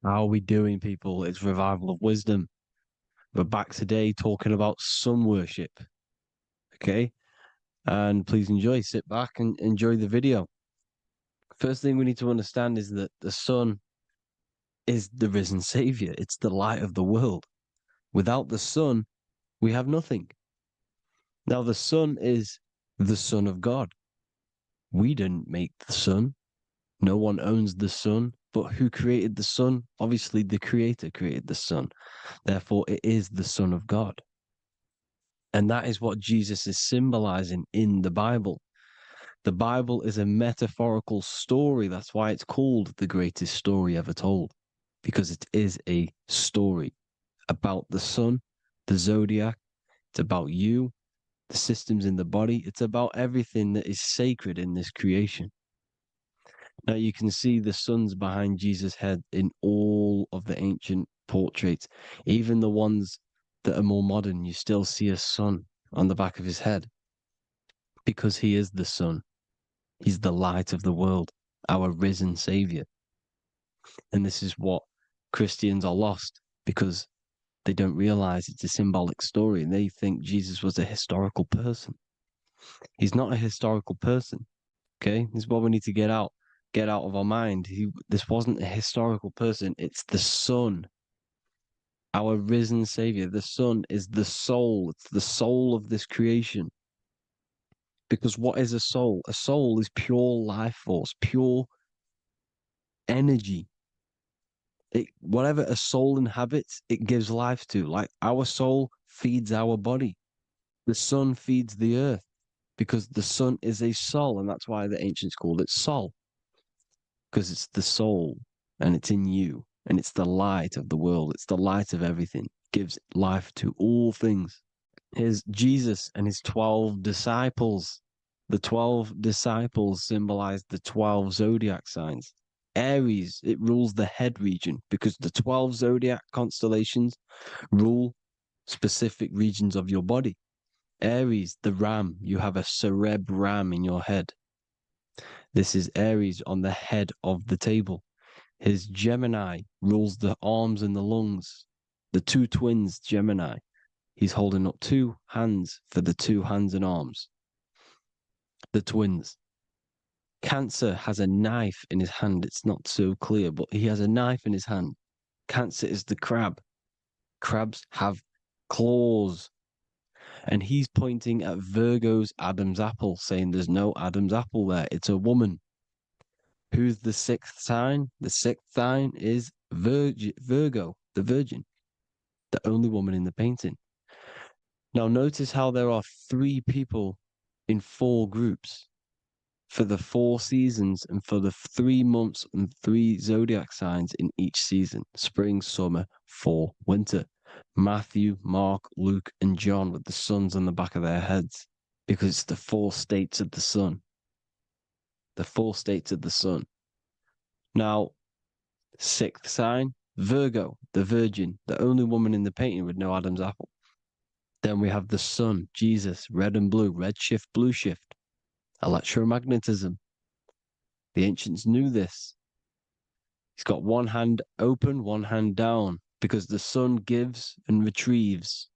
How are we doing, people? It's Revival of Wisdom. We're back today talking about sun worship. Okay? And please enjoy, sit back and enjoy the video. First thing we need to understand is that the sun is the risen savior. It's the light of the world. Without the sun, we have nothing. Now, the sun is the Son of God. We didn't make the sun. No one owns the sun. But who created the sun? Obviously, the Creator created the sun. Therefore, it is the Son of God. And that is what Jesus is symbolizing in the Bible. The Bible is a metaphorical story. That's why it's called the greatest story ever told, because it is a story about the sun, the zodiac. It's about you, the systems in the body. It's about everything that is sacred in this creation. Now you can see the suns behind Jesus' head in all of the ancient portraits, even the ones that are more modern. You still see a sun on the back of his head because he is the sun. He's the light of the world, our risen savior. And this is what Christians are lost because they don't realize it's a symbolic story and they think Jesus was a historical person. He's not a historical person. Okay, this is what we need to get out of our mind. This wasn't a historical person. It's the Son, our risen Savior. The Son is the soul. It's the soul of this creation. Because what is a soul? A soul is pure life force, pure energy. Whatever a soul inhabits, it gives life to. Like our soul feeds our body. The sun feeds the earth because the sun is a soul, and that's why the ancients called it soul. Because it's the soul and it's in you and it's the light of the world. It's the light of everything. It gives life to all things. Here's Jesus and his 12 disciples. The 12 disciples symbolize the 12 zodiac signs. Aries, it rules the head region because the 12 zodiac constellations rule specific regions of your body. Aries, the ram, you have a cerebrum in your head. This is Aries on the head of the table. His Gemini rules the arms and the lungs. The two twins, Gemini. He's holding up two hands for the two hands and arms. The twins. Cancer has a knife in his hand. It's not so clear, but he has a knife in his hand. Cancer is the crab. Crabs have claws. And he's pointing at Virgo's Adam's apple, saying there's no Adam's apple there. It's a woman. Who's the sixth sign? The sixth sign is Virgo, the Virgin, the only woman in the painting. Now, notice how there are three people in four groups for the 4 seasons and for the 3 months and 3 zodiac signs in each season: spring, summer, fall, winter. Matthew, Mark, Luke, and John with the suns on the back of their heads because it's the 4 states of the sun. The 4 states of the sun. Now, sixth sign, Virgo, the Virgin, the only woman in the painting with no Adam's apple. Then we have the sun, Jesus, red and blue, red shift, blue shift, electromagnetism. The ancients knew this. He's got one hand open, one hand down, because the sun gives and retrieves.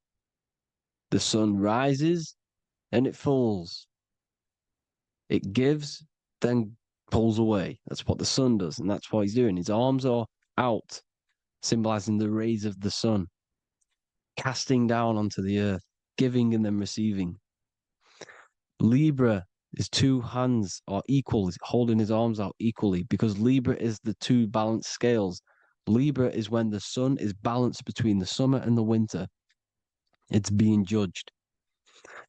The sun rises and it falls. It gives, then pulls away. That's what the sun does, and that's what he's doing. His arms are out, symbolizing the rays of the sun, casting down onto the earth, giving and then receiving. Libra, his 2 hands are equal, he's holding his arms out equally because Libra is the 2 balanced scales. Libra is when the sun is balanced between the summer and the winter. It's being judged.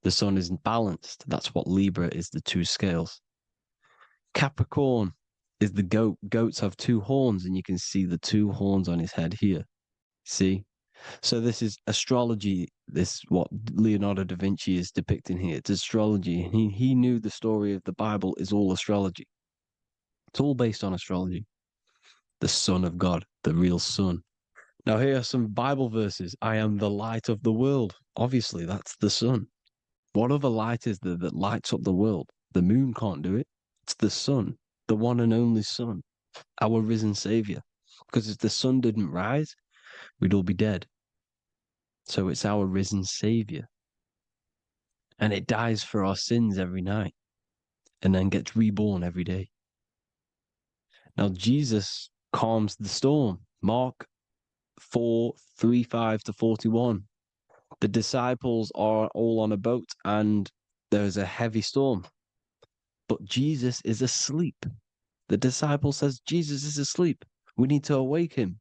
The sun isn't balanced. That's what Libra is, the 2 scales. Capricorn is the goat. Goats have 2 horns, and you can see the 2 horns on his head here. See? So this is astrology. This what Leonardo da Vinci is depicting here. It's astrology. He knew the story of the Bible is all astrology. It's all based on astrology. The Son of God, the real Son. Now here are some Bible verses. I am the light of the world. Obviously, that's the sun. What other light is there that lights up the world? The moon can't do it. It's the sun, the one and only Son, our risen Savior. because if the sun didn't rise, we'd all be dead. So it's our risen Savior. And it dies for our sins every night and then gets reborn every day. Now, Jesus calms the storm. Mark 4:35-41. The disciples are all on a boat and there's a heavy storm. But Jesus is asleep. The disciple says, Jesus is asleep. We need to awake him.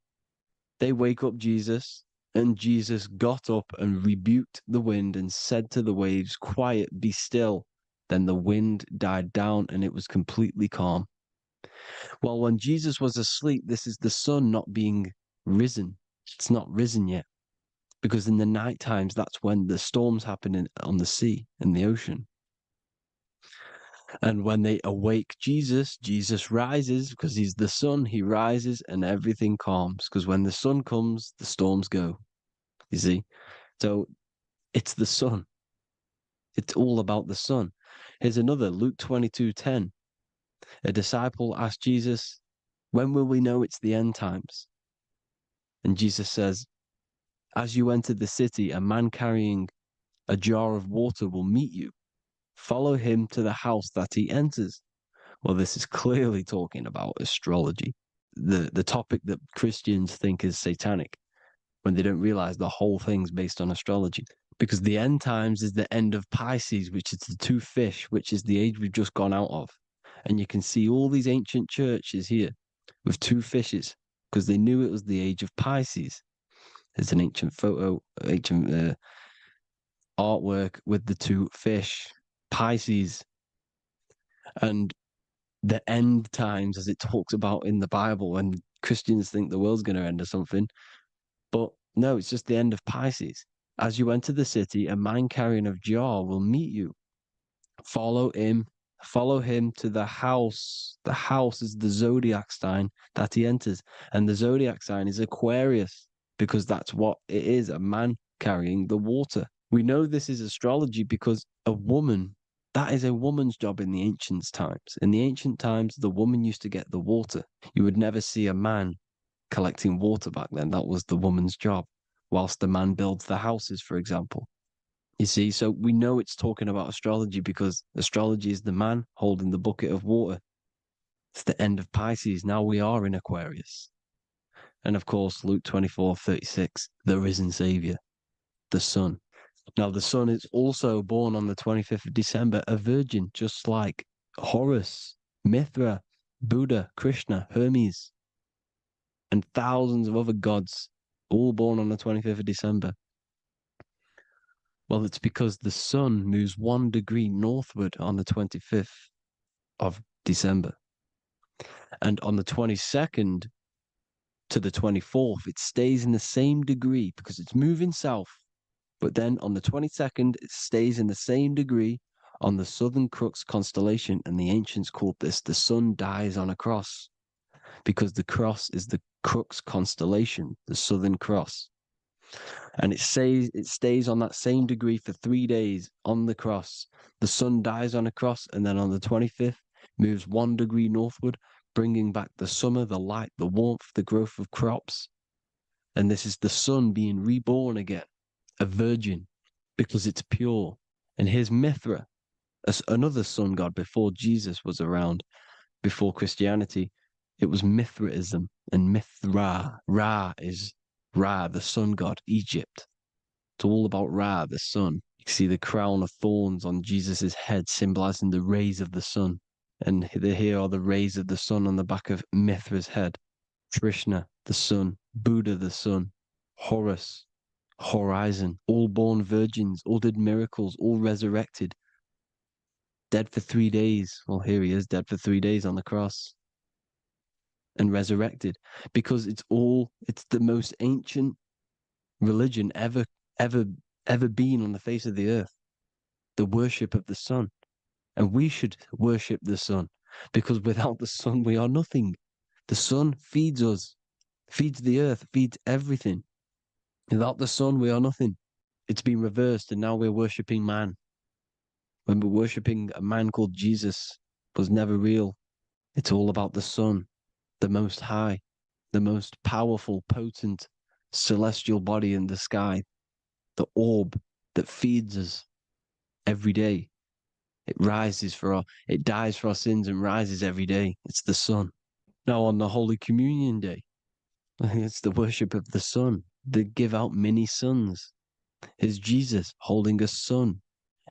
They wake up Jesus, and Jesus got up and rebuked the wind and said to the waves, quiet, be still. Then the wind died down and it was completely calm. Well, when Jesus was asleep, this is the sun not being risen. It's not risen yet. Because in the night times, that's when the storms happen on the sea, in the ocean. And when they awake Jesus, Jesus rises because he's the sun. He rises and everything calms. Because when the sun comes, the storms go. You see? So it's the sun. It's all about the sun. Here's another, Luke 22:10. A disciple asked Jesus, when will we know it's the end times? And Jesus says, as you enter the city, a man carrying a jar of water will meet you. Follow him to the house that he enters. Well, this is clearly talking about astrology, the topic that Christians think is satanic, when they don't realize the whole thing's based on astrology. Because the end times is the end of Pisces, which is the two fish, which is the age we've just gone out of. And you can see all these ancient churches here with two fishes, because they knew it was the age of Pisces. There's an ancient photo, ancient artwork with the two fish, Pisces. And the end times, as it talks about in the Bible, and Christians think the world's going to end or something. But no, it's just the end of Pisces. As you enter the city, a man carrying a jar will meet you. Follow him to the house. The house is the zodiac sign that he enters. And the zodiac sign is Aquarius, because that's what it is, a man carrying the water. We know this is astrology because a woman, that is a woman's job in the ancient times. In the ancient times, the woman used to get the water. You would never see a man collecting water back then. That was the woman's job, whilst the man builds the houses, for example. You see, so we know it's talking about astrology because astrology is the man holding the bucket of water. It's the end of Pisces. Now we are in Aquarius. And of course, Luke 24:36, the risen Savior, the Son. Now, the Son is also born on the 25th of December, a virgin, just like Horus, Mithra, Buddha, Krishna, Hermes, and thousands of other gods, all born on the 25th of December. Well, it's because the sun moves 1 degree northward on the 25th of December. And on the 22nd to the 24th, it stays in the same degree because it's moving south. But then on the 22nd, it stays in the same degree on the Southern Crux constellation. And the ancients called this the sun dies on a cross because the cross is the Crux constellation, the Southern Cross. And it stays on that same degree for 3 days on the cross. The sun dies on a cross, and then on the 25th, moves 1 degree northward, bringing back the summer, the light, the warmth, the growth of crops. And this is the sun being reborn again, a virgin, because it's pure. And here's Mithra, another sun god before Jesus was around, before Christianity. It was Mithraism, and Mithra, Ra is Ra, the sun god, Egypt. It's all about Ra, the sun. You see the crown of thorns on Jesus' head, symbolizing the rays of the sun. And here are the rays of the sun on the back of Mithra's head. Krishna, the sun. Buddha, the sun. Horus, horizon. All born virgins, all did miracles, all resurrected. Dead for 3 days. Well, here he is, dead for 3 days on the cross. And resurrected, because it's the most ancient religion ever been on the face of the earth, the worship of the sun. And we should worship the sun, because without the sun we are nothing. The sun feeds us, feeds the earth, feeds everything. Without the sun we are nothing. It's been reversed, and now we're worshipping man, when we're worshipping a man called Jesus was never real. It's all about the sun, the Most High. the most powerful, potent celestial body in the sky, the orb that feeds us every day. It dies for our sins and rises every day. It's the sun. Now on the Holy Communion Day, it's the worship of the sun. They give out mini suns. Is Jesus holding a sun,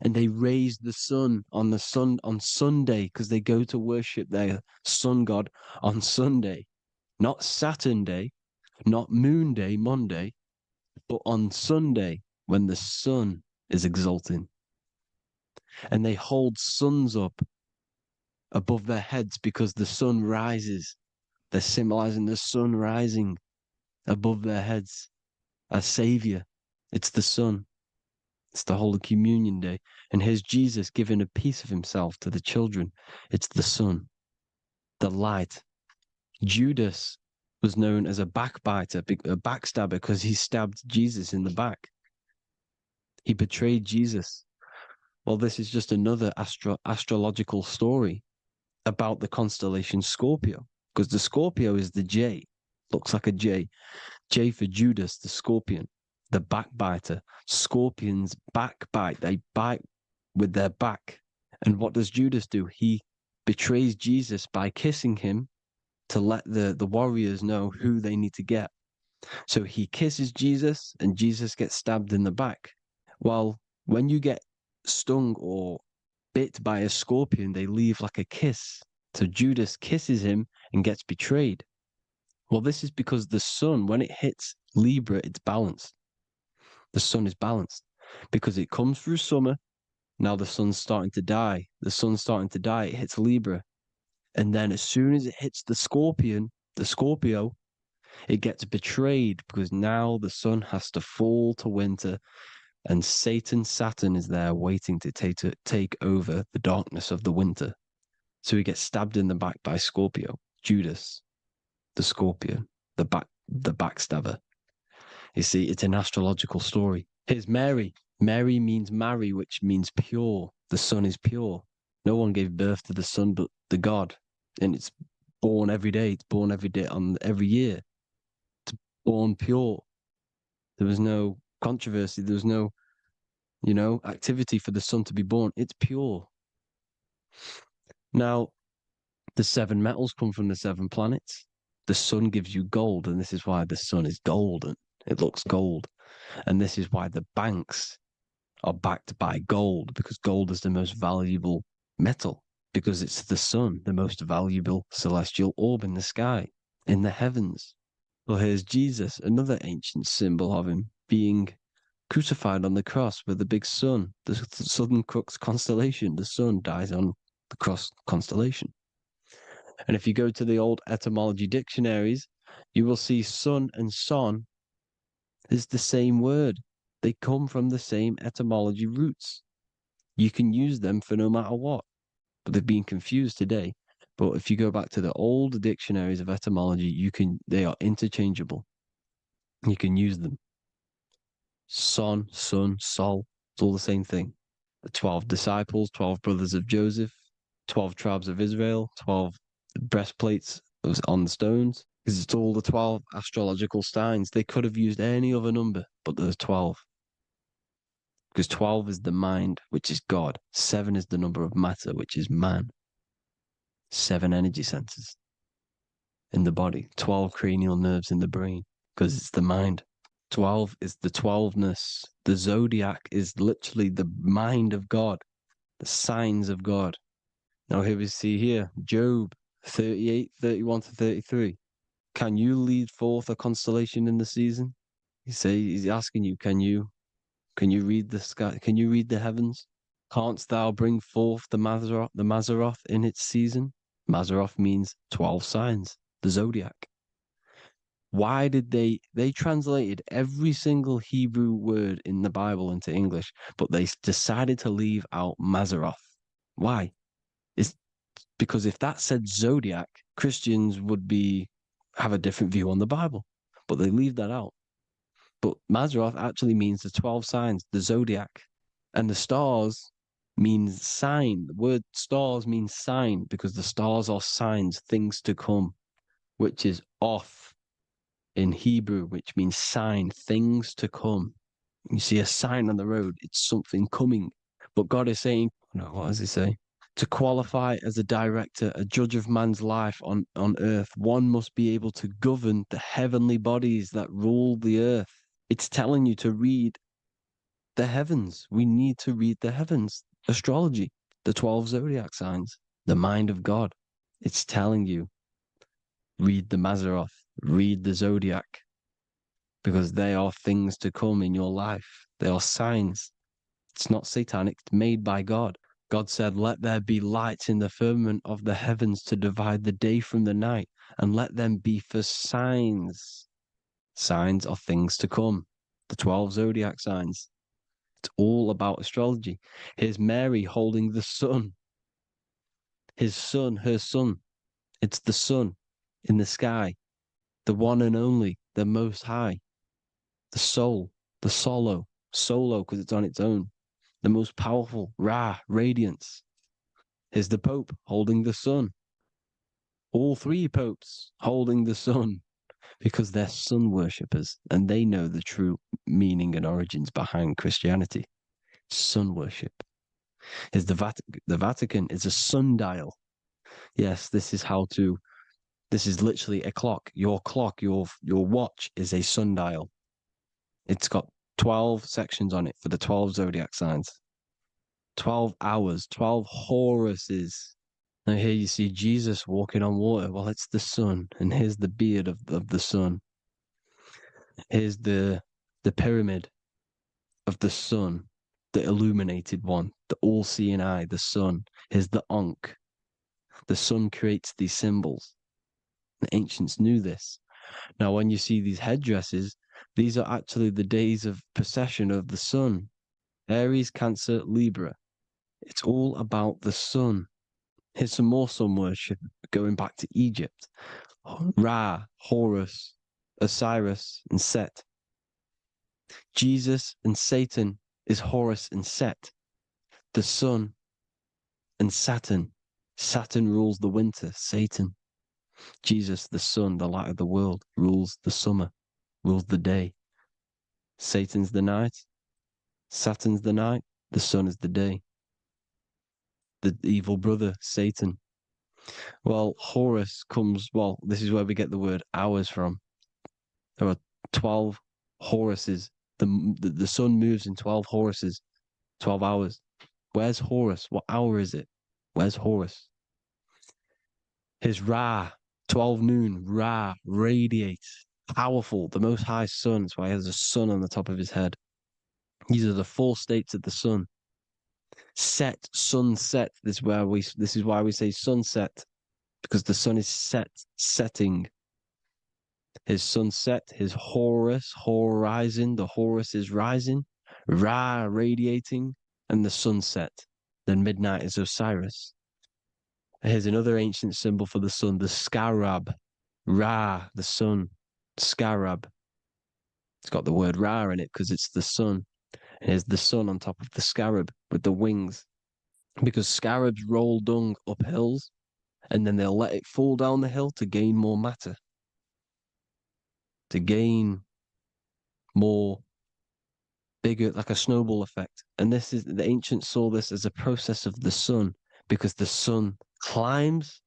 and they raise the sun on Sunday because they go to worship their sun god on Sunday, not Saturn day, not Moon Day, Monday, but on Sunday when the sun is exalting. And they hold suns up above their heads because the sun rises. They're symbolizing the sun rising above their heads as Savior. It's the sun. It's the Holy Communion Day. And here's Jesus giving a piece of himself to the children. It's the sun, the light. Judas was known as a backbiter, a backstabber, because he stabbed Jesus in the back. He betrayed Jesus. Well, this is just another astrological story about the constellation Scorpio, because the Scorpio is the J, looks like a J. J for Judas, the scorpion, the backbiter. Scorpions backbite. They bite with their back. And what does Judas do? He betrays Jesus by kissing him to let the warriors know who they need to get. So he kisses Jesus and Jesus gets stabbed in the back. Well, when you get stung or bit by a scorpion, they leave like a kiss. So Judas kisses him and gets betrayed. Well, this is because the sun, when it hits Libra, it's balanced. The sun is balanced because it comes through summer. Now the sun's starting to die. The sun's starting to die. It hits Libra. And then as soon as it hits the Scorpio, it gets betrayed because now the sun has to fall to winter and Saturn is there waiting to take over the darkness of the winter. So he gets stabbed in the back by Scorpio, Judas, the scorpion, the backstabber. You see, it's an astrological story. Here's Mary. Mary means marry, which means pure. The sun is pure. No one gave birth to the sun but the God. And it's born every day. It's born every day on every year. It's born pure. There was no controversy. There was no, activity for the sun to be born. It's pure. Now, the 7 metals come from the 7 planets. The sun gives you gold, and this is why the sun is golden. It looks gold. And this is why the banks are backed by gold, because gold is the most valuable metal, because it's the sun, the most valuable celestial orb in the sky, in the heavens. Well, here's Jesus, another ancient symbol of him being crucified on the cross with the big sun, the Southern Crux constellation. The sun dies on the cross constellation. And if you go to the old etymology dictionaries, you will see sun and son is the same word. They come from the same etymology roots. You can use them for no matter what, but they've been confused today. But if you go back to the old dictionaries of etymology, they are interchangeable. You can use them. Son, sun, sol, it's all the same thing. The 12 disciples, 12 brothers of Joseph, 12 tribes of Israel, 12 breastplates on the stones, because it's all the 12 astrological signs. They could have used any other number, but there's 12. Because 12 is the mind, which is God. 7 is the number of matter, which is man. 7 energy centers in the body. 12 cranial nerves in the brain, because it's the mind. 12 is the 12ness. The zodiac is literally the mind of God, the signs of God. Now here we see here, Job 38, 31 to 33. Can you lead forth a constellation in the season? He's asking you, can you read the sky? Can you read the heavens? Canst thou bring forth the Mazzaroth in its season? Mazzaroth means 12 signs, the zodiac. Why did they translated every single Hebrew word in the Bible into English, but they decided to leave out Mazzaroth? Why? It's because if that said zodiac, Christians would have a different view on the Bible, but they leave that out. But Mazzaroth actually means the 12 signs, the zodiac, and the stars means sign. The word stars means sign because the stars are signs, things to come, which is off. in Hebrew, which means sign, things to come. You see a sign on the road, it's something coming. But God is saying, no, what does he say? To qualify as a director, a judge of man's life on earth, one must be able to govern the heavenly bodies that rule the earth. It's telling you to read the heavens. We need to read the heavens. Astrology, the 12 zodiac signs, the mind of God. It's telling you, read the Mazzaroth, read the zodiac, because they are things to come in your life. They are signs. It's not satanic, it's made by God. God said, let there be lights in the firmament of the heavens to divide the day from the night, and let them be for signs. Signs are things to come. The 12 zodiac signs. It's all about astrology. Here's Mary holding the sun. His son, her son. It's the sun in the sky, the one and only, the most high, the soul, the solo because it's on its own, the most powerful, Ra, radiance. Here's the Pope holding the sun. All three popes holding the sun because they're sun worshippers and they know the true meaning and origins behind Christianity. Sun worship. Here's the Vatican is a sundial. Yes, this is literally a clock. Your clock, your watch is a sundial. It's got 12 sections on it for the 12 zodiac signs. 12 hours, 12 Horuses. Now here you see Jesus walking on water. Well, it's the sun, and here's the beard of the sun. Here's the pyramid of the sun, the illuminated one, the all-seeing eye, the sun. Here's the Ankh. The sun creates these symbols. The ancients knew this. Now, when you see these headdresses, these are actually the days of procession of the sun. Aries, Cancer, Libra. It's all about the sun. Here's some more sun worship going back to Egypt. Ra, Horus, Osiris, and Set. Jesus and Satan is Horus and Set. The sun and Saturn. Saturn rules the winter, Satan. Jesus, the sun, the light of the world, rules the summer, rules the day. Satan's the night, Saturn's the night, the sun is the day. The evil brother, Satan. Well, Horus comes, this is where we get the word hours from. There are 12 Horuses. The sun moves in 12 Horuses, 12 hours. Where's Horus? What hour is it? Where's Horus? His Ra, 12 noon, Ra, radiates, powerful, the most high sun. That's why he has a sun on the top of his head. These are the four states of the sun. Set, sunset. This is why we say sunset, because the sun is setting. His sunset, his Horus, horizon, the Horus is rising, Ra radiating, and the sunset. Then midnight is Osiris. Here's another ancient symbol for the sun, the scarab. Ra, the sun, scarab. It's got the word Ra in it because it's the sun. And here's the sun on top of the scarab with the wings. Because scarabs roll dung up hills, and then they'll let it fall down the hill to gain more matter. To gain more bigger, like a snowball effect. And the ancients saw this as a process of the sun, because the sun climbs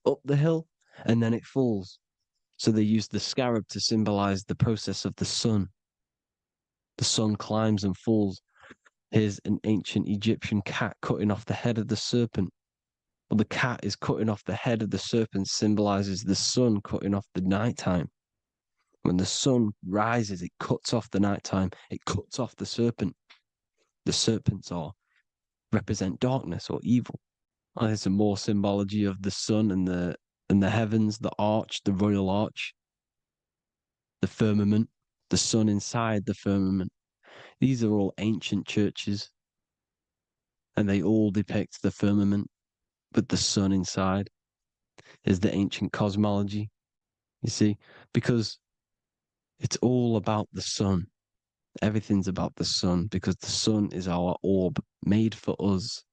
up the hill and then it falls. So they used the scarab to symbolize the process of the sun. The sun climbs and falls. Here's an ancient Egyptian cat cutting off the head of the serpent. Well, the cat is cutting off the head of the serpent, symbolizes the sun cutting off the nighttime. When the sun rises, it cuts off the nighttime. It cuts off the serpent. The serpents represent darkness or evil. Oh, there's some more symbology of the sun and the heavens, the arch, the royal arch, the firmament, the sun inside the firmament. These are all ancient churches, and they all depict the firmament with the sun inside. Is the ancient cosmology, you see, because it's all about the sun. Everything's about the sun, because the sun is our orb made for us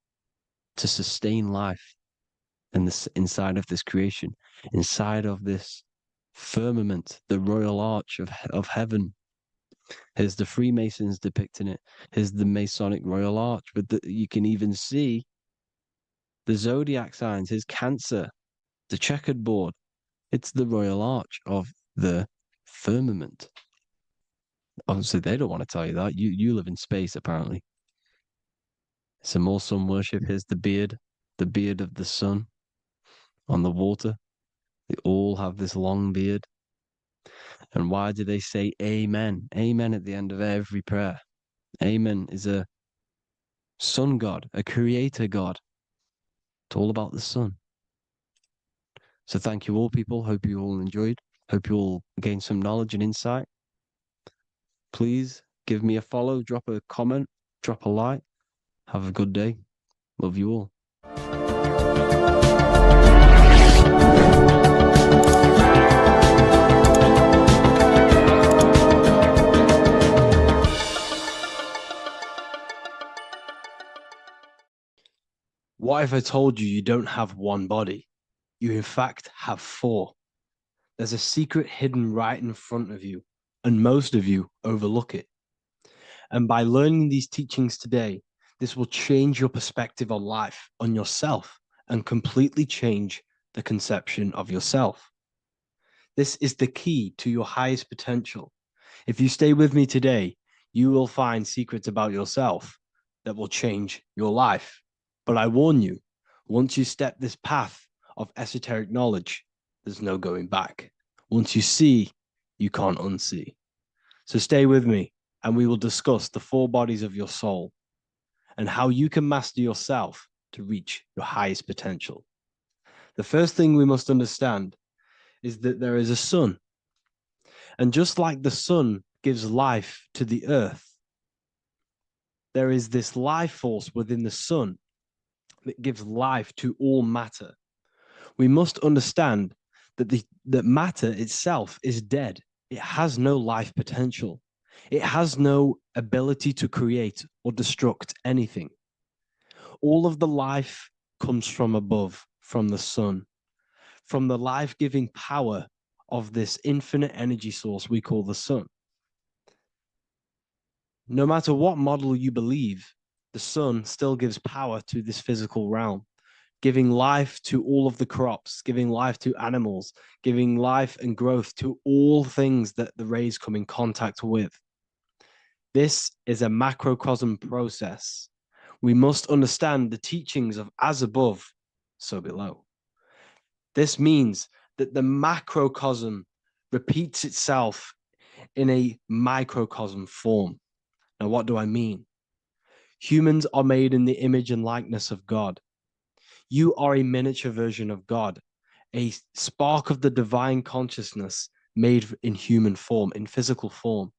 to sustain life and this inside of this creation, inside of this firmament, the royal arch of heaven. Here's the Freemasons depicting it. Here's the Masonic royal arch. But you can even see the zodiac signs. Here's Cancer, the checkered board. It's the royal arch of the firmament. Obviously, they don't want to tell you that. You live in space, apparently. Some more sun worship. Here's the beard of the sun on the water. They all have this long beard. And why do they say amen? Amen at the end of every prayer. Amen is a sun god, a creator god. It's all about the sun. So thank you all, people. Hope you all enjoyed. Hope you all gained some knowledge and insight. Please give me a follow, drop a comment, drop a like. Have a good day. Love you all. What if I told you you don't have one body? You in fact have four. There's a secret hidden right in front of you, and most of you overlook it. And by learning these teachings today, this will change your perspective on life, on yourself, and completely change the conception of yourself. This is the key to your highest potential. If you stay with me today, you will find secrets about yourself that will change your life. But I warn you, once you step this path of esoteric knowledge, there's no going back. Once you see, you can't unsee. So stay with me, and we will discuss the four bodies of your soul and how you can master yourself to reach your highest potential. The first thing we must understand is that there is a sun. And just like the sun gives life to the earth, there is this life force within the sun that gives life to all matter. We must understand that matter itself is dead. It has no life potential. It has no ability to create or destruct anything. All of the life comes from above, from the sun, from the life-giving power of this infinite energy source we call the sun. No matter what model you believe, the sun still gives power to this physical realm, giving life to all of the crops, giving life to animals, giving life and growth to all things that the rays come in contact with. This is a macrocosm process. We must understand the teachings of as above, so below. This means that the macrocosm repeats itself in a microcosm form. Now, what do I mean? Humans are made in the image and likeness of God. You are a miniature version of God, a spark of the divine consciousness made in human form, in physical form.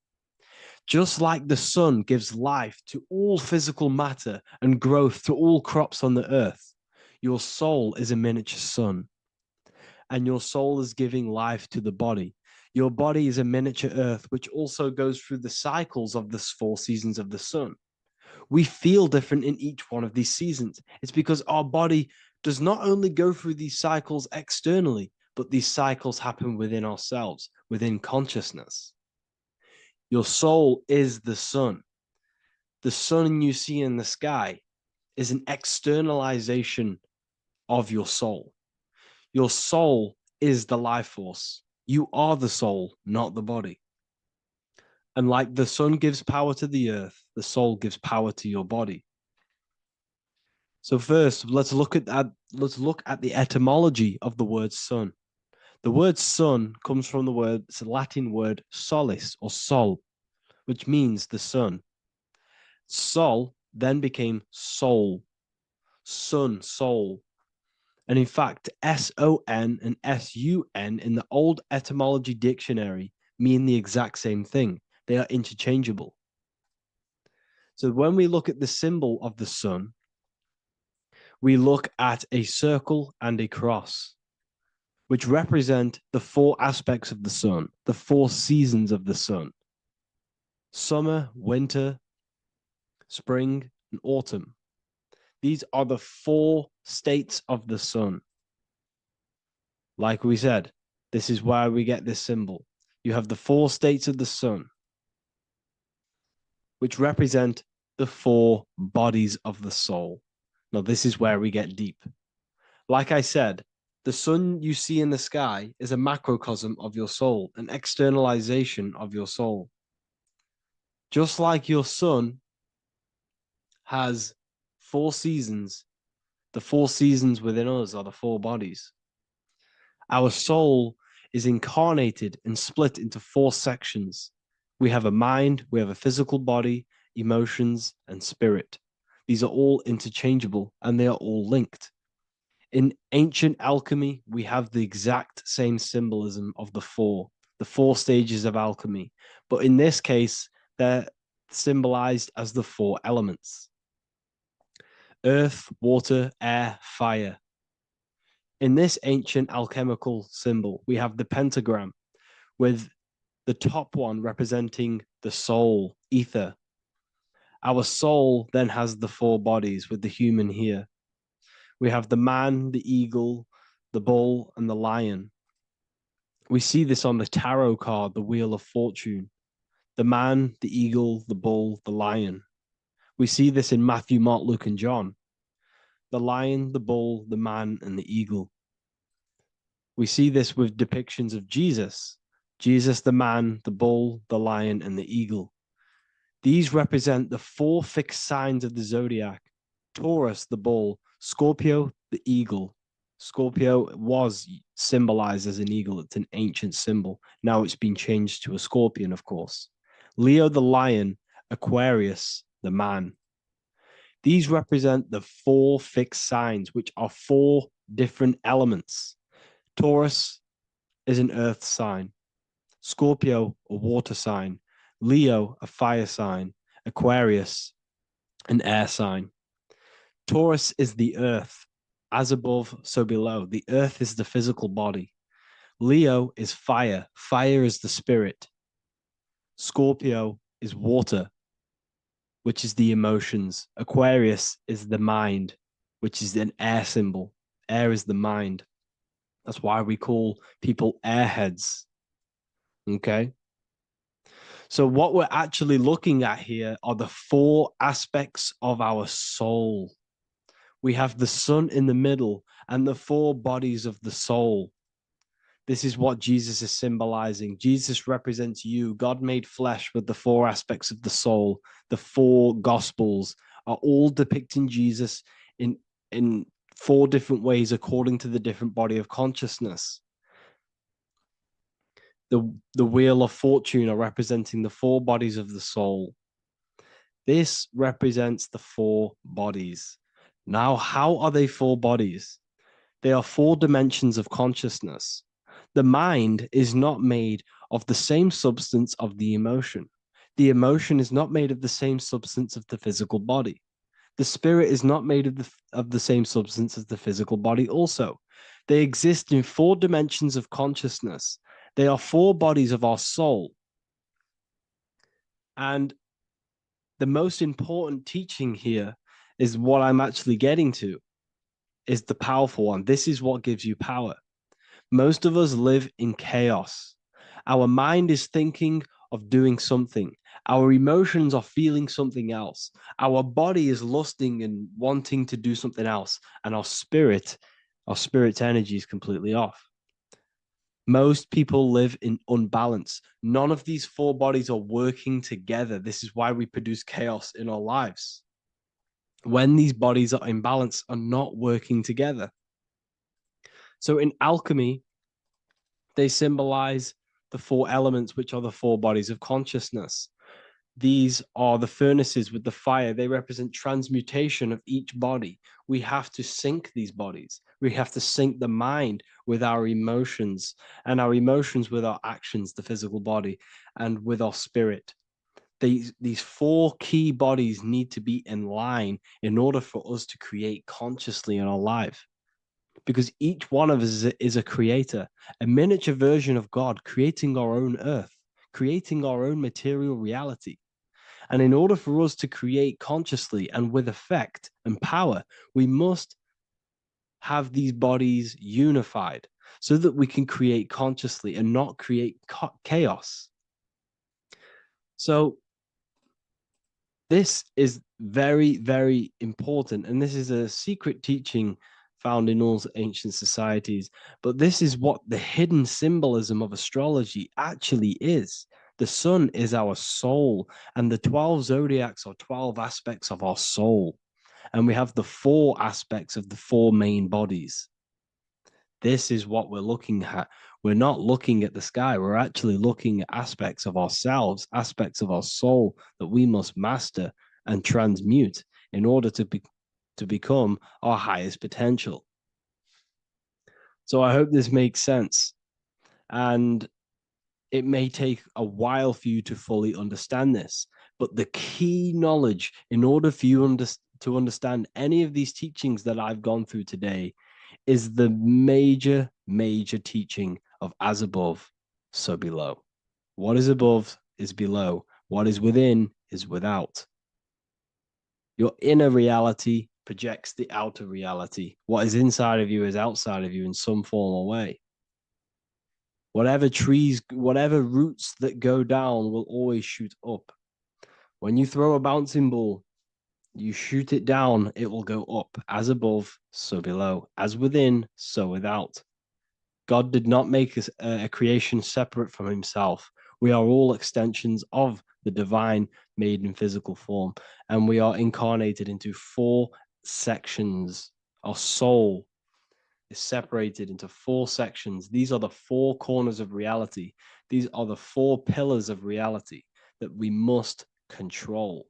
Just like the sun gives life to all physical matter and growth to all crops on the earth, your soul is a miniature sun. And your soul is giving life to the body. Your body is a miniature earth, which also goes through the cycles of the 4 seasons of the sun. We feel different in each one of these seasons. It's because our body does not only go through these cycles externally, but these cycles happen within ourselves, within consciousness. Your soul is the sun. The sun you see in the sky is an externalization of your soul. Your soul is the life force. You are the soul, not the body. And like the sun gives power to the earth, the soul gives power to your body. So first, let's look at the etymology of the word sun. The word sun comes from it's a Latin word solis or sol, which means the sun. Sol then became soul, sun, soul. And in fact, S-O-N and S-U-N in the old etymology dictionary mean the exact same thing. They are interchangeable. So when we look at the symbol of the sun, we look at a circle and a cross, which represent the 4 aspects of the sun, the 4 seasons of the sun: summer, winter, spring, and autumn. These are the 4 states of the sun. Like we said, This is where we get this symbol. You have the 4 states of the sun, which represent the 4 bodies of the soul. Now, this is where we get deep. Like I said, the sun you see in the sky is a macrocosm of your soul, an externalization of your soul. Just like your sun has 4 seasons, the 4 seasons within us are the 4 bodies. Our soul is incarnated and split into 4 sections. We have a mind, we have a physical body, emotions, and spirit. These are all interchangeable and they are all linked. In ancient alchemy, we have the exact same symbolism of the 4 stages of alchemy. But in this case, they're symbolized as the 4 elements: earth, water, air, fire. In this ancient alchemical symbol, we have the pentagram with the top one representing the soul, ether. Our soul then has the 4 bodies with the human here. We have the man, the eagle, the bull, and the lion. We see this on the tarot card, the Wheel of Fortune. The man, the eagle, the bull, the lion. We see this in Matthew, Mark, Luke, and John. The lion, the bull, the man, and the eagle. We see this with depictions of Jesus. Jesus, the man, the bull, the lion, and the eagle. These represent the 4 fixed signs of the zodiac: Taurus, the bull; Scorpio, the eagle. Scorpio was symbolized as an eagle. It's an ancient symbol. Now it's been changed to a scorpion, of course. Leo, the lion; Aquarius, the man. These represent the 4 fixed signs, which are 4 different elements. Taurus is an earth sign. Scorpio, a water sign. Leo, a fire sign. Aquarius, an air sign. Taurus is the earth. As above, so below. The earth is the physical body. Leo is fire. Fire is the spirit. Scorpio is water, which is the emotions. Aquarius is the mind, which is an air symbol. Air is the mind. That's why we call people airheads. Okay? So what we're actually looking at here are the 4 aspects of our soul. We have the sun in the middle and the 4 bodies of the soul. This is what Jesus is symbolizing. Jesus represents you. God made flesh with the 4 aspects of the soul. The 4 gospels are all depicting Jesus in 4 different ways according to the different body of consciousness. The Wheel of Fortune are representing the 4 bodies of the soul. This represents the 4 bodies. Now, how are they 4 bodies? They are 4 dimensions of consciousness. The mind is not made of the same substance of the emotion. The emotion is not made of the same substance of the physical body. The spirit is not made of the same substance as the physical body also. They exist in 4 dimensions of consciousness. They are 4 bodies of our soul. And the most important teaching here is what I'm actually getting to, is the powerful one. This is what gives you power. Most of us live in chaos. Our mind is thinking of doing something. Our emotions are feeling something else. Our body is lusting and wanting to do something else. And our spirit's energy is completely off. Most people live in unbalance. None of these 4 bodies are working together. This is why we produce chaos in our lives. When these bodies are in balance, are not working together. So in alchemy, they symbolize the 4 elements, which are the 4 bodies of consciousness. These are the furnaces with the fire. They represent transmutation of each body. We have to sync these bodies. We have to sync the mind with our emotions, and our emotions with our actions, the physical body, and with our spirit. These 4 key bodies need to be in line in order for us to create consciously in our life. Because each one of us is a creator, a miniature version of God, creating our own earth, creating our own material reality. And in order for us to create consciously and with effect and power, we must have these bodies unified. so that we can create consciously and not create chaos. So this is very, very important. And this is a secret teaching found in all ancient societies. But this is what the hidden symbolism of astrology actually is. The sun is our soul, and the 12 zodiacs are 12 aspects of our soul. And we have the 4 aspects of the 4 main bodies. This is what we're looking at. We're not looking at the sky. We're actually looking at aspects of ourselves, aspects of our soul that we must master and transmute in order to become our highest potential. So I hope this makes sense. And it may take a while for you to fully understand this, but the key knowledge in order for you to understand any of these teachings that I've gone through today is the major teaching of as above, so below. What is above is below. What is within is without. Your inner reality projects the outer reality. What is inside of you is outside of you in some form or way. Whatever trees, whatever roots that go down will always shoot up. When you throw a bouncing ball, you shoot it down, it will go up. As above, so below. As within, so without. God did not make a creation separate from himself. We are all extensions of the divine made in physical form. And we are incarnated into 4 sections. Our soul is separated into 4 sections. These are the 4 corners of reality. These are the 4 pillars of reality that we must control.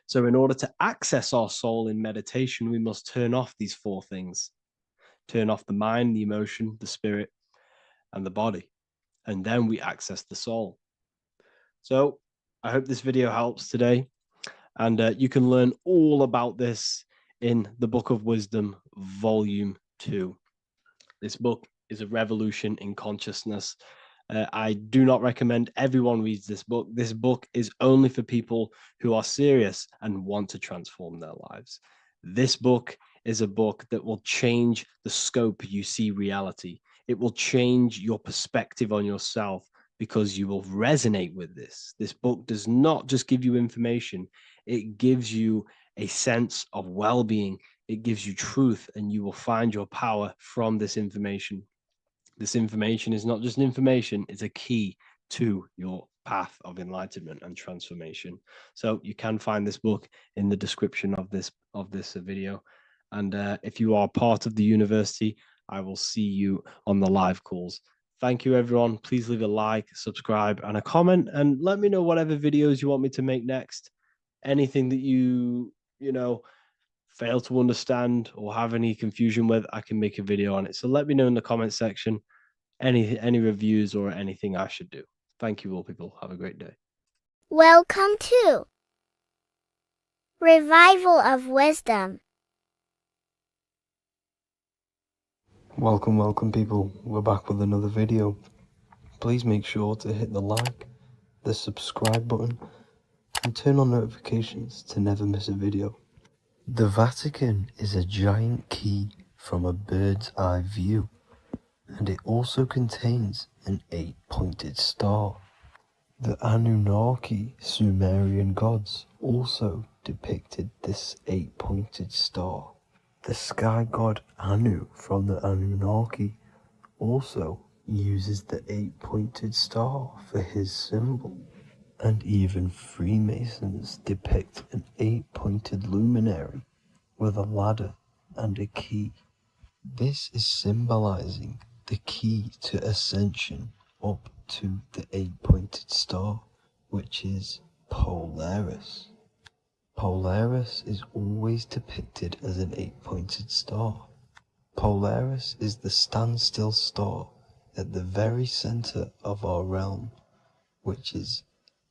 So in order to access our soul in meditation, we must turn off these 4 things. Turn off the mind, the emotion, the spirit, and the body. And then we access the soul. So I hope this video helps today. And you can learn all about this in the Book of Wisdom, Volume 2. This book is a revolution in consciousness. I do not recommend everyone reads this book. This book is only for people who are serious and want to transform their lives. This book is a book that will change the scope you see reality. It will change your perspective on yourself because you will resonate with this. This book does not just give you information, it gives you a sense of well-being. It gives you truth, and you will find your power from this information. This information is not just information, it's a key to your path of enlightenment and transformation. So you can find this book in the description of this video. And if you are part of the university, I will see you on the live calls. Thank you, everyone. Please leave a like, subscribe, and a comment, and let me know whatever videos you want me to make next. Anything that you fail to understand or have any confusion with, I can make a video on it. So let me know in the comment section any reviews or anything I should do. Thank you all, people. Have a great day. Welcome to Revival of Wisdom. Welcome people. We're back with another video. Please make sure to hit the like, the subscribe button, and turn on notifications to never miss a video. The Vatican is a giant key from a bird's eye view, and it also contains an 8-pointed star. The Anunnaki Sumerian gods also depicted this 8-pointed star. The sky god Anu from the Anunnaki also uses the 8-pointed star for his symbol. And even Freemasons depict an 8-pointed luminary with a ladder and a key. This is symbolizing the key to ascension up to the 8-pointed star, which is Polaris. Polaris is always depicted as an 8-pointed star. Polaris is the standstill star at the very center of our realm, which is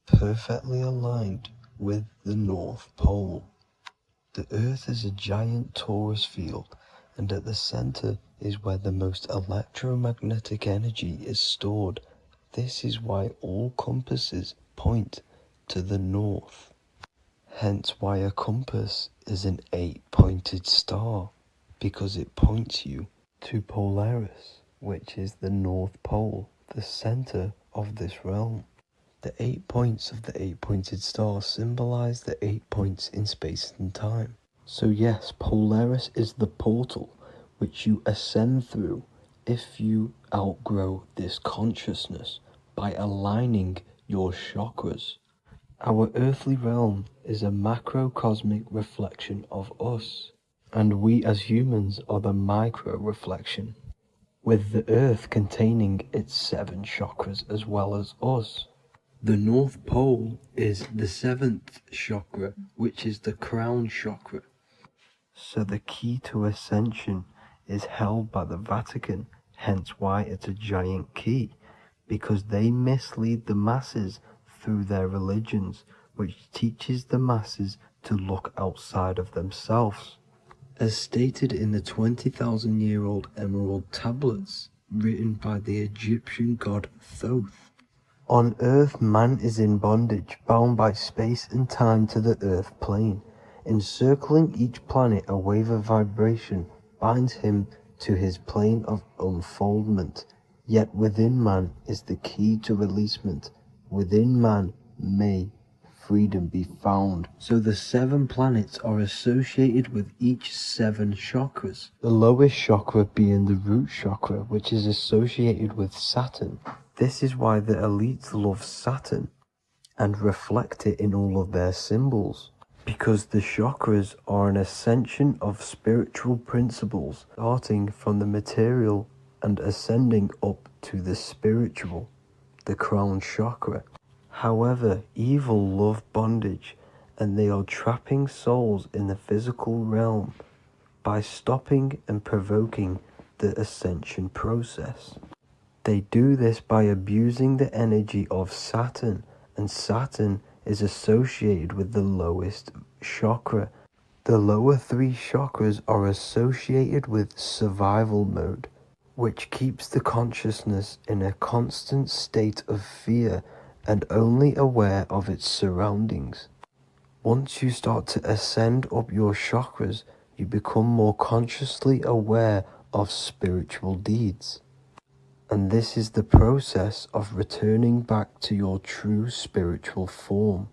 perfectly aligned with the North Pole. The Earth is a giant torus field, and at the center is where the most electromagnetic energy is stored. This is why all compasses point to the north. Hence why a compass is an 8-pointed star, because it points you to Polaris. which is the North Pole, the center of this realm. The 8 points of the 8-pointed star symbolize the 8 points in space and time. So yes, Polaris is the portal which you ascend through if you outgrow this consciousness by aligning your chakras. Our earthly realm is a macrocosmic reflection of us, and we as humans are the micro reflection, with the earth containing its 7 chakras as well as us. The North Pole is the 7th chakra, which is the crown chakra. So the key to ascension is held by the Vatican, hence why it's a giant key, because they mislead the masses through their religions, which teaches the masses to look outside of themselves. As stated in the 20,000-year-old emerald tablets, written by the Egyptian god Thoth. On earth, man is in bondage, bound by space and time to the earth plane. Encircling each planet, a wave of vibration binds him to his plane of unfoldment. Yet within man is the key to releasement. Within man may freedom be found. So the 7 planets are associated with each 7 chakras. The lowest chakra being the root chakra, which is associated with Saturn. This is why the elites love Saturn and reflect it in all of their symbols. Because the chakras are an ascension of spiritual principles, starting from the material and ascending up to the spiritual, the crown chakra. However, evil love bondage, and they are trapping souls in the physical realm by stopping and provoking the ascension process. They do this by abusing the energy of Saturn, and Saturn is associated with the lowest chakra. The lower 3 chakras are associated with survival mode, which keeps the consciousness in a constant state of fear and only aware of its surroundings. Once you start to ascend up your chakras, you become more consciously aware of spiritual deeds. And this is the process of returning back to your true spiritual form.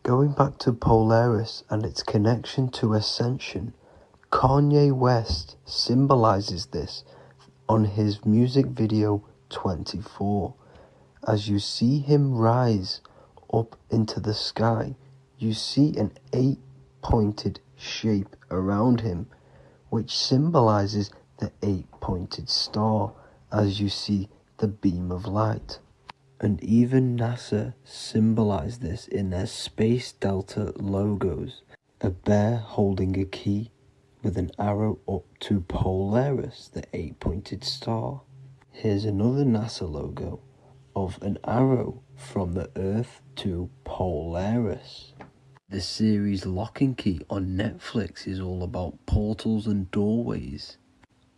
Going back to Polaris and its connection to ascension, Kanye West symbolizes this on his music video 24. As you see him rise up into the sky, you see an 8-pointed shape around him, which symbolizes the 8-pointed star, as you see the beam of light. And even NASA symbolize this in their Space Delta logos, a bear holding a key with an arrow up to Polaris, the 8-pointed star. Here's another NASA logo of an arrow from the Earth to Polaris. The series Lock and Key on Netflix is all about portals and doorways,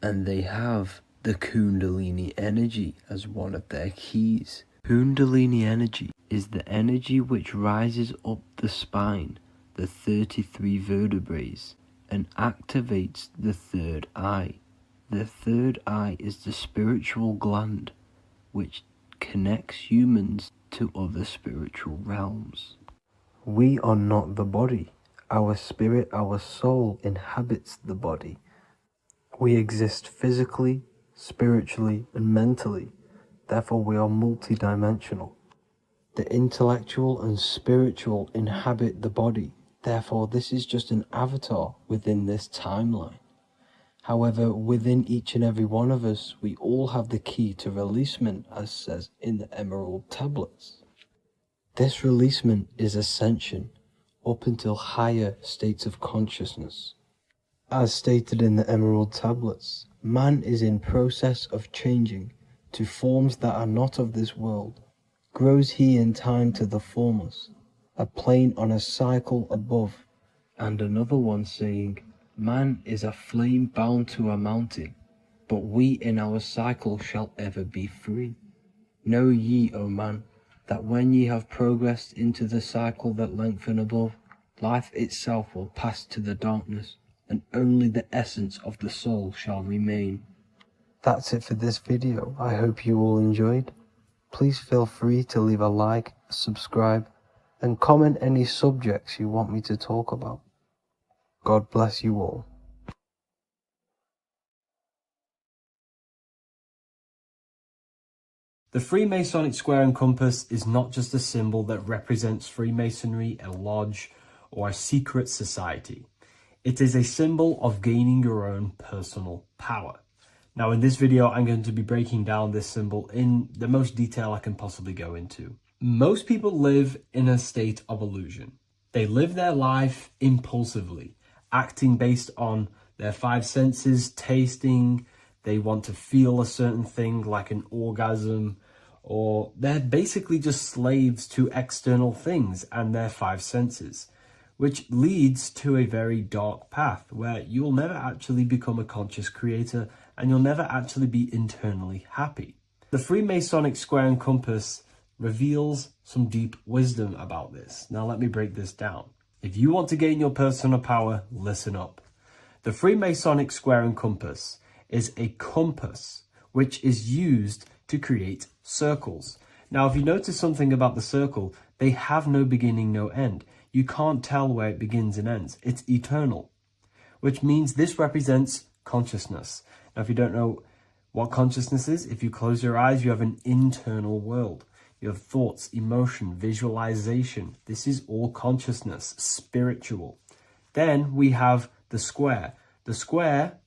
and they have the Kundalini energy as one of their keys. Kundalini energy is the energy which rises up the spine, the 33 vertebrae, and activates the third eye. The third eye is the spiritual gland, which connects humans to other spiritual realms. We are not the body. Our spirit, our soul inhabits the body. We exist physically, spiritually, and mentally. Therefore, we are multidimensional. The intellectual and spiritual inhabit the body. Therefore, this is just an avatar within this timeline. However, within each and every one of us, we all have the key to releasement, as says in the Emerald Tablets. This releasement is ascension, up until higher states of consciousness. As stated in the Emerald Tablets, man is in process of changing to forms that are not of this world. Grows he in time to the formless, a plane on a cycle above. And another one saying, man is a flame bound to a mountain, but we in our cycle shall ever be free. Know ye, O man, that when ye have progressed into the cycle that lengthen above, life itself will pass to the darkness, and only the essence of the soul shall remain. That's it for this video. I hope you all enjoyed. Please feel free to leave a like, subscribe, and comment any subjects you want me to talk about. God bless you all. The Freemasonic square and compass is not just a symbol that represents Freemasonry, a lodge, or a secret society. It is a symbol of gaining your own personal power. Now in this video, I'm going to be breaking down this symbol in the most detail I can possibly go into. Most people live in a state of illusion. They live their life impulsively, acting based on their five senses, tasting. They want to feel a certain thing like an orgasm, or they're basically just slaves to external things and their five senses, which leads to a very dark path where you'll never actually become a conscious creator and you'll never actually be internally happy. The Freemasonic square and compass reveals some deep wisdom about this. Now let me break this down. If you want to gain your personal power, listen up. The Freemasonic square and compass is a compass which is used to create circles. Now if you notice something about the circle, they have no beginning, no end. You can't tell where it begins and ends. It's eternal, which means this represents consciousness. Now, if you don't know what consciousness is, if you close your eyes, you have an internal world. You have thoughts, emotion, visualization. This is all consciousness, spiritual. Then we have the square. The square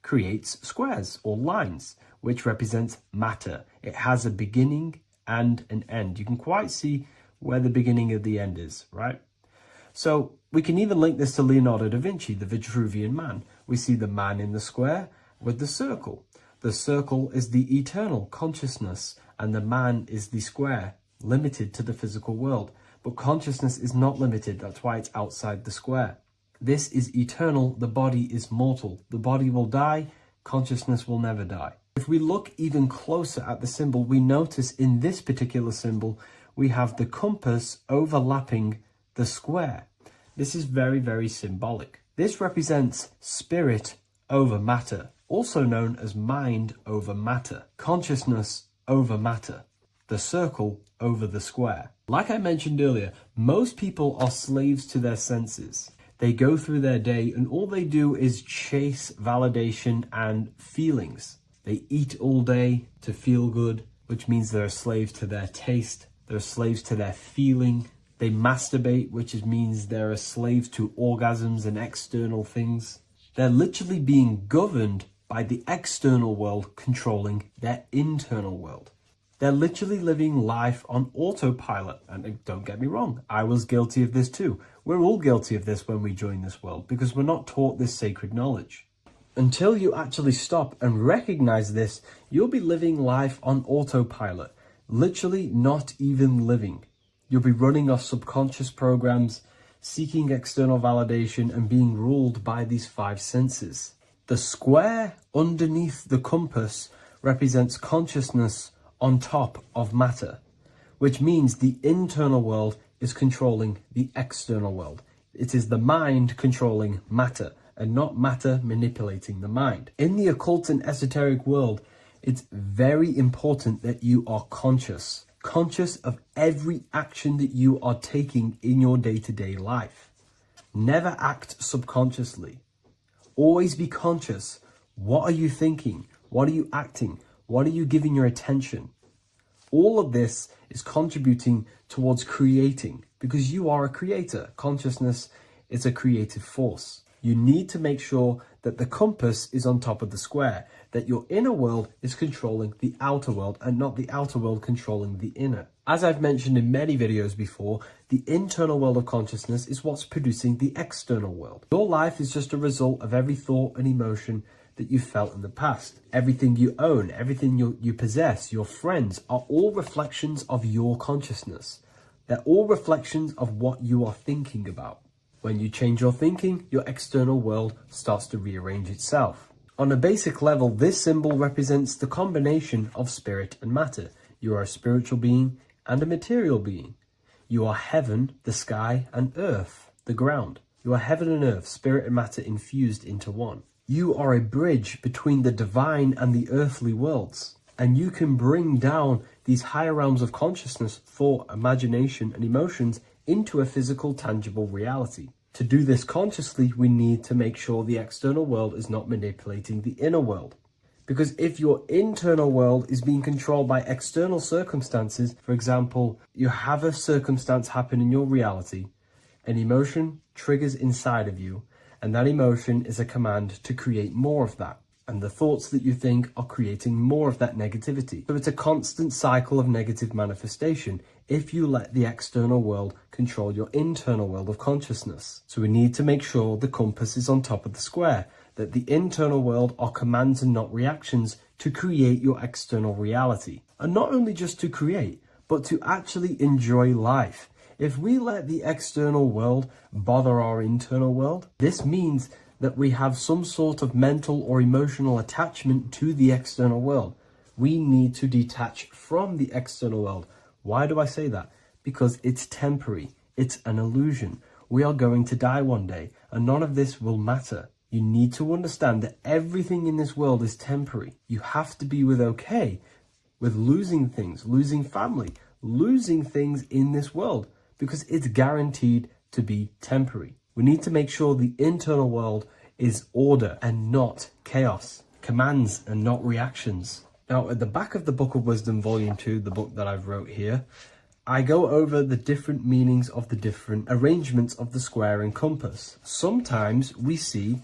creates squares or lines, which represent matter. It has a beginning and an end. You can quite see where the beginning of the end is, right? So we can even link this to Leonardo da Vinci, the Vitruvian Man. We see the man in the square with the circle. The circle is the eternal consciousness and the man is the square, limited to the physical world. But consciousness is not limited. That's why it's outside the square. This is eternal. The body is mortal. The body will die. Consciousness will never die. If we look even closer at the symbol, we notice in this particular symbol, we have the compass overlapping the square. This is very, very symbolic. This represents spirit over matter, also known as mind over matter, consciousness over matter, the circle over the square. Like I mentioned earlier, most people are slaves to their senses. They go through their day and all they do is chase validation and feelings. They eat all day to feel good, which means they're a slave to their taste. They're slaves to their feeling. They masturbate, which means they're a slave to orgasms and external things. They're literally being governed by the external world controlling their internal world. They're literally living life on autopilot. And don't get me wrong, I was guilty of this too. We're all guilty of this when we join this world because we're not taught this sacred knowledge. Until you actually stop and recognize this, you'll be living life on autopilot. Literally not even living. You'll be running off subconscious programs, seeking external validation and being ruled by these five senses. The square underneath the compass represents consciousness on top of matter, which means the internal world is controlling the external world. It is the mind controlling matter and not matter manipulating the mind. In the occult and esoteric world, it's very important that you are conscious of every action that you are taking in your day-to-day life. Never act subconsciously. Always be conscious. What are you thinking? What are you acting? What are you giving your attention? All of this is contributing towards creating because you are a creator. Consciousness is a creative force. You need to make sure that the compass is on top of the square, that your inner world is controlling the outer world and not the outer world controlling the inner. As I've mentioned in many videos before, the internal world of consciousness is what's producing the external world. Your life is just a result of every thought and emotion that you felt in the past. Everything you own, everything you possess, your friends are all reflections of your consciousness. They're all reflections of what you are thinking about. When you change your thinking, your external world starts to rearrange itself. On a basic level, this symbol represents the combination of spirit and matter. You are a spiritual being and a material being. You are heaven, the sky, and earth, the ground. You are heaven and earth, spirit and matter infused into one. You are a bridge between the divine and the earthly worlds. And you can bring down these higher realms of consciousness, thought, imagination, and emotions into a physical, tangible reality. To do this consciously, we need to make sure the external world is not manipulating the inner world. Because if your internal world is being controlled by external circumstances, for example, you have a circumstance happen in your reality, an emotion triggers inside of you, and that emotion is a command to create more of that. And the thoughts that you think are creating more of that negativity. So it's a constant cycle of negative manifestation if you let the external world control your internal world of consciousness. So we need to make sure the compass is on top of the square, that the internal world are commands and not reactions to create your external reality. And not only just to create, but to actually enjoy life. If we let the external world bother our internal world, this means that we have some sort of mental or emotional attachment to the external world. We need to detach from the external world. Why do I say that? Because it's temporary. It's an illusion. We are going to die one day, and none of this will matter. You need to understand that everything in this world is temporary. You have to be okay with losing things, losing family, losing things in this world, because it's guaranteed to be temporary. We need to make sure the internal world is order and not chaos, commands and not reactions. Now, at the back of the Book of Wisdom, Volume 2, the book that I've wrote here, I go over the different meanings of the different arrangements of the square and compass. Sometimes we see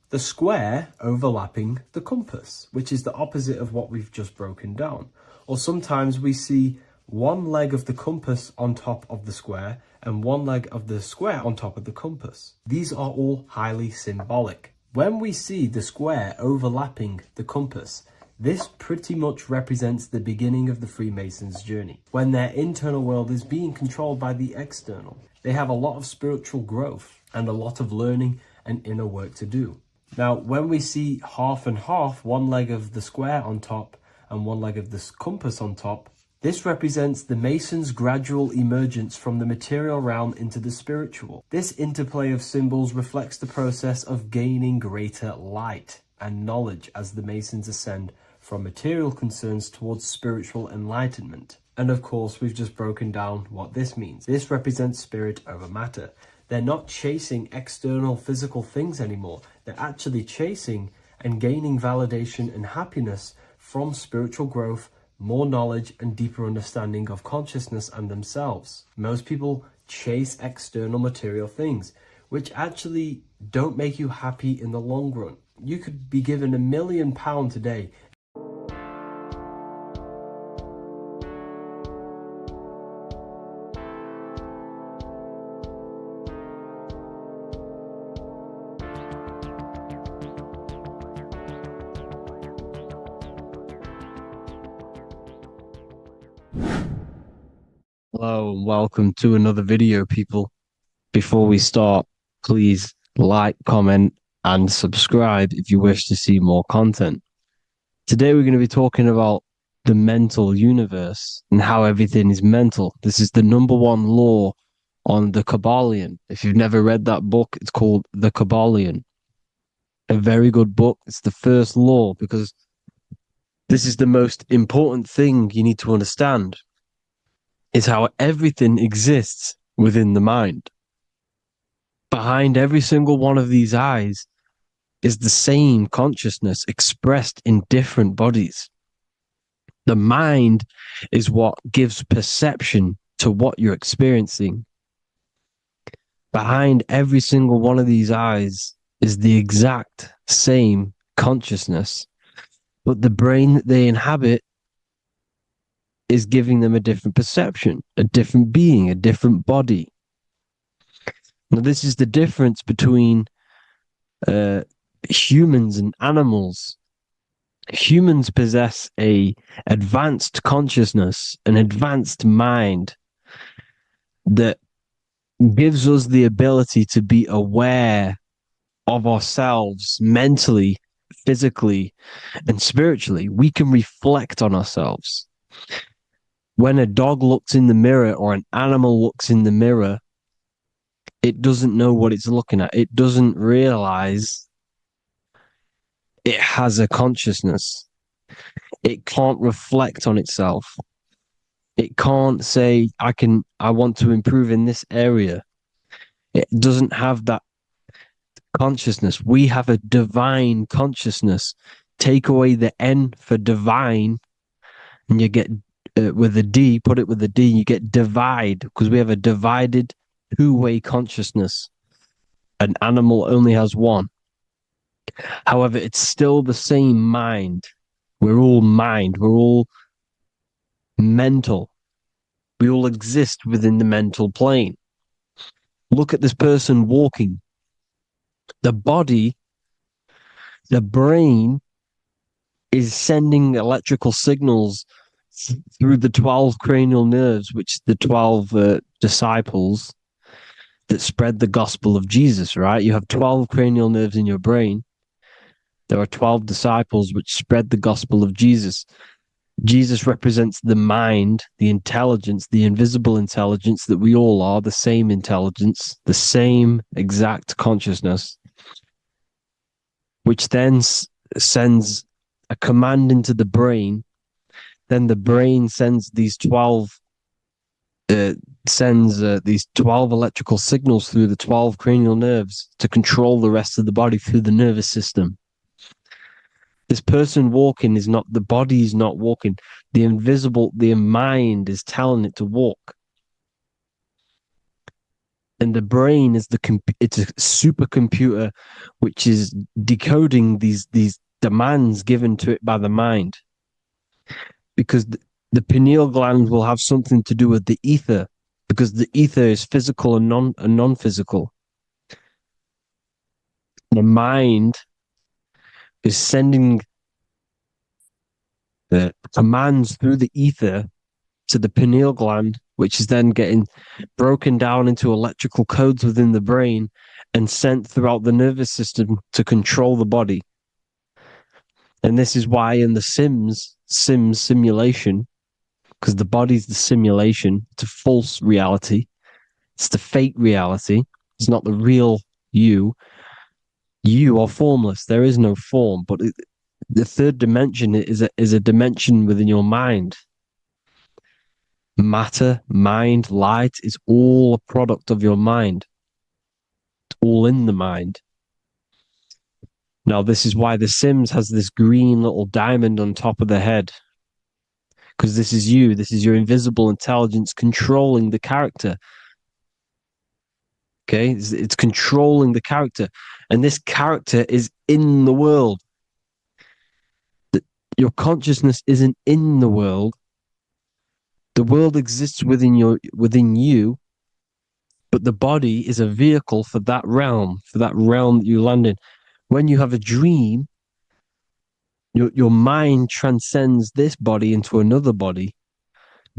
the square overlapping the compass, which is the opposite of what we've just broken down. Or sometimes we see one leg of the compass on top of the square and one leg of the square on top of the compass. These are all highly symbolic. When we see the square overlapping the compass, this pretty much represents the beginning of the Freemasons' journey, when their internal world is being controlled by the external. They have a lot of spiritual growth and a lot of learning and inner work to do. Now, when we see half and half, one leg of the square on top and one leg of the compass on top, this represents the Masons' gradual emergence from the material realm into the spiritual. This interplay of symbols reflects the process of gaining greater light and knowledge as the Masons ascend from material concerns towards spiritual enlightenment. And of course, we've just broken down what this means. This represents spirit over matter. They're not chasing external physical things anymore. They're actually chasing and gaining validation and happiness from spiritual growth, more knowledge and deeper understanding of consciousness and themselves. Most people chase external material things, which actually don't make you happy in the long run. You could be given £1 million today. Hello and welcome to another video, people. Before we start, please like, comment, and subscribe if you wish to see more content. Today we're going to be talking about the mental universe and how everything is mental. This is the #1 law on the Kabbalion. If you've never read that book, it's called The Kabbalion. A very good book. It's the first law because this is the most important thing you need to understand. Is how everything exists within the mind. Behind every single one of these eyes is the same consciousness expressed in different bodies. The mind is what gives perception to what you're experiencing. Behind every single one of these eyes is the exact same consciousness, but the brain that they inhabit is giving them a different perception, a different being, a different body. Now, this is the difference between humans and animals. Humans possess a advanced consciousness, an advanced mind that gives us the ability to be aware of ourselves mentally, physically, and spiritually. We can reflect on ourselves. When a dog looks in the mirror or an animal looks in the mirror, it doesn't know what it's looking at. It doesn't realize it has a consciousness. It can't reflect on itself. It can't say, I want to improve in this area. It doesn't have that consciousness. We have a divine consciousness. Take away the N for divine, and you get with a D, put it with a D, you get divide, because we have a divided two-way consciousness. An animal only has one. However, it's still the same mind. We're all mind. We're all mental. We all exist within the mental plane. Look at this person walking. The body, the brain is sending electrical signals through the 12 cranial nerves, which the 12 disciples that spread the gospel of Jesus, right? You have 12 cranial nerves in your brain. There are 12 disciples which spread the gospel of Jesus. Jesus represents the mind, the intelligence, the invisible intelligence that we all are, the same intelligence, the same exact consciousness, which then sends a command into the brain. Then the brain sends these 12 electrical signals through the 12 cranial nerves to control the rest of the body through the nervous system. This person walking is not, the body is not walking. The mind is telling it to walk. And the brain is it's a supercomputer which is decoding these demands given to it by the mind. Because the pineal gland will have something to do with the ether, because the ether is physical and non-physical. The mind is sending the commands through the ether to the pineal gland, which is then getting broken down into electrical codes within the brain and sent throughout the nervous system to control the body. And this is why in the Sims simulation, because the body's the simulation, it's a false reality. It's the fake reality. It's not the real you. You are formless. There is no form, but the third dimension is a dimension within your mind. Matter, mind, light is all a product of your mind. It's all in the mind. Now, this is why The Sims has this green little diamond on top of the head. Because this is you. This is your invisible intelligence controlling the character. Okay? It's controlling the character. And this character is in the world. Your consciousness isn't in the world. The world exists within you, but the body is a vehicle for that realm that you land in. When you have a dream, your mind transcends this body into another body,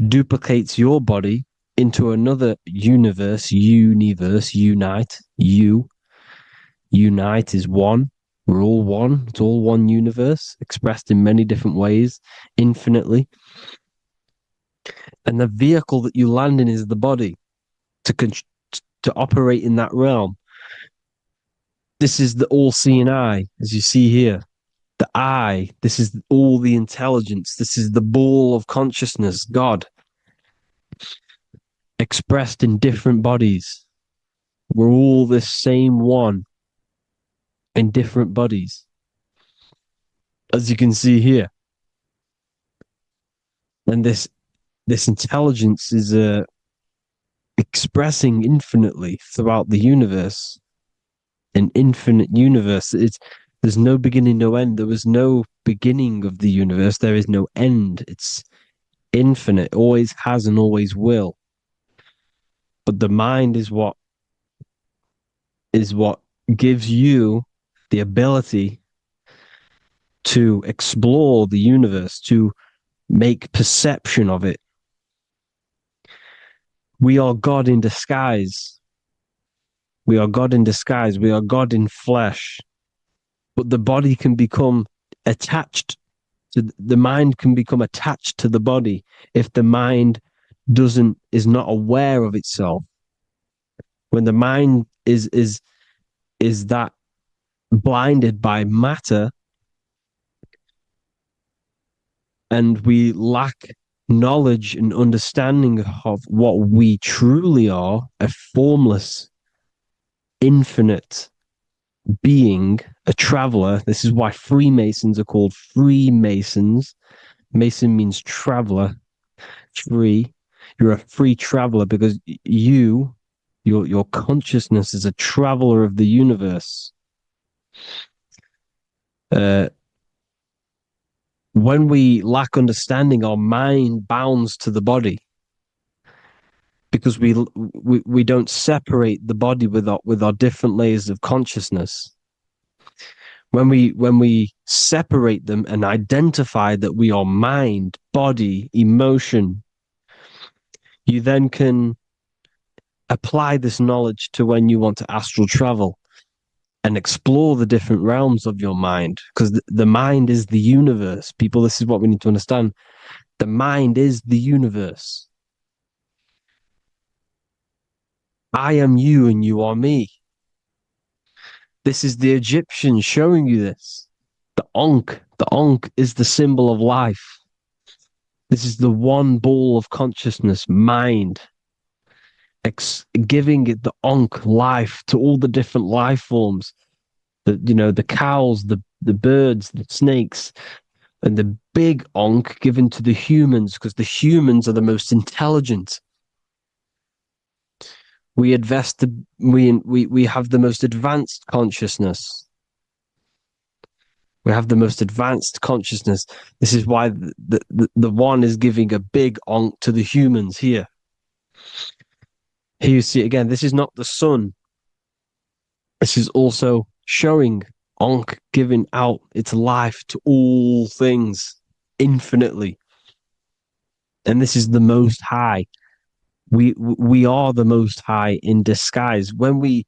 duplicates your body into another universe, unite. Unite is one. We're all one. It's all one universe, expressed in many different ways, infinitely. And the vehicle that you land in is the body to operate in that realm. This is the all-seeing eye, as you see here. The eye, this is all the intelligence. This is the ball of consciousness, God, expressed in different bodies. We're all this same one in different bodies, as you can see here. And this intelligence is expressing infinitely throughout the universe. An infinite universe. There's no beginning, no end. There was no beginning of the universe. There is no end. It's infinite. Always has and always will. But the mind is what gives you the ability to explore the universe, to make perception of it. We are God in disguise. We are God in disguise. We are God in flesh. But the body can become attached to the mind, can become attached to the body if the mind is not aware of itself. When the mind is that blinded by matter, and we lack knowledge and understanding of what we truly are, a formless, infinite being, a traveler. This is why Freemasons are called Freemasons. Mason means traveler, free. You're a free traveler because your consciousness is a traveler of the universe. When we lack understanding, our mind bounds to the body because we don't separate the body with our different layers of consciousness. When we separate them and identify that we are mind, body, emotion, you then can apply this knowledge to when you want to astral travel and explore the different realms of your mind, because the mind is the universe. People, this is what we need to understand. The mind is the universe. I am you and you are me. This is the Egyptians showing you this. The Ankh is the symbol of life. This is the one ball of consciousness, mind, giving it the Ankh life to all the different life forms. The cows, the birds, the snakes, and the big Ankh given to the humans, because the humans are the most intelligent. We have the most advanced consciousness. We have the most advanced consciousness. This is why the one is giving a big Ankh to the humans here. Here you see again, this is not the sun. This is also showing Ankh giving out its life to all things infinitely. And this is the Most High. We are the Most High in disguise. When we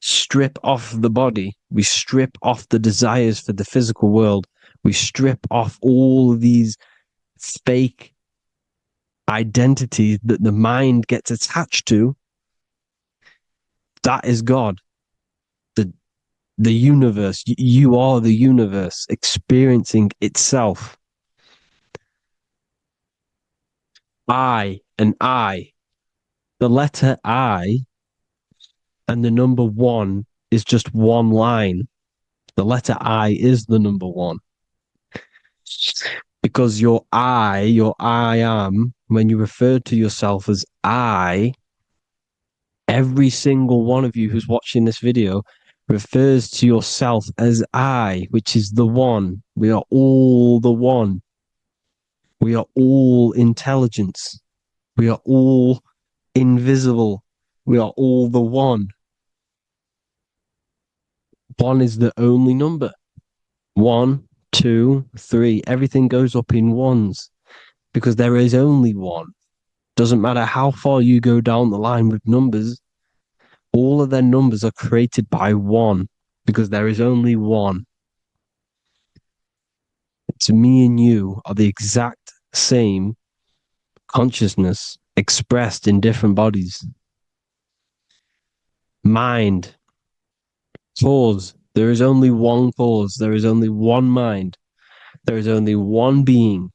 strip off the body, we strip off the desires for the physical world, we strip off all of these fake identities that the mind gets attached to. That is God. The universe. You are the universe experiencing itself. I and I. The letter I and the number 1 is just one line. The letter I is the number 1. Because your I am, when you refer to yourself as I, every single one of you who's watching this video refers to yourself as I, which is the one. We are all the one. We are all intelligence. We are all invisible. We are all the one. 1 is the only number. 1, 2, 3. Everything goes up in ones because there is only one. Doesn't matter how far you go down the line with numbers, all of their numbers are created by 1 because there is only one. To me and you are the exact same consciousness expressed in different bodies. Mind, cause. There is only one cause. There is only one mind. There is only one being.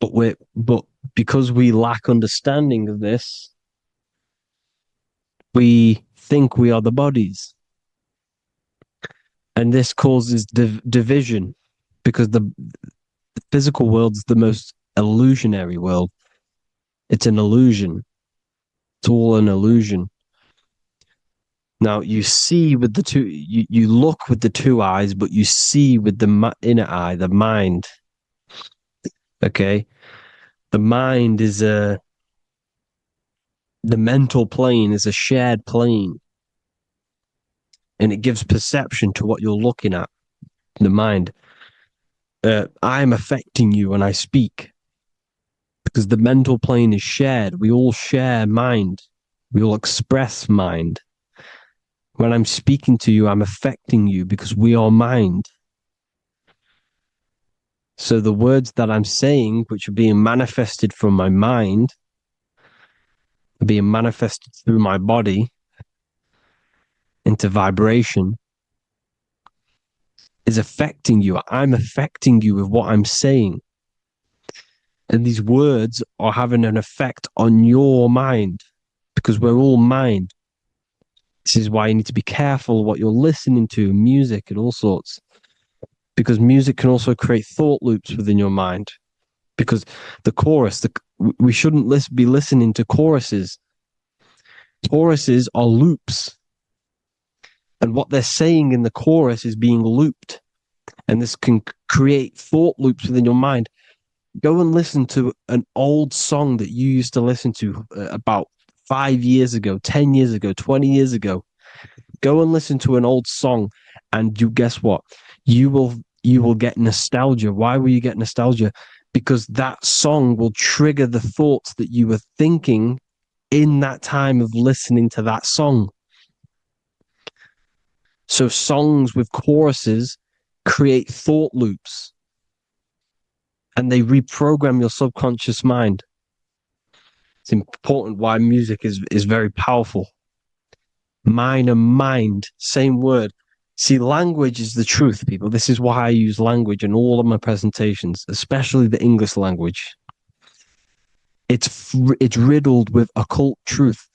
But because we lack understanding of this, we think we are the bodies. And this causes division because the physical world is the most illusionary world. It's an illusion. It's all an illusion. Now you see with the two, you look with the two eyes, but you see with the inner eye, the mind. Okay? The mind is the mental plane is a shared plane. And it gives perception to what you're looking at, the mind. I'm affecting you when I speak because the mental plane is shared. We all share mind. We all express mind. When I'm speaking to you, I'm affecting you because we are mind. So the words that I'm saying, which are being manifested from my mind, are being manifested through my body into vibration. is affecting you. I'm affecting you with what I'm saying. And these words are having an effect on your mind because we're all mind. This is why you need to be careful what you're listening to, music and all sorts. Because music can also create thought loops within your mind. Because the chorus, we shouldn't be listening to choruses. Choruses are loops. And what they're saying in the chorus is being looped. And this can create thought loops within your mind. Go and listen to an old song that you used to listen to about 5 years ago, 10 years ago, 20 years ago. Go and listen to an old song, and you guess what? You will get nostalgia. Why will you get nostalgia? Because that song will trigger the thoughts that you were thinking in that time of listening to that song. So songs with choruses create thought loops, and they reprogram your subconscious mind. It's important why music is very powerful. Mind and mind, same word. See, language is the truth, people. This is why I use language in all of my presentations, especially the English language. It's riddled with occult truth.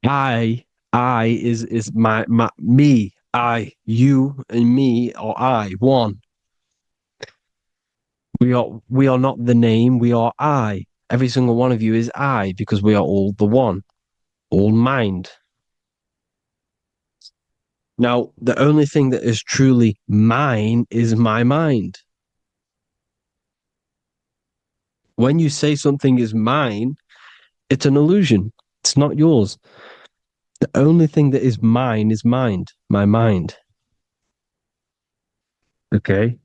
I is my me. I, you, and me are I, one. We are not the name. We are I. Every single one of you is I because we are all the one, all mind. Now, the only thing that is truly mine is my mind. When you say something is mine, it's an illusion. It's not yours. The only thing that is mine is mind, my mind. Okay?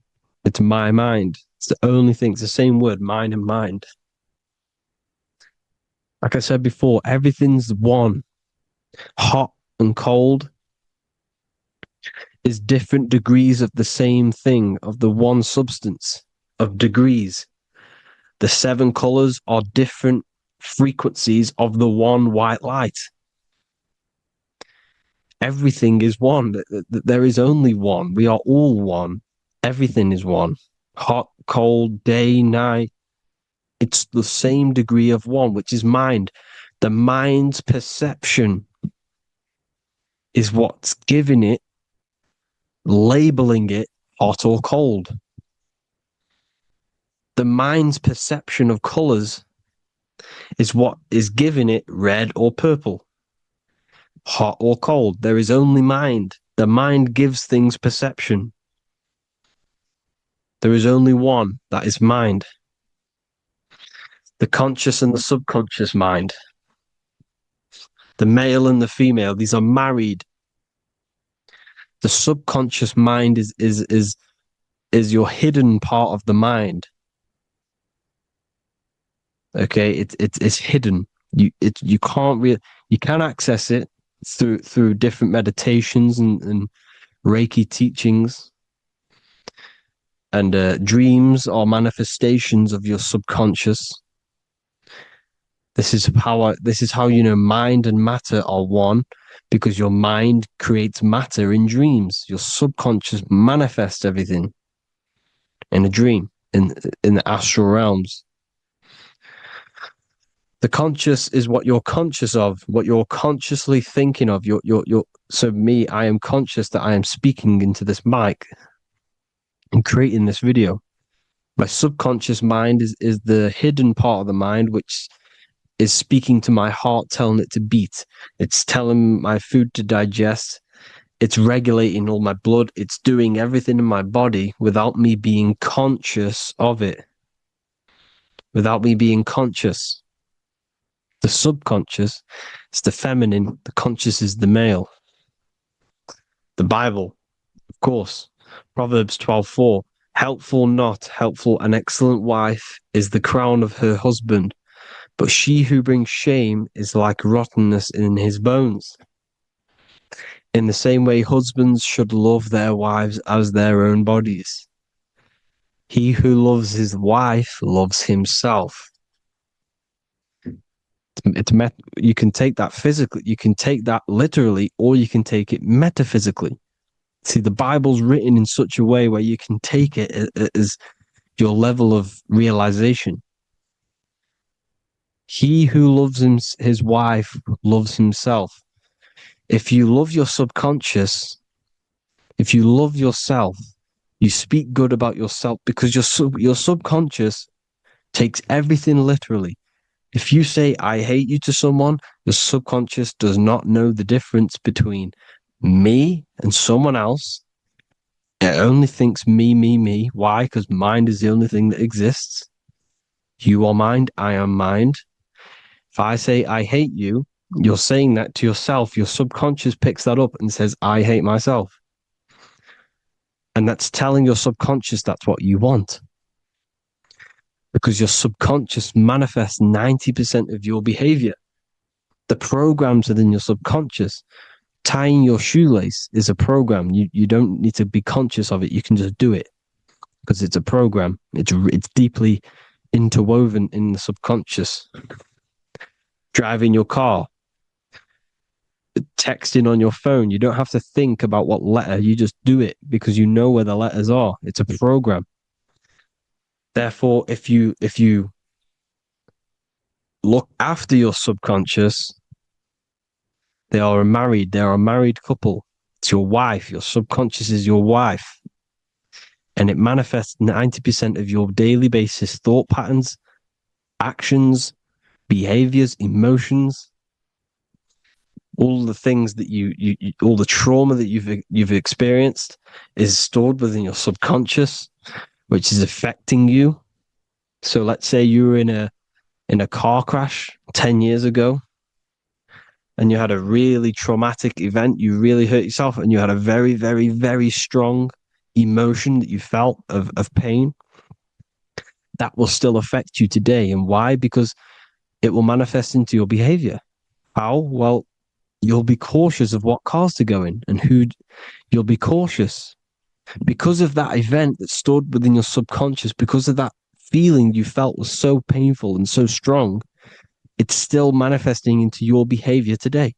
It's my mind. It's the only thing. It's the same word, mind and mind. Like I said before, everything's one. Hot and cold is different degrees of the same thing, of the one substance, of degrees. The 7 colors are different frequencies of the one white light. Everything is one. There is only one. We are all one. Everything is one. Hot, cold, day, night. It's the same degree of one, which is mind. The mind's perception is what's giving it, labeling it hot or cold. The mind's perception of colors is what is giving it red or purple, hot or cold. There is only mind. The mind gives things perception. There is only one, that is mind. The conscious and the subconscious mind. The male and the female, these are married. The subconscious mind is your hidden part of the mind. Okay, it's hidden. You can access it through different meditations and Reiki teachings. And dreams are manifestations of your subconscious. This is how you know mind and matter are one, because your mind creates matter in dreams. Your subconscious manifests everything in a dream, in the astral realms. The conscious is what you're conscious of, what you're consciously thinking of. So me, I am conscious that I am speaking into this mic and creating this video. My subconscious mind is the hidden part of the mind, which is speaking to my heart, telling it to beat. It's telling my food to digest. It's regulating all my blood. It's doing everything in my body without me being conscious of it. Without me being conscious. The subconscious is the feminine. The conscious is the male. The Bible, of course. Proverbs 12:4. Helpful, not helpful, an excellent wife is the crown of her husband, but she who brings shame is like rottenness in his bones. In the same way, husbands should love their wives as their own bodies. He who loves his wife loves himself. You can take that physically, you can take that literally, or you can take it metaphysically. See, the Bible's written in such a way where you can take it as your level of realization. He who loves his wife loves himself. If you love your subconscious, if you love yourself, you speak good about yourself, because your subconscious takes everything literally. If you say, I hate you to someone, your subconscious does not know the difference between me and someone else. It only thinks me, me, me. Why? Because mind is the only thing that exists. You are mind, I am mind. If I say, I hate you, you're saying that to yourself. Your subconscious picks that up and says, I hate myself. And that's telling your subconscious that's what you want. Because your subconscious manifests 90% of your behavior. The programs within your subconscious. Tying your shoelace is a program. You don't need to be conscious of it. You can just do it because it's a program. It's deeply interwoven in the subconscious. Driving your car, texting on your phone. You don't have to think about what letter. You just do it because you know where the letters are. It's a program. Therefore, if you look after your subconscious, they are a married couple. It's your wife. Your subconscious is your wife. And it manifests 90% of your daily basis thought patterns, actions, behaviors, emotions, all the things that you all the trauma that you've experienced is stored within your subconscious, which is affecting you. So let's say you were in a car crash 10 years ago and you had a really traumatic event, you really hurt yourself, and you had a very, very, very strong emotion that you felt of pain. That will still affect you today. And why? Because it will manifest into your behavior. How? Well, you'll be cautious of what cars to go in and who. You'll be cautious because of that event that stored within your subconscious, because of that feeling you felt was so painful and so strong. It's still manifesting into your behavior today.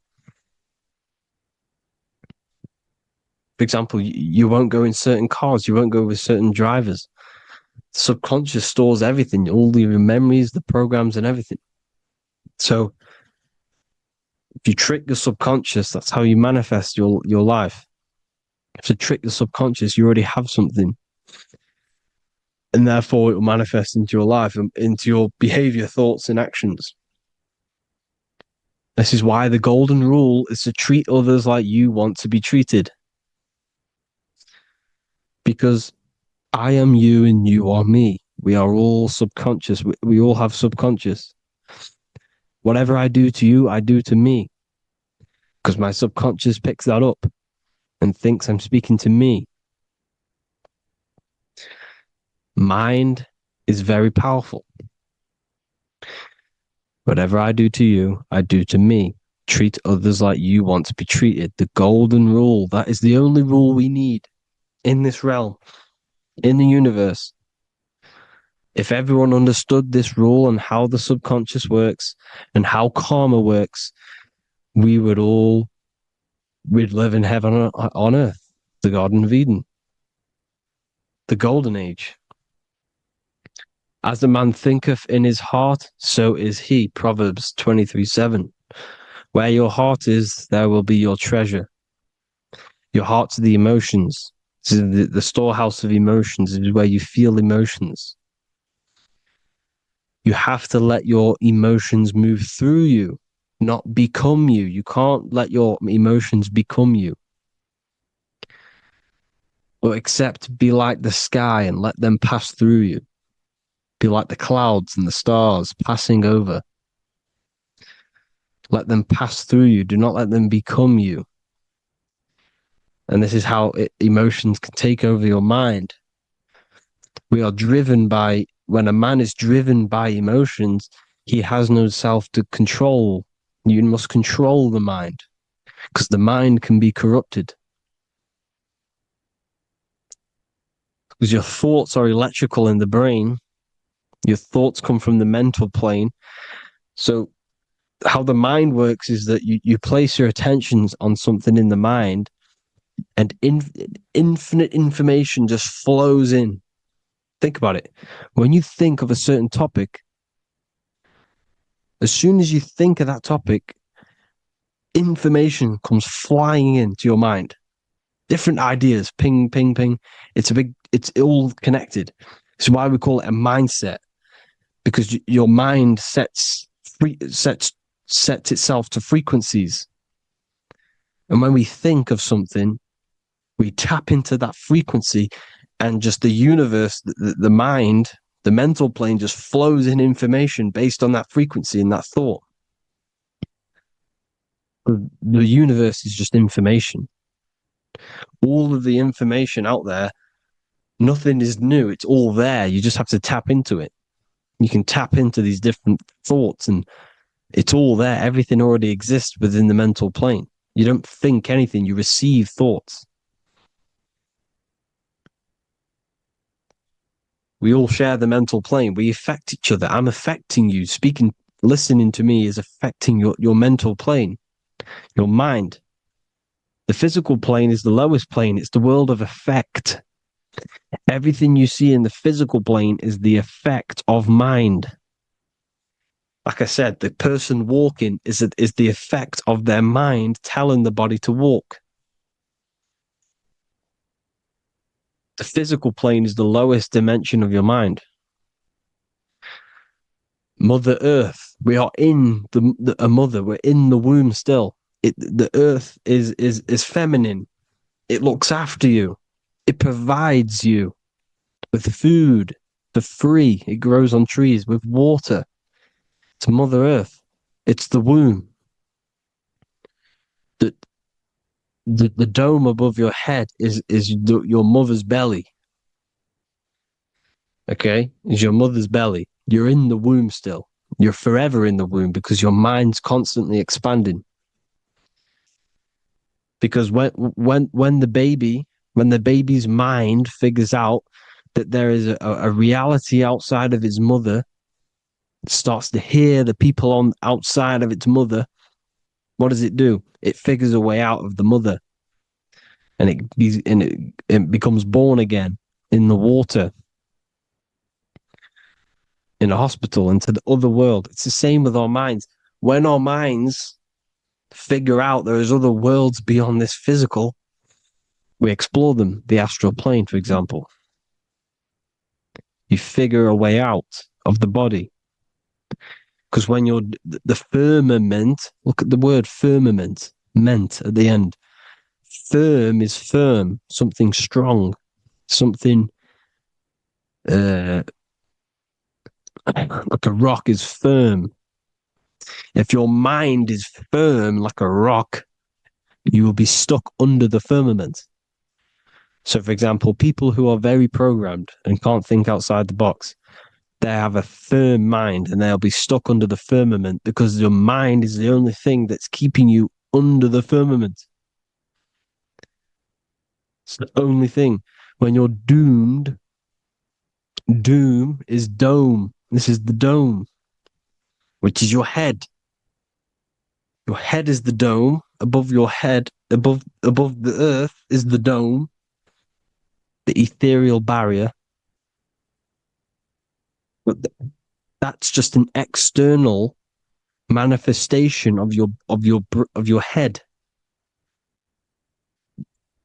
For example, you won't go in certain cars, you won't go with certain drivers. The subconscious stores everything, all your memories, the programs, and everything. So if you trick the subconscious, that's how you manifest your life. If you trick the subconscious, you already have something. And therefore it will manifest into your life, into your behavior, thoughts, and actions. This is why the golden rule is to treat others like you want to be treated. Because I am you and you are me. We are all subconscious. We all have subconscious. Whatever I do to you, I do to me. Because my subconscious picks that up and thinks I'm speaking to me. Mind is very powerful. Whatever I do to you, I do to me. Treat others like you want to be treated. The golden rule. That is the only rule we need in this realm, in the universe. If everyone understood this rule and how the subconscious works and how karma works, we'd live in heaven on earth, the Garden of Eden, the golden age. As a man thinketh in his heart, so is he. Proverbs 23:7. Where your heart is, there will be your treasure. Your heart's the emotions. This is the storehouse of emotions. It is where you feel emotions. You have to let your emotions move through you, not become you. You can't let your emotions become you. Or except be like the sky and let them pass through you. Be like the clouds and the stars passing over. Let them pass through you. Do not let them become you. And this is how emotions can take over your mind. We are driven by, when a man is driven by emotions, he has no self to control. You must control the mind, because the mind can be corrupted. Because your thoughts are electrical in the brain. Your thoughts come from the mental plane. So how the mind works is that you place your attentions on something in the mind, and infinite information just flows in. Think about it. When you think of a certain topic, as soon as you think of that topic, information comes flying into your mind. Different ideas, ping, ping, ping. It's all connected. It's why we call it a mindset, because your mind sets itself to frequencies. And when we think of something, we tap into that frequency, and just the universe, the mind, the mental plane just flows in information based on that frequency and that thought. The universe is just information. All of the information out there, nothing is new. It's all there. You just have to tap into it. You can tap into these different thoughts, and it's all there. Everything already exists within the mental plane. You don't think anything, you receive thoughts. We all share the mental plane. We affect each other. I'm affecting you. Listening to me is affecting your mental plane, your mind. The physical plane is the lowest plane. It's the world of effect. Everything you see in the physical plane is the effect of mind. Like I said, the person walking is the effect of their mind telling the body to walk. The physical plane is the lowest dimension of your mind. Mother Earth, we are in a mother. We're in the womb still. The Earth is feminine. It looks after you. It provides you with food for free. It grows on trees with water. It's Mother Earth. It's the womb. The dome above your head is your mother's belly. Okay? Is your mother's belly. You're in the womb still. You're forever in the womb because your mind's constantly expanding. Because when the baby's mind figures out that there is a reality outside of its mother, it starts to hear the people on outside of its mother, what does it do? It figures a way out of the mother, and it becomes born again in the water, in a hospital, into the other world. It's the same with our minds. When our minds figure out there is other worlds beyond this physical, we explore them. The astral plane, for example. You figure a way out of the body. Because when you're the firmament, look at the word firmament, meant at the end. Firm is firm, something strong, something like a rock is firm. If your mind is firm like a rock, you will be stuck under the firmament. So, for example, people who are very programmed and can't think outside the box, they have a firm mind and they'll be stuck under the firmament because your mind is the only thing that's keeping you under the firmament. It's the only thing. When you're doomed, doom is dome. This is the dome, which is your head. Your head is the dome. Above your head, above the earth is the dome, the ethereal barrier. But that's just an external manifestation of your head.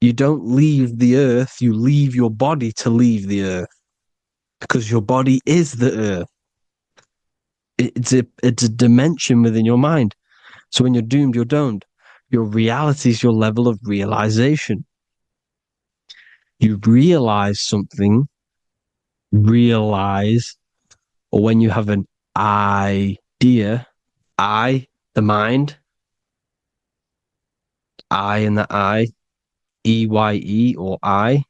You don't leave the earth, you leave your body to leave the earth, because your body is the earth. It's a dimension within your mind. So when you're doomed, you're domed. Your reality is your level of realization. You realize something, or when you have an idea, the mind, in the EYE or I.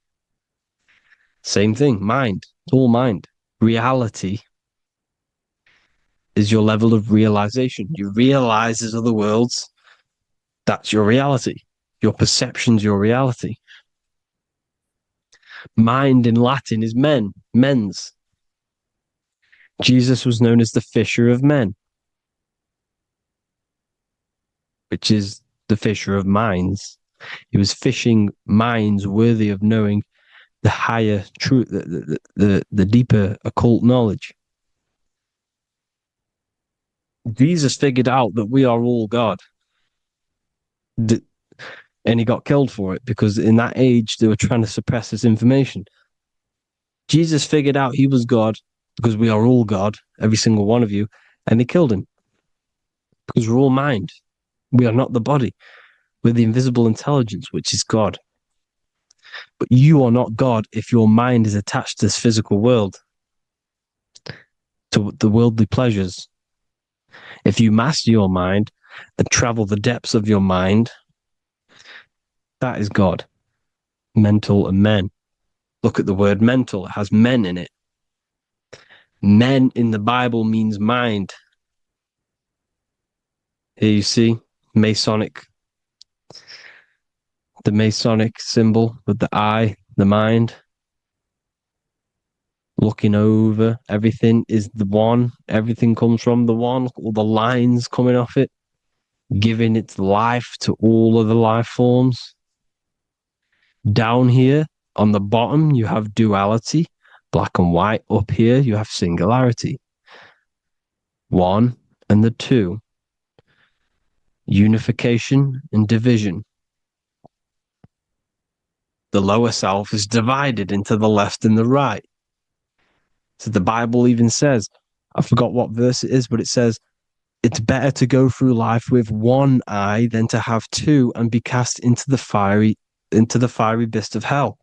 Same thing, mind. It's all mind. Reality is your level of realization. You realize there's other worlds. That's your reality. Your perception's your reality. Mind in Latin is mens. Jesus was known as the fisher of men, which is the fisher of minds. He was fishing minds worthy of knowing the higher truth, the deeper occult knowledge. Jesus figured out that we are all God. And he got killed for it because in that age they were trying to suppress this information. Jesus figured out he was God because we are all God, every single one of you, and they killed him because we're all mind. We are not the body. We're the invisible intelligence, which is God. But you are not God if your mind is attached to this physical world, to the worldly pleasures. If you master your mind and travel the depths of your mind, that is God. Mental and men. Look at the word mental. It has men in it. Men in the Bible means mind. Here you see Masonic, the Masonic symbol with the eye, the mind. Looking over everything is the one. Everything comes from the one. All the lines coming off it, giving its life to all of the life forms. Down here on the bottom, you have duality, black and white. Up here, you have singularity. One and the two. Unification and division. The lower self is divided into the left and the right. So the Bible even says, I forgot what verse it is, but it says, it's better to go through life with one eye than to have two and be cast into the fiery abyss of hell.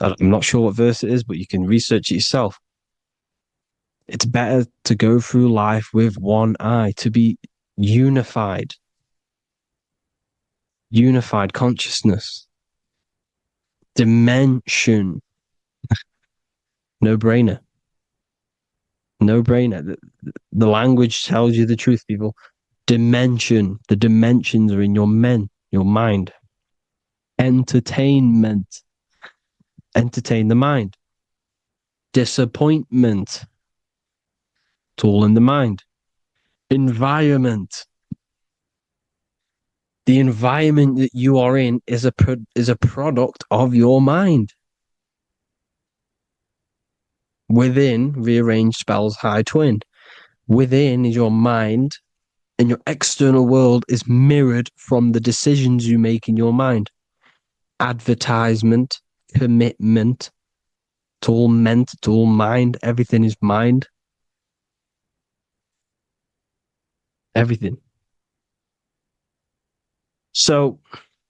I'm not sure what verse it is, but you can research it yourself. It's better to go through life with one eye, to be unified. Unified consciousness. Dimension. No brainer. No brainer. The language tells you the truth, people. Dimension. The dimensions are in your mind. Entertainment. Entertain the mind. Disappointment. It's all in the mind. Environment. The environment that you are in is a product of your mind. Within, rearranged spells high twin. Within is your mind, and your external world is mirrored from the decisions you make in your mind. Advertisement, commitment, it's all meant, it's all mind. Everything is mind. Everything. So,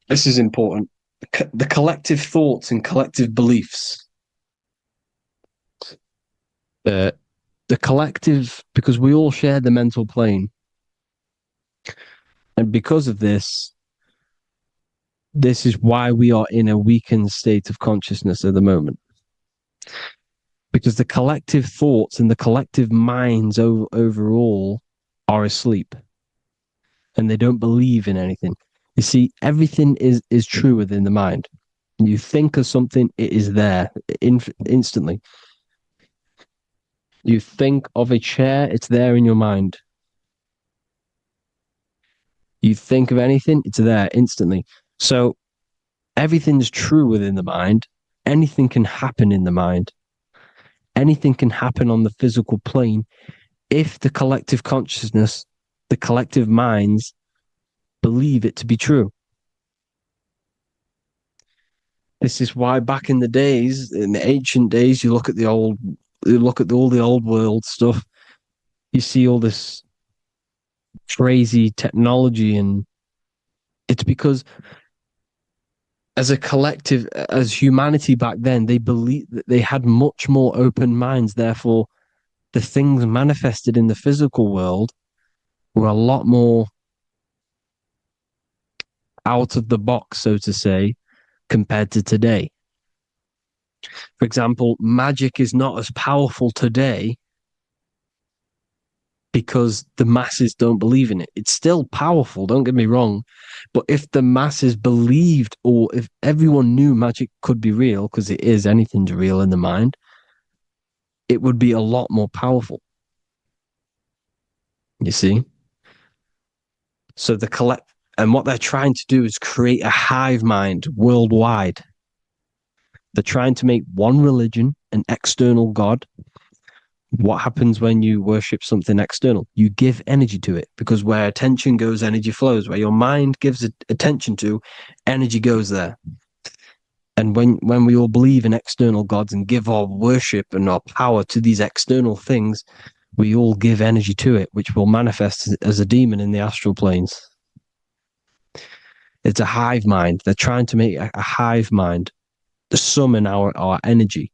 this is important. The collective thoughts and collective beliefs. The collective, because we all share the mental plane. And because of this is why we are in a weakened state of consciousness at the moment. Because the collective thoughts and the collective minds overall are asleep. And they don't believe in anything. You see, everything is true within the mind. You think of something, it is there instantly. You think of a chair, it's there in your mind. You think of anything, it's there instantly. So everything's true within the mind. Anything can happen in the mind. Anything can happen on the physical plane if the collective consciousness, the collective minds, believe it to be true. This is why back in the days, in the ancient days, you look at all the old world stuff, you see all this crazy technology, and it's because as a collective, as humanity back then, they believed that they had much more open minds. Therefore, the things manifested in the physical world were a lot more out of the box, so to say, compared to today. For example, magic is not as powerful today because the masses don't believe in it. It's still powerful, don't get me wrong. But if the masses believed, or if everyone knew magic could be real, because it is, anything's real in the mind, it would be a lot more powerful. You see? So the And what they're trying to do is create a hive mind worldwide. They're trying to make one religion, an external God. What happens when you worship something external? You give energy to it, because where attention goes, energy flows. Where your mind gives attention to, energy goes there. And when we all believe in external gods and give our worship and our power to these external things, we all give energy to it, which will manifest as a demon in the astral planes. It's a hive mind. They're trying to make a hive mind to summon our energy.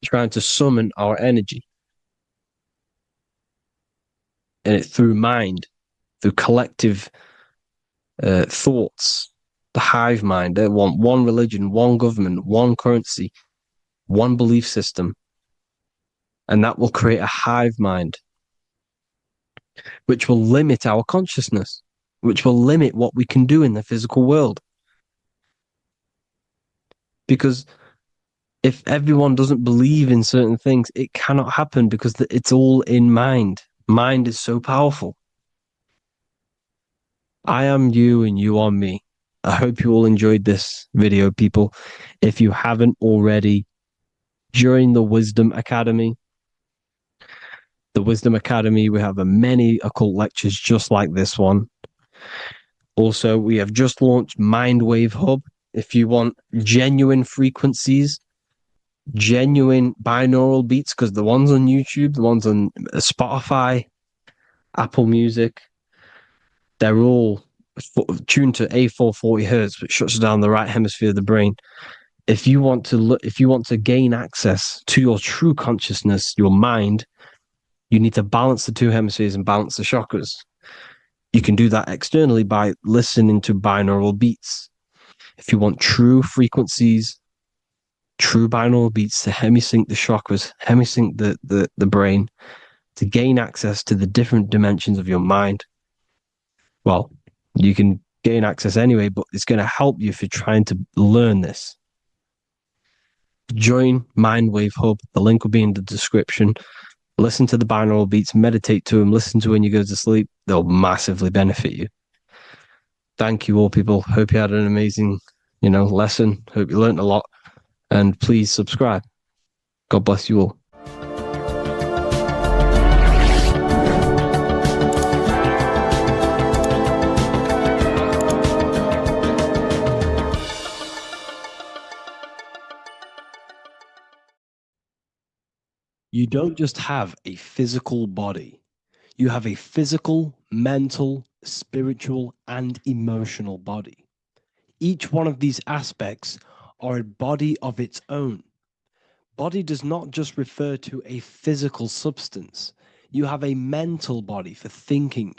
Trying to summon our energy. And it's through mind, through collective thoughts. The hive mind. They want one religion, one government, one currency, one belief system. And that will create a hive mind, which will limit our consciousness, which will limit what we can do in the physical world. Because if everyone doesn't believe in certain things, it cannot happen, because it's all in mind. Mind is so powerful. I am you and you are me. I hope you all enjoyed this video, people. If you haven't already, join the Wisdom Academy. The Wisdom Academy, we have many occult lectures just like this one. Also, we have just launched Mindwave Hub. If you want genuine frequencies, genuine binaural beats, because the ones on YouTube, the ones on Spotify, Apple Music, they're all tuned to A440 hertz, which shuts down the right hemisphere of the brain. If you want to gain access to your true consciousness, your mind, you need to balance the two hemispheres and balance the chakras. You can do that externally by listening to binaural beats. If you want true frequencies, true binaural beats to hemisync the chakras, hemisync the brain, to gain access to the different dimensions of your mind, well, you can gain access anyway, but it's going to help you if you're trying to learn this. Join Mindwave Hub. The link will be in the description. Listen to the binaural beats, meditate to them, listen to when you go to sleep. They'll massively benefit you. Thank you all, people. Hope you had an amazing, lesson. Hope you learned a lot. And please subscribe. God bless you all. You don't just have a physical body. You have a physical, mental, spiritual, and emotional body. Each one of these aspects are a body of its own. Body does not just refer to a physical substance. You have a mental body for thinking,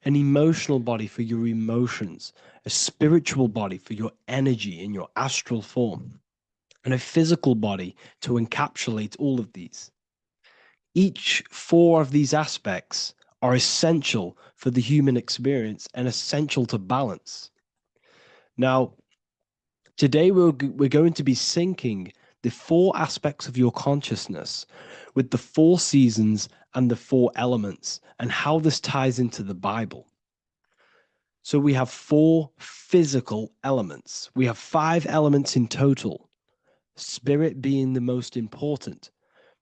an emotional body for your emotions, a spiritual body for your energy in your astral form, and a physical body to encapsulate all of these. Each four of these aspects are essential for the human experience and essential to balance. Now, today we're going to be syncing the four aspects of your consciousness with the four seasons and the four elements, and how this ties into the Bible. So we have four physical elements. We have 5 elements in total, spirit being the most important,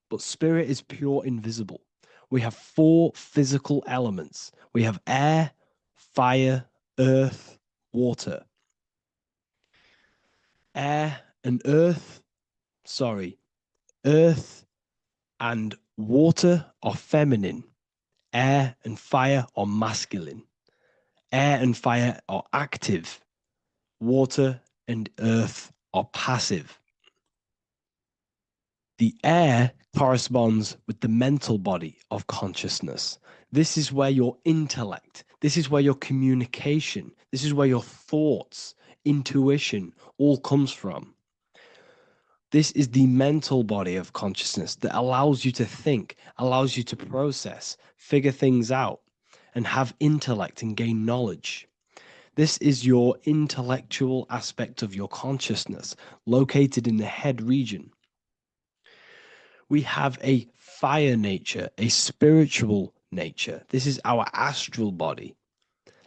but spirit is pure invisible. We have 4 physical elements. We have air, fire, earth, water. Earth and water are feminine. Air and fire are masculine. Air and fire are active. Water and earth are passive. The air corresponds with the mental body of consciousness. This is where your intellect, this is where your communication, this is where your thoughts, intuition all comes from. This is the mental body of consciousness that allows you to think, allows you to process, figure things out, and have intellect and gain knowledge. This is your intellectual aspect of your consciousness, located in the head region. We have a fire nature, a spiritual nature. This is our astral body.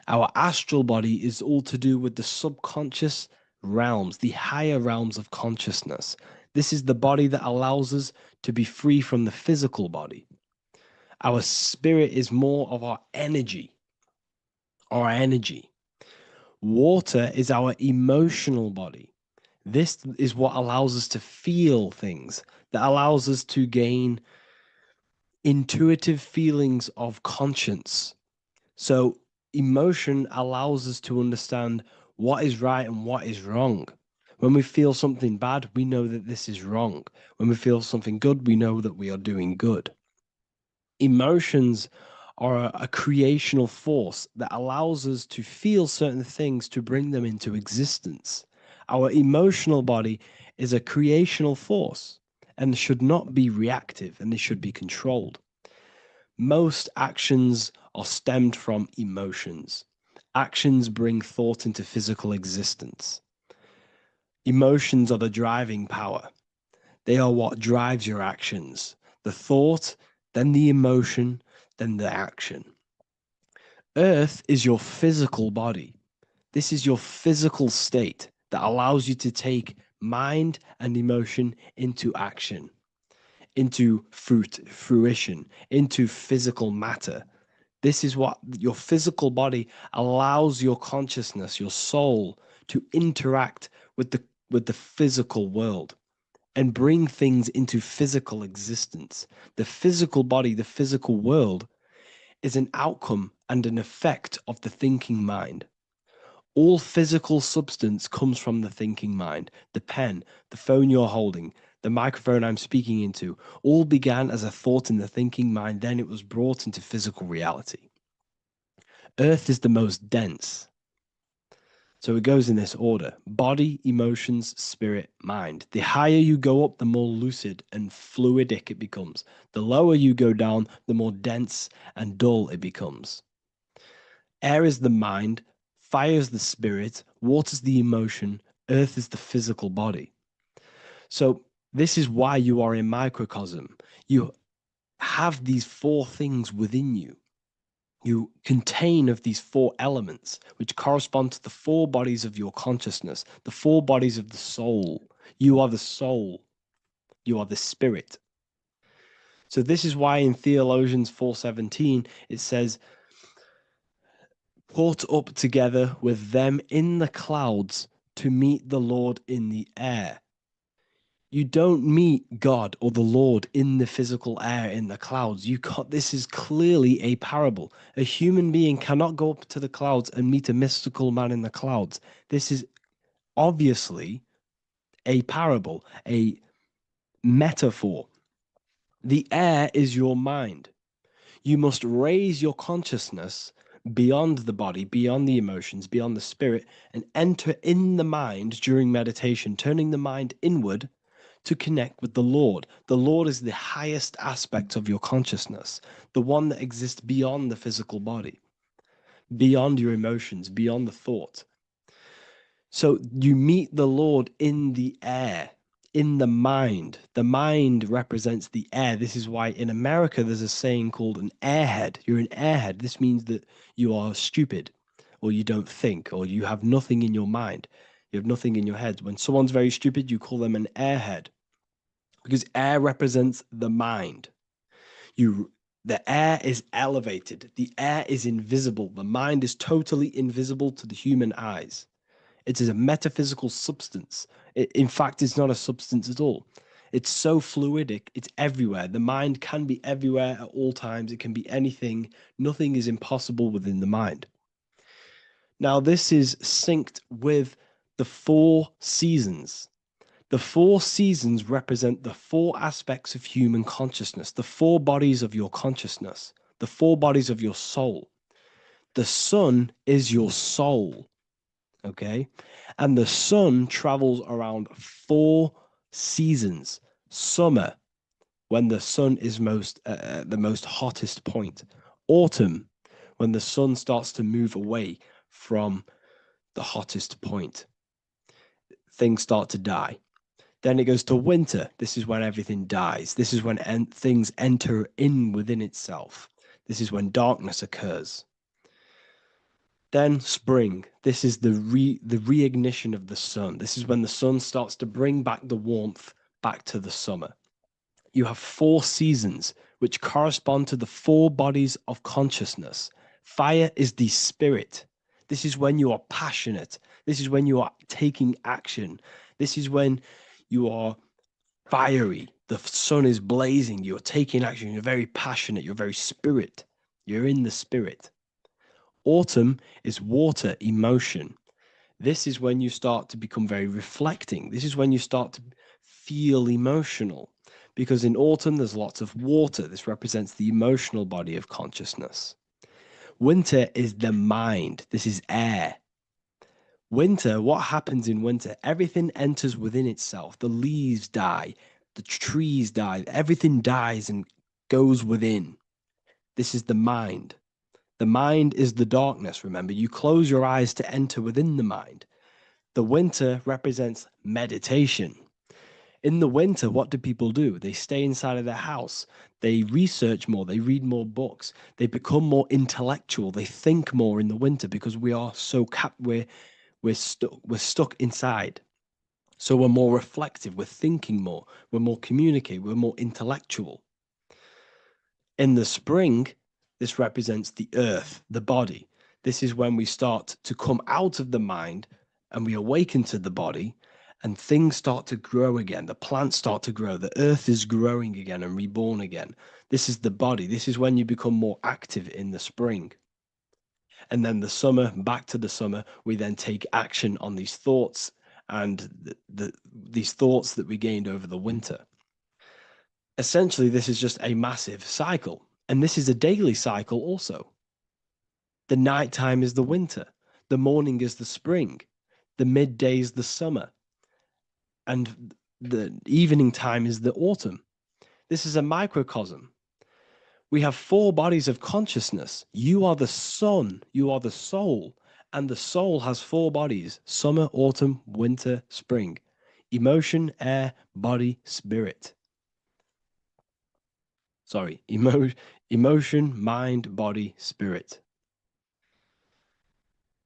Our astral body is all to do with the subconscious realms, the higher realms of consciousness. This is the body that allows us to be free from the physical body. Our spirit is more of our energy. Water is our emotional body. This is what allows us to feel things, that allows us to gain intuitive feelings of conscience. So emotion allows us to understand what is right and what is wrong. When we feel something bad, we know that this is wrong. When we feel something good, we know that we are doing good. Emotions are a creational force that allows us to feel certain things to bring them into existence. Our emotional body is a creational force and should not be reactive, and they should be controlled. Most actions are stemmed from emotions. Actions bring thought into physical existence. Emotions are the driving power. They are what drives your actions. The thought, then the emotion, then the action. Earth is your physical body. This is your physical state that allows you to take mind and emotion into action, into fruition, into physical matter. This is what your physical body allows your consciousness, your soul, to interact with the physical world and bring things into physical existence. The physical body, the physical world, is an outcome and an effect of the thinking mind. All physical substance comes from the thinking mind. The pen, the phone you're holding, the microphone I'm speaking into, all began as a thought in the thinking mind, then it was brought into physical reality. Earth is the most dense. So it goes in this order: body, emotions, spirit, mind. The higher you go up, the more lucid and fluidic it becomes. The lower you go down, the more dense and dull it becomes. Air is the mind, fire is the spirit, water is the emotion, earth is the physical body. So this is why you are a microcosm. You have these four things within you. You contain of these four elements, which correspond to the four bodies of your consciousness, the four bodies of the soul. You are the soul. You are the spirit. So this is why in Theologians 4:17, it says, caught up together with them in the clouds to meet the Lord in the air. You don't meet God or the Lord in the physical air, in the clouds. This is clearly a parable. A human being cannot go up to the clouds and meet a mystical man in the clouds. This is obviously a parable, a metaphor. The air is your mind. You must raise your consciousness beyond the body, beyond the emotions, beyond the spirit, and enter in the mind during meditation, turning the mind inward to connect with the Lord. The Lord is the highest aspect of your consciousness, the one that exists beyond the physical body, beyond your emotions, beyond the thought. So you meet the Lord in the air, in the mind. The mind represents the air. This is why in America there's a saying called an airhead. You're an airhead. This means that you are stupid, or you don't think, or you have nothing in your mind. You have nothing in your head. When someone's very stupid, you call them an airhead, because air represents the mind. The air is elevated. The air is invisible. The mind is totally invisible to the human eyes. It is a metaphysical substance. In fact, it's not a substance at all. It's so fluidic. It's everywhere. The mind can be everywhere at all times. It can be anything. Nothing is impossible within the mind. Now, this is synced with the four seasons. The four seasons represent the four aspects of human consciousness, the four bodies of your consciousness, the four bodies of your soul. The sun is your soul, okay? And the sun travels around four seasons. Summer, when the sun is the most hottest point. Autumn, when the sun starts to move away from the hottest point. Things start to die. Then it goes to winter. This is when everything dies. This is when things enter in within itself. This is when darkness occurs. Then spring. This is the reignition of the sun. This is when the sun starts to bring back the warmth back to the summer. You have 4 seasons, which correspond to the 4 bodies of consciousness. Fire is the spirit. This is when you are passionate. This is when you are taking action. This is when you are fiery. The sun is blazing. You're taking action. You're very passionate. You're very spirit. You're in the spirit. Autumn is water, emotion. This is when you start to become very reflecting. This is when you start to feel emotional. Because in autumn, there's lots of water. This represents the emotional body of consciousness. Winter is the mind. This is air. Winter, what happens in winter? Everything enters within itself. The leaves die. The trees die. Everything dies and goes within. This is the mind. The mind is the darkness, remember. You close your eyes to enter within the mind. The winter represents meditation. In the winter, what do people do? They stay inside of their house. They research more. They read more books. They become more intellectual. They think more in the winter because we are so we're stuck inside. So we're more reflective. We're thinking more. We're more communicative. We're more intellectual. In the spring, this represents the earth, the body. This is when we start to come out of the mind and we awaken to the body, and things start to grow again. The plants start to grow. The earth is growing again and reborn again. This is the body. This is when you become more active in the spring. And then the summer, back to the summer, we then take action on these thoughts and these thoughts that we gained over the winter. Essentially, this is just a massive cycle. And this is a daily cycle also. The nighttime is the winter. The morning is the spring. The midday is the summer. And the evening time is the autumn. This is a microcosm. We have 4 bodies of consciousness. You are the sun. You are the soul. And the soul has 4 bodies: summer, autumn, winter, spring. Emotion, air, body, spirit. Sorry, emotion, mind, body, spirit.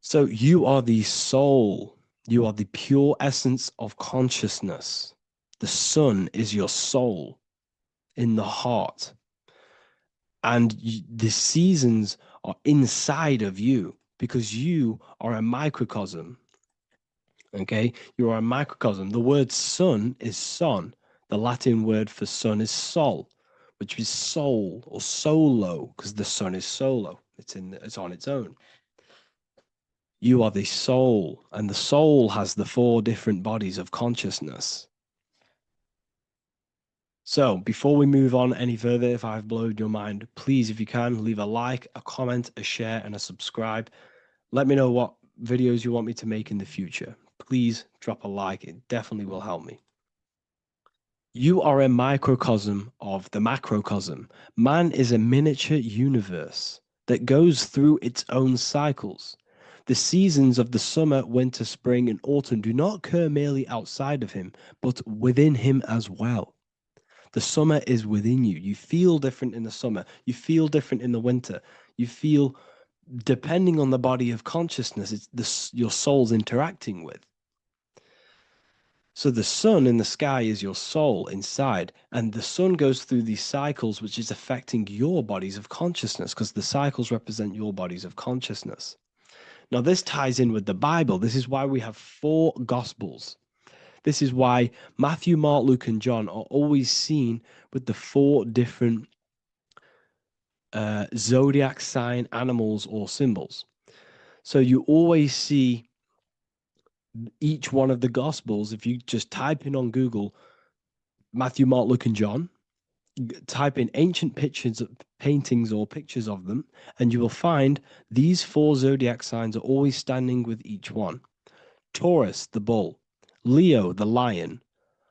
So you are the soul. You are the pure essence of consciousness. The sun is your soul in the heart. And the seasons are inside of you because you are a microcosm. Okay? You are a microcosm. The word sun is son. The Latin word for sun is sol, which is soul or solo, because the sun is solo. It's on its own. You are the soul, and the soul has the 4 different bodies of consciousness. So before we move on any further, if I've blown your mind, please, if you can, leave a like, a comment, a share, and a subscribe. Let me know what videos you want me to make in the future. Please drop a like. It definitely will help me. You are a microcosm of the macrocosm. Man is a miniature universe that goes through its own cycles. The seasons of the summer, winter, spring, and autumn do not occur merely outside of him, but within him as well. The summer is within you. You feel different in the summer. You feel different in the winter. You feel, depending on the body of consciousness, it's your soul's interacting with. So the sun in the sky is your soul inside, and the sun goes through these cycles, which is affecting your bodies of consciousness, because the cycles represent your bodies of consciousness. Now, this ties in with the Bible. This is why we have 4 Gospels. This is why Matthew, Mark, Luke, and John are always seen with the 4 different zodiac sign animals or symbols. So you always see each one of the Gospels. If you just type in on Google Matthew, Mark, Luke, and John, type in ancient pictures, paintings or pictures of them, and you will find these 4 zodiac signs are always standing with each one. Taurus, the bull; Leo, the lion;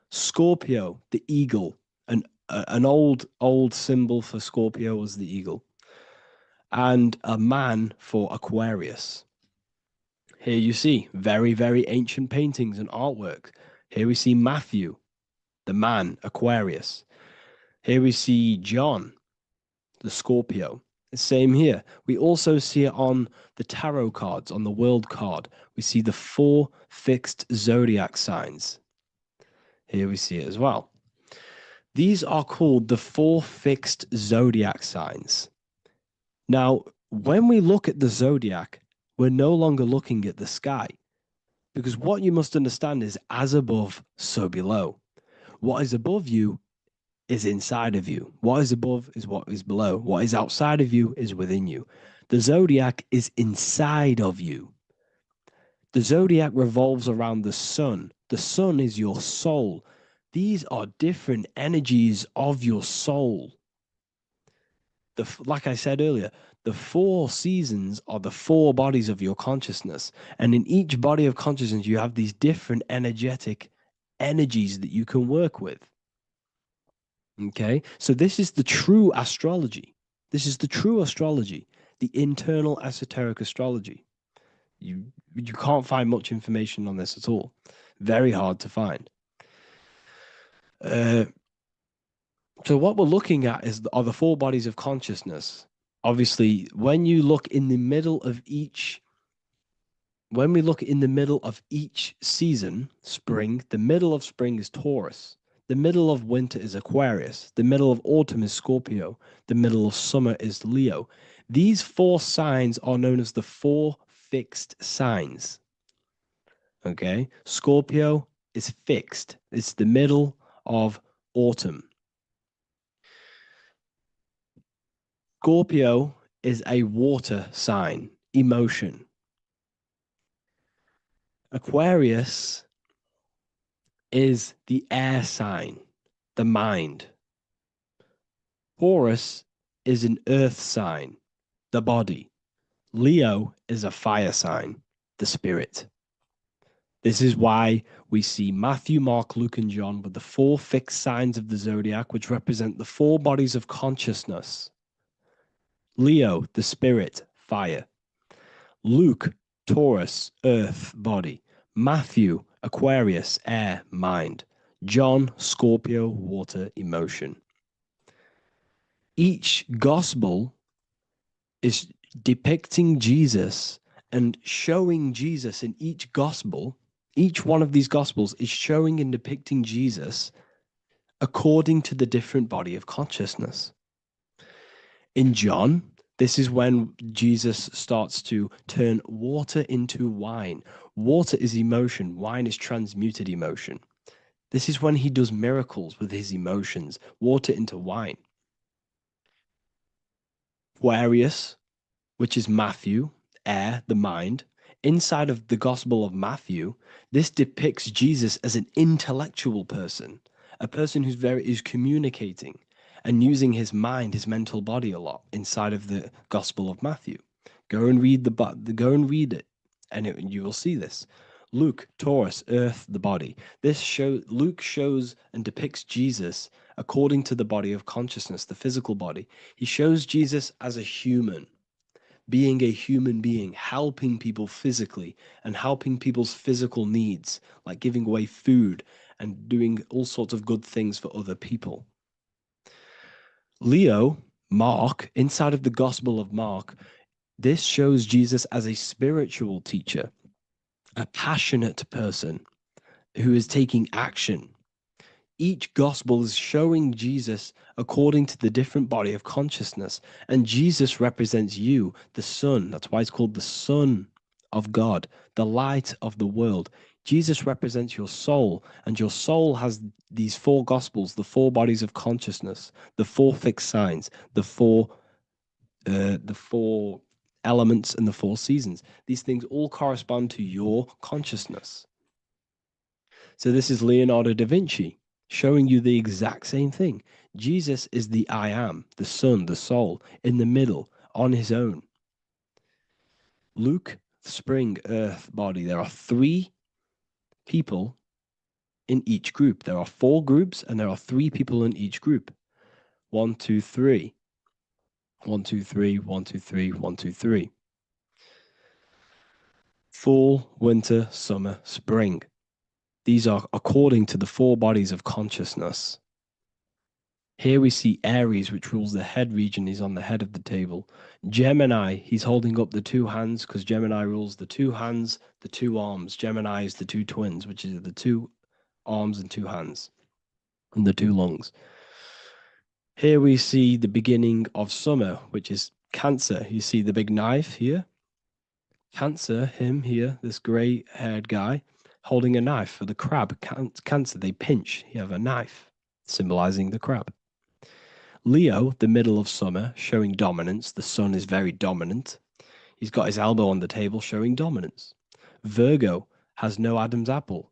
Scorpio, the eagle. An old symbol for Scorpio was the eagle, and a man for Aquarius. Here you see very, very ancient paintings and artwork. Here we see Matthew, the man, Aquarius. Here we see John, the Scorpio. Same here. We also see it on the tarot cards, on the world card. We see the 4 fixed zodiac signs. Here we see it as well. These are called the 4 fixed zodiac signs. Now, when we look at the zodiac, we're no longer looking at the sky. Because what you must understand is as above, so below. What is above you is inside of you. What is above is what is below. What is outside of you is within you. The zodiac is inside of you. The zodiac revolves around the sun. The sun is your soul. These are different energies of your soul. Like I said earlier, the 4 seasons are the 4 bodies of your consciousness. And in each body of consciousness, you have these different energetic energies that you can work with. Okay, so this is the true astrology. This is the true astrology, the internal esoteric astrology. You can't find much information on this at all. Very hard to find. So what we're looking at are the 4 bodies of consciousness. Obviously, when you look in the middle of each, when we look in the middle of each season, spring, the middle of spring is Taurus. The middle of winter is Aquarius. The middle of autumn is Scorpio. The middle of summer is Leo. These 4 signs are known as the 4 fixed signs. Okay, Scorpio is fixed. It's the middle of autumn. Scorpio is a water sign, emotion. Aquarius is the air sign, the mind. Taurus is an earth sign, the body. Leo is a fire sign, the spirit. This is why we see Matthew, Mark, Luke, and John with the 4 fixed signs of the zodiac, which represent the 4 bodies of consciousness. Leo, the spirit, fire. Luke, Taurus, earth, body. Matthew, Aquarius, air, mind. John, Scorpio, water, emotion. Each gospel is depicting Jesus and showing Jesus in each gospel. Each one of these gospels is showing and depicting Jesus according to the different body of consciousness. In John, this is when Jesus starts to turn water into wine. Water is emotion. Wine is transmuted emotion. This is when he does miracles with his emotions, water into wine. Aquarius, which is Matthew, air, the mind. Inside of the Gospel of Matthew, this depicts Jesus as an intellectual person, a person who's communicating and using his mind, his mental body a lot inside of the Gospel of Matthew. Go and read it, and you will see this. Luke, Taurus, earth, the body. Luke shows and depicts Jesus according to the body of consciousness, the physical body. He shows Jesus as a human, being a human being, helping people physically and helping people's physical needs, like giving away food and doing all sorts of good things for other people. Leo, Mark, inside of the Gospel of Mark, this shows Jesus as a spiritual teacher, a passionate person who is taking action. Each gospel is showing Jesus according to the different body of consciousness. And Jesus represents you, the Son. That's why it's called the Son of God, the light of the world. Jesus represents your soul, and your soul has these 4 gospels, the 4 bodies of consciousness, the 4 fixed signs, the 4 elements, and the 4 seasons. These things all correspond to your consciousness. So this is Leonardo da Vinci showing you the exact same thing. Jesus is the I am, the sun, the soul, in the middle, on his own. Luke, spring, earth, body. There are 3 people in each group. There are 4 groups, and there are 3 people in each group. 1, 2, 3. 1, 2, 3, 1, 2, 3, 1, 2, 3. Fall, winter, summer, spring. These are according to the 4 bodies of consciousness. Here we see Aries, which rules the head region. He's on the head of the table. Gemini, he's holding up the two hands because Gemini rules the two hands, the two arms. Gemini is the two twins, which is the two arms and two hands, and the two lungs. Here we see the beginning of summer, which is Cancer. You see the big knife here? Cancer, him here, this gray-haired guy, holding a knife for the crab. Cancer, they pinch. You have a knife, symbolizing the crab. Leo, the middle of summer, showing dominance. The sun is very dominant. He's got his elbow on the table, showing dominance. Virgo has no Adam's apple.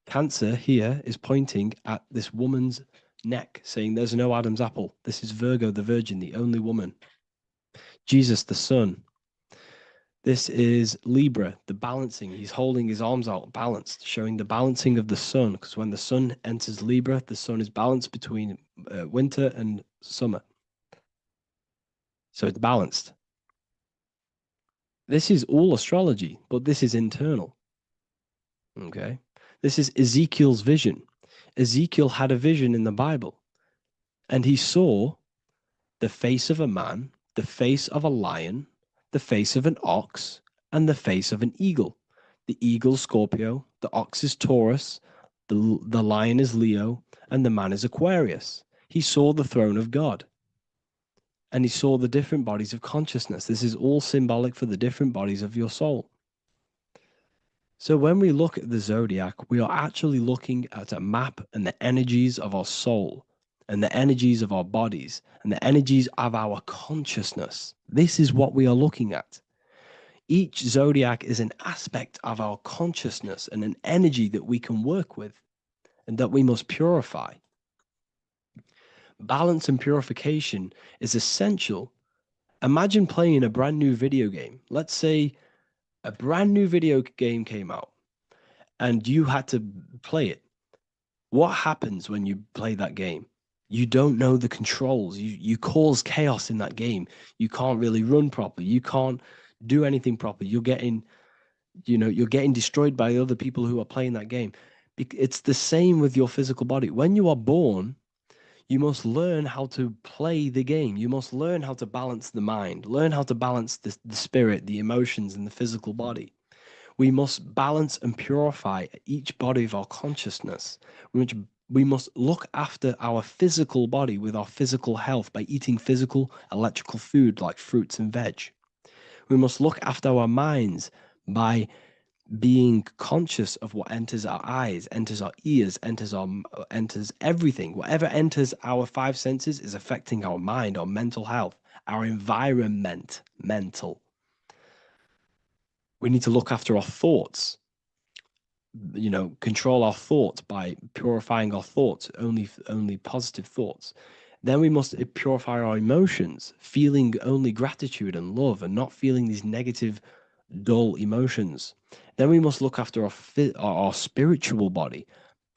Cancer here is pointing at this woman's neck, saying there's no Adam's apple. This is Virgo, the virgin, the only woman. Jesus, the sun. This is Libra, the balancing. He's holding his arms out, balanced, showing the balancing of the sun. Because when the sun enters Libra, the sun is balanced between winter and summer. So it's balanced. This is all astrology, but this is internal. Okay. This is Ezekiel's vision. Ezekiel had a vision in the Bible, and he saw the face of a man, the face of a lion, the face of an ox, and the face of an eagle. The eagle, Scorpio, the ox is Taurus, the lion is Leo, and the man is Aquarius. He saw the throne of God, and he saw the different bodies of consciousness. This is all symbolic for the different bodies of your soul. So when we look at the zodiac, we are actually looking at a map and the energies of our soul, and the energies of our bodies, and the energies of our consciousness. This is what we are looking at. Each zodiac is an aspect of our consciousness and an energy that we can work with and that we must purify. Balance and purification is essential. Imagine playing a brand new video game. Let's say a brand new video game came out and you had to play it. What happens when you play that game? You don't know the controls. You cause chaos in that game. You can't really run properly. You can't do anything properly. You're getting destroyed by other people who are playing that game. It's the same with your physical body. When you are born, you must learn how to play the game. You must learn how to balance the mind, learn how to balance the spirit, the emotions, and the physical body. We must balance and purify each body of our consciousness, which we must look after our physical body with our physical health by eating physical, electrical food like fruits and veg. We must look after our minds by being conscious of what enters our eyes, enters our ears, enters everything. Whatever enters our five senses is affecting our mind, our mental health, our environment, mental. We need to look after our thoughts, control our thoughts by purifying our thoughts, only positive thoughts. Then we must purify our emotions, feeling only gratitude and love and not feeling these negative, dull emotions. Then we must look after our spiritual body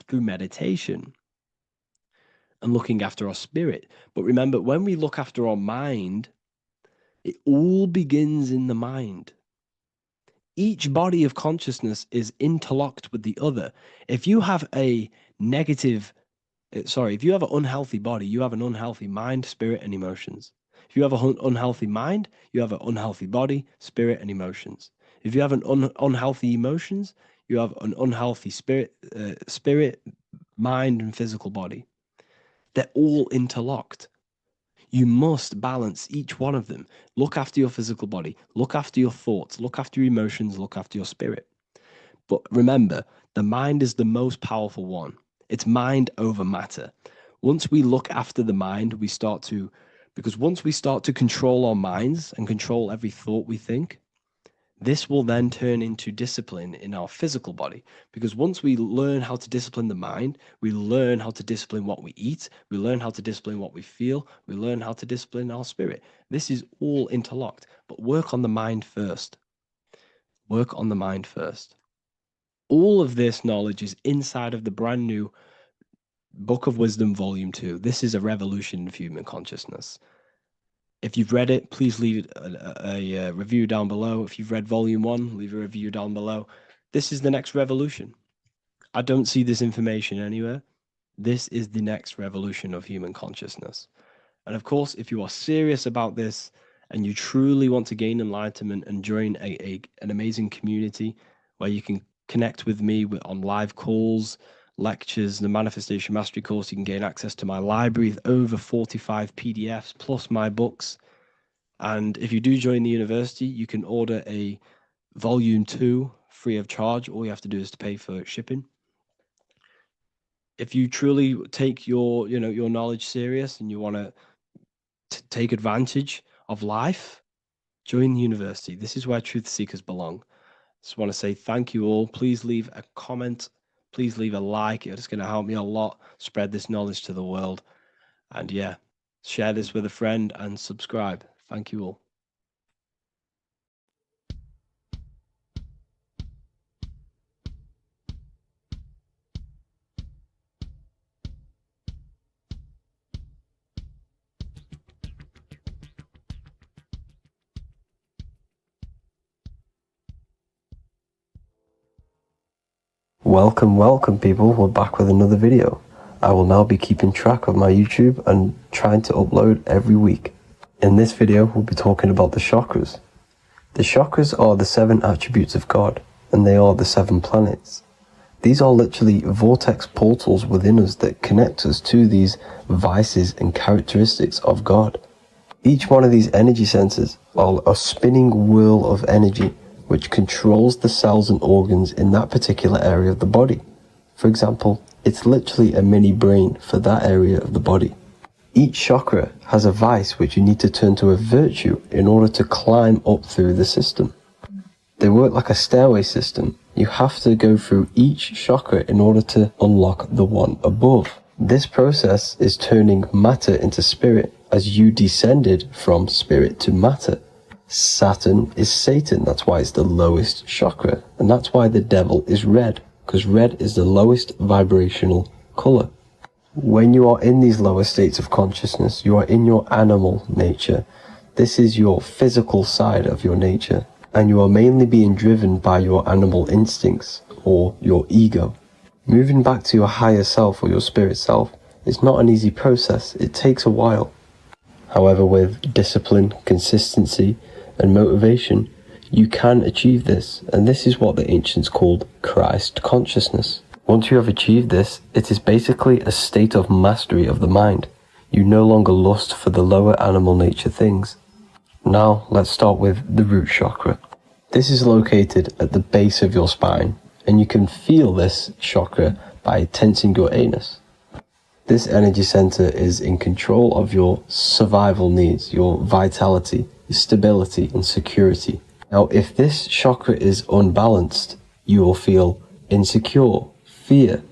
through meditation and looking after our spirit. But remember, when we look after our mind, it all begins in the mind. Each body of consciousness is interlocked with the other. If you have an unhealthy body, you have an unhealthy mind, spirit, and emotions. If you have an unhealthy mind, you have an unhealthy body, spirit, and emotions. If you have an unhealthy emotions, you have an unhealthy spirit, mind, and physical body. They're all interlocked. You must balance each one of them. Look after your physical body, look after your thoughts, look after your emotions, look after your spirit. But remember, the mind is the most powerful one. It's mind over matter. Once we look after the mind, because once we start to control our minds and control every thought we think, this will then turn into discipline in our physical body. Because once we learn how to discipline the mind, we learn how to discipline what we eat, we learn how to discipline what we feel, we learn how to discipline our spirit. This is all interlocked, but work on the mind first. Work on the mind first. All of this knowledge is inside of the brand new Book of Wisdom, Volume 2. This is a revolution of human consciousness. If you've read it, please leave a review down below. If you've read Volume 1, leave a review down below. This is the next revolution. I don't see this information anywhere. This is the next revolution of human consciousness. And of course, if you are serious about this and you truly want to gain enlightenment and join an amazing community where you can connect with me on live calls, lectures, the Manifestation Mastery course, you can gain access to my library with over 45 PDFs plus my books. And if you do join the university, you can order a volume 2 free of charge. All you have to do is to pay for shipping. If you truly take your knowledge serious and you want to take advantage of life, join the university. This is where truth seekers belong. Just want to say thank you all. Please leave a comment. Please leave a like. It's going to help me a lot spread this knowledge to the world. And yeah, share this with a friend and subscribe. Thank you all. Welcome people, we're back with another video. I will now be keeping track of my YouTube and trying to upload every week. In this video, we'll be talking about the chakras. The chakras are the 7 attributes of God, and they are the 7 planets. These are literally vortex portals within us that connect us to these vices and characteristics of God. Each one of these energy centers are a spinning wheel of energy which controls the cells and organs in that particular area of the body. For example, it's literally a mini brain for that area of the body. Each chakra has a vice which you need to turn to a virtue in order to climb up through the system. They work like a stairway system. You have to go through each chakra in order to unlock the one above. This process is turning matter into spirit as you descended from spirit to matter. Saturn is Satan, that's why it's the lowest chakra, and that's why the devil is red, because red is the lowest vibrational color. When you are in these lower states of consciousness, you are in your animal nature. This is your physical side of your nature, and you are mainly being driven by your animal instincts, or your ego. Moving back to your higher self or your spirit self is not an easy process, it takes a while. However, with discipline, consistency, and motivation, you can achieve this, and this is what the ancients called Christ consciousness. Once you have achieved this, it is basically a state of mastery of the mind. You no longer lust for the lower animal nature things. Now, let's start with the root chakra. This is located at the base of your spine, and you can feel this chakra by tensing your anus. This energy center is in control of your survival needs, your vitality, stability and security. Now, if this chakra is unbalanced, you will feel insecure, fear,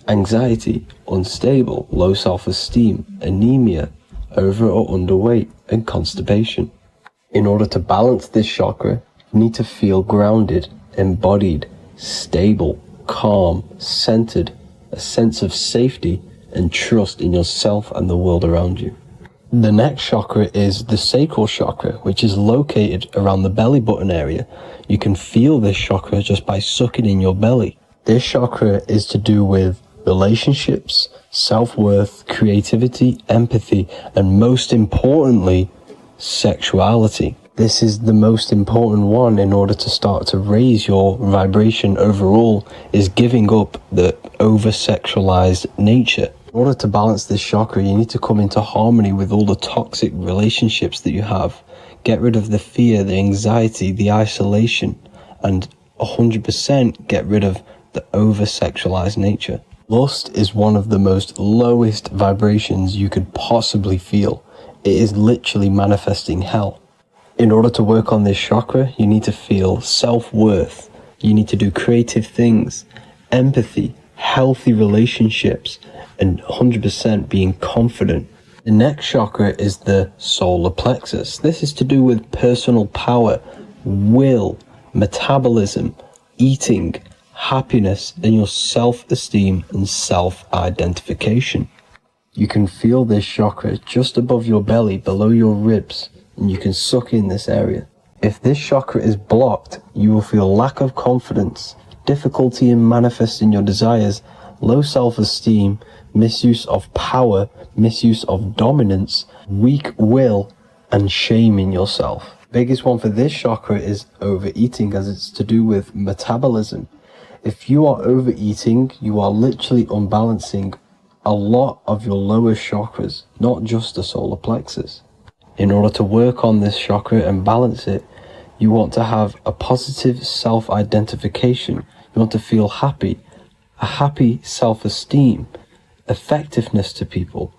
anxiety, unstable, low self-esteem, anemia, over or underweight, and constipation. In order to balance this chakra, you need to feel grounded, embodied, stable, calm, centered, a sense of safety and trust in yourself and the world around you. The next chakra is the sacral chakra, which is located around the belly button area. You can feel this chakra just by sucking in your belly. This chakra is to do with relationships, self-worth, creativity, empathy, and most importantly, sexuality. This is the most important one in order to start to raise your vibration overall, is giving up the over-sexualized nature. In order to balance this chakra, you need to come into harmony with all the toxic relationships that you have. Get rid of the fear, the anxiety, the isolation, and 100% get rid of the over-sexualized nature. Lust is one of the most lowest vibrations you could possibly feel. It is literally manifesting hell. In order to work on this chakra, you need to feel self-worth. You need to do creative things, empathy, healthy relationships, and 100% being confident. The next chakra is the solar plexus. This is to do with personal power, will, metabolism, eating, happiness, and your self-esteem and self-identification. You can feel this chakra just above your belly, below your ribs, and you can suck in this area. If this chakra is blocked, you will feel lack of confidence, difficulty in manifesting your desires, low self-esteem, misuse of power, misuse of dominance, weak will, and shame in yourself. Biggest one for this chakra is overeating, as it's to do with metabolism. If you are overeating, you are literally unbalancing a lot of your lower chakras, not just the solar plexus. In order to work on this chakra and balance it, you want to have a positive self-identification. You want to feel happy, a happy self-esteem, effectiveness to people,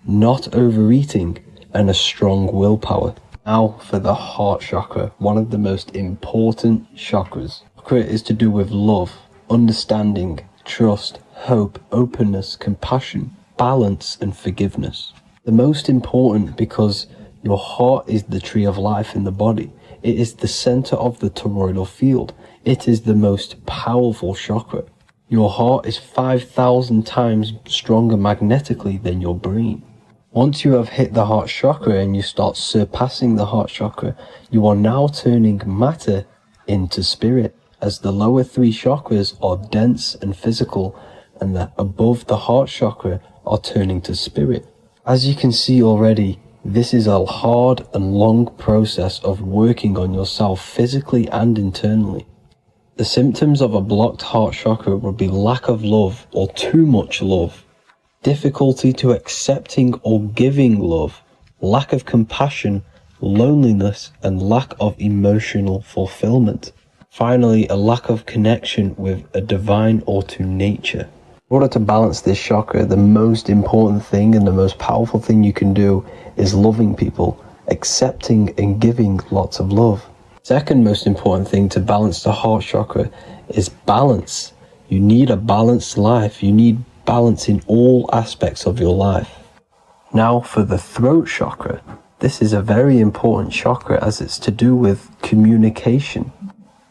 not overeating, and a strong willpower. Now for the heart chakra, one of the most important chakras. Chakra is to do with love, understanding, trust, hope, openness, compassion, balance, and forgiveness. The most important because your heart is the tree of life in the body. It is the center of the toroidal field. It is the most powerful chakra. Your heart is 5,000 times stronger magnetically than your brain. Once you have hit the heart chakra and you start surpassing the heart chakra, you are now turning matter into spirit, as the lower three chakras are dense and physical, and the above the heart chakra are turning to spirit. As you can see already, this is a hard and long process of working on yourself physically and internally. The symptoms of a blocked heart chakra would be lack of love or too much love, difficulty to accepting or giving love, lack of compassion, loneliness, and lack of emotional fulfillment. Finally, a lack of connection with a divine or to nature. In order to balance this chakra, the most important thing and the most powerful thing you can do is loving people, accepting and giving lots of love. Second most important thing to balance the heart chakra is balance. You need a balanced life. You need balance in all aspects of your life. Now for the throat chakra. This is a very important chakra as it's to do with communication.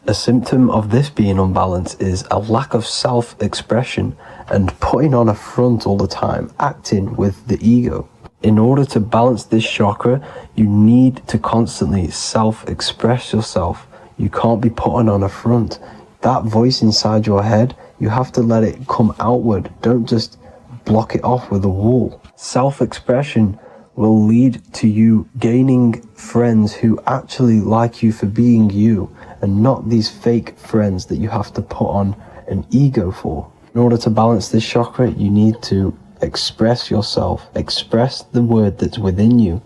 A symptom of this being unbalanced is a lack of self-expression and putting on a front all the time, acting with the ego. In order to balance this chakra, you need to constantly self-express yourself. You can't be putting on a front. That voice inside your head, you have to let it come outward. Don't just block it off with a wall. Self-expression will lead to you gaining friends who actually like you for being you, and not these fake friends that you have to put on an ego for. In order to balance this chakra, you need to express yourself, express the word that's within you.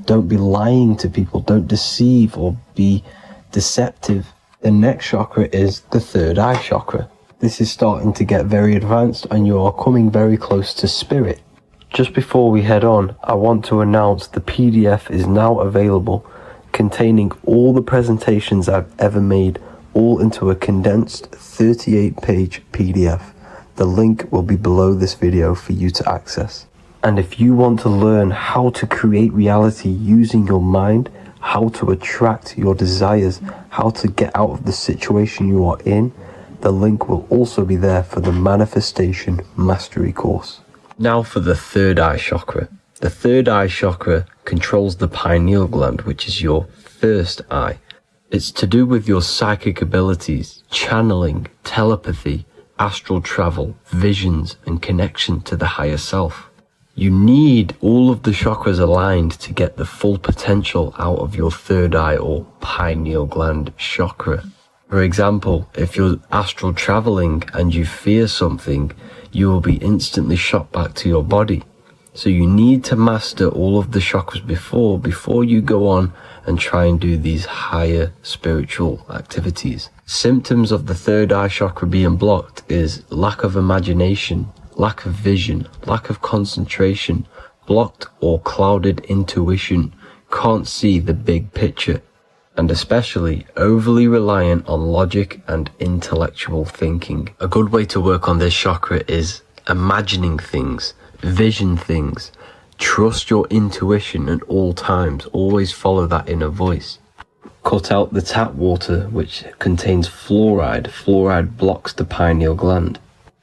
Don't be lying to people, don't deceive or be deceptive. The next chakra is the third eye chakra. This is starting to get very advanced and you are coming very close to spirit. Just before we head on, I want to announce the PDF is now available, containing all the presentations I've ever made, all into a condensed 38-page PDF. The link will be below this video for you to access. And if you want to learn how to create reality using your mind, how to attract your desires, how to get out of the situation you are in, the link will also be there for the Manifestation Mastery course. Now for the third eye chakra. The third eye chakra controls the pineal gland, which is your first eye. It's to do with your psychic abilities, channeling, telepathy, astral travel, visions, and connection to the higher self. You need all of the chakras aligned to get the full potential out of your third eye or pineal gland chakra. For example, if you're astral traveling and you fear something, you will be instantly shot back to your body. So you need to master all of the chakras before you go on and try and do these higher spiritual activities. Symptoms of the third eye chakra being blocked is lack of imagination, lack of vision, lack of concentration, blocked or clouded intuition, can't see the big picture, and especially overly reliant on logic and intellectual thinking. A good way to work on this chakra is imagining things, vision things, trust your intuition at all times, always follow that inner voice. Cut out the tap water which contains fluoride. Fluoride blocks the pineal gland.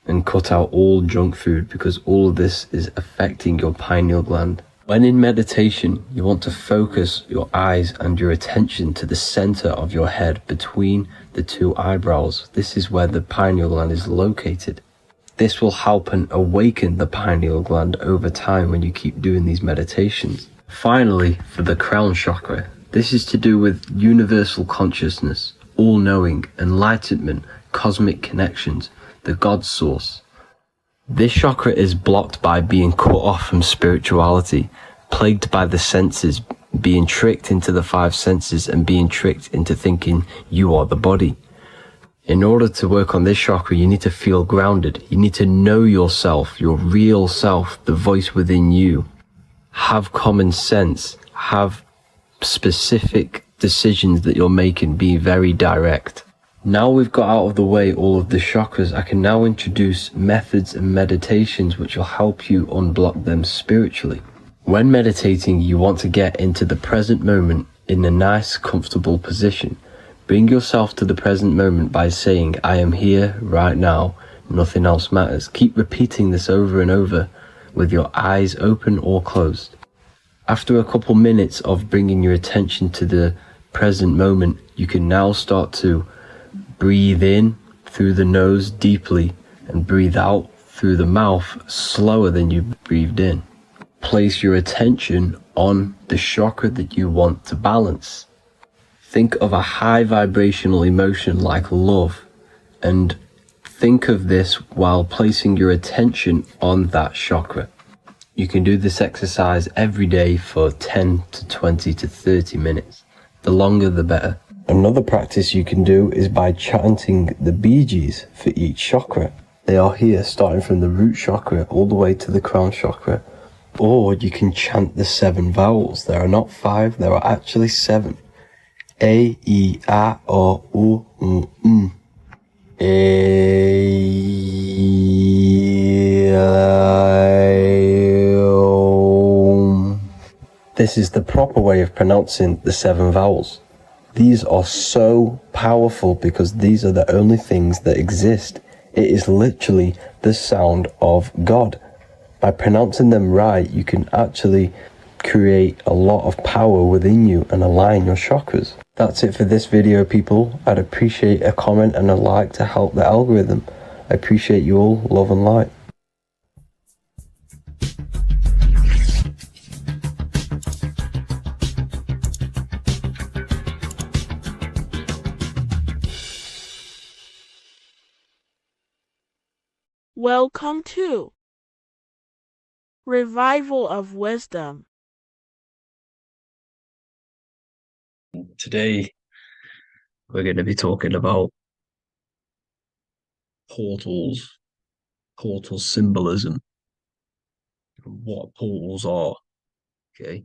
And cut out all junk food because all of this is affecting your pineal gland. When in meditation, you want to focus your eyes and your attention to the center of your head between the two eyebrows. This is where the pineal gland is located. This will help and awaken the pineal gland over time when you keep doing these meditations. Finally, for the crown chakra, this is to do with universal consciousness, all-knowing, enlightenment, cosmic connections, the God source. This chakra is blocked by being cut off from spirituality, plagued by the senses, being tricked into the five senses and being tricked into thinking you are the body. In order to work on this chakra, you need to feel grounded. You need to know yourself, your real self, the voice within you. Have common sense, have specific decisions that you're making, be very direct. Now we've got out of the way all of the chakras, I can now introduce methods and meditations which will help you unblock them spiritually. When meditating, you want to get into the present moment in a nice, comfortable position. Bring yourself to the present moment by saying, I am here right now, nothing else matters. Keep repeating this over and over with your eyes open or closed. After a couple minutes of bringing your attention to the present moment, you can now start to breathe in through the nose deeply and breathe out through the mouth slower than you breathed in. Place your attention on the chakra that you want to balance. Think of a high vibrational emotion like love, and think of this while placing your attention on that chakra. You can do this exercise every day for 10 to 20 to 30 minutes. The longer the better. Another practice you can do is by chanting the Bijis for each chakra. They are here starting from the root chakra all the way to the crown chakra. Or you can chant the 7 vowels. There are not 5, there are actually 7. A, I, A, O, U, M. A, This is the proper way of pronouncing the 7 vowels. These are so powerful because these are the only things that exist. It is literally the sound of God. By pronouncing them right, you can actually create a lot of power within you and align your chakras. That's it for this video, people. I'd appreciate a comment and a like to help the algorithm. I appreciate you all. Love and light. Welcome to Revival of Wisdom. Today, we're going to be talking about portals, portal symbolism, what portals are, okay,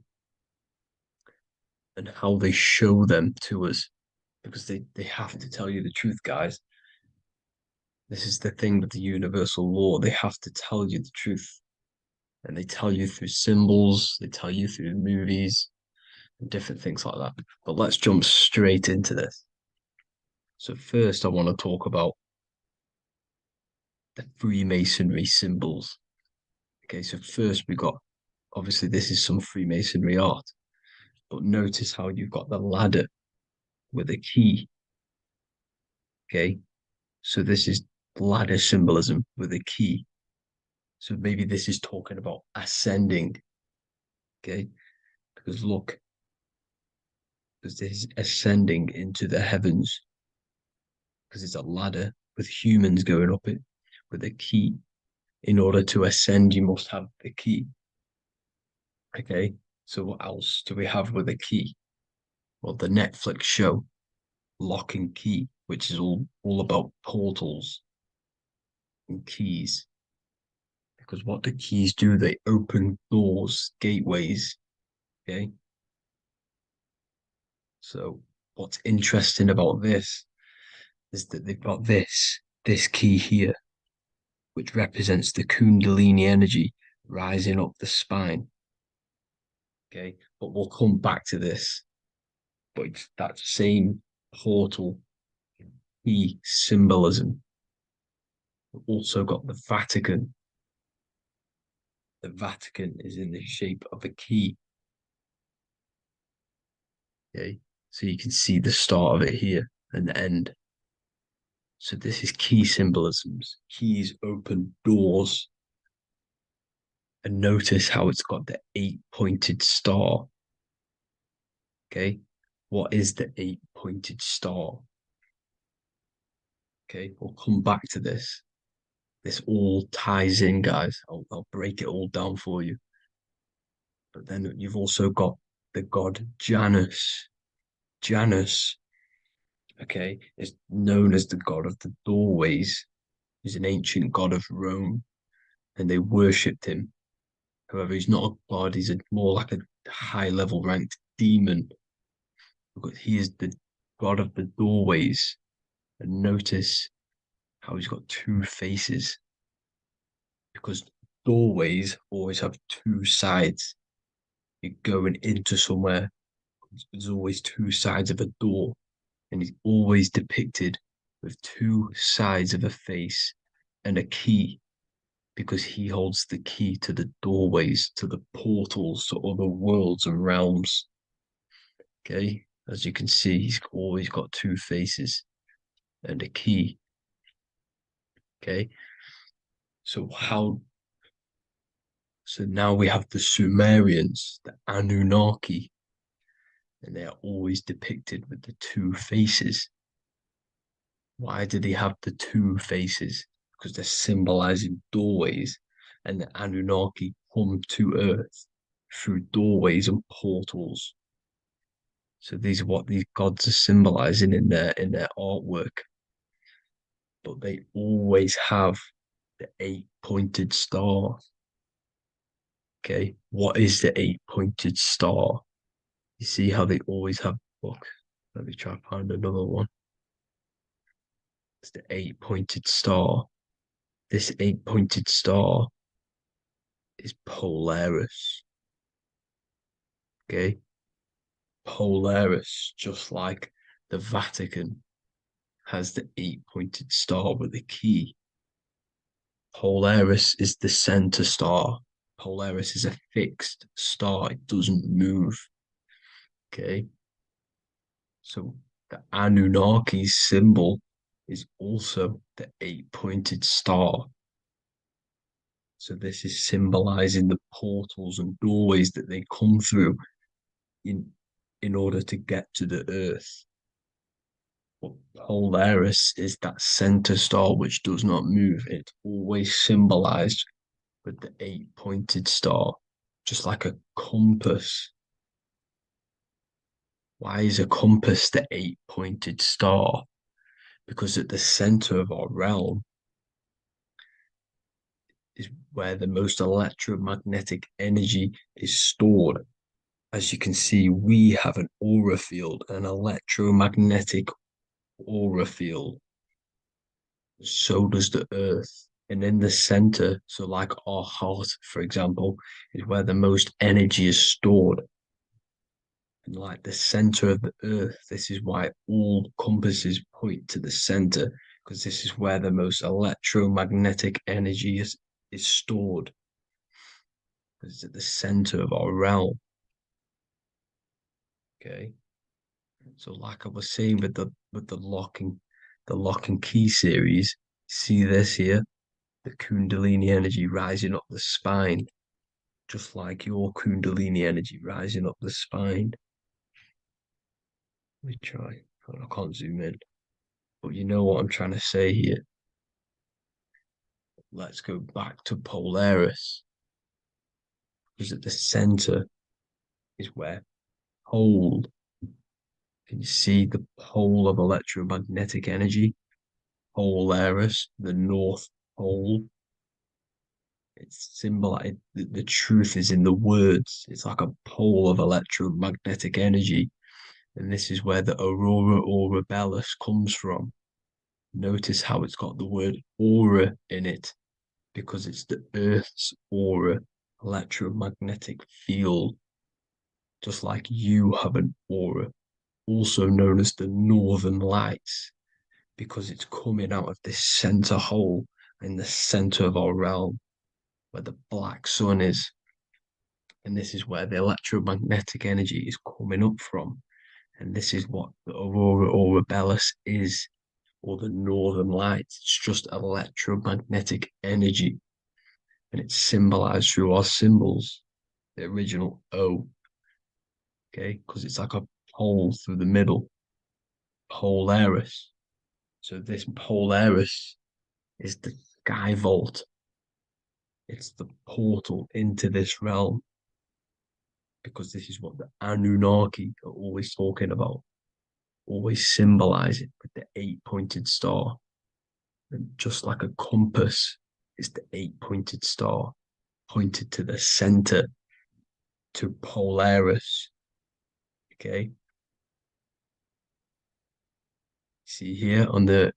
and how they show them to us, because they have to tell you the truth, guys. This is the thing with the universal law. They have to tell you the truth. And they tell you through symbols, they tell you through movies, and different things like that. But let's jump straight into this. So first, I want to talk about the Freemasonry symbols. Okay, so first we got, obviously this is some Freemasonry art, but notice how you've got the ladder with a key. Okay, so this is ladder symbolism with a key. So maybe this is talking about ascending. Okay, because look, because this is ascending into the heavens, because it's a ladder with humans going up it with a key. In order to ascend, you must have the key. Okay, so what else do we have with a key? Well, the Netflix show Lock and Key, which is all about portals and keys. Because what the keys do, they open doors, gateways. Okay, so what's interesting about this is that they've got this key here, which represents the Kundalini energy rising up the spine. Okay, but we'll come back to this. But it's that same portal key symbolism. We've also got the Vatican. The Vatican is in the shape of a key. Okay, so you can see the start of it here and the end. So this is key symbolisms. Keys open doors. And notice how it's got the 8-pointed star. Okay, what is the 8-pointed star? Okay, we'll come back to this. This all ties in, guys. I'll break it all down for you. But then you've also got the god Janus. Janus, okay, is known as the god of the doorways. He's an ancient god of Rome, and they worshipped him. However, he's not a god, he's more like a high-level ranked demon. Because he is the god of the doorways. And notice how he's got two faces. Because doorways always have two sides. You're going into somewhere, there's always two sides of a door. And he's always depicted with two sides of a face and a key, because he holds the key to the doorways, to the portals, to other worlds and realms. Okay, as you can see, he's always got two faces and a key. Okay, so now we have the Sumerians, the Anunnaki, and they are always depicted with the two faces. Why do they have the two faces? Because they're symbolizing doorways, and the Anunnaki come to Earth through doorways and portals. So these are what these gods are symbolizing in their artwork. But they always have the 8-pointed star. Okay, what is the 8-pointed star? You see how they always have. Look, let me try to find another one. It's the 8-pointed star. This 8-pointed star is Polaris. Okay, Polaris, just like the Vatican has the 8-pointed star with a key. Polaris is the center star. Polaris is a fixed star, it doesn't move. Okay, so the Anunnaki symbol is also the 8-pointed star. So this is symbolizing the portals and doorways that they come through in order to get to the earth. But Polaris is that center star which does not move. It's always symbolized with the 8-pointed star, just like a compass. Why is a compass the 8-pointed star? Because at the center of our realm is where the most electromagnetic energy is stored. As you can see, we have an aura field, an electromagnetic aura field. So does the earth. And in the center, so like our heart, for example, is where the most energy is stored. And like the center of the earth, this is why all compasses point to the center, because this is where the most electromagnetic energy is stored. It's at the center of our realm. Okay. So like I was saying with the lock and key series, see this here? The Kundalini energy rising up the spine, just like your Kundalini energy rising up the spine. Let me try. I can't zoom in. But you know what I'm trying to say here. Let's go back to Polaris. Because at the center is where pole. Can you see the pole of electromagnetic energy? Polaris, the North Pole. It's symbolized. The truth is in the words. It's like a pole of electromagnetic energy. And this is where the aurora borealis comes from. Notice how it's got the word aura in it, because it's the Earth's aura, electromagnetic field. Just like you have an aura, also known as the northern lights, because it's coming out of this center hole in the center of our realm, where the black sun is. And this is where the electromagnetic energy is coming up from. And this is what the aurora borealis is. or the northern lights. It's just electromagnetic energy, and it's symbolized through our symbols, the original O, okay, because it's like a pole through the middle, Polaris. So this Polaris is the sky vault. It's the portal into this realm, because this is what the Anunnaki are always talking about, always symbolizing with the 8-pointed star. And just like a compass, it's the 8-pointed star pointed to the center, to Polaris. Okay. See here on the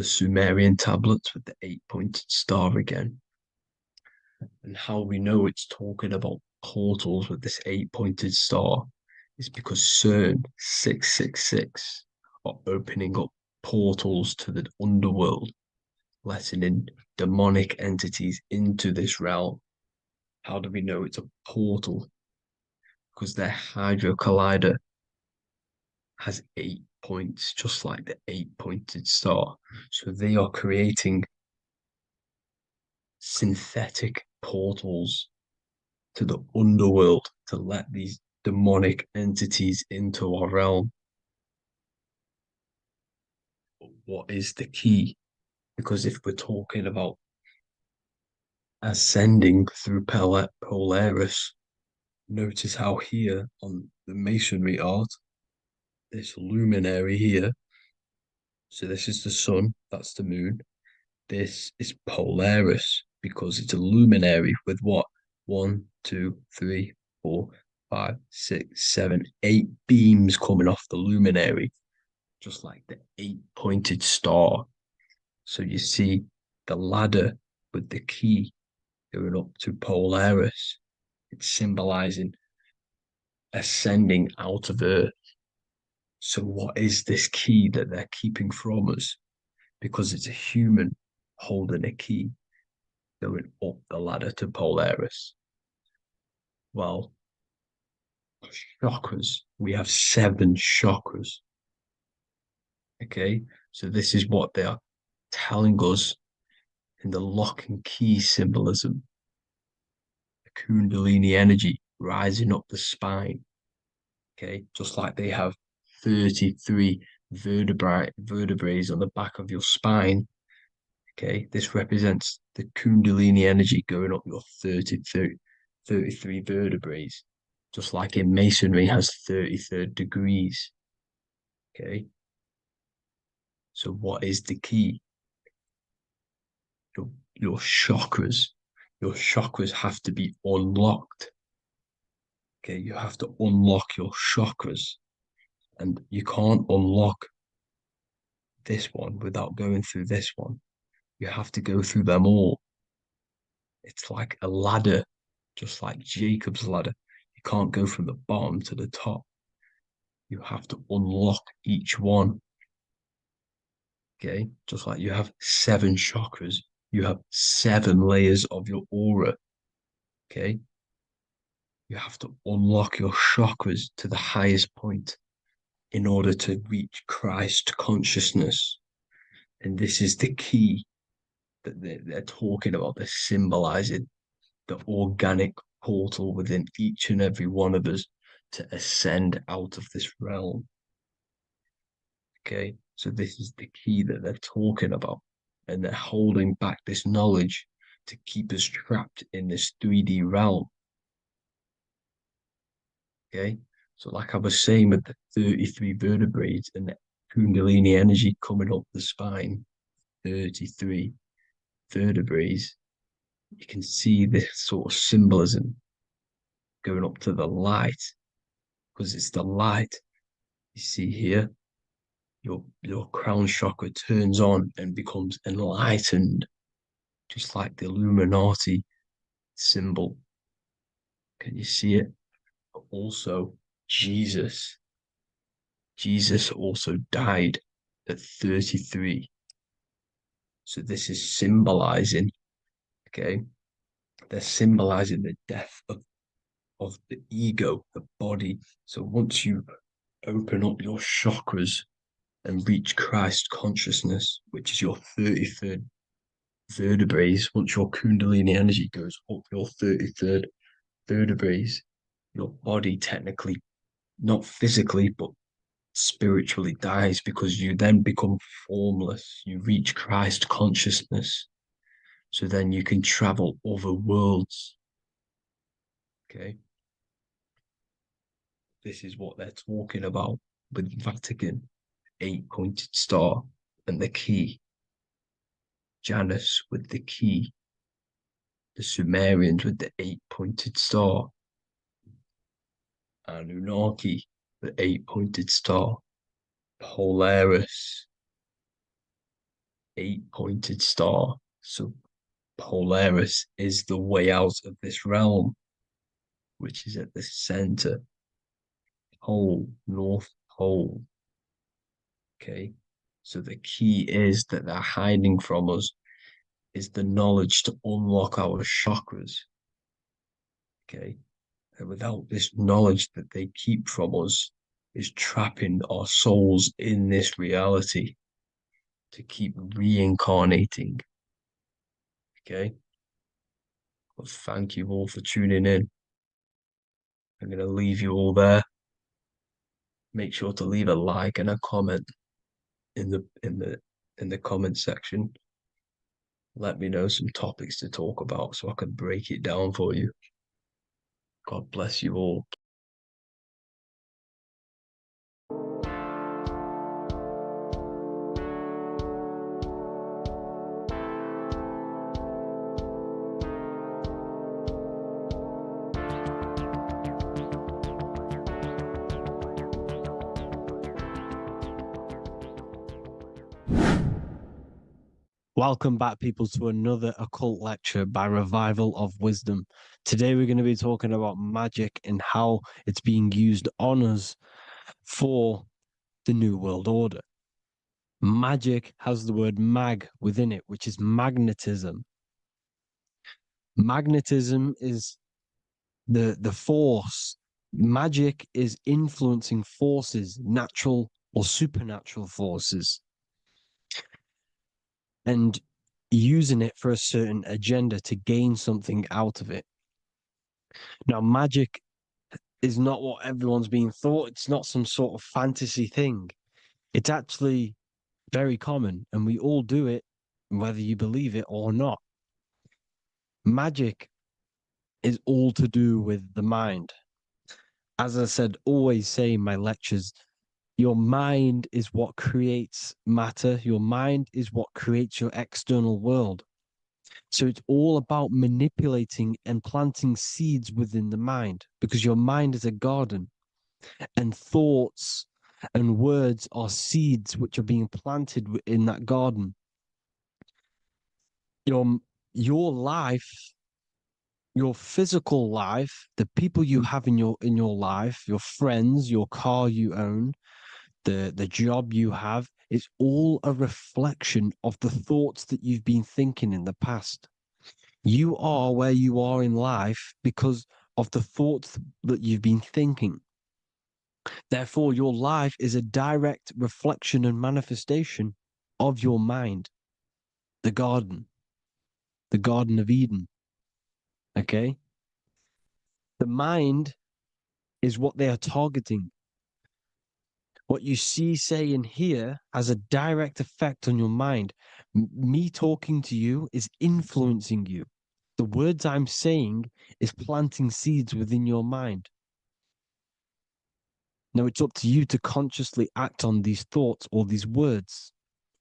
Sumerian tablets with the 8-pointed star again. And how we know it's talking about portals with this 8-pointed star is because CERN 666 are opening up portals to the underworld, letting in demonic entities into this realm. How do we know it's a portal? Because their Hydro Collider has 8 points, just like the 8-pointed star. So they are creating synthetic portals to the underworld to let these demonic entities into our realm. But what is the key? Because if we're talking about ascending through Polaris, notice how here on the masonry art, this luminary here, so this is the sun, that's the moon. This is Polaris because it's a luminary with what? 1, 2, 3, 4, 5, 6, 7, 8 beams coming off the luminary, just like the 8-pointed star. So you see the ladder with the key going up to Polaris. It's symbolizing ascending out of Earth. So what is this key that they're keeping from us? Because it's a human holding a key going up the ladder to Polaris. Well, chakras. We have 7 chakras. Okay, so this is what they are telling us in the lock and key symbolism. The Kundalini energy rising up the spine. Okay, just like they have 33 vertebrae on the back of your spine. Okay, this represents the Kundalini energy going up your 33 vertebrae, just like in Masonry has 33rd degrees. Okay, so what is the key? Your chakras. Your chakras have to be unlocked. Okay, you have to unlock your chakras, and you can't unlock this one without going through this one. You have to go through them all. It's like a ladder, just like Jacob's ladder. You can't go from the bottom to the top. You have to unlock each one. Okay, just like you have 7 chakras, you have 7 layers of your aura. Okay, you have to unlock your chakras to the highest point in order to reach Christ consciousness. And this is the key that they're talking about. They're symbolizing the organic portal within each and every one of us to ascend out of this realm. Okay, so this is the key that they're talking about, and they're holding back this knowledge to keep us trapped in this 3D realm. Okay, so like I was saying with the 33 vertebrae and the Kundalini energy coming up the spine, 33 vertebrae, you can see this sort of symbolism going up to the light, because it's the light you see here. Your crown chakra turns on and becomes enlightened, just like the Illuminati symbol. Can you see it? But also, Jesus also died at 33. So this is symbolizing, okay, they're symbolizing the death of the ego, the body. So once you open up your chakras, and reach Christ consciousness, which is your 33rd vertebrae. Once your Kundalini energy goes up your 33rd vertebrae, your body technically, not physically, but spiritually dies, because you then become formless. You reach Christ consciousness. So then you can travel other worlds. Okay. This is what they're talking about with Vatican, 8-pointed star, and the key. Janus with the key. The Sumerians with the 8-pointed star. Anunnaki, the 8-pointed star. Polaris, 8-pointed star. So Polaris is the way out of this realm, which is at the center. Pole, North Pole. Okay. So the key is that they're hiding from us is the knowledge to unlock our chakras. Okay. And without this knowledge that they keep from us, is trapping our souls in this reality to keep reincarnating. Okay. Well, thank you all for tuning in. I'm going to leave you all there. Make sure to leave a like and a comment in the comment section. Let me know some topics to talk about so I can break it down for you. God bless you all. Welcome back, people, to another occult lecture by Revival of Wisdom. Today, we're going to be talking about magic and how it's being used on us for the New World Order. Magic has the word mag within it, which is magnetism. Magnetism is the force. Magic is influencing forces, natural or supernatural forces, and using it for a certain agenda to gain something out of it. Now, magic is not what everyone's being thought. It's not some sort of fantasy thing. It's actually very common, and we all do it, whether you believe it or not. Magic is all to do with the mind. As I said, always say in my lectures, your mind is what creates matter. Your mind is what creates your external world. So it's all about manipulating and planting seeds within the mind, because your mind is a garden, and thoughts and words are seeds which are being planted in that garden. Your life, your physical life, the people you have in your life, your friends, your car you own, the job you have, is all a reflection of the thoughts that you've been thinking in the past. You are where you are in life because of the thoughts that you've been thinking. Therefore, your life is a direct reflection and manifestation of your mind, the Garden of Eden. Okay? The mind is what they are targeting. What you see, say, and hear has a direct effect on your mind. Me talking to you is influencing you. The words I'm saying is planting seeds within your mind. Now it's up to you to consciously act on these thoughts or these words,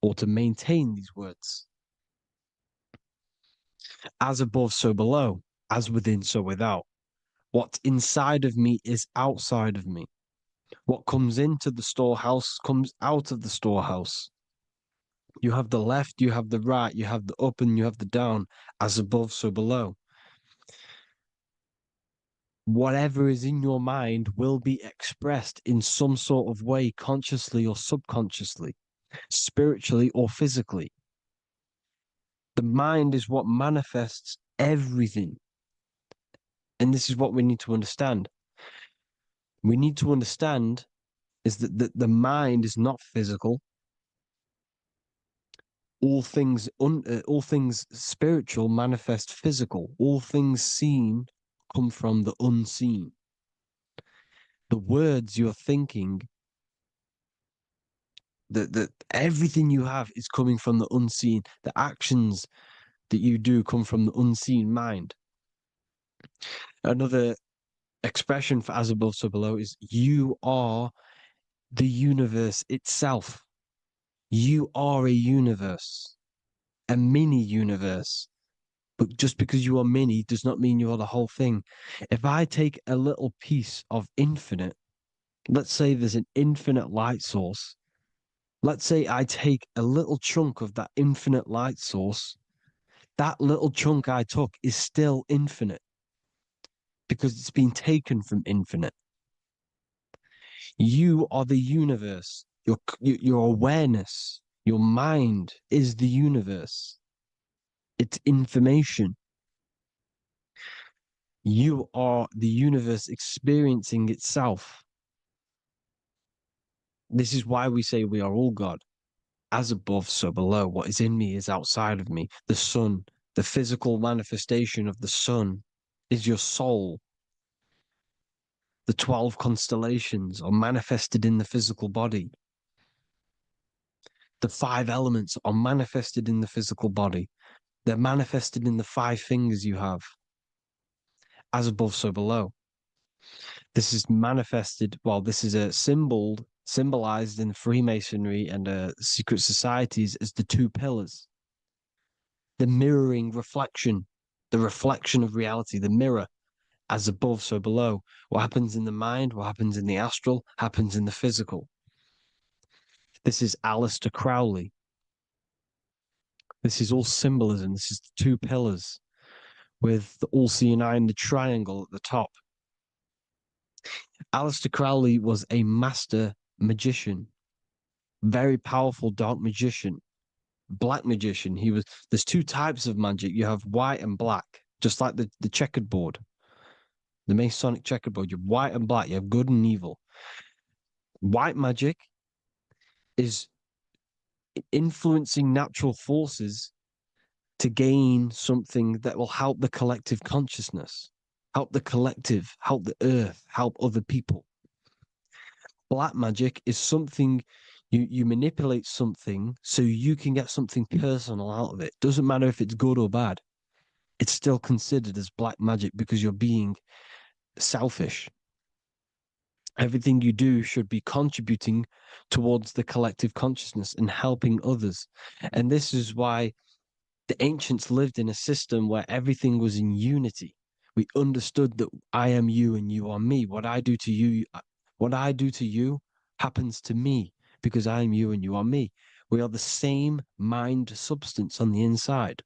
or to maintain these words. As above, so below. As within, so without. What's inside of me is outside of me. What comes into the storehouse comes out of the storehouse. You have the left, you have the right, you have the up and you have the down. As above, so below. Whatever is in your mind will be expressed in some sort of way, consciously or subconsciously, spiritually or physically. The mind is what manifests everything. And this is what we need to understand. We need to understand is that the mind is not physical. all things spiritual manifest physical. All things seen come from the unseen. The words you're thinking, that everything you have is coming from the unseen. The actions that you do come from the unseen mind. Another expression for as above, so below is you are the universe itself. You are a universe, a mini universe. But just because you are mini does not mean you are the whole thing. If I take a little piece of infinite, let's say there's an infinite light source. Let's say I take a little chunk of that infinite light source. That little chunk I took is still infinite because it's been taken from infinite. You are the universe. Your awareness, your mind is the universe. It's information. You are the universe experiencing itself. This is why we say we are all God. As above, so below. What is in me is outside of me. The sun, the physical manifestation of the sun is your soul. The 12 constellations are manifested in the physical body. The 5 elements are manifested in the physical body. They're manifested in the 5 fingers you have. As above, so below. This is manifested, well, this is a symbolized in Freemasonry and secret societies as the 2 pillars. The mirroring reflection, the reflection of reality, the mirror, as above, so below. What happens in the mind, what happens in the astral, happens in the physical. This is Aleister Crowley. This is all symbolism. This is the 2 pillars with the all-seeing eye and the triangle at the top. Aleister Crowley was a master magician, very powerful dark magician, black magician. There's 2 types of magic. You have white and black, just like the checkered board, the Masonic checkerboard. You have white and black, you have good and evil. White magic is influencing natural forces to gain something that will help the collective consciousness, help the collective, help the earth, help other people. Black magic is something you manipulate something so you can get something personal out of it. Doesn't matter if it's good or bad. It's still considered as black magic because you're being selfish. Everything you do should be contributing towards the collective consciousness and helping others. And this is why the ancients lived in a system where everything was in unity. We understood that I am you and you are me. What I do to you happens to me because I am you and you are me. We are the same mind substance on the inside.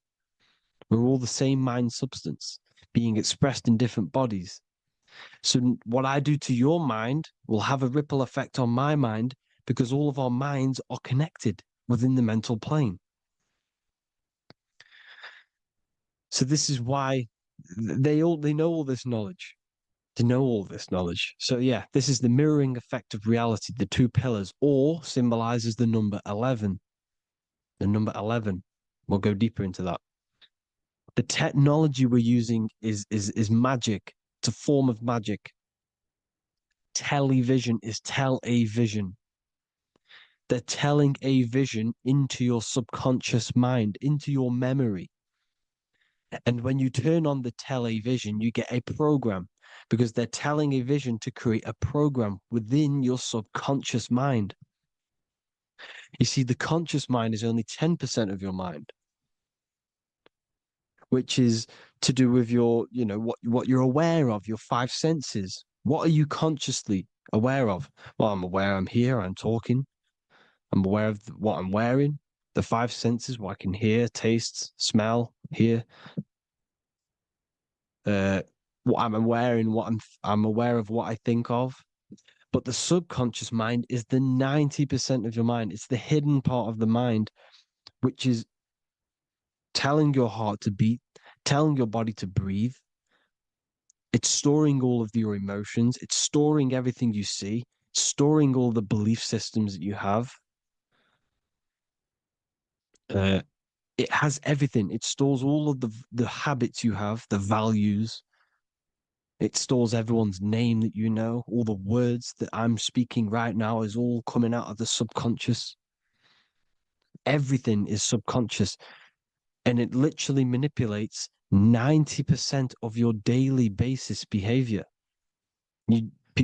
We're all the same mind substance being expressed in different bodies. So what I do to your mind will have a ripple effect on my mind because all of our minds are connected within the mental plane. So this is why they know all this knowledge. They know all this knowledge. So yeah, this is the mirroring effect of reality, the 2 pillars, or symbolizes the number 11. The number 11. We'll go deeper into that. The technology we're using is magic. It's a form of magic. Television is tell a vision. They're telling a vision into your subconscious mind, into your memory. And when you turn on the television, you get a program because they're telling a vision to create a program within your subconscious mind. You see, the conscious mind is only 10% of your mind, which is to do with your, what you're aware of, your 5 senses. What are you consciously aware of? Well, I'm aware I'm here, I'm talking. I'm aware of what I'm wearing, the 5 senses, what I can hear, taste, smell, hear. What I'm wearing, I'm aware of what I think of. But the subconscious mind is the 90% of your mind. It's the hidden part of the mind, which is telling your heart to beat, telling your body to breathe. It's storing all of your emotions. It's storing everything you see, storing all the belief systems that you have. It has everything. It stores all of the habits you have, the values. It stores everyone's name that you know. All the words that I'm speaking right now is all coming out of the subconscious. Everything is subconscious, and it literally manipulates 90% of your daily basis behavior.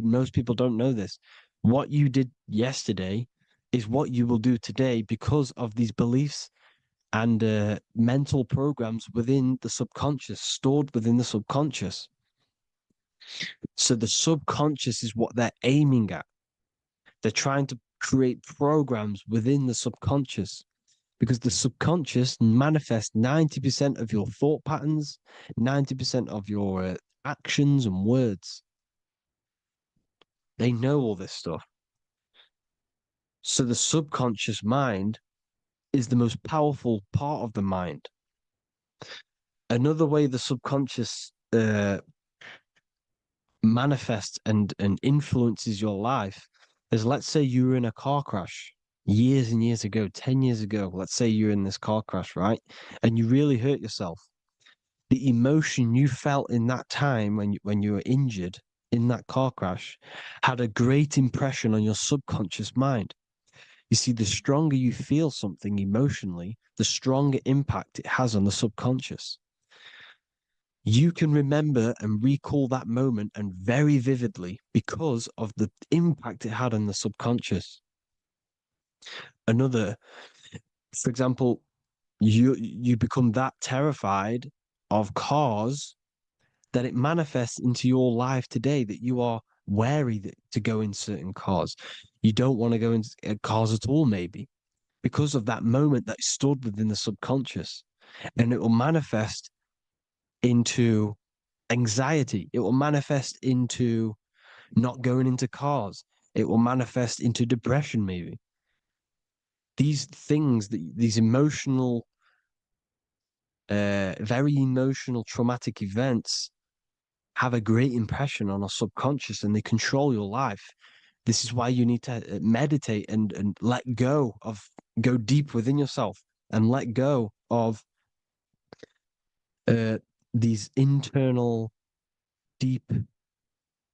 Most people don't know this. What you did yesterday is what you will do today because of these beliefs and mental programs within the subconscious, stored within the subconscious. So the subconscious is what they're aiming at. They're trying to create programs within the subconscious because the subconscious manifests 90% of your thought patterns, 90% of your actions and words. They know all this stuff. So the subconscious mind is the most powerful part of the mind. Another way the subconscious manifests and influences your life is, let's say you were in a car crash years and years ago, 10 years ago. Let's say you're in this car crash, right? And you really hurt yourself. The emotion you felt in that time when you were injured in that car crash had a great impression on your subconscious mind. You see, the stronger you feel something emotionally, the stronger impact it has on the subconscious. You can remember and recall that moment and very vividly because of the impact it had on the subconscious. Another, for example, you become that terrified of cars that it manifests into your life today, that you are wary to go in certain cars. You don't want to go into cars at all, maybe, because of that moment that stored within the subconscious. And it will manifest into anxiety. It will manifest into not going into cars. It will manifest into depression, maybe. These things, these emotional, very emotional, traumatic events have a great impression on our subconscious and they control your life. This is why you need to meditate and let go go deep within yourself and let go of these internal, deep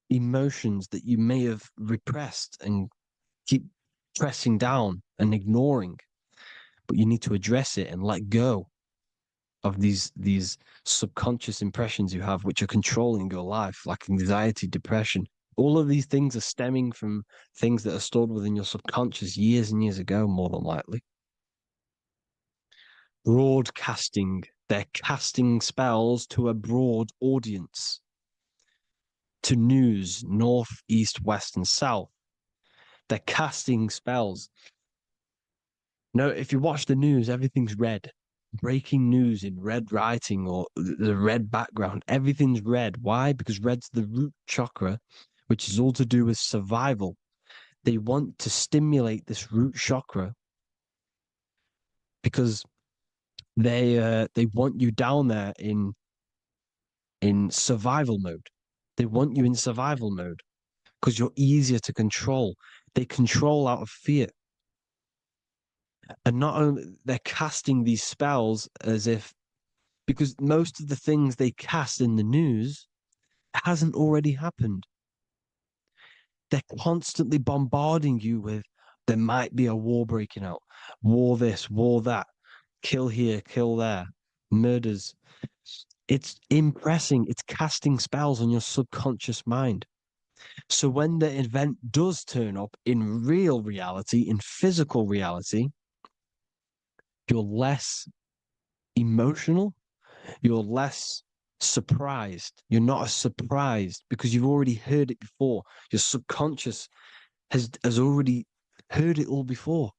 emotions that you may have repressed and keep pressing down and ignoring. But you need to address it and let go of these subconscious impressions you have, which are controlling your life, like anxiety, depression. All of these things are stemming from things that are stored within your subconscious years and years ago, more than likely. Broadcasting. They're casting spells to a broad audience, to news, north, east, west, and south. They're casting spells. No, if you watch the news, everything's red. Breaking news in red writing or the red background, everything's red. Why? Because red's the root chakra, which is all to do with survival. They want to stimulate this root chakra because they want you down there in survival mode. They want you in survival mode because you're easier to control. They control out of fear. And not only they're casting these spells as if, because most of the things they cast in the news hasn't already happened. They're constantly bombarding you with there might be a war breaking out, war this, war that, kill here, kill there, murders. It's impressing, it's casting spells on your subconscious mind. So when the event does turn up in real reality, in physical reality, you're less emotional, you're less surprised. You're not as surprised because you've already heard it before. Your subconscious has already heard it all before.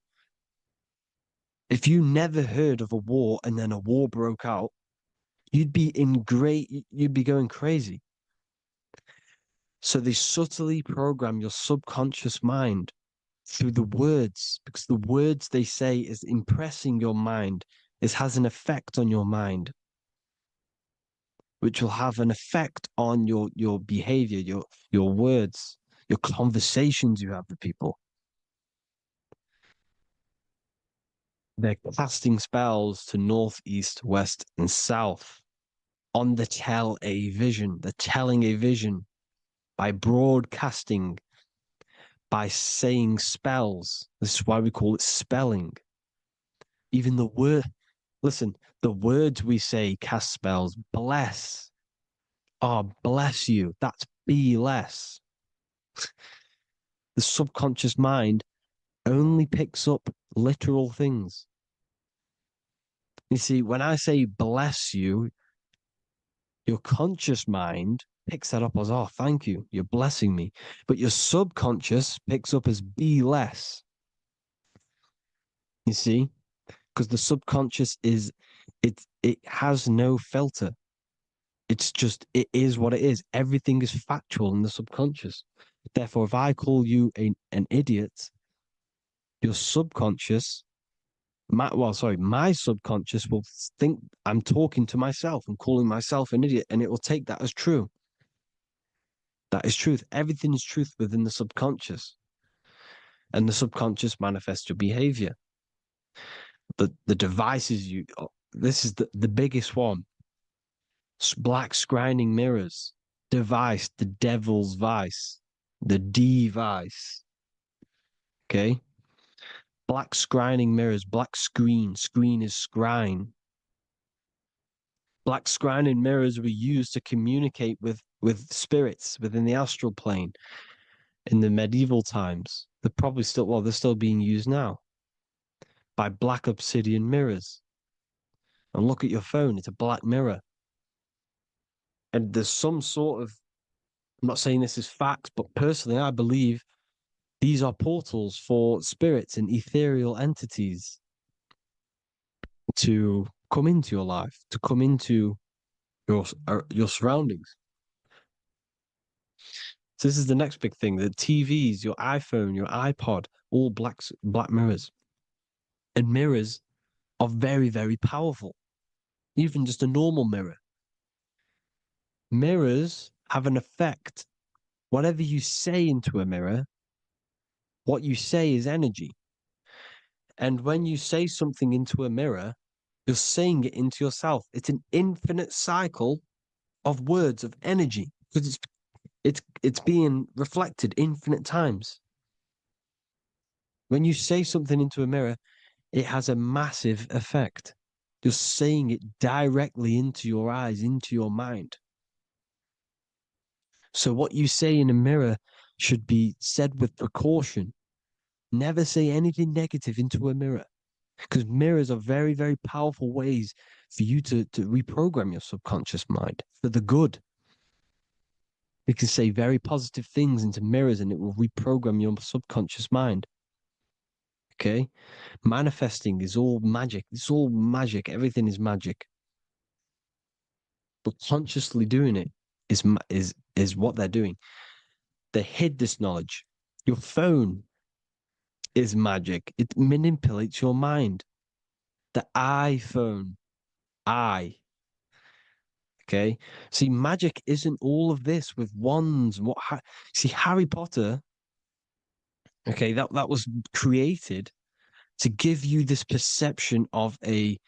If you never heard of a war and then a war broke out, you'd be going crazy. So they subtly program your subconscious mind through the words, because the words they say is impressing your mind. It has an effect on your mind, which will have an effect on your behavior, your words, your conversations you have with people. They're casting spells to north, east, west, and south on the tell a vision. They're telling a vision by broadcasting, by saying spells. This is why we call it spelling. Even the word, listen, the words we say cast spells. Bless. Oh, bless you. That's be less. The subconscious mind only picks up literal things. You see, when I say bless you, your conscious mind picks that up as, oh, thank you, you're blessing me. But your subconscious picks up as be less. You see? Because the subconscious it has no filter. It's just, it is what it is. Everything is factual in the subconscious. Therefore, if I call you an idiot, your subconscious, my subconscious will think I'm talking to myself and calling myself an idiot, and it will take that as true. That is truth. Everything is truth within the subconscious. And the subconscious manifests your behavior. The devices this is the biggest one. Black scrying mirrors, device, the devil's vice, the device. Okay? Black scrying mirrors, black screen is scrying. Black scrying mirrors were used to communicate with spirits within the astral plane in the medieval times. They're still being used now by black obsidian mirrors. And look at your phone, it's a black mirror. And there's some sort of, I'm not saying this is fact, but personally, I believe these are portals for spirits and ethereal entities to come into your life, to come into your surroundings. So this is the next big thing: the TVs, your iPhone, your iPod, all black mirrors. And mirrors are very, very powerful. Even just a normal mirror. Mirrors have an effect. Whatever you say into a mirror, what you say is energy. And when you say something into a mirror, you're saying it into yourself. It's an infinite cycle of words of energy because it's being reflected infinite times. When you say something into a mirror, it has a massive effect. You're saying it directly into your eyes, into your mind. So what you say in a mirror should be said with precaution. Never say anything negative into a mirror, because mirrors are very, very powerful ways for you to reprogram your subconscious mind for the good. You can say very positive things into mirrors and it will reprogram your subconscious mind. Okay? Manifesting is all magic. It's all magic. Everything is magic. But consciously doing it is what they're doing. They hid this knowledge. Your phone is magic. It manipulates your mind. The iPhone, okay. See, magic isn't all of this with wands and see, Harry Potter, okay, that was created to give you this perception of a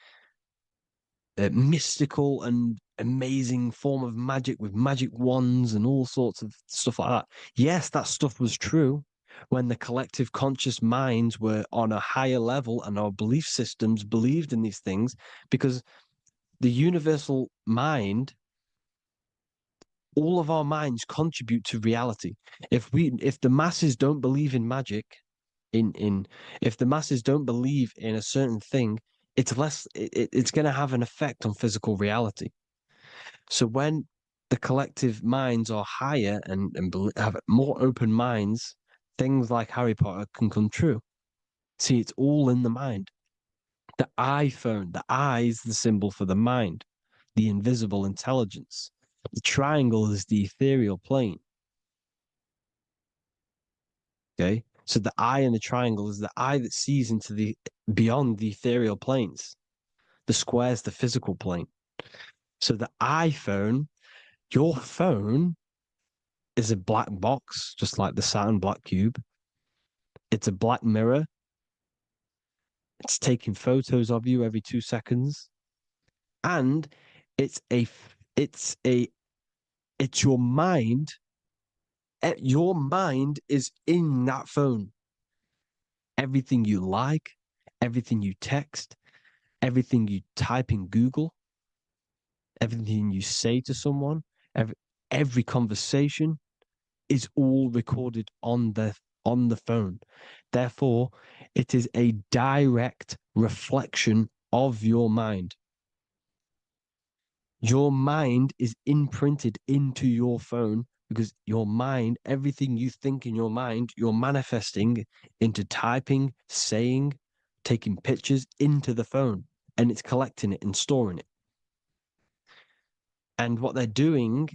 mystical and amazing form of magic with magic wands and all sorts of stuff like that. Yes, that stuff was true when the collective conscious minds were on a higher level and our belief systems believed in these things, because the universal mind, all of our minds contribute to reality. If the masses don't believe in magic, if the masses don't believe in a certain thing, it's going to have an effect on physical reality. So when the collective minds are higher and have more open minds, things like Harry Potter can come true. See, it's all in the mind. The iPhone, the eye is the symbol for the mind, the invisible intelligence. The triangle is the ethereal plane. Okay. So the eye in the triangle is the eye that sees into the beyond the ethereal planes. The square is the physical plane. So the iPhone, your phone is a black box, just like the Saturn black cube. It's a black mirror. It's taking photos of you every 2 seconds. And it's your mind. Your mind is in that phone. Everything you like, everything you text, everything you type in Google, everything you say to someone, every conversation is all recorded on the phone. Therefore, it is a direct reflection of your mind. Your mind is imprinted into your phone because your mind, everything you think in your mind, you're manifesting into typing, saying, taking pictures into the phone, and it's collecting it and storing it. And what they're doing,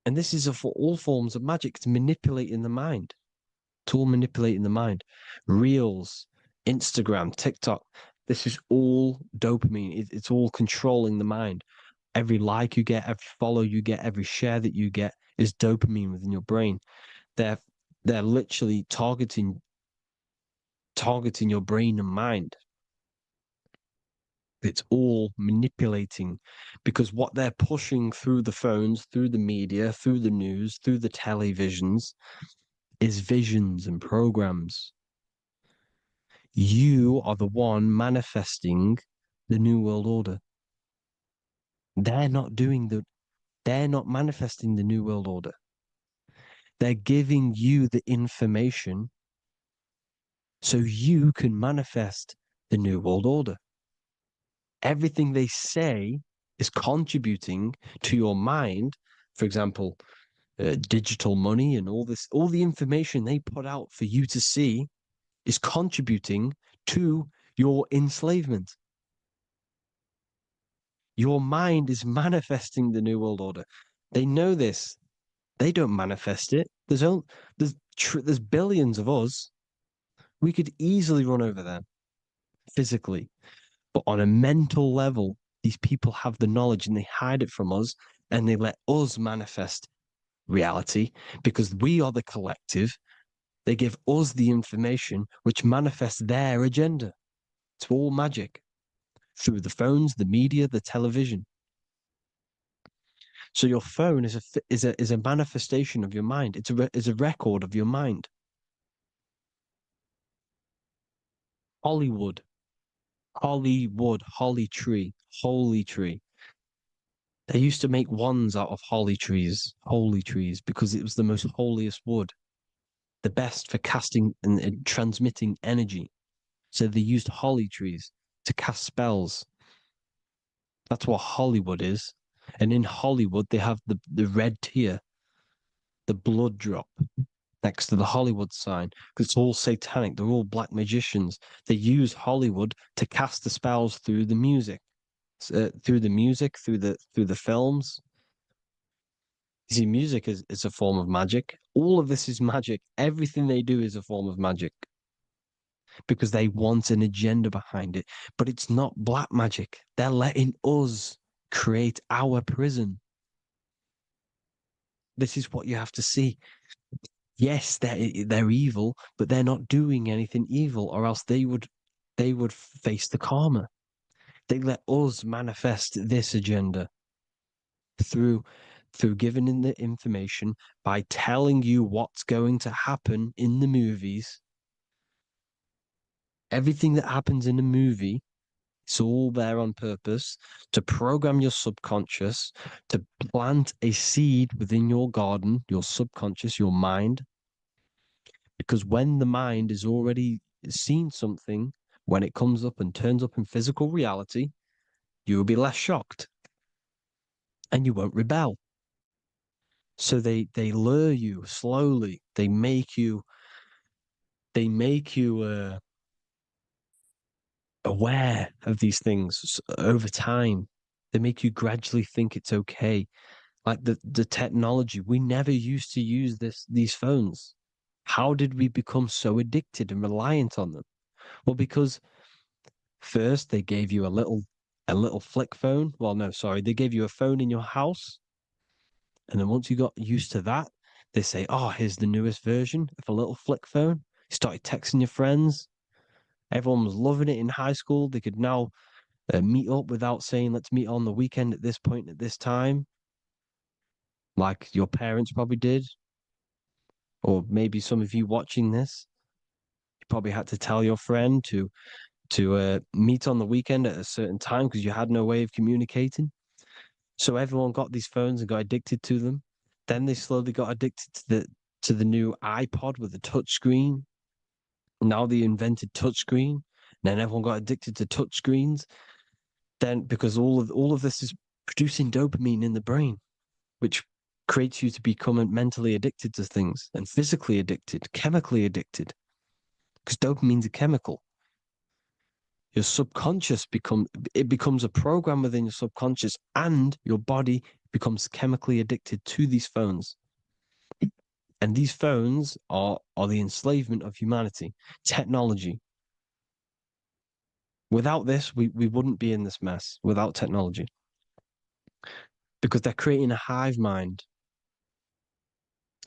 and this is for all forms of magic, it's manipulating the mind. It's all manipulating the mind. Reels, Instagram, TikTok, this is all dopamine. It's all controlling the mind. Every like you get, every follow you get, every share that you get is dopamine within your brain. They're literally targeting your brain and mind. It's all manipulating because what they're pushing through the phones, through the media, through the news, through the televisions is visions and programs. You are the one manifesting the New World Order. They're not manifesting the New World Order. They're giving you the information so you can manifest the New World Order. Everything they say is contributing to your mind. For example, digital money and all the information they put out for you to see is contributing to your enslavement. Your mind is manifesting the New World Order. They know this. They don't manifest it. There's billions of us. We could easily run over them physically. But on a mental level, these people have the knowledge and they hide it from us and they let us manifest reality because we are the collective. They give us the information which manifests their agenda. It's all magic through the phones, the media, the television. So your phone is a manifestation of your mind. It's a record of your mind. Hollywood, holly tree, holy tree. They used to make wands out of holy trees, because it was the most holiest wood, the best for casting and transmitting energy. So they used holly trees to cast spells. That's what Hollywood is. And in Hollywood, they have the red tear, the blood drop next to the Hollywood sign, because it's all satanic. They're all black magicians. They use Hollywood to cast the spells through the music, through the films. You see, music is a form of magic. All of this is magic. Everything they do is a form of magic because they want an agenda behind it. But it's not black magic. They're letting us create our prison. This is what you have to see. Yes, they're evil, but they're not doing anything evil, or else they would face the karma. They let us manifest this agenda through giving in the information, by telling you what's going to happen in the movies. Everything that happens in a movie, it's all there on purpose to program your subconscious, to plant a seed within your garden, your subconscious, your mind. Because when the mind is already seen something, when it comes up and turns up in physical reality, you will be less shocked and you won't rebel. So they lure you slowly. They make you aware of these things over time. They make you gradually think it's okay. Like the technology, we never used to use these phones. How did we become so addicted and reliant on them? Well, because first they gave you a little flick phone. Well, no, sorry, they gave you a phone in your house, and then once you got used to that, they say, "Oh, here's the newest version of a little flick phone." You started texting your friends. Everyone was loving it in high school. They could now meet up without saying, let's meet on the weekend at this point at this time, like your parents probably did, or maybe some of you watching this, you probably had to tell your friend to meet on the weekend at a certain time because you had no way of communicating. So everyone got these phones and got addicted to them. Then they slowly got addicted to the new iPod with the touch screen. Now they invented touchscreen. Then everyone got addicted to touchscreens. Then because all of this is producing dopamine in the brain, which creates you to become mentally addicted to things and physically addicted, chemically addicted. Because dopamine's a chemical. Your subconscious becomes a program within your subconscious, and your body becomes chemically addicted to these phones. And these phones are the enslavement of humanity, technology. Without this, we wouldn't be in this mess without technology. Because they're creating a hive mind.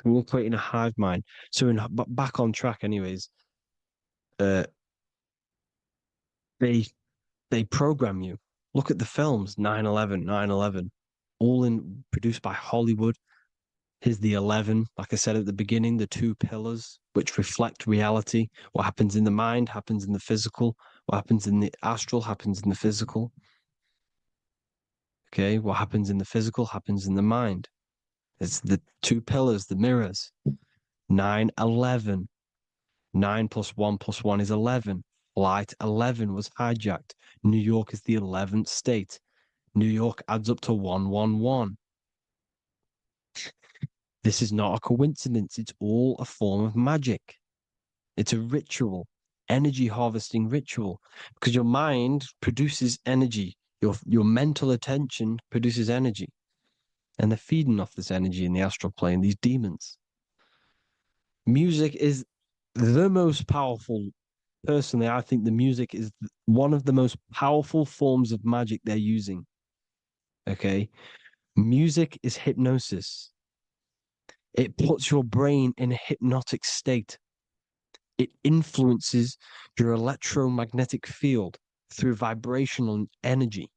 We're creating a hive mind. So back on track anyways, uh they program you. Look at the films, 9/11, 9/11, all produced by Hollywood. Here's the 11, like I said at the beginning, the two pillars which reflect reality. What happens in the mind happens in the physical. What happens in the astral happens in the physical. Okay, what happens in the physical happens in the mind. It's the two pillars, the mirrors. 9/11. 9 plus 1 plus 1 is 11. Flight 11 was hijacked. New York is the 11th state. New York adds up to 111. This is not a coincidence. It's all a form of magic. It's a ritual, energy harvesting ritual, because your mind produces energy. Your mental attention produces energy. And they're feeding off this energy in the astral plane, these demons. Music is the most powerful. Personally, I think the music is one of the most powerful forms of magic they're using. Okay. Music is hypnosis. It puts your brain in a hypnotic state. It influences your electromagnetic field through vibrational energy.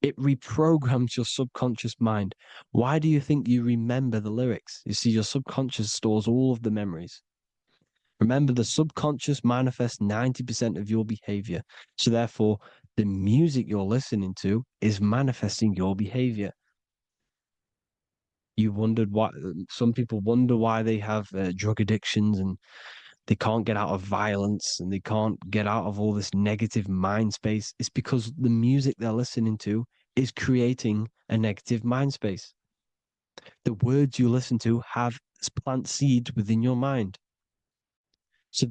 It reprograms your subconscious mind. Why do you think you remember the lyrics? You see, your subconscious stores all of the memories. Remember, the subconscious manifests 90% of your behavior. So therefore, the music you're listening to is manifesting your behavior. You wondered why some people wonder why they have drug addictions and they can't get out of violence and they can't get out of all this negative mind space. It's because the music they're listening to is creating a negative mind space. The words you listen to have plant seeds within your mind. So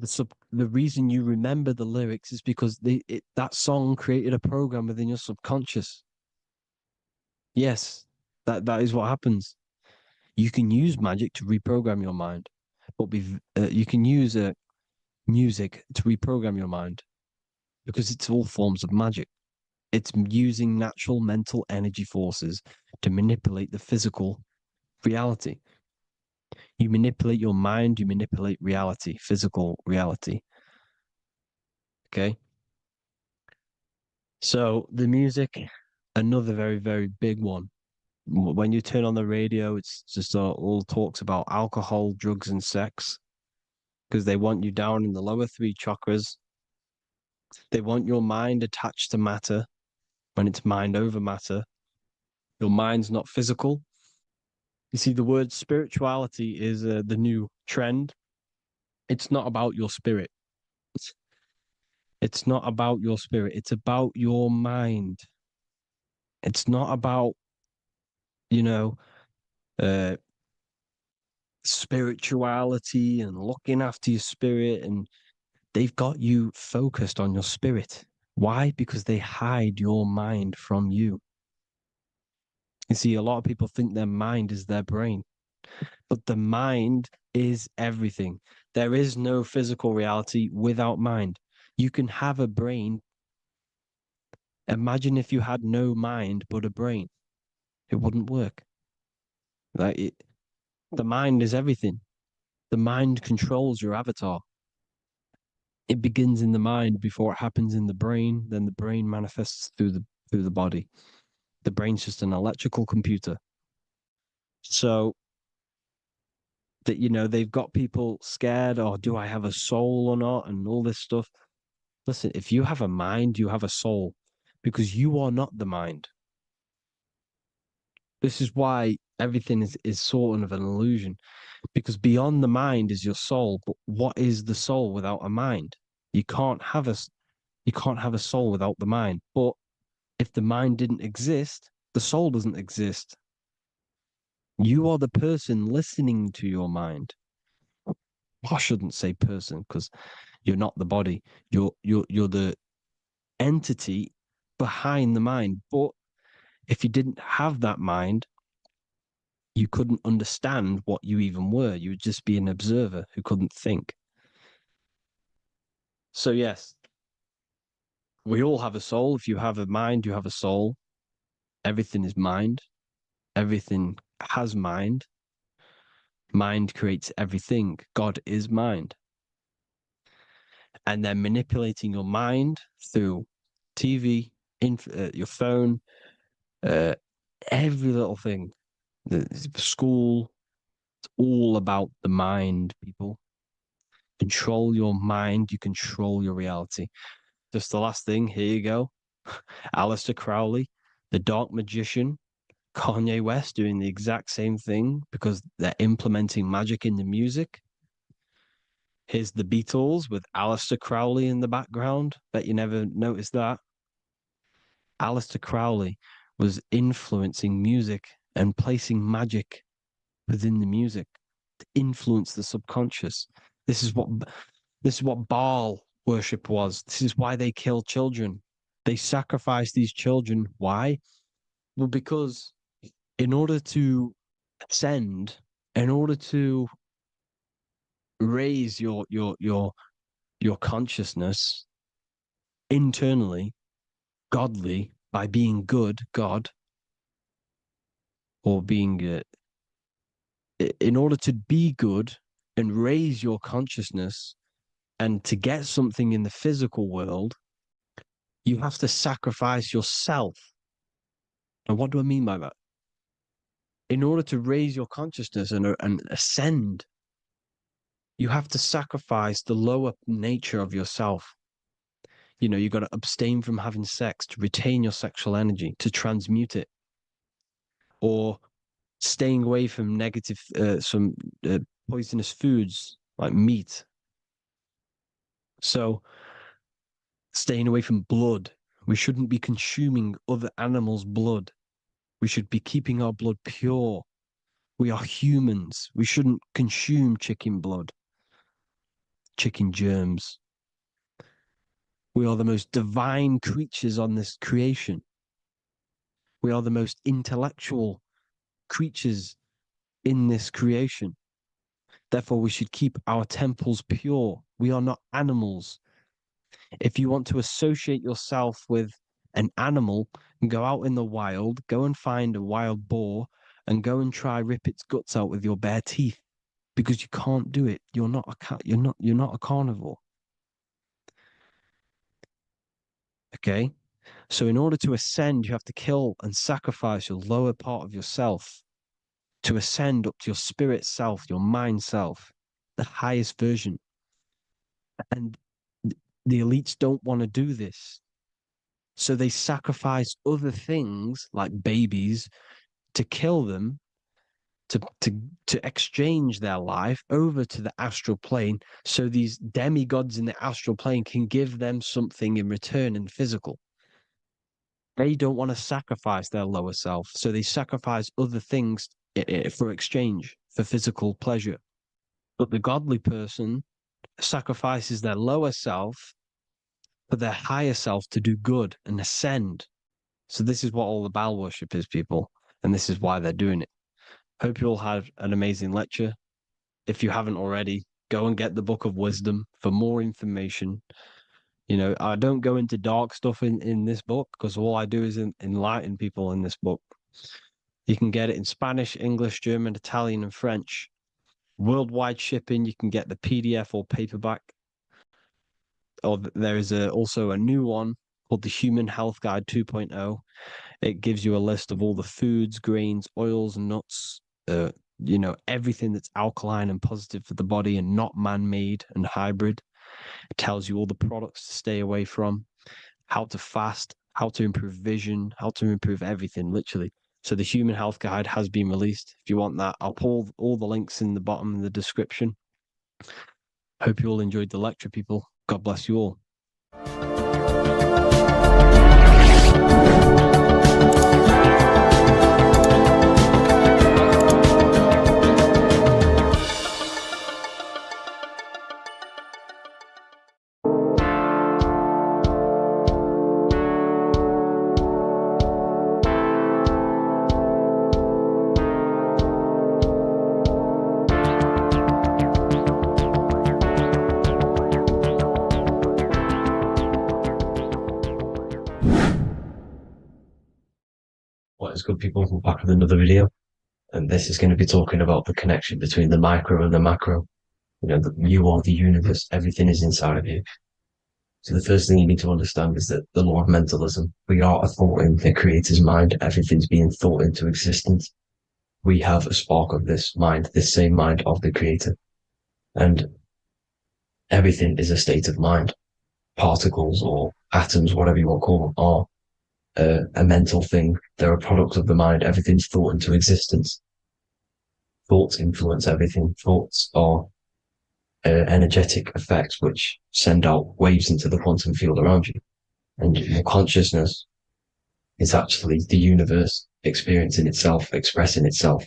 the reason you remember the lyrics is because that song created a program within your subconscious. Yes, that is what happens. You can use magic to reprogram your mind, but you can use music to reprogram your mind because it's all forms of magic. It's using natural mental energy forces to manipulate the physical reality. You manipulate your mind, you manipulate reality, physical reality. Okay. So the music, another very, very big one. When you turn on the radio, it's just all talks about alcohol, drugs, and sex because they want you down in the lower three chakras. They want your mind attached to matter when it's mind over matter. Your mind's not physical. You see, the word spirituality is the new trend. It's not about your spirit. It's not about your spirit. It's about your mind. It's not about, you know, uh, spirituality and looking after your spirit. And they've got you focused on your spirit. Why? Because they hide your mind from you. You see, a lot of people think their mind is their brain, but the mind is everything. There is no physical reality without mind. You can have a brain. Imagine if you had no mind but a brain. It wouldn't work. The mind is everything. The mind controls your avatar. It begins in the mind before it happens in the brain. Then the brain manifests through the body. The brain's just an electrical computer. So that, they've got people scared, or do I have a soul or not, and all this stuff. Listen, if you have a mind, you have a soul, because you are not the mind. This is why everything is sort of an illusion, because beyond the mind is your soul. But what is the soul without a mind? You can't have a soul without the mind. But if the mind didn't exist, the soul doesn't exist. You are the person listening to your mind. I shouldn't say person, because you're not the body. You're the entity behind the mind. But if you didn't have that mind, you couldn't understand what you even were. You would just be an observer who couldn't think. So yes, we all have a soul. If you have a mind, you have a soul. Everything is mind. Everything has mind. Mind creates everything. God is mind. And then manipulating your mind through TV, your phone, every little thing, the school, it's all about the mind, people. Control your mind, you control your reality. Just the last thing, here you go. Aleister Crowley, the dark magician, Kanye West doing the exact same thing because they're implementing magic in the music. Here's the Beatles with Aleister Crowley in the background. Bet you never noticed that. Aleister Crowley was influencing music and placing magic within the music to influence the subconscious. This is what Baal worship was. This is why they kill children. They sacrifice these children. Why? Well, because in order to ascend, in order to raise your consciousness internally, godly, by being good, God, or being in order to be good and raise your consciousness and to get something in the physical world, you have to sacrifice yourself. And what do I mean by that? In order to raise your consciousness and ascend, you have to sacrifice the lower nature of yourself. You've got to abstain from having sex to retain your sexual energy, to transmute it, or staying away from some poisonous foods like meat. So staying away from blood. We shouldn't be consuming other animals' blood. We should be keeping our blood pure. We are humans. We shouldn't consume chicken blood, chicken germs. We are the most divine creatures on this creation. We are the most intellectual creatures in this creation. Therefore, we should keep our temples pure. We are not animals. If you want to associate yourself with an animal and go out in the wild, go and find a wild boar and go and try rip its guts out with your bare teeth, because you can't do it. You're not a cat. You're not a carnivore. Okay? So in order to ascend, you have to kill and sacrifice your lower part of yourself to ascend up to your spirit self, your mind self, the highest version. And the elites don't want to do this. So they sacrifice other things like babies to kill them, to exchange their life over to the astral plane, so these demigods in the astral plane can give them something in return in physical. They don't want to sacrifice their lower self, so they sacrifice other things for exchange, for physical pleasure. But the godly person sacrifices their lower self for their higher self to do good and ascend. So this is what all the Baal worship is, people, and this is why they're doing it. Hope you all had an amazing lecture. If you haven't already, go and get the Book of Wisdom for more information. I don't go into dark stuff in this book, because all I do is enlighten people in this book. You can get it in Spanish, English, German, Italian, and French. Worldwide shipping, you can get the PDF or paperback. there is also a new one called the Human Health Guide 2.0. It gives you a list of all the foods, grains, oils, nuts, everything that's alkaline and positive for the body and not man-made and hybrid. It tells you all the products to stay away from, how to fast, how to improve vision, how to improve everything, literally. So the Human Health Guide has been released. If you want that, I'll put all the links in the bottom of the description. Hope you all enjoyed the lecture, people. God bless you all. What is good, people? We're back with another video, and this is going to be talking about the connection between the micro and the macro. You are the universe, everything is inside of you. So the first thing you need to understand is that the law of mentalism, we are a thought in the creator's mind, everything's being thought into existence. We have a spark of this mind, this same mind of the creator, and everything is a state of mind. Particles or atoms, whatever you want to call them, are a mental thing. They're a product of the mind. Everything's thought into existence. Thoughts influence everything. Thoughts are energetic effects which send out waves into the quantum field around you. And your consciousness is actually the universe experiencing itself, expressing itself,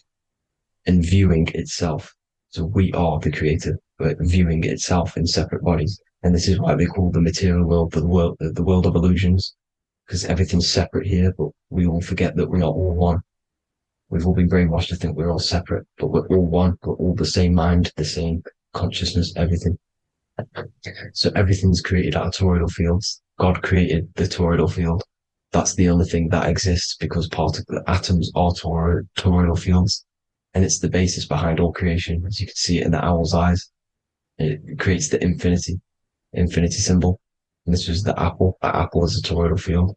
and viewing itself. So we are the creator, but viewing itself in separate bodies. And this is why they call the material world the world of illusions. Because everything's separate here, but we all forget that we're not all one. We've all been brainwashed to think we're all separate, but we're all one. We're all the same mind, the same consciousness, everything. So everything's created out of toroidal fields. God created the toroidal field. That's the only thing that exists because the atoms are toroidal fields. And it's the basis behind all creation. As you can see it in the owl's eyes. It creates the infinity symbol. And this was the apple. That apple is a toroidal field.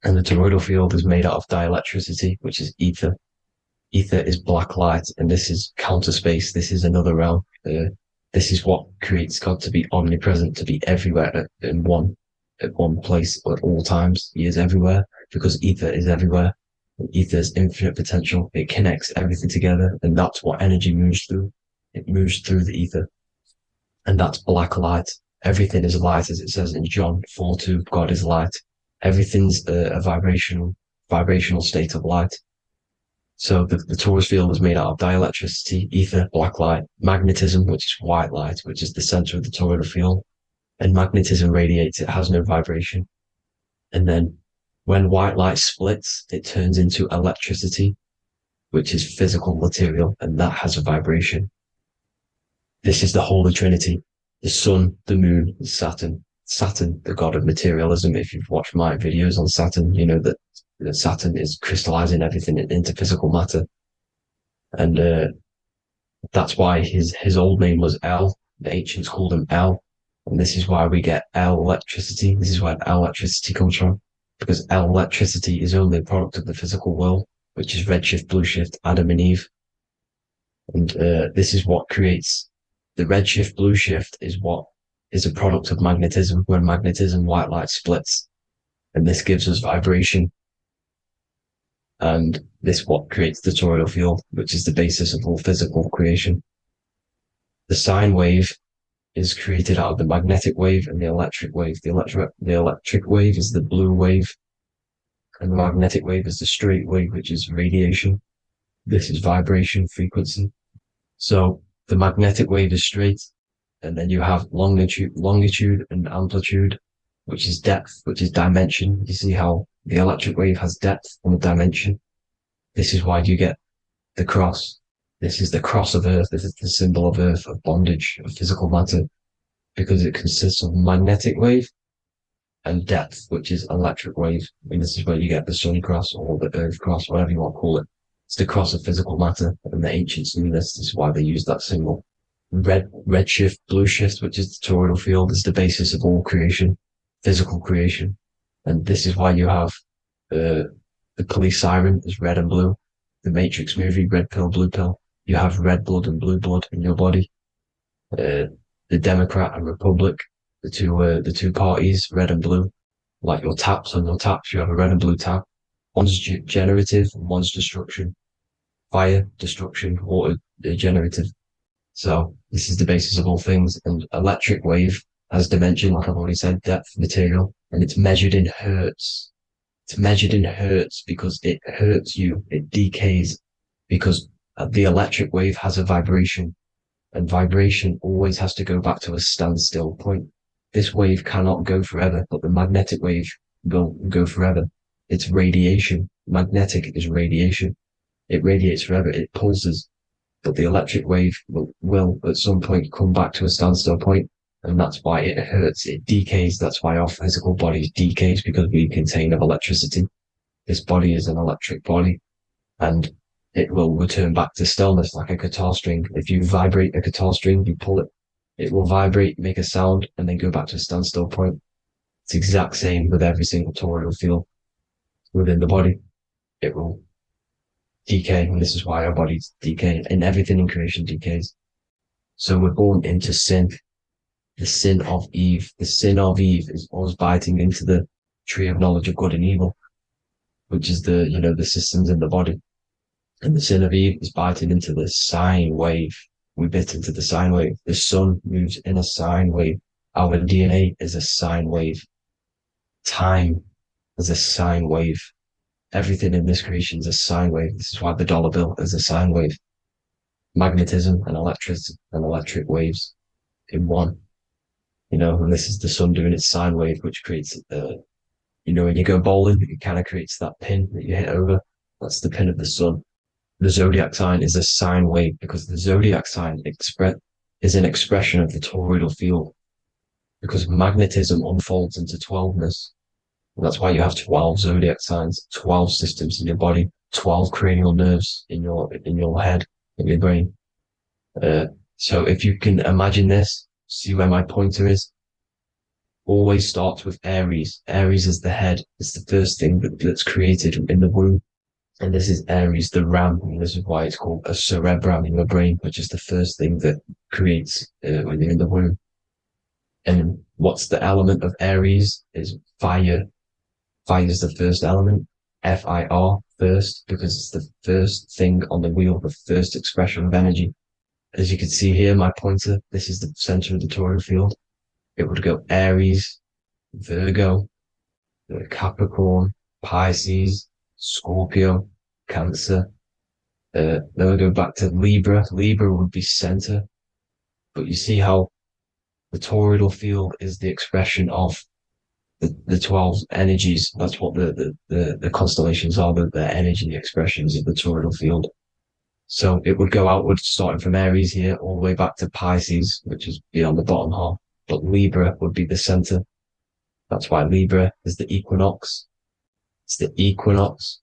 And the toroidal field is made out of dielectricity, which is ether. Ether is black light, and this is counter space. This is another realm. This is what creates God to be omnipresent, to be everywhere at one place at all times. He is everywhere because ether is everywhere. And ether is infinite potential. It connects everything together, and that's what energy moves through. It moves through the ether. And that's black light. Everything is light, as it says in John 4:2. God is light. Everything's a vibrational state of light. So the torus field is made out of dielectricity, ether, black light, magnetism, which is white light, which is the center of the toroidal field. And magnetism radiates, it has no vibration. And then when white light splits, it turns into electricity, which is physical material, and that has a vibration. This is the Holy Trinity. The sun, the moon, Saturn. Saturn, the god of materialism. If you've watched my videos on Saturn, you know that Saturn is crystallizing everything into physical matter. And that's why his old name was El. The ancients called him El. And this is why we get El electricity. This is where El electricity comes from. Because El electricity is only a product of the physical world, which is redshift, blueshift, Adam and Eve. And this is what creates the redshift, blueshift is a product of magnetism. When magnetism, white light splits, and this gives us vibration. And this what creates the toroidal field, which is the basis of all physical creation. The sine wave is created out of the magnetic wave and the electric wave. The electric wave is the blue wave, and the magnetic wave is the straight wave, which is radiation. This is vibration frequency. So the magnetic wave is straight, and then you have longitude and amplitude, which is depth, which is dimension. You see how the electric wave has depth and a dimension. This is why you get the cross. This is the cross of Earth. This is the symbol of Earth, of bondage, of physical matter, because it consists of magnetic wave and depth, which is electric wave. I mean, this is where you get the sun cross or the Earth cross, whatever you want to call it. It's the cross of physical matter, and the ancients knew this. This is why they used that symbol. red shift, blue shift, which is the toroidal field, is the basis of all creation, physical creation. And this is why you have the police siren is red and blue. The Matrix movie, red pill, blue pill. You have red blood and blue blood in your body. The Democrat and Republic, the two parties, red and blue. Like your taps on your taps, you have a red and blue tap. One's generative, one's destruction. Fire, destruction, water, generative. So this is the basis of all things. And electric wave has dimension, like I've already said, depth, material, and it's measured in hertz. It's measured in hertz because it hurts you. It decays because the electric wave has a vibration, and vibration always has to go back to a standstill point. This wave cannot go forever, but the magnetic wave will go forever. It's radiation. Magnetic is radiation. It radiates forever. It pulses. But the electric wave will at some point come back to a standstill point, and that's why it hurts. It decays. That's why our physical body decays, because we contain of electricity. This body is an electric body, and it will return back to stillness like a guitar string. If you vibrate a guitar string, you pull it, it will vibrate, make a sound, and then go back to a standstill point. It's the exact same with every single toroidal field within the body. It will decay, and this is why our bodies decay, and everything in creation decays. So we're born into sin, the sin of Eve. The sin of Eve is us biting into the tree of knowledge of good and evil, which is the systems in the body. And the sin of Eve is biting into the sine wave. We bit into the sine wave. The sun moves in a sine wave. Our DNA is a sine wave. Time is a sine wave. Everything in this creation is a sine wave. This is why the dollar bill is a sine wave. Magnetism and electricity and electric waves in one. And this is the sun doing its sine wave, which creates, when you go bowling, it kind of creates that pin that you hit over. That's the pin of the sun. The zodiac sign is a sine wave because the zodiac sign is an expression of the toroidal field, because magnetism unfolds into 12ness. And that's why you have 12 zodiac signs, 12 systems in your body, 12 cranial nerves in your head, in your brain. So if you can imagine this, see where my pointer is. Always starts with Aries. Aries is the head. It's the first thing that's created in the womb. And this is Aries, the ram. And this is why it's called a cerebrum in your brain, which is the first thing that creates when you're in the womb. And what's the element of Aries is fire. Fire is the first element. Fire, first, because it's the first thing on the wheel, the first expression of energy. As you can see here, my pointer, this is the center of the toroidal field. It would go Aries, Virgo, Capricorn, Pisces, Scorpio, Cancer. Then we go back to Libra. Libra would be center. But you see how the toroidal field is the expression of the 12 energies. That's what the constellations are, the energy expressions of the toroidal field. So it would go outwards, starting from Aries here, all the way back to Pisces, which is beyond the bottom half. But Libra would be the center. That's why Libra is the equinox. It's the equinox.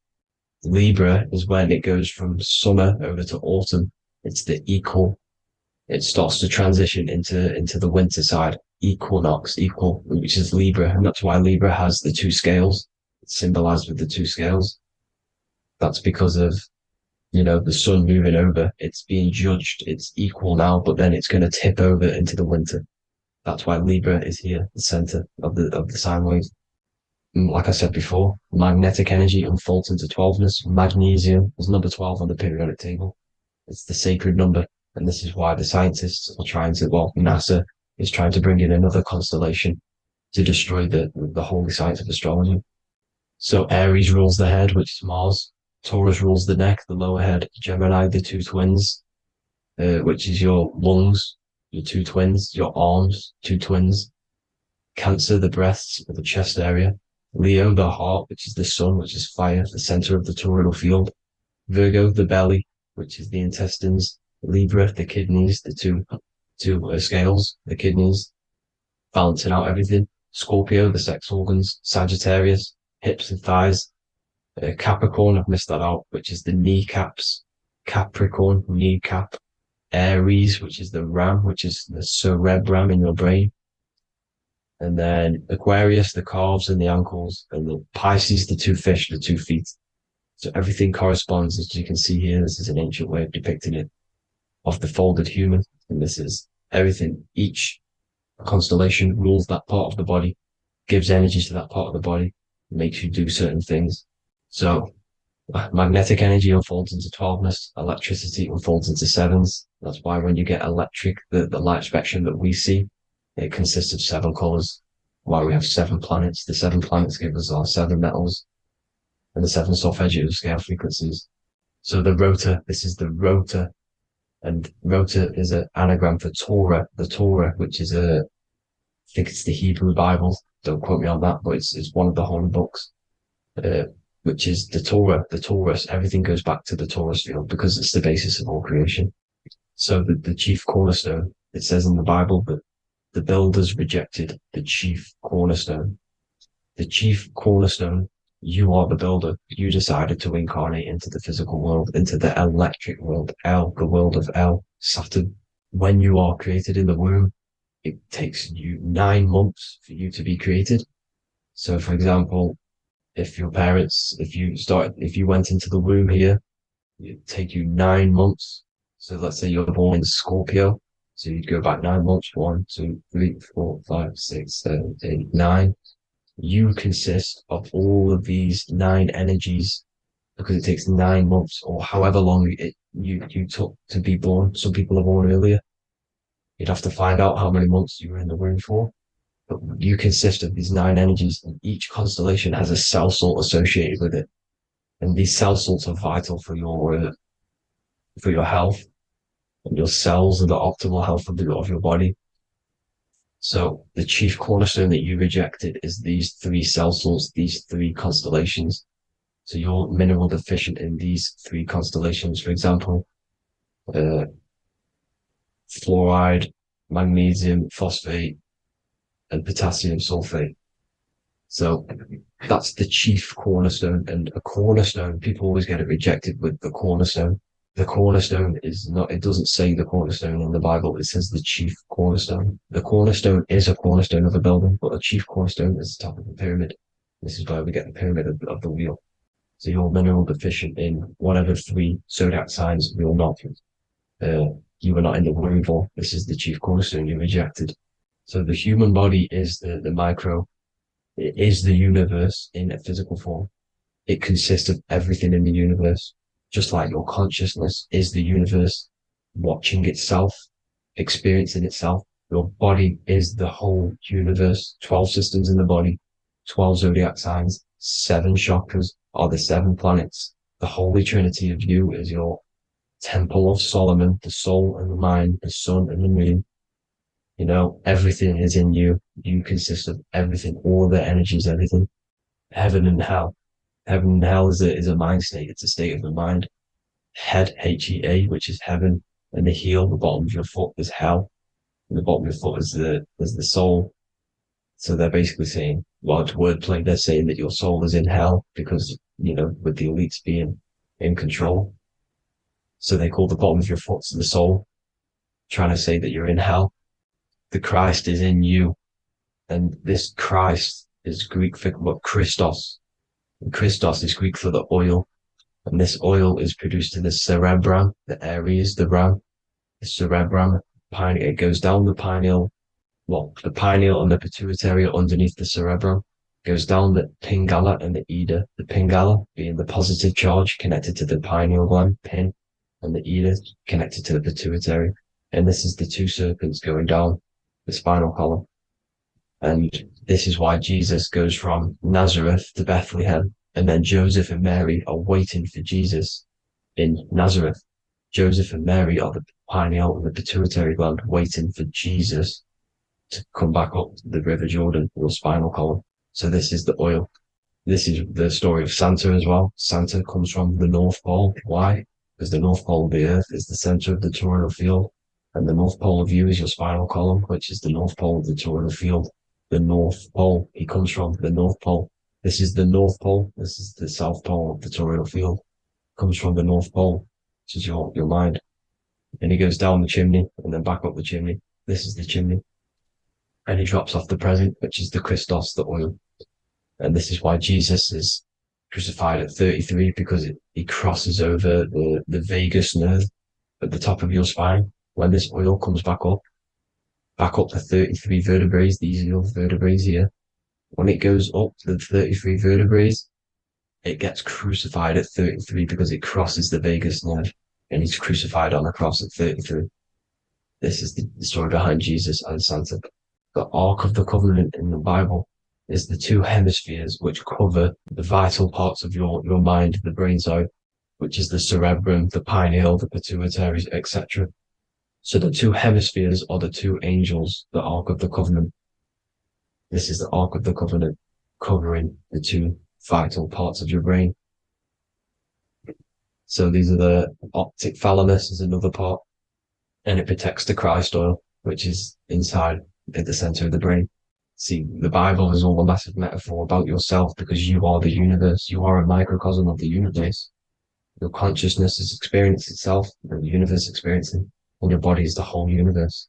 Libra is when it goes from summer over to autumn. It's the equal. It starts to transition into the winter side. Equinox, equal, which is Libra. And that's why Libra has the two scales. It's symbolized with the two scales. That's because of, the sun moving over. It's being judged. It's equal now, but then it's going to tip over into the winter. That's why Libra is here, the center of the sine wave. Like I said before, magnetic energy unfolds into 12ness. Magnesium is number 12 on the periodic table. It's the sacred number. And this is why the scientists are NASA is trying to bring in another constellation to destroy the holy science of astrology. So Aries rules the head, which is Mars. Taurus rules the neck, the lower head. Gemini, the two twins, which is your lungs, your two twins, your arms, two twins. Cancer, the breasts, or the chest area. Leo, the heart, which is the sun, which is fire, the center of the toroidal field. Virgo, the belly, which is the intestines. Libra, the kidneys, the two scales, the kidneys, balancing out everything. Scorpio, the sex organs. Sagittarius, hips and thighs. Capricorn, I've missed that out, which is the kneecaps. Capricorn, kneecap. Aries, which is the ram, which is the cerebrum in your brain. And then Aquarius, the calves and the ankles, and the Pisces, the two fish, the 2 feet. So everything corresponds, as you can see here. This is an ancient way of depicting it, of the folded human. And this is everything. Each constellation rules that part of the body, gives energy to that part of the body, makes you do certain things. So magnetic energy unfolds into 12ness, electricity unfolds into 7s. That's why when you get electric, the light spectrum that we see, it consists of 7 colors. Why we have 7 planets. The 7 planets give us our 7 metals and the 7 solfeggio scale frequencies. So the rotor, this is the rotor, and rotor is an anagram for Torah, the Torah, which is I think it's the Hebrew Bible. Don't quote me on that, but it's one of the holy books, which is the Torah, the Taurus. Everything goes back to the Taurus field because it's the basis of all creation. So the chief cornerstone, it says in the Bible that the builders rejected the chief cornerstone. The chief cornerstone, you are the builder. You decided to incarnate into the physical world, into the electric world, El, the world of El, Saturn. When you are created in the womb, it takes you 9 months for you to be created. So, for example, if your parents, if you went into the womb here, it'd take you 9 months. So let's say you're born in Scorpio. So you'd go back 9 months, 1, 2, 3, 4, 5, 6, 7, 8, 9. You consist of all of these 9 energies because it takes 9 months or however long you took to be born. Some people are born earlier. You'd have to find out how many months you were in the womb for. But you consist of these 9 energies, and each constellation has a cell salt associated with it. And these cell salts are vital for your health, and your cells and the optimal health of your body. So the chief cornerstone that you rejected is these 3 cell salts, these 3 constellations. So you're mineral deficient in these 3 constellations. For example, fluoride, magnesium, phosphate, and potassium sulfate. So that's the chief cornerstone. And a cornerstone, people always get it rejected with the cornerstone. The cornerstone is not, it doesn't say the cornerstone in the Bible, it says the chief cornerstone. The cornerstone is a cornerstone of a building, but the chief cornerstone is the top of the pyramid. This is where we get the pyramid of the wheel. So you're mineral deficient in one of the 3 zodiac signs. You're not. You were not in the womb for. This is the chief cornerstone you rejected. So the human body is the micro. It is the universe in a physical form. It consists of everything in the universe. Just like your consciousness is the universe watching itself, experiencing itself. Your body is the whole universe. 12 systems in the body, 12 zodiac signs, 7 chakras are the 7 planets. The Holy Trinity of you is your Temple of Solomon, the soul and the mind, the sun and the moon. You know, everything is in you. You consist of everything, all the energies, everything. Heaven and hell. Heaven and hell is a mind state. It's a state of the mind. Head, H-E-A, which is heaven, and the heel, the bottom of your foot, is hell. And the bottom of your foot is the soul. So they're basically saying, well, it's wordplay. They're saying that your soul is in hell because, you know, with the elites being in control. So they call the bottom of your foot the soul, trying to say that you're in hell. The Christ is in you. And this Christ is Greek for what? Christos. And Christos is Greek for the oil. And this oil is produced in the cerebrum, the Aries, the ram, the cerebrum. It goes down the pineal. Well, the pineal and the pituitary are underneath the cerebrum. Goes down the pingala and the ida. The pingala being the positive charge connected to the pineal gland, pin, and the ida connected to the pituitary. And this is the 2 serpents going down the spinal column. And this is why Jesus goes from Nazareth to Bethlehem, and then Joseph and Mary are waiting for Jesus in Nazareth. Joseph and Mary are the pineal and the pituitary gland waiting for Jesus to come back up the River Jordan, your spinal column. So this is the oil. This is the story of Santa as well. Santa comes from the North Pole. Why? Because the North Pole of the Earth is the center of the toroidal field. And the North Pole of you is your spinal column, which is the North Pole of the toroidal field. The North Pole, he comes from the North Pole. This is the North Pole. This is the South Pole of the toroidal field. Comes from the North Pole, which is your mind. and he goes down the chimney and then back up the chimney. This is the chimney. And he drops off the present, which is the Christos, the oil. And this is why Jesus is crucified at 33, because he crosses over the vagus nerve at the top of your spine. When this oil comes back up the 33 vertebrae, these are your vertebrae here. When it goes up the 33 vertebrae, it gets crucified at 33 because it crosses the vagus nerve, and he's crucified on a cross at 33. This is the story behind Jesus and Santa. The Ark of the Covenant in the Bible is the two hemispheres which cover the vital parts of your mind, the brain side, which is the cerebrum, the pineal, the pituitary, etc. So the two hemispheres are the two angels, the Ark of the Covenant. This is the Ark of the Covenant covering the two vital parts of your brain. So these are the optic thalamus is another part, and it protects the Christ oil, which is inside at the center of the brain. See, the Bible is all a massive metaphor about yourself, because you are the universe. You are a microcosm of the universe. Your consciousness is experiencing itself, and the universe experiencing, and your body is the whole universe.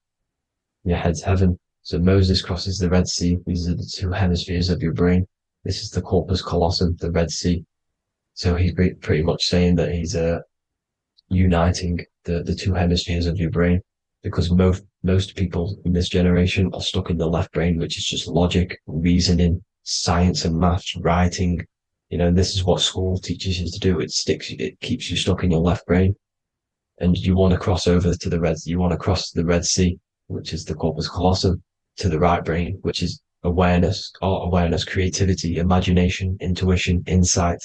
Your head's heaven. So Moses crosses the Red Sea. These are the two hemispheres of your brain. This is the corpus callosum, the Red Sea. So he's pretty much saying that he's uniting the two hemispheres of your brain, because most people in this generation are stuck in the left brain, which is just logic, reasoning, science and maths, writing. And this is what school teaches you to do. It keeps you stuck in your left brain. And you want to cross over to you want to cross the Red Sea, which is the corpus callosum, to the right brain, which is awareness, art awareness, creativity, imagination, intuition, insight,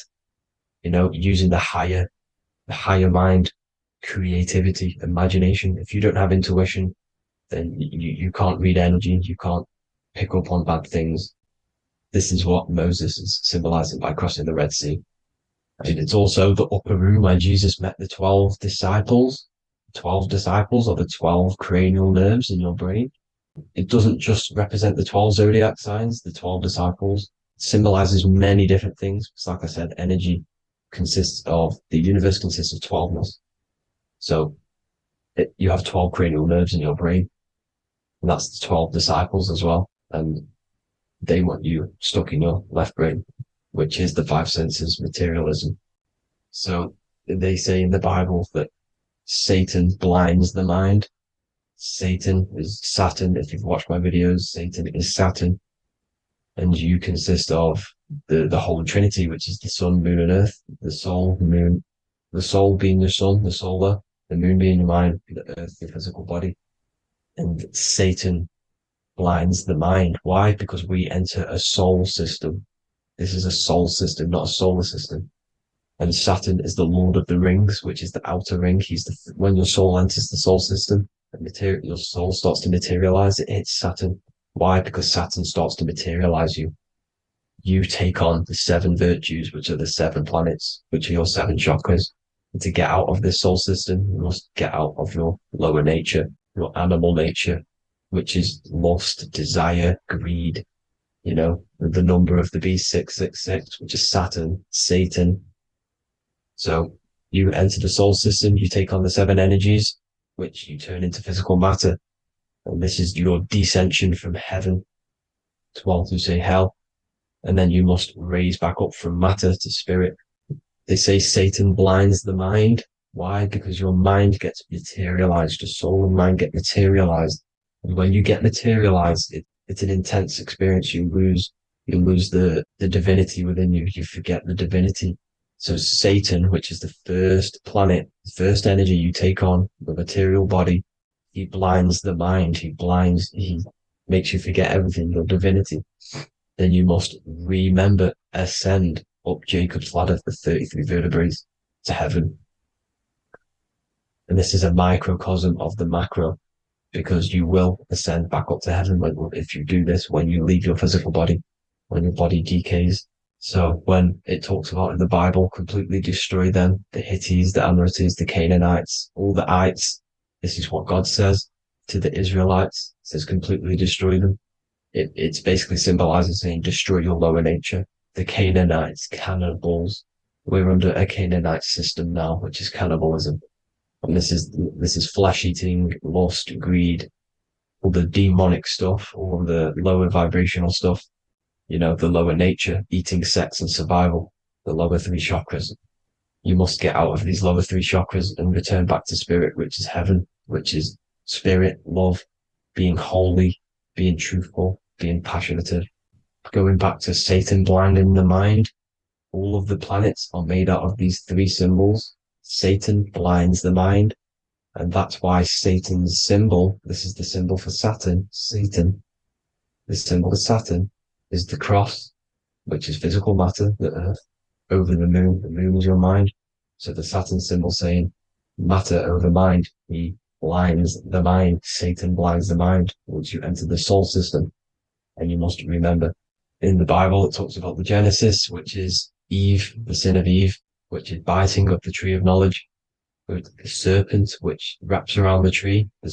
using the higher mind, creativity, imagination. If you don't have intuition, then you can't read energy, you can't pick up on bad things. This is what Moses is symbolizing by crossing the Red Sea. And it's also the upper room where Jesus met the 12 disciples. 12 disciples are the 12 cranial nerves in your brain. It doesn't just represent the 12 zodiac signs, the 12 disciples. It symbolizes many different things. It's like I said, energy the universe consists of 12ness. So you have 12 cranial nerves in your brain, and that's the 12 disciples as well. And they want you stuck in your left brain, which is the five senses, materialism. So they say in the Bible that Satan blinds the mind. Satan is Saturn. If you've watched my videos, Satan is Saturn. And you consist of the Holy Trinity, which is the sun, moon, and earth. The soul, moon, the soul being your sun, the solar, the moon being your mind, the earth, your physical body. And Satan blinds the mind. Why? Because we enter a soul system. This is a soul system, not a solar system. And Saturn is the Lord of the Rings, which is the outer ring. When your soul enters the soul system, your soul starts to materialize. It hits Saturn. Why? Because Saturn starts to materialize you. You take on the 7 virtues, which are the 7 planets, which are your 7 chakras. And to get out of this soul system, you must get out of your lower nature, your animal nature, which is lust, desire, greed. The number of the beast, 666, which is Saturn, Satan. So you enter the soul system, you take on the 7 energies, which you turn into physical matter. And this is your descension from heaven to what you say hell. And then you must raise back up from matter to spirit. They say Satan blinds the mind. Why? Because your mind gets materialized. Your soul and mind get materialized. And when you get materialized, it's an intense experience. You lose the divinity within you. You forget the divinity. So Satan, which is the first planet, the first energy you take on, the material body, he blinds the mind. He makes you forget everything, your divinity. Then you must remember, ascend up Jacob's ladder, the 33 vertebrae, to heaven. And this is a microcosm of the macro, because you will ascend back up to heaven if you do this, when you leave your physical body, when your body decays. So when it talks about in the Bible, completely destroy them, the Hittites, the Amorites, the Canaanites, all the ites, this is what God says to the Israelites. It says completely destroy them. It's basically symbolizing saying destroy your lower nature. The Canaanites, cannibals. We're under a Canaanite system now, which is cannibalism. And this is flesh eating, lust, greed, all the demonic stuff, all the lower vibrational stuff, the lower nature, eating, sex, and survival, the lower three chakras. You must get out of these lower three chakras and return back to spirit, which is heaven, which is spirit, love, being holy, being truthful, being passionate, going back to Satan blinding the mind. All of the planets are made out of these three symbols. Satan blinds the mind. And that's why Satan's symbol, this is the symbol for Saturn, Satan, the symbol for Saturn is the cross, which is physical matter, the earth, over the moon. The moon is your mind. So the Saturn symbol saying matter over mind. He blinds the mind. Satan blinds the mind once you enter the soul system. And you must remember, in the Bible, it talks about the Genesis, which is Eve, the sin of Eve, which is biting of the tree of knowledge. The serpent which wraps around the tree. It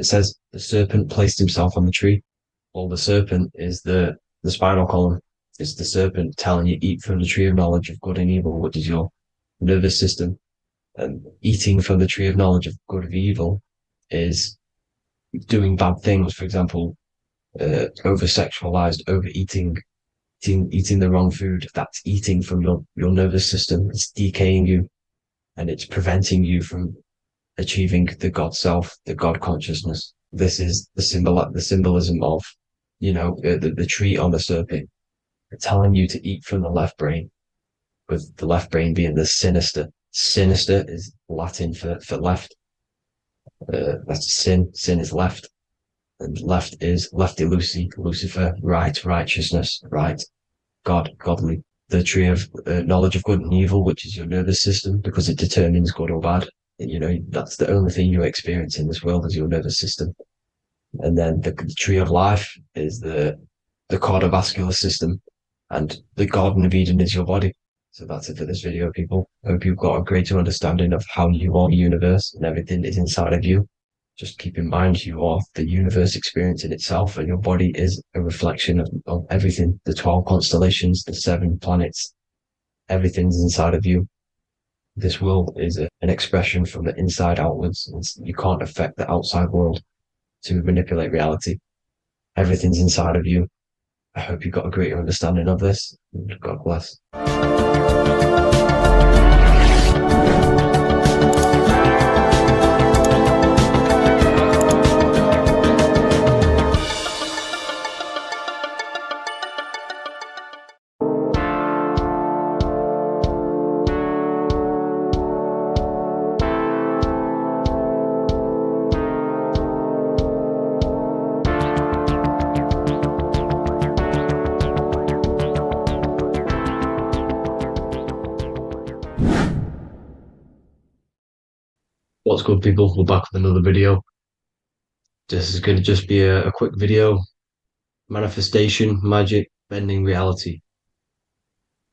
says the serpent placed himself on the tree. Well, the serpent is the spinal column. It's the serpent telling you eat from the tree of knowledge of good and evil, which is your nervous system. And eating from the tree of knowledge of good and evil is doing bad things. For example, over sexualized, overeating, eating the wrong food. That's eating from your nervous system. It's decaying you. And it's preventing you from achieving the God self, the God consciousness. This is the symbolism of, the tree on the serpent, telling you to eat from the left brain, with the left brain being the sinister. Sinister is Latin for left. That's sin. Sin is left. And left is lefty loosey, Lucifer, right, righteousness, right, God, godly. The tree of knowledge of good and evil, which is your nervous system, because it determines good or bad. That's the only thing you experience in this world is your nervous system. And then the tree of life is the cardiovascular system, and the Garden of Eden is your body. So that's it for this video, people. Hope you've got a greater understanding of how you are the universe and everything is inside of you. Just keep in mind you are the universe experience in itself, and your body is a reflection of everything. The 12 constellations, the 7 planets, everything's inside of you. This world is an expression from the inside outwards. You can't affect the outside world to manipulate reality. Everything's inside of you. I hope you got a greater understanding of this. God bless. What's good, people? We're back with another video. This is going to just be a quick video. Manifestation, magic, bending reality.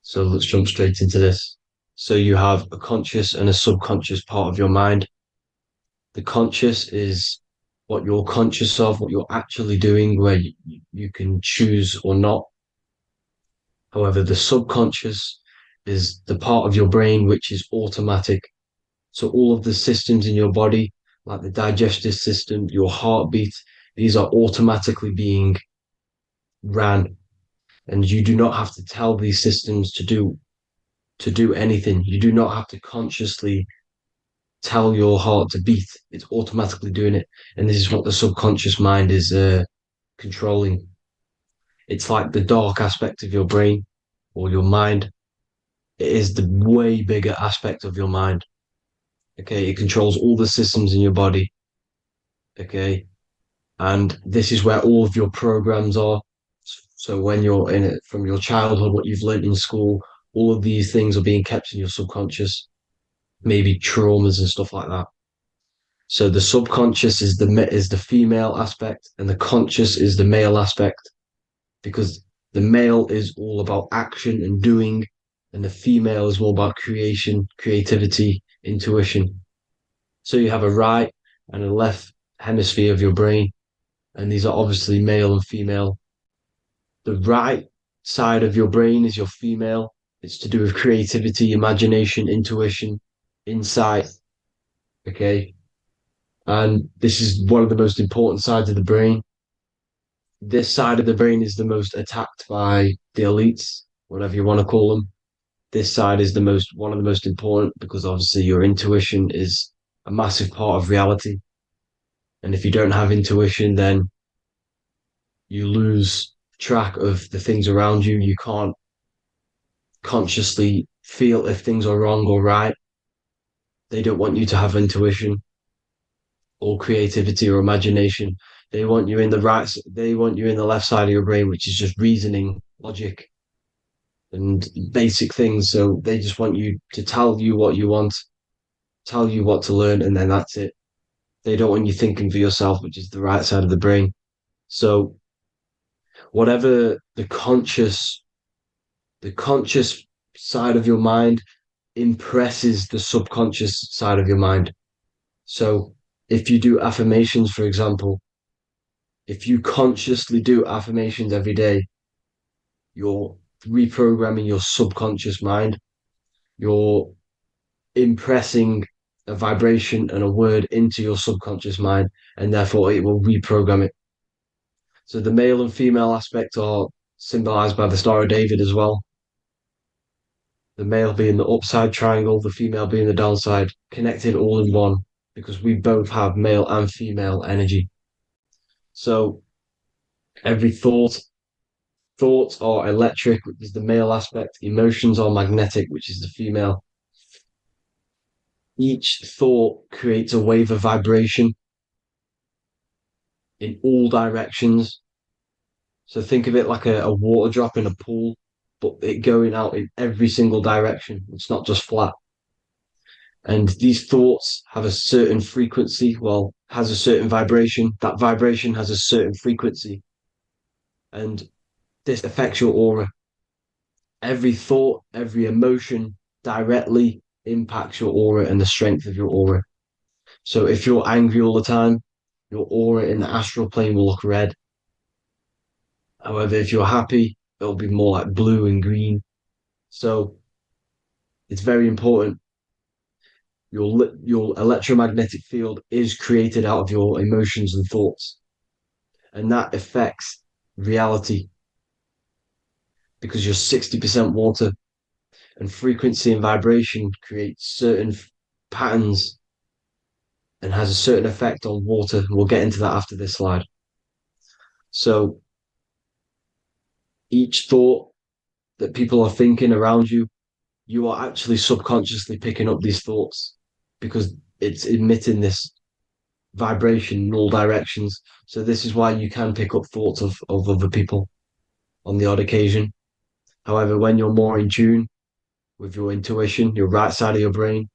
So let's jump straight into this. So you have a conscious and a subconscious part of your mind. The conscious is what you're conscious of, what you're actually doing, where you can choose or not. However, the subconscious is the part of your brain which is automatic. So all of the systems in your body, like the digestive system, your heartbeat, these are automatically being ran. And you do not have to tell these systems to do anything. You do not have to consciously tell your heart to beat. It's automatically doing it. And this is what the subconscious mind is controlling. It's like the dark aspect of your brain or your mind. It is the way bigger aspect of your mind. Okay, it controls all the systems in your body. Okay, and this is where all of your programs are. So when you're in it from your childhood, what you've learned in school, all of these things are being kept in your subconscious, maybe traumas and stuff like that. So the subconscious is the female aspect, and the conscious is the male aspect, because the male is all about action and doing, and the female is all about creation, creativity, intuition. So you have a right and a left hemisphere of your brain, and these are obviously male and female. The right side of your brain is your female. It's to do with creativity, imagination, intuition, insight, Okay. And this is one of the most important sides of the brain. This side of the brain is the most attacked by the elites, whatever you want to call them. This side is one of the most important because obviously your intuition is a massive part of reality. And if you don't have intuition, then you lose track of the things around you. You can't consciously feel if things are wrong or right. They don't want you to have intuition or creativity or imagination. They want you in the they want you in the left side of your brain, which is just reasoning, logic, and basic things. So they just want you to tell you what you want, tell you what to learn, and then that's it. They don't want you thinking for yourself, which is the right side of the brain. So whatever the conscious side of your mind impresses the subconscious side of your mind. So if you do affirmations, for example, if you consciously do affirmations every day, you're reprogramming your subconscious mind. You're impressing a vibration and a word into your subconscious mind, and therefore it will reprogram it. So the male and female aspect are symbolized by the Star of David as well. The male being the upside triangle, the female being the downside, connected all in one, because we both have male and female energy. So every thoughts are electric, which is the male aspect, emotions are magnetic, which is the female. Each thought creates a wave of vibration in all directions. So think of it like a water drop in a pool, but it going out in every single direction. It's not just flat. And these thoughts have a certain frequency, well, has a certain vibration. That vibration has a certain frequency. And this affects your aura. Every thought, every emotion directly impacts your aura and the strength of your aura. So if you're angry all the time, your aura in the astral plane will look red. However, if you're happy, it'll be more like blue and green. So it's very important. Your electromagnetic field is created out of your emotions and thoughts, and that affects reality because you're 60% water, and frequency and vibration create certain patterns and has a certain effect on water. We'll get into that after this slide. So each thought that people are thinking around you, you are actually subconsciously picking up these thoughts because it's emitting this vibration in all directions. So this is why you can pick up thoughts of other people on the odd occasion. However, when you're more in tune with your intuition, your right side of your brain,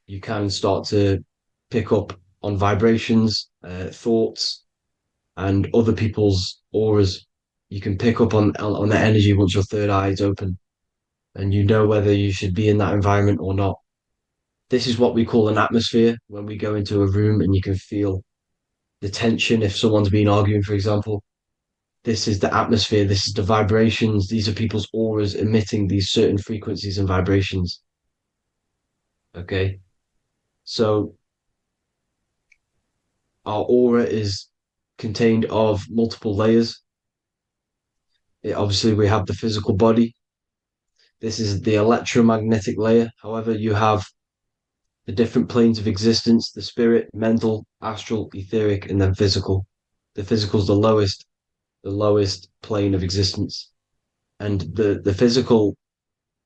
you can start to pick up on vibrations, thoughts, and other people's auras. You can pick up on the energy once your third eye is open, and you know whether you should be in that environment or not. This is what we call an atmosphere when we go into a room and you can feel the tension if someone's been arguing, for example. This is the atmosphere, this is the vibrations, these are people's auras emitting these certain frequencies and vibrations. Okay. So our aura is contained of multiple layers. Obviously, we have the physical body. This is the electromagnetic layer. However, you have the different planes of existence, the spirit, mental, astral, etheric, and then physical. The physical is the lowest plane of existence. And the physical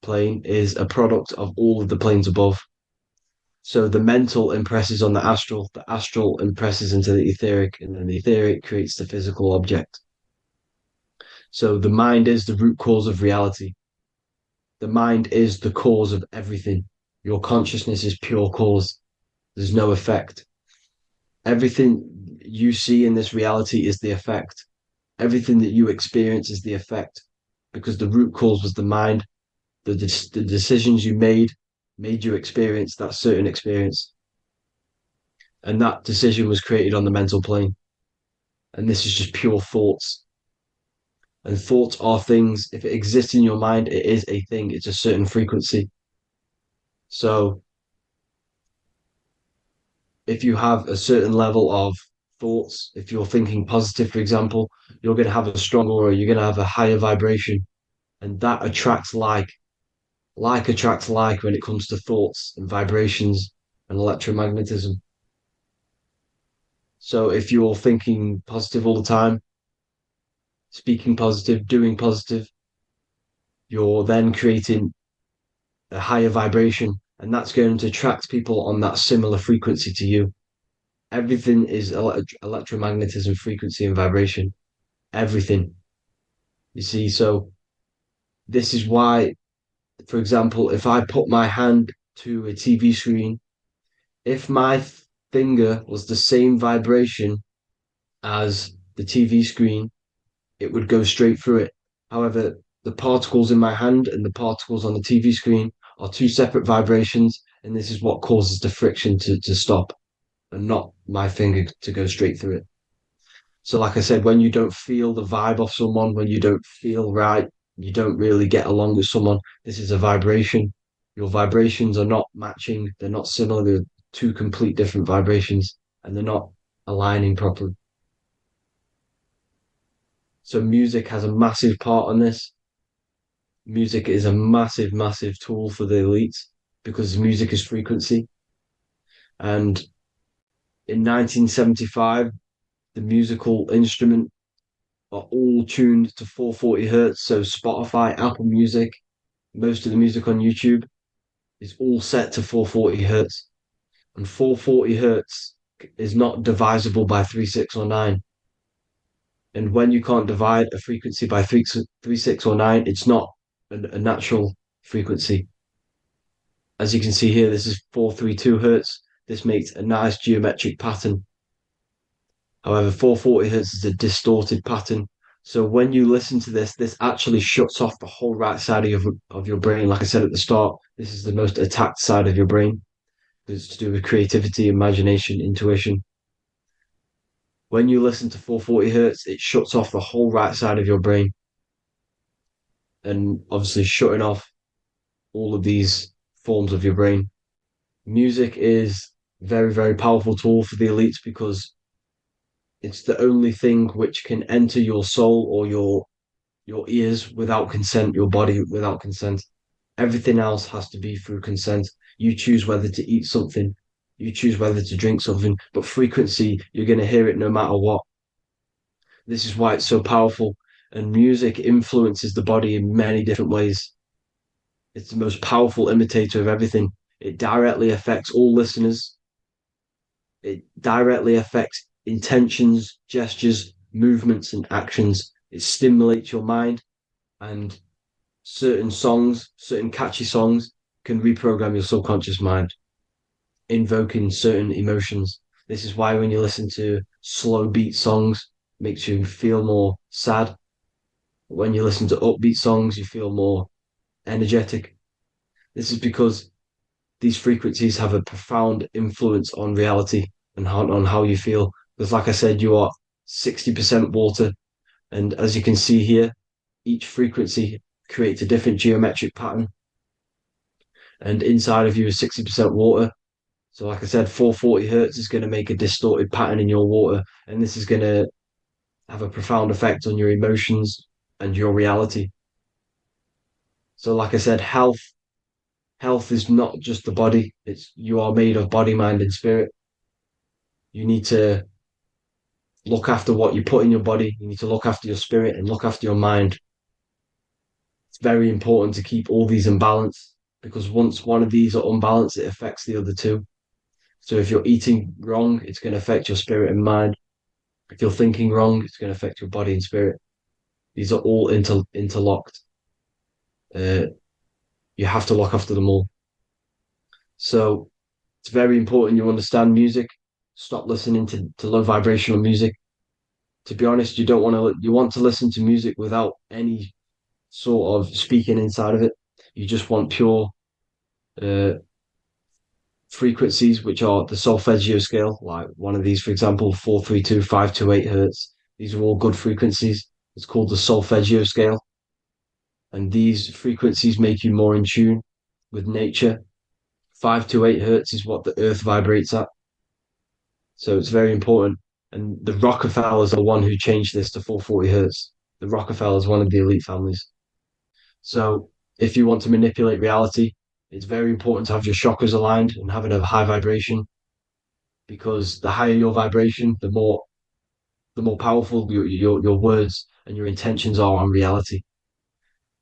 plane is a product of all of the planes above. So the mental impresses on the astral impresses into the etheric, and then the etheric creates the physical object. So the mind is the root cause of reality. The mind is the cause of everything. Your consciousness is pure cause. There's no effect. Everything you see in this reality is the effect. Everything that you experience is the effect because the root cause was the mind. The decisions you made you experience that certain experience. And that decision was created on the mental plane. And this is just pure thoughts. And thoughts are things. If it exists in your mind, it is a thing. It's a certain frequency. So if you have a certain level of thoughts, if you're thinking positive, for example, you're going to have a strong aura, you're going to have a higher vibration, and that attracts like. Like attracts like when it comes to thoughts and vibrations and electromagnetism. So if you're thinking positive all the time, speaking positive, doing positive, you're then creating a higher vibration, and that's going to attract people on that similar frequency to you. Everything is electromagnetism, frequency, and vibration. Everything. You see, so this is why, for example, if I put my hand to a TV screen, if my finger was the same vibration as the TV screen, it would go straight through it. However, the particles in my hand and the particles on the TV screen are two separate vibrations, and this is what causes the friction to stop and not my finger to go straight through it. So, like I said, when you don't feel the vibe of someone, when you don't feel right, you don't really get along with someone, this is a vibration. Your vibrations are not matching, they're not similar, they're two complete different vibrations, and they're not aligning properly. So music has a massive part on this. Music is a massive, massive tool for the elites because music is frequency. And in 1975, the musical instrument are all tuned to 440 hertz. So Spotify, Apple Music, most of the music on YouTube is all set to 440 hertz. And 440 hertz is not divisible by 3, 6, or 9. And when you can't divide a frequency by 3, 6, or 9, it's not a natural frequency. As you can see here, this is 432 hertz. This makes a nice geometric pattern. However, 440 hertz is a distorted pattern. So when you listen to this, this actually shuts off the whole right side of your brain. Like I said at the start, this is the most attacked side of your brain. It's to do with creativity, imagination, intuition. When you listen to 440 hertz, it shuts off the whole right side of your brain. And obviously shutting off all of these forms of your brain. Music is a very, very powerful tool for the elites because it's the only thing which can enter your soul or your ears without consent, your body without consent. Everything else has to be through consent. You choose whether to eat something, you choose whether to drink something, but frequency, you're going to hear it no matter what. This is why it's so powerful. And music influences the body in many different ways. It's the most powerful imitator of everything. It directly affects all listeners. It directly affects intentions, gestures, movements, and actions. It stimulates your mind, and certain songs, certain catchy songs, can reprogram your subconscious mind, invoking certain emotions. This is why when you listen to slow beat songs, it makes you feel more sad. When you listen to upbeat songs, you feel more energetic. This is because these frequencies have a profound influence on reality and on how you feel. Because, like I said, you are 60% water. And as you can see here, each frequency creates a different geometric pattern. And inside of you is 60% water. So, like I said, 440 hertz is going to make a distorted pattern in your water. And this is going to have a profound effect on your emotions and your reality. So, like I said, health is not just the body. It's you are made of body, mind, and spirit. You need to look after what you put in your body. You need to look after your spirit and look after your mind. It's very important to keep all these in balance because once one of these are unbalanced, it affects the other two. So if you're eating wrong, it's going to affect your spirit and mind. If you're thinking wrong, it's going to affect your body and spirit. These are all interlocked. You have to look after them all. So it's very important you understand music. Stop listening to low vibrational music. To be honest, you want to listen to music without any sort of speaking inside of it. You just want pure uh, frequencies, which are the solfeggio scale, like one of these, for example, 432, 528 hertz. These are all good frequencies. It's called the solfeggio scale. And these frequencies make you more in tune with nature. 528 hertz is what the earth vibrates at. So it's very important. And the Rockefellers are the one who changed this to 440 hertz. The Rockefellers, one of the elite families. So if you want to manipulate reality, it's very important to have your chakras aligned and having a high vibration, because the higher your vibration, the more powerful your words and your intentions are on reality.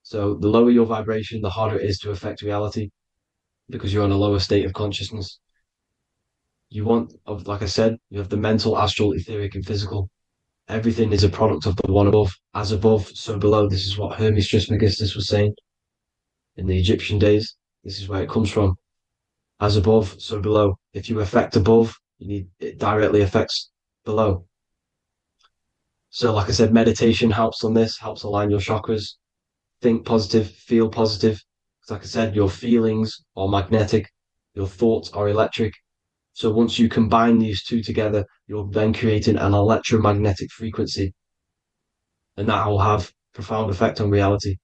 So the lower your vibration, the harder it is to affect reality, because you're on a lower state of consciousness. You want, like I said, you have the mental, astral, etheric, and physical. Everything is a product of the one above. As above, so below. This is what Hermes Trismegistus was saying in the Egyptian days. This is where it comes from. As above, so below. If you affect above, it directly affects below. So, like I said, meditation helps on this, helps align your chakras. Think positive, feel positive. Like I said, your feelings are magnetic, your thoughts are electric. So once you combine these two together, you're then creating an electromagnetic frequency, and that will have profound effect on reality.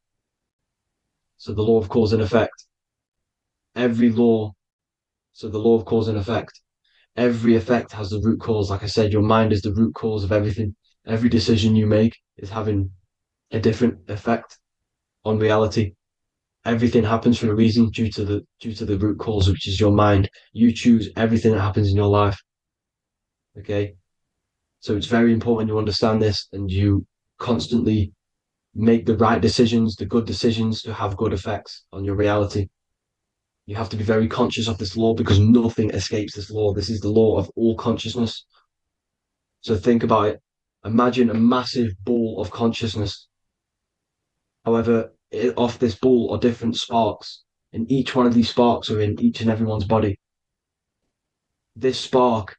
So the law of cause and effect, every law, so the law of cause and effect, every effect has the root cause. Like I said, your mind is the root cause of everything. Every decision you make is having a different effect on reality. Everything happens for a reason due to the root cause, which is your mind. You choose everything that happens in your life. Okay. So it's very important you understand this and you constantly make the right decisions, the good decisions to have good effects on your reality. You have to be very conscious of this law because nothing escapes this law. This is the law of all consciousness. So think about it. Imagine a massive ball of consciousness. However, off this ball are different sparks, and each one of these sparks are in each and everyone's body. This spark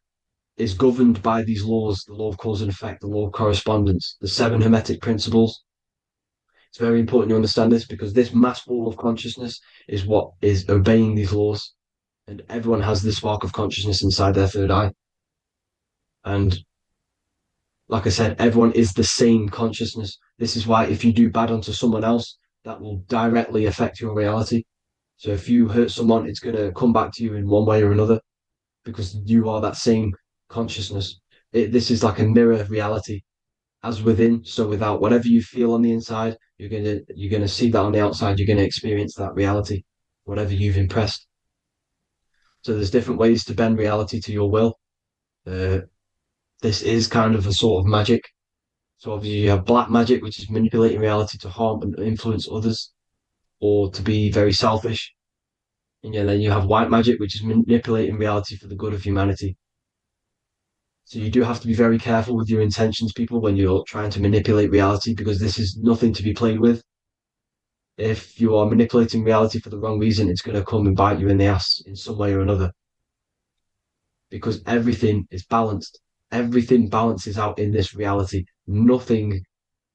is governed by these laws, the law of cause and effect, the law of correspondence, the seven hermetic principles. It's very important you understand this because this mass ball of consciousness is what is obeying these laws. And everyone has this spark of consciousness inside their third eye. And like I said, everyone is the same consciousness. This is why if you do bad onto someone else, that will directly affect your reality. So if you hurt someone, it's going to come back to you in one way or another because you are that same consciousness. This is like a mirror reality. As within, so without. Whatever you feel on the inside, you're gonna see that on the outside. You're gonna experience that reality, whatever you've impressed. So there's different ways to bend reality to your will. This is kind of a sort of magic. So obviously you have black magic, which is manipulating reality to harm and influence others, or to be very selfish. And yeah, then you have white magic, which is manipulating reality for the good of humanity. So you do have to be very careful with your intentions, people, when you're trying to manipulate reality, because this is nothing to be played with. If you are manipulating reality for the wrong reason, it's going to come and bite you in the ass in some way or another. Because everything is balanced. Everything balances out in this reality. Nothing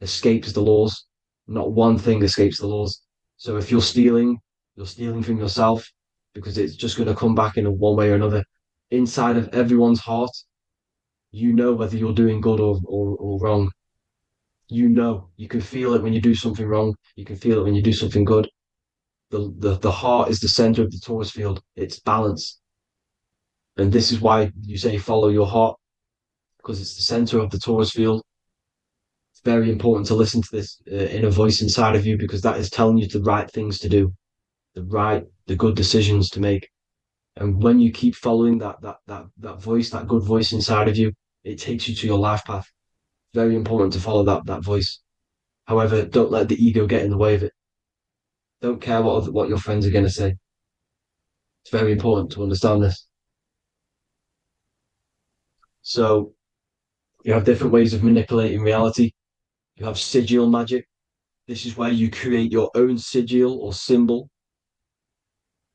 escapes the laws. Not one thing escapes the laws. So if you're stealing from yourself because it's just going to come back in one way or another. Inside of everyone's heart, you know whether you're doing good or wrong. You can feel it when you do something wrong. You can feel it when you do something good. The heart is the center of the torus field. It's balance. And this is why you say follow your heart, because it's the center of the torus field. It's very important to listen to this inner voice inside of you, because that is telling you the right things to do, the good decisions to make. And when you keep following that voice, that good voice inside of you, it takes you to your life path. Very important to follow that voice. However, don't let the ego get in the way of it. Don't care what your friends are going to say. It's very important to understand this. So you have different ways of manipulating reality. You have sigil magic. This is where you create your own sigil or symbol.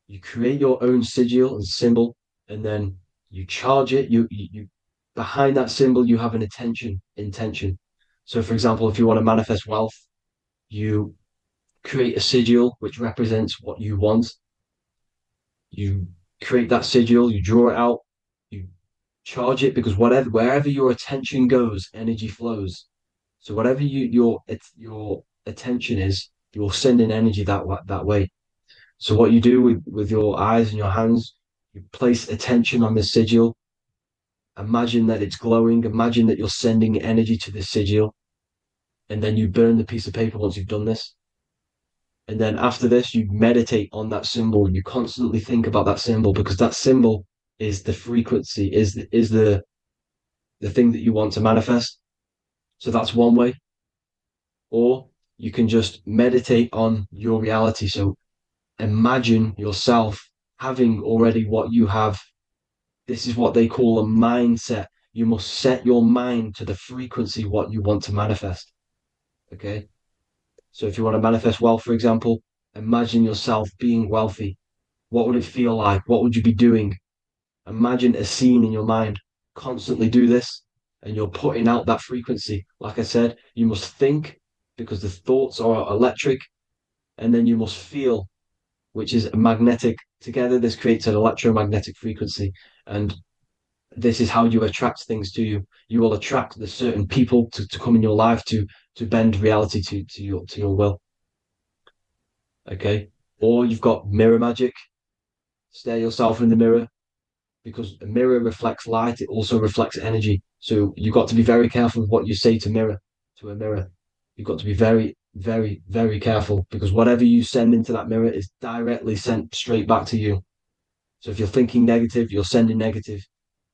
You create your own sigil and symbol, and then you charge it. You behind that symbol, you have an intention. So, for example, if you want to manifest wealth, you create a sigil which represents what you want. You create that sigil, you draw it out, you charge it, because wherever your attention goes, energy flows. So whatever your attention is, you're sending energy that way. So what you do with your eyes and your hands, you place attention on the sigil, Imagine that it's glowing. Imagine that you're sending energy to the sigil. And then you burn the piece of paper once you've done this. And then after this, you meditate on that symbol. You constantly think about that symbol, because that symbol is the frequency, is the thing that you want to manifest. So that's one way. Or you can just meditate on your reality. So imagine yourself having already what you have. This is what they call a mindset. You must set your mind to the frequency what you want to manifest. Okay. So if you want to manifest wealth, for example, imagine yourself being wealthy. What would it feel like? What would you be doing? Imagine a scene in your mind. Constantly do this, and you're putting out that frequency. Like I said, you must think, because the thoughts are electric, and then you must feel, which is magnetic. Together, this creates an electromagnetic frequency, and this is how you attract things to you. You will attract the certain people to come in your life to bend reality to your will. Okay. Or you've got mirror magic. Stare yourself in the mirror, because a mirror reflects light. It also reflects energy. So you've got to be very careful with what you say to a mirror. You've got to be very, very, very careful, because whatever you send into that mirror is directly sent straight back to you. So if you're thinking negative, you're sending negative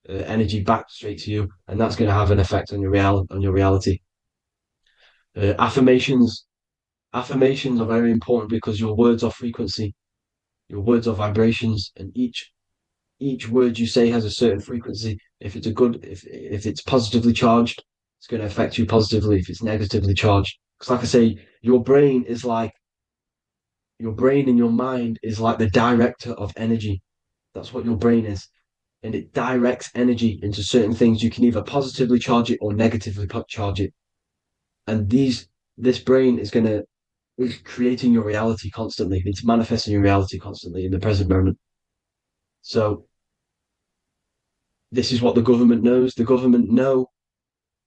energy back straight to you, and that's going to have an effect on your reality. Affirmations are very important, because your words are frequency, your words are vibrations, and each word you say has a certain frequency. If it's if it's positively charged, it's going to affect you positively. If it's negatively charged, because like I say, your brain and your mind is like the director of energy. That's what your brain is. And it directs energy into certain things. You can either positively charge it or negatively charge it. And this brain is creating your reality constantly. It's manifesting your reality constantly in the present moment. So this is what the government knows. The government know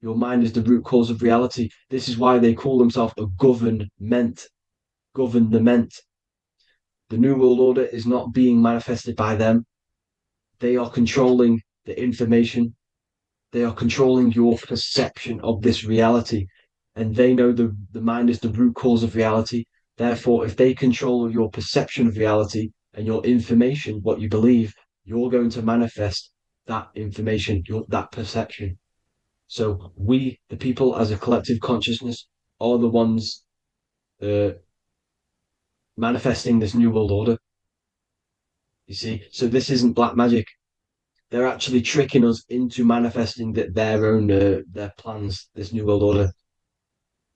your mind is the root cause of reality. This is why they call themselves a government. Government. The New World Order is not being manifested by them. They are controlling the information. They are controlling your perception of this reality. And they know the mind is the root cause of reality. Therefore, if they control your perception of reality and your information, what you believe, you're going to manifest that information, that perception. So we, the people as a collective consciousness, are the ones manifesting this New World Order. You see, so this isn't black magic. They're actually tricking us into manifesting their own their plans, this New World Order.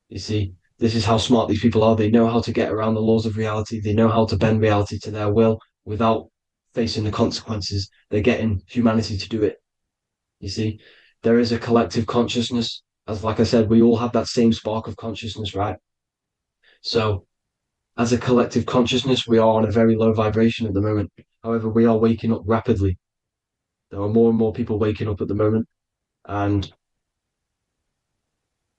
You see, this is how smart these people are. They know how to get around the laws of reality. They know how to bend reality to their will without facing the consequences. They're getting humanity to do it. You see, there is a collective consciousness. As like I said, we all have that same spark of consciousness, right? So as a collective consciousness, we are on a very low vibration at the moment. However, we are waking up rapidly. There are more and more people waking up at the moment, and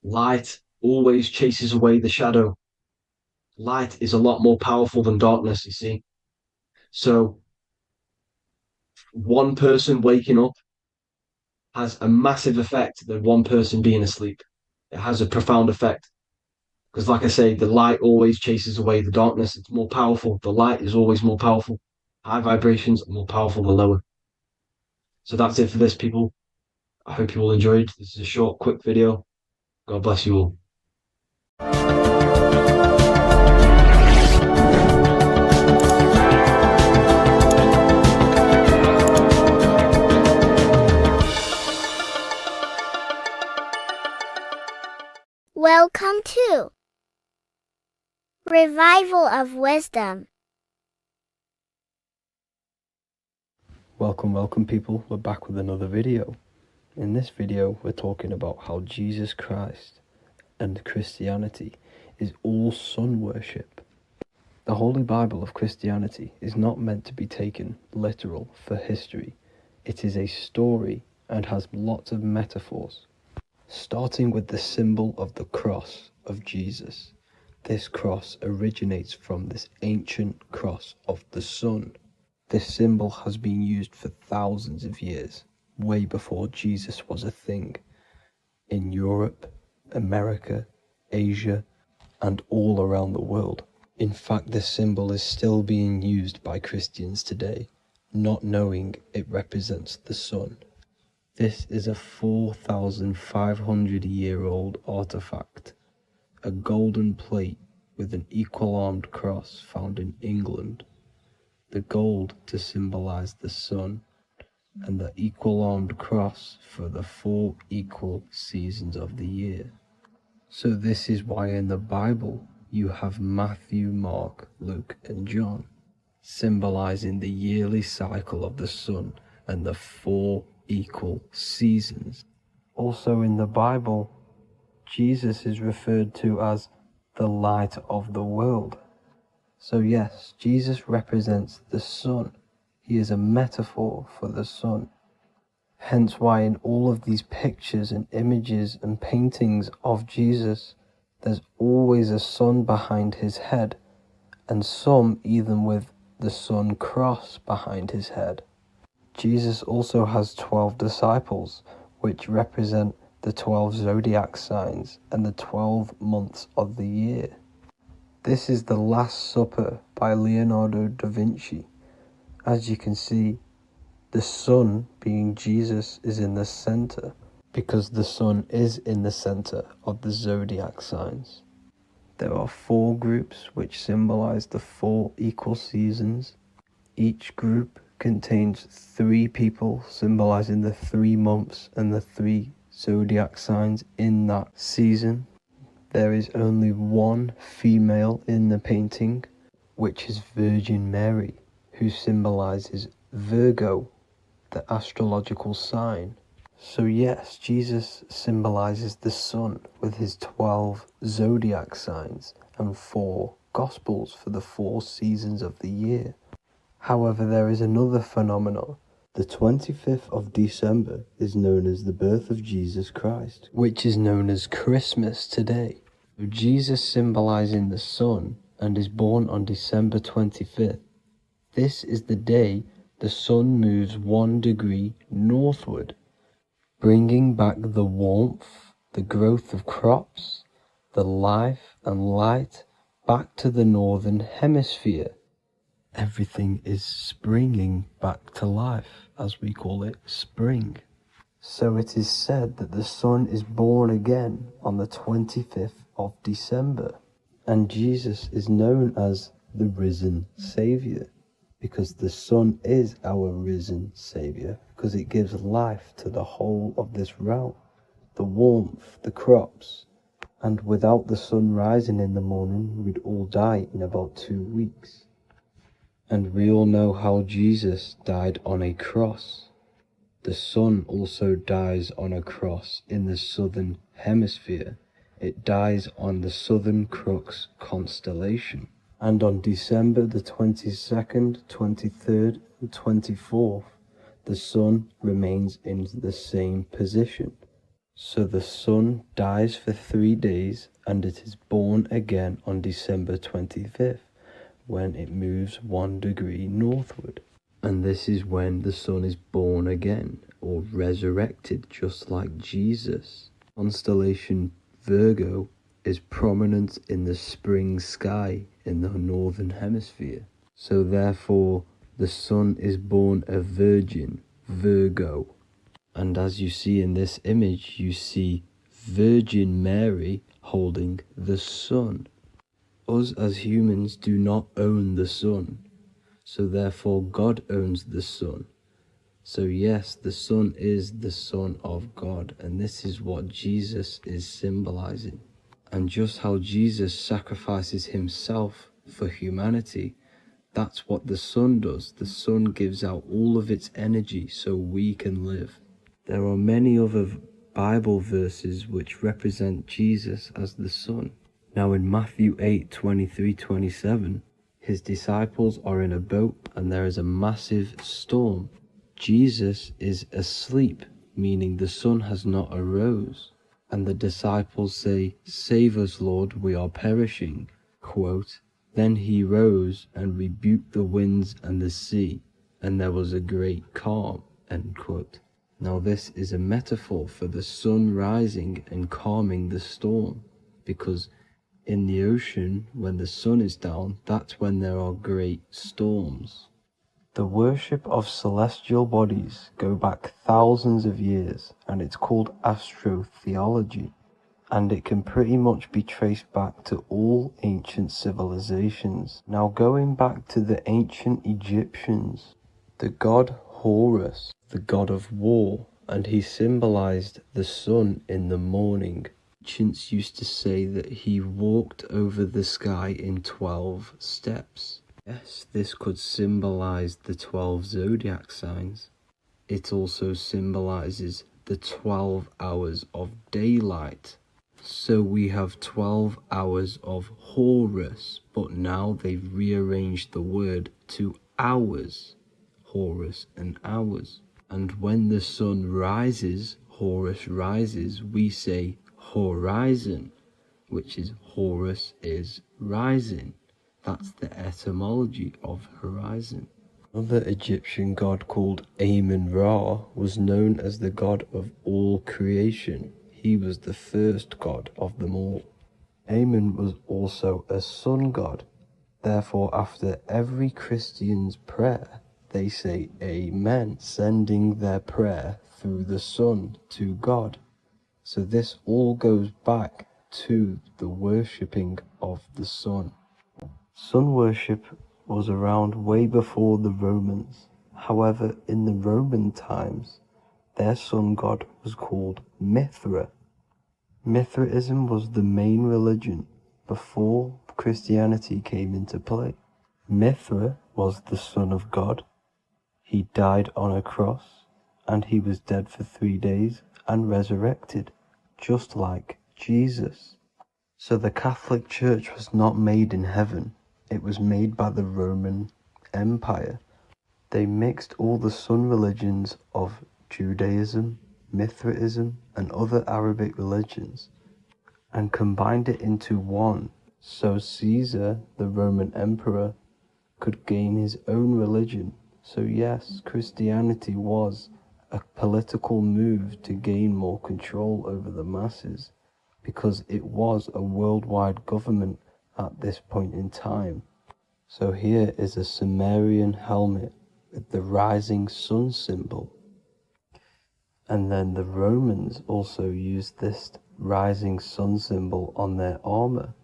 light always chases away the shadow. Light is a lot more powerful than darkness, you see. So one person waking up has a massive effect than one person being asleep. It has a profound effect. Because like I say, the light always chases away the darkness. It's more powerful. The light is always more powerful. High vibrations are more powerful than lower. So that's it for this, people. I hope you all enjoyed. This is a short, quick video. God bless you all. Welcome to Revival of Wisdom. Welcome people, we're back with another video. In this video we're talking about how Jesus Christ and Christianity is all sun worship. The Holy Bible of Christianity is not meant to be taken literal for history. It is a story and has lots of metaphors. Starting with the symbol of the cross of Jesus. This cross originates from this ancient cross of the sun. This symbol has been used for thousands of years. way before Jesus was a thing, in Europe, America, Asia, and all around the world. In fact, this symbol is still being used by Christians today, not knowing it represents the sun. This is a 4,500-year-old artifact, a golden plate with an equal-armed cross found in England. The gold to symbolize the sun, and the equal-armed cross for the 4 equal seasons of the year. So this is why in the Bible you have Matthew, Mark, Luke, and John, symbolizing the yearly cycle of the sun and the 4 equal seasons. Also in the Bible, Jesus is referred to as the light of the world. So yes, Jesus represents the sun. He is a metaphor for the sun. Hence why in all of these pictures and images and paintings of Jesus, there's always a sun behind his head, and some even with the sun cross behind his head. Jesus also has 12 disciples, which represent the 12 zodiac signs and the 12 months of the year. This is the Last Supper by Leonardo da Vinci. As you can see, the sun, being Jesus, is in the center, because the sun is in the center of the zodiac signs. There are 4 groups which symbolize the 4 equal seasons. Each group contains 3 people symbolizing the 3 months and the 3 zodiac signs in that season. There is only 1 female in the painting, which is Virgin Mary, who symbolizes Virgo, the astrological sign. So yes, Jesus symbolizes the sun with his 12 zodiac signs and 4 gospels for the 4 seasons of the year. However, there is another phenomenon. The 25th of December is known as the birth of Jesus Christ, which is known as Christmas today. Jesus symbolizing the sun and is born on December 25th. This is the day the sun moves 1 degree northward, bringing back the warmth, the growth of crops, the life and light back to the northern hemisphere. Everything is springing back to life, as we call it, spring. So it is said that the sun is born again on the 25th of December, and Jesus is known as the risen Saviour, because the sun is our risen Saviour, because it gives life to the whole of this realm, the warmth, the crops, and without the sun rising in the morning, we'd all die in about 2 weeks. And we all know how Jesus died on a cross. The sun also dies on a cross in the southern hemisphere. It dies on the Southern Crux constellation. And on December the 22nd, 23rd, and 24th, the sun remains in the same position. So the sun dies for 3 days, and it is born again on December 25th, when it moves 1 degree northward. And this is when the sun is born again, or resurrected, just like Jesus. Constellation Virgo is prominent in the spring sky in the northern hemisphere. So therefore, the sun is born a virgin, Virgo. And as you see in this image, you see Virgin Mary holding the sun. Us as humans do not own the sun, so therefore God owns the sun. So yes, the sun is the Son of God, and this is what Jesus is symbolizing. And just how Jesus sacrifices himself for humanity, that's what the sun does. The sun gives out all of its energy so we can live. There are many other Bible verses which represent Jesus as the sun. Now in Matthew 8:23-27, his disciples are in a boat and there is a massive storm. Jesus is asleep, meaning the sun has not arose. And the disciples say, "Save us, Lord, we are perishing." Quote, "Then he rose and rebuked the winds and the sea, and there was a great calm." End quote. Now this is a metaphor for the sun rising and calming the storm, because in the ocean, when the sun is down, that's when there are great storms. The worship of celestial bodies go back thousands of years, and it's called astrotheology, and it can pretty much be traced back to all ancient civilizations. Now going back to the ancient Egyptians, the god Horus, the god of war, and he symbolized the sun in the morning. Ancients used to say that he walked over the sky in 12 steps. Yes, this could symbolize the 12 zodiac signs. It also symbolizes the 12 hours of daylight. So we have 12 hours of Horus, but now they've rearranged the word to hours. Horus and hours. And when the sun rises, Horus rises, we say horizon, which is Horus is rising. That's the etymology of horizon. Another Egyptian god called Amun-Ra was known as the god of all creation. He was the first god of them all. Amun was also a sun god. Therefore, after every Christian's prayer, they say Amen, sending their prayer through the sun to God. So this all goes back to the worshipping of the sun. Sun worship was around way before the Romans. However, in the Roman times, their sun god was called Mithra. Mithraism was the main religion before Christianity came into play. Mithra was the son of God. He died on a cross, and he was dead for 3 days and resurrected, just like Jesus. So the Catholic Church was not made in heaven. It was made by the Roman Empire. They mixed all the sun religions of Judaism, Mithraism, and other Arabic religions and combined it into one, so Caesar, the Roman emperor, could gain his own religion. So yes, Christianity was a political move to gain more control over the masses, because it was a worldwide government at this point in time. So here is a Sumerian helmet with the rising sun symbol. And then the Romans also used this rising sun symbol on their armor.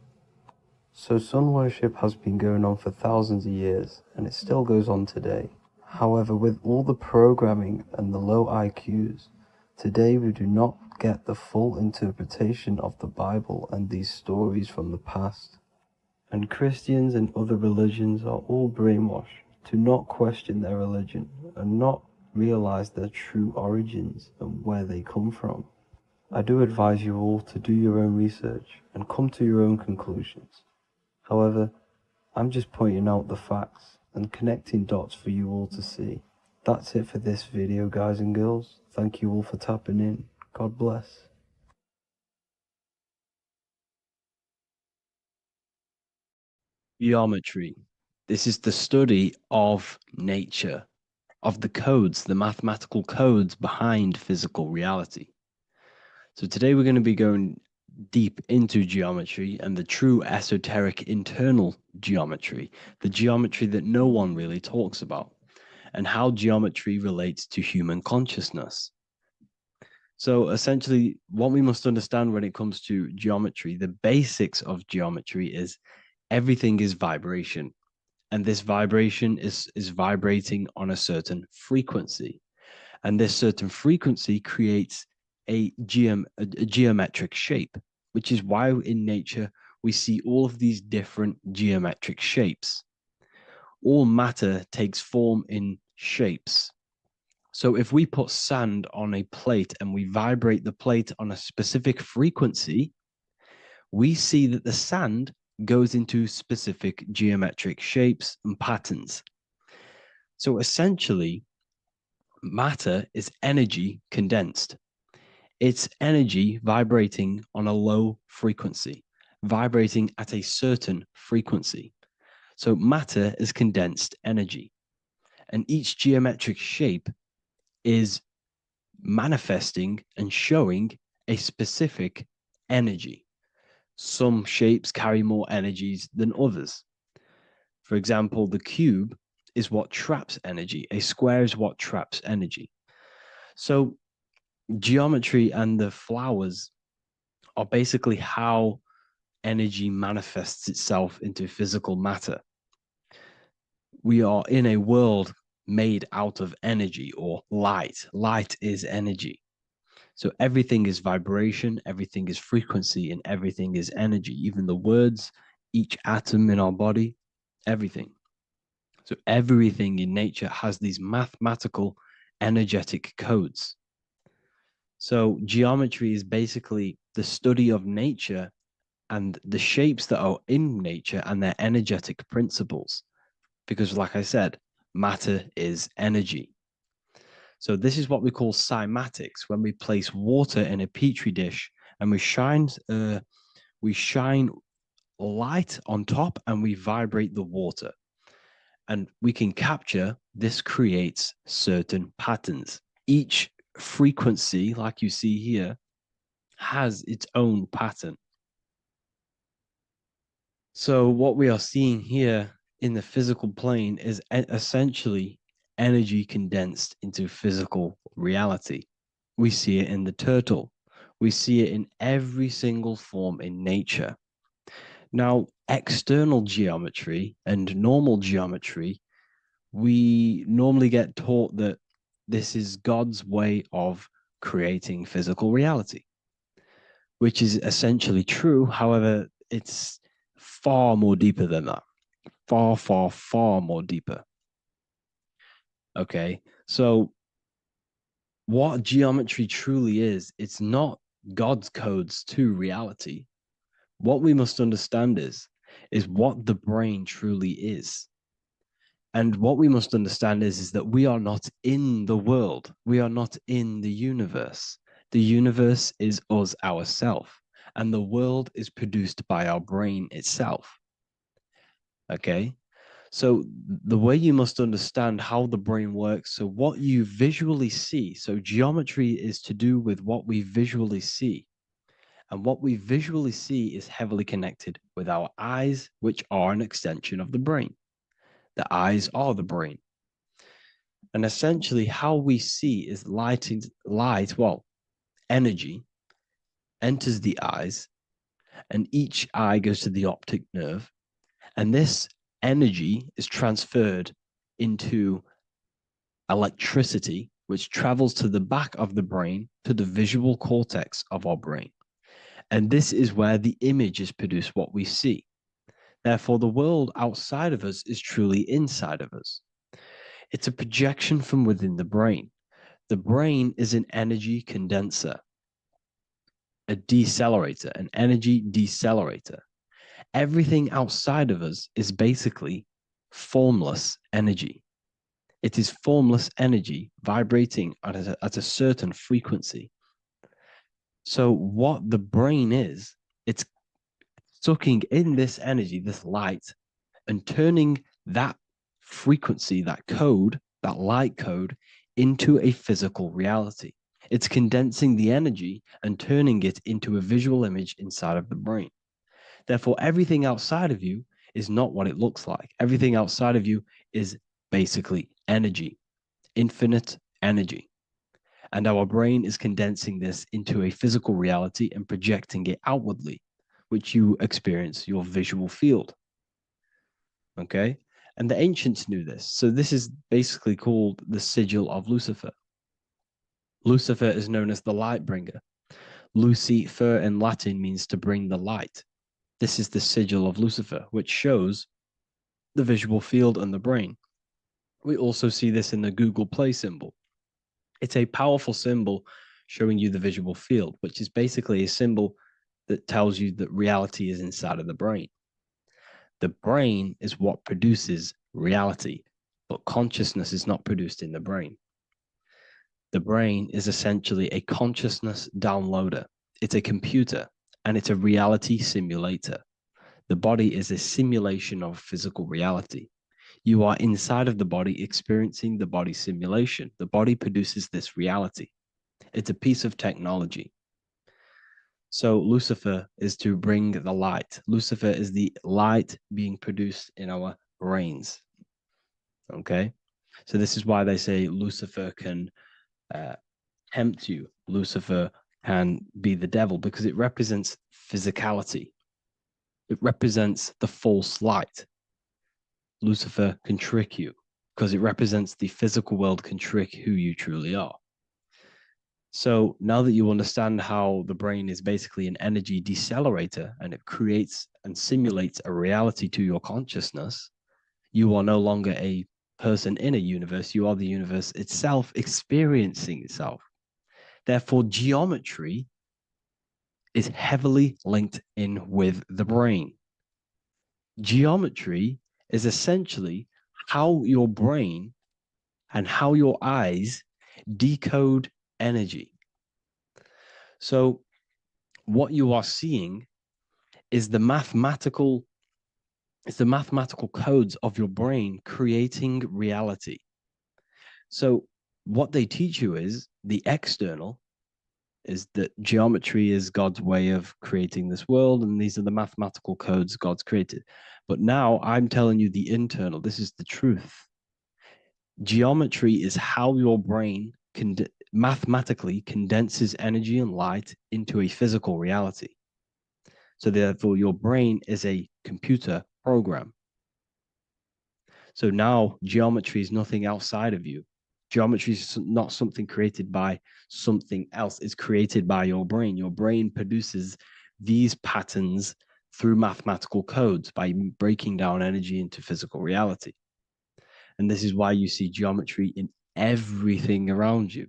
So sun worship has been going on for thousands of years, and it still goes on today. However, with all the programming and the low IQs, today we do not get the full interpretation of the Bible and these stories from the past. And Christians and other religions are all brainwashed to not question their religion and not realize their true origins and where they come from. I do advise you all to do your own research and come to your own conclusions. However, I'm just pointing out the facts and connecting dots for you all to see. That's it for this video, guys and girls. Thank you all for tapping in. God bless. Geometry. This is the study of nature, of the codes, the mathematical codes behind physical reality. So today we're going to be going deep into geometry and the true esoteric internal geometry, the geometry that no one really talks about, and how geometry relates to human consciousness. So essentially, what we must understand when it comes to geometry, the basics of geometry is everything is vibration. And this vibration is vibrating on a certain frequency. And this certain frequency creates a geometric shape, which is why in nature we see all of these different geometric shapes. All matter takes form in shapes. So if we put sand on a plate and we vibrate the plate on a specific frequency, we see that the sand goes into specific geometric shapes and patterns. So essentially, matter is energy condensed. It's energy vibrating on a low frequency, vibrating at a certain frequency. So matter is condensed energy. And each geometric shape is manifesting and showing a specific energy. Some shapes carry more energies than others. For example, the cube is what traps energy. A square is what traps energy. So geometry and the flowers are basically how energy manifests itself into physical matter. We are in a world made out of energy or light. Light is energy. So everything is vibration, everything is frequency, and everything is energy. Even the words, each atom in our body, everything. So everything in nature has these mathematical energetic codes. So geometry is basically the study of nature and the shapes that are in nature and their energetic principles. Because like I said, matter is energy. So this is what we call cymatics, when we place water in a petri dish and we shine light on top and we vibrate the water. And we can capture, this creates certain patterns. Each frequency, like you see here, has its own pattern. So what we are seeing here in the physical plane is essentially energy condensed into physical reality. We see it in the turtle. We see it in every single form in nature. Now, external geometry and normal geometry, we normally get taught that this is God's way of creating physical reality, which is essentially true. However, it's far more deeper than that. Far, far, far more deeper. Okay, so what geometry truly is, it's not God's codes to reality. What we must understand is what the brain truly is. And what we must understand is that we are not in the world. We are not in the universe. The universe is us ourselves, and the world is produced by our brain itself. Okay? So the way you must understand how the brain works, so what you visually see, so geometry is to do with what we visually see. And what we visually see is heavily connected with our eyes, which are an extension of the brain. The eyes are the brain. And essentially how we see is energy enters the eyes, and each eye goes to the optic nerve. And this energy is transferred into electricity, which travels to the back of the brain, to the visual cortex of our brain. And this is where the image is produced, what we see. Therefore, the world outside of us is truly inside of us. It's a projection from within the brain. The brain is an energy condenser, a decelerator, an energy decelerator. Everything outside of us is basically formless energy. It is formless energy vibrating at a certain frequency. So what the brain is, it's sucking in this energy, this light, and turning that frequency, that code, that light code, into a physical reality. It's condensing the energy and turning it into a visual image inside of the brain. Therefore, everything outside of you is not what it looks like. Everything outside of you is basically energy, infinite energy. And our brain is condensing this into a physical reality and projecting it outwardly, which you experience your visual field. Okay? And the ancients knew this. So this is basically called the sigil of Lucifer. Lucifer is known as the light bringer. Lucifer in Latin means to bring the light. This is the sigil of Lucifer, which shows the visual field and the brain. We also see this in the Google Play symbol. It's a powerful symbol showing you the visual field, which is basically a symbol that tells you that reality is inside of the brain. The brain is what produces reality, but consciousness is not produced in the brain. The brain is essentially a consciousness downloader. It's a computer, and it's a reality simulator. The body is a simulation of physical reality. You are inside of the body experiencing the body simulation. The body produces this reality. It's a piece of technology. So Lucifer is to bring the light. Lucifer is the light being produced in our brains. Okay. So this is why they say Lucifer can tempt you. Lucifer can be the devil because it represents physicality. It represents the false light. Lucifer can trick you because it represents the physical world can trick who you truly are. So now that you understand how the brain is basically an energy decelerator and it creates and simulates a reality to your consciousness, you are no longer a person in a universe. You are the universe itself experiencing itself. Therefore, geometry is heavily linked in with the brain. Geometry is essentially how your brain and how your eyes decode energy. So what you are seeing is the mathematical codes of your brain creating reality. So what they teach you is the external is that geometry is God's way of creating this world, and these are the mathematical codes God's created. But now I'm telling you the internal. This is the truth. Geometry is how your brain mathematically condenses energy and light into a physical reality. So therefore, your brain is a computer program. So now geometry is nothing outside of you. Geometry is not something created by something else. It's created by your brain. Your brain produces these patterns through mathematical codes by breaking down energy into physical reality. And this is why you see geometry in everything around you.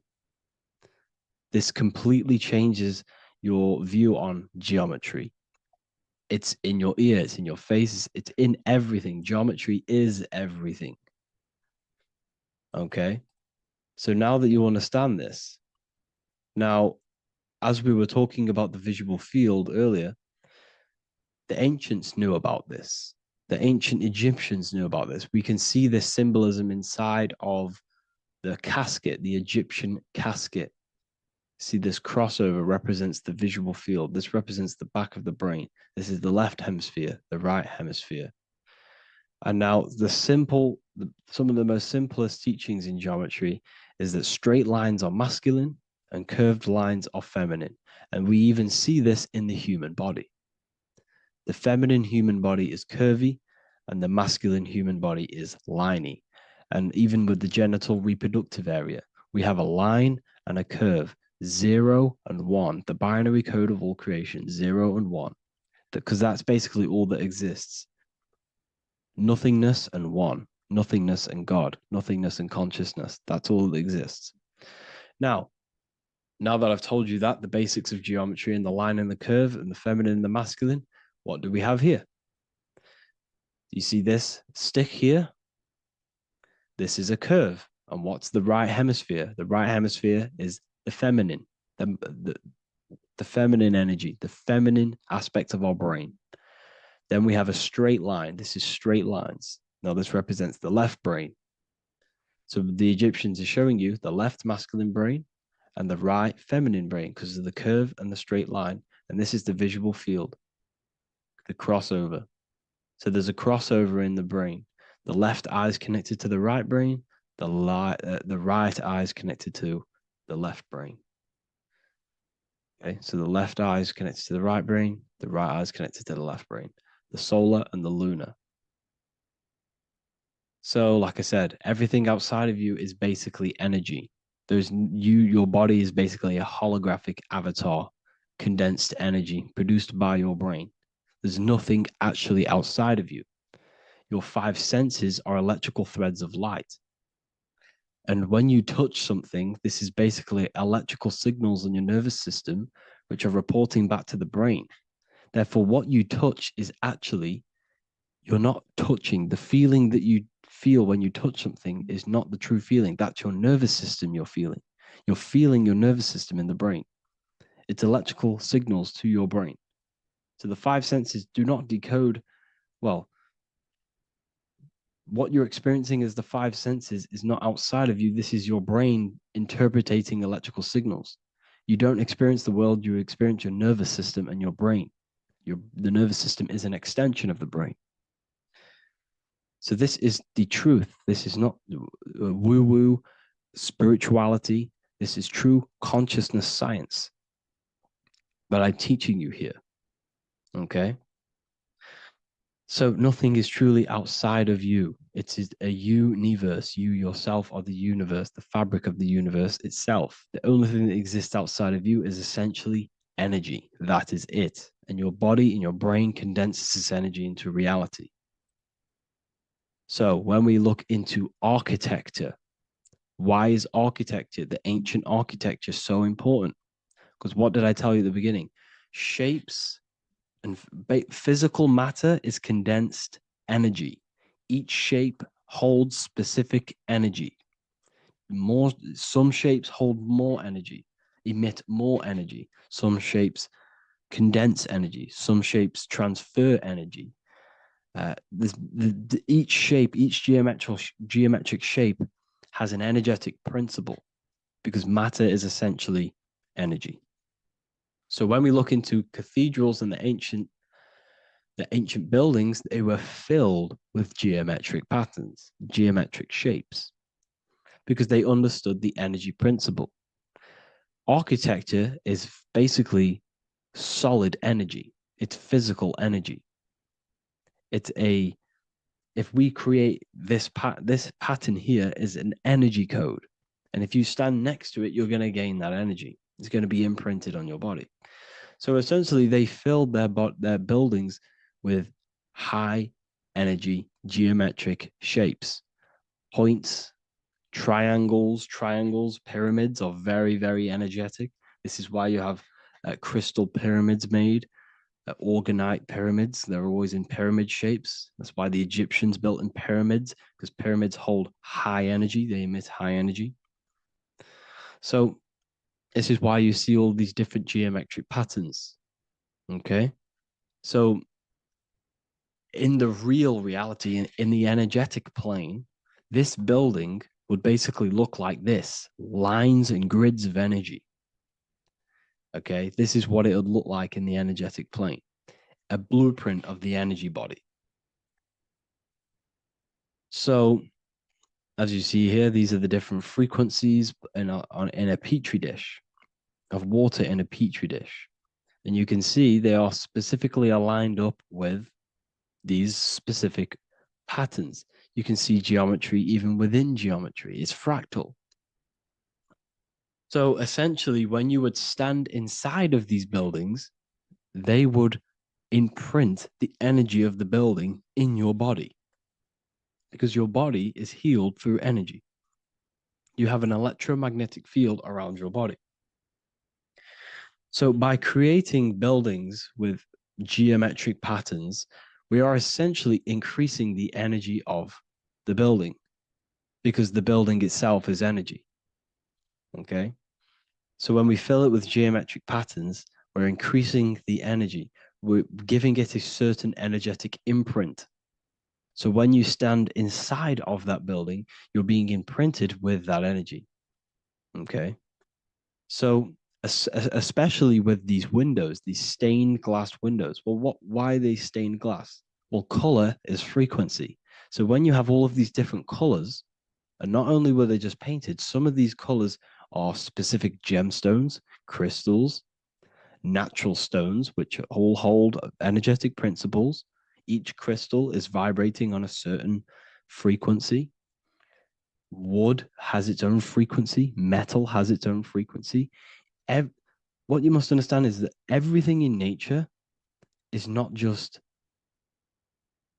This completely changes your view on geometry. It's in your ear, it's in your face, it's in everything. Geometry is everything. Okay? So now that you understand this, now, as we were talking about the visual field earlier, the ancients knew about this. The ancient Egyptians knew about this. We can see this symbolism inside of the casket, the Egyptian casket. See, this crossover represents the visual field. This represents the back of the brain. This is the left hemisphere, the right hemisphere. And now some of the most simplest teachings in geometry is that straight lines are masculine and curved lines are feminine. And we even see this in the human body. The feminine human body is curvy and the masculine human body is liney. And even with the genital reproductive area, we have a line and a curve, 0 and 1, the binary code of all creation, 0 and 1, because that's basically all that exists. Nothingness and one, nothingness and God, nothingness and consciousness. That's all that exists. Now that I've told you that, the basics of geometry and the line and the curve and the feminine and the masculine, what do we have here? You see this stick here? This is a curve. And what's the right hemisphere? The right hemisphere is the feminine, the feminine energy, the feminine aspect of our brain. Then we have a straight line. This is straight lines. Now this represents the left brain. So the Egyptians are showing you the left masculine brain and the right feminine brain because of the curve and the straight line. And this is the visual field, the crossover. So there's a crossover in the brain. The left eye is connected to the right brain. The right eye is connected to the left brain. Okay, so the left eye is connected to the right brain. The right eye is connected to the left brain. The solar and the lunar. So, like I said, everything outside of you is basically energy. Your body is basically a holographic avatar, condensed energy produced by your brain. There's nothing actually outside of you. Your 5 senses are electrical threads of light. And when you touch something, this is basically electrical signals in your nervous system, which are reporting back to the brain. Therefore, what you touch is actually, you're not touching. The feeling that you feel when you touch something is not the true feeling. That's your nervous system you're feeling. You're feeling your nervous system in the brain. It's electrical signals to your brain. So the 5 senses do not decode, well, what you're experiencing as the five senses is not outside of you. This is your brain interpreting electrical signals. You don't experience the world, you experience your nervous system and your brain. The nervous system is an extension of the brain. So this is the truth. This is not woo-woo spirituality. This is true consciousness science that I'm teaching you here. Okay? So nothing is truly outside of you. It is a universe. You yourself are the universe, the fabric of the universe itself. The only thing that exists outside of you is essentially energy. That is it. And your body and your brain condenses this energy into reality. So when we look into architecture, why is architecture, the ancient architecture, so important? Because what did I tell you at the beginning? Shapes and physical matter is condensed energy. Each shape holds specific energy. Some shapes hold more energy, emit more energy. Some shapes condense energy. Some shapes transfer energy. Each shape, each geometric shape has an energetic principle because matter is essentially energy. So when we look into cathedrals and the ancient buildings, they were filled with geometric patterns, geometric shapes, because they understood the energy principle. Architecture is basically solid energy. It's physical energy. If we create this pattern here is an energy code. And if you stand next to it, you're going to gain that energy. It's going to be imprinted on your body. So essentially, they filled their buildings with high energy geometric shapes. Points, triangles, pyramids are very, very energetic. This is why you have crystal pyramids made, organite pyramids. They're always in pyramid shapes. That's why the Egyptians built in pyramids, because pyramids hold high energy. They emit high energy. So this is why you see all these different geometric patterns. Okay. So in the real reality, in the energetic plane, this building would basically look like this: lines and grids of energy. Okay. This is what it would look like in the energetic plane, a blueprint of the energy body. So as you see here, these are the different frequencies in a petri dish, of water in a petri dish. And you can see they are specifically aligned up with these specific patterns. You can see geometry even within geometry. It's fractal. So essentially, when you would stand inside of these buildings, they would imprint the energy of the building in your body, because your body is healed through energy. You have an electromagnetic field around your body. So by creating buildings with geometric patterns, we are essentially increasing the energy of the building, because the building itself is energy. Okay. So when we fill it with geometric patterns, we're increasing the energy. We're giving it a certain energetic imprint. So when you stand inside of that building, you're being imprinted with that energy. Okay. So especially with these windows, these stained glass windows. Well, why are they stained glass? Well, color is frequency. So when you have all of these different colors, and not only were they just painted, some of these colors are specific gemstones, crystals, natural stones, which all hold energetic principles. Each crystal is vibrating on a certain frequency. Wood has its own frequency. Metal has its own frequency. What you must understand is that everything in nature is not just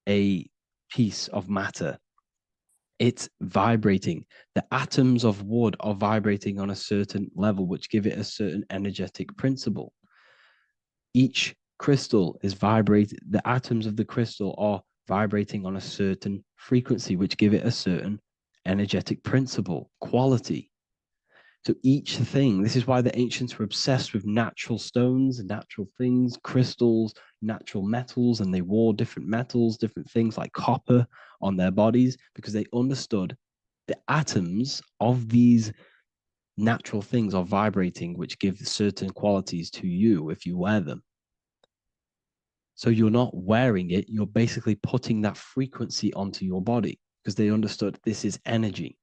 a piece of matter. It's vibrating. The atoms of wood are vibrating on a certain level, which give it a certain energetic principle. Each crystal is vibrating. The atoms of the crystal are vibrating on a certain frequency, which give it a certain energetic principle, quality. So each thing, this is why the ancients were obsessed with natural stones, natural things, crystals, natural metals, and they wore different metals, different things like copper on their bodies, because they understood the atoms of these natural things are vibrating, which give certain qualities to you if you wear them. So you're not wearing it, you're basically putting that frequency onto your body, because they understood this is energy.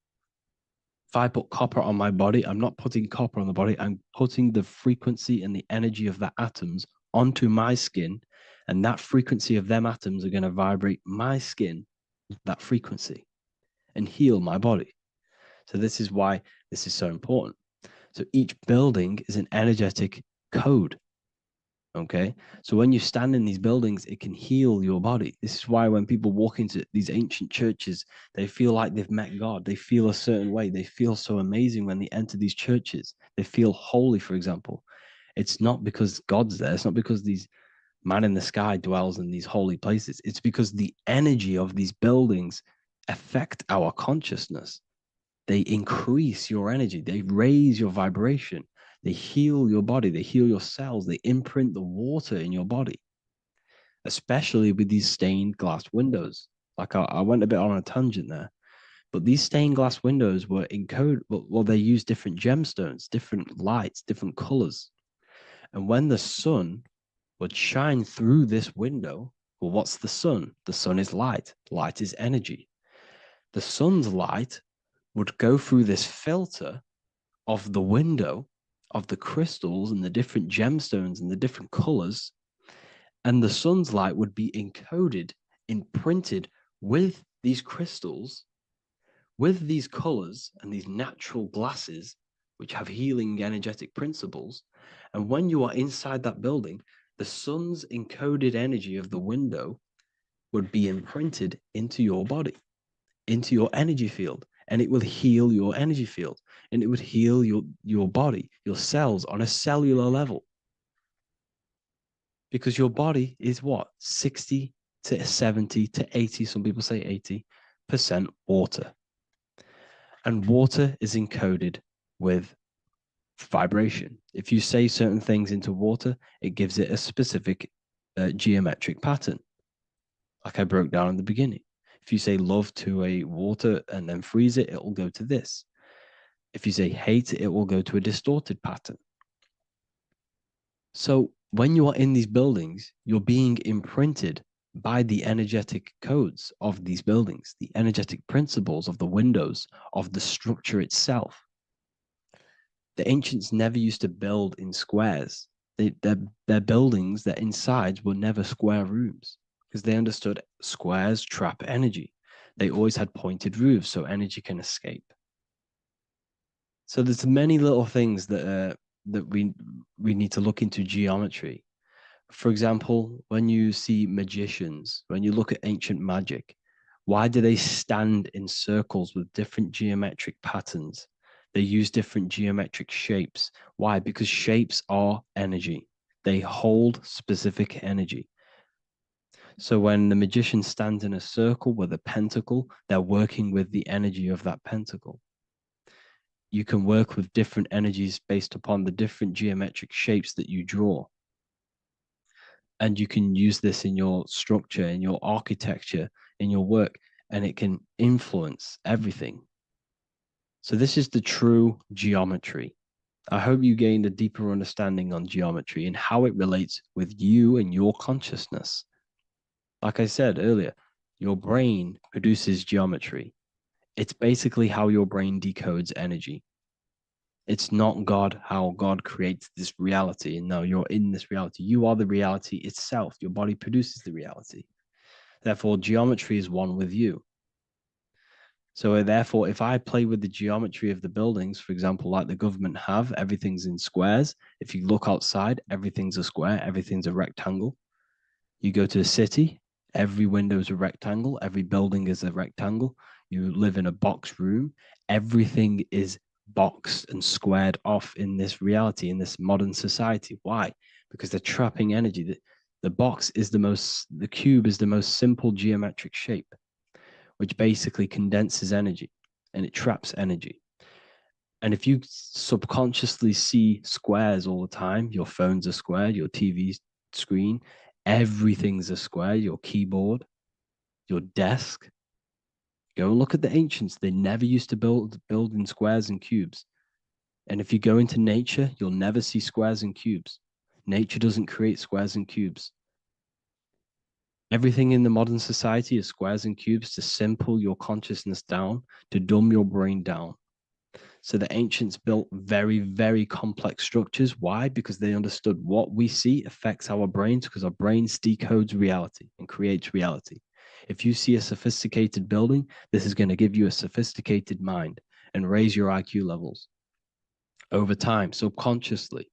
If I put copper on my body, I'm not putting copper on the body, I'm putting the frequency and the energy of the atoms onto my skin, and that frequency of them atoms are going to vibrate my skin, that frequency, and heal my body. So this is why this is so important. So each building is an energetic code. Okay. So when you stand in these buildings, it can heal your body. This is why when people walk into these ancient churches, they feel like they've met God. They feel a certain way. They feel so amazing when they enter these churches. They feel holy, for example. It's not because God's there. It's not because these man in the sky dwells in these holy places. It's because the energy of these buildings affect our consciousness. They increase your energy. They raise your vibration. They heal your body. They heal your cells. They imprint the water in your body, especially with these stained glass windows. Like I went a bit on a tangent there, but these stained glass windows were encoded. Well, they use different gemstones, different lights, different colors. And when the sun would shine through this window, well, what's the sun? The sun is light. Light is energy. The sun's light would go through this filter of the window of the crystals and the different gemstones and the different colors, and the sun's light would be encoded, imprinted with these crystals, with these colors and these natural glasses, which have healing energetic principles. And when you are inside that building, the sun's encoded energy of the window would be imprinted into your body, into your energy field, and it will heal your energy field, and it would heal your body, your cells on a cellular level. Because your body is what? 60 to 70 to 80, some people say 80% water. And water is encoded with vibration. If you say certain things into water, it gives it a specific geometric pattern, like I broke down in the beginning. If you say love to a water and then freeze it, it will go to this. If you say hate, it will go to a distorted pattern. So when you are in these buildings, you're being imprinted by the energetic codes of these buildings, the energetic principles of the windows, of the structure itself. The ancients never used to build in squares. Their buildings, their insides were never square rooms, because they understood squares trap energy. They always had pointed roofs so energy can escape. So there's many little things that we need to look into geometry. For example, when you see magicians, when you look at ancient magic, why do they stand in circles with different geometric patterns? They use different geometric shapes. Why? Because shapes are energy. They hold specific energy. So when the magician stands in a circle with a pentacle, they're working with the energy of that pentacle. You can work with different energies based upon the different geometric shapes that you draw. And you can use this in your structure, in your architecture, in your work, and it can influence everything. So this is the true geometry. I hope you gained a deeper understanding on geometry and how it relates with you and your consciousness. Like I said earlier, your brain produces geometry. It's basically how your brain decodes energy. It's not God, how God creates this reality. And no, you're in this reality. You are the reality itself. Your body produces the reality. Therefore, geometry is one with you. So therefore, if I play with the geometry of the buildings, for example, like the government have, everything's in squares. If you look outside, everything's a square, everything's a rectangle. You go to a city, every window is a rectangle, every building is a rectangle. You live in a box room, everything is boxed and squared off in this reality, in this modern society. Why? Because they're trapping energy. The cube is the most simple geometric shape, which basically condenses energy and it traps energy. And if you subconsciously see squares all the time, your phone's a square, your TV screen, everything's a square, your keyboard, your desk. Go and look at the ancients. They never used to build in squares and cubes. And if you go into nature, you'll never see squares and cubes. Nature doesn't create squares and cubes. Everything in the modern society is squares and cubes to simple your consciousness down, to dumb your brain down. So the ancients built very, very complex structures. Why? Because they understood what we see affects our brains, because our brains decodes reality and creates reality. If you see a sophisticated building, this is going to give you a sophisticated mind and raise your IQ levels over time, subconsciously.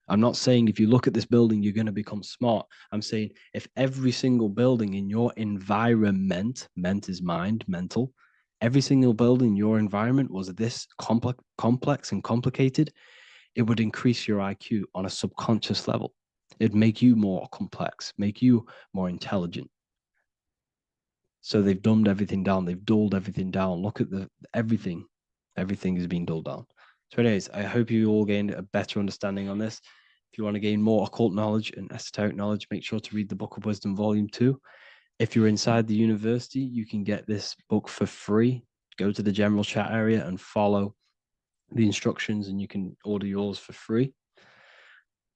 I'm not saying if you look at this building, you're going to become smart. I'm saying if every single building in your environment, ment is mind, mental, every single building in your environment was this complex and complicated, it would increase your IQ on a subconscious level. It'd make you more complex, make you more intelligent. So they've dumbed everything down. They've dulled everything down. Look at everything. Everything is being dulled down. So anyways, I hope you all gained a better understanding on this. If you want to gain more occult knowledge and esoteric knowledge, make sure to read the Book of Wisdom, Volume 2. If you're inside the university, you can get this book for free. Go to the general chat area and follow the instructions, and you can order yours for free.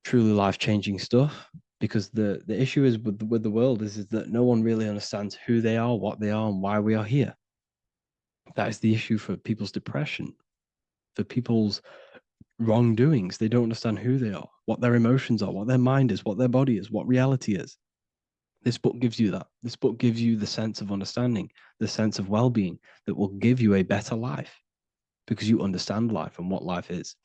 Truly life-changing stuff. Because the issue is with the world is that no one really understands who they are, what they are, and why we are here. That is the issue for people's depression, for people's wrongdoings. They don't understand who they are, what their emotions are, what their mind is, what their body is, what reality is. This book gives you that. This book gives you the sense of understanding, the sense of well-being that will give you a better life because you understand life and what life is.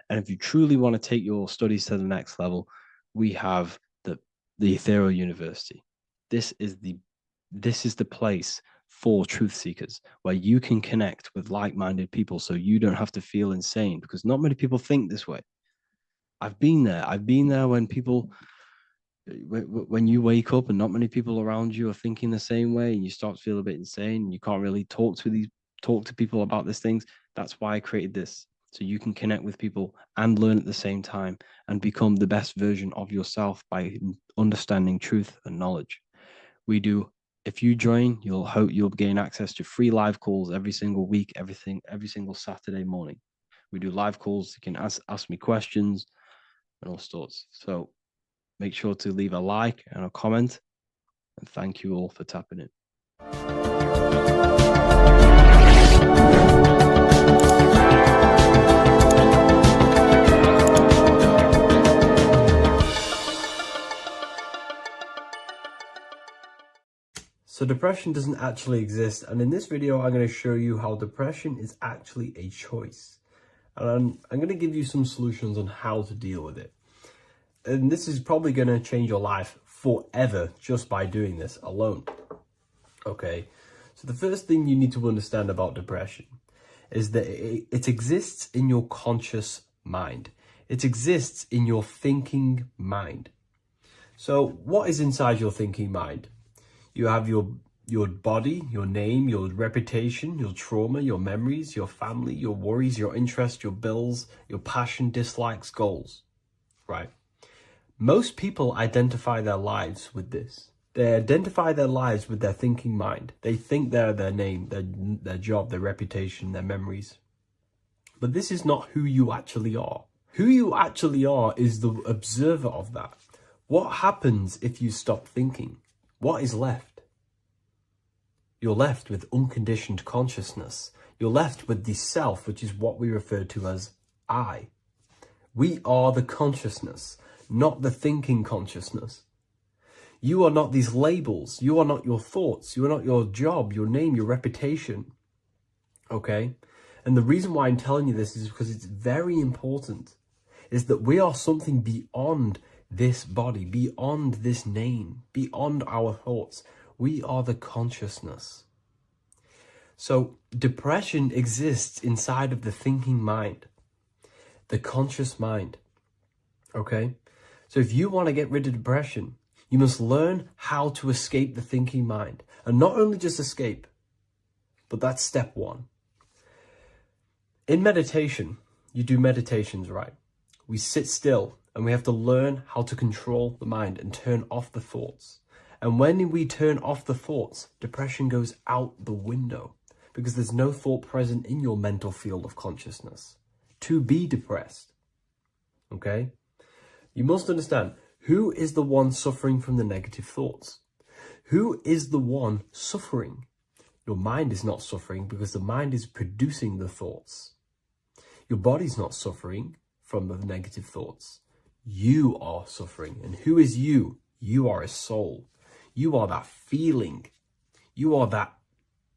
And if you truly want to take your studies to the next level, we have the Ethereal University. This is the place for truth seekers where you can connect with like-minded people so you don't have to feel insane, because not many people think this way. I've been there when you wake up and not many people around you are thinking the same way, and you start to feel a bit insane and you can't really talk to people about these things. That's why I created this, so you can connect with people and learn at the same time and become the best version of yourself by understanding truth and knowledge. If you join, you'll gain access to free live calls every single week, every single Saturday morning. We do live calls. You can ask me questions and all sorts. So make sure to leave a like and a comment, and thank you all for tapping in. So depression doesn't actually exist, and in this video I'm going to show you how depression is actually a choice. And I'm going to give you some solutions on how to deal with it. And this is probably going to change your life forever just by doing this alone. Okay, so the first thing you need to understand about depression is that it exists in your conscious mind. It exists in your thinking mind. So what is inside your thinking mind? You have your body, your name, your reputation, your trauma, your memories, your family, your worries, your interests, your bills, your passion, dislikes, goals, right? Most people identify their lives with this. They identify their lives with their thinking mind. They think they're their name, their job, their reputation, their memories. But this is not who you actually are. Who you actually are is the observer of that. What happens if you stop thinking? What is left? You're left with unconditioned consciousness. You're left with the self, which is what we refer to as I. We are the consciousness, not the thinking consciousness. You are not these labels. You are not your thoughts. You are not your job, your name, your reputation. Okay? And the reason why I'm telling you this is because it's very important, is that we are something beyond this body, beyond this name, beyond our thoughts. We are the consciousness. So depression exists inside of the thinking mind, the conscious mind. Okay? So if you want to get rid of depression, you must learn how to escape the thinking mind. And not only just escape, but that's step one. In meditation, you do meditations, right? We sit still and we have to learn how to control the mind and turn off the thoughts. And when we turn off the thoughts, depression goes out the window because there's no thought present in your mental field of consciousness to be depressed. Okay? You must understand, who is the one suffering from the negative thoughts? Who is the one suffering? Your mind is not suffering because the mind is producing the thoughts. Your body's not suffering from the negative thoughts. You are suffering. And who is you? You are a soul. You are that feeling. You are that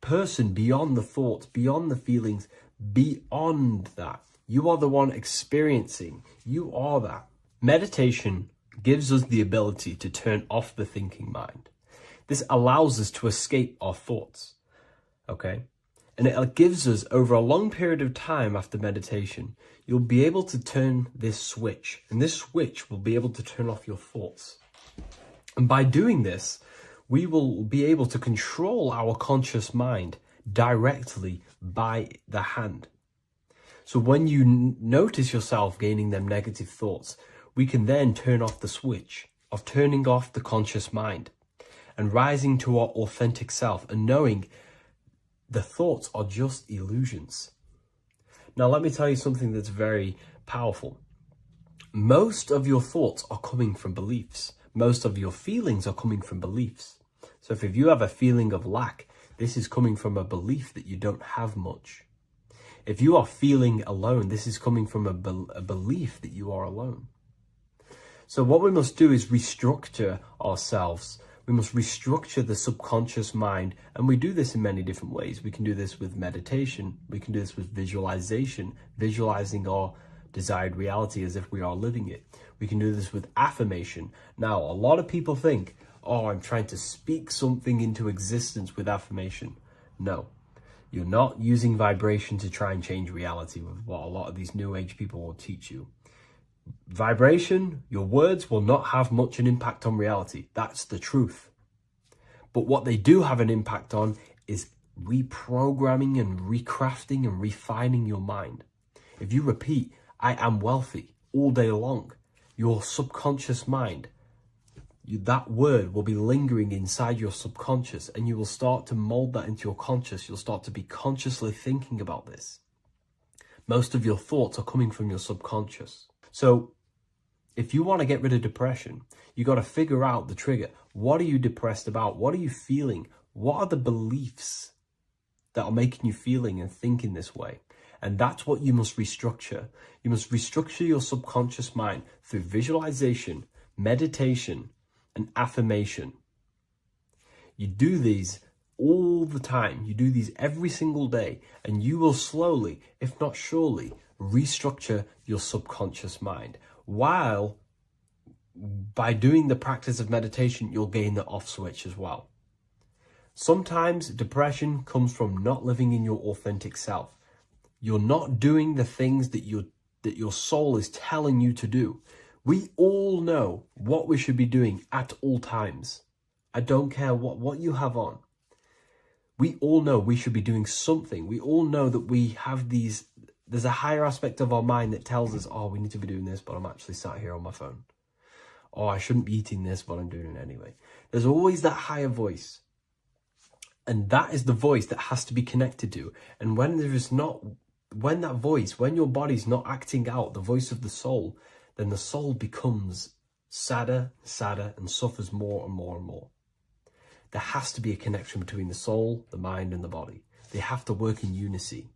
person beyond the thoughts, beyond the feelings, beyond that. You are the one experiencing. You are that. Meditation gives us the ability to turn off the thinking mind. This allows us to escape our thoughts. Okay? And it gives us, over a long period of time after meditation, you'll be able to turn this switch. And this switch will be able to turn off your thoughts. And by doing this, we will be able to control our conscious mind directly by the hand. So when you notice yourself gaining them negative thoughts, we can then turn off the switch of turning off the conscious mind and rising to our authentic self and knowing the thoughts are just illusions. Now, let me tell you something that's very powerful. Most of your thoughts are coming from beliefs. Most of your feelings are coming from beliefs. So if you have a feeling of lack, this is coming from a belief that you don't have much. If you are feeling alone, this is coming from a belief that you are alone. So what we must do is restructure ourselves. We must restructure the subconscious mind, and we do this in many different ways. We can do this with meditation. We can do this with visualization, visualizing our desired reality as if we are living it. We can do this with affirmation. Now, a lot of people think, oh, I'm trying to speak something into existence with affirmation. No, you're not using vibration to try and change reality with what a lot of these new age people will teach you. Vibration, your words will not have much an impact on reality. That's the truth. But what they do have an impact on is reprogramming and recrafting and refining your mind. If you repeat, I am wealthy all day long, your subconscious mind, that word will be lingering inside your subconscious, and you will start to mold that into your conscious. You'll start to be consciously thinking about this. Most of your thoughts are coming from your subconscious. So if you want to get rid of depression, you got to figure out the trigger. What are you depressed about? What are you feeling? What are the beliefs that are making you feeling and thinking this way? And that's what you must restructure. You must restructure your subconscious mind through visualization, meditation, and affirmation. You do these all the time. You do these every single day, and you will slowly, if not surely, restructure your subconscious mind. While by doing the practice of meditation, you'll gain the off switch as well. Sometimes depression comes from not living in your authentic self. You're not doing the things that your soul is telling you to do. We all know what we should be doing at all times. I don't care what you have on. We all know we should be doing something. We all know that we have there's a higher aspect of our mind that tells us, oh, we need to be doing this, but I'm actually sat here on my phone. Oh, I shouldn't be eating this, but I'm doing it anyway. There's always that higher voice. And that is the voice that has to be connected to. And when that voice, when your body's not acting out the voice of the soul, then the soul becomes sadder, and suffers more and more and more. There has to be a connection between the soul, the mind, and the body. They have to work in unity.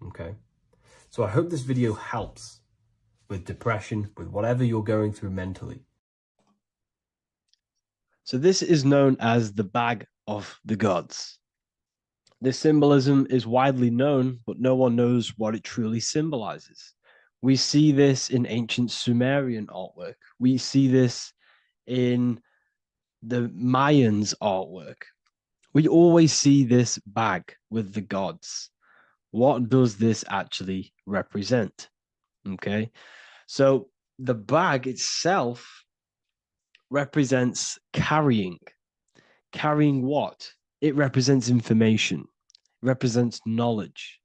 Okay? So I hope this video helps with depression, with whatever you're going through mentally. So this is known as the bag of the gods. This symbolism is widely known, but no one knows what it truly symbolizes. We see this in ancient Sumerian artwork. We see this in the Mayans' artwork. We always see this bag with the gods. What does this actually represent? Okay, so the bag itself represents carrying. Carrying what? It represents information. It represents knowledge.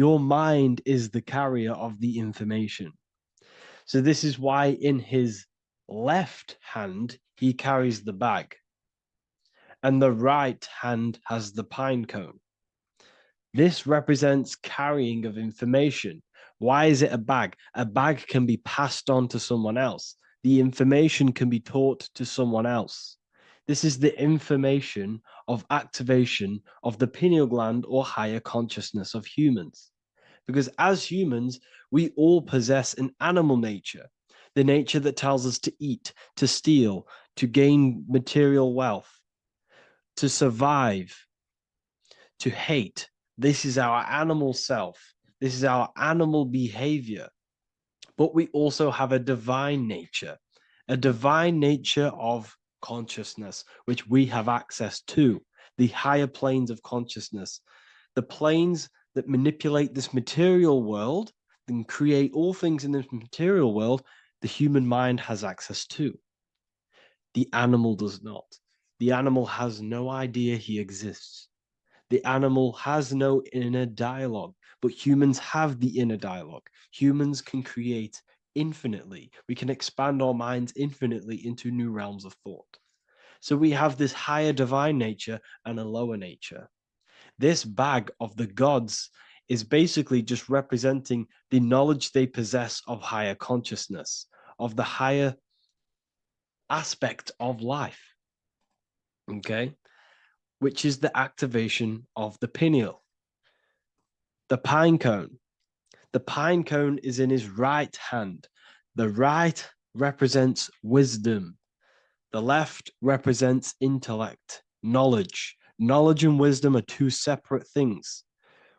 Your mind is the carrier of the information. So this is why in his left hand, he carries the bag, and the right hand has the pine cone. This represents carrying of information. Why is it a bag? A bag can be passed on to someone else. The information can be taught to someone else. This is the information of activation of the pineal gland or higher consciousness of humans. Because as humans, we all possess an animal nature, the nature that tells us to eat, to steal, to gain material wealth, to survive, to hate. This is our animal self. This is our animal behavior. But we also have a divine nature of consciousness, which we have access to, the higher planes of consciousness, the planes that manipulate this material world and create all things in this material world. The human mind has access to. The animal does not. The animal has no idea he exists. The animal has no inner dialogue, but humans have the inner dialogue. Humans can create infinitely. We can expand our minds infinitely into new realms of thought. So we have this higher divine nature and a lower nature. This bag of the gods is basically just representing the knowledge they possess of higher consciousness, of the higher aspect of life. Okay? Which is the activation of the pineal. The pine cone. The pine cone is in his right hand. The right represents wisdom. The left represents intellect, knowledge. Knowledge and wisdom are two separate things.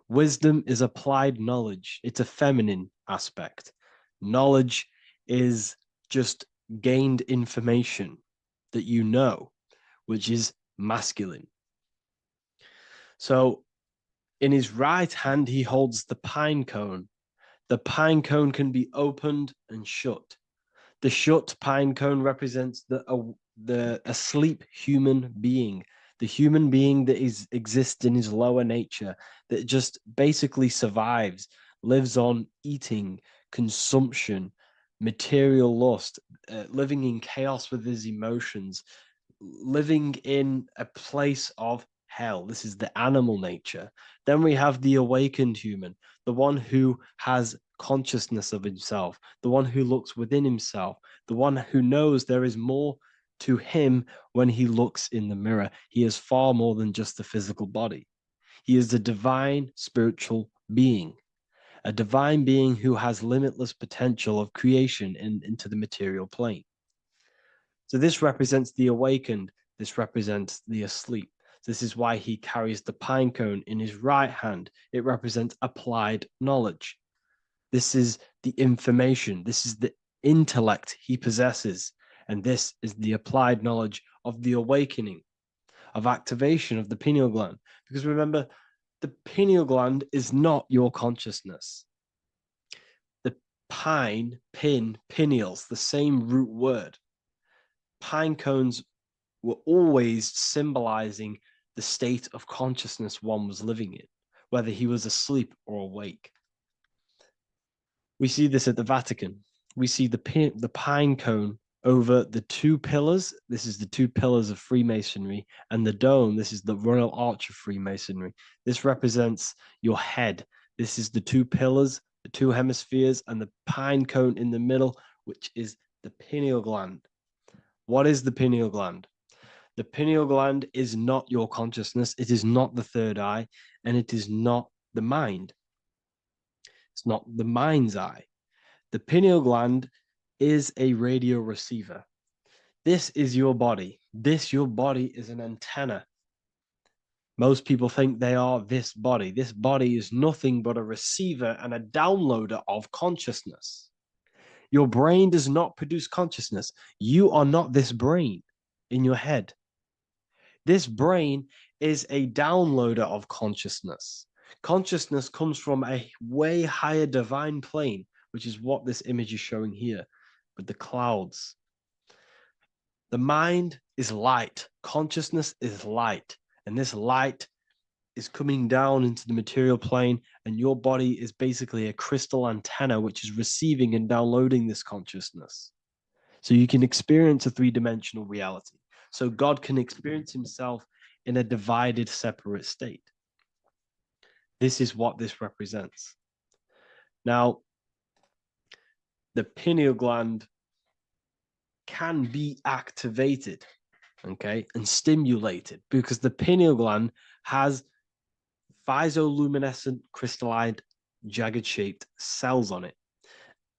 Wisdom is applied knowledge. It's a feminine aspect. Knowledge is just gained information that you know, which is masculine. So in his right hand, he holds the pine cone. The pine cone can be opened and shut. The shut pine cone represents the asleep human being, the human being that exists in his lower nature, that just basically survives, lives on eating, consumption, material lust, living in chaos with his emotions, living in a place of hell. This is the animal nature. Then we have the awakened human, the one who has consciousness of himself, the one who looks within himself, the one who knows there is more to him when he looks in the mirror. He is far more than just the physical body. He is a divine spiritual being, a divine being who has limitless potential of creation into the material plane. So this represents the awakened. This represents the asleep. This is why he carries the pine cone in his right hand. It represents applied knowledge. This is the information. This is the intellect he possesses. And this is the applied knowledge of the awakening, of activation of the pineal gland. Because remember, the pineal gland is not your consciousness. The pine, pin, pineals, the same root word. Pine cones were always symbolizing the state of consciousness one was living in, whether he was asleep or awake. We see this at the Vatican. We see the pine cone over the two pillars. This is the two pillars of Freemasonry, and the dome. This is the Royal Arch of Freemasonry. This represents your head. This is the two pillars, the two hemispheres, and the pine cone in the middle, which is the pineal gland. What is the pineal gland? The pineal gland is not your consciousness. It is not the third eye, and it is not the mind. It's not the mind's eye. The pineal gland is a radio receiver. This is your body. Your body is an antenna. Most people think they are this body. This body is nothing but a receiver and a downloader of consciousness. Your brain does not produce consciousness. You are not this brain in your head. This brain is a downloader of consciousness. Consciousness comes from a way higher divine plane, which is what this image is showing here with the clouds. The mind is light. Consciousness is light. And this light is coming down into the material plane, and your body is basically a crystal antenna which is receiving and downloading this consciousness. So you can experience a three-dimensional reality. So God can experience himself in a divided, separate state. This is what this represents. Now, the pineal gland can be activated, okay, and stimulated, because the pineal gland has physioluminescent crystallized jagged shaped cells on it.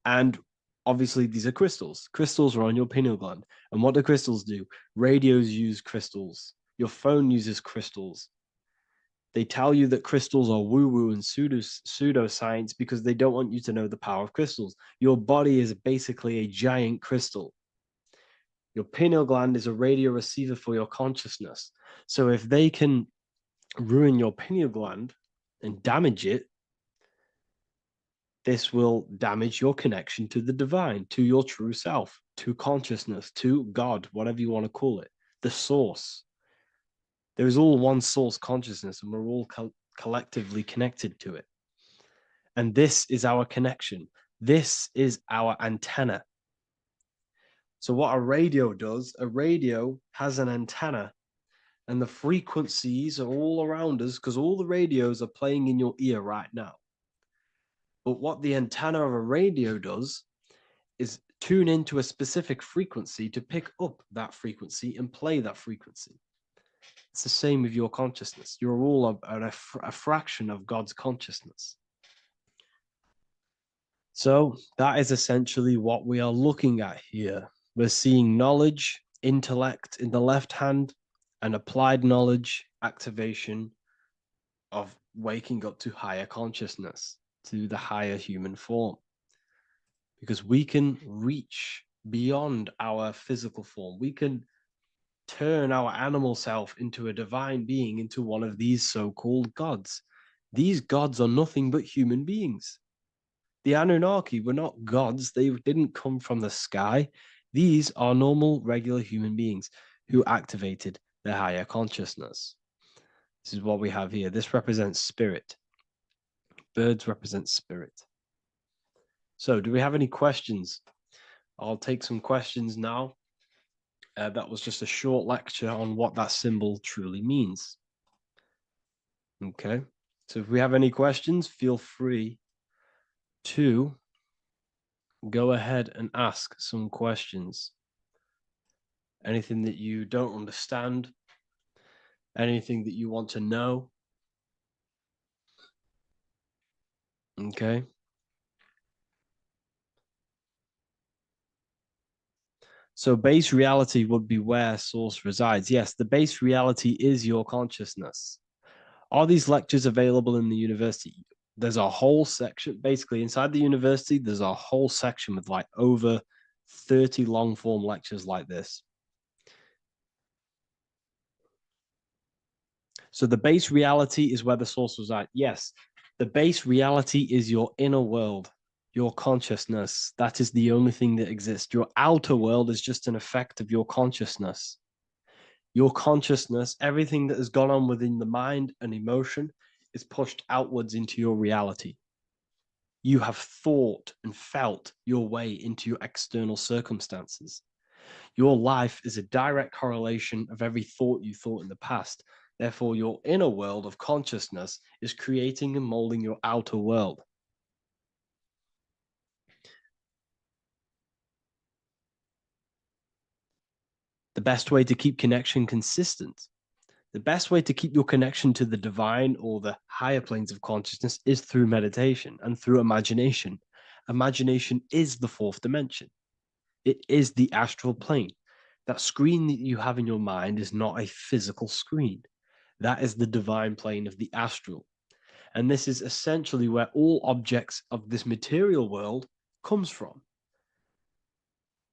And obviously these are crystals. Crystals are on your pineal gland. And what do crystals do? Radios use crystals. Your phone uses crystals. They tell you that crystals are woo-woo and pseudoscience because they don't want you to know the power of crystals. Your body is basically a giant crystal. Your pineal gland is a radio receiver for your consciousness. So if they can ruin your pineal gland and damage it, this will damage your connection to the divine, to your true self, to consciousness, to God, whatever you want to call it, the source. There is all one source consciousness, and we're all collectively connected to it. And this is our connection. This is our antenna. So what a radio does, a radio has an antenna, and the frequencies are all around us because all the radios are playing in your ear right now. But what the antenna of a radio does is tune into a specific frequency to pick up that frequency and play that frequency. It's the same with your consciousness. You're all a fraction of God's consciousness. So that is essentially what we are looking at here. We're seeing knowledge, intellect in the left hand, and applied knowledge, activation of waking up to higher consciousness, to the higher human form. Because we can reach beyond our physical form. We can turn our animal self into a divine being, into one of these so-called gods. These gods are nothing but human beings. The Anunnaki were not gods. They didn't come from the sky. These are normal, regular human beings who activated their higher consciousness. This is what we have here. This represents spirit. Birds represent spirit. So do we have any questions? I'll take some questions now. That was just a short lecture on what that symbol truly means. Okay, so if we have any questions, feel free to go ahead and ask some questions. Anything that you don't understand, anything that you want to know. Okay. So base reality would be where source resides. Yes, the base reality is your consciousness. Are these lectures available in the university? There's a whole section, basically inside the university, there's a whole section with like over 30 long form lectures like this. So the base reality is where the source resides. Yes, the base reality is your inner world, your consciousness. That is the only thing that exists. Your outer world is just an effect of your consciousness. Your consciousness, everything that has gone on within the mind and emotion is pushed outwards into your reality. You have thought and felt your way into your external circumstances. Your life is a direct correlation of every thought you thought in the past. Therefore, your inner world of consciousness is creating and molding your outer world. The best way to keep connection consistent, the best way to keep your connection to the divine or the higher planes of consciousness is through meditation and through imagination. Imagination is the fourth dimension. It is the astral plane. That screen that you have in your mind is not a physical screen. That is the divine plane of the astral. And this is essentially where all objects of this material world comes from.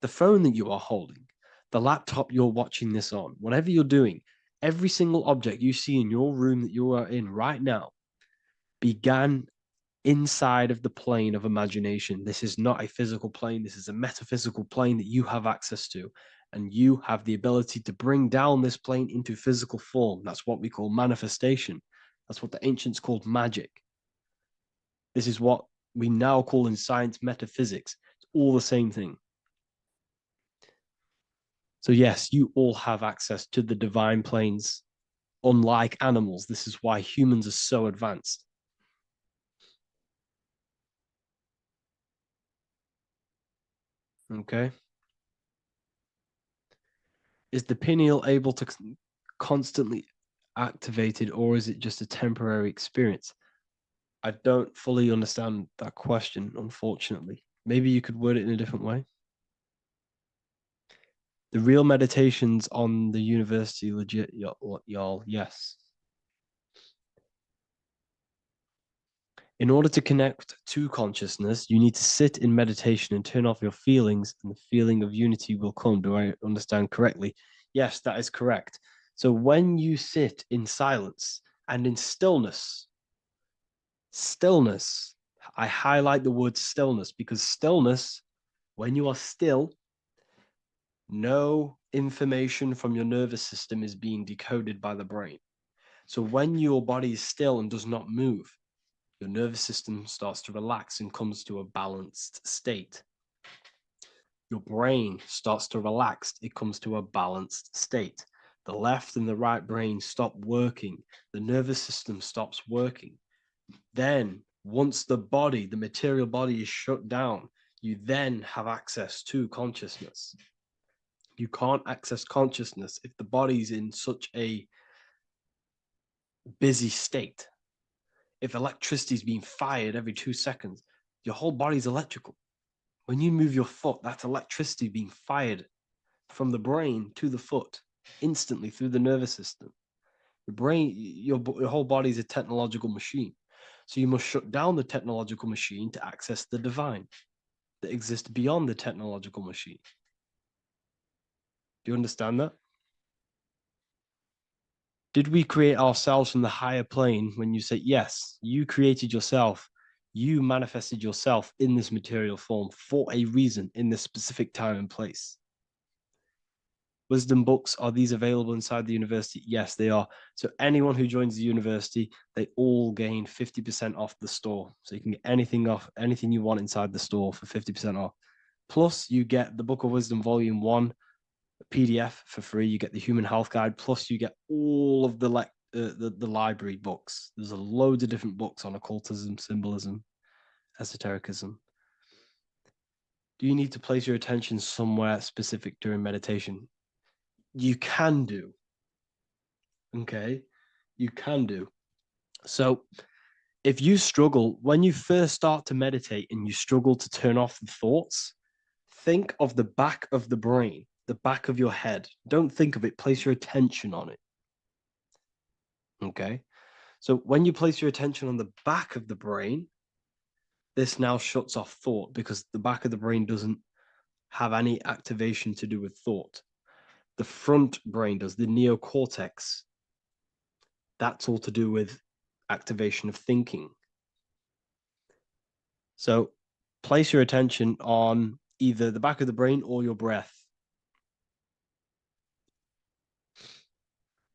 The phone that you are holding, the laptop you're watching this on, whatever you're doing, every single object you see in your room that you are in right now began inside of the plane of imagination. This is not a physical plane. This is a metaphysical plane that you have access to. And you have the ability to bring down this plane into physical form. That's what we call manifestation. That's what the ancients called magic. This is what we now call in science metaphysics. It's all the same thing. So yes, you all have access to the divine planes. Unlike animals, this is why humans are so advanced. Okay. Is the pineal able to constantly activated, or is it just a temporary experience? I don't fully understand that question, unfortunately. Maybe you could word it in a different way. The real meditations on the university legit, y'all, yes. In order to connect to consciousness, you need to sit in meditation and turn off your feelings, and the feeling of unity will come. Do I understand correctly? Yes, that is correct. So when you sit in silence and in stillness, I highlight the word stillness because stillness, when you are still, no information from your nervous system is being decoded by the brain. So when your body is still and does not move, your nervous system starts to relax and comes to a balanced state. Your brain starts to relax, it comes to a balanced state. The left and the right brain stop working, the nervous system stops working. Then, once the body, the material body is shut down, you then have access to consciousness. You can't access consciousness if the body's in such a busy state. If electricity is being fired every 2 seconds, your whole body's electrical. When you move your foot, that's electricity being fired from the brain to the foot instantly through the nervous system. Your brain, your whole body is a technological machine. So you must shut down the technological machine to access the divine that exists beyond the technological machine. Do you understand that? Did we create ourselves from the higher plane? When you say yes, you created yourself, you manifested yourself in this material form for a reason in this specific time and place. Wisdom books, are these available inside the university? Yes, they are. So anyone who joins the university, they all gain 50% off the store. So you can get anything you want inside the store for 50% off. Plus, you get the Book of Wisdom Volume 1 PDF for free. You get the Human Health Guide. Plus, you get all of the library books. There's a load of different books on occultism, symbolism, esotericism. Do you need to place your attention somewhere specific during meditation? You can do. Okay, you can do. So if you struggle, when you first start to meditate and you struggle to turn off the thoughts, think of the back of the brain, the back of your head. Don't think of it, place your attention on it. Okay, so when you place your attention on the back of the brain, this now shuts off thought because the back of the brain doesn't have any activation to do with thought. The front brain does, the neocortex. That's all to do with activation of thinking. So place your attention on either the back of the brain or your breath.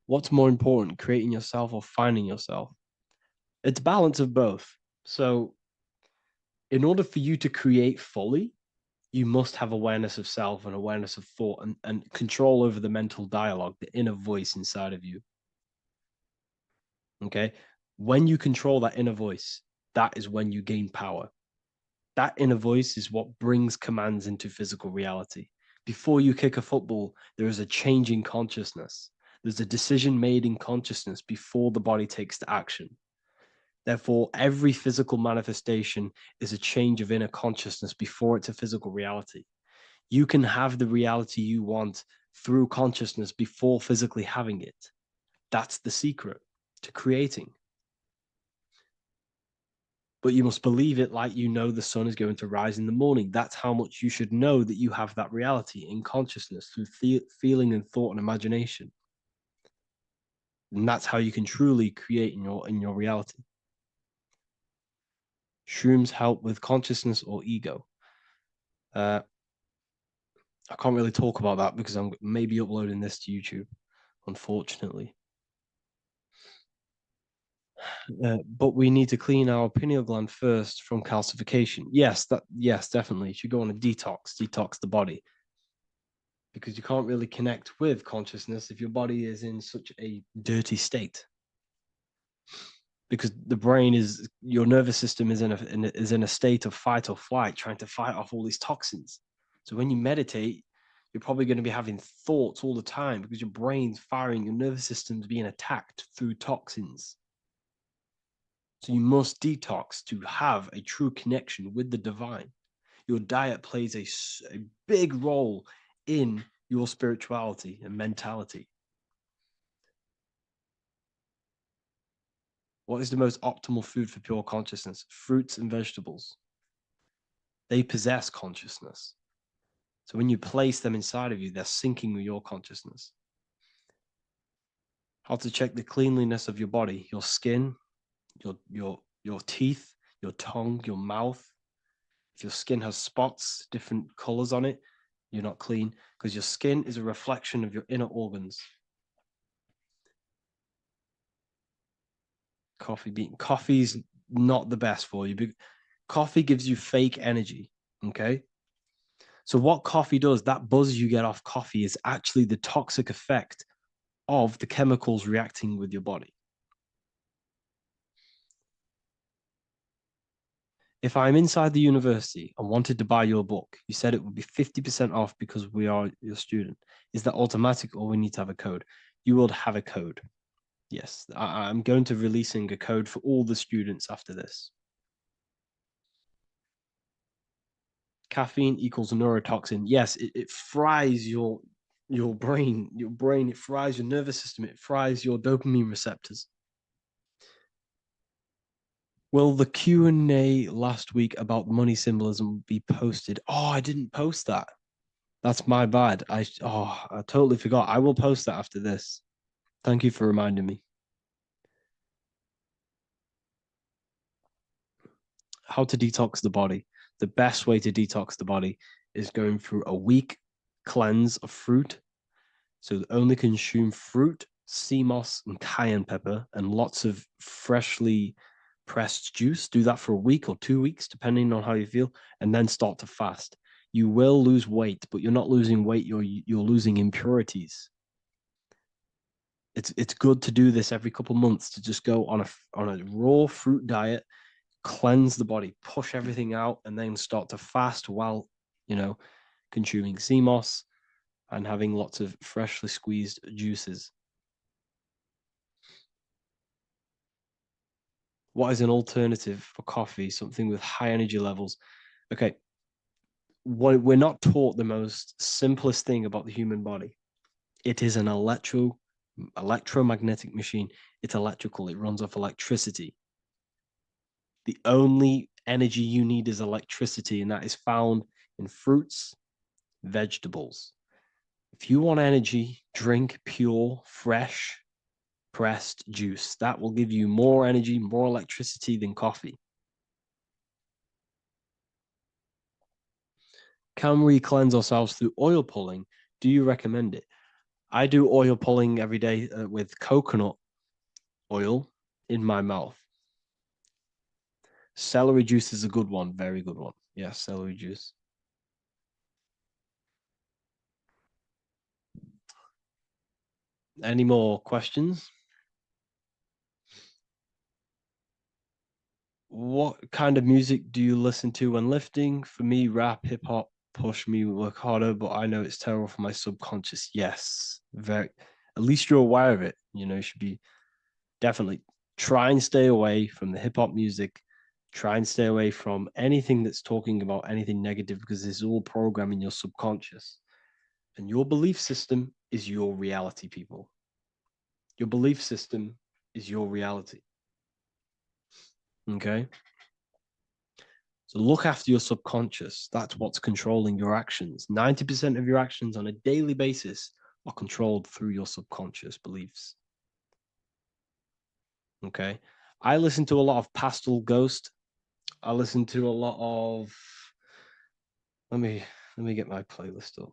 What's more important, creating yourself or finding yourself? It's balance of both. So in order for you to create fully, you must have awareness of self and awareness of thought and control over the mental dialogue, the inner voice inside of you. Okay. When you control that inner voice, that is when you gain power. That inner voice is what brings commands into physical reality. Before you kick a football, there is a change in consciousness. There's a decision made in consciousness before the body takes the action. Therefore, every physical manifestation is a change of inner consciousness before it's a physical reality. You can have the reality you want through consciousness before physically having it. That's the secret to creating. But you must believe it like you know the sun is going to rise in the morning. That's how much you should know that you have that reality in consciousness through feeling and thought and imagination. And that's how you can truly create in your reality. Shrooms help with consciousness or ego. I can't really talk about that because I'm maybe uploading this to YouTube, unfortunately. But we need to clean our pineal gland first from calcification. Yes, definitely. You should go on a detox the body, because you can't really connect with consciousness if your body is in such a dirty state. Because the brain is, your nervous system is in a state of fight or flight, trying to fight off all these toxins. So when you meditate, you're probably going to be having thoughts all the time because your brain's firing, your nervous system's being attacked through toxins. So you must detox to have a true connection with the divine. Your diet plays a big role in your spirituality and mentality. What is the most optimal food for pure consciousness? Fruits and vegetables. They possess consciousness. So when you place them inside of you, they're syncing with your consciousness. How to check the cleanliness of your body, your skin, your teeth, your tongue, your mouth. If your skin has spots, different colors on it, you're not clean, because your skin is a reflection of your inner organs. Coffee's not the best for you. Coffee gives you fake energy. Okay. So what coffee does, that buzz you get off coffee, is actually the toxic effect of the chemicals reacting with your body. If I'm inside the university and wanted to buy your book, you said it would be 50% off because we are your student. Is that automatic, or we need to have a code? You will have a code. Yes, I'm going to releasing a code for all the students after this. Caffeine equals neurotoxin. Yes, it fries your brain. It fries your nervous system. It fries your dopamine receptors. Will the Q&A last week about money symbolism be posted? Oh, I didn't post that. That's my bad. I totally forgot. I will post that after this. Thank you for reminding me. How to detox the body. The best way to detox the body is going through a week cleanse of fruit. So only consume fruit, sea moss, and cayenne pepper, and lots of freshly pressed juice. Do that for a week or 2 weeks, depending on how you feel, and then start to fast. You will lose weight, but you're not losing weight. You're losing impurities. It's good to do this every couple months, to just go on a raw fruit diet, cleanse the body, push everything out, and then start to fast while consuming sea moss and having lots of freshly squeezed juices. What is an alternative for coffee? Something with high energy levels. Okay, we're not taught the most simplest thing about the human body. It is an electromagnetic machine. It's electrical. It runs off electricity. The only energy you need is electricity, and that is found in fruits, vegetables. If you want energy, drink pure, fresh, pressed juice. That will give you more energy, more electricity than coffee. Can we cleanse ourselves through oil pulling? Do you recommend it? I do oil pulling every day with coconut oil in my mouth. Celery juice is a good one, very good one. Yeah, celery juice. Any more questions? What kind of music do you listen to when lifting? For me, rap, hip hop push me work harder, but I know it's terrible for my subconscious. Yes, very. At least you're aware of it. You should be definitely try and stay away from the hip hop music. Try and stay away from anything that's talking about anything negative, because it's all programming your subconscious. And your belief system is your reality, people. Your belief system is your reality. Okay. So look after your subconscious. That's what's controlling your actions. 90% of your actions on a daily basis are controlled through your subconscious beliefs. Okay. I listen to a lot of Pastel Ghost. I listen to a lot of, let me get my playlist up.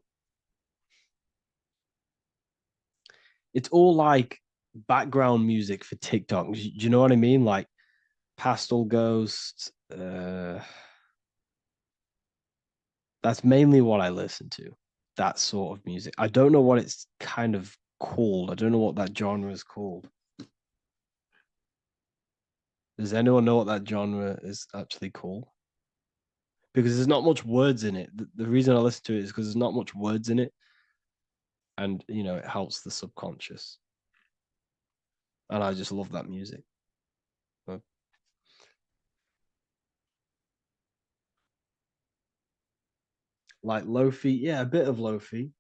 It's all like background music for TikTok. Do you know what I mean? Like Pastel Ghost. That's mainly what I listen to. That sort of music. I don't know what it's kind of called. I don't know what that genre is called. Does anyone know what that genre is actually called? Because there's not much words in it. The reason I listen to it is because there's not much words in it. And, you know, it helps the subconscious. And I just love that music. Like Lofi, yeah, a bit of Lofi.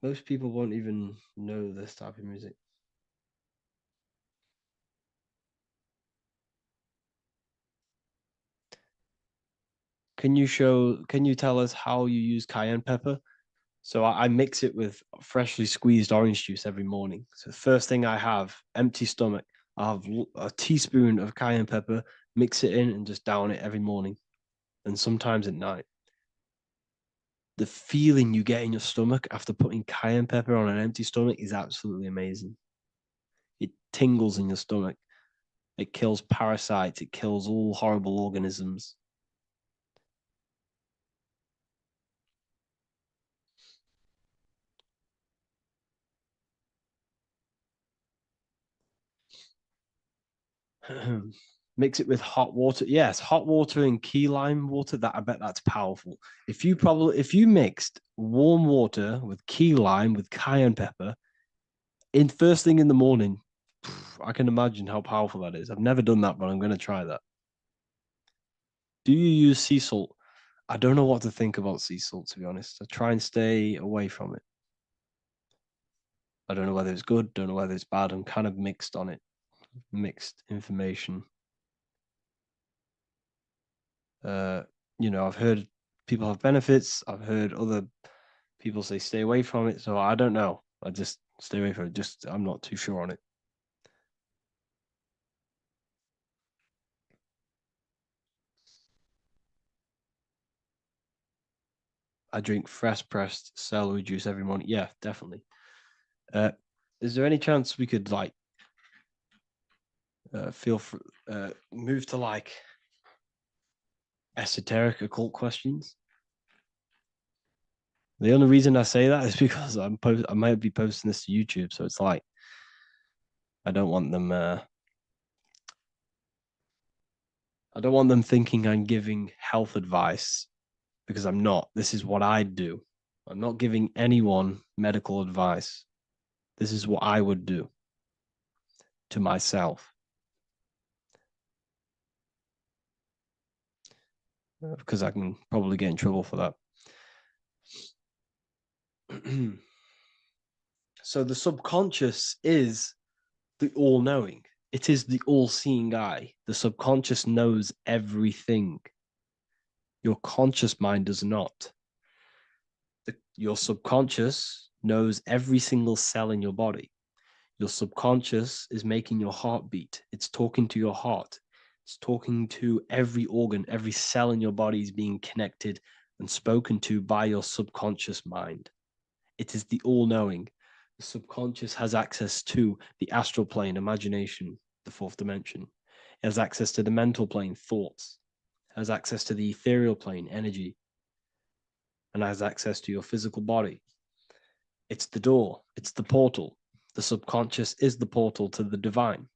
Most people won't even know this type of music. Can you tell us how you use cayenne pepper? So I mix it with freshly squeezed orange juice every morning. So the first thing I have, empty stomach, I have a teaspoon of cayenne pepper, mix it in and just down it every morning. And sometimes at night. The feeling you get in your stomach after putting cayenne pepper on an empty stomach is absolutely amazing. It tingles in your stomach. It kills parasites. It kills all horrible organisms. Mix it with hot water. Yes, hot water and key lime water. That I bet that's powerful. If you mixed warm water with key lime with cayenne pepper in first thing in the morning, I can imagine how powerful that is. I've never done that, but I'm going to try that. Do you use sea salt? I don't know what to think about sea salt, to be honest. I try and stay away from it. I don't know whether it's good, don't know whether it's bad. I'm kind of mixed on it, mixed information. You know, I've heard people have benefits. I've heard other people say stay away from it. So I don't know. I just stay away from it. Just I'm not too sure on it. I drink fresh pressed celery juice every morning. Yeah, definitely. Is there any chance we could like move to like esoteric occult questions? The only reason I say that is because I might be posting this to YouTube, so it's like I don't want them I don't want them thinking I'm giving health advice because I'm not. This is what I do. I'm not giving anyone medical advice. This is what I would do to myself. Because I can probably get in trouble for that. So the subconscious is the all-knowing. It is the all-seeing eye. The subconscious knows everything. Your conscious mind does not. Your subconscious knows every single cell in your body. Your subconscious is making your heart beat. It's talking to your heart. It's talking to every organ, every cell in your body is being connected and spoken to by your subconscious mind. It is the all-knowing. The subconscious has access to the astral plane, imagination, the fourth dimension. It has access to the mental plane, thoughts. It has access to the ethereal plane, energy. And has access to your physical body. It's the door. It's the portal. The subconscious is the portal to the divine.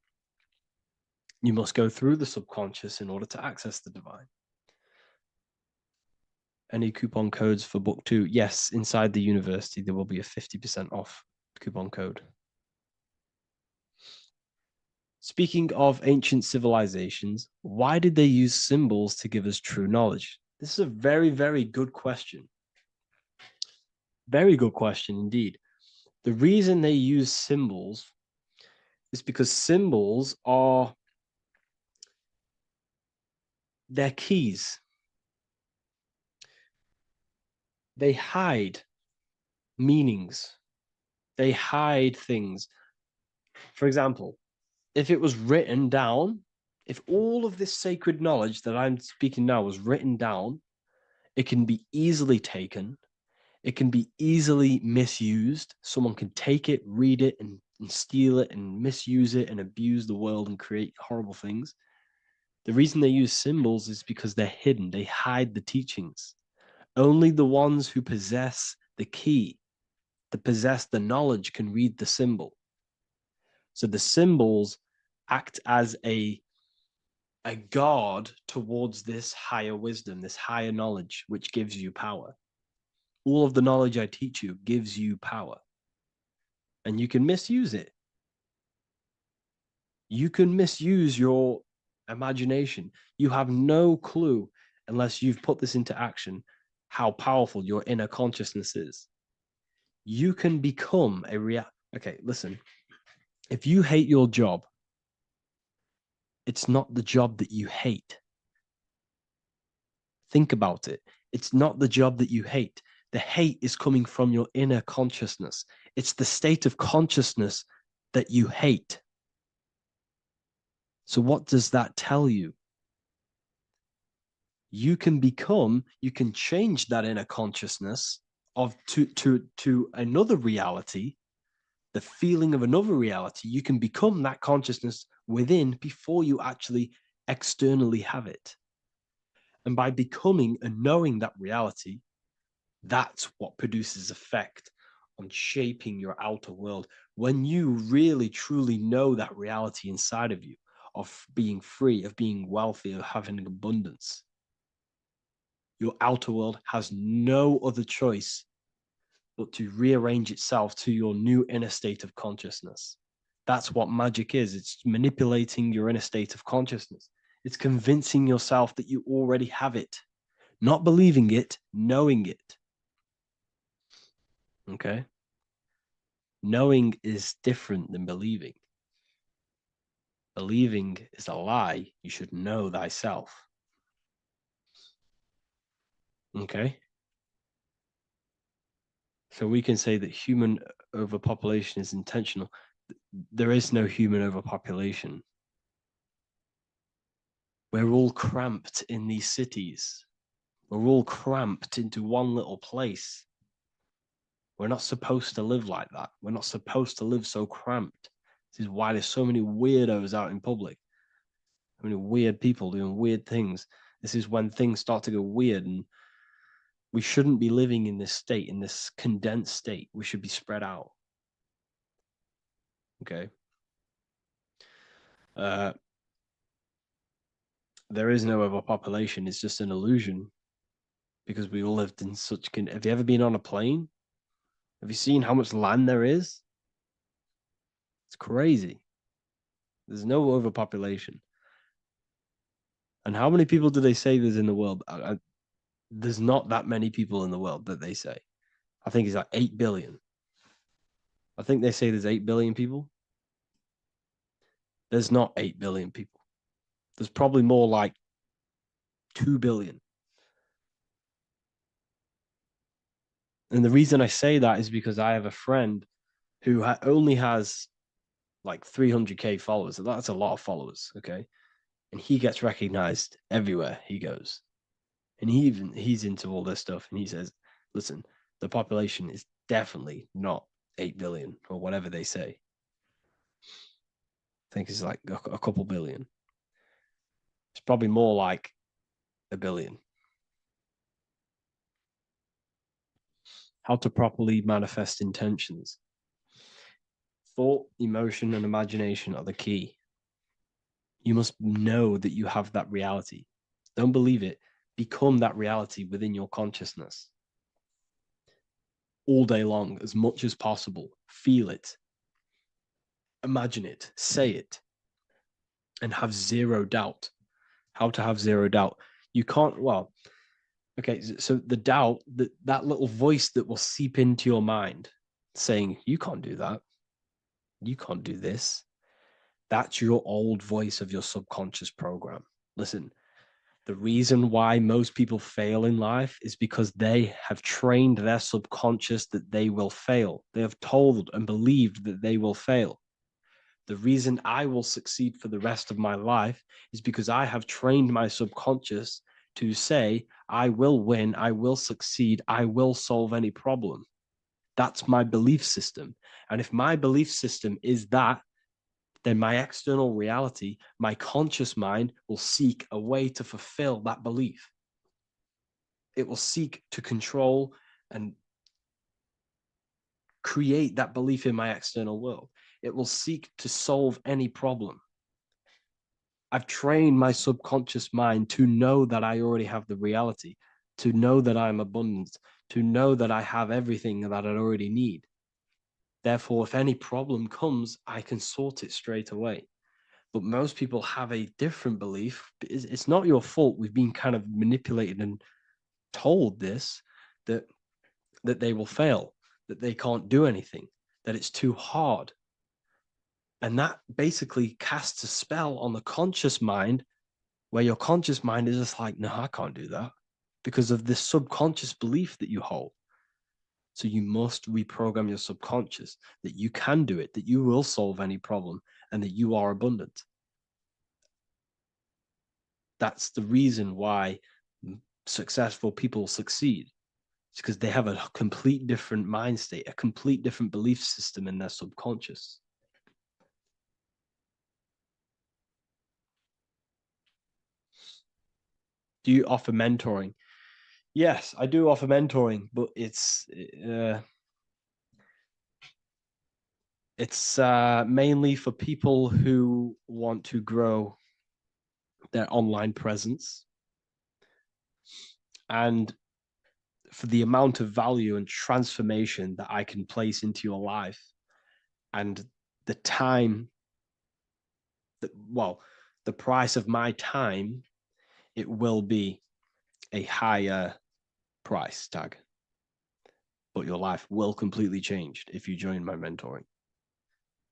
You must go through the subconscious in order to access the divine. Any coupon codes for book 2? Yes, inside the university, there will be a 50% off coupon code. Speaking of ancient civilizations, why did they use symbols to give us true knowledge? This is a very, very good question. Very good question indeed. The reason they use symbols is because symbols are their keys. They hide meanings. They hide things. For example, if it was written down, if all of this sacred knowledge that I'm speaking now was written down, it can be easily taken It can be easily misused. Someone can take it, read it, and steal it and misuse it and abuse the world and create horrible things. The reason they use symbols is because they're hidden. They hide the teachings. Only the ones who possess the key, that possess the knowledge, can read the symbol. So the symbols act as a guard towards this higher wisdom, this higher knowledge, which gives you power. All of the knowledge I teach you gives you power. And you can misuse it. You can misuse your imagination. You have no clue, unless you've put this into action, how powerful your inner consciousness is. You can become a Okay, listen. If you hate your job, it's not the job that you hate. Think about it. It's not the job that you hate. The hate is coming from your inner consciousness. It's the state of consciousness that you hate. So what does that tell you? You can change that inner consciousness to another reality, the feeling of another reality. You can become that consciousness within before you actually externally have it. And by becoming and knowing that reality, that's what produces effect on shaping your outer world. When you really, truly know that reality inside of you, of being free, of being wealthy, of having abundance, your outer world has no other choice but to rearrange itself to your new inner state of consciousness. That's what magic is. It's manipulating your inner state of consciousness. It's convincing yourself that you already have it, not believing it, knowing it. Okay? Knowing is different than believing. Believing is a lie. You should know thyself. Okay? So we can say that human overpopulation is intentional. There is no human overpopulation. We're all cramped in these cities. We're all cramped into one little place. We're not supposed to live like that. We're not supposed to live so cramped. This is why there's so many weirdos out in public. So many weird people doing weird things. This is when things start to go weird, and we shouldn't be living in this state, in this condensed state. We should be spread out. Okay. There is no overpopulation. It's just an illusion, because we all lived in such. Have you ever been on a plane? Have you seen how much land there is? It's crazy. There's no overpopulation. And how many people do they say there's in the world? There's not that many people in the world that they say. I think it's like 8 billion. I think they say there's 8 billion people. There's not 8 billion people. There's probably more like 2 billion. And the reason I say that is because I have a friend who only has like 300K followers. So that's a lot of followers, okay? And he gets recognized everywhere he goes. And he's into all this stuff. And he says, listen, the population is definitely not 8 billion or whatever they say. I think it's like a couple billion. It's probably more like 1 billion. How to properly manifest intentions. Thought, emotion, and imagination are the key. You must know that you have that reality. Don't believe it. Become that reality within your consciousness. All day long, as much as possible. Feel it. Imagine it. Say it. And have zero doubt. How to have zero doubt. You can't, well, okay, so the doubt, that little voice that will seep into your mind saying, you can't do that. You can't do this. That's your old voice of your subconscious program. Listen, the reason why most people fail in life is because they have trained their subconscious that they will fail. They have told and believed that they will fail. The reason I will succeed for the rest of my life is because I have trained my subconscious to say, I will win, I will succeed, I will solve any problem. That's my belief system. And if my belief system is that, then my external reality, my conscious mind will seek a way to fulfill that belief. It will seek to control and create that belief in my external world. It will seek to solve any problem. I've trained my subconscious mind to know that I already have the reality, to know that I'm abundant, to know that I have everything that I already need. Therefore, if any problem comes, I can sort it straight away. But most people have a different belief. It's not your fault. We've been kind of manipulated and told this, that they will fail, that they can't do anything, that it's too hard. And that basically casts a spell on the conscious mind, where your conscious mind is just like, no, I can't do that, because of this subconscious belief that you hold. So you must reprogram your subconscious that you can do it, that you will solve any problem, and that you are abundant. That's the reason why successful people succeed. It's because they have a complete different mind state, a complete different belief system in their subconscious. Do you offer mentoring? Yes, I do offer mentoring, but it's mainly for people who want to grow their online presence, and for the amount of value and transformation that I can place into your life, and the time that, well, the price of my time, it will be a higher price tag, but your life will completely change if you join my mentoring,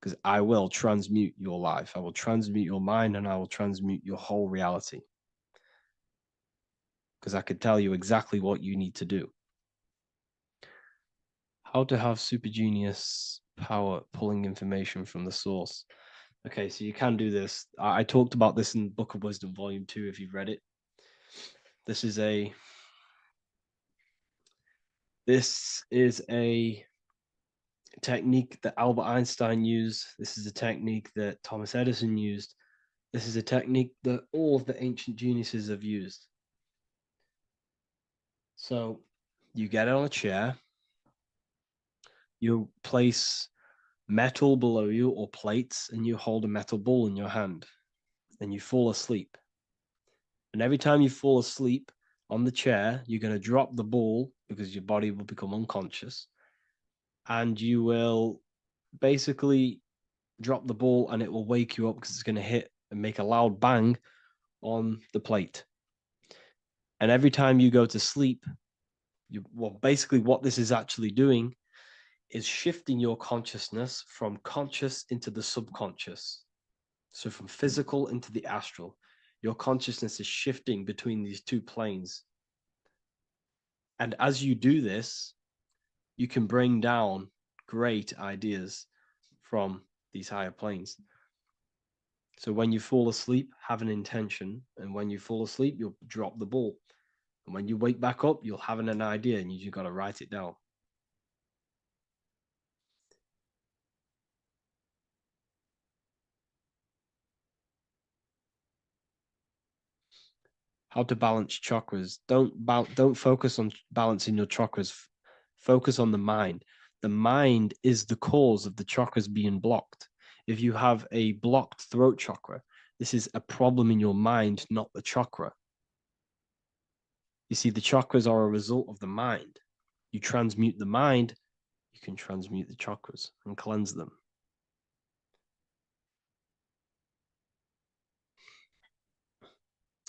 because I will transmute your life. I will transmute your mind, and I will transmute your whole reality, because I could tell you exactly what you need to do. How to have super genius power pulling information from the source. Okay, so you can do this. I talked about this in Book of Wisdom, Volume 2, if you've read it. This is a technique that Albert Einstein used. This is a technique that Thomas Edison used. This is a technique that all of the ancient geniuses have used. So you get on a chair, you place metal below you or plates, and you hold a metal ball in your hand, and you fall asleep. And every time you fall asleep on the chair, you're going to drop the ball, because your body will become unconscious, and you will basically drop the ball, and it will wake you up, because it's going to hit and make a loud bang on the plate. And every time you go to sleep, basically what this is actually doing is shifting your consciousness from conscious into the subconscious. So from physical into the astral. Your consciousness is shifting between these two planes. And as you do this, you can bring down great ideas from these higher planes. So when you fall asleep, have an intention. And when you fall asleep, you'll drop the ball. And when you wake back up, you'll have an idea, and you just got to write it down. How to balance chakras. Don't focus on balancing your chakras. Focus on the mind. The mind is the cause of the chakras being blocked. If you have a blocked throat chakra, this is a problem in your mind, not the chakra. You see, the chakras are a result of the mind. You transmute the mind, you can transmute the chakras and cleanse them.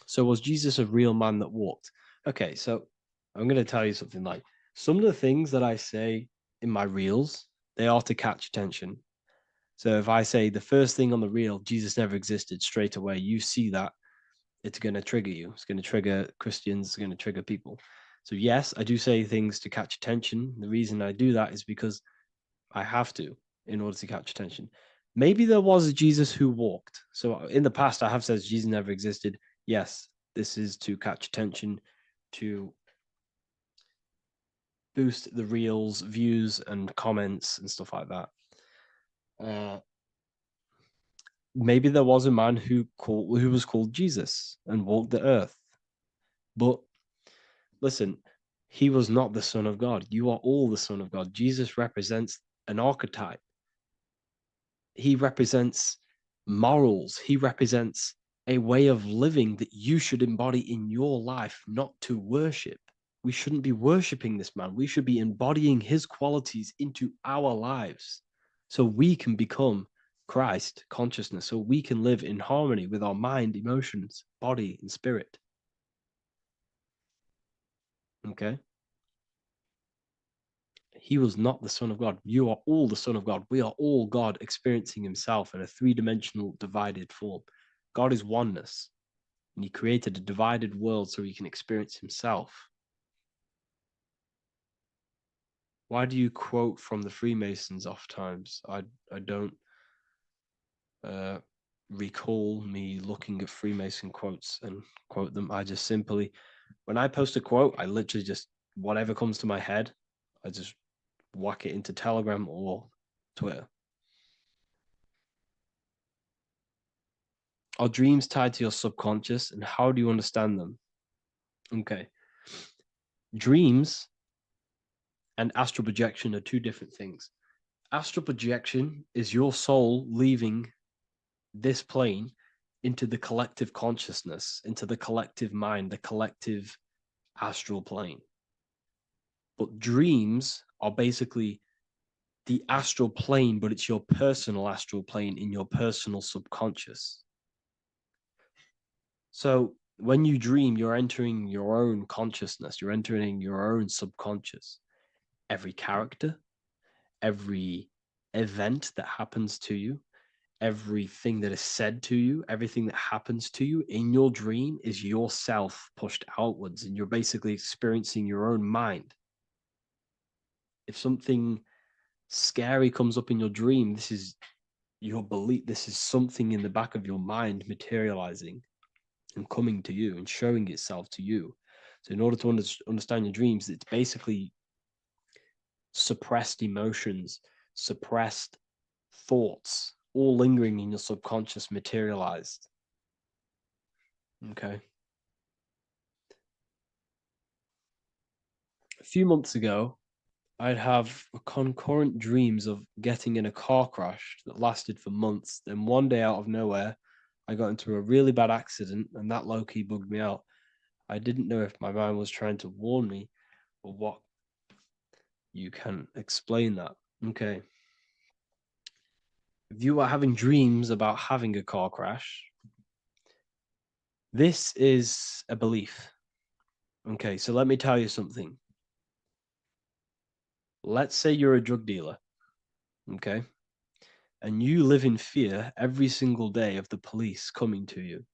So was Jesus a real man that walked? Okay, so I'm going to tell you something. Like, some of the things that I say in my reels, they are to catch attention. So if I say the first thing on the reel, Jesus never existed, straight away, you see that, it's going to trigger you. It's going to trigger Christians. It's going to trigger people. So yes, I do say things to catch attention. The reason I do that is because I have to, in order to catch attention. Maybe there was a Jesus who walked. So in the past, I have said Jesus never existed. Yes, This is to catch attention, to boost the reels, views, and comments and stuff like that. Maybe there was a man who was called Jesus and walked the earth, but listen, he was not the Son of God. You are all the Son of God. Jesus represents an archetype. He represents morals. He represents a way of living that you should embody in your life, not to worship. We shouldn't be worshiping this man. We should be embodying his qualities into our lives so we can become Christ consciousness, so we can live in harmony with our mind, emotions, body, and spirit. Okay? He was not the Son of God. You are all the Son of God. We are all God experiencing himself in a three-dimensional divided form. God is oneness, and he created a divided world so he can experience himself. Why do you quote from the Freemasons oft times? I don't recall me looking at Freemason quotes and quote them. I just simply, when I post a quote, I literally just, whatever comes to my head, I just whack it into Telegram or Twitter. Are dreams tied to your subconscious, and how do you understand them? Okay. Dreams and astral projection are two different things. Astral projection is your soul leaving this plane into the collective consciousness, into the collective mind, the collective astral plane. But dreams are basically the astral plane, but it's your personal astral plane in your personal subconscious. So when you dream, you're entering your own consciousness, you're entering your own subconscious. Every character, every event that happens to you, everything that is said to you, everything that happens to you in your dream is yourself pushed outwards, and you're basically experiencing your own mind. If something scary comes up in your dream, this is your belief, this is something in the back of your mind materializing and coming to you and showing itself to you. So in order to understand your dreams, it's basically suppressed emotions, suppressed thoughts, all lingering in your subconscious materialized. Okay. A few months ago, I'd have concurrent dreams of getting in a car crash that lasted for months. Then one day out of nowhere, I got into a really bad accident, and that low-key bugged me out. I didn't know if my mind was trying to warn me or what. You can explain that. Okay. If you are having dreams about having a car crash, this is a belief. Okay, so let me tell you something. Let's say you're a drug dealer, okay? And you live in fear every single day of the police coming to you.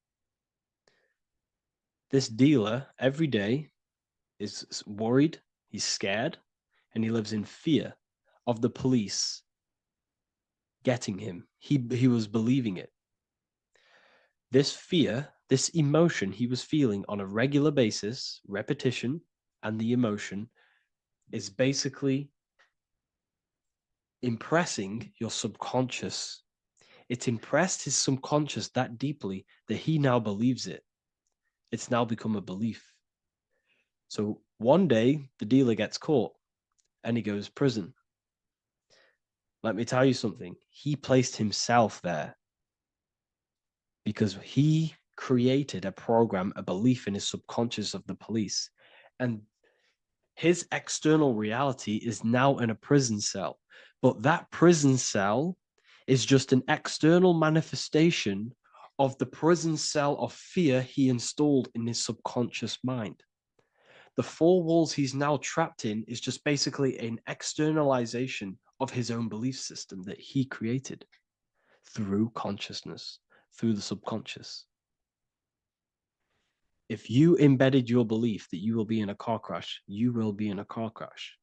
This dealer every day is worried, he's scared, and he lives in fear of the police getting him. He was believing it. This fear, this emotion he was feeling on a regular basis, repetition, and the emotion is basically impressing your subconscious. It's impressed his subconscious that deeply that he now believes it. It's now become a belief. So one day the dealer gets caught and he goes prison. Let me tell you something. He placed himself there because he created a program, a belief in his subconscious of the police. And his external reality is now in a prison cell. But that prison cell is just an external manifestation of the prison cell of fear he installed in his subconscious mind. The four walls he's now trapped in is just basically an externalization of his own belief system that he created through consciousness, through the subconscious. If you embedded your belief that you will be in a car crash, you will be in a car crash.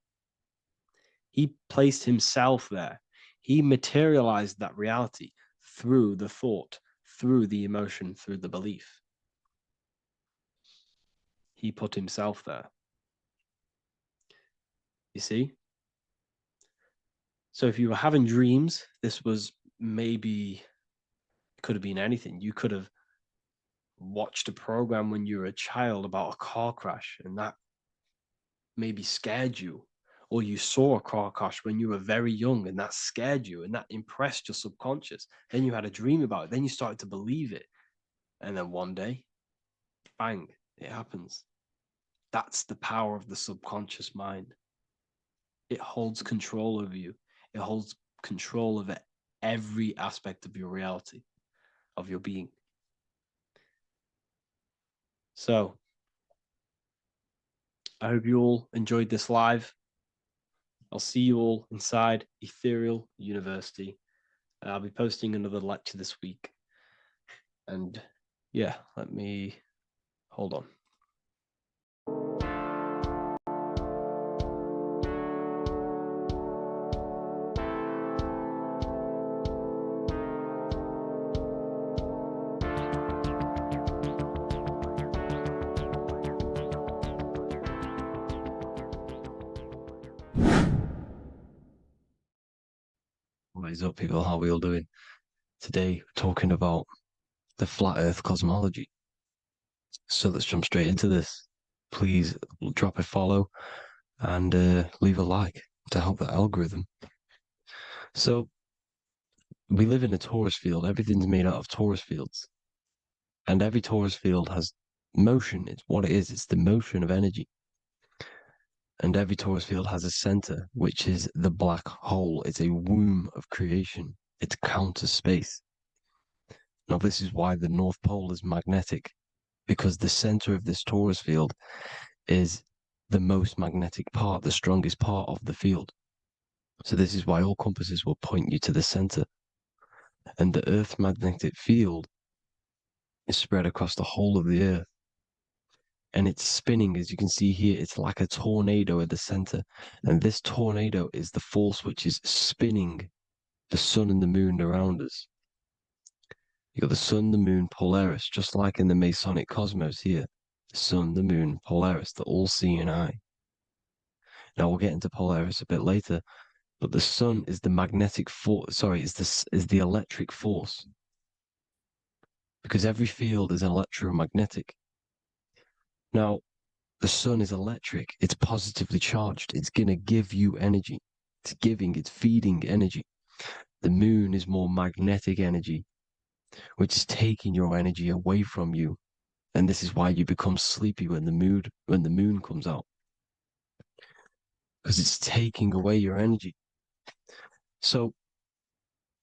He placed himself there. He materialized that reality through the thought, through the emotion, through the belief. he put himself there. You see? So if you were having dreams, this was maybe, it could have been anything. You could have watched a program when you were a child about a car crash, and that maybe scared you. Or you saw a car crash when you were very young, and that scared you, and that impressed your subconscious. Then you had a dream about it. Then you started to believe it. And then one day, bang, it happens. That's the power of the subconscious mind. It holds control over you. It holds control over every aspect of your reality, of your being. So, I hope you all enjoyed this live. I'll see you all inside Ethereal University. I'll be posting another lecture this week. And yeah, let me hold on. What is up, people? How are we all doing? Today, we're talking about the flat earth cosmology. So let's jump straight into this. Please drop a follow and leave a like to help the algorithm. So we live in a torus field. Everything's made out of torus fields. And every torus field has motion. It's what it is. It's the motion of energy. And every torus field has a center, which is the black hole. It's a womb of creation. It's counter space. Now, this is why the North Pole is magnetic, because the center of this torus field is the most magnetic part, the strongest part of the field. So this is why all compasses will point you to the center. And the Earth's magnetic field is spread across the whole of the Earth. And it's spinning, as you can see here, it's like a tornado at the center. And this tornado is the force which is spinning the sun and the moon around us. You got the sun, the moon, Polaris, just like in the Masonic cosmos here. The sun, the moon, Polaris, the all-seeing eye. Now we'll get into Polaris a bit later, but the sun is the magnetic force. Sorry, is the electric force, because every field is electromagnetic. Now, the sun is electric. It's positively charged. It's gonna give you energy. It's feeding energy. The moon is more magnetic energy, which is taking your energy away from you. And this is why you become sleepy when the moon comes out. Because it's taking away your energy. So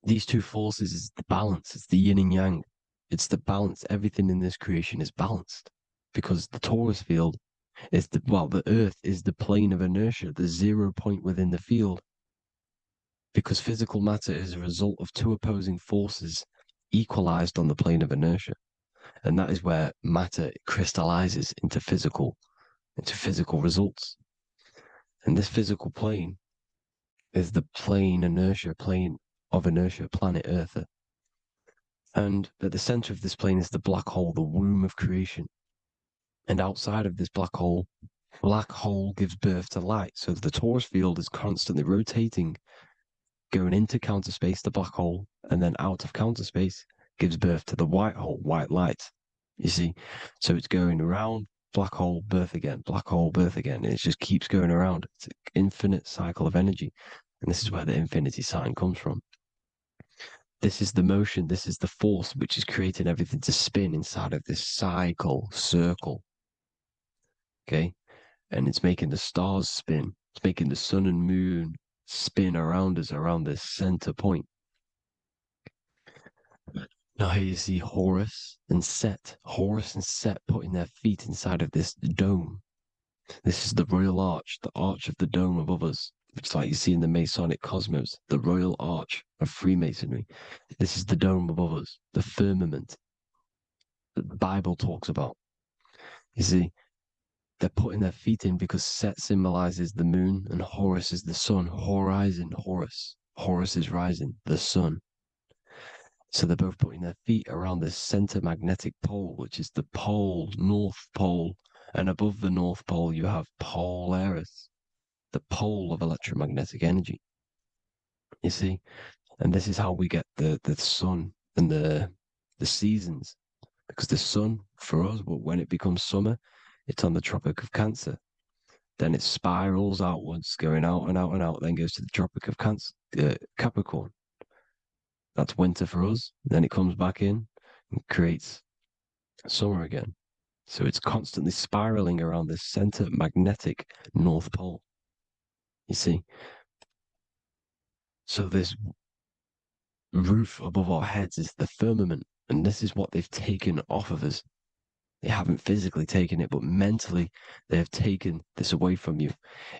these two forces is the balance. It's the yin and yang. It's the balance. Everything in this creation is balanced. Because the torus field is the Earth is the plane of inertia, the 0 point within the field. Because physical matter is a result of two opposing forces equalized on the plane of inertia. And that is where matter crystallizes into physical results. And this physical plane is the plane of inertia, planet Earth. And at the center of this plane is the black hole, the womb of creation. And outside of this black hole gives birth to light. So the torus field is constantly rotating, going into counter space, the black hole, and then out of counter space gives birth to the white hole, white light. You see? So it's going around, black hole, birth again, black hole, birth again. And it just keeps going around. It's an infinite cycle of energy. And this is where the infinity sign comes from. This is the motion, this is the force which is creating everything to spin inside of this circle. Okay? And it's making the stars spin. It's making the sun and moon spin around us, around this center point. Now here you see Horus and Set. Horus and Set putting their feet inside of this dome. This is the royal arch, the arch of the dome above us, which is like you see in the Masonic cosmos, the royal arch of Freemasonry. This is the dome above us, the firmament that the Bible talks about. You see, they're putting their feet in because Set symbolizes the moon and Horus is the sun. Horizon, Horus. Horus is rising, the sun. So they're both putting their feet around this center magnetic pole, which is the pole, North Pole And above the North Pole, you have Polaris, the pole of electromagnetic energy. You see? And this is how we get the sun and the seasons. Because the sun, for us, when it becomes summer, it's on the Tropic of Cancer. Then it spirals outwards, going out and out and out, then goes to the Tropic of Cancer, Capricorn. That's winter for us. Then it comes back in and creates summer again. So it's constantly spiraling around this center magnetic North Pole. You see? So this roof above our heads is the firmament, and this is what they've taken off of us. They haven't physically taken it, but mentally they have taken this away from you.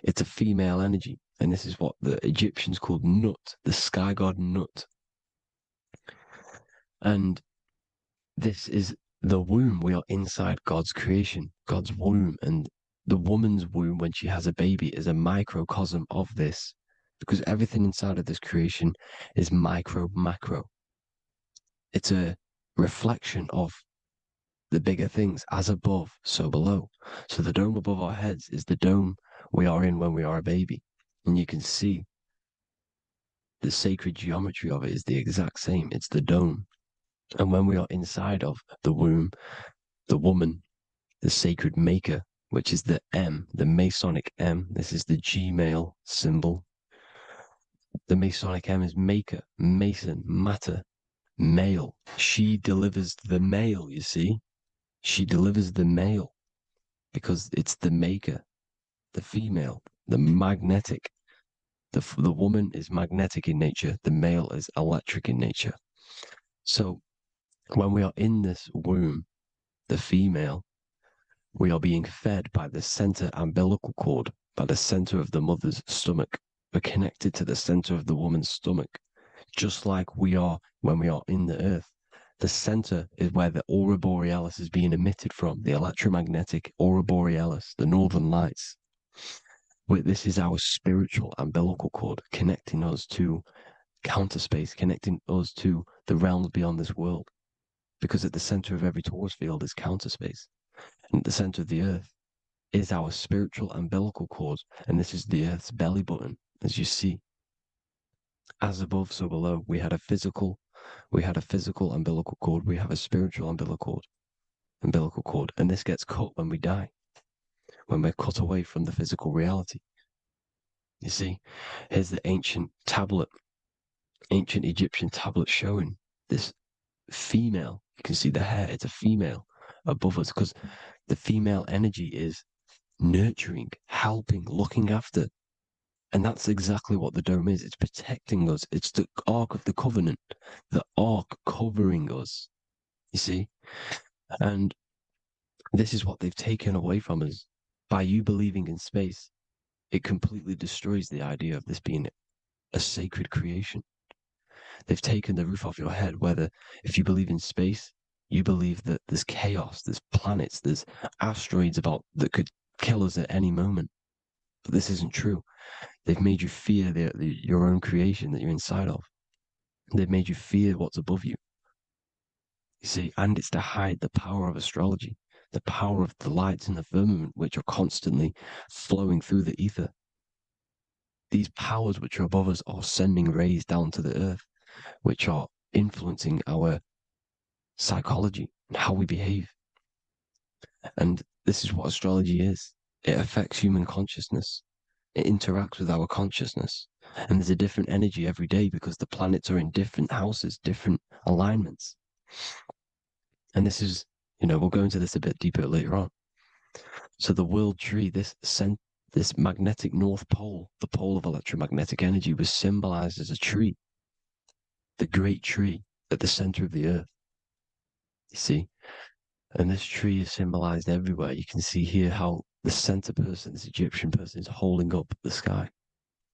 It's a female energy, and this is what the Egyptians called Nut, the sky god Nut. And this is the womb. We are inside God's creation, God's womb. And the woman's womb, when she has a baby, is a microcosm of this, because everything inside of this creation is micro, macro. It's a reflection of the bigger things, as above, so below. So the dome above our heads is the dome we are in when we are a baby. And you can see the sacred geometry of it is the exact same. It's the dome. And when we are inside of the womb, the woman, the sacred maker, which is the M, the Masonic M, this is the Gmail symbol. The Masonic M is maker, mason, matter, male. She delivers the male, you see. She delivers the male because it's the maker, the female, the magnetic. The woman is magnetic in nature, the male is electric in nature. So when we are in this womb, the female, we are being fed by the center umbilical cord, by the center of the mother's stomach. We're connected to the center of the woman's stomach, just like we are when we are in the earth. The center is where the aurora borealis is being emitted from, the electromagnetic aurora borealis, the northern lights. This is our spiritual umbilical cord, connecting us to counter space, connecting us to the realms beyond this world. Because at the center of every Taurus field is counter space. And at the center of the earth is our spiritual umbilical cord. And this is the earth's belly button, as you see. As above, so below. We had a physical umbilical cord. We have a spiritual umbilical cord. And this gets cut when we die, when we're cut away from the physical reality. You see, here's the ancient Egyptian tablet showing this female. You can see the hair, it's a female above us, because the female energy is nurturing, helping, looking after. And that's exactly what the dome is. It's protecting us. It's the Ark of the Covenant, the Ark covering us, you see? And this is what they've taken away from us. By you believing in space, it completely destroys the idea of this being a sacred creation. They've taken the roof off your head, whether if you believe in space, you believe that there's chaos, there's planets, there's asteroids that could kill us at any moment. But this isn't true. They've made you fear your own creation that you're inside of. They've made you fear what's above you. You see, and it's to hide the power of astrology, the power of the lights in the firmament, which are constantly flowing through the ether. These powers which are above us are sending rays down to the earth, which are influencing our psychology and how we behave. And this is what astrology is. It affects human consciousness. It interacts with our consciousness. And there's a different energy every day because the planets are in different houses, different alignments. And this is, we'll go into this a bit deeper later on. So the world tree, this magnetic North Pole, the pole of electromagnetic energy, was symbolized as a tree, the great tree at the center of the earth. You see? And this tree is symbolized everywhere. You can see here how the center person, this Egyptian person, is holding up the sky.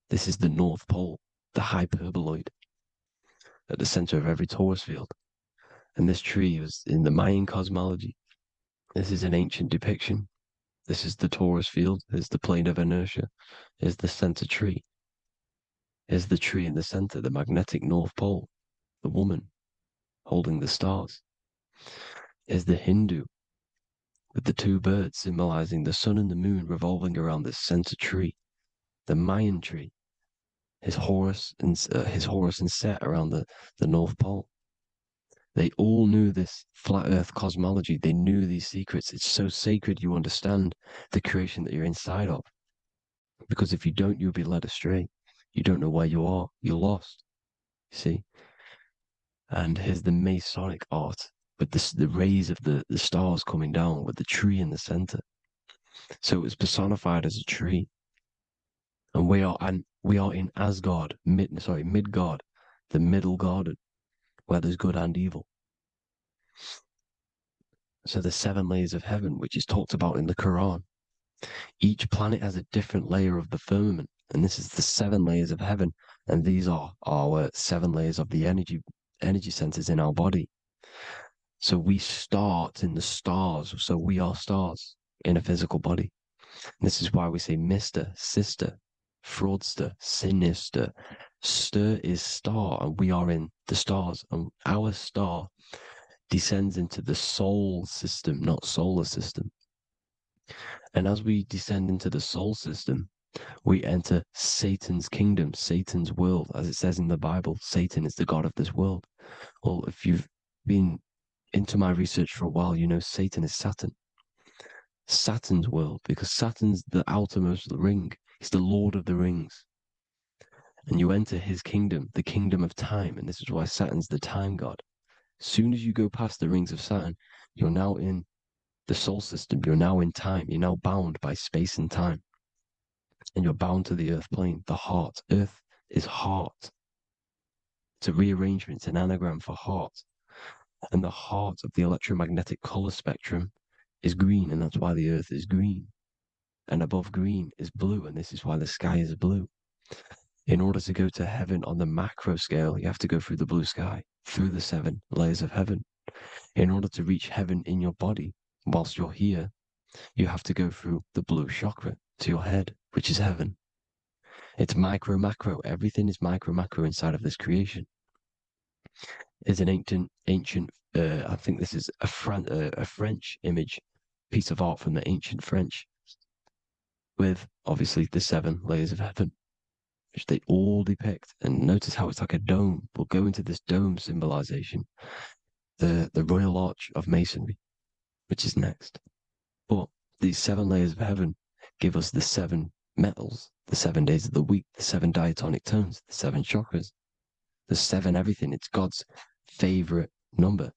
This is the North Pole, the hyperboloid, at the center of every Taurus field. And this tree was in the Mayan cosmology. This is an ancient depiction. This is the Taurus field. There's the plane of inertia. Here's the center tree. Here's the tree in the center, the magnetic North Pole, the woman holding the stars. Here's the Hindu with the two birds symbolizing the sun and the moon revolving around this center tree, the Mayan tree, his Horus and Set around the North Pole. They all knew this flat earth cosmology. They knew these secrets. It's so sacred you understand the creation that you're inside of. Because if you don't, you'll be led astray. You don't know where you are. You're lost. You see? And here's the Masonic art with the rays of the stars coming down with the tree in the center. So it was personified as a tree. And we are in Asgard, Midgard, the middle garden, where there's good and evil. So the 7 layers of heaven, which is talked about in the Quran. Each planet has a different layer of the firmament, and this is the 7 layers of heaven, and these are our 7 layers of the energy centers in our body. So we start in the stars, so we are stars in a physical body. And this is why we say Mr., Sister, Fraudster, Sinister. Stir is star, and we are in the stars, and our star descends into the soul system, not solar system. And as we descend into the soul system, we enter Satan's kingdom, Satan's world. As it says in the Bible, Satan is the god of this world. Well, if you've been into my research for a while, you know Satan is Saturn. Saturn's world, because Saturn's the outermost ring. He's the Lord of the Rings. And you enter his kingdom, the kingdom of time. And this is why Saturn's the time god. As soon as you go past the rings of Saturn, you're now in the soul system. You're now in time. You're now bound by space and time. And you're bound to the earth plane, the heart. Earth is heart. It's a rearrangement, it's an anagram for heart. And the heart of the electromagnetic color spectrum is green, and that's why the earth is green. And above green is blue, and this is why the sky is blue. In order to go to heaven on the macro scale, you have to go through the blue sky, through the 7 layers of heaven. In order to reach heaven in your body, whilst you're here, you have to go through the blue chakra to your head, which is heaven. It's micro, macro. Everything is micro, macro inside of this creation. It's an ancient. I think this is a French image, piece of art from the ancient French, with obviously the 7 layers of heaven, which they all depict. And notice how it's like a dome. We'll go into this dome symbolization, the Royal Arch of Masonry, which is next. But these 7 layers of heaven give us the 7 metals, the 7 days of the week, the 7 diatonic tones, the 7 chakras, the 7 everything. It's God's favorite number.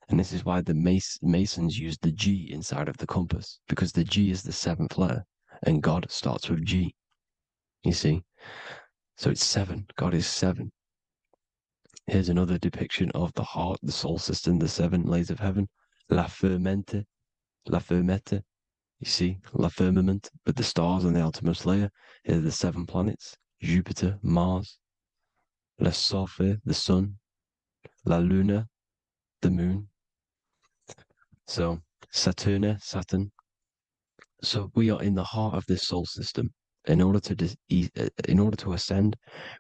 And this is why the Masons use the G inside of the compass, because the G is the 7th letter, and God starts with G. You see? So it's 7. God is 7. Here's another depiction of the heart, the soul system, the 7 layers of heaven. La Fermenta. You see, La Firmament, with the stars on the outermost layer. Here are the 7 planets: Jupiter, Mars, La Sophie, the sun, La Luna, the moon. So Saturn. So we are in the heart of this soul system. In order to ascend,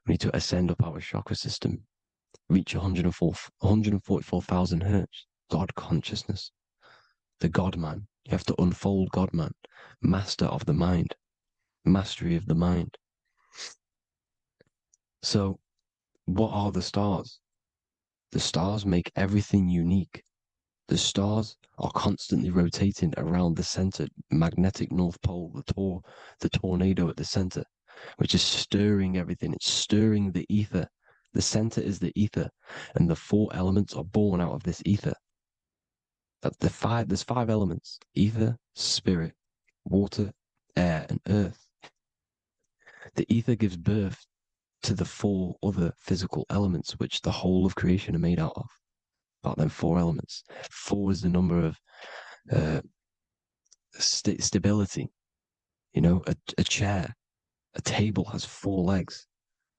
we need to ascend up our chakra system, reach 144,000 hertz, God consciousness, the God man. You have to unfold God man, master of the mind, mastery of the mind. So what are the stars? The stars make everything unique. The stars are constantly rotating around the center, magnetic North Pole, the tornado at the center, which is stirring everything. It's stirring the ether. The center is the ether, and the 4 elements are born out of this ether. There's 5 elements: ether, spirit, water, air, and earth. The ether gives birth to the 4 other physical elements, which the whole of creation are made out of. About them 4 elements. 4 is the number of stability. You know, a chair, a table has 4 legs.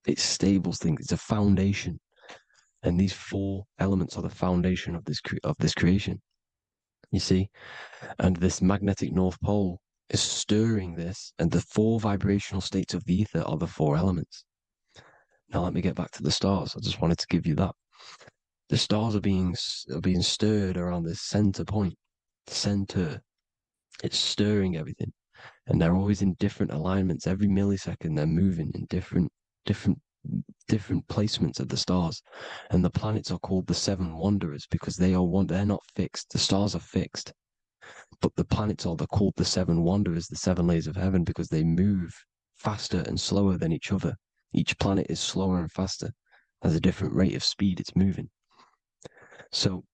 It stables things. It's a foundation, and these 4 elements are the foundation of this creation. You see, and this magnetic North Pole is stirring this, and the 4 vibrational states of the ether are the 4 elements. Now let me get back to the stars. I just wanted to give you that. The stars are being stirred around this center point, center. It's stirring everything. And they're always in different alignments. Every millisecond they're moving in different placements of the stars. And the planets are called the seven wanderers because they're not fixed. The stars are fixed. But the planets they're called the seven wanderers, the seven layers of heaven, because they move faster and slower than each other. Each planet is slower and faster, has a different rate of speed it's moving. So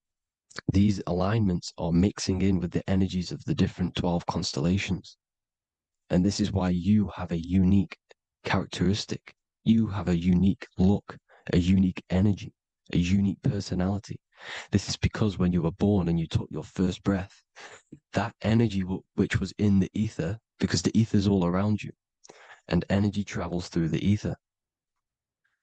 these alignments are mixing in with the energies of the different 12 constellations. And this is why you have a unique characteristic. You have a unique look, a unique energy, a unique personality. This is because when you were born and you took your first breath, that energy which was in the ether, because the ether is all around you, and energy travels through the ether.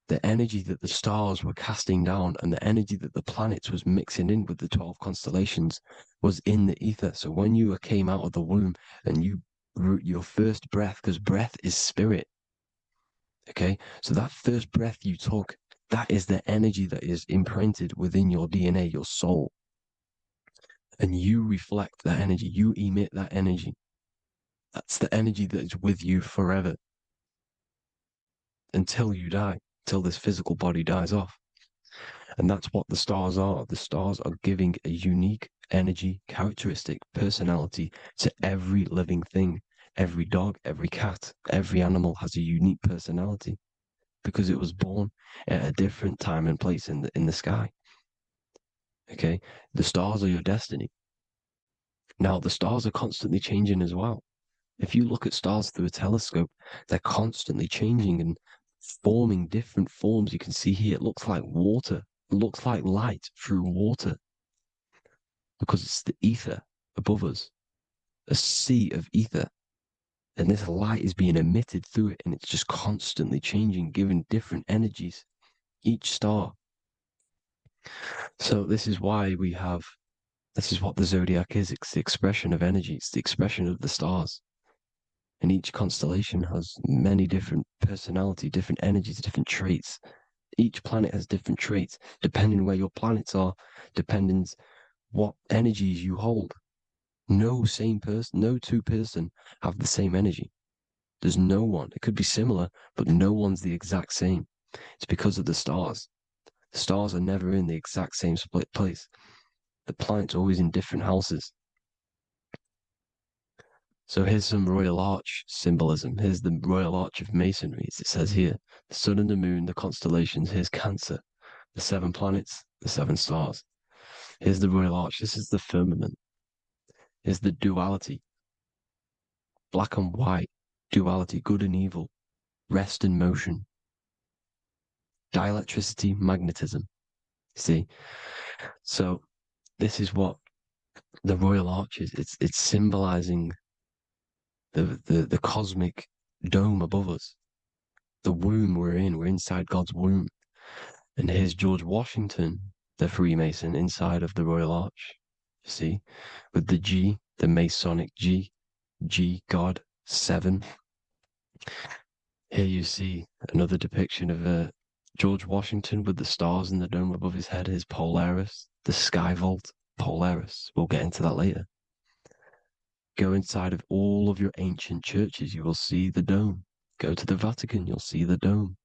The energy that the stars were casting down and the energy that the planets was mixing in with the 12 constellations was in the ether. So when you came out of the womb and your first breath, because breath is spirit. Okay, so that first breath you took, that is the energy that is imprinted within your DNA, your soul. And you reflect that energy, you emit that energy. That's the energy that is with you forever until you die, till this physical body dies off. And that's what the stars are. The stars are giving a unique energy, characteristic, personality to every living thing. Every dog, every cat, every animal has a unique personality because it was born at a different time and place in the sky. Okay, the stars are your destiny. Now, the stars are constantly changing as well. If you look at stars through a telescope, they're constantly changing and forming different forms. You can see here, it looks like water. It looks like light through water because it's the ether above us, a sea of ether. And this light is being emitted through it, and it's just constantly changing, giving different energies, each star. So this is why this is what the zodiac is. It's the expression of energy. It's the expression of the stars. And each constellation has many different personality, different energies, different traits. Each planet has different traits, depending where your planets are, depending what energies you hold. No two person have the same energy. There's no one. It could be similar, but no one's the exact same. It's because of the stars. The stars are never in the exact same split place. The planets are always in different houses. So here's some Royal Arch symbolism. Here's the Royal Arch of Masonry, as it says here. The sun and the moon, the constellations. Here's Cancer, the seven planets, the seven stars. Here's the Royal Arch. This is the firmament. Here's the duality. Black and white, duality, good and evil, rest and motion, dielectricity, magnetism. See? So this is what the Royal Arch is. It's symbolizing the cosmic dome above us. The womb we're in. We're inside God's womb. And here's George Washington, the Freemason, inside of the Royal Arch. You see? With the G, the Masonic G, God, 7. Here you see another depiction of George Washington with the stars in the dome above his head, his Polaris, the sky vault, Polaris. We'll get into that later. Go inside of all of your ancient churches, you will see the dome. Go to the Vatican, you'll see the dome.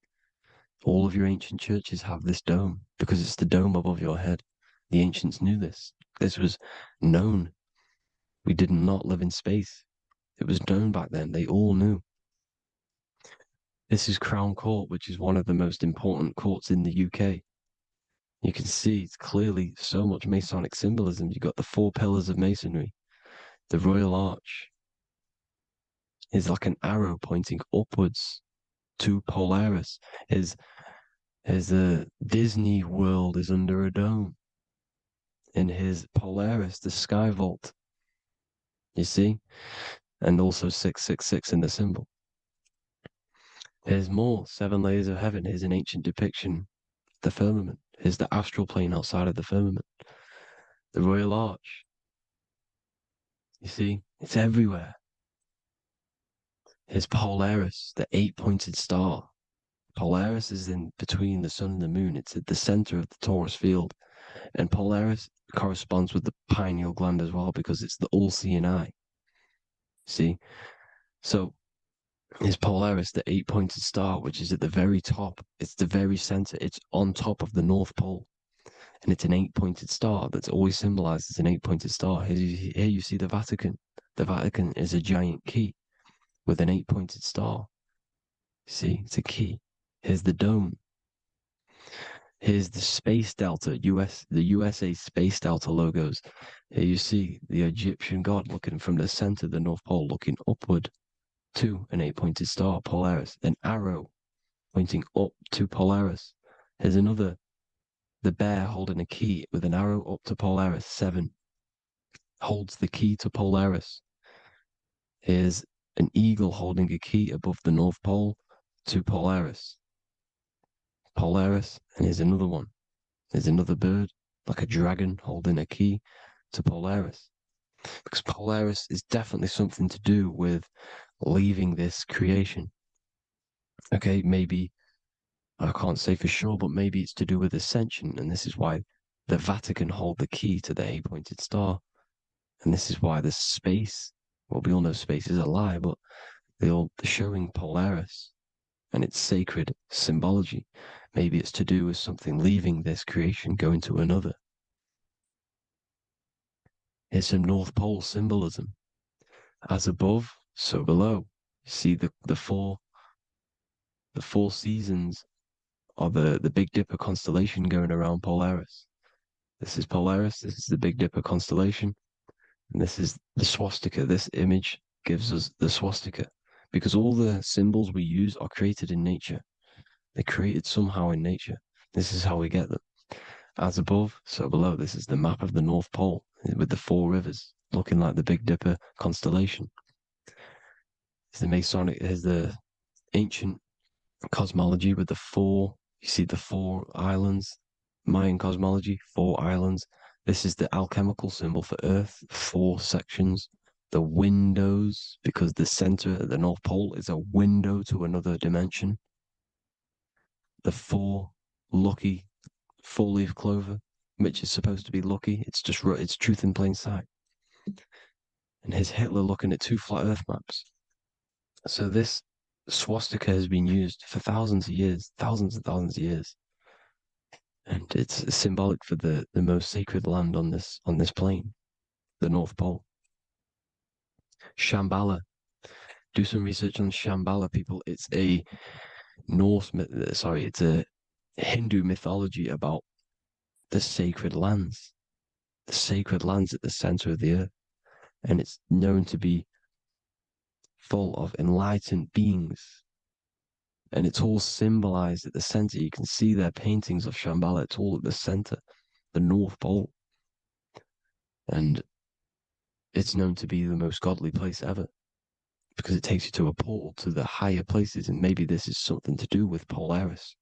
All of your ancient churches have this dome because it's the dome above your head. The ancients knew this. This was known. We did not live in space. It was known back then. They all knew. This is Crown Court, which is one of the most important courts in the UK. You can see it's clearly so much Masonic symbolism. You've got the 4 pillars of Masonry. The Royal Arch is like an arrow pointing upwards to Polaris. His Disney World is under a dome. In his Polaris, the sky vault. You see? And also 666 in the symbol. Here's more 7 layers of heaven. Here's an ancient depiction. The firmament. Here's the astral plane outside of the firmament. The Royal Arch. You see? It's everywhere. Here's Polaris, the 8-pointed star. Polaris is in between the sun and the moon. It's at the center of the Taurus field. And Polaris corresponds with the pineal gland as well because it's the all-seeing eye. See? So is Polaris, the 8-pointed star, which is at the very top. It's the very center. It's on top of the North Pole. And it's an 8-pointed star that's always symbolized as an 8-pointed star. Here you see the Vatican. The Vatican is a giant key with an 8-pointed star. See, it's a key. Here's the dome. Here's the Space Delta, the USA Space Delta logos. Here you see the Egyptian god looking from the center of the North Pole, looking upward to an 8-pointed star, Polaris. An arrow pointing up to Polaris. Here's another, the bear holding a key with an arrow up to Polaris. 7 holds the key to Polaris. Here's an eagle holding a key above the North Pole to Polaris. Polaris, and here's another one. There's another bird, like a dragon, holding a key to Polaris. Because Polaris is definitely something to do with leaving this creation. Okay, maybe, I can't say for sure, but maybe it's to do with ascension, and this is why the Vatican hold the key to the 8-pointed star. And this is why the space, well, we all know space is a lie, but they're showing Polaris and its sacred symbology. Maybe it's to do with something leaving this creation, going to another. Here's some North Pole symbolism. As above, so below. You see the four seasons of the Big Dipper constellation going around Polaris. This is Polaris, this is the Big Dipper constellation, and this is the swastika. This image gives us the swastika, because all the symbols we use are created in nature. They're created somehow in nature. This is how we get them. As above, so below. This is the map of the North Pole with the 4 rivers looking like the Big Dipper constellation. It's the Masonic, here's the ancient cosmology with the 4, you see the 4 islands, Mayan cosmology, 4 islands. This is the alchemical symbol for Earth, 4 sections. The windows, because the center of the North Pole is a window to another dimension. The 4 lucky 4-leaf clover, which is supposed to be lucky. It's truth in plain sight. And here's Hitler looking at 2 flat Earth maps. So this swastika has been used for thousands of years, thousands and thousands of years. And it's symbolic for the most sacred land on this plane, the North Pole. Shambhala. Do some research on Shambhala, people. It's a it's a Hindu mythology about the sacred lands at the center of the earth. And it's known to be full of enlightened beings. And it's all symbolized at the center. You can see their paintings of Shambhala. It's all at the center, the North Pole. And it's known to be the most godly place ever, because it takes you to a portal to the higher places. And maybe this is something to do with Polaris,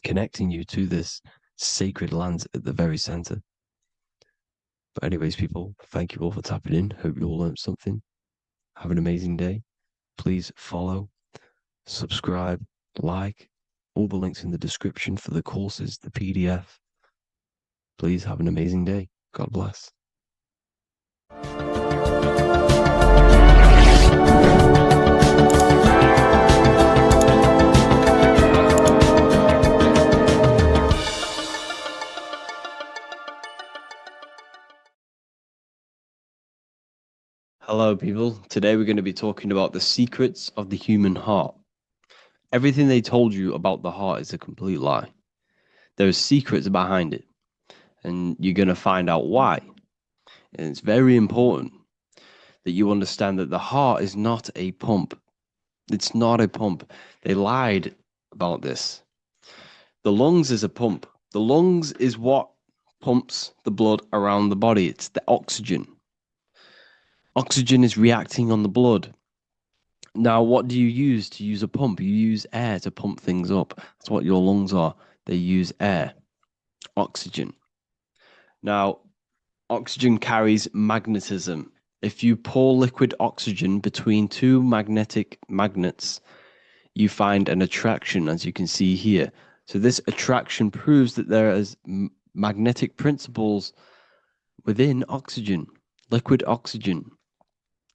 connecting you to this sacred lands at the very center. But anyways, people, thank you all for tapping in. Hope you all learned something. Have an amazing day. Please follow, subscribe, like, all the links in the description for the courses, the PDF. Please have an amazing day. God bless. Hello, people. Today we're going to be talking about the secrets of the human heart. Everything they told you about the heart is a complete lie. There are secrets behind it, and you're going to find out why. And it's very important that you understand that the heart is not a pump. It's not a pump. They lied about this. The lungs is a pump. The lungs is what pumps the blood around the body. It's the oxygen. Oxygen is reacting on the blood. Now, what do you use to use a pump? You use air to pump things up. That's what your lungs are. They use air, oxygen. Now, oxygen carries magnetism. If you pour liquid oxygen between 2 magnetic magnets, you find an attraction, as you can see here. So this attraction proves that there is magnetic principles within oxygen, liquid oxygen.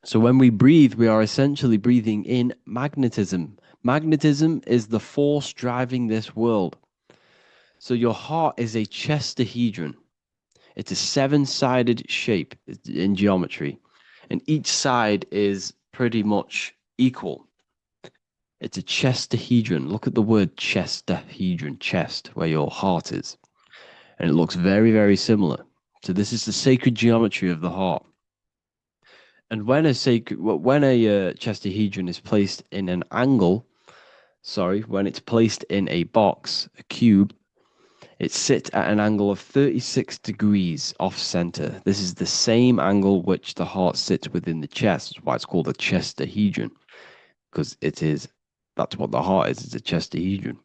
So when we breathe, we are essentially breathing in magnetism. Magnetism is the force driving this world. So your heart is a chestahedron. It's a seven-sided shape in geometry, and each side is pretty much equal. It's a chestahedron. Look at the word chestahedron, chest, where your heart is. And it looks very, very similar. So this is the sacred geometry of the heart. And when a chestahedron is placed in an angle, when it's placed in a box, a cube, it sits at an angle of 36 degrees off center. This is the same angle which the heart sits within the chest. That's why it's called a chestahedron, because that's what the heart is. It's a chestahedron.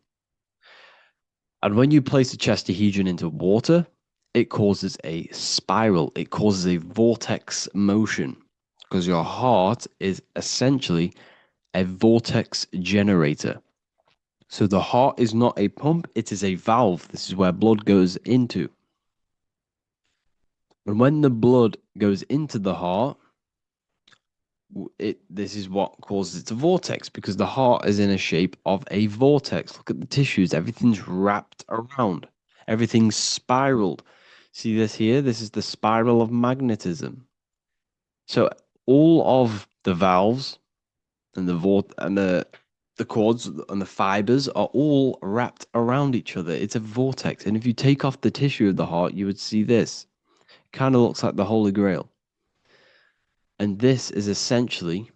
And when you place a chestahedron into water, it causes a spiral. It causes a vortex motion, because your heart is essentially a vortex generator. So the heart is not a pump, it is a valve. This is where blood goes into. And when the blood goes into the heart, this is what causes it to vortex, because the heart is in a shape of a vortex. Look at the tissues, everything's wrapped around, everything's spiraled. See this here? This is the spiral of magnetism. So all of the valves and the cords and the fibers are all wrapped around each other. It's a vortex. And if you take off the tissue of the heart, you would see this. Kind of looks like the Holy Grail. And this is essentially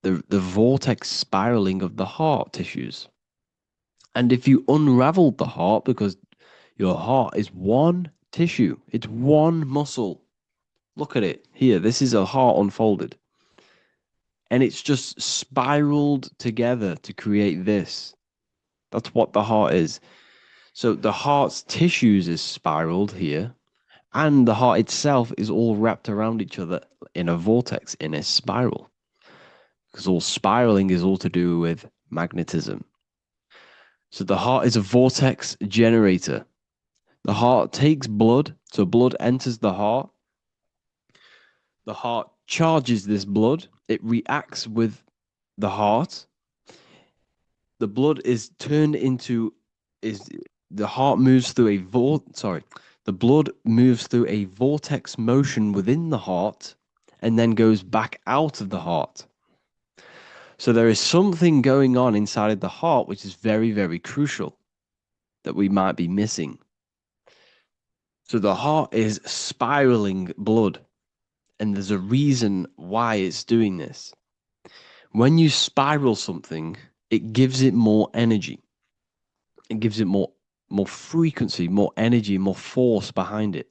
the vortex spiraling of the heart tissues. And if you unraveled the heart, because your heart is one tissue, it's one muscle. Look at it here. This is a heart unfolded. And it's just spiraled together to create this. That's what the heart is. So the heart's tissues is spiraled here, and the heart itself is all wrapped around each other in a vortex, in a spiral. Because all spiraling is all to do with magnetism. So the heart is a vortex generator. The heart takes blood, so blood enters the heart. The heart charges this blood. It reacts with the heart. The blood is turned into the heart moves through the blood moves through a vortex motion within the heart and then goes back out of the heart. So there is something going on inside of the heart which is very, very crucial that we might be missing. So the heart is spiraling blood, and there's a reason why it's doing this. When you spiral something, it gives it more energy. It gives it more frequency, more energy, more force behind it.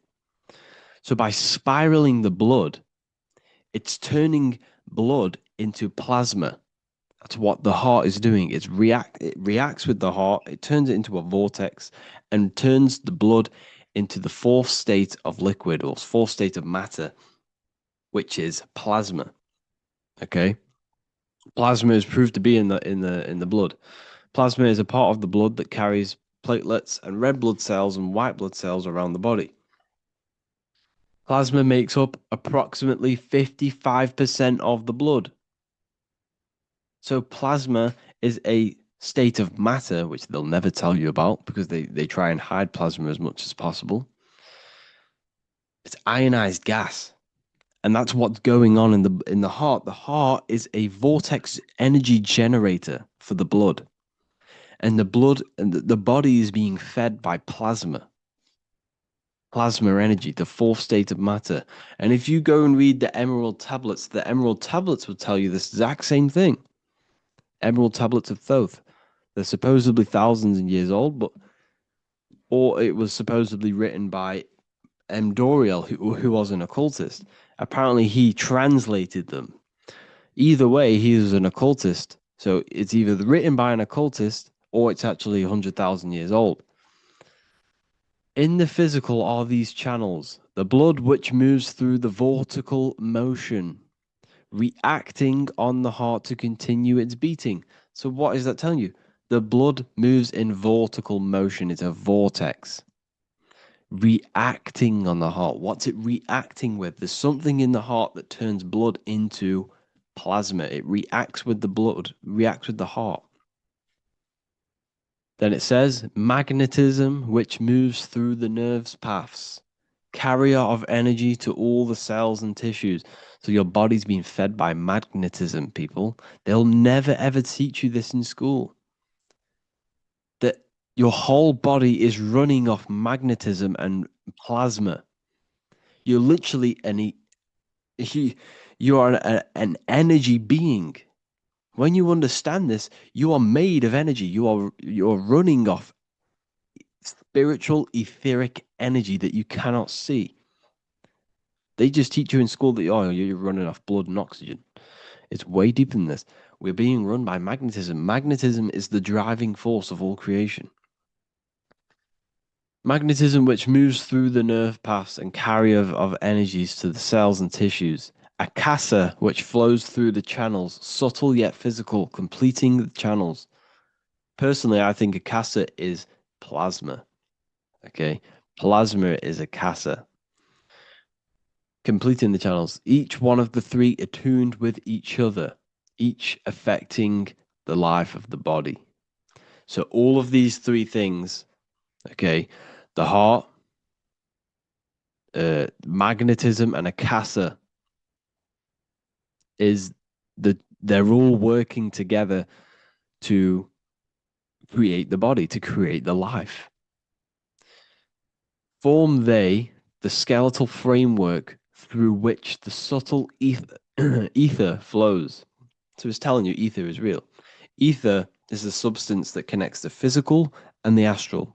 So by spiraling the blood, it's turning blood into plasma. That's what the heart is doing. It reacts with the heart, it turns it into a vortex and turns the blood into the fourth state of liquid, or fourth state of matter, which is plasma. Okay? Plasma is proved to be in the blood. Plasma is a part of the blood that carries platelets and red blood cells and white blood cells around the body. Plasma makes up approximately 55% of the blood. So plasma is a state of matter, which they'll never tell you about because they try and hide plasma as much as possible. It's ionized gas. And that's what's going on in the heart. The heart is a vortex energy generator for the blood. And the blood and the body is being fed by plasma. Plasma energy, the fourth state of matter. And if you go and read the Emerald Tablets will tell you this exact same thing. Emerald Tablets of Thoth. They're supposedly thousands of years old, or it was supposedly written by M. Doriel, who was an occultist. Apparently, he translated them. Either way, he was an occultist. So it's either written by an occultist or it's actually 100,000 years old. In the physical are these channels, the blood which moves through the vortical motion, reacting on the heart to continue its beating. So what is that telling you? The blood moves in vortical motion. It's a vortex. reacting on the heart. What's it reacting with? There's something in the heart that turns blood into plasma. It reacts with the blood, reacts with the heart. Then it says magnetism, which moves through the nerves paths, carrier of energy to all the cells and tissues. So your body's being fed by magnetism, people. They'll never ever teach you this in school. That your whole body is running off magnetism and plasma. You're literally you are an energy being. When you understand this, you are made of energy. You're running off spiritual, etheric energy that you cannot see. They just teach you in school that you're running off blood and oxygen. It's way deeper than this. We're being run by magnetism. Magnetism is the driving force of all creation. Magnetism, which moves through the nerve paths and carrier of energies to the cells and tissues. Akasa, which flows through the channels, subtle yet physical, completing the channels. Personally, I think Akasa is plasma. Okay, plasma is Akasa. Completing the channels. Each one of the three attuned with each other, each affecting the life of the body. So all of these three things, okay, the heart, magnetism, and Akasa they're all working together to create the body, to create the life. Form they the skeletal framework through which the subtle ether flows. So it's telling you ether is real. Ether is the substance that connects the physical and the astral.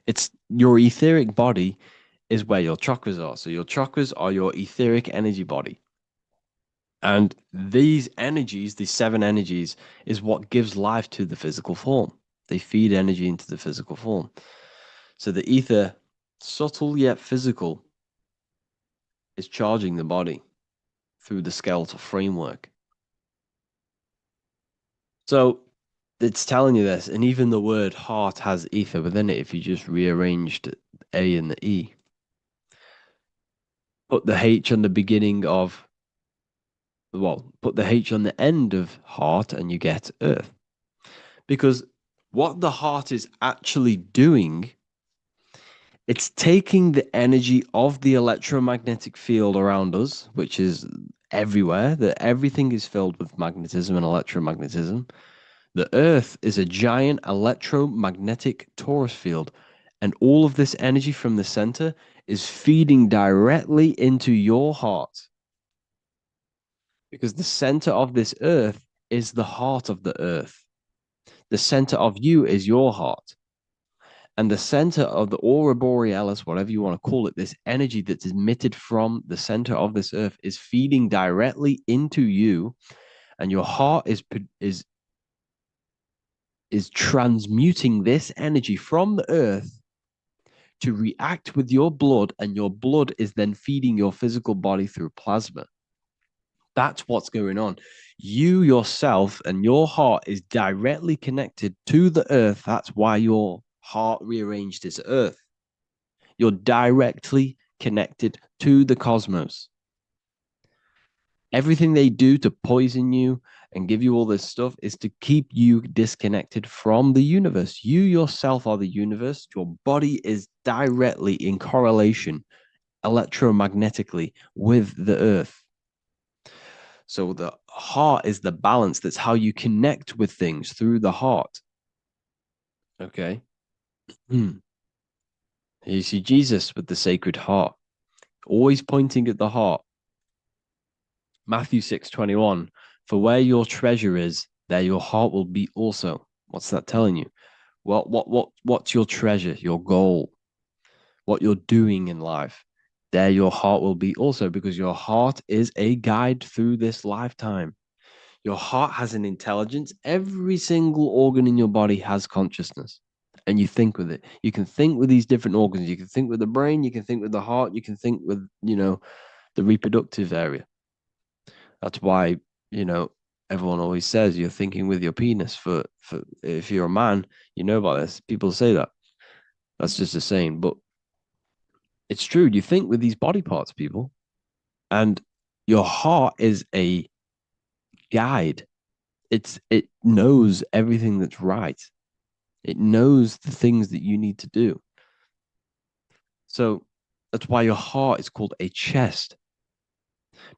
It's your etheric body is where your chakras are. So your chakras are your etheric energy body. And these energies, these 7 energies, is what gives life to the physical form. They feed energy into the physical form. So the ether, subtle yet physical, is charging the body through the skeletal framework. So it's telling you this, and even the word heart has ether within it if you just rearranged A and the E. Put the H on the beginning of, put the H on the end of heart and you get earth. Because what the heart is actually doing, it's taking the energy of the electromagnetic field around us, which is everywhere, that everything is filled with magnetism and electromagnetism. The earth is a giant electromagnetic torus field, and all of this energy from the center is feeding directly into your heart. Because the center of this earth is the heart of the earth. The center of you is your heart. And the center of the aurora borealis, whatever you want to call it, this energy that's emitted from the center of this earth is feeding directly into you. And your heart is transmuting this energy from the earth to react with your blood, and your blood is then feeding your physical body through plasma. That's what's going on. You yourself and your heart is directly connected to the earth. That's why your heart rearranged its earth. You're directly connected to the cosmos. Everything they do to poison you and give you all this stuff is to keep you disconnected from the universe. You yourself are the universe. Your body is directly in correlation electromagnetically with the earth. So the heart is the balance. That's how you connect with things, through the heart. Okay. You see Jesus with the Sacred Heart, always pointing at the heart. Matthew 6:21, for where your treasure is, there your heart will be also. What's that telling you? What's your treasure, your goal, what you're doing in life? There your heart will be also, because your heart is a guide through this lifetime. Your heart has an intelligence. Every single organ in your body has consciousness, and you think with it. You can think with these different organs. You can think with the brain. You can think with the heart. You can think with, the reproductive area. That's why, everyone always says you're thinking with your penis. For if you're a man, you know about this. People say that. That's just a saying. But It's true. You think with these body parts, people, and your heart is a guide. It knows everything that's right. It knows the things that you need to do. So that's why your heart is called a chest,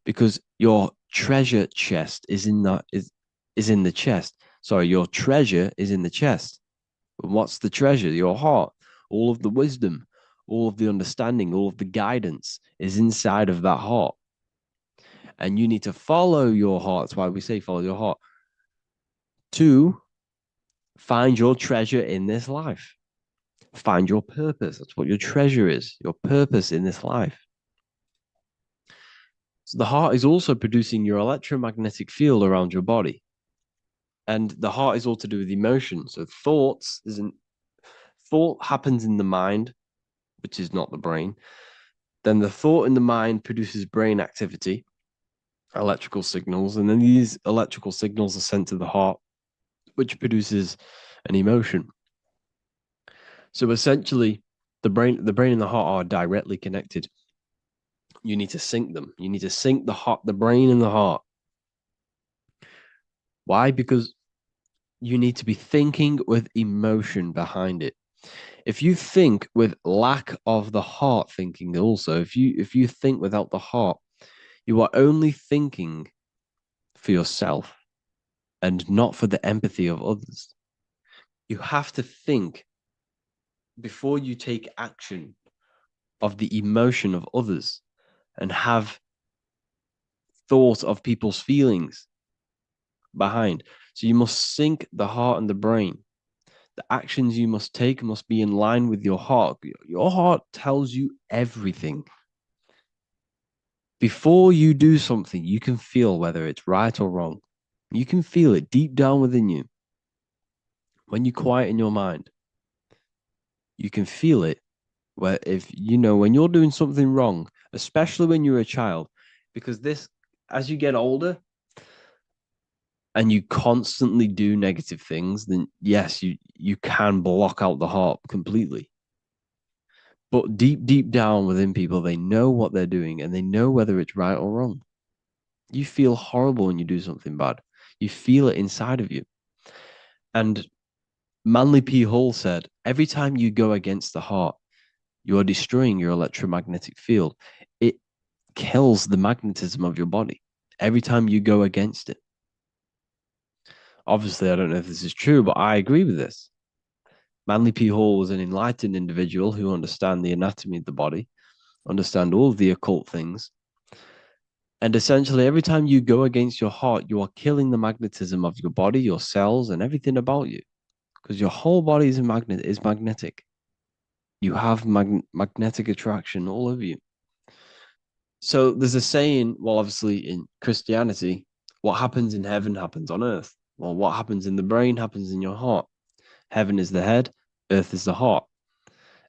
because your treasure chest is in the chest. Sorry, your treasure is in the chest. And what's the treasure? Your heart. All of the wisdom, all of the understanding, all of the guidance is inside of that heart. And you need to follow your heart. That's why we say follow your heart to find your treasure in this life. Find your purpose. That's what your treasure is, your purpose in this life. So the heart is also producing your electromagnetic field around your body. And the heart is all to do with emotion. So thought happens in the mind, which is not the brain. Then the thought in the mind produces brain activity, electrical signals, and then these electrical signals are sent to the heart, which produces an emotion. So essentially, the brain and the heart are directly connected. You need to sync them. You need to sync the brain and the heart. Why? Because you need to be thinking with emotion behind it. If you think with lack of the heart thinking, also, if you think without the heart, you are only thinking for yourself and not for the empathy of others. You have to think before you take action of the emotion of others and have thought of people's feelings behind. So you must sync the heart and the brain. The actions you must take must be in line with your heart. Your heart tells you everything. Before you do something, you can feel whether it's right or wrong. You can feel it deep down within you. When you quiet in your mind, you can feel it. Where if you know when you're doing something wrong, especially when you're a child, because this, as you get older and you constantly do negative things, then yes, you can block out the heart completely. But deep down within people, they know what they're doing and they know whether it's right or wrong. You feel horrible when you do something bad. You feel it inside of you. And Manly P. Hall said, every time you go against the heart, you are destroying your electromagnetic field. It kills the magnetism of your body every time you go against it. Obviously, I don't know if this is true, but I agree with this. Manly P. Hall was an enlightened individual who understand the anatomy of the body, understand all of the occult things. And essentially, every time you go against your heart, you are killing the magnetism of your body, your cells, and everything about you. Because your whole body is magnetic. You have magnetic attraction all over you. So there's a saying, well, obviously in Christianity, what happens in heaven happens on earth. Well, what happens in the brain happens in your heart. Heaven is the head, earth is the heart.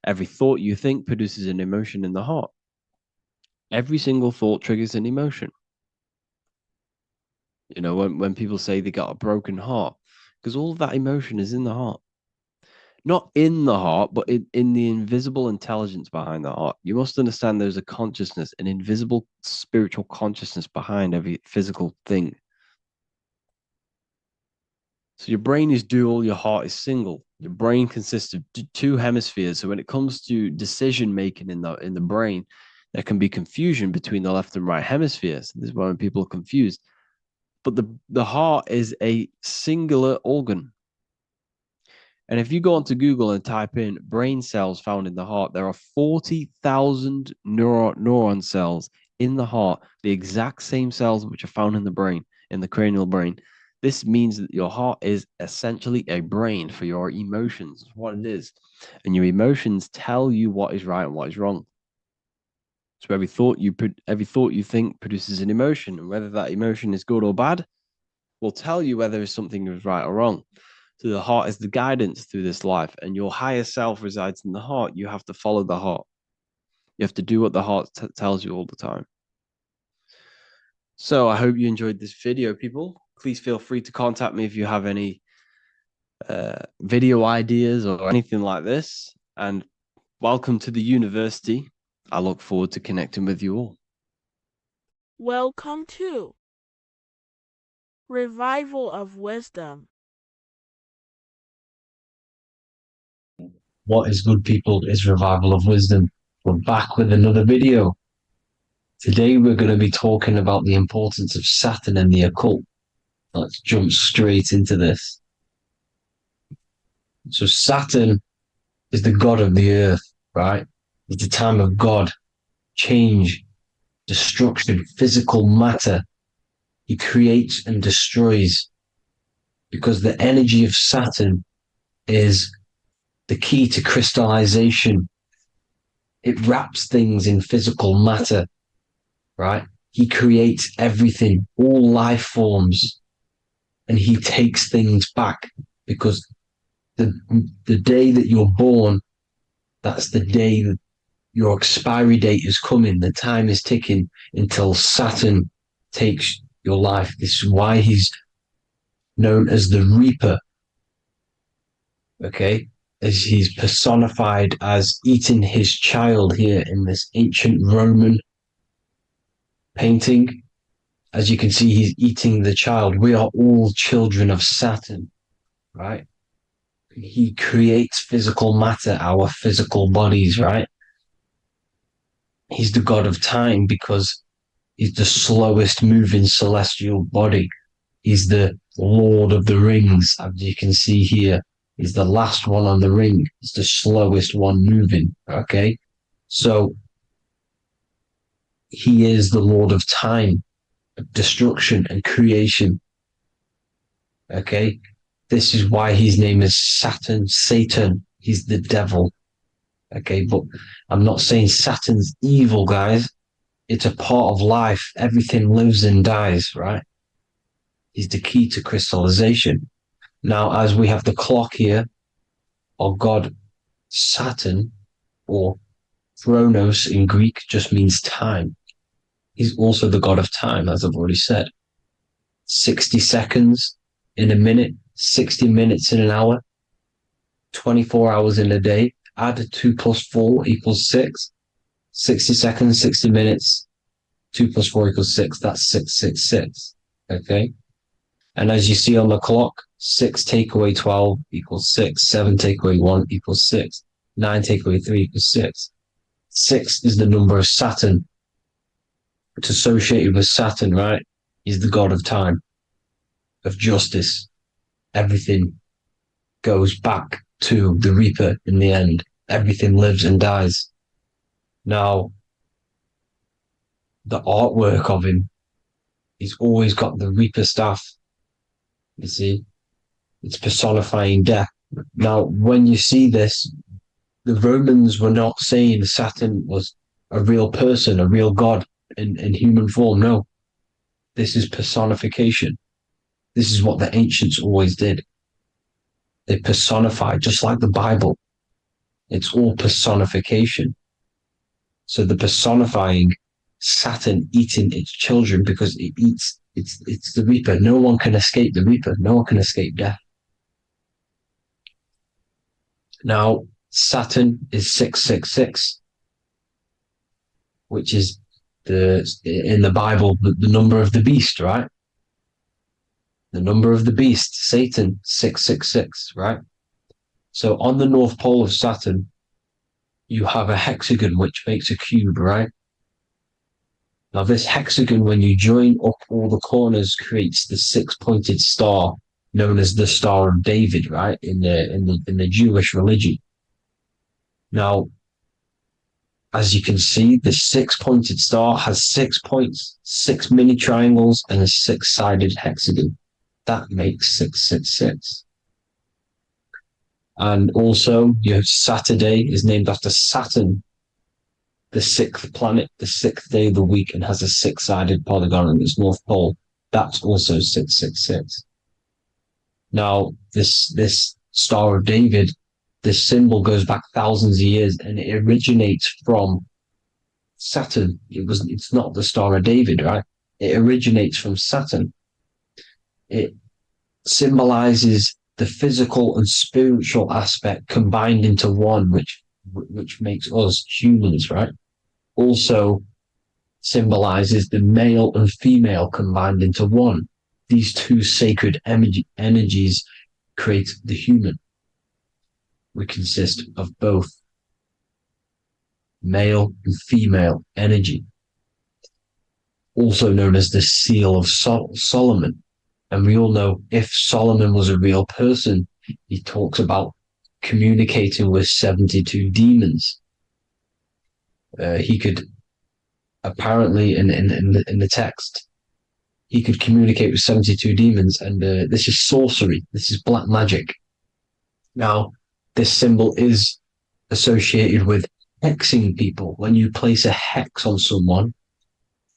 Every thought you think produces an emotion in the heart. Every single thought triggers an emotion. You know, when people say they got a broken heart, because all of that emotion is in the heart. Not in the heart, but in the invisible intelligence behind the heart. You must understand there's a consciousness, an invisible spiritual consciousness behind every physical thing. So your brain is dual, your heart is single. Your brain consists of two hemispheres. So when it comes to decision making in the brain, there can be confusion between the left and right hemispheres. This is why when people are confused. But the heart is a singular organ. And if you go onto Google and type in brain cells found in the heart, there are 40,000 neuron cells in the heart, the exact same cells which are found in the brain, in the cranial brain. This means that your heart is essentially a brain for your emotions. That's what it is. And your emotions tell you what is right and what is wrong. So every thought you think produces an emotion, and whether that emotion is good or bad will tell you whether something is right or wrong. So the heart is the guidance through this life, and your higher self resides in the heart. You have to follow the heart. You have to do what the heart tells you all the time. So I hope you enjoyed this video, people. Please feel free to contact me if you have any video ideas or anything like this. And welcome to the university. I look forward to connecting with you all. Welcome to Revival of Wisdom. What is good, people? Is Revival of Wisdom. We're back with another video. Today we're going to be talking about the importance of Saturn and the occult. Let's jump straight into this. So Saturn is the god of the earth, right? It's the time of God, change, destruction, physical matter. He creates and destroys because the energy of Saturn is the key to crystallization. It wraps things in physical matter, right? He creates everything, all life forms, and he takes things back because the day that you're born, that's the day that your expiry date is coming. The time is ticking until Saturn takes your life. This is why he's known as the Reaper. Okay? As he's personified as eating his child here in this ancient Roman painting. As you can see, he's eating the child. We are all children of Saturn, right? He creates physical matter, our physical bodies, right? He's the god of time because he's the slowest moving celestial body. He's the Lord of the Rings, as you can see here. He's the last one on the ring. He's the slowest one moving, okay? So he is the Lord of time, destruction and creation, okay? This is why his name is Saturn, Satan. He's the devil, okay? But I'm not saying Saturn's evil, guys. It's a part of life. Everything lives and dies, right? He's the key to crystallization. Now, as we have the clock here, our god Saturn, or Chronos in Greek, just means time. He's also the god of time, as I've already said. 60 seconds in a minute, 60 minutes in an hour, 24 hours in a day. Add 2 plus 4 equals 6. 60 seconds, 60 minutes, 2 plus 4 equals 6. That's 666. Okay? And as you see on the clock, 6 take away 12 equals 6. 7 take away 1 equals 6. 9 take away 3 equals 6. 6 is the number of Saturn. It's associated with Saturn, right? He's the god of time, of justice. Everything goes back to the Reaper in the end. Everything lives and dies. Now, the artwork of him, he's always got the Reaper staff. You see, it's personifying death. Now, when you see this, the Romans were not saying Saturn was a real person, a real god in human form. No, this is personification. This is what the ancients always did. They personified, just like the Bible. It's all personification. So the personifying Saturn eating its children because it eats, it's the Reaper. No one can escape the Reaper. No one can escape death. Now, Saturn is 666, which is in the Bible, the number of the beast, right? The number of the beast, Satan, 666, right? So on the North Pole of Saturn, you have a hexagon which makes a cube, right? Now this hexagon, when you join up all the corners, creates the 6-pointed star known as the Star of David, right? In the Jewish religion. Now, as you can see, the 6-pointed star has 6 points, 6 mini triangles, and a 6-sided hexagon. That makes 666. And also, your Saturday is named after Saturn, the 6th planet, the 6th day of the week, and has a 6-sided polygon on its north pole. That's also 666. Now, this Star of David, this symbol goes back thousands of years, and it originates from Saturn. It's not the Star of David, right? It originates from Saturn. It symbolizes the physical and spiritual aspect combined into one, which makes us humans, right? also symbolizes the male and female combined into one. These two sacred energies create the human. We consist of both male and female energy, also known as the seal of Solomon. And we all know if Solomon was a real person, he talks about communicating with 72 demons. He could apparently, in the text, he could communicate with 72 demons, and this is sorcery. This is black magic. Now, this symbol is associated with hexing people. When you place a hex on someone,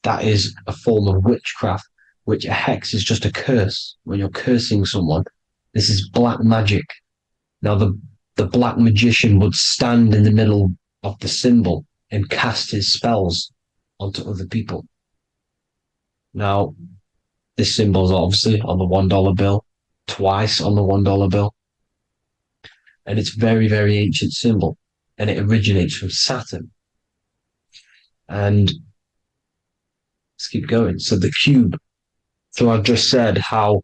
that is a form of witchcraft, which a hex is just a curse. When you're cursing someone, this is black magic. Now, the black magician would stand in the middle of the symbol and cast his spells onto other people. Now, this symbol is obviously on the $1 bill, twice on the $1 bill. And it's very, very ancient symbol. And it originates from Saturn. And let's keep going. So the cube. So I've just said how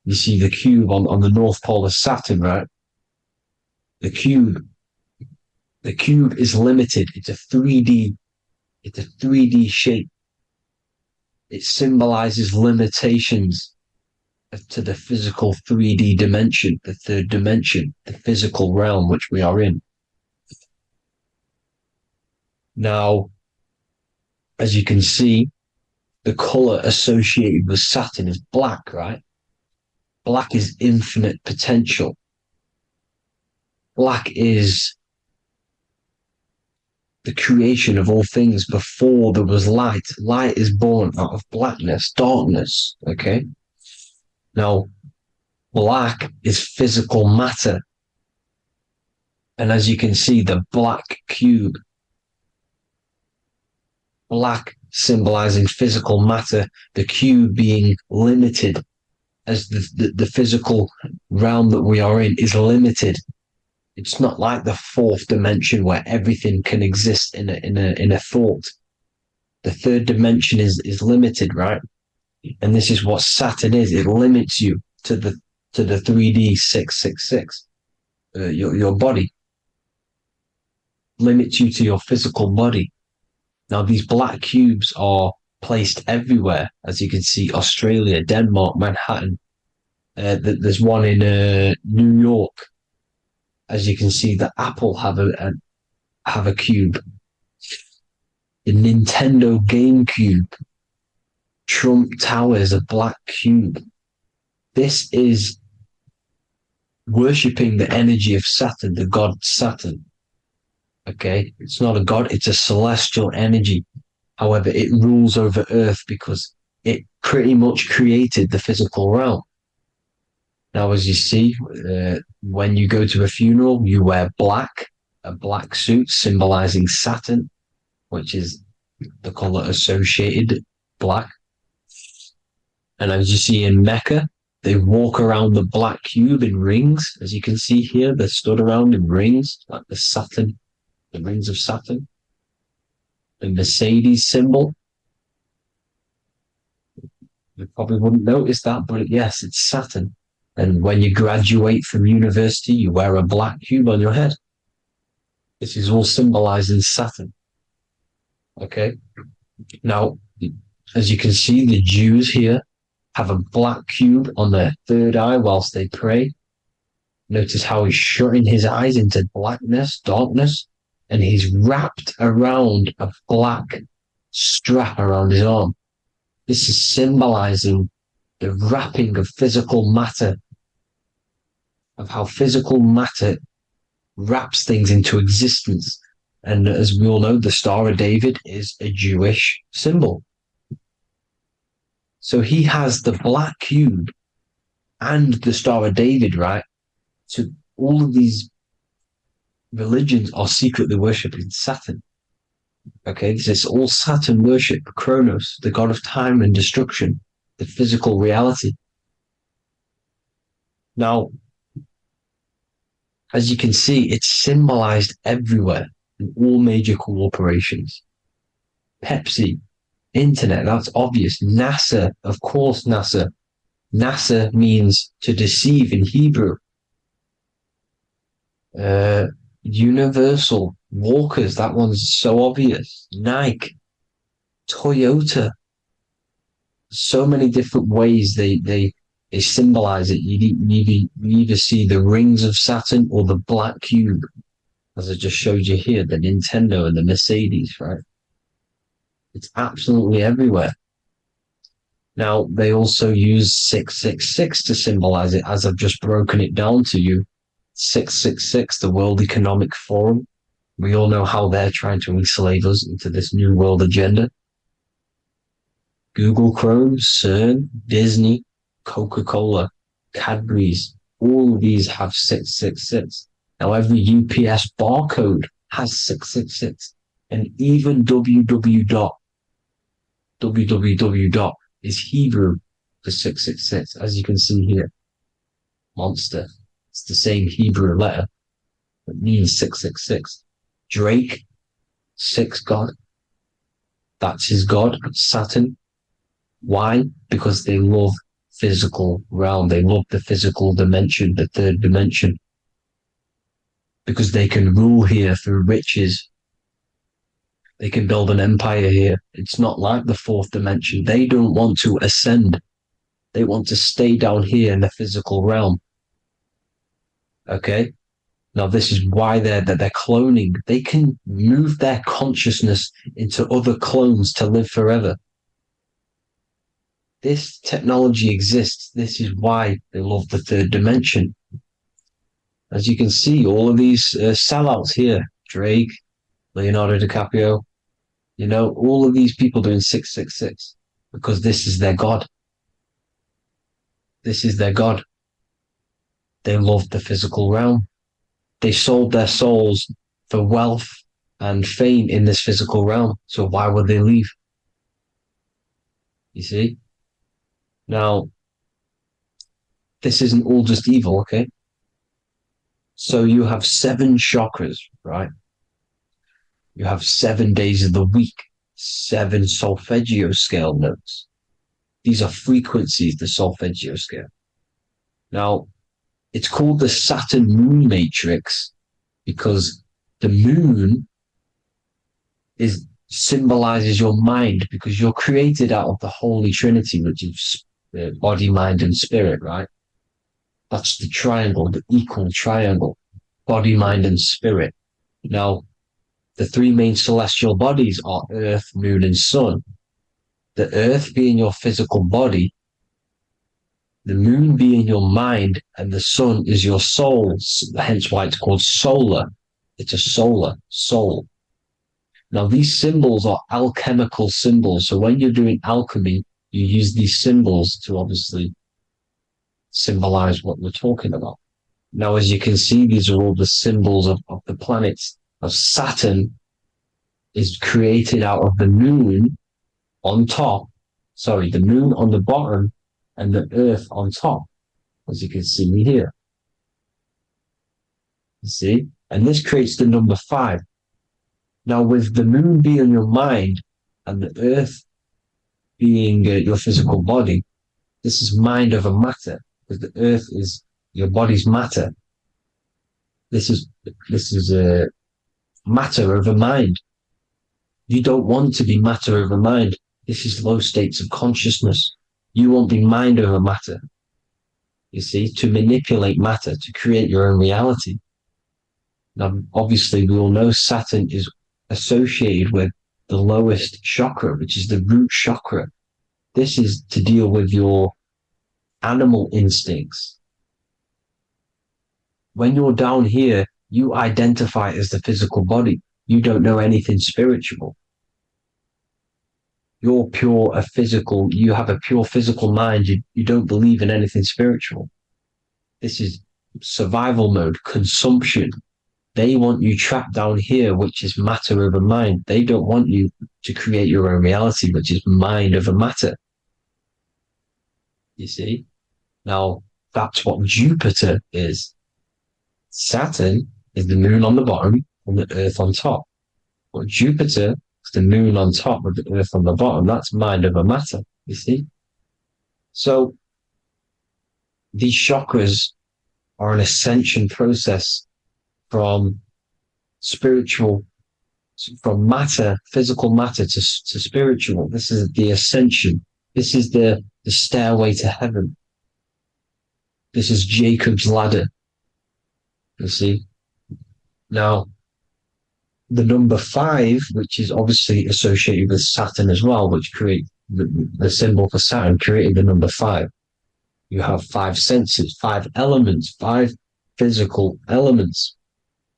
you see the cube on the North Pole of Saturn, right? The cube is limited. It's a 3D shape. It symbolizes limitations to the physical 3D dimension, the third dimension, the physical realm which we are in. Now, as you can see, the color associated with Saturn is black, right? Black is infinite potential. Black is the creation of all things before there was light. Light is born out of blackness, darkness, okay? Now, black is physical matter. And as you can see, the black cube, black symbolizing physical matter, the cube being limited, as the physical realm that we are in is limited. It's not like the fourth dimension where everything can exist in a thought. The third dimension is limited, right? And this is what Saturn is. It limits you to the 3D 666. Your body limits you to your physical body. Now, these black cubes are placed everywhere. As you can see, Australia, Denmark, Manhattan. There's one in New York. As you can see, the Apple have a cube. The Nintendo GameCube. Trump Tower is a black cube. This is worshipping the energy of Saturn, the god Saturn. Okay, it's not a god, it's a celestial energy. However, it rules over Earth because it pretty much created the physical realm. Now, as you see, when you go to a funeral, you wear black, a black suit symbolizing Saturn, which is the color associated, black. And as you see in Mecca, they walk around the black cube in rings. As you can see here, they're stood around in rings, like the Saturn, the rings of Saturn. The Mercedes symbol. You probably wouldn't notice that, but yes, it's Saturn. And when you graduate from university, you wear a black cube on your head. This is all symbolizing Saturn. Okay. Now, as you can see, the Jews here have a black cube on their third eye whilst they pray. Notice how he's shutting his eyes into blackness, darkness, and he's wrapped around a black strap around his arm. This is symbolizing the wrapping of physical matter, of how physical matter wraps things into existence. And as we all know, the Star of David is a Jewish symbol. So he has the black cube and the Star of David, right? So all of these religions are secretly worshipping Saturn. Okay, this is all Saturn worship, Kronos, the god of time and destruction, the physical reality. Now, as you can see, it's symbolized everywhere in all major corporations. Pepsi, internet, that's obvious. NASA, of course, NASA. NASA means to deceive in Hebrew. Universal, Walkers, that one's so obvious. Nike, Toyota. So many different ways they symbolize it. You either see the rings of Saturn or the black cube, as I just showed you here, the Nintendo and the Mercedes, right? It's absolutely everywhere. Now, they also use 666 to symbolize it, as I've just broken it down to you. 666, the World Economic Forum. We all know how they're trying to enslave us into this new world agenda. Google Chrome, CERN, Disney, Coca-Cola, Cadbury's, all of these have 666. Now, every UPS barcode has 666. And even www is Hebrew for 666, as you can see here. Monster. It's the same Hebrew letter that means 666. Drake, 6 God. That's his God, Saturn. Why? Because they love physical realm. They love the physical dimension, the third dimension. Because they can rule here through riches. They can build an empire here. It's not like the fourth dimension. They don't want to ascend. They want to stay down here in the physical realm. Okay? Now, this is why they're cloning. They can move their consciousness into other clones to live forever. This technology exists. This is why they love the third dimension. As you can see, all of these sellouts here, Drake, Leonardo DiCaprio, you know, all of these people doing 666 because this is their God. This is their God. They love the physical realm. They sold their souls for wealth and fame in this physical realm. So why would they leave? You see? Now, this isn't all just evil, okay? So you have 7 chakras, right? You have 7 days of the week, 7 solfeggio scale notes. These are frequencies, the solfeggio scale. Now, it's called the Saturn Moon Matrix because the moon symbolizes your mind, because you're created out of the Holy Trinity, which is body, mind, and spirit, right? That's the triangle, the equal triangle, body, mind, and spirit. Now, the 3 main celestial bodies are Earth, Moon, and Sun. The Earth being your physical body, the Moon being your mind, and the Sun is your soul, hence why it's called solar. It's a solar soul. Now, these symbols are alchemical symbols. So when you're doing alchemy, you use these symbols to obviously symbolize what we're talking about. Now, as you can see, these are all the symbols of the planets. Of Saturn is created out of the moon on top, the moon on the bottom and the earth on top, as you can see here. You see? And this creates the number 5. Now, with the moon being your mind and the earth being your physical body, this is mind over matter, because the earth is your body's matter. This is a matter over mind. You don't want to be matter over mind. This is low states of consciousness. You won't be mind over matter. You see, to manipulate matter, to create your own reality. Now, obviously, we all know Saturn is associated with the lowest chakra, which is the root chakra. This is to deal with your animal instincts. When you're down here, you identify as the physical body. You don't know anything spiritual. You're you have a pure physical mind. You don't believe in anything spiritual. This is survival mode, consumption. They want you trapped down here, which is matter over mind. They don't want you to create your own reality, which is mind over matter. You see? Now, that's what Jupiter is. Saturn is the moon on the bottom and the earth on top. But Jupiter The moon on top with the earth on the bottom, that's mind over matter, you see? So these chakras are an ascension process from spiritual, from matter, physical matter to spiritual. This is the ascension. This is the stairway to heaven. This is Jacob's ladder. You see? Now, the number 5, which is obviously associated with Saturn as well, which create the symbol for Saturn, created the number 5. You have 5 senses, 5 elements, 5 physical elements.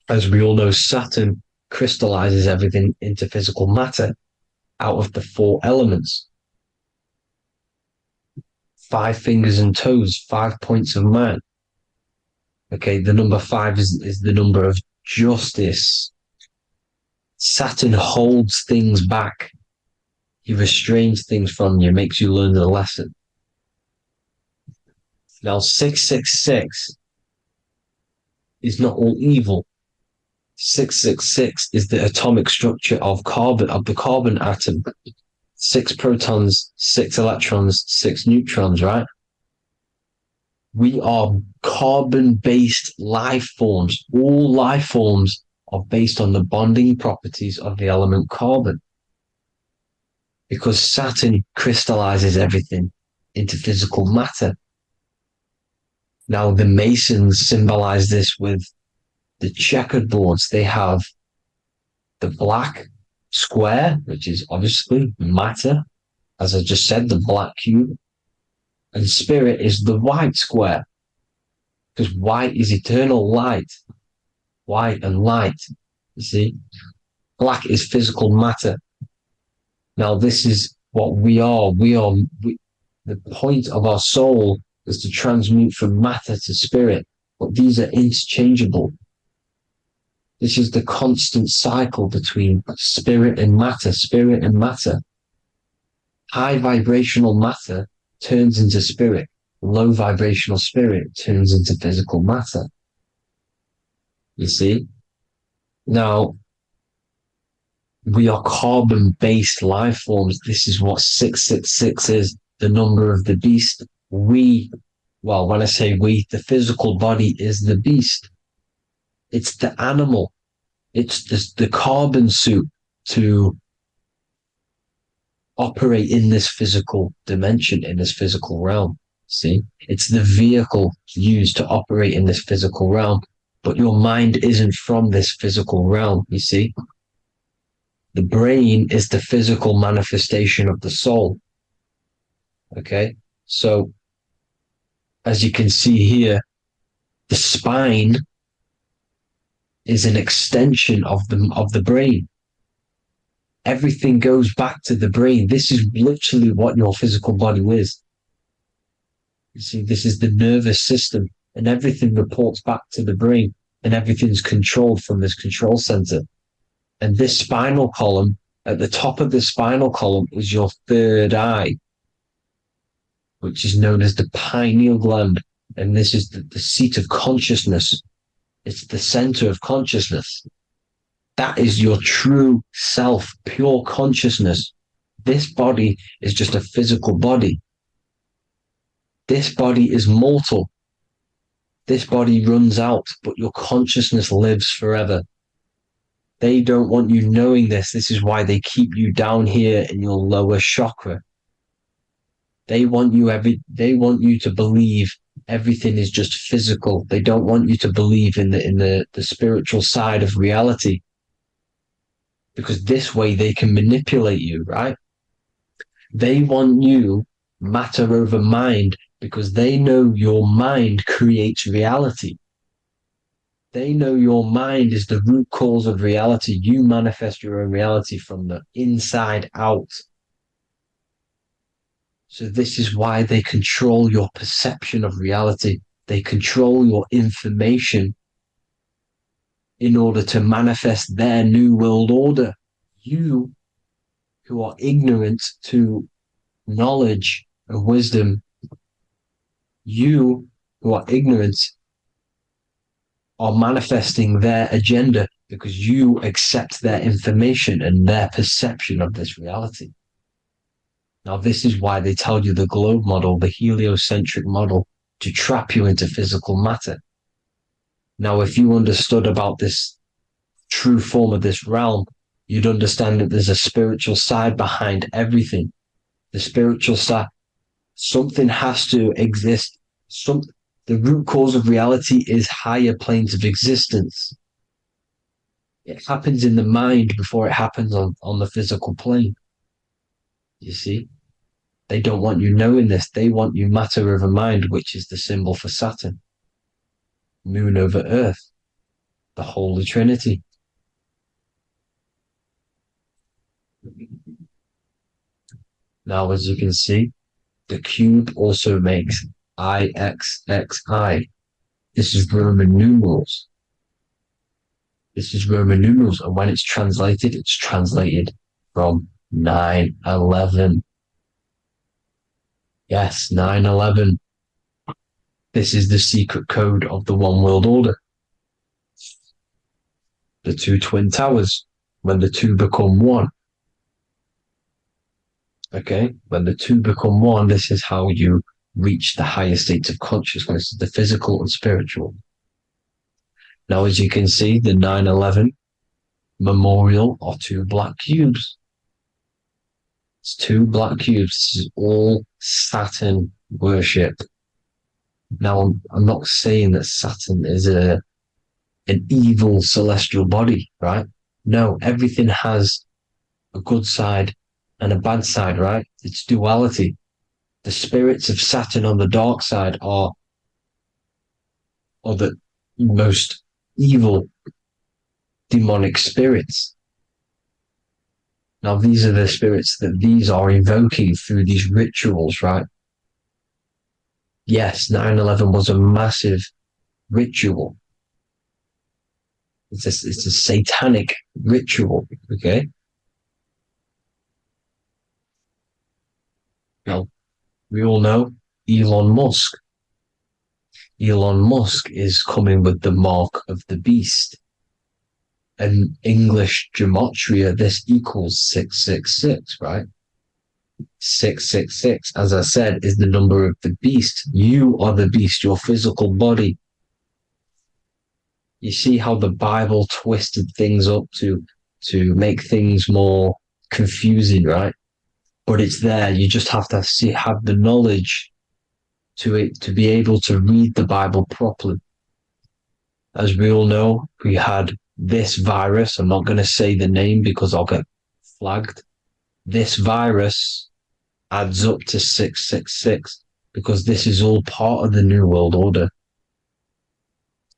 As we all know, Saturn crystallizes everything into physical matter out of the 4 elements. 5 fingers and toes, 5 points of man. Okay, the number 5 is the number of justice. Saturn holds things back. He restrains things from you, makes you learn the lesson. Now, 666 is not all evil. 666 is the atomic structure of the carbon atom. 6 protons, 6 electrons, 6 neutrons, right? We are carbon-based life forms. All life forms are based on the bonding properties of the element carbon. Because Saturn crystallizes everything into physical matter. Now, the Masons symbolize this with the checkered boards. They have the black square, which is obviously matter, as I just said, the black cube, and spirit is the white square, because white is eternal light. White and light, you see? Black is physical matter. Now, this is what we are. The point of our soul is to transmute from matter to spirit, but these are interchangeable. This is the constant cycle between spirit and matter, spirit and matter. High vibrational matter turns into spirit. Low vibrational spirit turns into physical matter. You see? Now, we are carbon-based life forms. This is what 666 is, the number of the beast. When I say we, the physical body is the beast. It's the animal. It's the carbon suit to operate in this physical dimension, in this physical realm. See? It's the vehicle used to operate in this physical realm. But your mind isn't from this physical realm, you see? The brain is the physical manifestation of the soul. Okay? So, as you can see here, the spine is an extension of the brain. Everything goes back to the brain. This is literally what your physical body is. You see, this is the nervous system, and everything reports back to the brain, and everything's controlled from this control center. And this spinal column, at the top of the spinal column, is your third eye, which is known as the pineal gland. And this is the seat of consciousness. It's the center of consciousness. That is your true self, pure consciousness. This body is just a physical body. This body is mortal. This body runs out, but your consciousness lives forever. They don't want you knowing this. This is why they keep you down here in your lower chakra. They want you to believe everything is just physical. They don't want you to believe in the spiritual side of reality. Because this way they can manipulate you, right? They want you matter over mind because they know your mind creates reality. They know your mind is the root cause of reality. You manifest your own reality from the inside out. So this is why they control your perception of reality. They control your information in order to manifest their new world order. You, who are ignorant to knowledge and wisdom, you who are ignorant are manifesting their agenda. because you accept their information and their perception of this reality. Now, this is why they tell you the globe model, the heliocentric model, to trap you into physical matter. Now, if you understood about this true form of this realm, you'd understand that there's a spiritual side behind everything. The spiritual side, something has to exist. The root cause of reality is higher planes of existence. It happens in the mind before it happens on the physical plane. You see? They don't want you knowing this. They want you matter over mind, which is the symbol for Saturn. Moon over Earth. The Holy Trinity. Now, as you can see, the cube also makes IXXI. This is Roman numerals. This is Roman numerals, and when it's translated from 9/11. Yes, 9/11. This is the secret code of the one world order. The two twin towers, when the two become one. Okay, when the two become one, this is how you reach the higher states of consciousness, the physical and spiritual. Now, as you can see, the 9/11 memorial are two black cubes. It's two black cubes. This is all Saturn worship. Now, I'm not saying that Saturn is an evil celestial body, right? No, everything has a good side and a bad side, right? It's duality. The spirits of Saturn on the dark side are the most evil demonic spirits. Now, these are the spirits that these are invoking through these rituals, right? Yes, 9/11 was a massive ritual. It's a satanic ritual, okay? Now, we all know Elon Musk. Elon Musk is coming with the mark of the beast. In English gematria, this equals 666, right? 666, as I said, is the number of the beast. You are the beast, your physical body. You see how the Bible twisted things up to make things more confusing, right? But it's there. You just have to have the knowledge to be able to read the Bible properly. As we all know, we had this virus. I'm not going to say the name because I'll get flagged. This virus adds up to 666 because this is all part of the New World Order.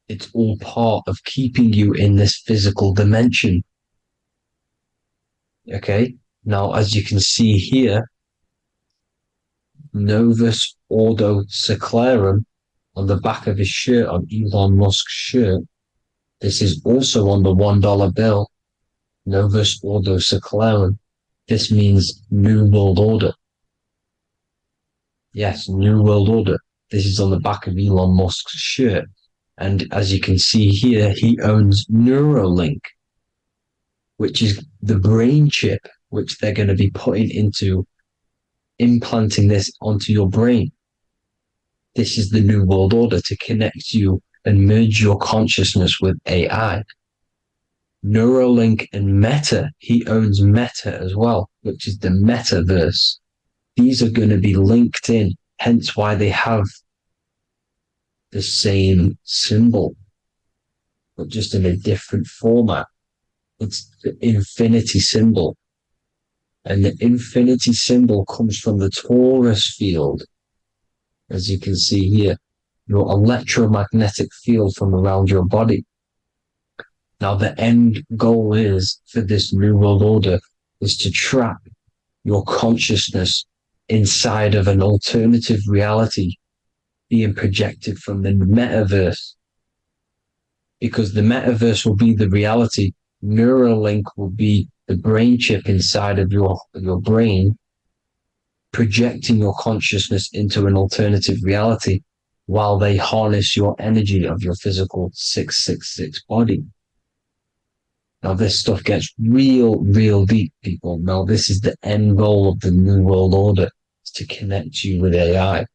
It's all part of keeping you in this physical dimension. Okay? Now, as you can see here, Novus Ordo Seclorum on the back of his shirt, on Elon Musk's shirt. This is also on the $1 bill. Novus Ordo Seclorum. This means New World Order. Yes, New World Order. This is on the back of Elon Musk's shirt. And as you can see here, he owns Neuralink, which is the brain chip, which they're going to be putting into implanting this onto your brain. This is the New World Order to connect you and merge your consciousness with AI. Neuralink and Meta, he owns Meta as well, which is the metaverse. These are going to be linked in, hence why they have the same symbol, but just in a different format. It's the infinity symbol. And the infinity symbol comes from the torus field, as you can see here, your electromagnetic field from around your body. Now, the end goal is for this New World Order is to trap your consciousness inside of an alternative reality being projected from the metaverse. Because the metaverse will be the reality. Neuralink will be the brain chip inside of your brain, projecting your consciousness into an alternative reality while they harness your energy of your physical 666 body. Now, this stuff gets real deep, people. Now, this is the end goal of the New World Order, is to connect you with AI.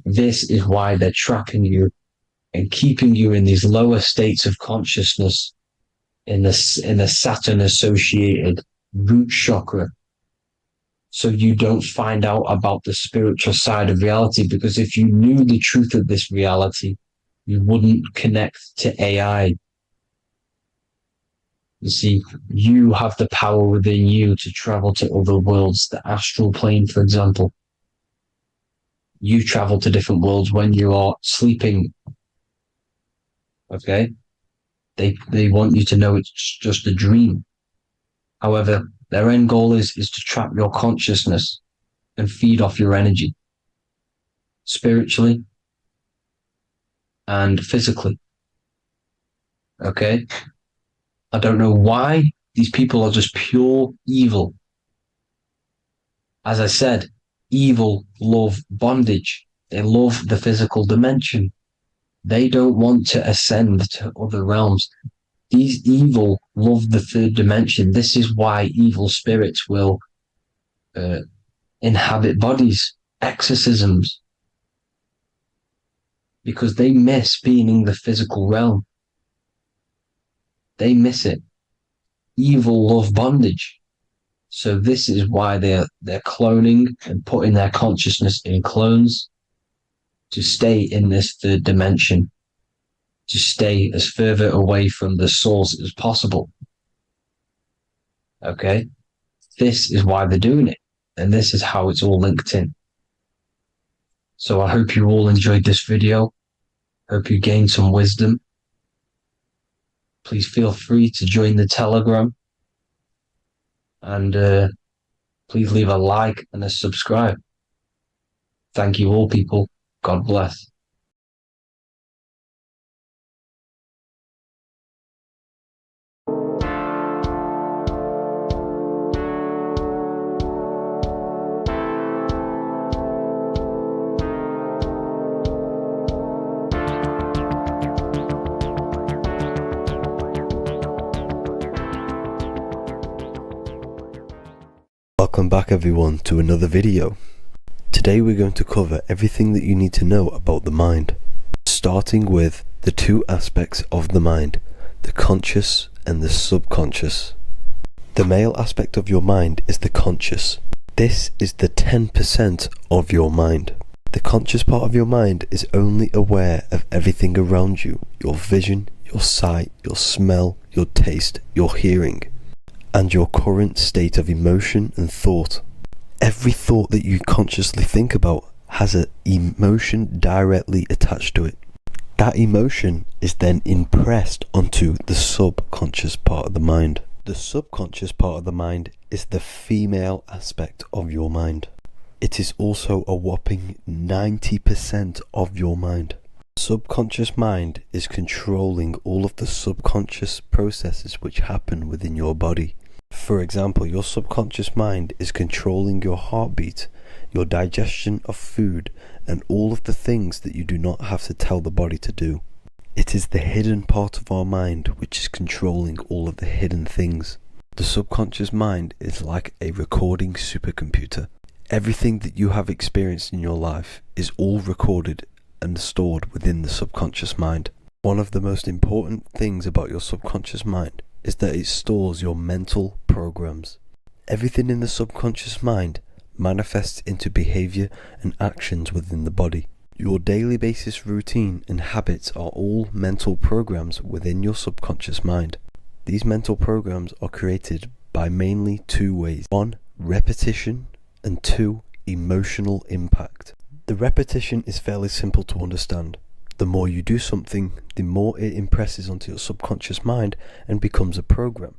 This is why they're trapping you and keeping you in these lower states of consciousness in the Saturn-associated root chakra, so you don't find out about the spiritual side of reality. Because if you knew the truth of this reality, you wouldn't connect to AI. You see, you have the power within you to travel to other worlds, the astral plane, for example. You travel to different worlds when you are sleeping. Okay? They want you to know it's just a dream. However, their end goal is to trap your consciousness and feed off your energy, spiritually and physically. Okay? I don't know why these people are just pure evil. As I said, evil love bondage. They love the physical dimension. They don't want to ascend to other realms. These evil love the third dimension. This is why evil spirits will inhabit bodies, exorcisms, because they miss being in the physical realm. They miss it. Evil love bondage. So this is why they're cloning and putting their consciousness in clones to stay in this third dimension, to stay as further away from the source as possible. Okay? This is why they're doing it. And this is how it's all linked in. So I hope you all enjoyed this video. Hope you gained some wisdom. Please feel free to join the Telegram. And please leave a like and a subscribe. Thank you all, people. God bless. Welcome back everyone to another video. Today we're going to cover everything that you need to know about the mind, starting with the two aspects of the mind, the conscious and the subconscious. The male aspect of your mind is the conscious. This is the 10% of your mind. The conscious part of your mind is only aware of everything around you, your vision, your sight, your smell, your taste, your hearing, and your current state of emotion and thought. Every thought that you consciously think about has an emotion directly attached to it. That emotion is then impressed onto the subconscious part of the mind. The subconscious part of the mind is the female aspect of your mind. It is also a whopping 90% of your mind. Subconscious mind is controlling all of the subconscious processes which happen within your body. For example, your subconscious mind is controlling your heartbeat, your digestion of food, and all of the things that you do not have to tell the body to do. It is the hidden part of our mind which is controlling all of the hidden things. The subconscious mind is like a recording supercomputer. Everything that you have experienced in your life is all recorded and stored within the subconscious mind. One of the most important things about your subconscious mind is that it stores your mental programs. Everything in the subconscious mind manifests into behavior and actions within the body. Your daily basis routine and habits are all mental programs within your subconscious mind. These mental programs are created by mainly two ways. 1, repetition, and 2, emotional impact. The repetition is fairly simple to understand. The more you do something, the more it impresses onto your subconscious mind and becomes a program.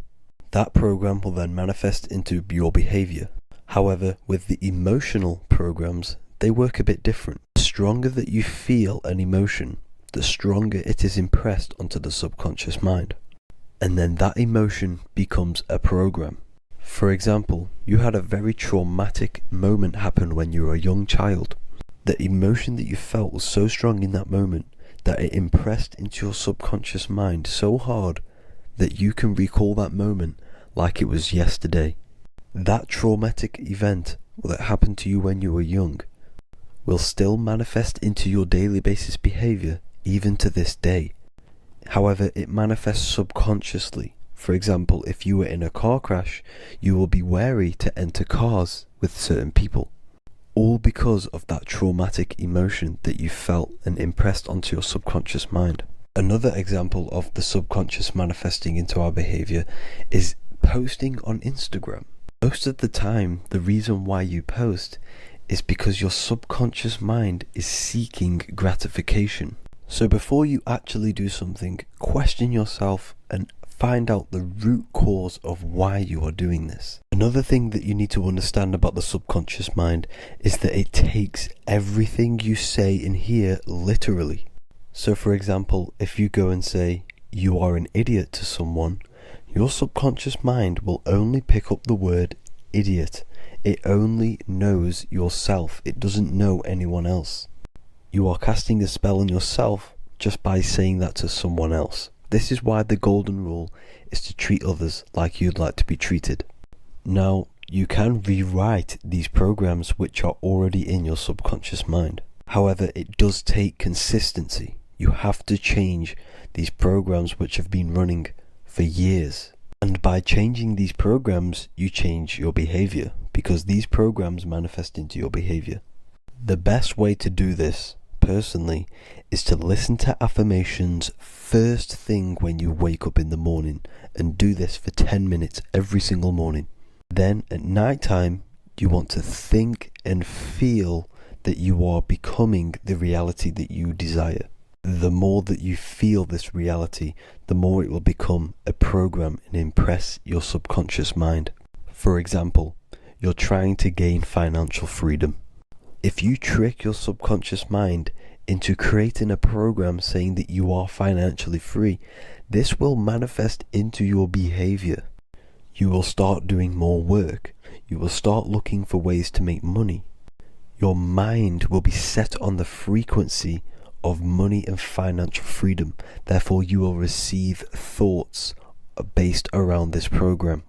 That program will then manifest into your behavior. However, with the emotional programs, they work a bit different. The stronger that you feel an emotion, the stronger it is impressed onto the subconscious mind. And then that emotion becomes a program. For example, you had a very traumatic moment happen when you were a young child. The emotion that you felt was so strong in that moment that it impressed into your subconscious mind so hard that you can recall that moment like it was yesterday. That traumatic event that happened to you when you were young will still manifest into your daily basis behavior even to this day. However, it manifests subconsciously. For example, if you were in a car crash, you will be wary to enter cars with certain people, all because of that traumatic emotion that you felt and impressed onto your subconscious mind. Another example of the subconscious manifesting into our behavior is posting on Instagram. Most of the time, the reason why you post is because your subconscious mind is seeking gratification. So before you actually do something, question yourself and find out the root cause of why you are doing this. Another thing that you need to understand about the subconscious mind is that it takes everything you say and hear literally. So for example, if you go and say, "You are an idiot" to someone, your subconscious mind will only pick up the word idiot. It only knows yourself. It doesn't know anyone else. You are casting a spell on yourself just by saying that to someone else. This is why the golden rule is to treat others like you'd like to be treated. Now, you can rewrite these programs which are already in your subconscious mind. However, it does take consistency. You have to change these programs which have been running for years. And by changing these programs, you change your behavior, because these programs manifest into your behavior. The best way to do this, personally, is to listen to affirmations first thing when you wake up in the morning, and do this for 10 minutes every single morning. Then at night time, you want to think and feel that you are becoming the reality that you desire. The more that you feel this reality, the more it will become a program and impress your subconscious mind. For example, you're trying to gain financial freedom. If you trick your subconscious mind into creating a program saying that you are financially free, this will manifest into your behavior. You will start doing more work. You will start looking for ways to make money. Your mind will be set on the frequency of money and financial freedom. Therefore, you will receive thoughts based around this program.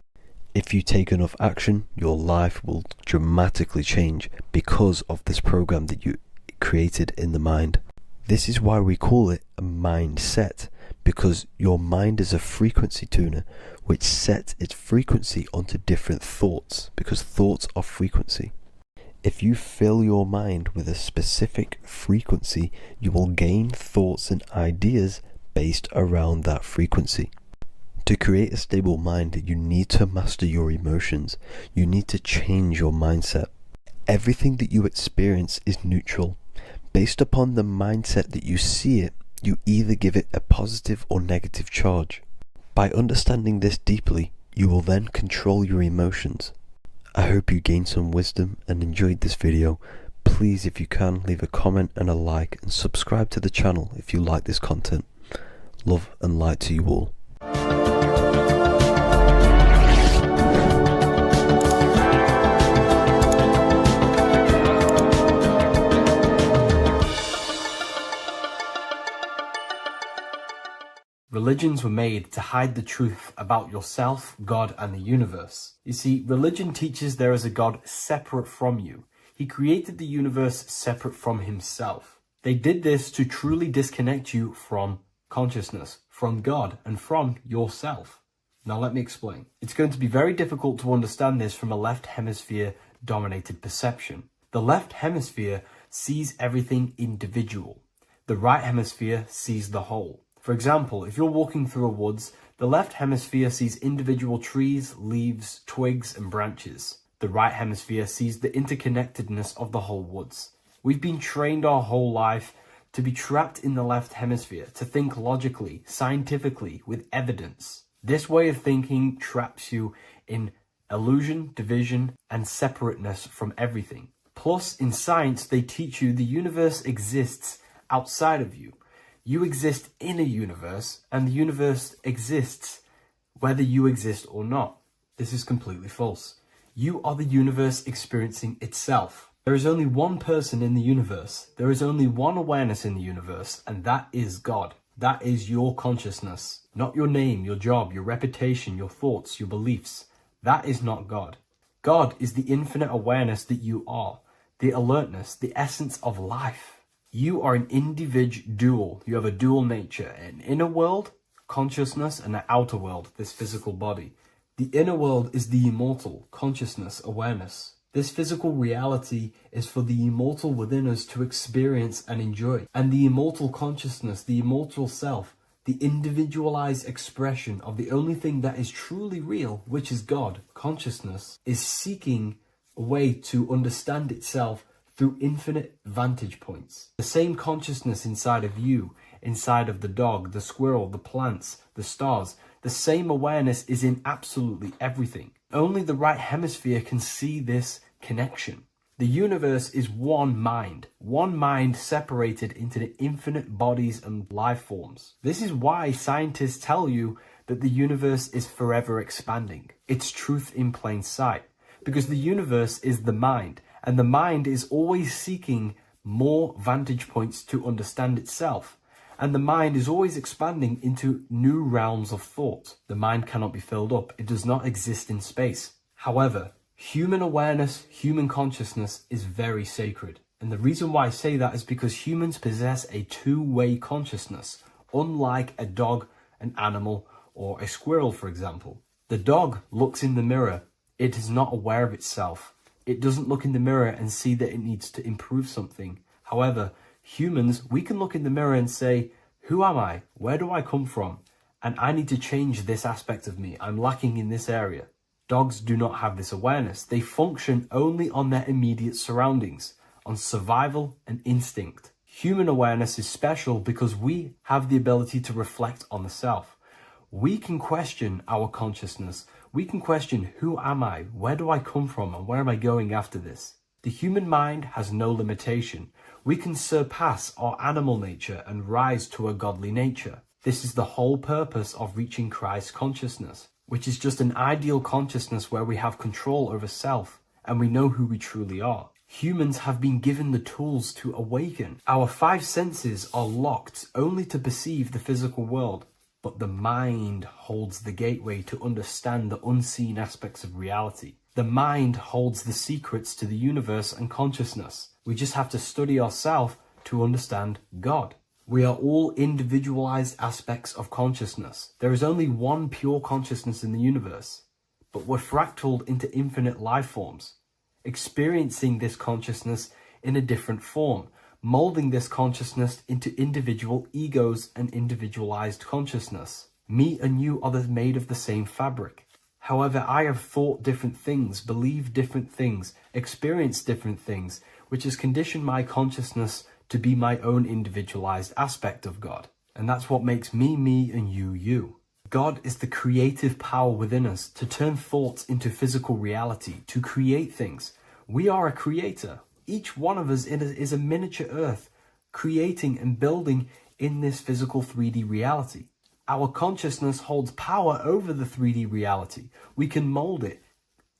If you take enough action, your life will dramatically change because of this program that you created in the mind. This is why we call it a mindset, because your mind is a frequency tuner which sets its frequency onto different thoughts, because thoughts are frequency. If you fill your mind with a specific frequency, you will gain thoughts and ideas based around that frequency. To create a stable mind, you need to master your emotions. You need to change your mindset. Everything that you experience is neutral. Based upon the mindset that you see it, you either give it a positive or negative charge. By understanding this deeply, you will then control your emotions. I hope you gained some wisdom and enjoyed this video. Please, if you can, leave a comment and a like, and subscribe to the channel if you like this content. Love and light to you all. Religions were made to hide the truth about yourself, God, and the universe. You see, religion teaches there is a God separate from you. He created the universe separate from himself. They did this to truly disconnect you from consciousness, from God, and from yourself. Now let me explain. It's going to be very difficult to understand this from a left hemisphere dominated perception. The left hemisphere sees everything individual. The right hemisphere sees the whole. For example, if you're walking through a woods, the left hemisphere sees individual trees, leaves, twigs, and branches. The right hemisphere sees the interconnectedness of the whole woods. We've been trained our whole life to be trapped in the left hemisphere, to think logically, scientifically, with evidence. This way of thinking traps you in illusion, division, and separateness from everything. Plus, in science, they teach you the universe exists outside of you. You exist in a universe, and the universe exists whether you exist or not. This is completely false. You are the universe experiencing itself. There is only one person in the universe. There is only one awareness in the universe, and that is God. That is your consciousness, not your name, your job, your reputation, your thoughts, your beliefs. That is not God. God is the infinite awareness that you are, the alertness, the essence of life. You are an individual. You have a dual nature, an inner world, consciousness, and an outer world, this physical body. The inner world is the immortal, consciousness, awareness. This physical reality is for the immortal within us to experience and enjoy. And the immortal consciousness, the immortal self, the individualized expression of the only thing that is truly real, which is God, consciousness, is seeking a way to understand itself through infinite vantage points. The same consciousness inside of you, inside of the dog, the squirrel, the plants, the stars, the same awareness is in absolutely everything. Only the right hemisphere can see this connection. The universe is one mind separated into the infinite bodies and life forms. This is why scientists tell you that the universe is forever expanding. It's truth in plain sight. Because the universe is the mind, and the mind is always seeking more vantage points to understand itself. And the mind is always expanding into new realms of thought. The mind cannot be filled up. It does not exist in space. However, human awareness, human consciousness is very sacred. And the reason why I say that is because humans possess a two-way consciousness, unlike a dog, an animal, or a squirrel, for example. The dog looks in the mirror. It is not aware of itself. It doesn't look in the mirror and see that it needs to improve something. However, humans, we can look in the mirror and say, who am I? Where do I come from? And I need to change this aspect of me. I'm lacking in this area. Dogs do not have this awareness. They function only on their immediate surroundings, on survival and instinct. Human awareness is special because we have the ability to reflect on the self. We can question our consciousness. We can question, who am I? Where do I come from? And where am I going after this? The human mind has no limitation. We can surpass our animal nature and rise to a godly nature. This is the whole purpose of reaching Christ consciousness, which is just an ideal consciousness where we have control over self and we know who we truly are. Humans have been given the tools to awaken. Our five senses are locked only to perceive the physical world, but the mind holds the gateway to understand the unseen aspects of reality. The mind holds the secrets to the universe and consciousness. We just have to study ourselves to understand God. We are all individualized aspects of consciousness. There is only one pure consciousness in the universe, but we're fractaled into infinite life forms, experiencing this consciousness in a different form, molding this consciousness into individual egos and individualized consciousness. Me and you are made of the same fabric. However, I have thought different things, believed different things, experienced different things, which has conditioned my consciousness to be my own individualized aspect of God. And that's what makes me, me, and you, you. God is the creative power within us to turn thoughts into physical reality, to create things. We are a creator. Each one of us is a miniature earth, creating and building in this physical 3D reality. Our consciousness holds power over the 3D reality. We can mold it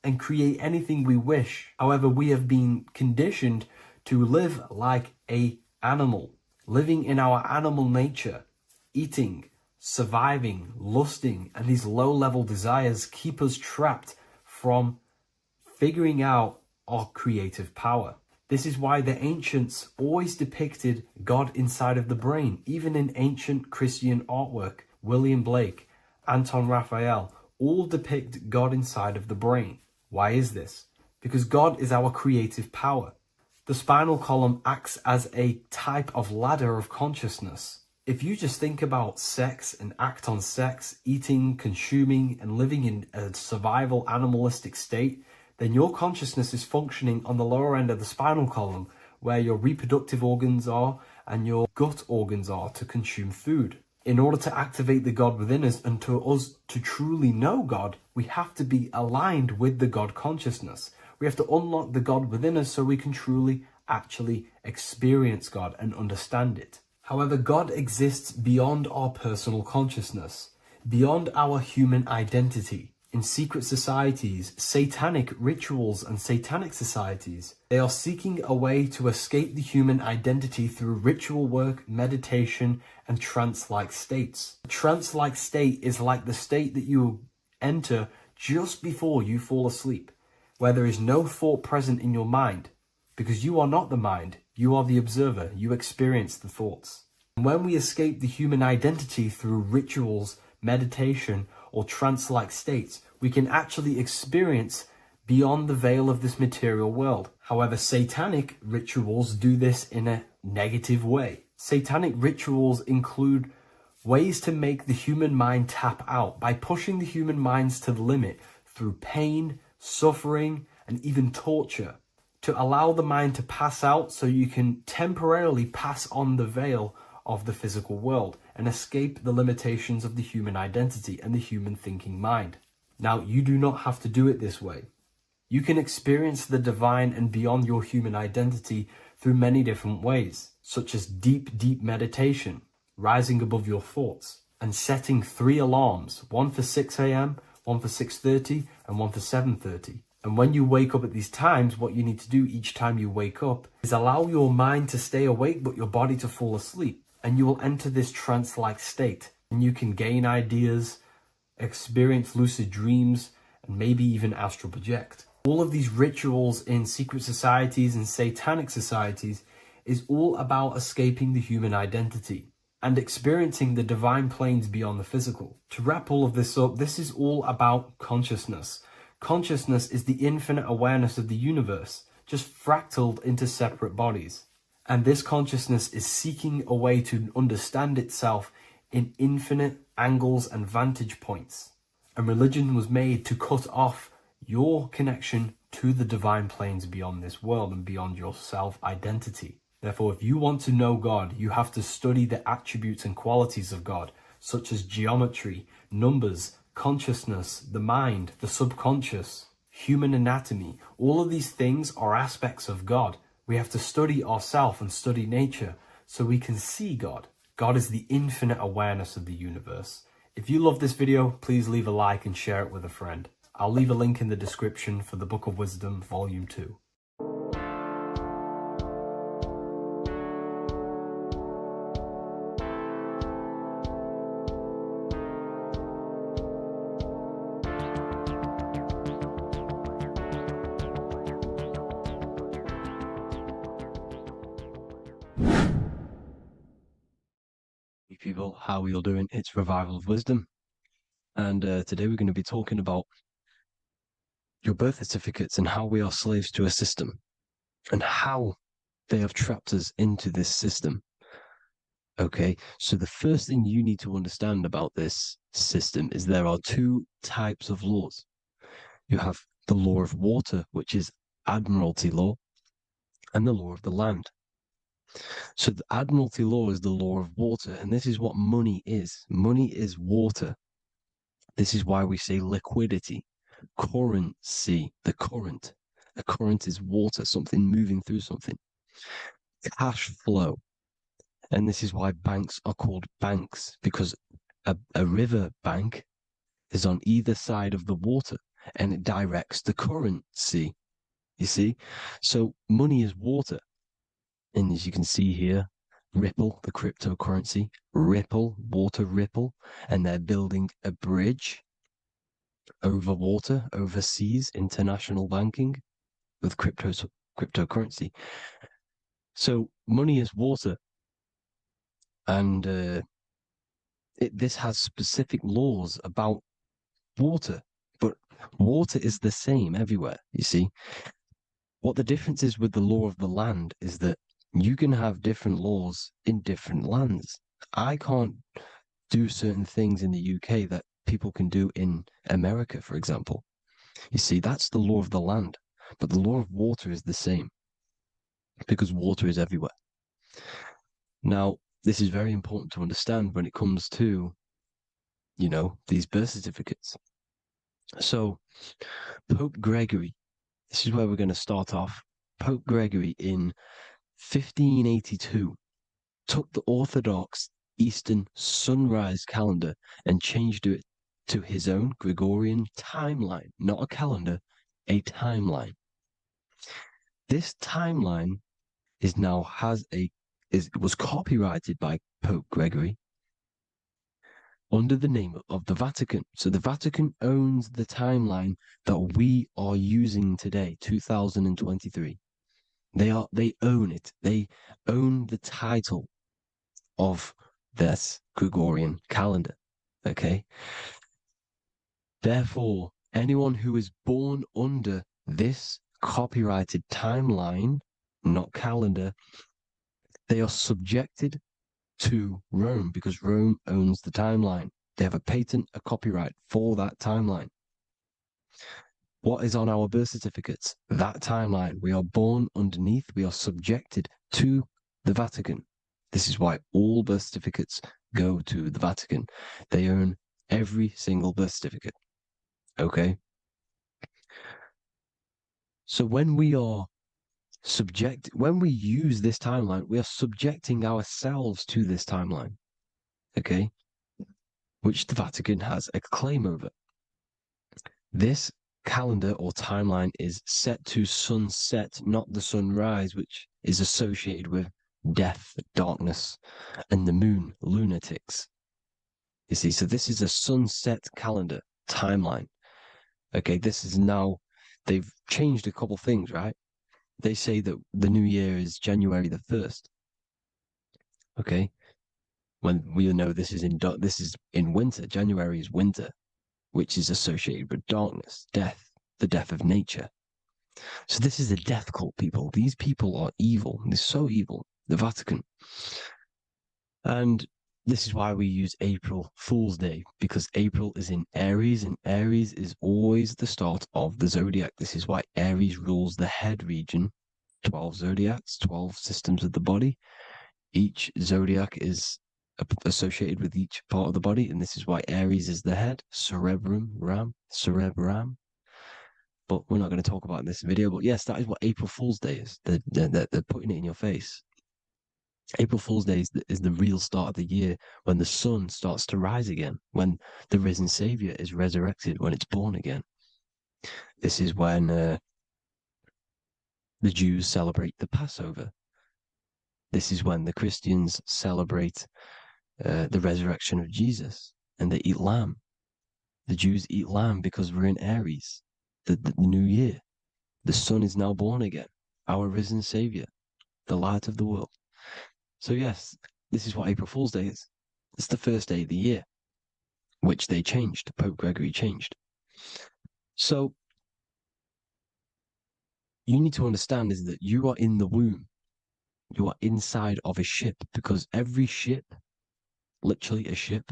and create anything we wish. However, we have been conditioned to live like an animal, living in our animal nature, eating, surviving, lusting, and these low-level desires keep us trapped from figuring out our creative power. This is why the ancients always depicted God inside of the brain. Even in ancient Christian artwork, William Blake, Anton Raphael, all depict God inside of the brain. Why is this? Because God is our creative power. The spinal column acts as a type of ladder of consciousness. If you just think about sex and act on sex, eating, consuming, and living in a survival animalistic state, then your consciousness is functioning on the lower end of the spinal column, where your reproductive organs are and your gut organs are to consume food. In order to activate the God within us and to us to truly know God, we have to be aligned with the God consciousness. We have to unlock the God within us so we can truly actually experience God and understand it. However, God exists beyond our personal consciousness, beyond our human identity. in secret societies, satanic rituals, and satanic societies. They are seeking a way to escape the human identity through ritual work, meditation, and trance-like states. A trance-like state is like the state that you enter just before you fall asleep, where there is no thought present in your mind, because you are not the mind, you are the observer, you experience the thoughts. And when we escape the human identity through rituals, meditation, or trance-like states, we can actually experience beyond the veil of this material world. However, satanic rituals do this in a negative way. Satanic rituals include ways to make the human mind tap out by pushing the human minds to the limit through pain, suffering, and even torture, to allow the mind to pass out so you can temporarily pass on the veil of the physical world and escape the limitations of the human identity and the human thinking mind. Now, you do not have to do it this way. You can experience the divine and beyond your human identity through many different ways, such as deep, deep meditation, rising above your thoughts, and setting 3 alarms, one for 6 a.m., one for 6:30, and one for 7:30. And when you wake up at these times, what you need to do each time you wake up is allow your mind to stay awake but your body to fall asleep. And you will enter this trance-like state. And you can gain ideas, experience lucid dreams, and maybe even astral project. All of these rituals in secret societies and satanic societies is all about escaping the human identity and experiencing the divine planes beyond the physical. To wrap all of this up, this is all about consciousness. Consciousness is the infinite awareness of the universe, just fractaled into separate bodies. And this consciousness is seeking a way to understand itself in infinite angles and vantage points. And religion was made to cut off your connection to the divine planes beyond this world and beyond your self-identity. Therefore, if you want to know God, you have to study the attributes and qualities of God, such as geometry, numbers, consciousness, the mind, the subconscious, human anatomy. All of these things are aspects of God. We have to study ourselves and study nature so we can see God. God is the infinite awareness of the universe. If you love this video, please leave a like and share it with a friend. I'll leave a link in the description for the Book of Wisdom, Volume 2. People, how are you all doing? It's Revival of Wisdom, and today we're going to be talking about your birth certificates and how we are slaves to a system and how they have trapped us into this system. Okay, so the first thing you need to understand about this system is there are 2 types of laws. You have the law of water, which is Admiralty law, and the law of the land. So the Admiralty law is the law of water, and this is what money is. Money is water. This is why we say liquidity, currency, the current. A current is water, something moving through something. Cash flow. And this is why banks are called banks, because a river bank is on either side of the water, and it directs the currency. You see? So money is water. And as you can see here, Ripple, the cryptocurrency, Ripple, water Ripple, and they're building a bridge over water, overseas, international banking with cryptocurrency. So money is water, and this has specific laws about water, but water is the same everywhere, you see. What the difference is with the law of the land is that you can have different laws in different lands. I can't do certain things in the UK that people can do in America, for example. You see, that's the law of the land, but the law of water is the same because water is everywhere. Now, this is very important to understand when it comes to, you know, these birth certificates. So, Pope Gregory, this is where we're going to start off. Pope Gregory in 1582 took the Orthodox Eastern sunrise calendar and changed it to his own Gregorian timeline, not a calendar, a timeline. This timeline was copyrighted by Pope Gregory under the name of the Vatican. So the Vatican owns the timeline that we are using today, 2023. They own it. They own the title of this Gregorian calendar. Okay. Therefore, anyone who is born under this copyrighted timeline, not calendar, they are subjected to Rome because Rome owns the timeline. They have a patent, a copyright for that timeline. What is on our birth certificates? That timeline. We are born underneath, we are subjected to the Vatican. This is why all birth certificates go to the Vatican. They own every single birth certificate. Okay? So when we use this timeline, we are subjecting ourselves to this timeline. Okay? Which the Vatican has a claim over. This calendar or timeline is set to sunset, not the sunrise, which is associated with death, darkness, and the moon, lunatics. You see, so this is a sunset calendar timeline. Okay, this is now, they've changed a couple things, right? They say that the new year is January the 1st. Okay, when we know this is in winter. January is winter, which is associated with darkness, death, the death of nature. So this is a death cult, people. These people are evil. They're so evil. The Vatican. And this is why we use April Fool's Day, because April is in Aries, and Aries is always the start of the zodiac. This is why Aries rules the head region. 12 zodiacs, 12 systems of the body. Each zodiac is associated with each part of the body, and this is why Aries is the head, cerebrum. But we're not going to talk about it in this video. But yes, that is what April Fool's Day is. They're putting it in your face. April Fool's Day is the real start of the year, when the sun starts to rise again, when the risen Savior is resurrected, when it's born again. This is when the Jews celebrate the Passover. This is when the Christians celebrate the resurrection of Jesus, and they eat lamb. The Jews eat lamb because we're in Aries, the new year. The sun is now born again, our risen Savior, the light of the world. So yes, this is what April Fool's Day is. It's the first day of the year, which they changed. Pope Gregory changed. So you need to understand is that you are in the womb. You are inside of a ship, because every ship, literally a ship,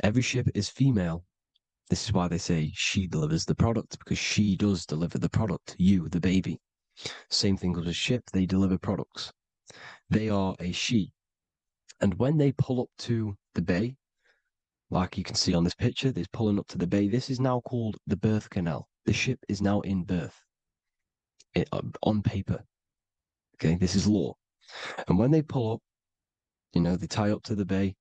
every ship is female. This is why they say she delivers the product, because she does deliver the product. You, the baby. Same thing with a ship. They deliver products. They are a she. And when they pull up to the bay, like you can see on this picture, they're pulling up to the bay. This is now called the birth canal. The ship is now in birth on paper. Okay, this is law. And when they pull up, they tie up to the bay,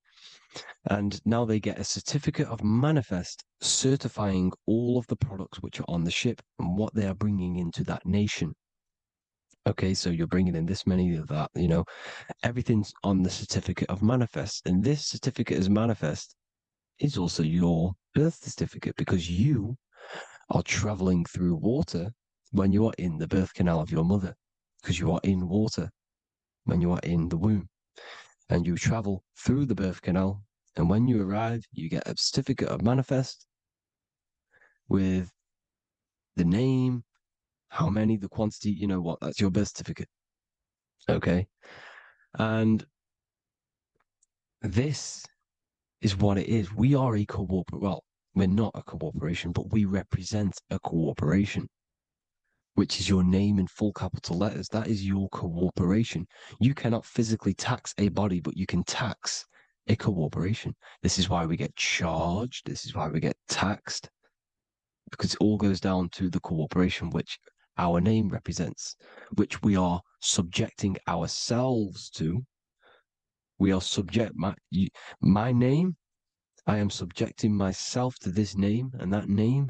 and now they get a certificate of manifest certifying all of the products which are on the ship and what they are bringing into that nation. Okay, so you're bringing in this many of that, everything's on the certificate of manifest. And this certificate of manifest is also your birth certificate, because you are traveling through water when you are in the birth canal of your mother, because you are in water when you are in the womb, and you travel through the birth canal. And when you arrive, you get a certificate of manifest with the name, how many, the quantity, that's your birth certificate. Okay. And this is what it is. We are a we're not a corporation, but we represent a corporation, which is your name in full capital letters. That is your corporation. You cannot physically tax a body, but you can tax a corporation. This is why we get charged. This is why we get taxed, because it all goes down to the corporation, which our name represents, which we are subjecting ourselves to. We are my name I am subjecting myself to this name, and that name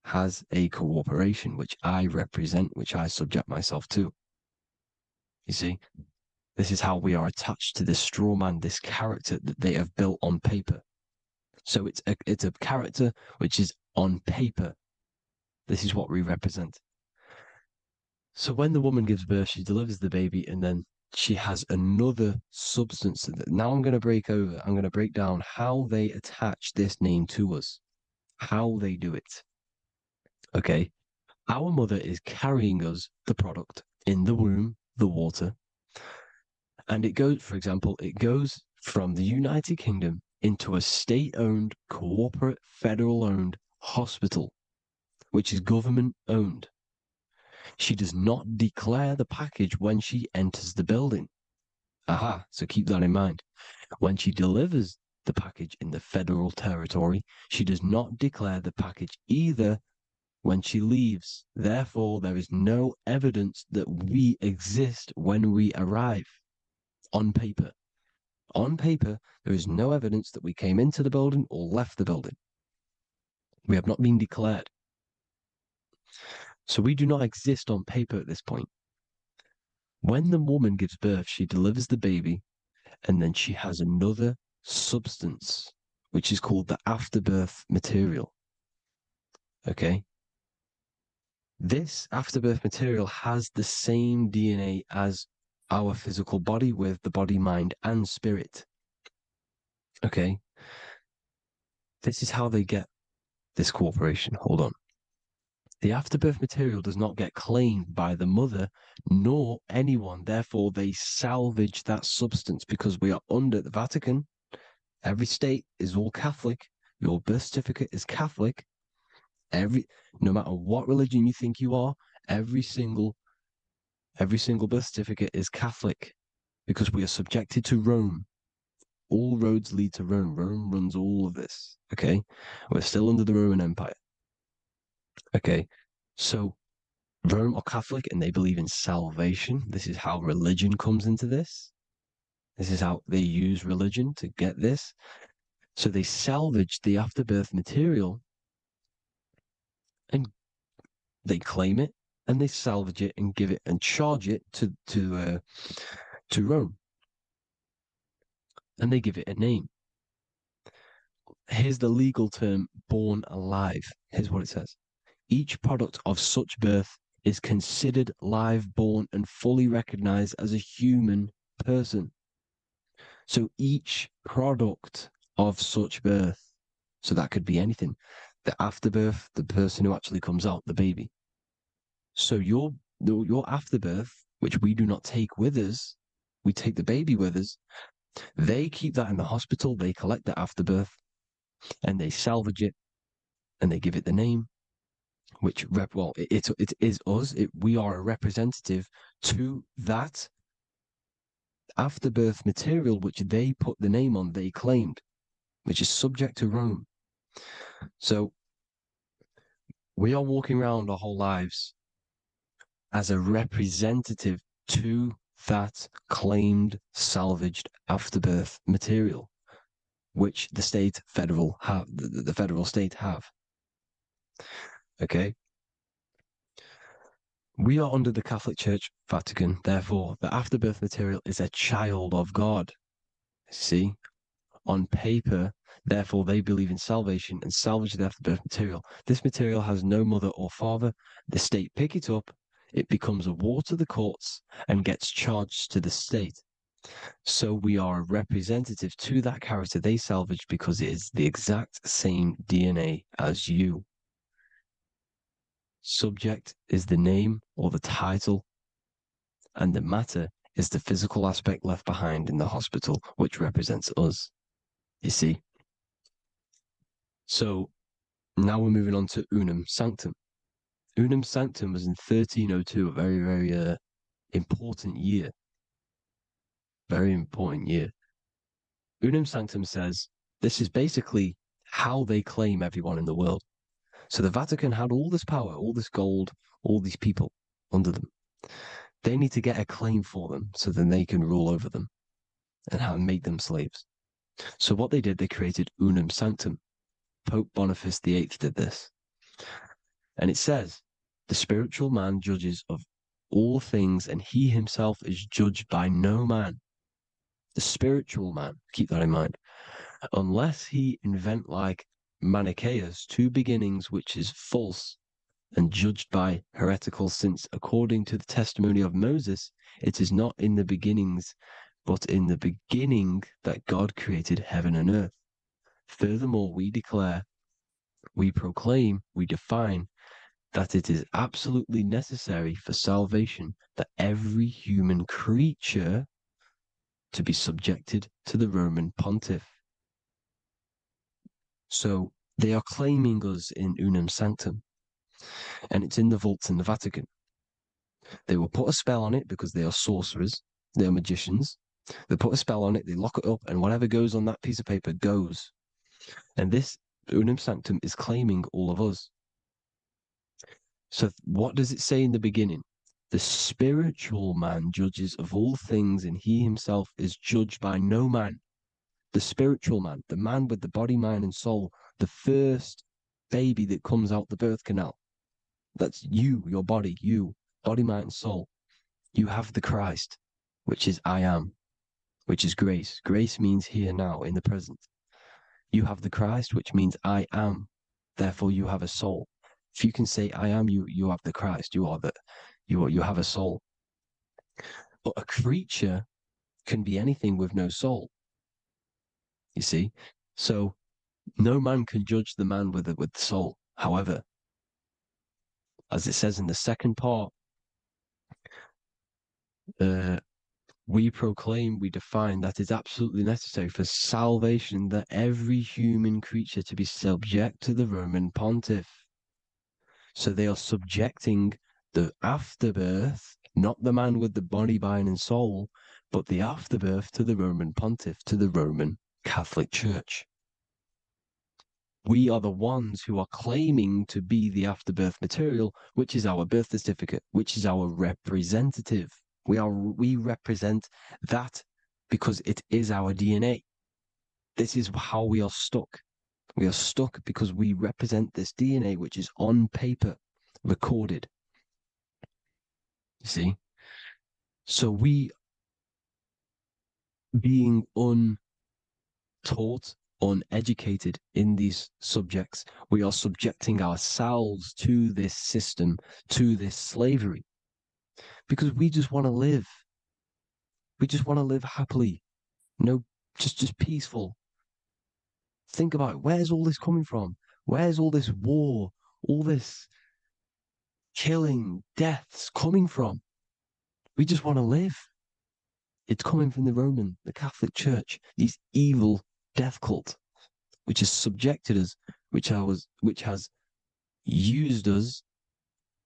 has a corporation which I represent, which I subject myself to. You see, this is how we are attached to this straw man, this character that they have built on paper. So it's a character which is on paper. This is what we represent. So when the woman gives birth, she delivers the baby, and then she has another substance. Now I'm going to break down how they attach this name to us, how they do it. Okay. Our mother is carrying us the product in the womb, the water. And it goes, for example, it goes from the United Kingdom into a state-owned, corporate, federal-owned hospital, which is government-owned. She does not declare the package when she enters the building. Aha, so keep that in mind. When she delivers the package in the federal territory, she does not declare the package either when she leaves. Therefore, there is no evidence that we exist when we arrive on paper. On paper, there is no evidence that we came into the building or left the building. We have not been declared. So we do not exist on paper at this point. When the woman gives birth, she delivers the baby, and then she has another substance, which is called the afterbirth material. Okay? This afterbirth material has the same DNA as our physical body with the body, mind, and spirit. Okay? This is how they get this corporation. Hold on. The afterbirth material does not get claimed by the mother nor anyone. Therefore, they salvage that substance because we are under the Vatican. Every state is all Catholic. Your birth certificate is Catholic. No matter what religion you think you are, every single birth certificate is Catholic because we are subjected to Rome. All roads lead to Rome. Rome runs all of this. Okay, we're still under the Roman Empire. Okay, so Rome are Catholic and they believe in salvation. This is how religion comes into this. This is how they use religion to get this. So they salvage the afterbirth material and they claim it and they salvage it and give it and charge it to Rome. And they give it a name. Here's the legal term, born alive. Here's what it says. Each product of such birth is considered live, born, and fully recognized as a human person. So each product of such birth, so that could be anything, the afterbirth, the person who actually comes out, the baby. So your afterbirth, which we do not take with us, we take the baby with us, they keep that in the hospital, they collect the afterbirth, and they salvage it, and they give it the name, which, it is us. We are a representative to that afterbirth material, which they put the name on, they claimed, which is subject to Rome. So we are walking around our whole lives as a representative to that claimed salvaged afterbirth material, which the federal state have. Okay. We are under the Catholic Church, Vatican. Therefore, the afterbirth material is a child of God. See, on paper, therefore, they believe in salvation and salvage the afterbirth material. This material has no mother or father. The state pick it up. It becomes a war to the courts and gets charged to the state. So we are a representative to that character they salvaged because it is the exact same DNA as you. Subject is the name or the title, and the matter is the physical aspect left behind in the hospital, which represents us. You see? So now we're moving on to Unum Sanctum. Unum Sanctum was in 1302, a very, very important year. Very important year. Unum Sanctum says this is basically how they claim everyone in the world. So the Vatican had all this power, all this gold, all these people under them. They need to get a claim for them so then they can rule over them and make them slaves. So what they did, they created Unum Sanctum. Pope Boniface VIII did this. And it says, the spiritual man judges of all things, and he himself is judged by no man. The spiritual man, keep that in mind, unless he invent like Manichaeus two beginnings, which is false and judged by heretical, since according to the testimony of Moses, it is not in the beginnings, but in the beginning that God created heaven and earth. Furthermore, we declare, we proclaim, we define that it is absolutely necessary for salvation that every human creature to be subjected to the Roman pontiff. So they are claiming us in Unum Sanctum, and it's in the vaults in the Vatican. They will put a spell on it because they are sorcerers, they are magicians. They put a spell on it, they lock it up, and whatever goes on that piece of paper goes. And this Unum Sanctum is claiming all of us. So what does it say in the beginning? The spiritual man judges of all things, and he himself is judged by no man. The spiritual man, the man with the body, mind, and soul, the first baby that comes out the birth canal. That's you, your body, you, body, mind, and soul. You have the Christ, which is I am, which is grace. Grace means here now, in the present. You have the Christ, which means I am. Therefore, you have a soul. If you can say I am, you have the Christ. You have a soul. But a creature can be anything with no soul. You see, so no man can judge the man with the soul. However, as it says in the second part, we proclaim, we define that it's absolutely necessary for salvation that every human creature to be subject to the Roman pontiff. So they are subjecting the afterbirth, not the man with the body, mind, and soul, but the afterbirth to the Roman pontiff, to the Roman Catholic Church. We are the ones who are claiming to be the afterbirth material, which is our birth certificate, which is our representative. We represent that because it is our DNA. This is how we are stuck. We are stuck because we represent this DNA, which is on paper, recorded. You see? So we, being untaught, uneducated in these subjects, we are subjecting ourselves to this system, to this slavery, because we just want to live. We just want to live happily, just peaceful. Think about it. Where's all this coming from? Where's all this war, all this killing, deaths coming from? We just want to live. It's coming from the Catholic Church, these evil death cult, which has subjected us, which has used us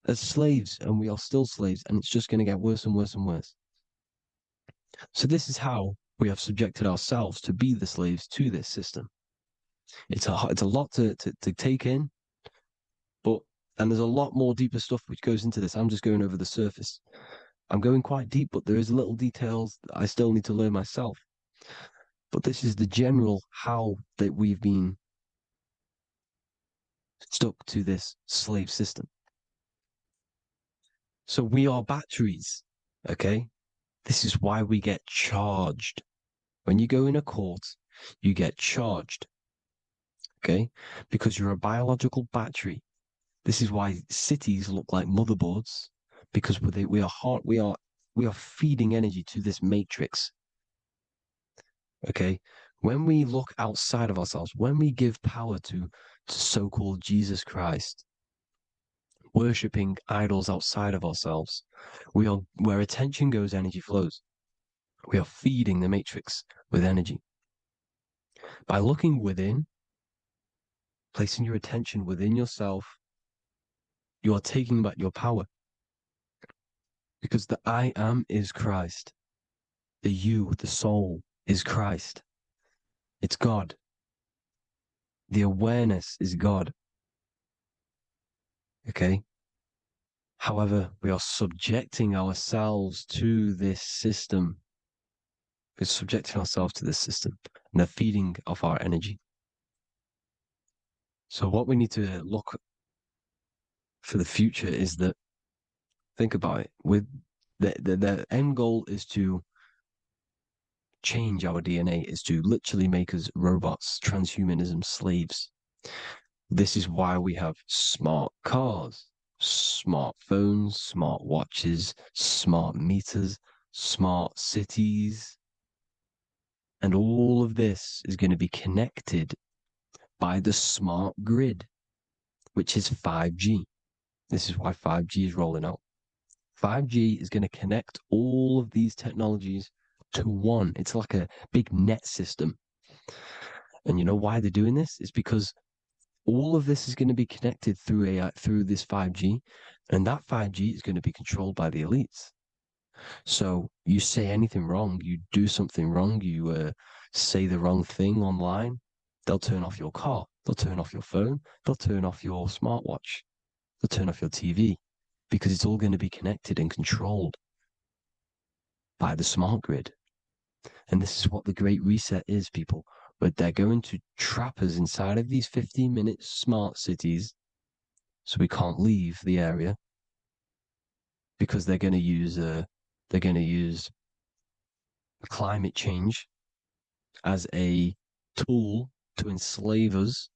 as slaves, and we are still slaves, and it's just going to get worse and worse and worse. So this is how we have subjected ourselves to be the slaves to this system. It's a lot to take in, and there's a lot more deeper stuff which goes into this. I'm just going over the surface. I'm going quite deep, but there is little details that I still need to learn myself. But this is the general how that we've been stuck to this slave system. So we are batteries, okay? This is why we get charged. When you go in a court, you get charged, okay? Because you're a biological battery. This is why cities look like motherboards, because we are feeding energy to this matrix. Okay, when we look outside of ourselves, when we give power to so-called Jesus Christ, worshipping idols outside of ourselves, where attention goes, energy flows. We are feeding the matrix with energy. By looking within, placing your attention within yourself, you are taking back your power. Because the I am is Christ. The you, the soul, is Christ. It's God. The awareness is God. Okay? However, we are subjecting ourselves to this system. We're subjecting ourselves to this system, and they're feeding off our energy. So what we need to look for the future is that, think about it, with the end goal is to change our DNA, is to literally make us robots, transhumanism slaves. This is why we have smart cars, smartphones, smart watches, smart meters, smart cities. And all of this is going to be connected by the smart grid, which is 5G. This is why 5G is rolling out. 5G is going to connect all of these technologies to one. It's like a big net system. And you know why they're doing this? It's because all of this is going to be connected through this 5G, and that 5G is going to be controlled by the elites. So you say anything wrong, you do something wrong, you say the wrong thing online, they'll turn off your car, they'll turn off your phone, they'll turn off your smartwatch, they'll turn off your TV, because it's all going to be connected and controlled by the smart grid. And this is what the Great Reset is, people. But they're going to trap us inside of these 15-minute smart cities so we can't leave the area, because they're going to use climate change as a tool to enslave us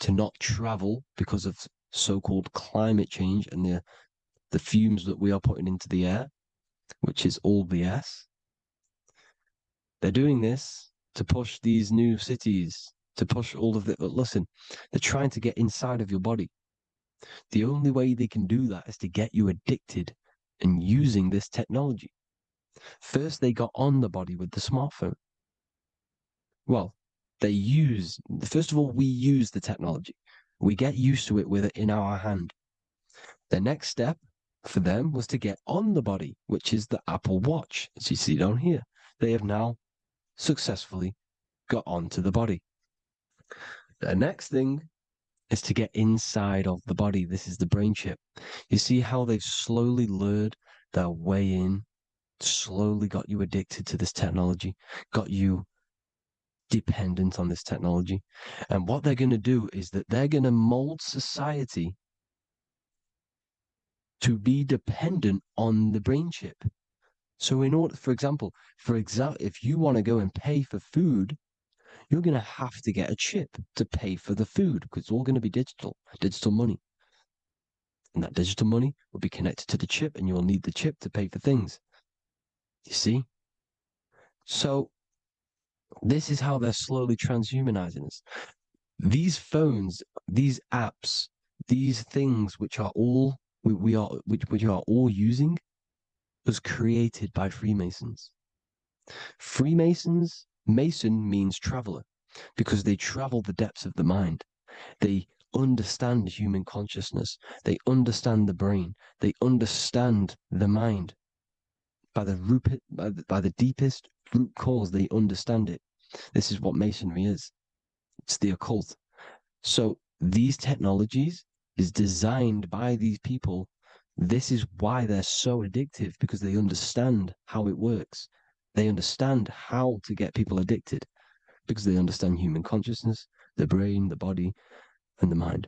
to not travel because of so-called climate change and the fumes that we are putting into the air, which is all BS. They're doing this to push these new cities, to push all of it. But listen, they're trying to get inside of your body. The only way they can do that is to get you addicted and using this technology. First, they got on the body with the smartphone. Well, first of all, we use the technology. We get used to it with it in our hand. The next step for them was to get on the body, which is the Apple Watch, as you see down here. They have now successfully got onto the body. The next thing is to get inside of the body. This is the brain chip. You see how they've slowly lured their way in, slowly got you addicted to this technology, got you dependent on this technology. And what they're going to do is that they're going to mold society to be dependent on the brain chip. So in order, for example, if you want to go and pay for food, you're going to have to get a chip to pay for the food, because it's all going to be digital money. And that digital money will be connected to the chip, and you'll need the chip to pay for things. You see? So this is how they're slowly transhumanizing us. These phones, these apps, these things which are all which are all using, was created by Freemasons. Mason means traveler, because they travel the depths of the mind. They understand human consciousness. They understand the brain. They understand the mind. By the deepest root cause, they understand it. This is what Masonry is. It's the occult. So these technologies is designed by these people. This is why they're so addictive, because they understand how it works. They understand how to get people addicted, because they understand human consciousness, the brain, the body, and the mind.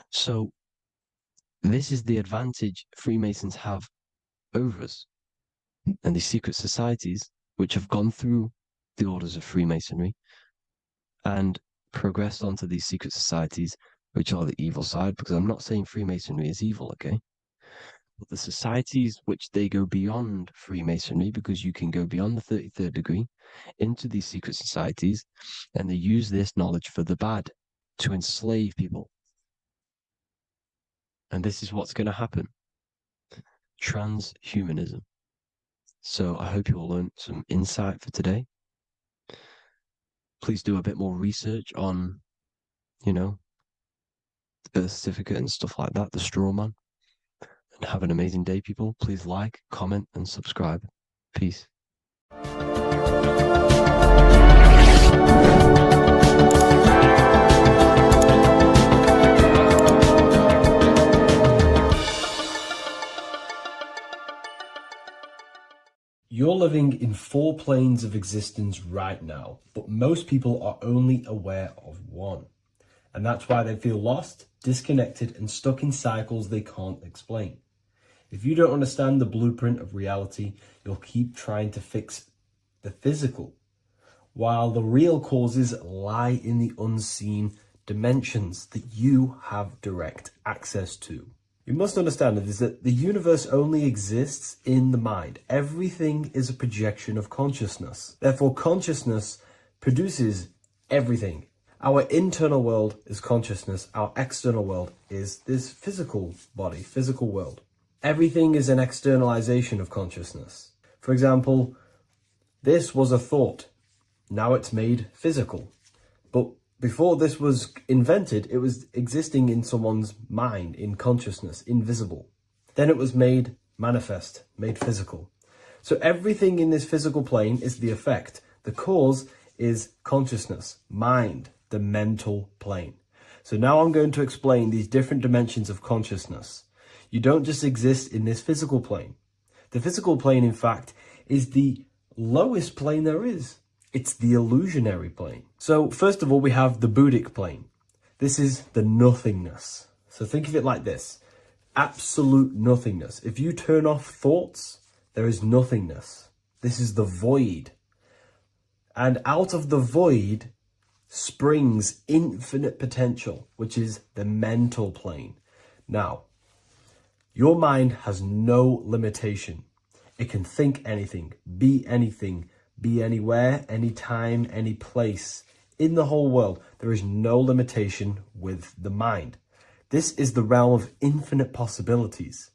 So this is the advantage Freemasons have over us. And these secret societies, which have gone through the orders of Freemasonry and progressed onto these secret societies, which are the evil side, because I'm not saying Freemasonry is evil, okay? But the societies which they go beyond Freemasonry, because you can go beyond the 33rd degree into these secret societies, and they use this knowledge for the bad, to enslave people. And this is what's going to happen. Transhumanism. So I hope you all learned some insight for today. Please do a bit more research on, the birth certificate and stuff like that, the straw man. And have an amazing day, people. Please like, comment, and subscribe. Peace. You're living in 4 planes of existence right now, but most people are only aware of one. And that's why they feel lost, disconnected, and stuck in cycles they can't explain. If you don't understand the blueprint of reality, you'll keep trying to fix the physical, while the real causes lie in the unseen dimensions that you have direct access to. You must understand that the universe only exists in the mind. Everything is a projection of consciousness. Therefore, consciousness produces everything. Our internal world is consciousness. Our external world is this physical body, physical world. Everything is an externalization of consciousness. For example, this was a thought. Now it's made physical. But before this was invented, it was existing in someone's mind, in consciousness, invisible. Then it was made manifest, made physical. So everything in this physical plane is the effect. The cause is consciousness, mind, the mental plane. So now I'm going to explain these different dimensions of consciousness. You don't just exist in this physical plane. The physical plane, in fact, is the lowest plane there is. It's the illusionary plane. So first of all, we have the Buddhic plane. This is the nothingness. So think of it like this. Absolute nothingness. If you turn off thoughts, there is nothingness. This is the void. And out of the void springs infinite potential, which is the mental plane. Now, your mind has no limitation. It can think anything, be anywhere, anytime, any place. In the whole world, there is no limitation with the mind. This is the realm of infinite possibilities.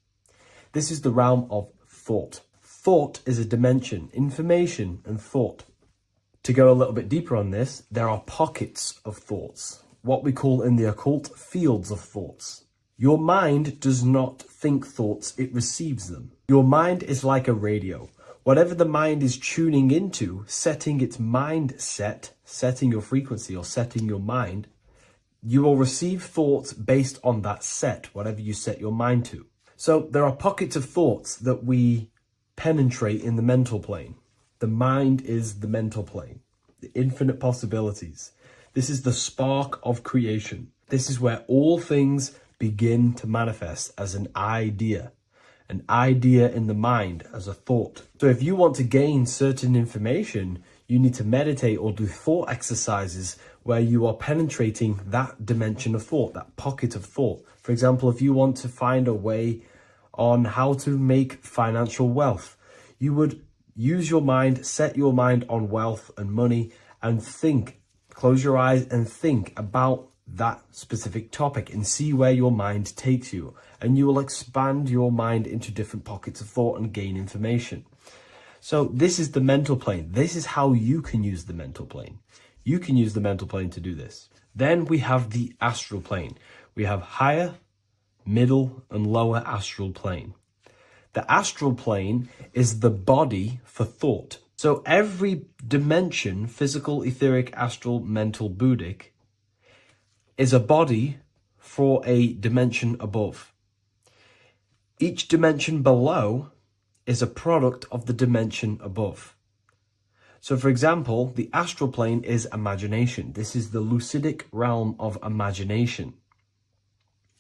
This is the realm of thought. Thought is a dimension, information and thought. To go a little bit deeper on this, there are pockets of thoughts, what we call in the occult fields of thoughts. Your mind does not think thoughts, it receives them. Your mind is like a radio. Whatever the mind is tuning into, setting its mindset, setting your frequency or setting your mind, you will receive thoughts based on that set, whatever you set your mind to. So there are pockets of thoughts that we penetrate in the mental plane. The mind is the mental plane, the infinite possibilities. This is the spark of creation. This is where all things begin to manifest as an idea in the mind as a thought. So if you want to gain certain information, you need to meditate or do thought exercises where you are penetrating that dimension of thought, that pocket of thought. For example, if you want to find a way on how to make financial wealth, you would use your mind, set your mind on wealth and money and think, close your eyes and think about that specific topic and see where your mind takes you. And you will expand your mind into different pockets of thought and gain information. So this is the mental plane. This is how you can use the mental plane. You can use the mental plane to do this. Then we have the astral plane. We have higher, middle, and lower astral plane. The astral plane is the body for thought. So every dimension, physical, etheric, astral, mental, Buddhic, is a body for a dimension above. Each dimension below is a product of the dimension above. So for example, the astral plane is imagination. This is the lucidic realm of imagination.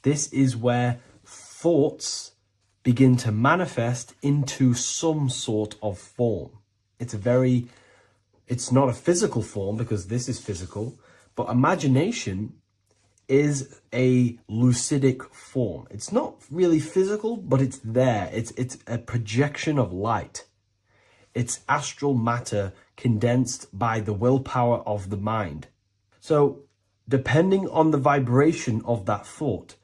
This is where thoughts begin to manifest into some sort of form. It's not a physical form because this is physical, but imagination is a lucidic form. It's not really physical, but it's there. It's a projection of light. It's astral matter condensed by the willpower of the mind. So depending on the vibration of that thought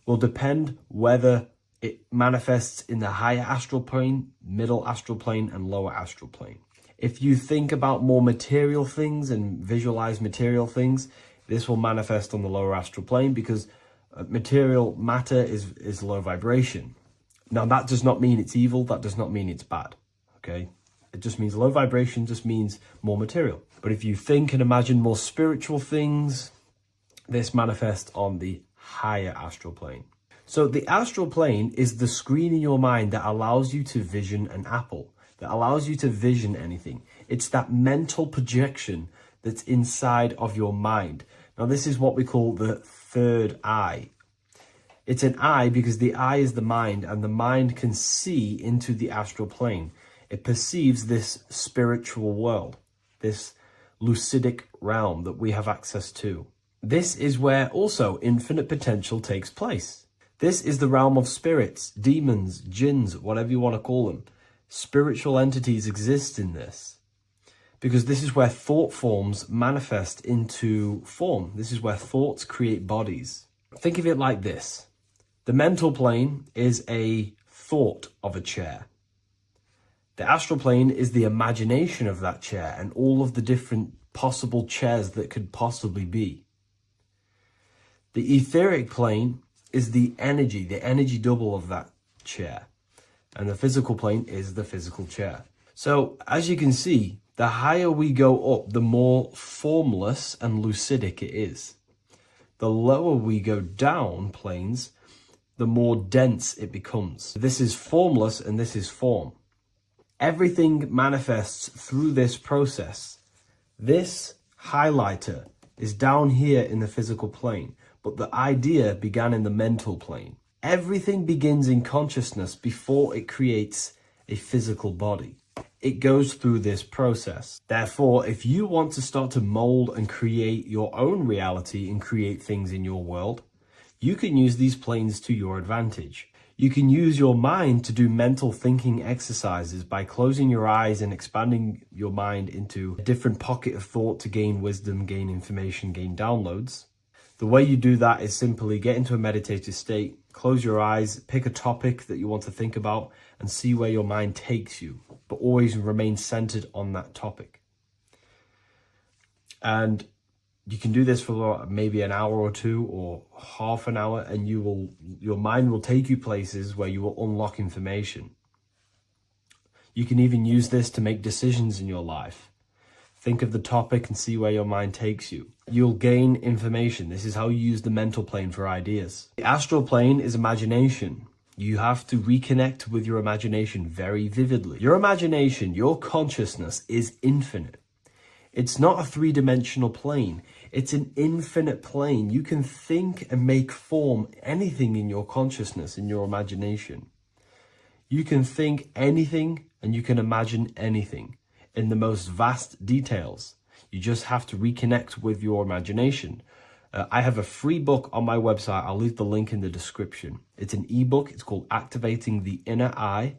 will depend whether it manifests in the higher astral plane, middle astral plane, and lower astral plane. If you think about more material things and visualize material things, this will manifest on the lower astral plane because material matter is low vibration. Now, that does not mean it's evil. That does not mean it's bad. Okay? It just means low vibration just means more material. But if you think and imagine more spiritual things, this manifests on the higher astral plane. So the astral plane is the screen in your mind that allows you to vision an apple. that allows you to vision anything. It's that mental projection that's inside of your mind. Now, this is what we call the third eye. It's an eye because the eye is the mind, and the mind can see into the astral plane. It perceives this spiritual world, this lucidic realm that we have access to. This is where also infinite potential takes place. This is the realm of spirits, demons, jinns, whatever you want to call them. Spiritual entities exist in this because this is where thought forms manifest into form. This is where thoughts create bodies. Think of it like this. The mental plane is a thought of a chair. The astral plane is the imagination of that chair and all of the different possible chairs that could possibly be. The etheric plane is the energy double of that chair. And the physical plane is the physical chair. So as you can see, the higher we go up, the more formless and lucidic it is. The lower we go down planes, the more dense it becomes. This is formless and this is form. Everything manifests through this process. This highlighter is down here in the physical plane, but the idea began in the mental plane. Everything begins in consciousness before it creates a physical body. It goes through this process. Therefore, if you want to start to mold and create your own reality and create things in your world, you can use these planes to your advantage. You can use your mind to do mental thinking exercises by closing your eyes and expanding your mind into a different pocket of thought to gain wisdom, gain information, gain downloads. The way you do that is simply get into a meditative state, close your eyes, pick a topic that you want to think about, and see where your mind takes you, but always remain centered on that topic. And you can do this for maybe an hour or two or half an hour, and your mind will take you places where you will unlock information. You can even use this to make decisions in your life. Think of the topic and see where your mind takes you. You'll gain information. This is how you use the mental plane for ideas. The astral plane is imagination. You have to reconnect with your imagination very vividly. Your imagination, your consciousness is infinite. It's not a three-dimensional plane. It's an infinite plane. You can think and make form anything in your consciousness, in your imagination. You can think anything and you can imagine anything in the most vast details. You just have to reconnect with your imagination. I have a free book on my website. I'll leave the link in the description. It's an ebook. It's called Activating the Inner Eye.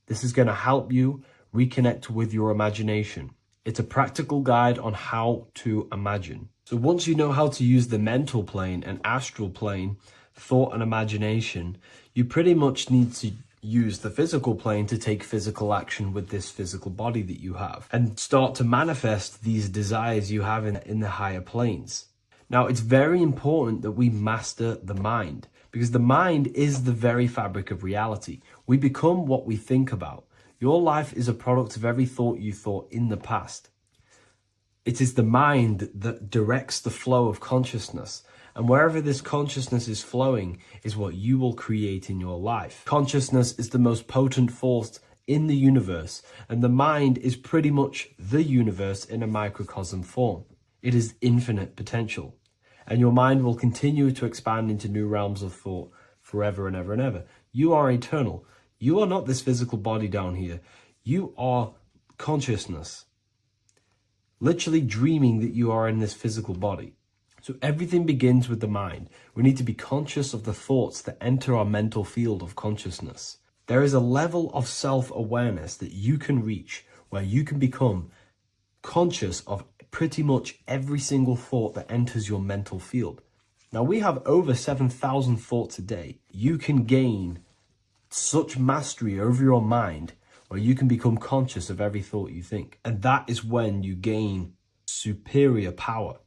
This is going to help you reconnect with your imagination. It's a practical guide on how to imagine. So once you know how to use the mental plane and astral plane, thought and imagination, you pretty much need to use the physical plane to take physical action with this physical body that you have and start to manifest these desires you have in the higher planes. Now, it's very important that we master the mind because the mind is the very fabric of reality. We become what we think about. Your life is a product of every thought you thought in the past. It is the mind that directs the flow of consciousness. And wherever this consciousness is flowing is what you will create in your life. Consciousness is the most potent force in the universe, and the mind is pretty much the universe in a microcosm form. It is infinite potential, and your mind will continue to expand into new realms of thought forever and ever and ever. You are eternal. You are not this physical body down here. You are consciousness, literally dreaming that you are in this physical body. So everything begins with the mind. We need to be conscious of the thoughts that enter our mental field of consciousness. There is a level of self-awareness that you can reach where you can become conscious of pretty much every single thought that enters your mental field. Now, we have over 7,000 thoughts a day. You can gain such mastery over your mind where you can become conscious of every thought you think. And that is when you gain superior power.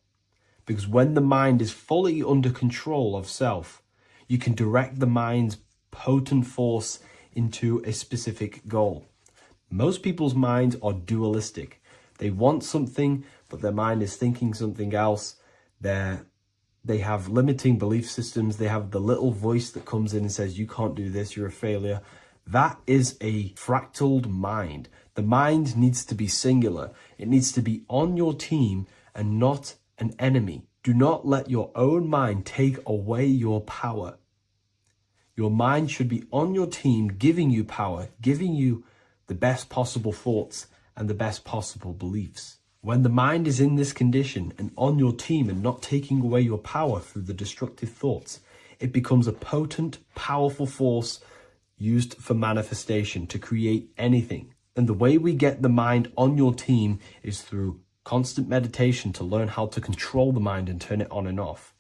Because when the mind is fully under control of self, you can direct the mind's potent force into a specific goal. Most people's minds are dualistic. They want something, but their mind is thinking something else. They have limiting belief systems. They have the little voice that comes in and says, you can't do this, you're a failure. That is a fractaled mind. The mind needs to be singular. It needs to be on your team and not an enemy. Do not let your own mind take away your power. Your mind should be on your team, giving you power, giving you the best possible thoughts and the best possible beliefs. When the mind is in this condition and on your team and not taking away your power through the destructive thoughts, it becomes a potent, powerful force used for manifestation to create anything. And the way we get the mind on your team is through constant meditation to learn how to control the mind and turn it on and off.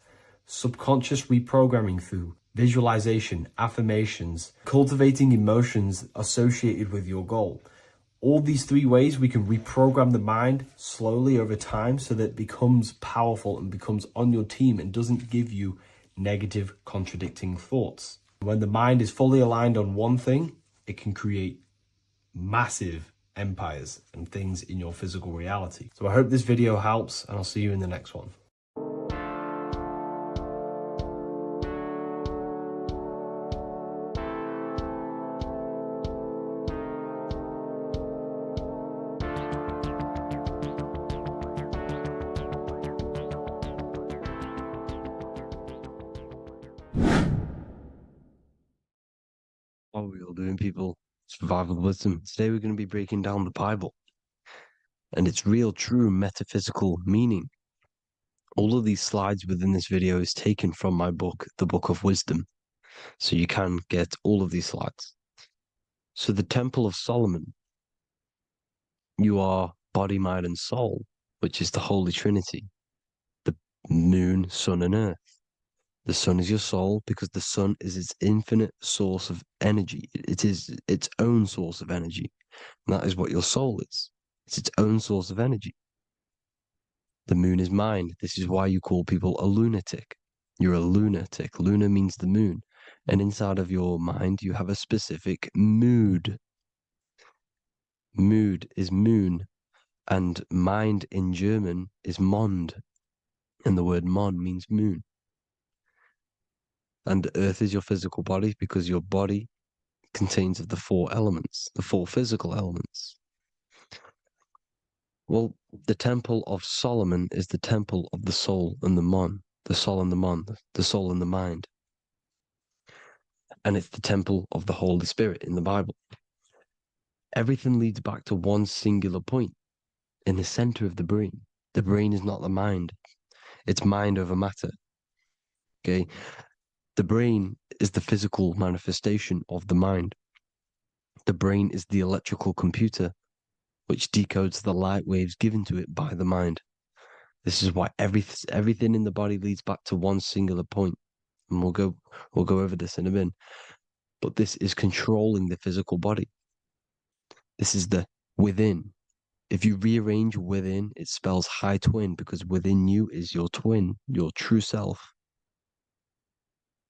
Subconscious reprogramming through visualization, affirmations, cultivating emotions associated with your goal. All these three ways we can reprogram the mind slowly over time so that it becomes powerful and becomes on your team and doesn't give you negative contradicting thoughts. When the mind is fully aligned on one thing, it can create massive empires and things in your physical reality. So I hope this video helps, and I'll see you in the next one. What are we all doing, people? Survival wisdom. Today we're going to be breaking down the Bible and its real, true metaphysical meaning. All of these slides within this video is taken from my book, The Book of Wisdom, so you can get all of these slides. So the Temple of Solomon, you are body, mind, and soul, which is the Holy Trinity, the moon, sun, and earth. The sun is your soul because the sun is its infinite source of energy. It is its own source of energy. And that is what your soul is. It's its own source of energy. The moon is mind. This is why you call people a lunatic. You're a lunatic. Luna means the moon. And inside of your mind, you have a specific mood. Mood is moon. And mind in German is Mond. And the word Mond means moon. And earth is your physical body because your body contains of the four elements, the four physical elements. Well, the Temple of Solomon is the temple of the soul and the mon, the soul and the mon, the soul and the mind. And it's the temple of the Holy Spirit in the Bible. Everything leads back to one singular point in the center of the brain. The brain is not the mind. It's mind over matter. Okay? The brain is the physical manifestation of the mind. The brain is the electrical computer which decodes the light waves given to it by the mind. This is why everything in the body leads back to one singular point. And we'll go over this in a minute. But this is controlling the physical body. This is the within. If you rearrange within, it spells high twin because within you is your twin, your true self.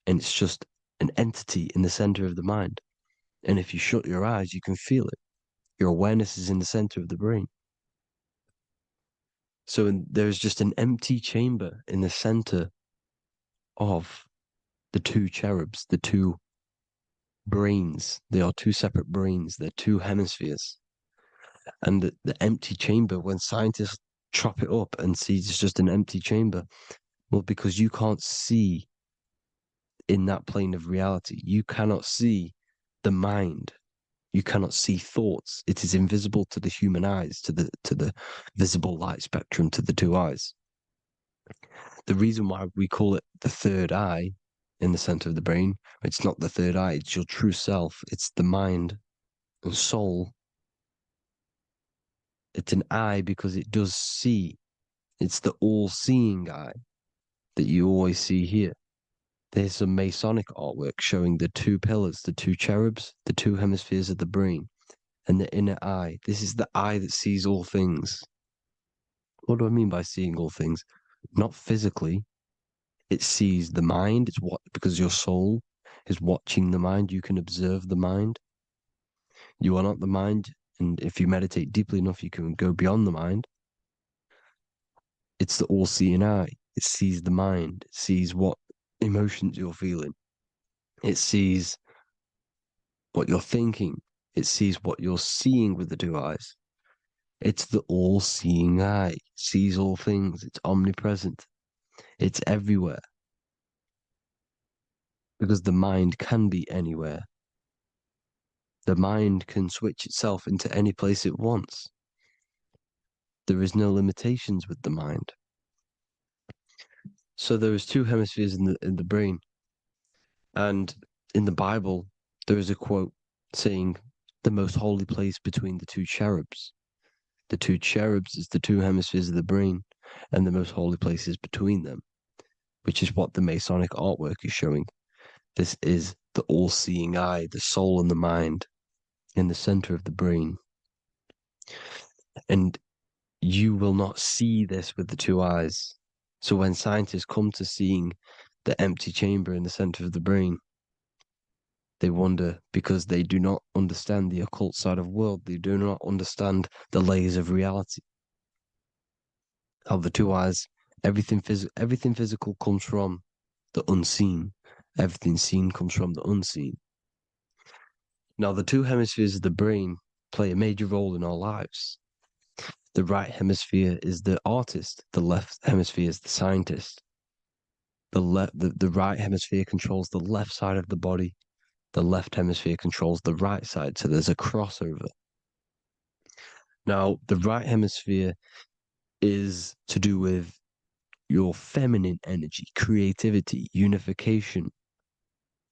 And it's just an entity in the center of the mind. And if you shut your eyes, you can feel it. Your awareness is in the center of the brain. So there's just an empty chamber in the center of the two cherubs, the two brains. They are two separate brains. They're two hemispheres. And the empty chamber, when scientists chop it up and see it's just an empty chamber, well, because you can't see in that plane of reality. You cannot see the mind. You cannot see thoughts. It is invisible to the human eyes, to the visible light spectrum, to the two eyes. The reason why we call it the third eye in the center of the brain, it's not the third eye, it's your true self. It's the mind and soul. It's an eye because it does see. It's the all-seeing eye that you always see here. There's some Masonic artwork showing the two pillars, the two cherubs, the two hemispheres of the brain, and the inner eye. This is the eye that sees all things. What do I mean by seeing all things? Not physically. It sees the mind. It's what, because your soul is watching the mind. You can observe the mind. You are not the mind. And if you meditate deeply enough, you can go beyond the mind. It's the all-seeing eye. It sees the mind. It sees what emotions you're feeling. It sees what you're thinking. It sees what you're seeing with the two eyes. It's the all-seeing eye. It sees all things. It's omnipresent. It's everywhere. Because the mind can be anywhere. The mind can switch itself into any place it wants. There is no limitations with the mind. So there is two hemispheres in the brain. And in the Bible, there is a quote saying the most holy place between the two cherubs. The two cherubs is the two hemispheres of the brain, and the most holy place is between them, which is what the Masonic artwork is showing. This is the all-seeing eye, the soul and the mind, in the center of the brain. And you will not see this with the two eyes. So when scientists come to seeing the empty chamber in the center of the brain, they wonder because they do not understand the occult side of the world. They do not understand the layers of reality. How the two eyes, everything physical comes from the unseen. Everything seen comes from the unseen. Now, the two hemispheres of the brain play a major role in our lives. The right hemisphere is the artist. The left hemisphere is the scientist. The right hemisphere controls the left side of the body. The left hemisphere controls the right side, so there's a crossover. Now, the right hemisphere is to do with your feminine energy, creativity, unification,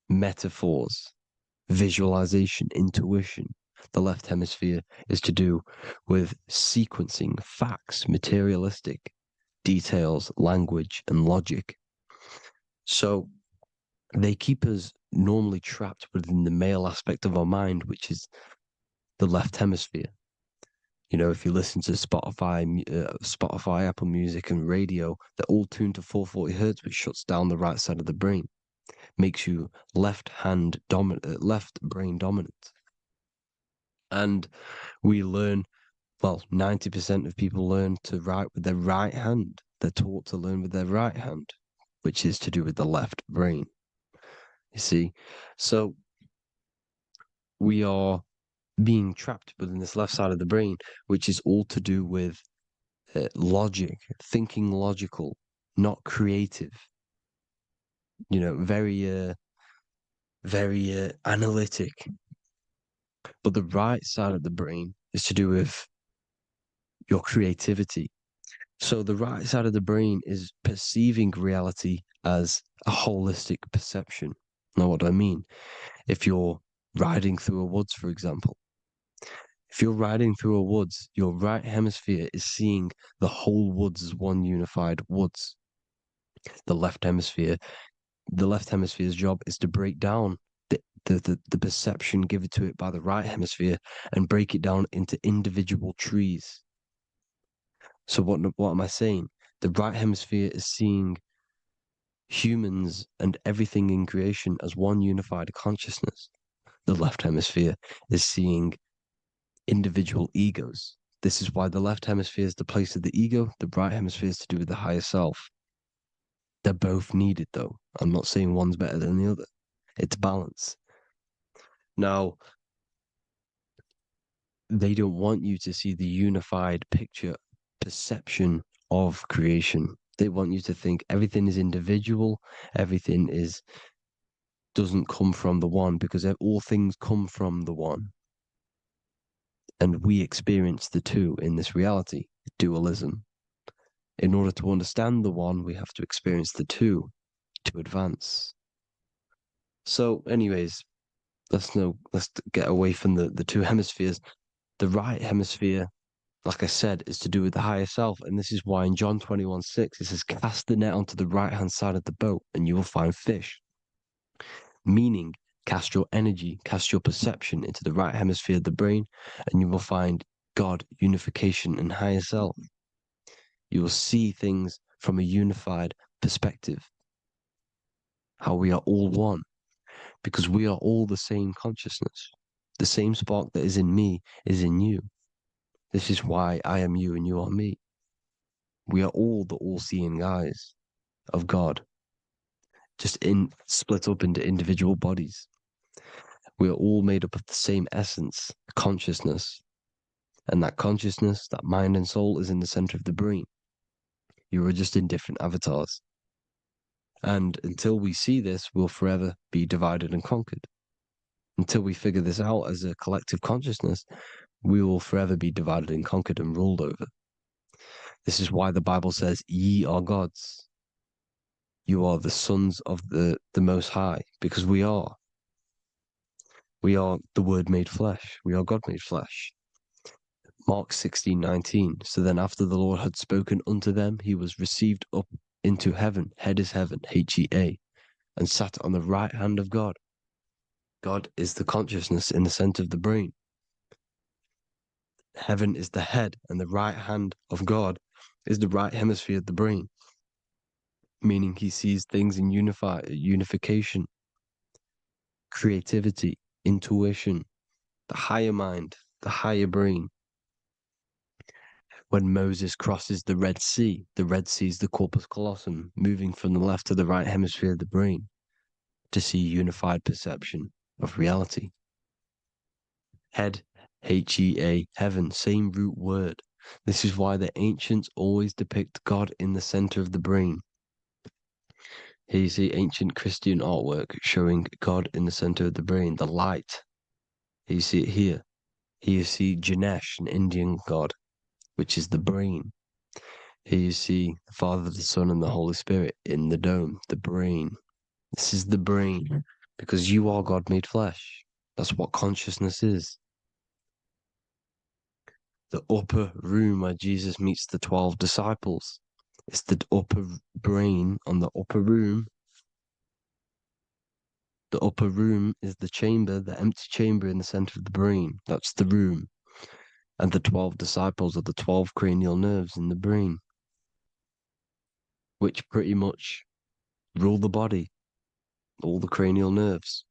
metaphors, visualization, intuition. The left hemisphere is to do with sequencing, facts, materialistic details, language, and logic. So they keep us normally trapped within the male aspect of our mind, which is the left hemisphere. You know, if you listen to Spotify, Apple Music, and radio, they're all tuned to 440 hertz, which shuts down the right side of the brain, makes you left brain dominant. And we learn, well, 90% of people learn to write with their right hand. They're taught to learn with their right hand, which is to do with the left brain. You see, so we are being trapped within this left side of the brain, which is all to do with logic, thinking logical, not creative. You know, very analytic. But the right side of the brain is to do with your creativity. So the right side of the brain is perceiving reality as a holistic perception. Now, what do I mean? If you're riding through a woods, for example, if you're riding through a woods, your right hemisphere is seeing the whole woods as one unified woods. The left hemisphere's job is to break down the perception given to it by the right hemisphere and break it down into individual trees. So what am I saying? The right hemisphere is seeing humans and everything in creation as one unified consciousness. The left hemisphere is seeing individual egos. This is why the left hemisphere is the place of the ego, the right hemisphere is to do with the higher self. They're both needed, though. I'm not saying one's better than the other. It's balance. Now, they don't want you to see the unified picture, perception of creation. They want you to think everything is individual, everything doesn't come from the one, because all things come from the one. And we experience the two in this reality, dualism. In order to understand the one, we have to experience the two to advance. So, anyways, let's get away from the two hemispheres. The right hemisphere, like I said, is to do with the higher self. And this is why in John 21:6, it says, cast the net onto the right-hand side of the boat and you will find fish. Meaning, cast your energy, cast your perception into the right hemisphere of the brain, and you will find God, unification, and higher self. You will see things from a unified perspective. How we are all one. Because we are all the same consciousness. The same spark that is in me is in you. This is why I am you and you are me. We are all the all-seeing eyes of God, just split up into individual bodies. We are all made up of the same essence, consciousness. And that consciousness, that mind and soul, is in the center of the brain. You are just in different avatars. And until we see this, we'll forever be divided and conquered. Until we figure this out as a collective consciousness, we will forever be divided and conquered and ruled over. This is why the Bible says, ye are gods. You are the sons of the Most High, because we are. We are the Word made flesh. We are God made flesh. Mark 16:19. So then after the Lord had spoken unto them, he was received up into heaven. Head is heaven, H-E-A, and sat on the right hand of God. God is the consciousness in the center of the brain. Heaven is the head, and the right hand of God is the right hemisphere of the brain, meaning he sees things in unification, creativity, intuition, the higher mind, the higher brain. When Moses crosses the Red Sea is the corpus callosum, moving from the left to the right hemisphere of the brain to see unified perception of reality. Head, H-E-A, heaven, same root word. This is why the ancients always depict God in the center of the brain. Here you see ancient Christian artwork showing God in the center of the brain, the light. Here you see it here. Here you see Ganesh, an Indian god, which is the brain. Here you see the Father, the Son, and the Holy Spirit in the dome, the brain. This is the brain, because you are God made flesh. That's what consciousness is. The upper room where Jesus meets the 12 disciples. It's the upper brain on the upper room. The upper room is the chamber, the empty chamber in the center of the brain. That's the room. And the 12 disciples are the 12 cranial nerves in the brain, which pretty much rule the body, all the cranial nerves.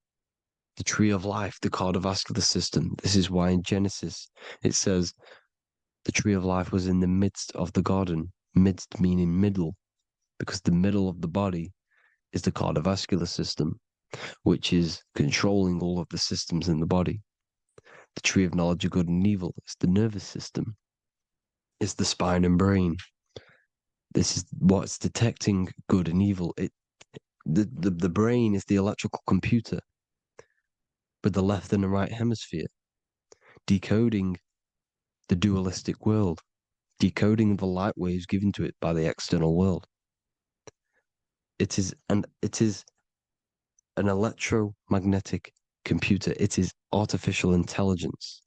The tree of life, the cardiovascular system. This is why in Genesis it says the tree of life was in the midst of the garden. Midst meaning middle, because the middle of the body is the cardiovascular system, which is controlling all of the systems in the body. The tree of knowledge of good and evil is the nervous system. It's the spine and brain. This is what's detecting good and evil. The brain is the electrical computer with the left and the right hemisphere, decoding the dualistic world, decoding the light waves given to it by the external world. It is an electromagnetic computer. It is artificial intelligence.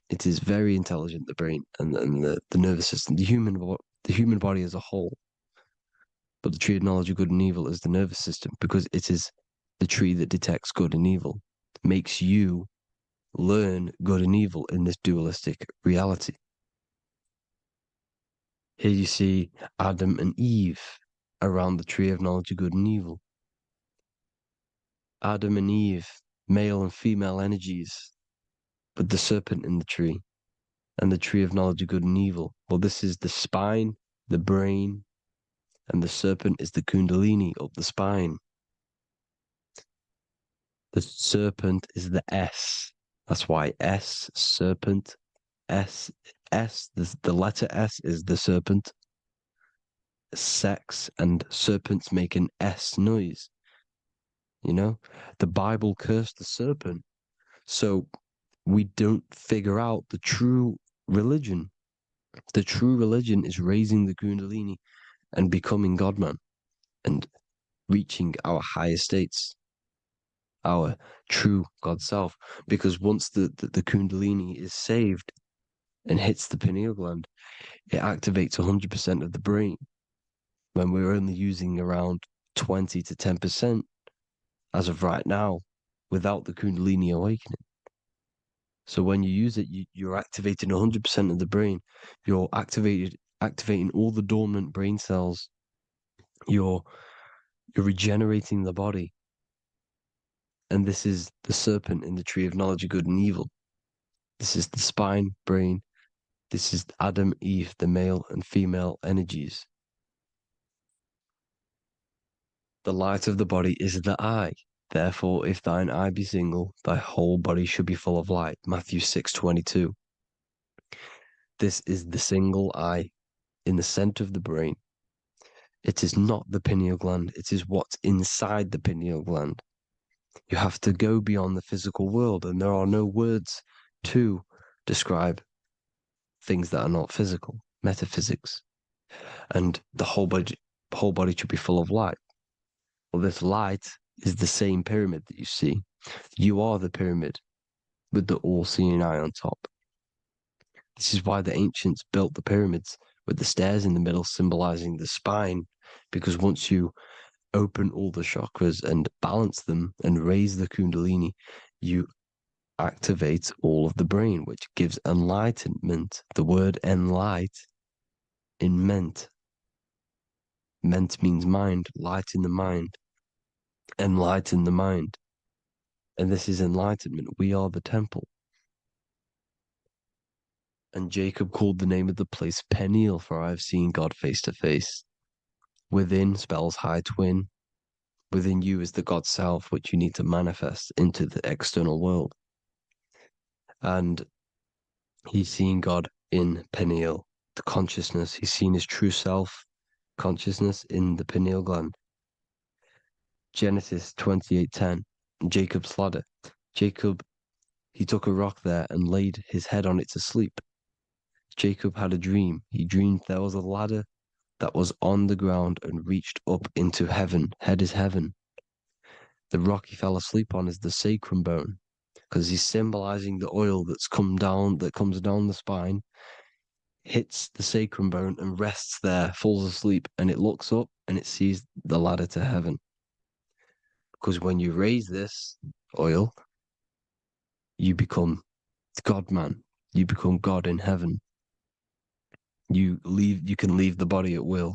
It is very intelligent, the brain and the nervous system, the human body as a whole. But the tree of knowledge of good and evil is the nervous system, because it is the tree that detects good and evil, makes you learn good and evil in this dualistic reality. Here you see Adam and Eve around the tree of knowledge of good and evil. Adam and Eve, male and female energies, with the serpent in the tree, and the tree of knowledge of good and evil. Well, this is the spine, the brain, and the serpent is the kundalini up the spine. The serpent is the S. That's why S, serpent, S, the letter S is the serpent. Sex and serpents make an S noise. You know, the Bible cursed the serpent. So we don't figure out the true religion. The true religion is raising the kundalini and becoming God-man and reaching our higher states, our true God self. Because once the kundalini is saved and hits the pineal gland, it activates 100% of the brain, when we're only using around 20 to 10% as of right now without the kundalini awakening. So when you use it, you're activating 100% of the brain. You're activating all the dormant brain cells. You're regenerating the body. And this is the serpent in the tree of knowledge of good and evil. This is the spine, brain. This is Adam, Eve, the male and female energies. The light of the body is the eye. Therefore, if thine eye be single, thy whole body should be full of light. Matthew 6:22. This is the single eye in the center of the brain. It is not the pineal gland, it is what's inside the pineal gland. You have to go beyond the physical world, and there are no words to describe things that are not physical, metaphysics. And the whole body should be full of light. Well, this light is the same pyramid that you see. You are the pyramid with the all-seeing eye on top. This is why the ancients built the pyramids with the stairs in the middle symbolizing the spine, because once you open all the chakras and balance them and raise the kundalini, you activate all of the brain, which gives enlightenment. The word enlight in ment. Ment means mind, light in the mind. Enlighten the mind. And this is enlightenment. We are the temple. And Jacob called the name of the place Peniel, for I have seen God face to face. Within spells high twin. Within you is the God self, which you need to manifest into the external world. And he's seen God in Peniel, the consciousness. He's seen his true self, consciousness in the pineal gland. Genesis 28:10, Jacob's ladder. Jacob, he took a rock there and laid his head on it to sleep. Jacob had a dream. He dreamed there was a ladder that was on the ground and reached up into heaven. Head is heaven. The rock he fell asleep on is the sacrum bone, because he's symbolizing the oil that comes down the spine, hits the sacrum bone and rests there, falls asleep, and it looks up and it sees the ladder to heaven. Because when you raise this oil, you become God man. You become God in heaven. You can leave the body at will.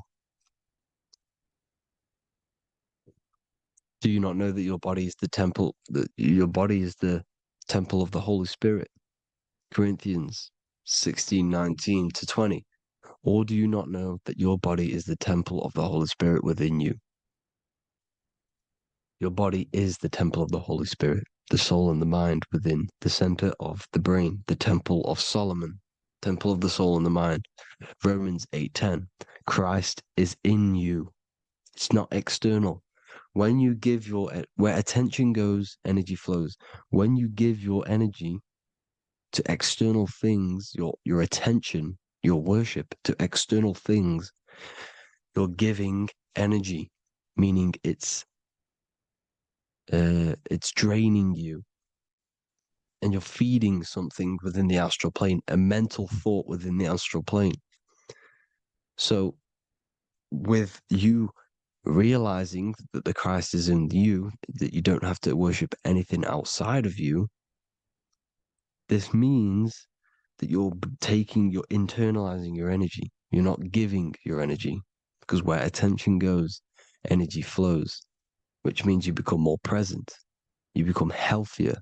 Do you not know that your body is the temple, that your body is the temple of the Holy Spirit? Corinthians 16:19-20. Or do you not know that your body is the temple of the Holy Spirit within you? Your body is the temple of the Holy Spirit, the soul and the mind within the center of the brain, the temple of Solomon, temple of the soul and the mind. Romans 8:10. Christ is in you. It's not external. When you give where attention goes, energy flows. When you give your energy to external things, your attention, your worship to external things, you're giving energy, meaning it's draining you, and you're feeding something within the astral plane, a mental thought within the astral plane. So with you realizing that the Christ is in you, that you don't have to worship anything outside of you, this means that you're internalizing your energy. You're not giving your energy, because where attention goes, energy flows, which means you become more present. You become healthier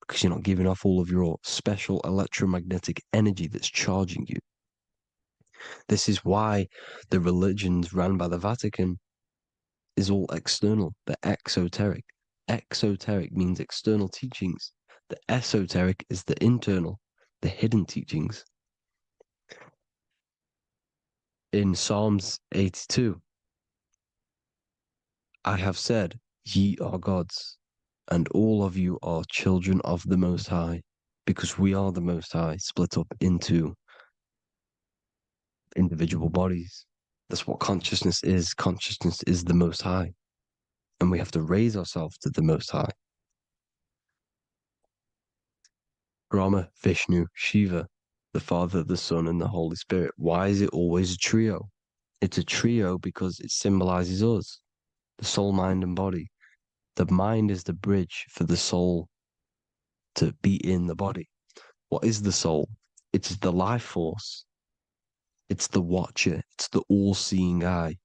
because you're not giving off all of your special electromagnetic energy that's charging you. This is why the religions run by the Vatican is all external. They're exoteric. Exoteric means external teachings. The esoteric is the internal, the hidden teachings. In Psalms 82, I have said, ye are gods, and all of you are children of the Most High, because we are the Most High, split up into individual bodies. That's what consciousness is. Consciousness is the Most High, and we have to raise ourselves to the Most High. Brahma, Vishnu, Shiva, the Father, the Son, and the Holy Spirit. Why is it always a trio? It's a trio because it symbolizes us, the soul, mind, and body. The mind is the bridge for the soul to be in the body. What is the soul? It's the life force. It's the watcher. It's the all-seeing eye.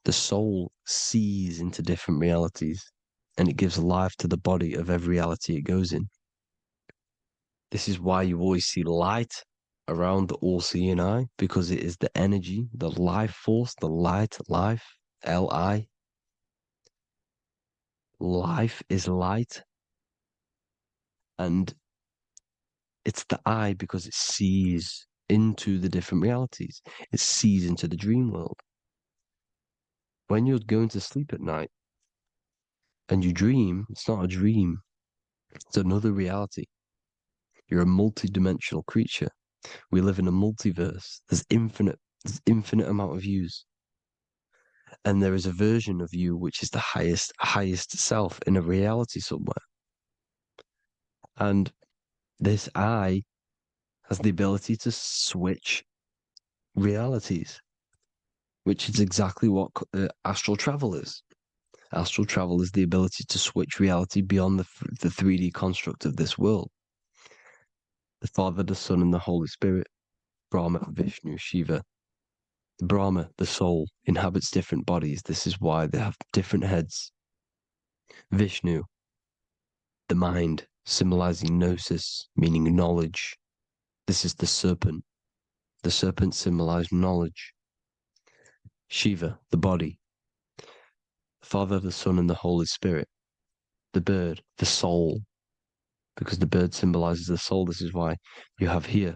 The soul sees into different realities, and it gives life to the body of every reality it goes in. This is why you always see light around the all-seeing eye, because it is the energy, the life force, the light, life, Li. life is light, and it's the eye because it sees into the different realities. It sees into the dream world. When you're going to sleep at night and you dream, it's not a dream, it's another reality. You're a multi-dimensional creature. We live in a multiverse. There's infinite amount of yous. And there is a version of you which is the highest self in a reality somewhere. And this I has the ability to switch realities, which is exactly what astral travel is. Astral travel is the ability to switch reality beyond the 3D construct of this world. The Father, the Son, and the Holy Spirit, Brahma, Vishnu, Shiva. Brahma, the soul, inhabits different bodies. This is why they have different heads. Vishnu, the mind, symbolizing gnosis, meaning knowledge. This is the serpent. The serpent symbolized knowledge. Shiva, the body. Father, the Son, and the Holy Spirit. The bird, the soul, because the bird symbolizes the soul. This is why you have here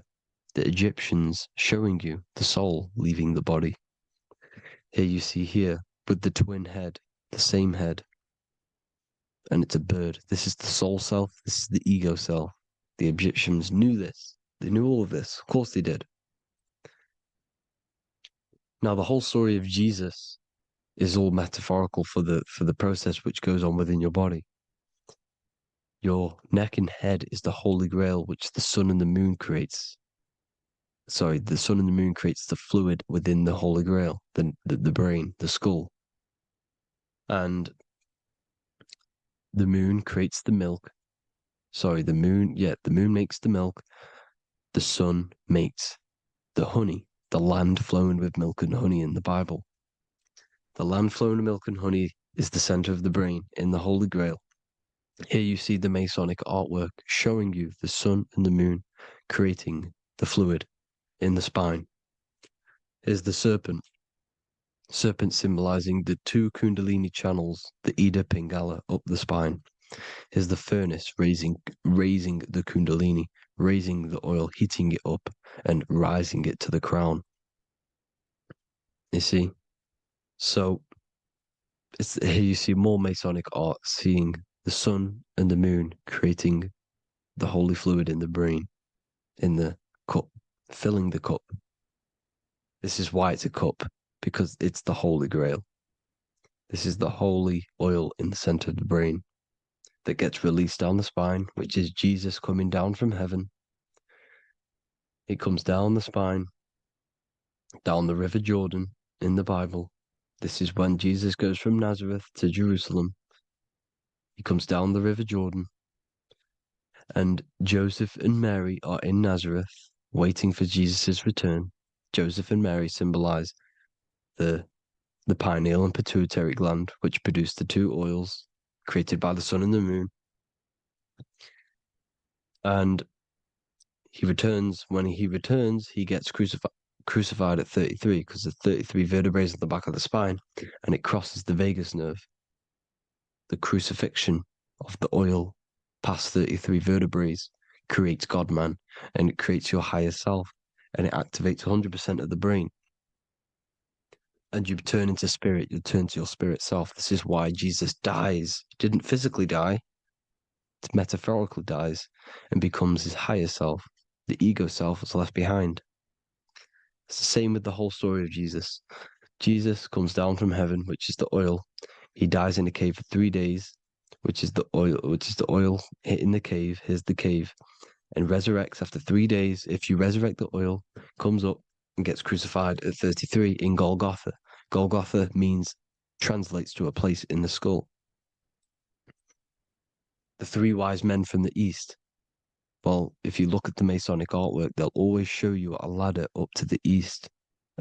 the Egyptians showing you the soul leaving the body. Here you see here with the twin head, the same head, and it's a bird. This is the soul self. This is the ego self. The Egyptians knew this. They knew all of this. Of course they did. Now the whole story of Jesus is all metaphorical for the process which goes on within your body. Your neck and head is the holy grail which the sun and the moon creates. Sorry, the sun and the moon creates the fluid within the holy grail, the brain, the skull. And the moon creates the milk. Sorry, the moon makes the milk. The sun makes the honey, the land flowing with milk and honey in the Bible. The land flowing with milk and honey is the center of the brain in the Holy Grail. Here you see the Masonic artwork showing you the sun and the moon creating the fluid in the spine. Here's the serpent. Serpent symbolizing the two Kundalini channels, the Ida Pingala up the spine. Here's the furnace raising the Kundalini, raising the oil, heating it up, and rising it to the crown. You see? So here you see more Masonic art, seeing the sun and the moon creating the holy fluid in the brain, in the cup, filling the cup. This is why it's a cup, because it's the Holy Grail. This is the holy oil in the center of the brain that gets released down the spine, which is Jesus coming down from heaven. It comes down the spine, down the River Jordan in the Bible. This is when Jesus goes from Nazareth to Jerusalem. He comes down the River Jordan, and Joseph and Mary are in Nazareth waiting for Jesus' return. Joseph and Mary symbolize the pineal and pituitary gland, which produce the two oils created by the sun and the moon. And he returns. When he returns, he gets crucified at 33, because there's 33 vertebrae at the back of the spine, and it crosses the vagus nerve. The crucifixion of the oil past 33 vertebrae creates God-man, and it creates your higher self, and it activates 100% of the brain. And you turn into spirit, you turn to your spirit self. This is why Jesus dies. He didn't physically die, it metaphorically dies, and becomes his higher self. The ego self is left behind. It's the same with the whole story of Jesus. Jesus comes down from heaven, which is the oil. He dies in a cave for 3 days, which is the oil hitting the cave. Here's the cave, and resurrects after 3 days. If you resurrect the oil, comes up and gets crucified at 33 in Golgotha. Golgotha translates to a place in the skull. The three wise men from the east. Well, if you look at the Masonic artwork, they'll always show you a ladder up to the east.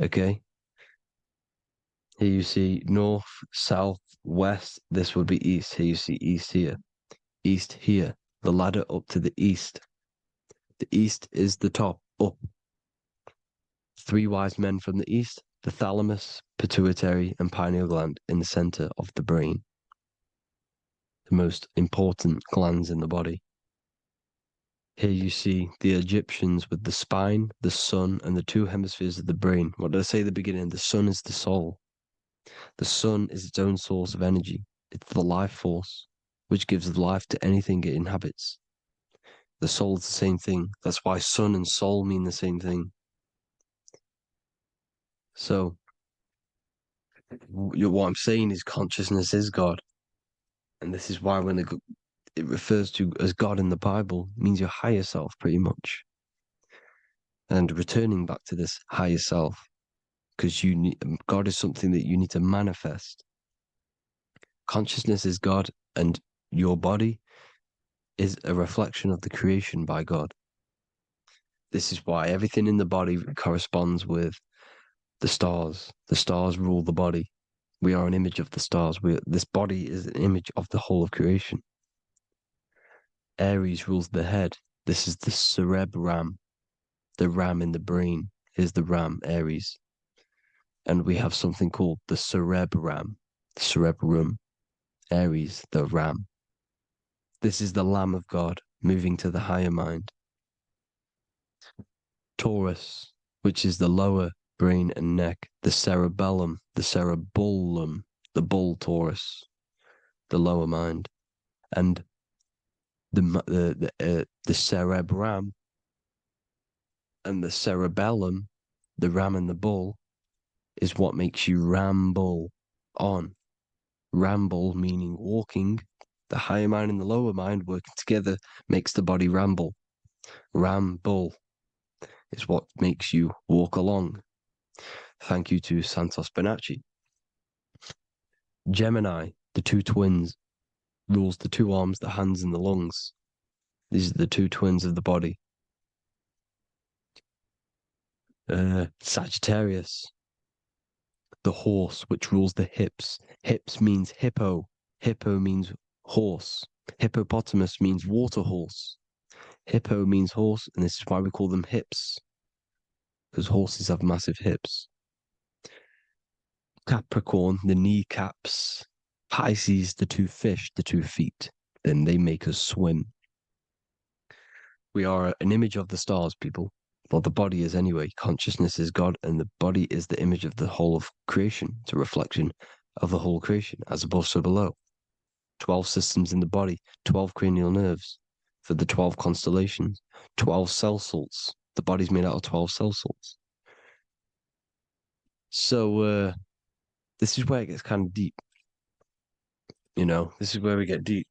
Okay? Here you see north, south, west. This would be east. Here you see east here. East here. The ladder up to the east. The east is the top, up. Three wise men from the east. The thalamus, pituitary, and pineal gland in the center of the brain. the most important glands in the body. Here you see the Egyptians with the spine, the sun, and the two hemispheres of the brain. What did I say at the beginning? The sun is the soul. The sun is its own source of energy. It's the life force, which gives life to anything it inhabits. The soul is the same thing. That's why sun and soul mean the same thing. So, what I'm saying is consciousness is God. And this is why when it refers to as God in the Bible, it means your higher self, pretty much. And returning back to this higher self, because God is something that you need to manifest. Consciousness is God, and your body is a reflection of the creation by God. This is why everything in the body corresponds with the stars. The stars rule the body. We are an image of the stars. This body is an image of the whole of creation. Aries rules the head. This is the cerebrum, the ram in the brain. Is the ram, Aries. And we have something called the cerebrum, Aries, the ram. This is the Lamb of God moving to the higher mind. Taurus, which is the lower brain and neck, the cerebellum, the bull Taurus, the lower mind, and the cerebrum and the cerebellum, the ram and the bull, is what makes you ramble on. Ramble meaning walking. The higher mind and the lower mind working together makes the body ramble. Ramble is what makes you walk along. Thank you to Santos Bonacci. Gemini, the two twins, rules the two arms, the hands, and the lungs. These are the two twins of the body. Sagittarius, the horse, which rules the hips. Hips means hippo. Hippo means horse. Hippopotamus means water horse. Hippo means horse, and this is why we call them hips, because horses have massive hips. Capricorn, the kneecaps. Pisces, the two fish, the 2 feet. Then they make us swim. We are an image of the stars, people. Well, the body is anyway. Consciousness is God, and the body is the image of the whole of creation. It's a reflection of the whole creation, as above, so below. 12 systems in the body, 12 cranial nerves for the 12 constellations, 12 cell salts. The body's made out of 12 cell salts. So, this is where it gets kind of deep. This is where we get deep.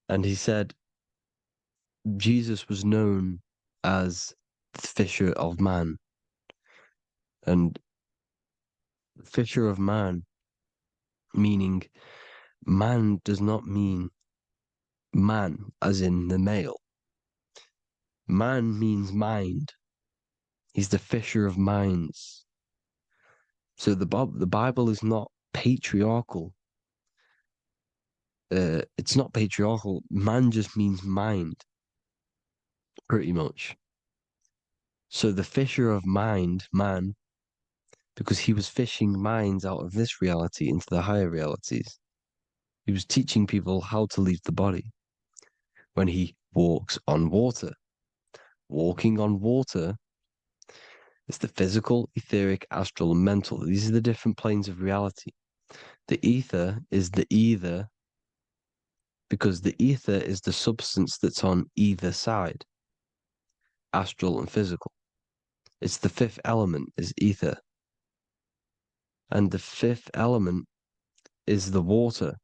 And he said Jesus was known as the fisher of man. And fisher of man, meaning man does not mean man as in the male. Man means mind. He's the fisher of minds. So the Bible is not patriarchal. It's not patriarchal. Man just means mind, pretty much. So the fisher of mind, man, because he was fishing minds out of this reality into the higher realities. He was teaching people how to leave the body when he walks on water. Walking on water is the physical, etheric, astral, and mental. These are the different planes of reality. The ether is the either, because the ether is the substance that's on either side, astral and physical. It's the fifth element, is ether. And the fifth element is the water.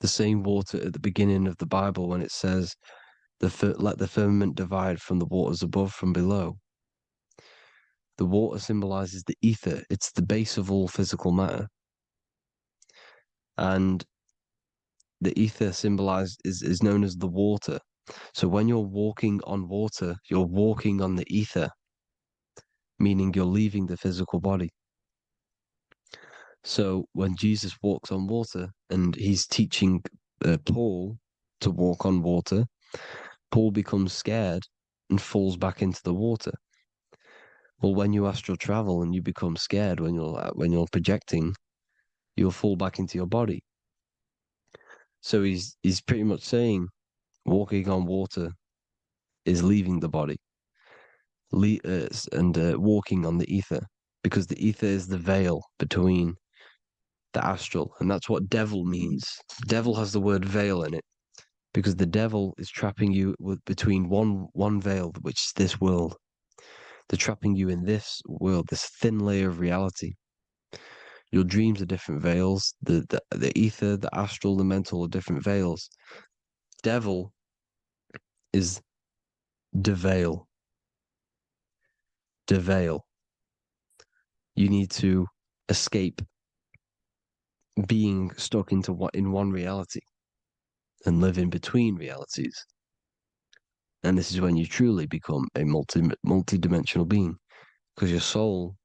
The same water at the beginning of the Bible when it says, let the firmament divide from the waters above from below. The water symbolizes the ether. It's the base of all physical matter. And the ether symbolized is known as the water. So when you're walking on water, you're walking on the ether, meaning you're leaving the physical body. So when Jesus walks on water and he's teaching Paul to walk on water, Paul becomes scared and falls back into the water. Well, when you astral travel and you become scared when you're projecting, you'll fall back into your body. So he's pretty much saying walking on water is leaving the body, and walking on the ether, because the ether is the veil between the astral, and that's what devil means. Devil has the word veil in it, because the devil is trapping you between one veil, which is this world. They're trapping you in this world, this thin layer of reality. Your dreams are different veils. The ether, the astral, the mental are different veils. Devil is deveil. Deveil. You need to escape being stuck into in one reality and live in between realities. And this is when you truly become a multi-dimensional being, because your soul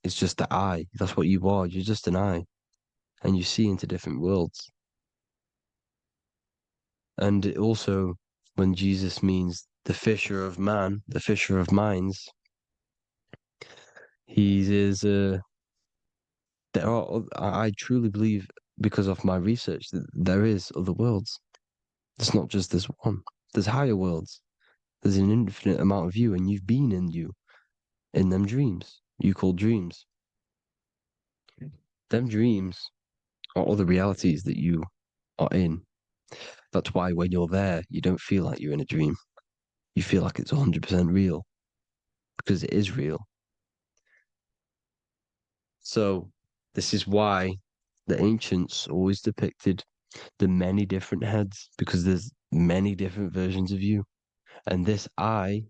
is just the eye. That's what you are. You're just an eye, and you see into different worlds. And it also, when Jesus means the fisher of man, the fisher of minds, he is. There are. I truly believe, because of my research, that there is other worlds. It's not just this one. There's higher worlds. There's an infinite amount of you, and you've been in you, in them dreams you call dreams. Them dreams are other realities that you are in. That's why when you're there, you don't feel like you're in a dream. You feel like it's 100% real, because it is real. So this is why the ancients always depicted the many different heads, because there's many different versions of you. And this I,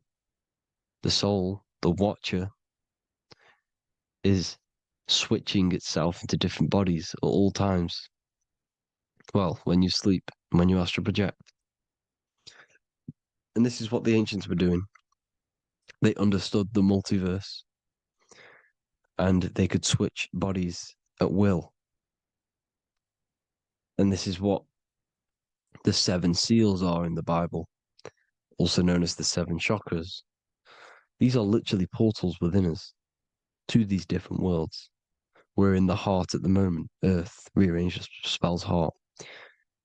the soul, the watcher, is switching itself into different bodies at all times. Well, when you sleep, when you astral project. And this is what the ancients were doing. They understood the multiverse, and they could switch bodies at will. And this is what the 7 seals are in the Bible, also known as the 7 chakras. These are literally portals within us to these different worlds. We're in the heart at the moment. Earth, rearranged, spells heart,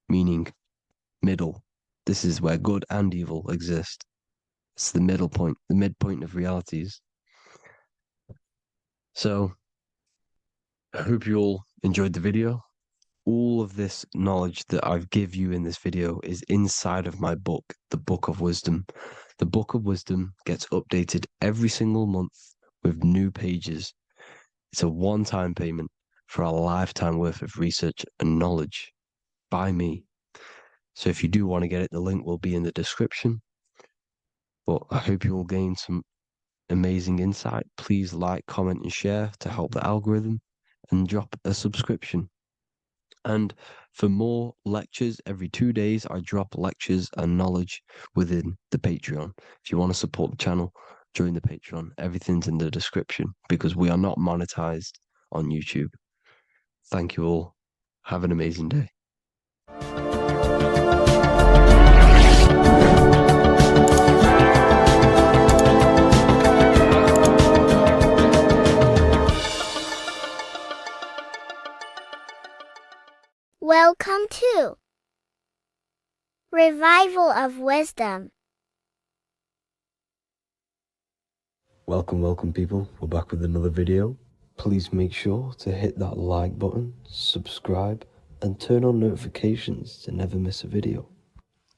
meaning middle. This is where good and evil exist. It's the middle point, the midpoint of realities. So I hope you all enjoyed the video. All of this knowledge that I've give you in this video is inside of my book, the Book of Wisdom. The Book of Wisdom gets updated every single month with new pages. It's a one-time payment for a lifetime worth of research and knowledge by me. So if you do want to get it, the link will be in the description. But I hope you will gain some amazing insight. Please like, comment, and share to help the algorithm, and drop a subscription. And for more lectures, every 2 days, I drop lectures and knowledge within the Patreon. If you want to support the channel, join the Patreon. Everything's in the description, because we are not monetized on YouTube. Thank you all. Have an amazing day. Welcome to Revival of Wisdom. Welcome people, we're back with another video. Please make sure to hit that like button, subscribe, and turn on notifications to never miss a video.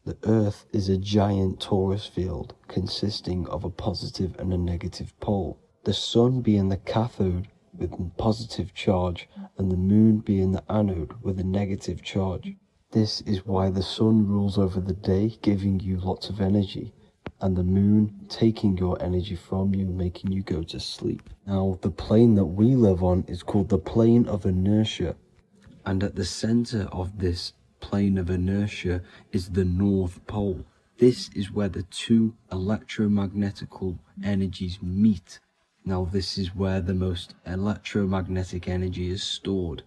The Earth is a giant torus field consisting of a positive and a negative pole. The Sun being the cathode with a positive charge, and the Moon being the anode with a negative charge. This is why the Sun rules over the day, giving you lots of energy, and the Moon taking your energy from you, making you go to sleep. Now, the plane that we live on is called the plane of inertia, and at the center of this plane of inertia is the North Pole. This is where the two electromagnetical energies meet. Now, this is where the most electromagnetic energy is stored.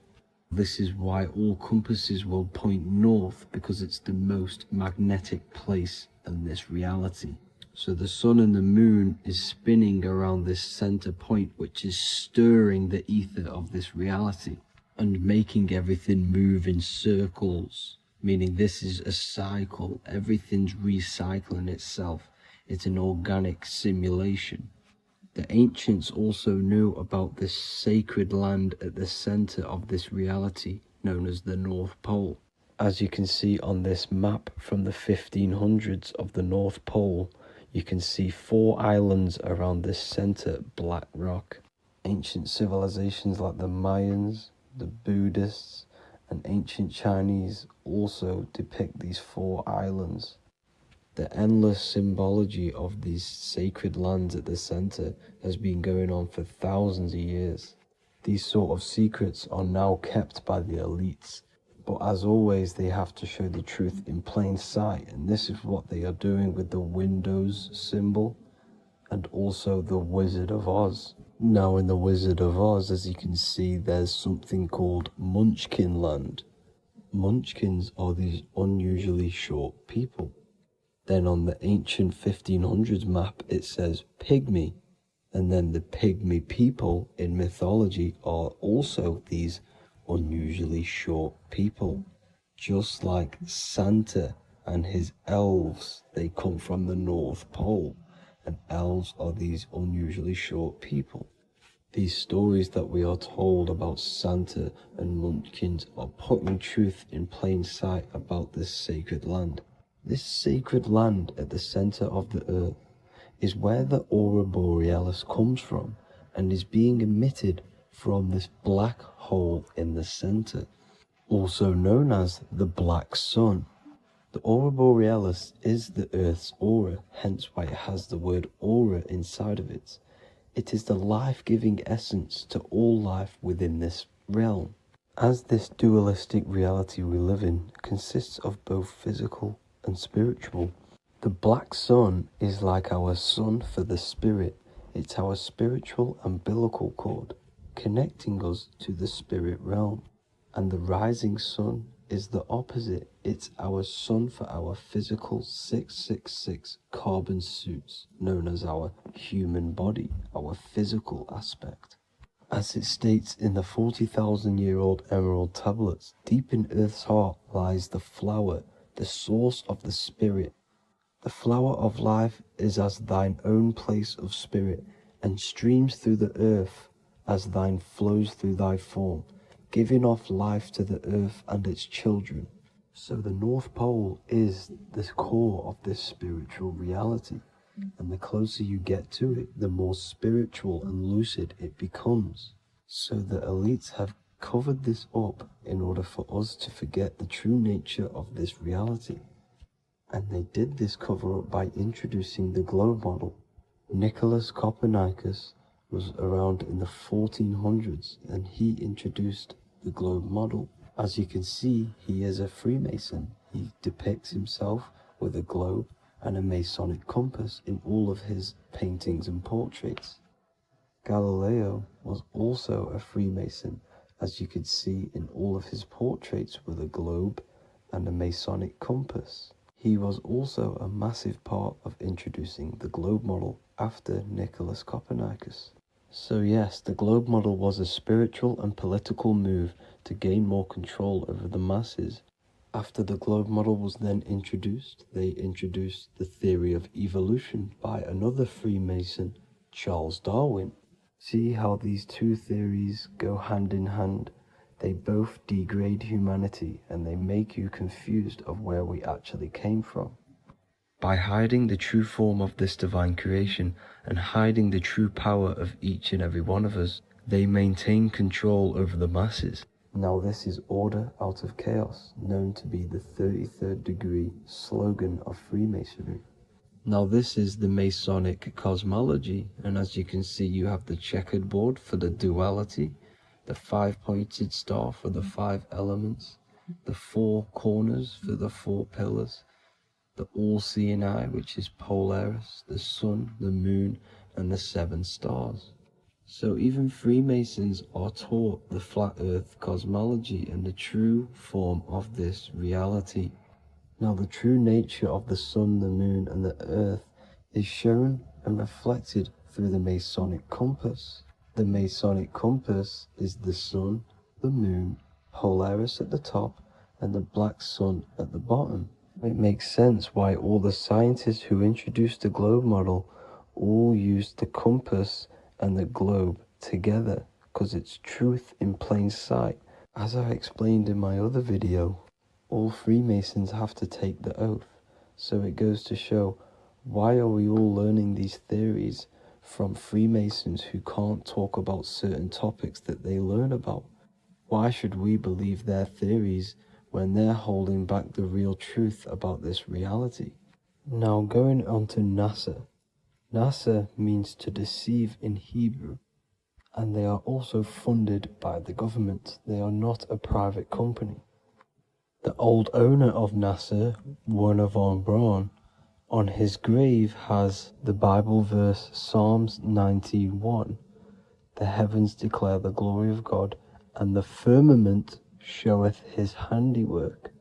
This is why all compasses will point north, because it's the most magnetic place in this reality. So the Sun and the Moon is spinning around this center point, which is stirring the ether of this reality and making everything move in circles meaning this is a cycle. Everything's recycling itself. It's an organic simulation. The ancients also knew about this sacred land at the center of this reality, known as the North Pole. As you can see on this map from the 1500s of the North Pole, you can see 4 islands around this center black rock. Ancient civilizations like the Mayans, the Buddhists, and ancient Chinese also depict these 4 islands. The endless symbology of these sacred lands at the center has been going on for thousands of years. These sort of secrets are now kept by the elites, but as always they have to show the truth in plain sight, and this is what they are doing with the Windows symbol and also the Wizard of Oz. Now in the Wizard of Oz, as you can see, there's something called Munchkin Land. Munchkins are these unusually short people. Then on the ancient 1500s map it says Pygmy, and then the Pygmy people in mythology are also these unusually short people. Just like Santa and his elves, they come from the North Pole, and elves are these unusually short people. These stories that we are told about Santa and Munchkins are putting truth in plain sight about this sacred land. This sacred land at the center of the earth is where the aurora borealis comes from and is being emitted from this black hole in the center, also known as the black sun. The aurora borealis is the earth's aura, hence why it has the word aura inside of it. It is the life-giving essence to all life within this realm. As this dualistic reality we live in consists of both physical and spiritual, the black sun is like our sun for the spirit. It's our spiritual umbilical cord, connecting us to the spirit realm. And the rising sun is the opposite. It's our sun for our physical 666 carbon suits, known as our human body, our physical aspect. As it states in the 40,000-year-old emerald tablets, deep in Earth's heart lies the flower, the source of the spirit. The flower of life is as thine own place of spirit, and streams through the earth as thine flows through thy form, giving off life to the earth and its children. So the North Pole is the core of this spiritual reality, and the closer you get to it, the more spiritual and lucid it becomes. So the elites have covered this up in order for us to forget the true nature of this reality. And they did this cover up by introducing the globe model. Nicholas Copernicus was around in the 1400s, and he introduced the globe model. As you can see, he is a Freemason. He depicts himself with a globe and a Masonic compass in all of his paintings and portraits. Galileo was also a Freemason, as you could see in all of his portraits with a globe and a Masonic compass. He was also a massive part of introducing the globe model after Nicholas Copernicus. So yes, the globe model was a spiritual and political move to gain more control over the masses. After the globe model was then introduced, they introduced the theory of evolution by another Freemason, Charles Darwin. See how these two theories go hand in hand? They both degrade humanity, and they make you confused of where we actually came from. By hiding the true form of this divine creation and hiding the true power of each and every one of us, they maintain control over the masses. Now this is order out of chaos, known to be the 33rd degree slogan of Freemasonry. Now this is the Masonic cosmology, and as you can see, you have the checkered board for the duality, the 5-pointed star for the 5 elements, the 4 corners for the 4 pillars, the all-seeing eye, which is Polaris, the sun, the moon, and the 7 stars. So even Freemasons are taught the flat earth cosmology and the true form of this reality. Now the true nature of the sun, the moon, and the earth is shown and reflected through the Masonic compass. The Masonic compass is the sun, the moon, Polaris at the top, and the black sun at the bottom. It makes sense why all the scientists who introduced the globe model all used the compass and the globe together, because it's truth in plain sight. As I explained in my other video, all Freemasons have to take the oath, so it goes to show, why are we all learning these theories from Freemasons who can't talk about certain topics that they learn about? Why should we believe their theories when they're holding back the real truth about this reality? Now going on to NASA. NASA means to deceive in Hebrew, and they are also funded by the government. They are not a private company. The old owner of NASA, Werner von Braun, on his grave has the Bible verse Psalms 91. The heavens declare the glory of God, and the firmament showeth his handiwork.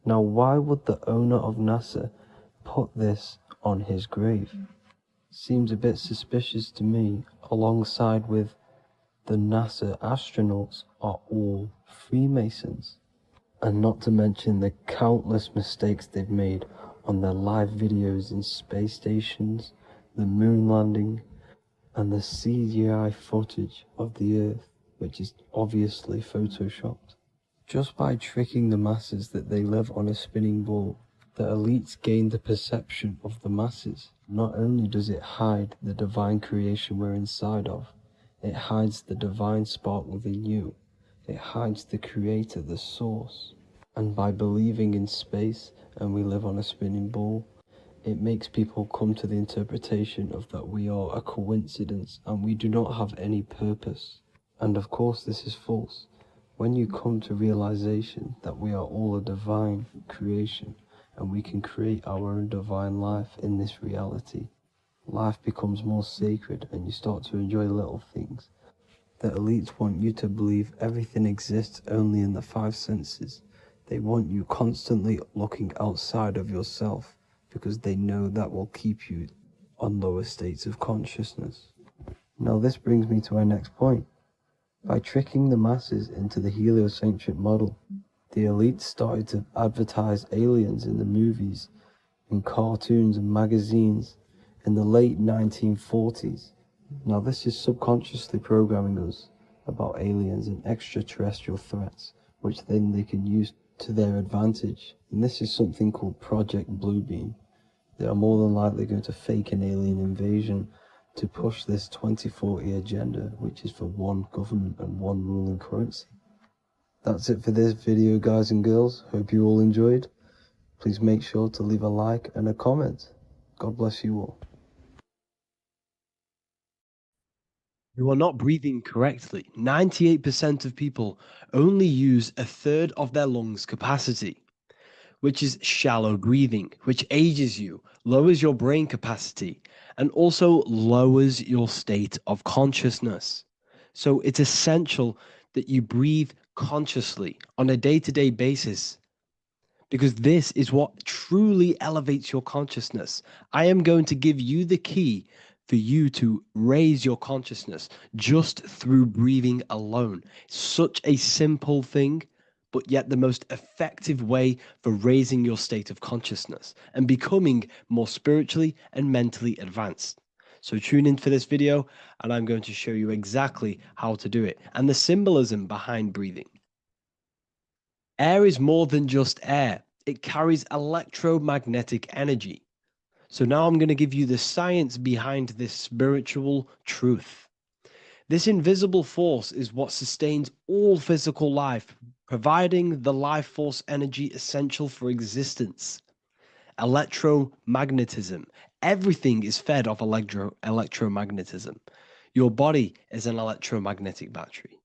Now why would the owner of NASA put this on his grave? Seems a bit suspicious to me, alongside with the NASA astronauts are all Freemasons. And not to mention the countless mistakes they've made on their live videos in space stations, the moon landing, and the CGI footage of the Earth, which is obviously photoshopped. Just by tricking the masses that they live on a spinning ball, the elites gain the perception of the masses. Not only does it hide the divine creation we're inside of, it hides the divine spark within you. It hides the creator, the source. And by believing in space and we live on a spinning ball, it makes people come to the interpretation of that we are a coincidence and we do not have any purpose. And of course this is false. When you come to realization that we are all a divine creation and we can create our own divine life in this reality, life becomes more sacred and you start to enjoy little things. The elites want you to believe everything exists only in the five senses. They want you constantly looking outside of yourself because they know that will keep you on lower states of consciousness. Now this brings me to our next point. By tricking the masses into the heliocentric model, the elites started to advertise aliens in the movies, in cartoons and magazines in the late 1940s. Now this is subconsciously programming us about aliens and extraterrestrial threats, which then they can use to their advantage. And this is something called Project Bluebeam. They are more than likely going to fake an alien invasion to push this 2040 agenda, which is for one government and one ruling currency. That's it for this video, guys and girls. Hope you all enjoyed. Please make sure to leave a like and a comment. God bless you all. You are not breathing correctly. 98% of people only use a third of their lungs capacity, which is shallow breathing, which ages you, lowers your brain capacity, and also lowers your state of consciousness. So it's essential that you breathe consciously on a day-to-day basis, because this is what truly elevates your consciousness. I am going to give you the key for you to raise your consciousness just through breathing alone. Such a simple thing, but yet the most effective way for raising your state of consciousness and becoming more spiritually and mentally advanced. So tune in for this video and I'm going to show you exactly how to do it and the symbolism behind breathing. Air is more than just air. It carries electromagnetic energy. So now I'm going to give you the science behind this spiritual truth. This invisible force is what sustains all physical life, providing the life force energy essential for existence. Electromagnetism. Everything is fed off electromagnetism. Your body is an electromagnetic battery.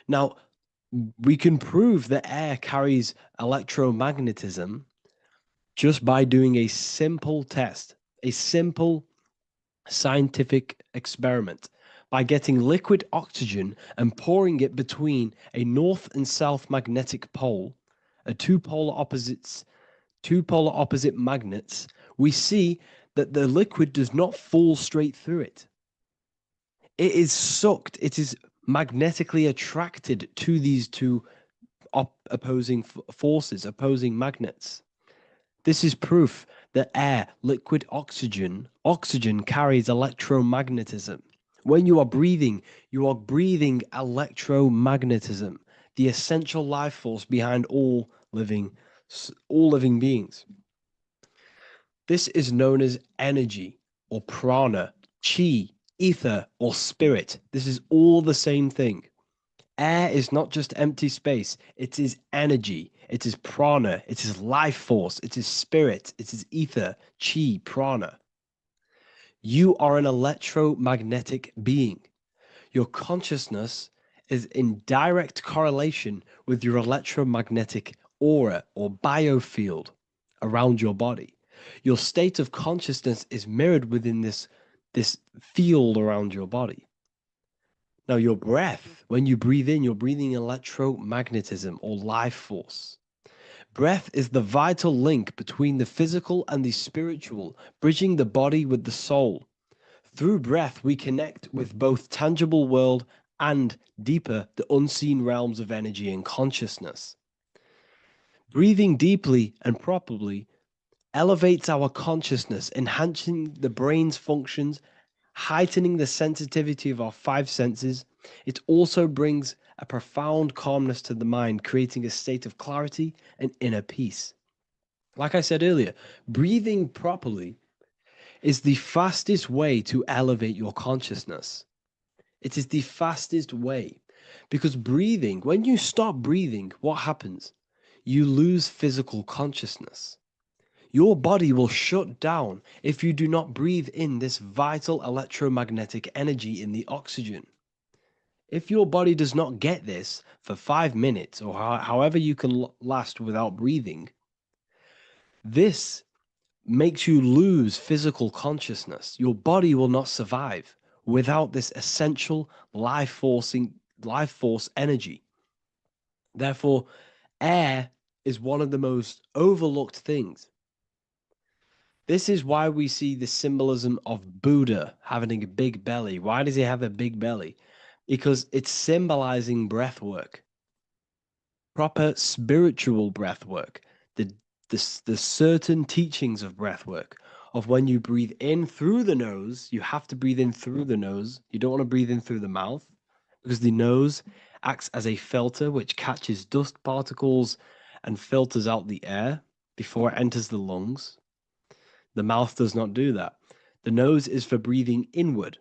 Now, we can prove that air carries electromagnetism just by doing a simple test, a simple scientific experiment, by getting liquid oxygen and pouring it between a north and south magnetic pole, two polar opposite magnets. We see that the liquid does not fall straight through it. It is sucked, it is magnetically attracted to these two opposing forces, opposing magnets. This is proof that air, liquid oxygen carries electromagnetism. When you are breathing electromagnetism, the essential life force behind all living beings. This is known as energy or prana, chi, ether, or spirit. This is all the same thing. Air is not just empty space, it is energy, it is prana, it is life force, it is spirit, it is ether, chi, prana. You are an electromagnetic being. Your consciousness is in direct correlation with your electromagnetic aura or biofield around your body. Your state of consciousness is mirrored within this field around your body. Now, your breath, when you breathe in, you're breathing electromagnetism or life force. Breath is the vital link between the physical and the spiritual, bridging the body with the soul. Through breath, we connect with both tangible world and deeper, the unseen realms of energy and consciousness. Breathing deeply and properly elevates our consciousness, enhancing the brain's functions, heightening the sensitivity of our five senses. It also brings a profound calmness to the mind, creating a state of clarity and inner peace. Like I said earlier, breathing properly is the fastest way to elevate your consciousness. It is the fastest way because breathing, when you stop breathing, what happens? You lose physical consciousness. Your body will shut down if you do not breathe in this vital electromagnetic energy in the oxygen. If your body does not get this for 5 minutes or however you can last without breathing, this makes you lose physical consciousness. Your body will not survive without this essential life force energy. Therefore, air is one of the most overlooked things. This is why we see the symbolism of Buddha having a big belly. Why does he have a big belly? Because it's symbolizing breath work, proper spiritual breath work, the certain teachings of breath work, of when you breathe in through the nose, you have to breathe in through the nose. You don't want to breathe in through the mouth because the nose acts as a filter which catches dust particles and filters out the air before it enters the lungs. The mouth does not do that. The nose is for breathing inward.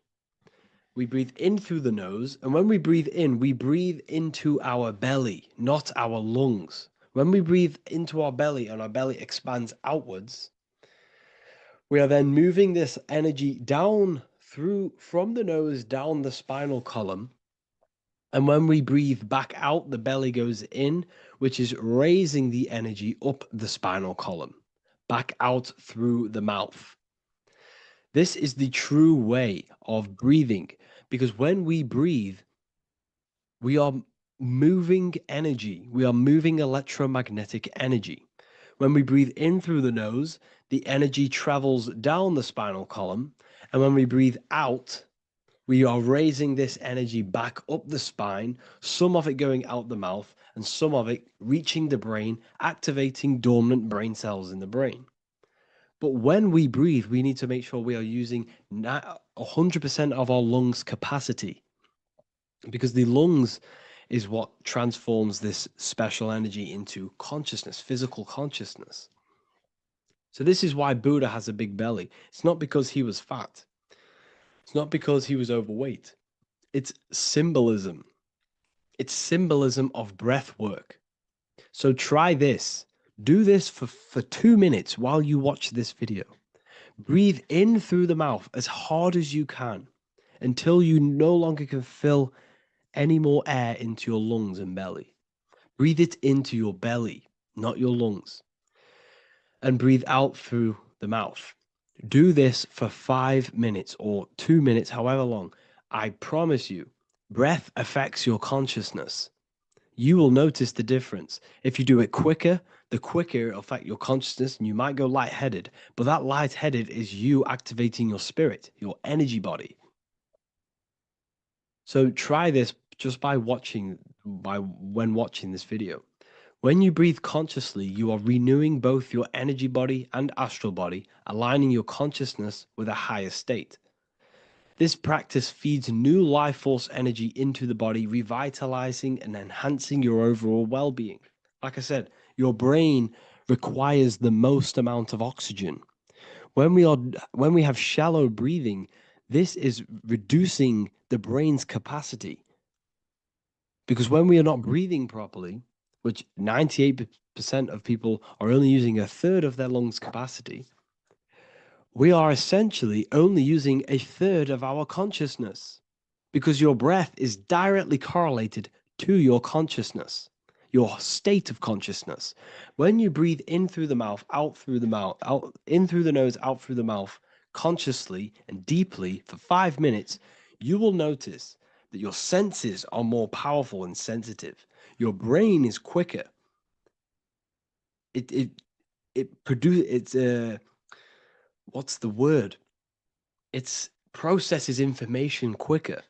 We breathe in through the nose, and when we breathe into our belly, not our lungs. When we breathe into our belly and our belly expands outwards, we are then moving this energy down from the nose down the spinal column. And when we breathe back out, the belly goes in, which is raising the energy up the spinal column, back out through the mouth. This is the true way of breathing, because when we breathe, we are moving energy. We are moving electromagnetic energy. When we breathe in through the nose, the energy travels down the spinal column. And when we breathe out, we are raising this energy back up the spine, some of it going out the mouth, and some of it reaching the brain, activating dormant brain cells in the brain. But when we breathe, we need to make sure we are using 100% of our lungs capacity, because the lungs is what transforms this special energy into consciousness, physical consciousness. So this is why Buddha has a big belly. It's not because he was fat. It's not because he was overweight. It's symbolism. It's symbolism of breath work. So try this. Do this for 2 minutes while you watch this video. Breathe in through the mouth as hard as you can until you no longer can fill any more air into your lungs and belly. Breathe it into your belly, not your lungs. And breathe out through the mouth. Do this for 5 minutes or 2 minutes, however long. I promise you, breath affects your consciousness. You will notice the difference. If you do it quicker, the quicker it'll affect your consciousness, and you might go lightheaded. But that lightheaded is you activating your spirit, your energy body. So try this just when watching this video. When you breathe consciously, you are renewing both your energy body and astral body, aligning your consciousness with a higher state. This practice feeds new life force energy into the body, revitalizing and enhancing your overall well-being. Like I said, your brain requires the most amount of oxygen. When we have shallow breathing, this is reducing the brain's capacity. Because when we are not breathing properly, which 98% of people are only using a third of their lungs capacity, we are essentially only using a third of our consciousness, because your breath is directly correlated to your consciousness, your state of consciousness. When you breathe in through the mouth, out through the mouth, out in through the nose, out through the mouth, consciously and deeply for 5 minutes, you will notice that your senses are more powerful and sensitive. Your brain is quicker. What's the word? It processes information quicker.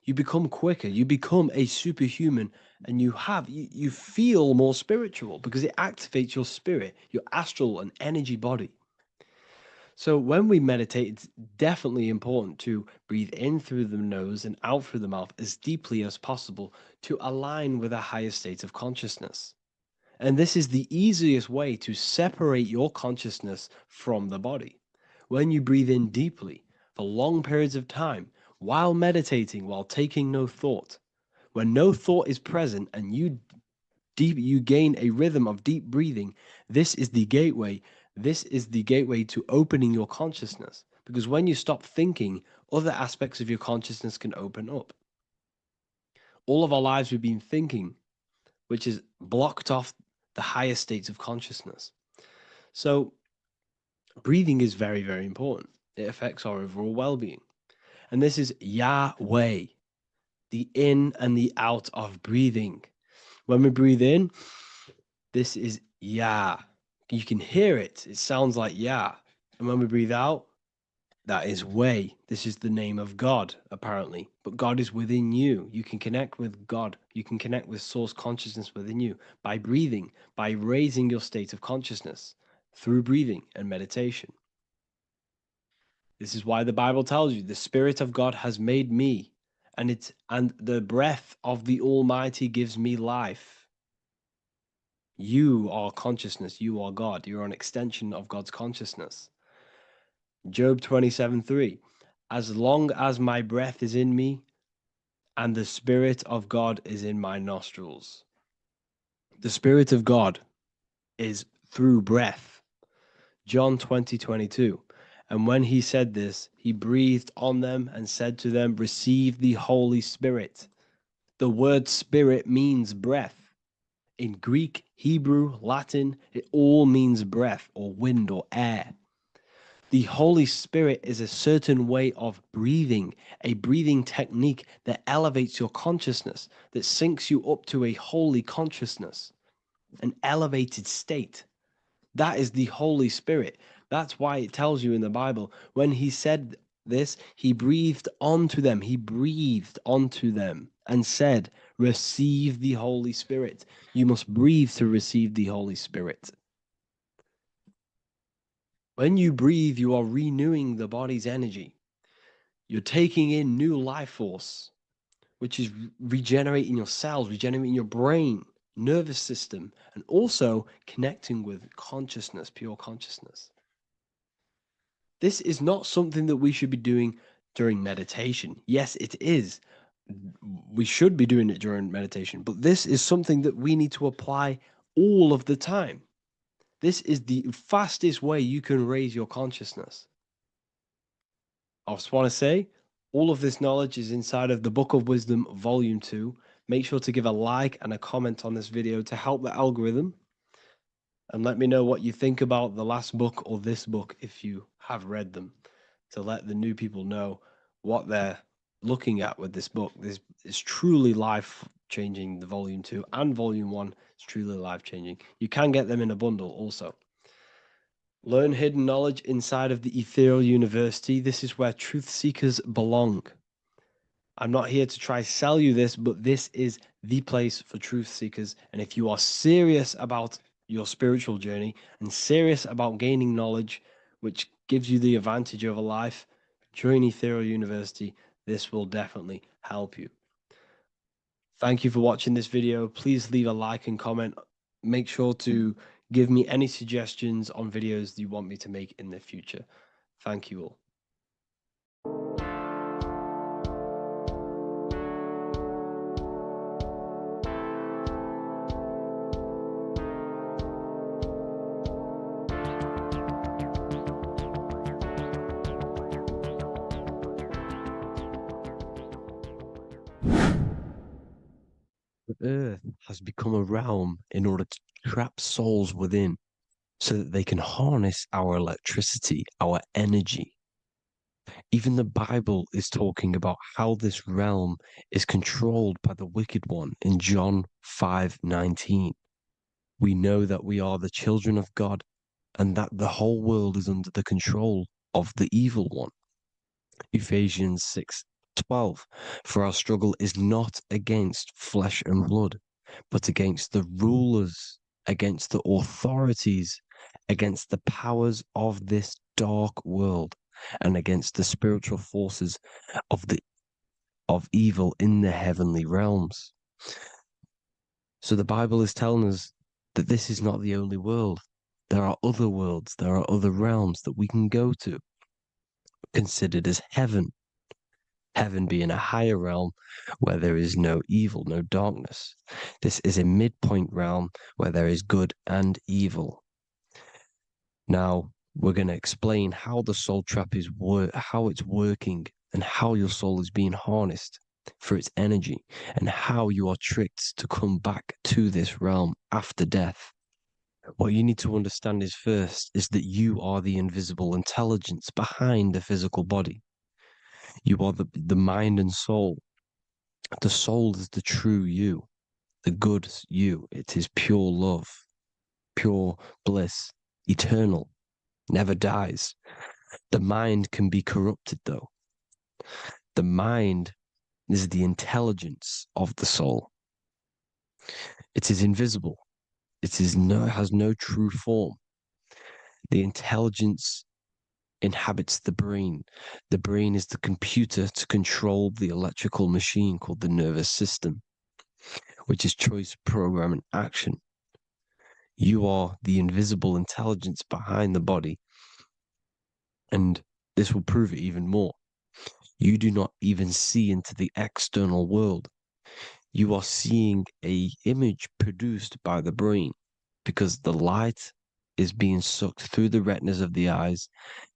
You become quicker. You become a superhuman, and you feel more spiritual because it activates your spirit, your astral and energy body. So when we meditate, it's definitely important to breathe in through the nose and out through the mouth as deeply as possible to align with a higher state of consciousness. And this is the easiest way to separate your consciousness from the body. When you breathe in deeply for long periods of time, while meditating, while taking no thought, when no thought is present and you gain a rhythm of deep breathing, this is the gateway. This is the gateway to opening your consciousness. Because when you stop thinking, other aspects of your consciousness can open up. All of our lives we've been thinking, which has blocked off the higher states of consciousness. So breathing is very, very important. It affects our overall well-being. And this is Yahweh, the in and the out of breathing. When we breathe in, this is Yah. You can hear it. It sounds like Yah. And when we breathe out, that is Way. This is the name of God, apparently. But God is within you. You can connect with God. You can connect with source consciousness within you by breathing, by raising your state of consciousness through breathing and meditation. This is why the Bible tells you the Spirit of God has made me, and the breath of the Almighty gives me life. You are consciousness. You are God. You're an extension of God's consciousness. Job 27:3. As long as my breath is in me and the Spirit of God is in my nostrils. The Spirit of God is through breath. John 20:22. And when he said this, he breathed on them and said to them, receive the Holy Spirit. The word spirit means breath. In Greek, Hebrew, Latin, it all means breath or wind or air. The Holy Spirit is a certain way of breathing, a breathing technique that elevates your consciousness, that syncs you up to a holy consciousness, an elevated state. That is the Holy Spirit. That's why it tells you in the Bible, when he said this, he breathed onto them. He breathed onto them and said, receive the Holy Spirit. You must breathe to receive the Holy Spirit. When you breathe, you are renewing the body's energy. You're taking in new life force, which is regenerating your cells, regenerating your brain, nervous system, and also connecting with consciousness, pure consciousness. This is not something that we should be doing during meditation. Yes, it is. We should be doing it during meditation, but this is something that we need to apply all of the time. This is the fastest way you can raise your consciousness. I just want to say, all of this knowledge is inside of the Book of Wisdom, Volume 2. Make sure to give a like and a comment on this video to help the algorithm. And let me know what you think about the last book or this book if you have read them, to let the new people know what they're looking at with this book. This is truly life-changing, the Volume 2 and Volume 1 is truly life-changing. You can get them in a bundle also. Learn hidden knowledge inside of the Ethereal University. This is where truth seekers belong. I'm not here to try sell you this, but this is the place for truth seekers. And if you are serious about your spiritual journey and serious about gaining knowledge, which gives you the advantage over life, join Ethereal University. This will definitely help you. Thank you for watching this video. Please leave a like and comment. Make sure to give me any suggestions on videos you want me to make in the future. Thank you all. The earth has become a realm in order to trap souls within so that they can harness our electricity, our energy. Even the Bible is talking about how this realm is controlled by the wicked one in John 5:19. We know that we are the children of God and that the whole world is under the control of the evil one. Ephesians 6:12. For our struggle is not against flesh and blood, but against the rulers, against the authorities, against the powers of this dark world, and against the spiritual forces of evil in the heavenly realms. So the Bible is telling us that this is not the only world. There are other worlds, there are other realms that we can go to, considered as heaven. Heaven being a higher realm where there is no evil, no darkness. This is a midpoint realm where there is good and evil. Now, we're going to explain how the soul trap is how it's working and how your soul is being harnessed for its energy and how you are tricked to come back to this realm after death. What you need to understand is first is that you are the invisible intelligence behind the physical body. You are the mind and soul. The soul is the true you, the good you. It is pure love, pure bliss, eternal, never dies. The mind can be corrupted, though. The mind is the intelligence of the soul. It is invisible. It has no true form. The intelligence inhabits the brain. The brain is the computer to control the electrical machine called the nervous system, which is choice, program, and action. You are the invisible intelligence behind the body, and this will prove it even more. You do not even see into the external world. You are seeing an image produced by the brain because the light is being sucked through the retinas of the eyes.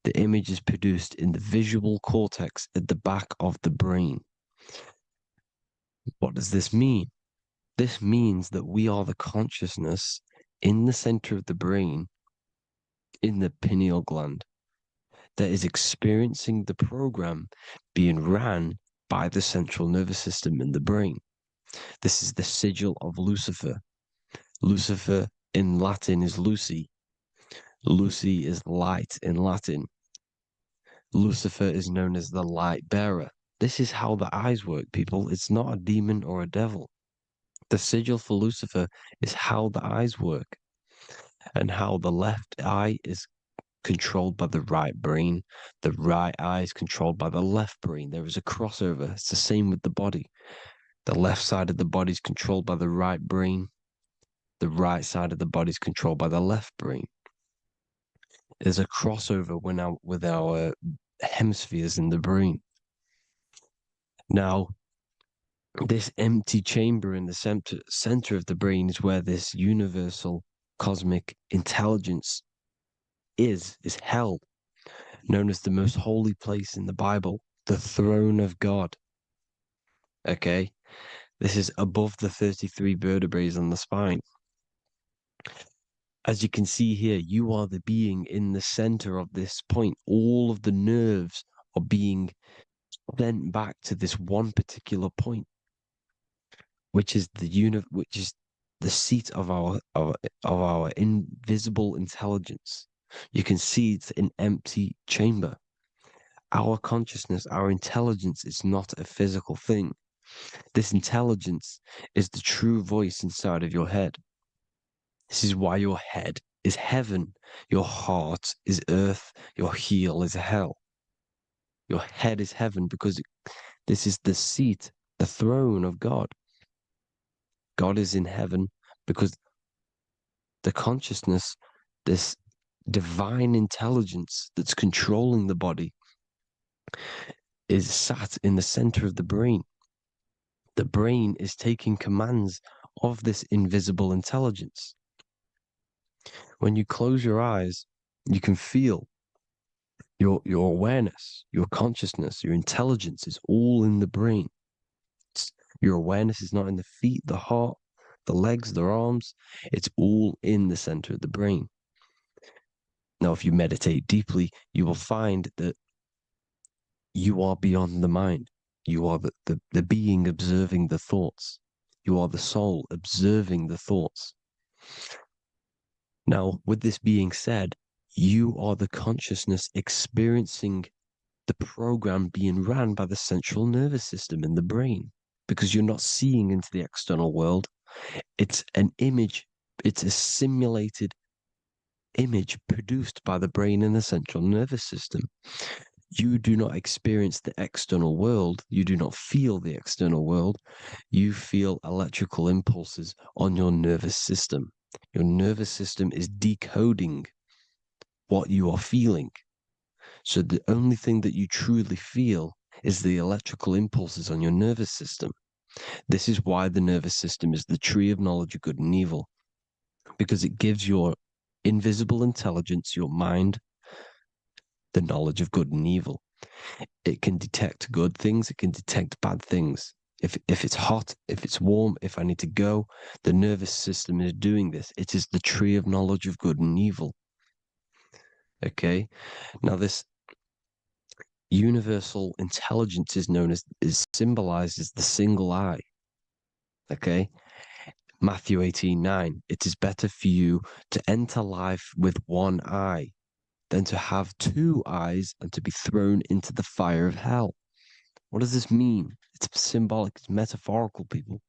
The image is produced in the visual cortex at the back of the brain. What does this mean? This means that we are the consciousness in the center of the brain, in the pineal gland, that is experiencing the program being ran by the central nervous system in the brain. This is the sigil of Lucifer. Lucifer in Latin is Lucy. Lucy is light in Latin. Lucifer is known as the light bearer. This is how the eyes work, people. It's not a demon or a devil. The sigil for Lucifer is how the eyes work and how the left eye is controlled by the right brain. The right eye is controlled by the left brain. There is a crossover. It's the same with the body. The left side of the body is controlled by the right brain. The right side of the body is controlled by the left brain. There's a crossover with our hemispheres in the brain. Now, this empty chamber in the center of the brain is where this universal cosmic intelligence is held, known as the most holy place in the Bible, the throne of God. Okay? This is above the 33 vertebrae on the spine. As you can see here, you are the being in the center of this point. All of the nerves are being sent back to this one particular point, which is the seat of our invisible intelligence. You can see it's an empty chamber. Our consciousness, our intelligence is not a physical thing. This intelligence is the true voice inside of your head. This is why your head is heaven, your heart is earth, your heel is hell. Your head is heaven because this is the seat, the throne of God. God is in heaven because the consciousness, this divine intelligence that's controlling the body, is sat in the center of the brain. The brain is taking commands of this invisible intelligence. When you close your eyes, you can feel your awareness, your consciousness, your intelligence is all in the brain. Your awareness is not in the feet, the heart, the legs, the arms. It's all in the center of the brain. Now, if you meditate deeply, you will find that you are beyond the mind. You are the being observing the thoughts. You are the soul observing the thoughts. Now, with this being said, you are the consciousness experiencing the program being ran by the central nervous system in the brain, because you're not seeing into the external world. It's an image, it's a simulated image produced by the brain and the central nervous system. You do not experience the external world. You do not feel the external world. You feel electrical impulses on your nervous system. Your nervous system is decoding what you are feeling. So the only thing that you truly feel is the electrical impulses on your nervous system. This is why the nervous system is the tree of knowledge of good and evil, because it gives your invisible intelligence, your mind, the knowledge of good and evil. It can detect good things, it can detect bad things. If it's hot, if it's warm, if I need to go, the nervous system is doing this. It is the tree of knowledge of good and evil. Okay? Now this universal intelligence is symbolized as the single eye. Okay? Matthew 18:9. It is better for you to enter life with one eye than to have two eyes and to be thrown into the fire of hell. What does this mean? It's symbolic, it's metaphorical, people.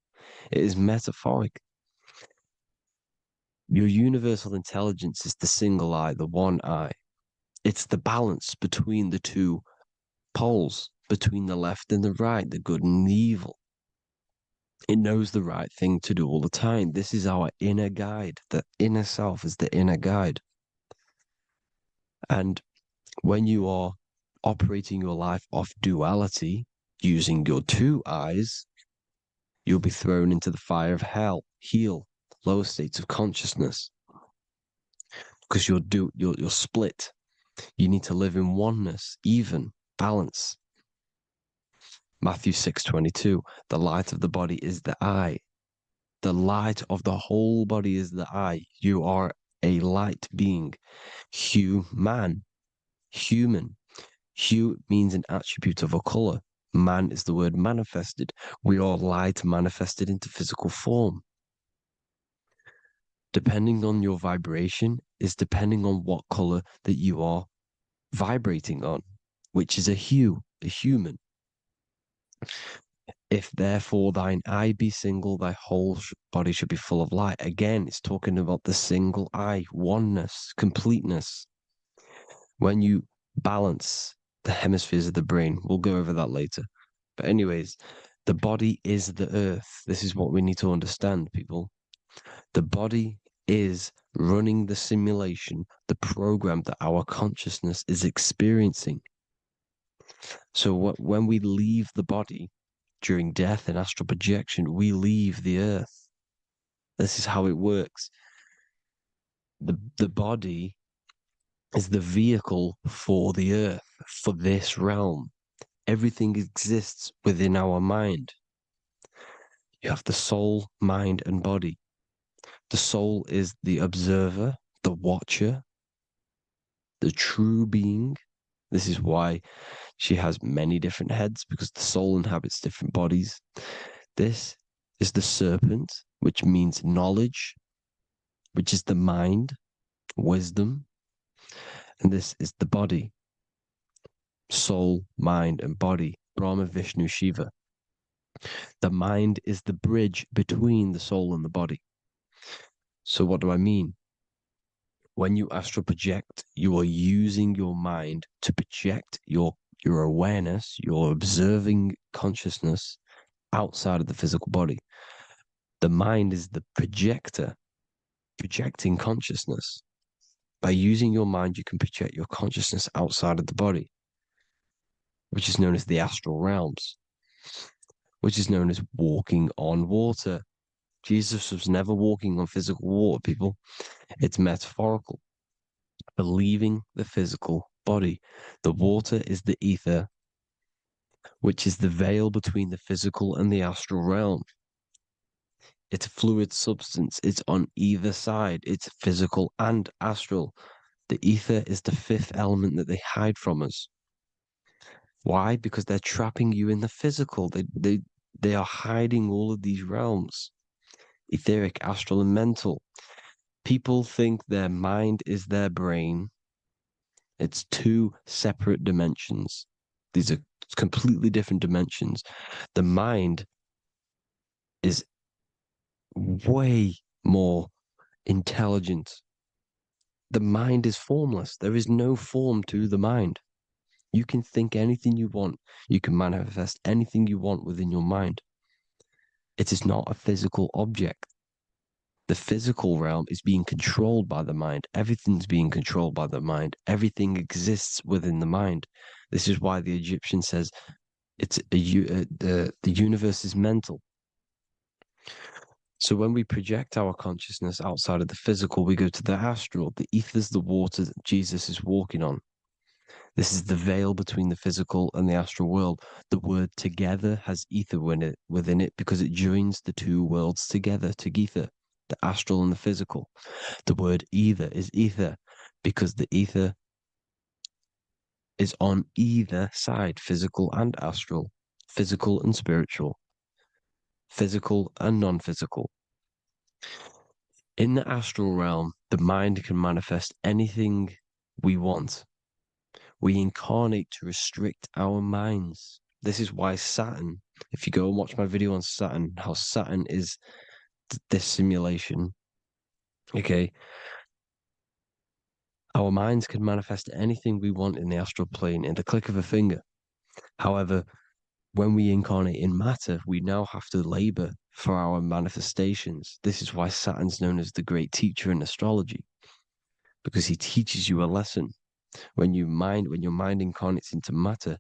It is metaphoric. Your universal intelligence is the single eye, the one eye. It's the balance between the two poles, between the left and the right, the good and the evil. It knows the right thing to do all the time. This is our inner guide. The inner self is the inner guide. And when you are operating your life off duality, using your two eyes, you'll be thrown into the fire of hell, lower states of consciousness. Because you're split. You need to live in oneness, even, balance. Matthew 6:22, the light of the body is the eye. The light of the whole body is the eye. You are a light being. Human. Hue means an attribute of a color. Man is the word manifested. We are light manifested into physical form. Depending on your vibration is depending on what color that you are vibrating on, which is a hue, a human. If therefore thine eye be single, thy whole body should be full of light. Again, it's talking about the single eye, oneness, completeness. When you balance the hemispheres of the brain, we'll go over that later. But anyways, the body is the earth. This is what we need to understand, people. The body is running the simulation, the program that our consciousness is experiencing. So when we leave the body during death and astral projection, we leave the earth. This is how it works. The body is the vehicle for the earth, for this realm. Everything exists within our mind. You have the soul, mind, and body. The soul is the observer, the watcher, the true being. This is why she has many different heads, because the soul inhabits different bodies. This is the serpent, which means knowledge, which is the mind, wisdom. And this is the body. soul, mind, and body, Brahma, Vishnu, Shiva. The mind is the bridge between the soul and the body. So what do I mean? When you astral project, you are using your mind to project your awareness, your observing consciousness outside of the physical body. The mind is the projector, projecting consciousness. By using your mind, you can project your consciousness outside of the body, which is known as the astral realms, which is known as walking on water. Jesus was never walking on physical water, people. It's metaphorical. Believing the physical body. The water is the ether, which is the veil between the physical and the astral realm. It's a fluid substance. It's on either side. It's physical and astral. The ether is the fifth element that they hide from us. Why? Because they're trapping you in the physical. They are hiding all of these realms. Etheric, astral, and mental. People think their mind is their brain. It's two separate dimensions. These are completely different dimensions. The mind is way more intelligent. The mind is formless. There is no form to the mind. You can think anything you want. You can manifest anything you want within your mind. It is not a physical object. The physical realm is being controlled by the mind. Everything's being controlled by the mind. Everything exists within the mind. This is why the Egyptian says the universe is mental. So when we project our consciousness outside of the physical, we go to the astral. The ether is the water that Jesus is walking on. This is the veil between the physical and the astral world. The word together has ether within it because it joins the two worlds together, together, the astral and the physical. The word either is ether because the ether is on either side, physical and astral, physical and spiritual, physical and non-physical. In the astral realm, the mind can manifest anything we want. We incarnate to restrict our minds. This is why Saturn, if you go and watch my video on Saturn, how Saturn is this simulation, okay? Our minds can manifest anything we want in the astral plane in the click of a finger. However, when we incarnate in matter, we now have to labor for our manifestations. This is why Saturn's known as the great teacher in astrology, because he teaches you a lesson. When your mind incarnates into matter,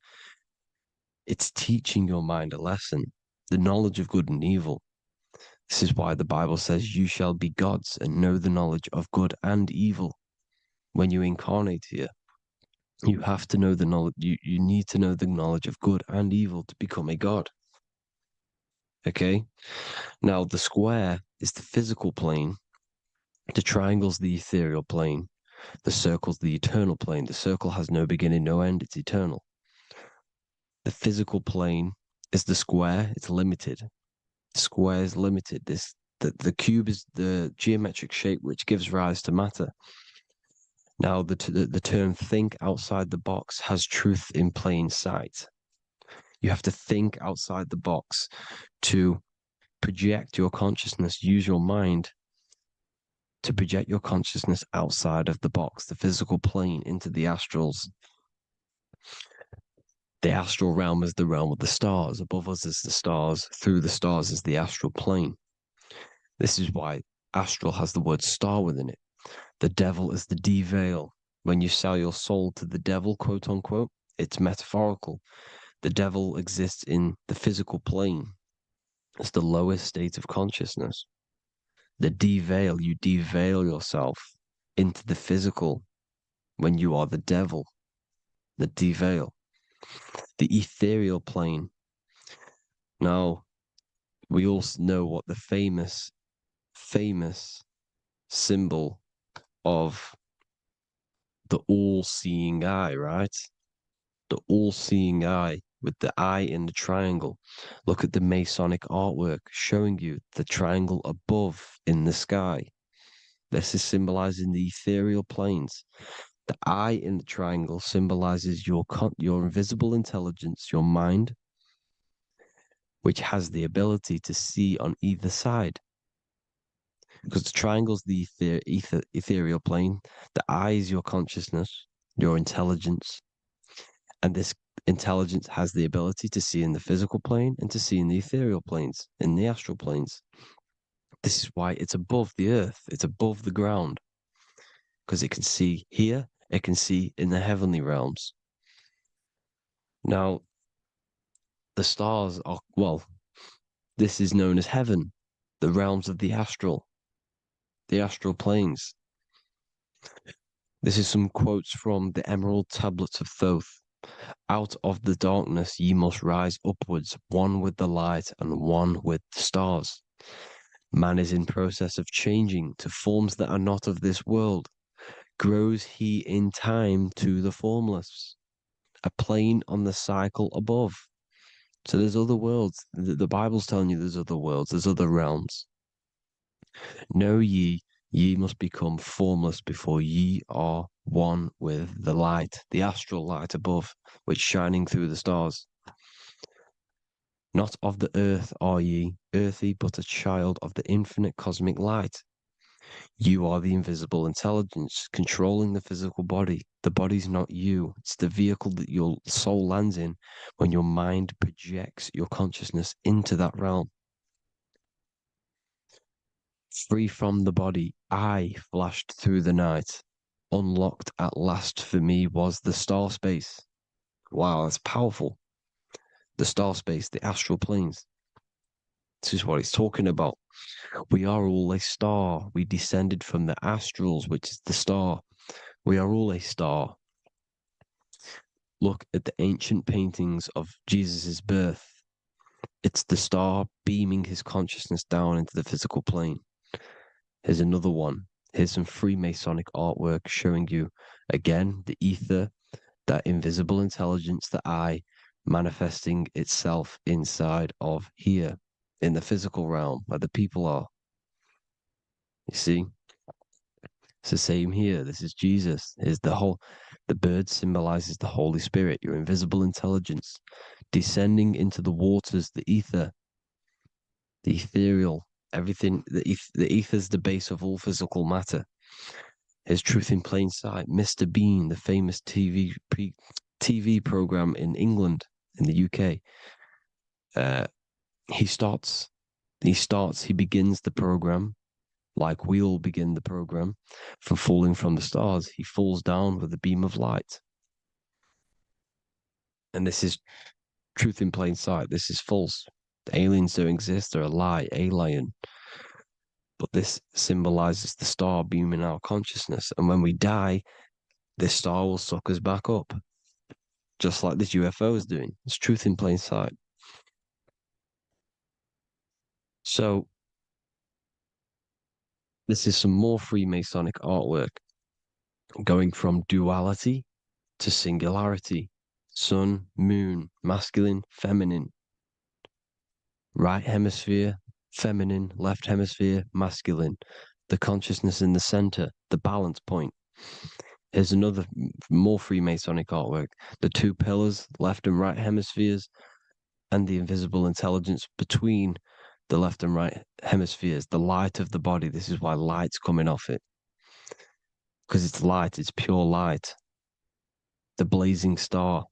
it's teaching your mind a lesson, the knowledge of good and evil. This is why the Bible says, you shall be gods and know the knowledge of good and evil. When you incarnate here, you have to know the knowledge, you need to know the knowledge of good and evil to become a god. Okay? Now, the square is the physical plane. The triangle's the ethereal plane. The circle's the eternal plane. The circle has no beginning, no end. It's eternal. The physical plane is the square. It's limited. The square is limited. The cube is the geometric shape which gives rise to matter. Now, the term think outside the box has truth in plain sight. You have to think outside the box to project your consciousness, use your mind to project your consciousness outside of the box, the physical plane, into the astrals. The astral realm is the realm of the stars. Above us is the stars. Through the stars is the astral plane. This is why astral has the word star within it. The devil is the de-veil. When you sell your soul to the devil, quote unquote, it's metaphorical. The devil exists in the physical plane. It's the lowest state of consciousness. The de-veil, you de-veil yourself into the physical when you are the devil. The de-veil. The ethereal plane. Now, we all know what the famous symbol of the all-seeing eye, right? The all-seeing eye with the eye in the triangle. Look at the Masonic artwork showing you the triangle above in the sky. This is symbolizing the ethereal planes. The eye in the triangle symbolizes your invisible intelligence, your mind, which has the ability to see on either side. Because the triangle's the ethereal plane. The eye is your consciousness, your intelligence. And this intelligence has the ability to see in the physical plane and to see in the ethereal planes, in the astral planes. This is why it's above the earth, it's above the ground. Because it can see here, it can see in the heavenly realms. Now, the stars are, well, this is known as heaven, the realms of the astral planes. This is some quotes from the Emerald Tablets of Thoth. Out of the darkness ye must rise upwards, one with the light and one with the stars. Man is in process of changing to forms that are not of this world. Grows he in time to the formless, a plane on the cycle above. So there's other worlds. The Bible's telling you there's other worlds, there's other realms. Know ye must become formless before ye are one with the light, the astral light above, which shining through the stars. Not of the earth are ye, earthy, but a child of the infinite cosmic light. You are the invisible intelligence controlling the physical body. The body's not you. It's the vehicle that your soul lands in when your mind projects your consciousness into that realm. Free from the body, I flashed through the night. Unlocked at last for me was the star space. Wow, that's powerful. The star space, the astral planes. This is what he's talking about. We are all a star. We descended from the astrals, which is the star. We are all a star. Look at the ancient paintings of Jesus' birth. It's the star beaming his consciousness down into the physical plane. Here's another one. Here's some Freemasonic artwork showing you, again, the ether, that invisible intelligence, the eye, manifesting itself inside of here, in the physical realm, where the people are. You see? It's the same here. This is Jesus. Here's the bird symbolizes the Holy Spirit, your invisible intelligence, descending into the waters, the ether, the ethereal, everything. The ether's the base of all physical matter. Here's Truth in Plain Sight. Mr. Bean, the famous TV program in England, in the UK. He begins the program like we all begin the program from falling from the stars. He falls down with a beam of light. And this is Truth in Plain Sight. This is false. The aliens don't exist. They're a lie, alien. But this symbolizes the star beaming our consciousness. And when we die, this star will suck us back up. Just like this UFO is doing. It's Truth in Plain Sight. So, this is some more Freemasonic artwork. Going from duality to singularity. Sun, moon, masculine, feminine. Right hemisphere, feminine, left hemisphere, masculine. The consciousness in the center, the balance point. Here's another more Freemasonic artwork. The two pillars, left and right hemispheres, and the invisible intelligence between the left and right hemispheres, the light of the body. This is why light's coming off it. Because it's light, it's pure light. The blazing star.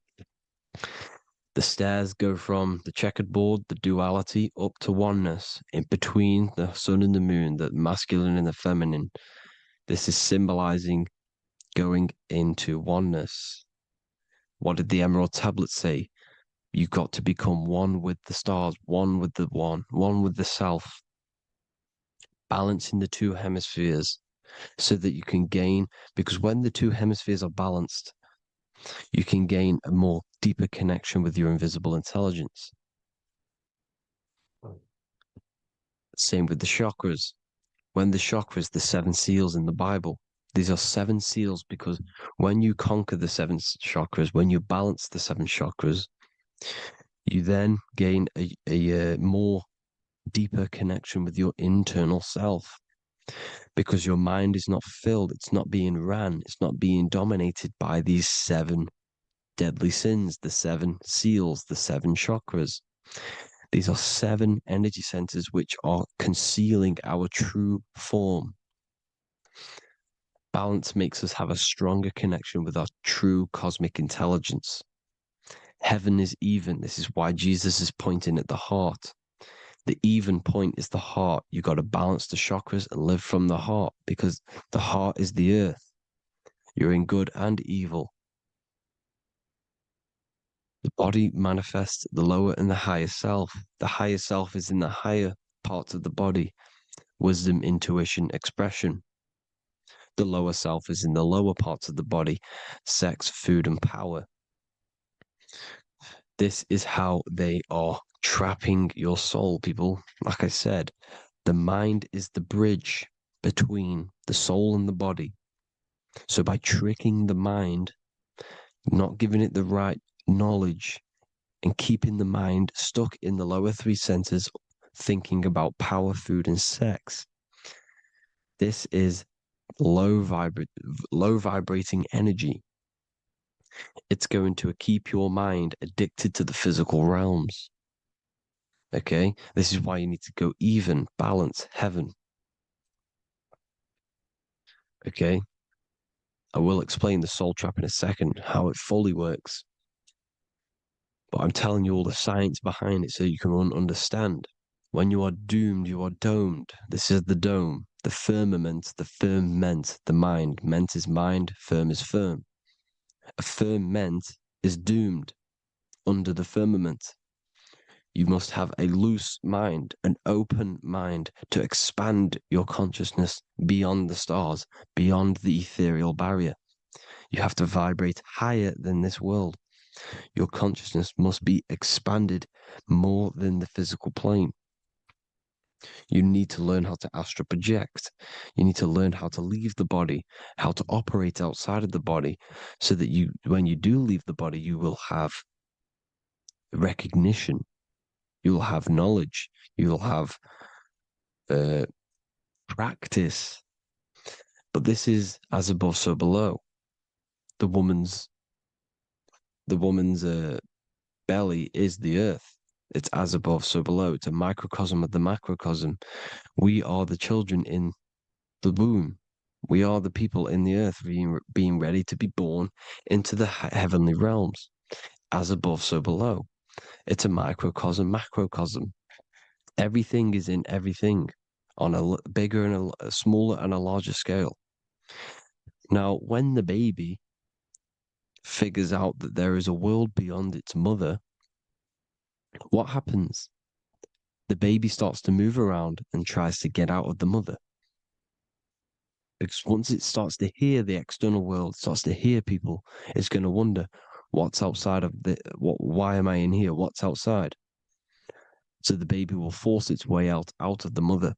The stairs go from the checkered board, the duality, up to oneness, in between the sun and the moon, the masculine and the feminine. This is symbolizing going into oneness. What did the Emerald Tablet say? You've got to become one with the stars, one with the one with the self. Balancing the two hemispheres so that you can gain, because when the two hemispheres are balanced, you can gain a more deeper connection with your invisible intelligence. Same with the chakras. When the chakras, the 7 seals in the Bible, these are 7 seals because when you conquer the 7 chakras, when you balance the 7 chakras, you then gain a more deeper connection with your internal self. because your mind is not filled, it's not being ran, it's not being dominated by these 7 deadly sins, the 7 seals, the 7 chakras. These are 7 energy centers which are concealing our true form. Balance makes us have a stronger connection with our true cosmic intelligence. Heaven is even. This is why Jesus is pointing at the heart. The even point is the heart. You got to balance the chakras and live from the heart, because the heart is the earth. You're in good and evil. The body manifests the lower and the higher self. The higher self is in the higher parts of the body. Wisdom, intuition, expression. The lower self is in the lower parts of the body. Sex, food, and power. This is how they are trapping your soul, people. Like I said, the mind is the bridge between the soul and the body. So by tricking the mind, not giving it the right knowledge, and keeping the mind stuck in the lower 3 centers, thinking about power, food, and sex, this is low vibrating energy. It's going to keep your mind addicted to the physical realms. Okay? This is why you need to go even, balance, heaven. Okay? I will explain the soul trap in a second, how it fully works. But I'm telling you all the science behind it so you can understand. When you are doomed, you are domed. This is the dome, the firmament, the firmament, the mind. Ment is mind, firm is firm. A firmament is doomed under the firmament. You must have a loose mind, an open mind to expand your consciousness beyond the stars, beyond the ethereal barrier. You have to vibrate higher than this world. Your consciousness must be expanded more than the physical plane. You need to learn how to astral project. You need to learn how to leave the body, how to operate outside of the body, so that you, when you do leave the body, you will have recognition. You'll have knowledge. You'll have practice. But this is as above, so below. The woman's belly is the earth. It's as above, so below. It's a microcosm of the macrocosm. We are the children in the womb. We are the people in the earth being ready to be born into the heavenly realms. As above, so below. It's a microcosm, macrocosm. Everything is in everything on a bigger and a smaller and a larger scale. Now, when the baby figures out that there is a world beyond its mother, what happens? The baby starts to move around and tries to get out of the mother. Because once it starts to hear the external world, starts to hear people, it's going to wonder, what's outside of why am I in here? What's outside? So the baby will force its way out of the mother.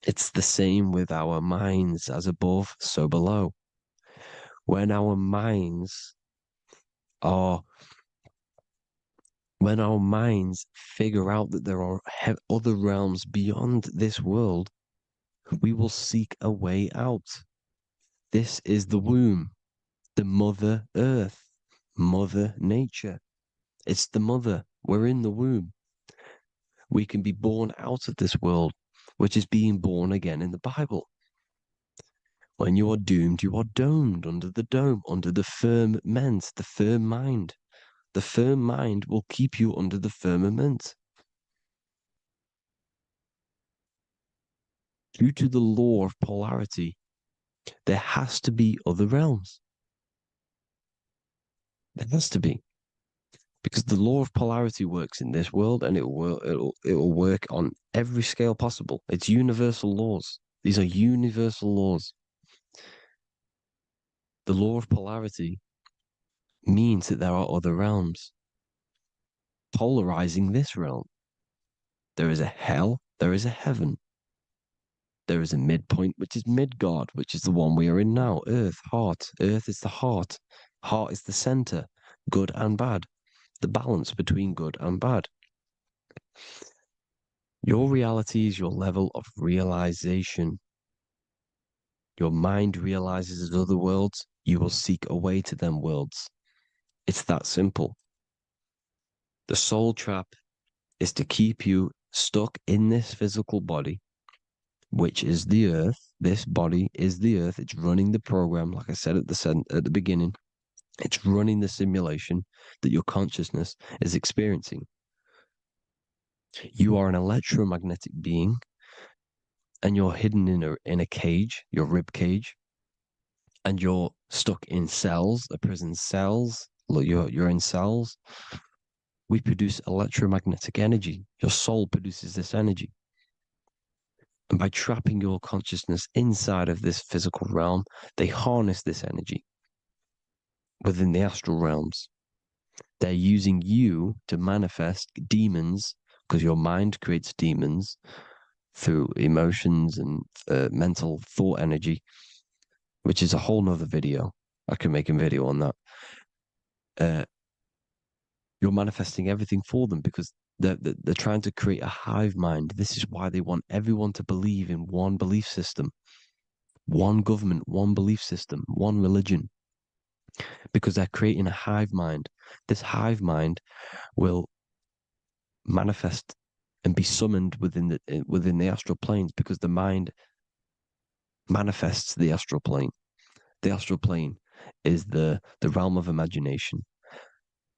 It's the same with our minds, as above, so below. When our minds figure out that there are other realms beyond this world, we will seek a way out. This is the womb, the Mother Earth, Mother Nature. It's the mother. We're in the womb. We can be born out of this world, which is being born again in the Bible. When you are doomed, you are domed under the dome, under the firmament, the firm mind. The firm mind will keep you under the firmament. Due to the law of polarity, there has to be other realms. There has to be. Because the law of polarity works in this world, and it will work on every scale possible. It's universal laws. These are universal laws. The law of polarity means that there are other realms polarizing this realm. There is a hell, there is a heaven. There is a midpoint, which is Midgard, which is the one we are in now. Earth, heart. Earth is the heart. Heart is the center, good and bad. The balance between good and bad. Your reality is your level of realization. your mind realizes as other worlds, you will seek a way to them worlds. It's that simple. The soul trap is to keep you stuck in this physical body, which is the earth. This body is the earth. It's running the program, like I said at the beginning. It's running the simulation that your consciousness is experiencing. You are an electromagnetic being, and you're hidden in a cage, your rib cage, and you're stuck in cells, a prison cells. Look, you're in cells. We produce electromagnetic energy. Your soul produces this energy. And by trapping your consciousness inside of this physical realm, they harness this energy within the astral realms. They're using you to manifest demons, because your mind creates demons through emotions and mental thought energy, which is a whole nother video. I can make a video on that. You're manifesting everything for them because they're trying to create a hive mind. This is why they want everyone to believe in one belief system, one government, one belief system, one religion, because they're creating a hive mind. This hive mind will manifest and be summoned within the astral planes, because the mind manifests the astral plane. The astral plane is the realm of imagination.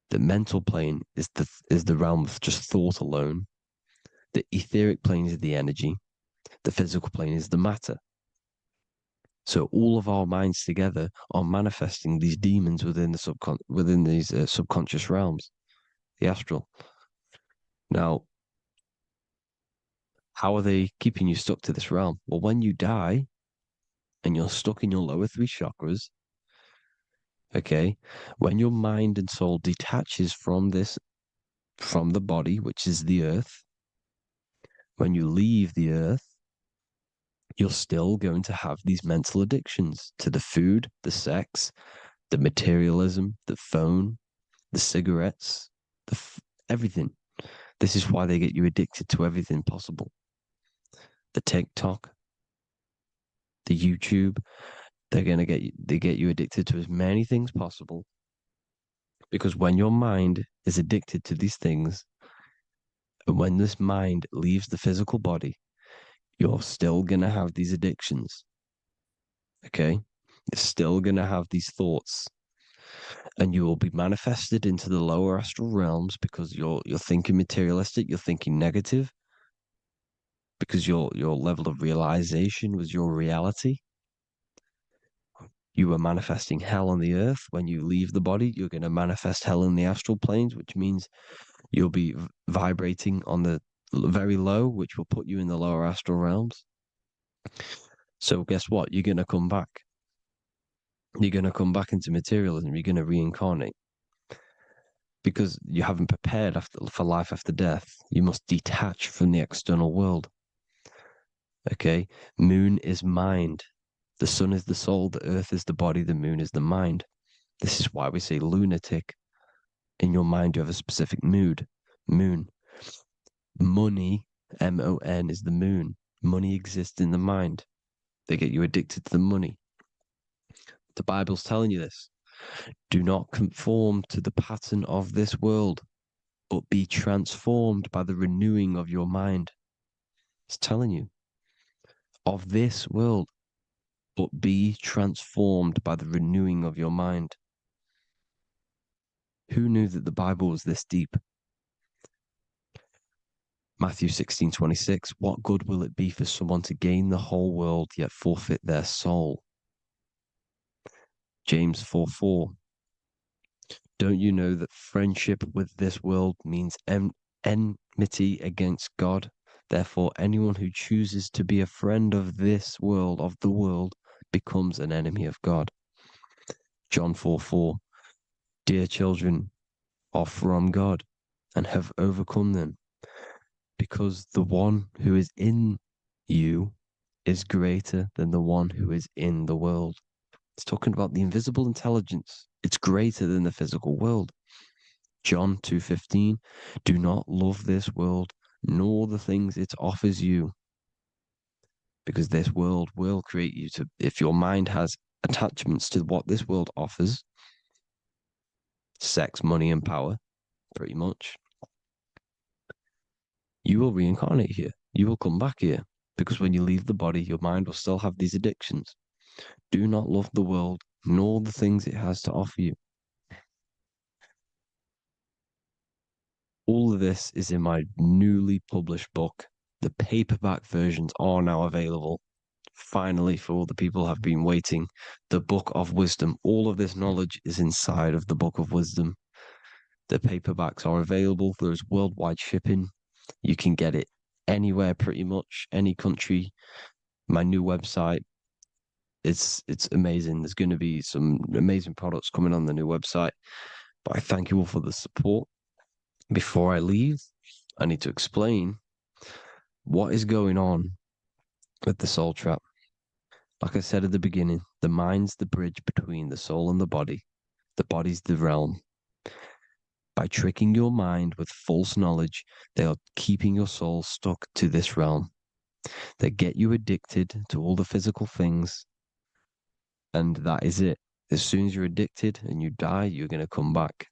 The mental plane is the realm of just thought alone. The etheric plane is the energy. The physical plane is the matter. So all of our minds together are manifesting these demons within these subconscious realms, the astral. Now, how are they keeping you stuck to this realm? Well, when you die and you're stuck in your lower three chakras, okay, when your mind and soul detaches from the body, which is the earth, when you leave the earth, you're still going to have these mental addictions to the food, the sex, the materialism, the phone, the cigarettes, everything. This is why they get you addicted to everything possible. The TikTok, the YouTube, they get you addicted to as many things possible. Because when your mind is addicted to these things, and when this mind leaves the physical body, you're still going to have these addictions. Okay? You're still going to have these thoughts. And you will be manifested into the lower astral realms because you're thinking materialistic, you're thinking negative, because your level of realization was your reality. You were manifesting hell on the earth. When you leave the body, you're going to manifest hell in the astral planes, which means you'll be vibrating on the very low, which will put you in the lower astral realms. So guess what? You're going to come back. You're going to come back into materialism. You're going to reincarnate. Because you haven't prepared for life after death. You must detach from the external world. Okay? Moon is mind. The sun is the soul. The earth is the body. The moon is the mind. This is why we say lunatic. In your mind, you have a specific mood. Moon. Money, M-O-N, is the moon. Money exists in the mind. They get you addicted to the money. The Bible's telling you this. Do not conform to the pattern of this world, but be transformed by the renewing of your mind. It's telling you. Of this world, but be transformed by the renewing of your mind. Who knew that the Bible was this deep? Matthew 16:26, what good will it be for someone to gain the whole world yet forfeit their soul? James 4:4, don't you know that friendship with this world means enmity against God? Therefore, anyone who chooses to be a friend of this world, of the world, becomes an enemy of God. John 4:4, dear children are from God and have overcome them, because the one who is in you is greater than the one who is in the world. It's talking about the invisible intelligence. It's greater than the physical world. John 2:15, do not love this world, nor the things it offers you. because this world will create you to, if your mind has attachments to what this world offers, sex, money, and power, pretty much, you will reincarnate here. You will come back here, because when you leave the body, your mind will still have these addictions. Do not love the world, nor the things it has to offer you. All of this is in my newly published book. The paperback versions are now available. Finally, for all the people who have been waiting, the Book of Wisdom. All of this knowledge is inside of the Book of Wisdom. The paperbacks are available. There's worldwide shipping. You can get it anywhere, pretty much, any country. My new website, it's amazing. There's going to be some amazing products coming on the new website. But I thank you all for the support. Before I leave, I need to explain what is going on with the soul trap. Like I said at the beginning, the mind's the bridge between the soul and the body. The body's the realm. By tricking your mind with false knowledge, they are keeping your soul stuck to this realm. They get you addicted to all the physical things, and that is it. As soon as you're addicted and you die, you're going to come back.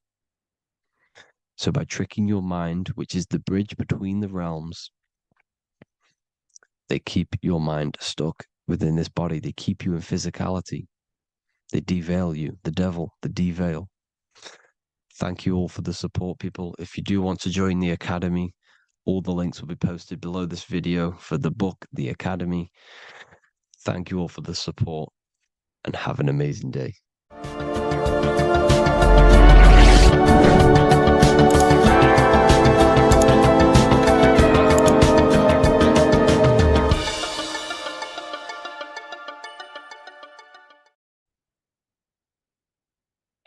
So by tricking your mind, which is the bridge between the realms, they keep your mind stuck within this body. They keep you in physicality. They deveil you, the devil, the deveil. Thank you all for the support, people. If you do want to join the Academy, all the links will be posted below this video for the book, The Academy. Thank you all for the support and have an amazing day.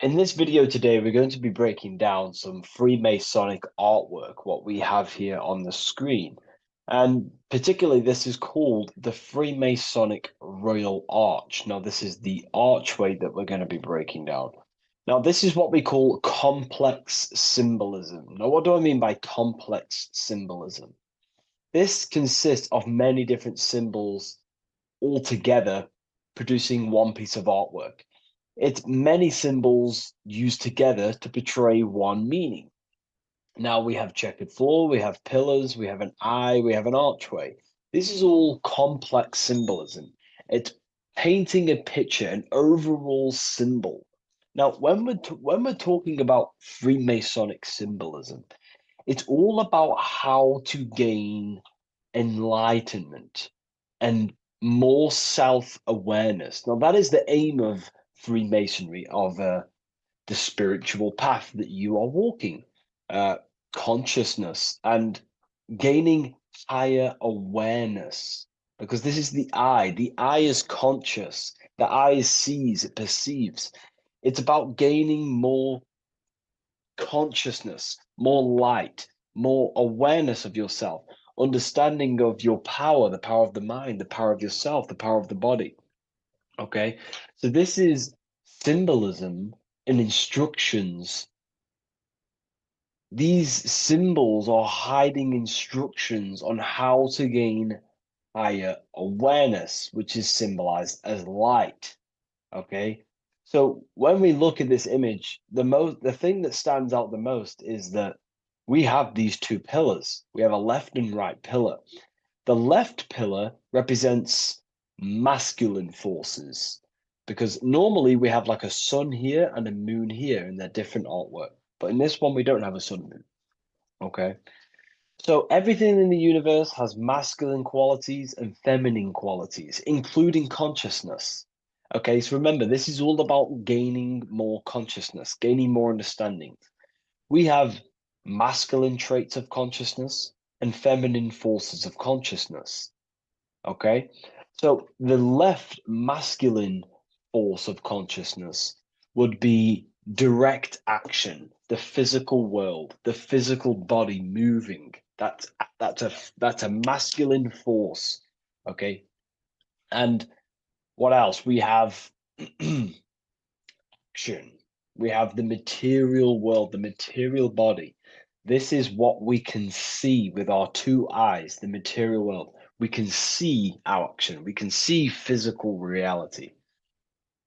In this video today, we're going to be breaking down some Freemasonic artwork, what we have here on the screen. And particularly, this is called the Freemasonic Royal Arch. Now, this is the archway that we're going to be breaking down. Now, this is what we call complex symbolism. Now, what do I mean by complex symbolism? This consists of many different symbols all together producing one piece of artwork. It's many symbols used together to portray one meaning. Now we have checkered floor, we have pillars, we have an eye, we have an archway. This is all complex symbolism. It's painting a picture, an overall symbol. Now, when we're talking about Freemasonic symbolism, it's all about how to gain enlightenment and more self-awareness. Now, that is the aim of Freemasonry, of the spiritual path that you are walking, consciousness and gaining higher awareness, because this is the eye. The eye is conscious. The eye sees, it perceives. It's about gaining more consciousness, more light, more awareness of yourself, understanding of your power, the power of the mind, the power of yourself, the power of the body. Okay, so this is symbolism and instructions. These symbols are hiding instructions on how to gain higher awareness, which is symbolized as light. Okay, so when we look at this image, the thing that stands out the most is that we have these two pillars. We have a left and right pillar. The left pillar represents masculine forces, because normally we have like a sun here and a moon here in their different artwork. But in this one, we don't have a sun and moon. Okay. So everything in the universe has masculine qualities and feminine qualities, including consciousness. Okay, so remember, this is all about gaining more consciousness, gaining more understanding. We have masculine traits of consciousness and feminine forces of consciousness. Okay, so the left masculine force of consciousness would be direct action, the physical world, the physical body moving. That's a masculine force. Okay, and what else? We have action. We have the material world, the material body. This is what we can see with our two eyes, the material world. We can see action. We can see physical reality.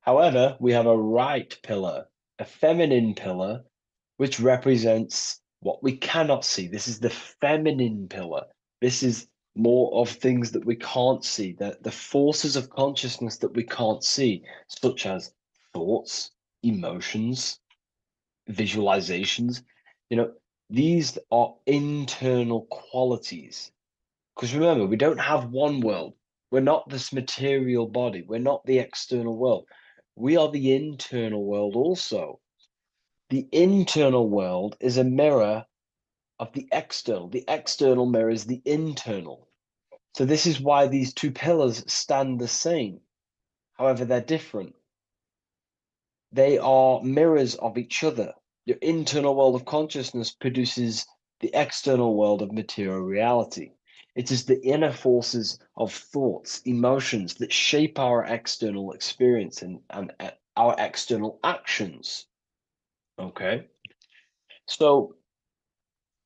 However, we have a right pillar, a feminine pillar, which represents what we cannot see. This is the feminine pillar. This is more of things that we can't see, the forces of consciousness that we can't see, such as thoughts, emotions, visualizations. These are internal qualities. Because remember, we don't have one world. We're not this material body. We're not the external world. We are the internal world also. The internal world is a mirror of the external. The external mirrors the internal. So this is why these two pillars stand the same. However, they're different. They are mirrors of each other. Your internal world of consciousness produces the external world of material reality. It is the inner forces of thoughts, emotions that shape our external experience and our external actions. Okay? So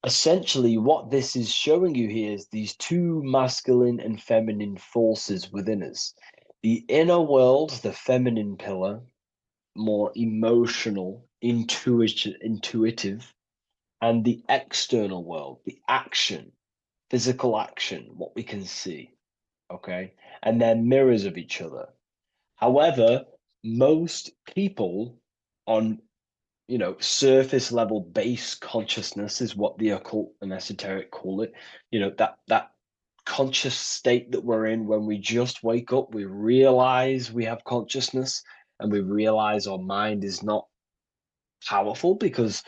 essentially, what this is showing you here is these two masculine and feminine forces within us. The inner world, the feminine pillar, more emotional, intuitive, and the external world, the action, physical action, what we can see. Okay. And they're mirrors of each other. However, most people on surface level base consciousness is what the occult and esoteric call it. That conscious state that we're in when we just wake up, we realize we have consciousness and we realize our mind is not powerful because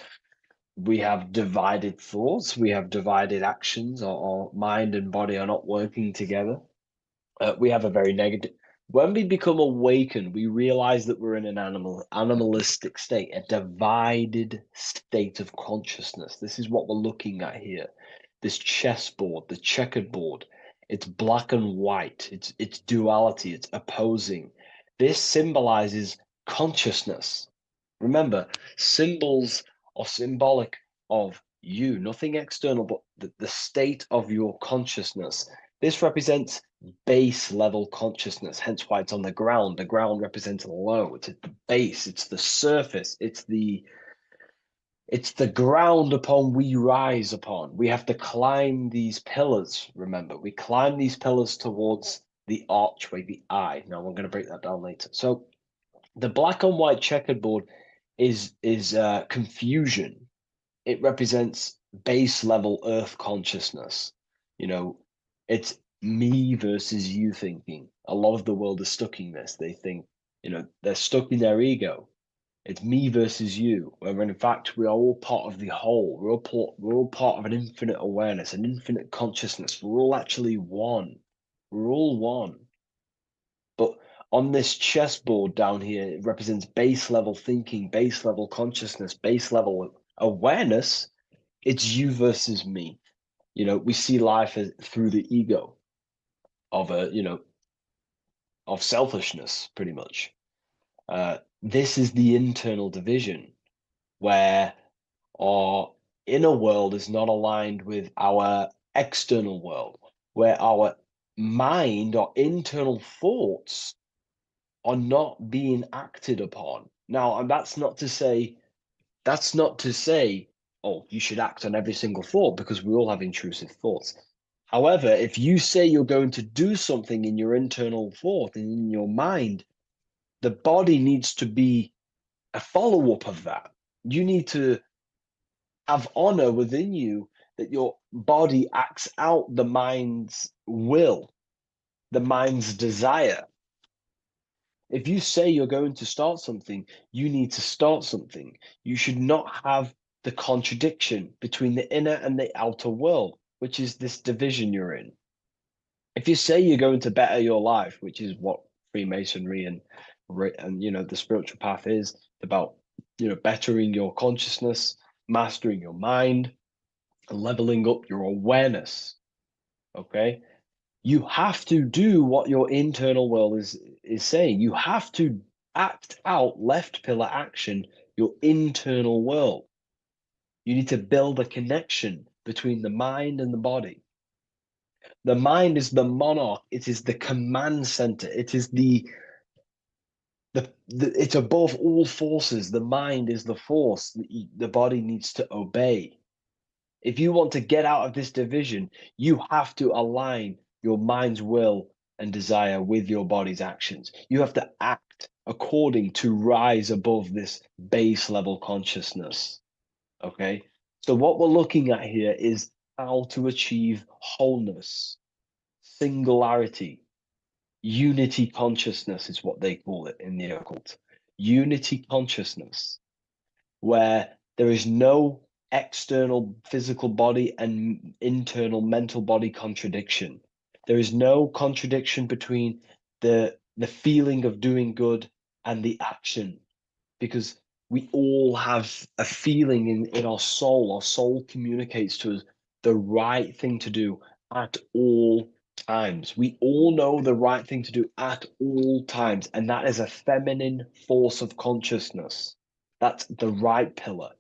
we have divided thoughts, we have divided actions, our mind and body are not working together. We have a very negative. When we become awakened, we realize that we're in an animalistic state, a divided state of consciousness. This is what we're looking at here. This chessboard, the checkered board. It's black and white. It's duality. It's opposing. This symbolizes consciousness. Remember, symbols are symbolic of you, nothing external, but the state of your consciousness. This represents base level consciousness, hence why it's on the ground. The ground represents low. It's at the base, it's the surface, it's the ground upon we rise upon. We have to climb these pillars, remember. We climb these pillars towards the archway, the eye. Now I'm going to break that down later. So the black and white checkered board is confusion. It represents base level earth consciousness. It's me versus you thinking. A lot of the world is stuck in this. They think, they're stuck in their ego. It's me versus you, when in fact we are all part of the whole. We're all part of an infinite awareness, an infinite consciousness. We're all actually one. We're all one. But on this chessboard down here, it represents base level thinking, base level consciousness, base level awareness. It's you versus me. We see life through the ego of of selfishness, pretty much. This is the internal division where our inner world is not aligned with our external world, where our mind, our internal thoughts are not being acted upon. Now, and that's not to say, oh, you should act on every single thought, because we all have intrusive thoughts. However, if you say you're going to do something in your internal thought and in your mind, the body needs to be a follow-up of that. You need to have honor within you that your body acts out the mind's will, the mind's desire. If you say you're going to start something, you need to start something. You should not have the contradiction between the inner and the outer world, which is this division you're in. If you say you're going to better your life, which is what Freemasonry and the spiritual path is about, bettering your consciousness, mastering your mind, leveling up your awareness. Okay, you have to do what your internal world is saying. You have to act out left pillar action, your internal world. You need to build a connection between the mind and the body. The mind is the monarch. It is the command center. It is it's above all forces. The mind is the force. The body needs to obey. If you want to get out of this division, you have to align your mind's will and desire with your body's actions. You have to act according to rise above this base level consciousness. Okay? So, what we're looking at here is how to achieve wholeness, singularity, unity consciousness is what they call it in the occult. Unity consciousness, where there is no external physical body and internal mental body contradiction. There is no contradiction between the feeling of doing good and the action, because we all have a feeling in our soul. Our soul communicates to us the right thing to do at all times. We all know the right thing to do at all times, and that is a feminine force of consciousness. That's the right pillar.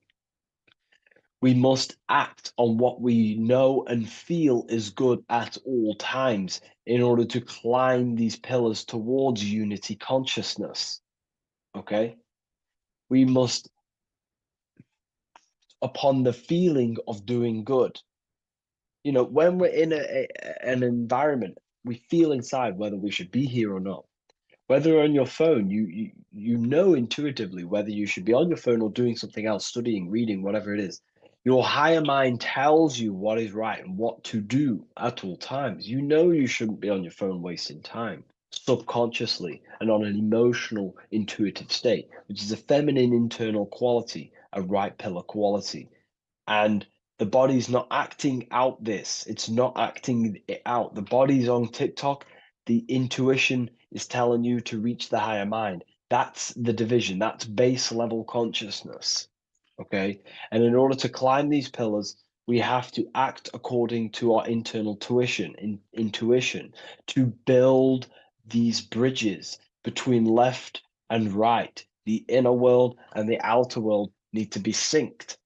We must act on what we know and feel is good at all times in order to climb these pillars towards unity consciousness. Okay? We must, upon the feeling of doing good. You know, when we're in an environment, we feel inside whether we should be here or not. Whether on your phone, you know intuitively whether you should be on your phone or doing something else, studying, reading, whatever it is. Your higher mind tells you what is right and what to do at all times. You know you shouldn't be on your phone wasting time subconsciously and on an emotional, intuitive state, which is a feminine internal quality, a right pillar quality. And the body's not acting out this. It's not acting it out. The body's on TikTok. The intuition is telling you to reach the higher mind. That's the division. That's base level consciousness. Okay. And in order to climb these pillars, we have to act according to our internal intuition to build these bridges between left and right. The inner world and the outer world need to be synced,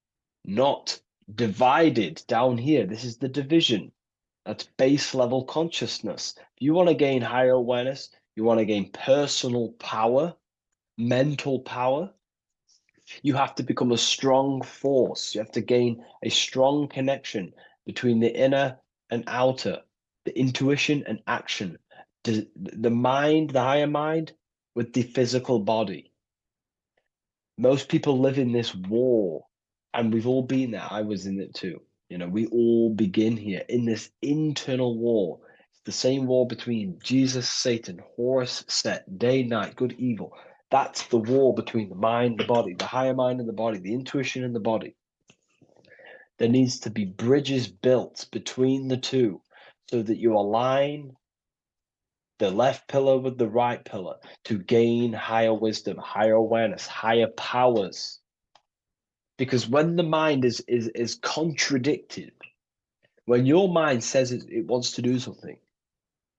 not divided down here. This is the division. That's base level consciousness. If you want to gain higher awareness, you want to gain personal power, mental power, you have to become a strong force. You have to gain a strong connection between the inner and outer, the intuition and action, the mind, the higher mind, with the physical body. Most people live in this war, and we've all been there. I was in it too. You know, we all begin here in this internal war. It's the same war between Jesus, Satan, Horus, Set, day, night, good, evil. That's the war between the mind, the body, the higher mind and the body, the intuition and the body. There needs to be bridges built between the two so that you align the left pillar with the right pillar to gain higher wisdom, higher awareness, higher powers. Because when the mind is contradicted, when your mind says it wants to do something,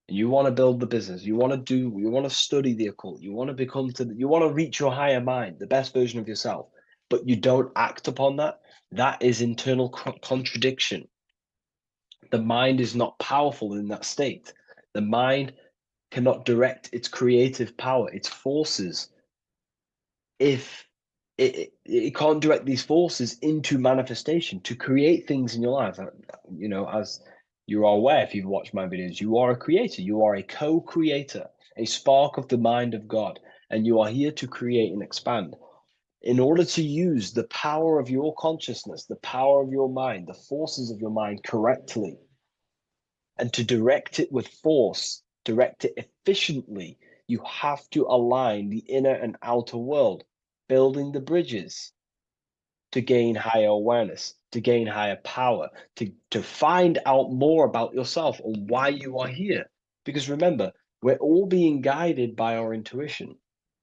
and you want to build the business, you want to study the occult, you want to reach your higher mind, the best version of yourself, but you don't act upon that, that is internal contradiction. The mind is not powerful in that state. The mind cannot direct its creative power, its forces, if it can't direct these forces into manifestation to create things in your life. You know, as you are aware, if you've watched my videos, you are a creator, you are a co-creator, a spark of the mind of God, and you are here to create and expand. In order to use the power of your consciousness, the power of your mind, the forces of your mind correctly, and to direct it with force, direct it efficiently, you have to align the inner and outer world, building the bridges to gain higher awareness, to gain higher power, to find out more about yourself or why you are here. Because remember, we're all being guided by our intuition.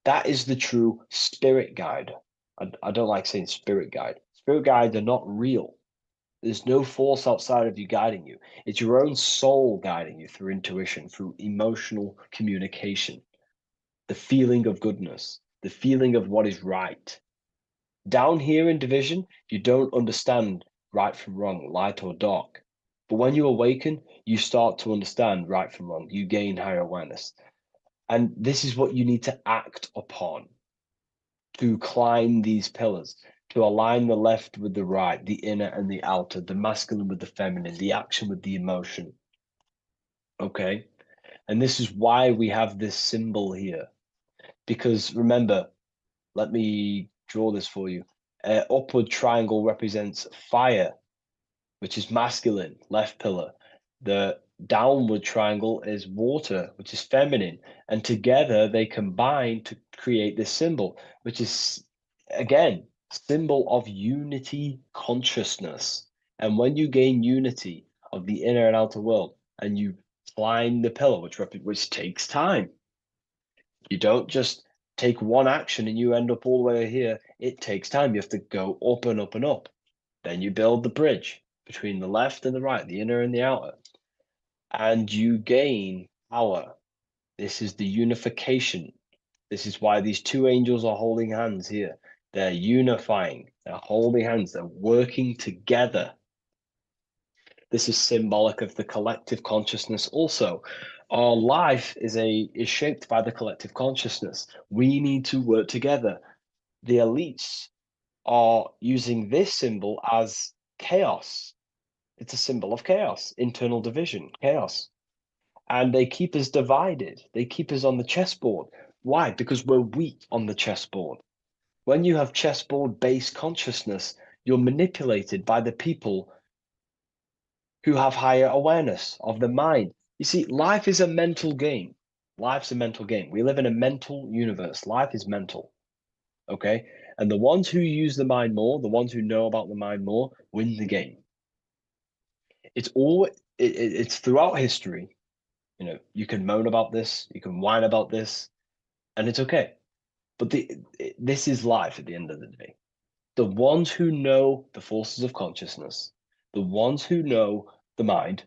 That is the true spirit guide. I don't like saying spirit guide. Spirit guides are not real. There's no force outside of you guiding you. It's your own soul guiding you through intuition, through emotional communication, the feeling of goodness, the feeling of what is right. Down here in division, you don't understand right from wrong, light or dark. But when you awaken, you start to understand right from wrong. You gain higher awareness. And this is what you need to act upon to climb these pillars, to align the left with the right, the inner and the outer, the masculine with the feminine, the action with the emotion. Okay? And this is why we have this symbol here. Because remember, let me draw this for you. Upward triangle represents fire, which is masculine, left pillar. The downward triangle is water, which is feminine. And together they combine to create this symbol, which is, again, symbol of unity consciousness. And when you gain unity of the inner and outer world, and you climb the pillar, which takes time, you don't just take one action and you end up all the way here. It takes time. You have to go up and up and up. Then you build the bridge between the left and the right, the inner and the outer, and you gain power. This is the unification. This is why these two angels are holding hands here. They're unifying, they're holding hands, they're working together. This is symbolic of the collective consciousness also. Our life is shaped by the collective consciousness. We need to work together. The elites are using this symbol as chaos. It's a symbol of chaos, internal division, chaos. And they keep us divided. They keep us on the chessboard. Why? Because we're weak on the chessboard. When you have chessboard-based consciousness, you're manipulated by the people who have higher awareness of the mind. You see, life is a mental game. Life's a mental game. We live in a mental universe. Life is mental. Okay? And the ones who use the mind more, the ones who know about the mind more, win the game. It's throughout history. You know, you can moan about this, you can whine about this, and it's okay. But this is life at the end of the day. The ones who know the forces of consciousness, the ones who know the mind,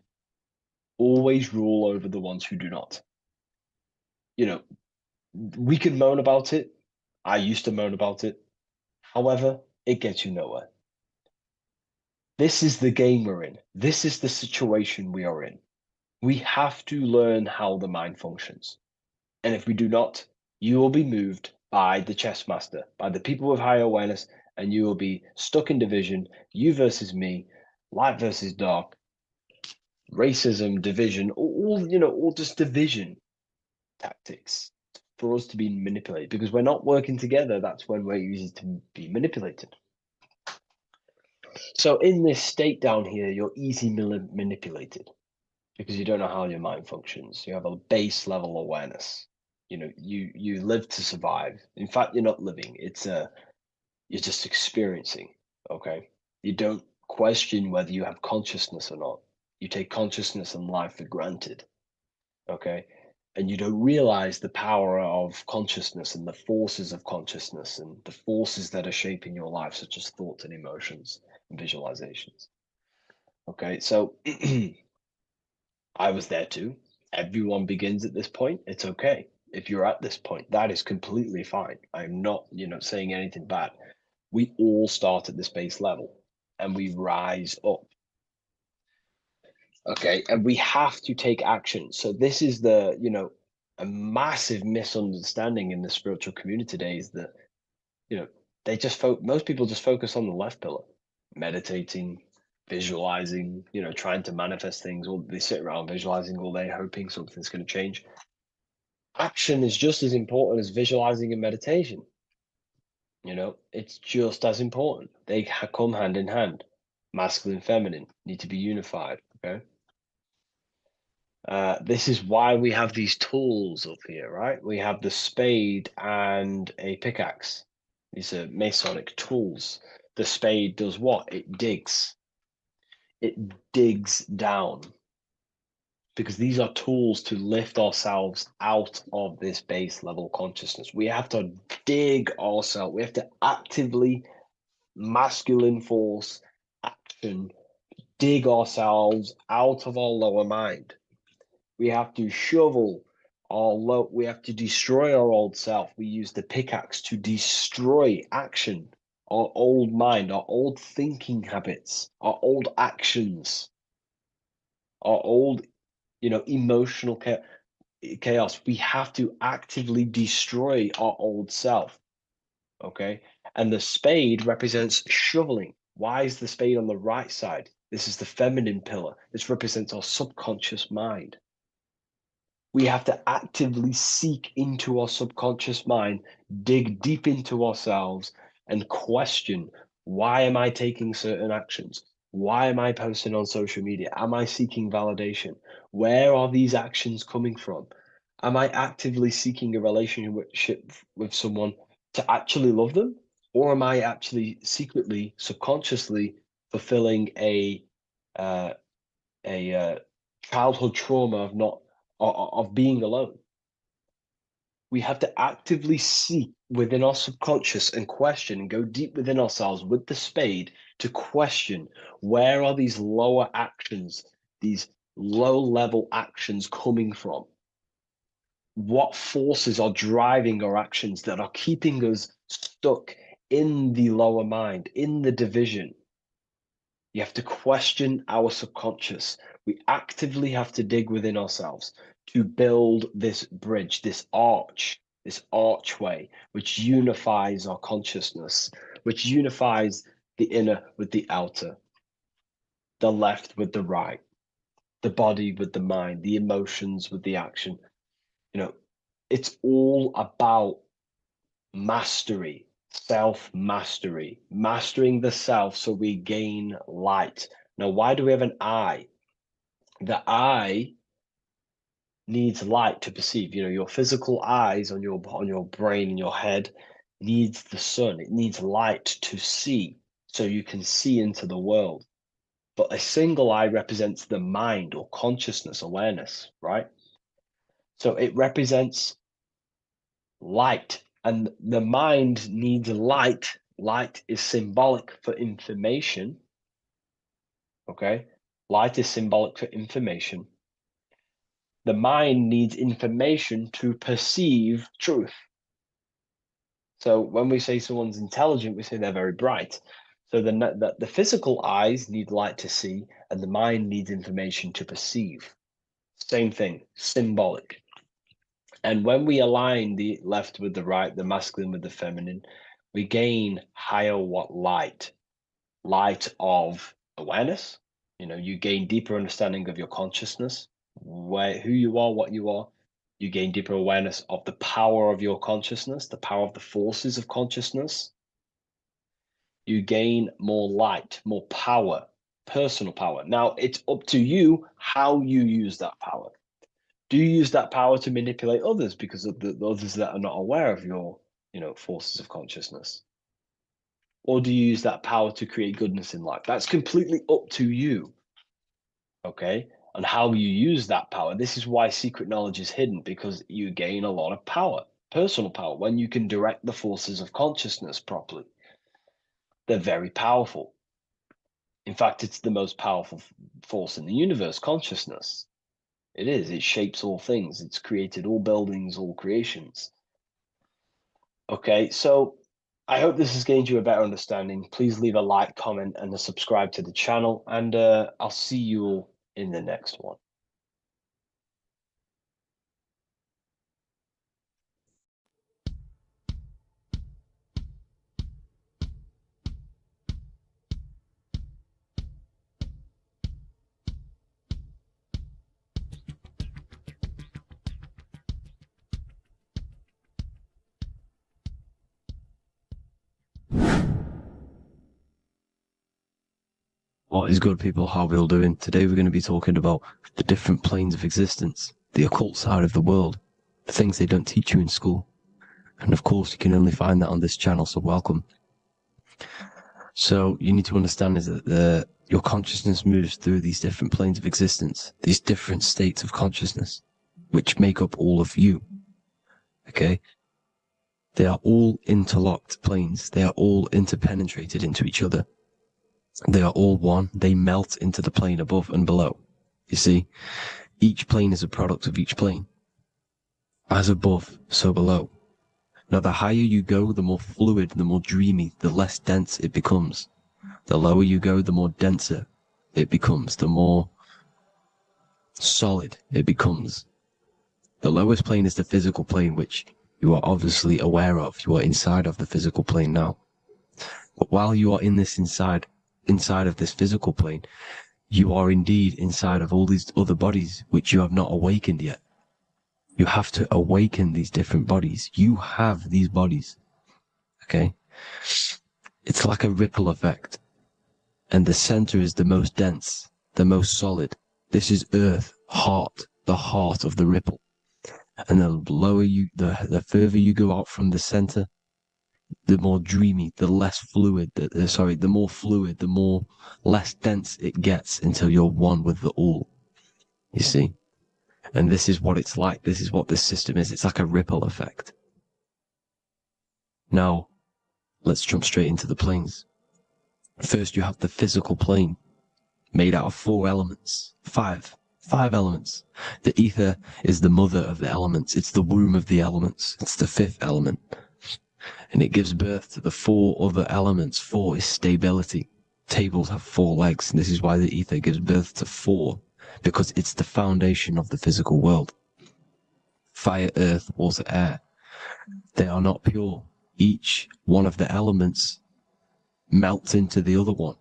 always rule over the ones who do not. You know, we can moan about it. I used to moan about it. However, it gets you nowhere. This is the game we're in. This is the situation we are in. We have to learn how the mind functions. And if we do not, you will be moved by the chess master, by the people with higher awareness, and you will be stuck in division, you versus me, light versus dark, racism, division, all just division tactics for us to be manipulated. Because we're not working together, that's when we're easy to be manipulated. So in this state down here, you're easily manipulated because you don't know how your mind functions. You have a base level awareness. You know, you live to survive. In fact, you're not living. You're just experiencing. Okay, you don't question whether you have consciousness or not. You take consciousness and life for granted. Okay, and you don't realize the power of consciousness and the forces of consciousness and the forces that are shaping your life, such as thoughts and emotions and visualizations. Okay, so I was there too. Everyone begins at this point. It's okay. If you're at this point, that is completely fine. I'm not, saying anything bad. We all start at this base level and we rise up. Okay, and we have to take action. So this is a massive misunderstanding in the spiritual community today is that, most people just focus on the left pillar, meditating, visualizing, trying to manifest things, or they sit around visualizing all day, hoping something's going to change. Action is just as important as visualizing and meditation. It's just as important. They come hand in hand. Masculine, feminine need to be unified. Okay. This is why we have these tools up here, right? We have the spade and a pickaxe. These are Masonic tools. The spade does what? It digs. It digs down. Because these are tools to lift ourselves out of this base level consciousness. We have to dig ourselves. We have to actively, masculine force, action, dig ourselves out of our lower mind. We have to shovel we have to destroy our old self. We use the pickaxe to destroy action, our old mind, our old thinking habits, our old actions. our old, emotional chaos. We have to actively destroy our old self. Okay. And the spade represents shoveling. Why is the spade on the right side? This is the feminine pillar. This represents our subconscious mind. We have to actively seek into our subconscious mind, dig deep into ourselves, and question, why am I taking certain actions? Why am I posting on social media? Am I seeking validation? Where are these actions coming from? Am I actively seeking a relationship with someone to actually love them? Or am I actually secretly, subconsciously fulfilling uh, a childhood trauma of not of being alone? We have to actively seek within our subconscious and question and go deep within ourselves with the spade to question, where are these lower actions, these low level actions coming from? What forces are driving our actions that are keeping us stuck in the lower mind, in the division? You have to question our subconscious. We actively have to dig within ourselves to build this bridge, this archway, which unifies our consciousness, which unifies the inner with the outer, the left with the right, the body with the mind, the emotions with the action. It's all about mastery, self mastery, mastering the self so we gain light. Now, why do we have an eye? The eye needs light to perceive. Your physical eyes on your brain and your head needs the sun. It needs light to see so you can see into the world. But a single eye represents the mind or consciousness, awareness, right? So it represents light, and the mind needs light. Light is symbolic for information. Okay. Light is symbolic for information. The mind needs information to perceive truth. So when we say someone's intelligent, we say they're very bright. So the physical eyes need light to see, and the mind needs information to perceive. Same thing, symbolic. And when we align the left with the right, the masculine with the feminine, we gain higher light of awareness. You gain deeper understanding of your consciousness, who you are, what you are. You gain deeper awareness of the power of your consciousness, the power of the forces of consciousness. You gain more light, more power, personal power. Now, it's up to you how you use that power. Do you use that power to manipulate others because of the others that are not aware of your, forces of consciousness? Or do you use that power to create goodness in life? That's completely up to you. Okay. And how you use that power. This is why secret knowledge is hidden, because you gain a lot of power, personal power, when you can direct the forces of consciousness properly. They're very powerful. In fact, it's the most powerful force in the universe, consciousness. It is. It shapes all things. It's created all buildings, all creations. Okay, so I hope this has gained you a better understanding. Please leave a like, comment, and a subscribe to the channel, and I'll see you all in the next one. What is good, people? How we all doing? Today we're going to be talking about the different planes of existence, the occult side of the world, the things they don't teach you in school. And of course, you can only find that on this channel, so welcome. So you need to understand is that your consciousness moves through these different planes of existence, these different states of consciousness, which make up all of you. Okay? They are all interlocked planes. They are all interpenetrated into each other. They are all one. They melt into the plane above and below. You see, each plane is a product of each plane. As above, so below. Now, the higher you go, the more fluid, the more dreamy, the less dense it becomes. The lower you go, the more denser it becomes, the more solid it becomes. The lowest plane is the physical plane, which you are obviously aware of. You are inside of the physical plane now. But while you are in this inside of this physical plane, you are indeed inside of all these other bodies which you have not awakened yet. You have to awaken these different bodies. You have these bodies. Okay? It's like a ripple effect. And the center is the most dense, the most solid. This is Earth, heart, the heart of the ripple. And the lower you, the further you go out from the center, the more dreamy, the less fluid, the more fluid, the more less dense it gets until you're one with the all. You see? And this is what it's like. This is what this system is. It's like a ripple effect. Now, let's jump straight into the planes. First, you have the physical plane, made out of 4 elements. 5 elements. The ether is the mother of the elements. It's the womb of the elements. It's the 5th element. And it gives birth to the 4 other elements. 4 is stability. Tables have 4 legs, and this is why the ether gives birth to 4, because it's the foundation of the physical world. Fire, earth, water, air. They are not pure. Each one of the elements melts into the other one.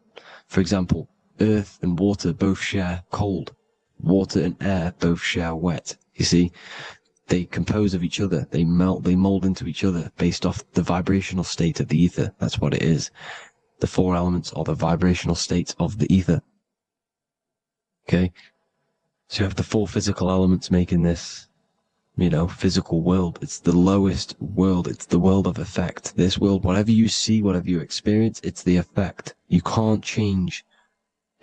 For example, earth and water both share cold. Water and air both share wet. You see, they compose of each other. They melt, they mold into each other based off the vibrational state of the ether. That's what it is. The 4 elements are the vibrational states of the ether. Okay? So you have the 4 physical elements making this, physical world. It's the lowest world. It's the world of effect. This world, whatever you see, whatever you experience, it's the effect. You can't change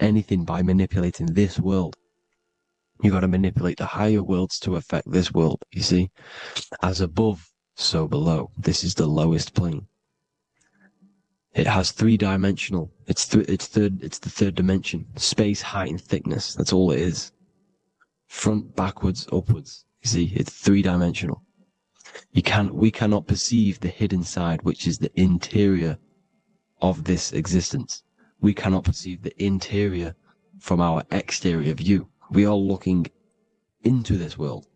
anything by manipulating this world. You got to manipulate the higher worlds to affect this world, you see? As above, so below. This is the lowest plane. It has 3-dimensional. It's the 3rd dimension. Space, height, and thickness. That's all it is. Front, backwards, upwards. You see, it's 3-dimensional. We cannot perceive the hidden side, which is the interior of this existence. We cannot perceive the interior from our exterior view. We are looking into this world.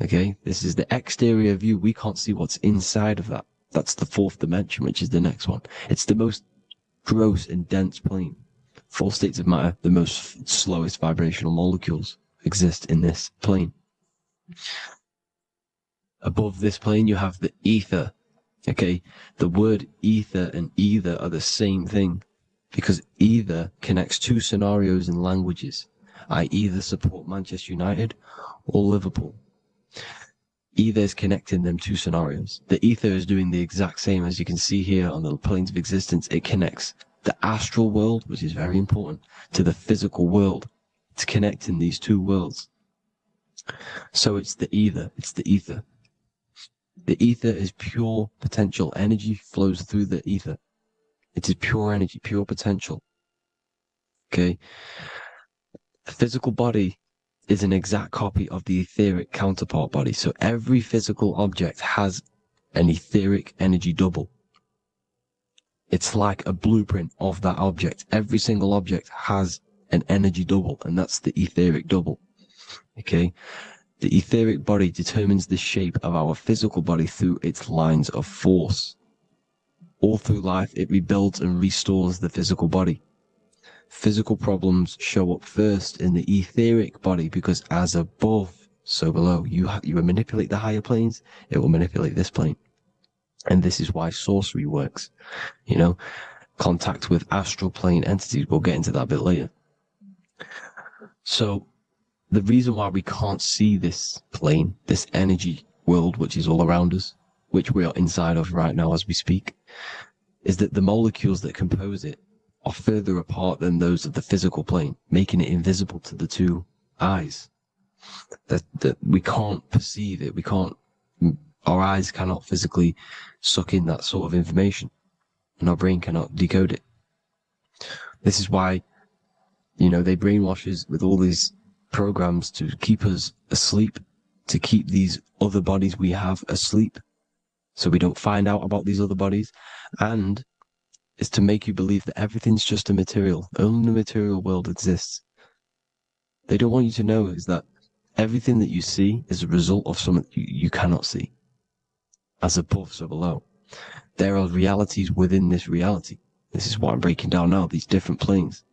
Okay? This is the exterior view. We can't see what's inside of that. That's the 4th dimension, which is the next one. It's the most gross and dense plane. 4 states of matter, the most slowest vibrational molecules exist in this plane. Above this plane, you have the ether. Okay? The word ether and either are the same thing, because either connects 2 scenarios in languages. I either support Manchester United or Liverpool. Either is connecting them 2 scenarios. The ether is doing the exact same, as you can see here on the planes of existence. It connects the astral world, which is very important, to the physical world. It's connecting these 2 worlds. So it's the ether. It's the ether. The ether is pure potential. Energy flows through the ether. It is pure energy, pure potential. Okay? The physical body is an exact copy of the etheric counterpart body. So every physical object has an etheric energy double. It's like a blueprint of that object. Every single object has an energy double, and that's the etheric double. Okay? The etheric body determines the shape of our physical body through its lines of force. All through life, it rebuilds and restores the physical body. Physical problems show up first in the etheric body, because as above, so below. You manipulate the higher planes, it will manipulate this plane. And this is why sorcery works. Contact with astral plane entities. We'll get into that a bit later. So the reason why we can't see this plane, this energy world, which is all around us, which we are inside of right now as we speak, is that the molecules that compose it are further apart than those of the physical plane, making it invisible to the 2 eyes. That we can't perceive it. Our eyes cannot physically suck in that sort of information, and our brain cannot decode it. This is why, they brainwash us with all these programs to keep us asleep, to keep these other bodies we have asleep, so we don't find out about these other bodies, and is to make you believe that everything's just a material. Only the material world exists. They don't want you to know is that everything that you see is a result of something you cannot see. As above, so below. There are realities within this reality. This is what I'm breaking down now, these different planes,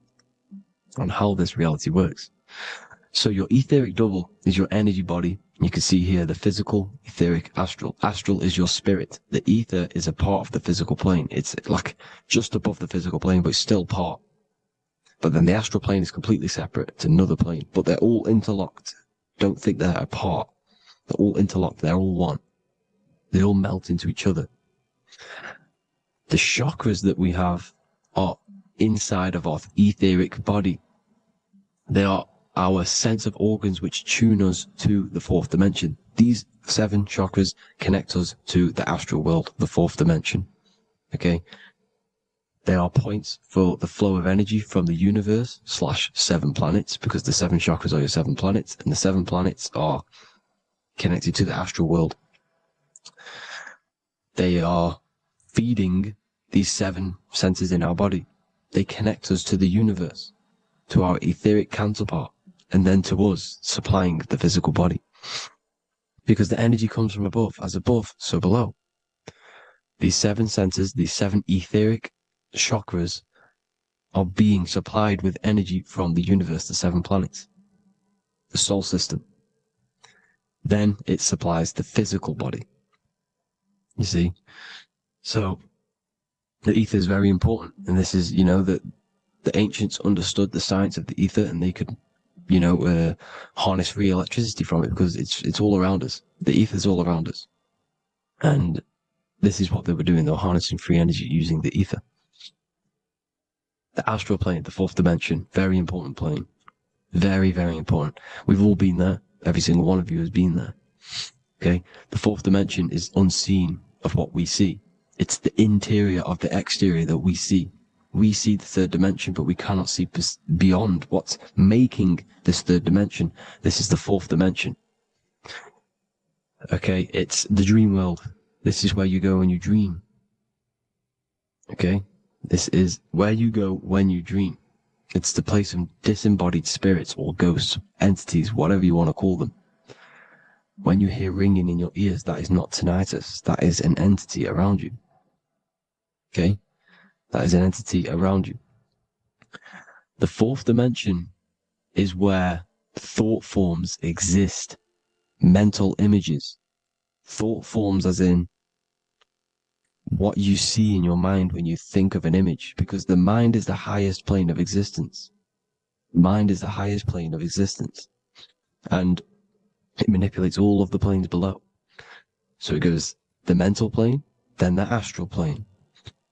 on how this reality works. So your etheric double is your energy body. You can see here the physical, etheric, astral. Astral is your spirit. The ether is a part of the physical plane. It's like just above the physical plane, but it's still part. But then the astral plane is completely separate. It's another plane, but they're all interlocked. Don't think they're apart. They're all interlocked. They're all one. They all melt into each other. The chakras that we have are inside of our etheric body. They are our sense of organs which tune us to the fourth dimension. These 7 chakras connect us to the astral world, the fourth dimension. Okay? They are points for the flow of energy from the universe / 7 planets, because the 7 chakras are your 7 planets, and the 7 planets are connected to the astral world. They are feeding these 7 senses in our body. They connect us to the universe, to our etheric counterpart, and then to us, supplying the physical body. Because the energy comes from above. As above, so below. These 7 senses, these 7 etheric chakras, are being supplied with energy from the universe, the 7 planets, the solar system. Then it supplies the physical body. You see? So, the ether is very important. And this is, that the ancients understood the science of the ether, and they could, harness free electricity from it, because it's all around us. The ether is all around us. And this is what they were doing. They were harnessing free energy using the ether. The astral plane, the fourth dimension, very important plane. Very, very important. We've all been there. Every single one of you has been there. Okay? The fourth dimension is unseen of what we see. It's the interior of the exterior that we see. We see the third dimension, but we cannot see beyond what's making this third dimension. This is the fourth dimension. Okay? It's the dream world. This is where you go when you dream. Okay? This is where you go when you dream. It's the place of disembodied spirits or ghosts, entities, whatever you want to call them. When you hear ringing in your ears, that is not tinnitus. That is an entity around you. Okay? That is an entity around you. The fourth dimension is where thought forms exist. Mental images. Thought forms as in what you see in your mind when you think of an image, because the mind is the highest plane of existence. Mind is the highest plane of existence. And it manipulates all of the planes below. So it goes the mental plane, then the astral plane.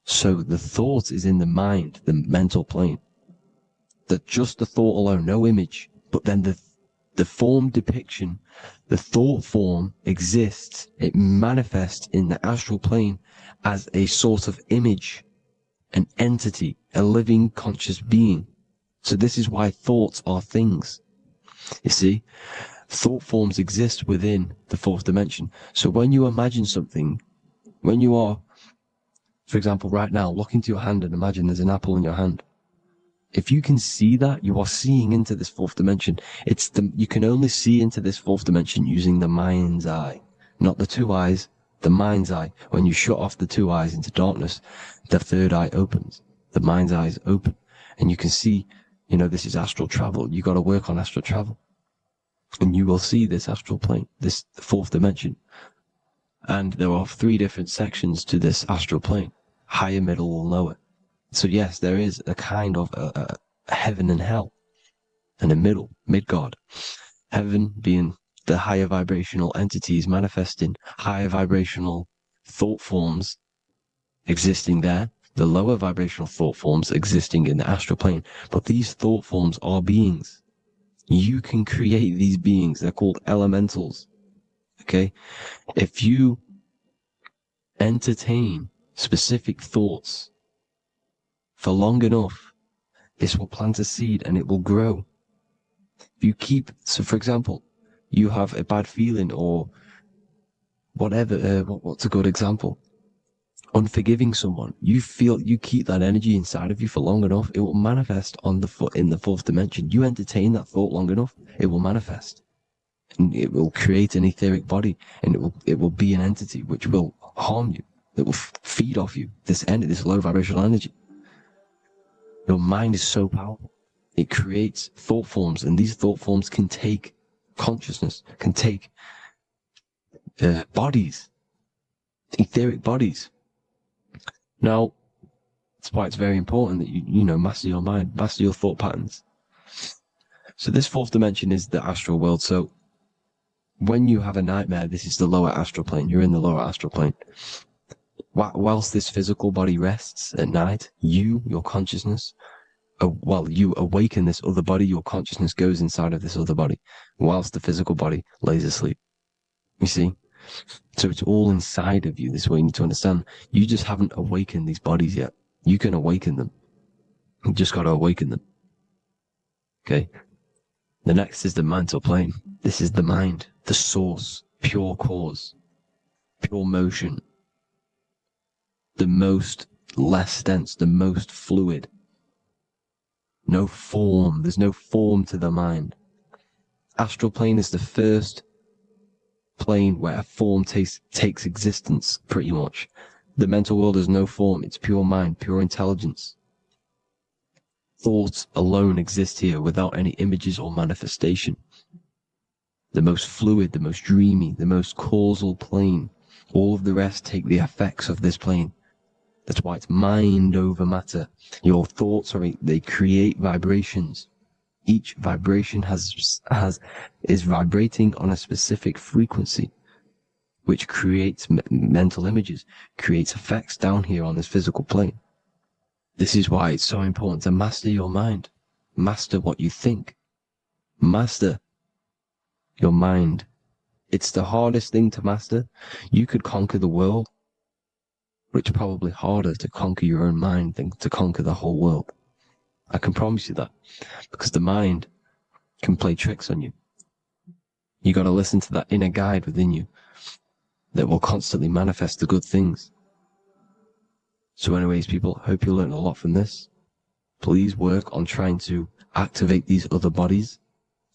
So the thought is in the mind, the mental plane. That just the thought alone, no image, but then the form depiction, the thought form exists. It manifests in the astral plane as a sort of image, an entity, a living conscious being. So this is why thoughts are things. You see, thought forms exist within the fourth dimension. So when you imagine something, when you are, for example, right now, look into your hand and imagine there's an apple in your hand. If you can see that, you are seeing into this fourth dimension. You can only see into this fourth dimension using the mind's eye, not the 2 eyes, the mind's eye. When you shut off the 2 eyes into darkness, the third eye opens. The mind's eye is open. And you can see, this is astral travel. You got to work on astral travel. And you will see this astral plane, this fourth dimension. And there are 3 different sections to this astral plane. Higher, middle, or lower. So yes, there is a kind of a heaven and hell. And a mid-God. Heaven being the higher vibrational entities manifesting higher vibrational thought forms existing there. The lower vibrational thought forms existing in the astral plane. But these thought forms are beings. You can create these beings. They're called elementals. Okay? If you entertain specific thoughts for long enough, this will plant a seed and it will grow. If you keep, so for example, you have a bad feeling or whatever, what's a good example? unforgiving someone, you keep that energy inside of you for long enough, it will manifest on the foot in the fourth dimension. You entertain that thought long enough, it will manifest. And it will create an etheric body, and it will be an entity which will harm you. It will feed off you this low vibrational energy. Your mind is so powerful. It creates thought forms, and these thought forms can take consciousness, can take bodies, etheric bodies. Now, that's why it's very important that you master your mind, master your thought patterns. So this fourth dimension is the astral world. So when you have a nightmare, this is the lower astral plane. You're in the lower astral plane. Whilst this physical body rests at night, your consciousness, you awaken this other body, your consciousness goes inside of this other body, whilst the physical body lays asleep. You see? So it's all inside of you. This is what you need to understand. You just haven't awakened these bodies yet. You can awaken them. You just got to awaken them. Okay? The next is the mental plane. This is the mind, the source, pure cause, pure motion, the most less dense, the most fluid. No form. There's no form to the mind. Astral plane is the first plane where a form takes existence, pretty much. The mental world has no form. It's pure mind, pure intelligence. Thoughts alone exist here without any images or manifestation. The most fluid, the most dreamy, the most causal plane. All of the rest take the effects of this plane. That's why it's mind over matter. Your thoughts they create vibrations. Each vibration is vibrating on a specific frequency, which creates mental images, creates effects down here on this physical plane. This is why it's so important to master your mind. Master what you think. Master your mind. It's the hardest thing to master. You could conquer the world, but it's probably harder to conquer your own mind than to conquer the whole world. I can promise you that, because the mind can play tricks on you. You got to listen to that inner guide within you that will constantly manifest the good things. So anyways, people, hope you learned a lot from this. Please work on trying to activate these other bodies.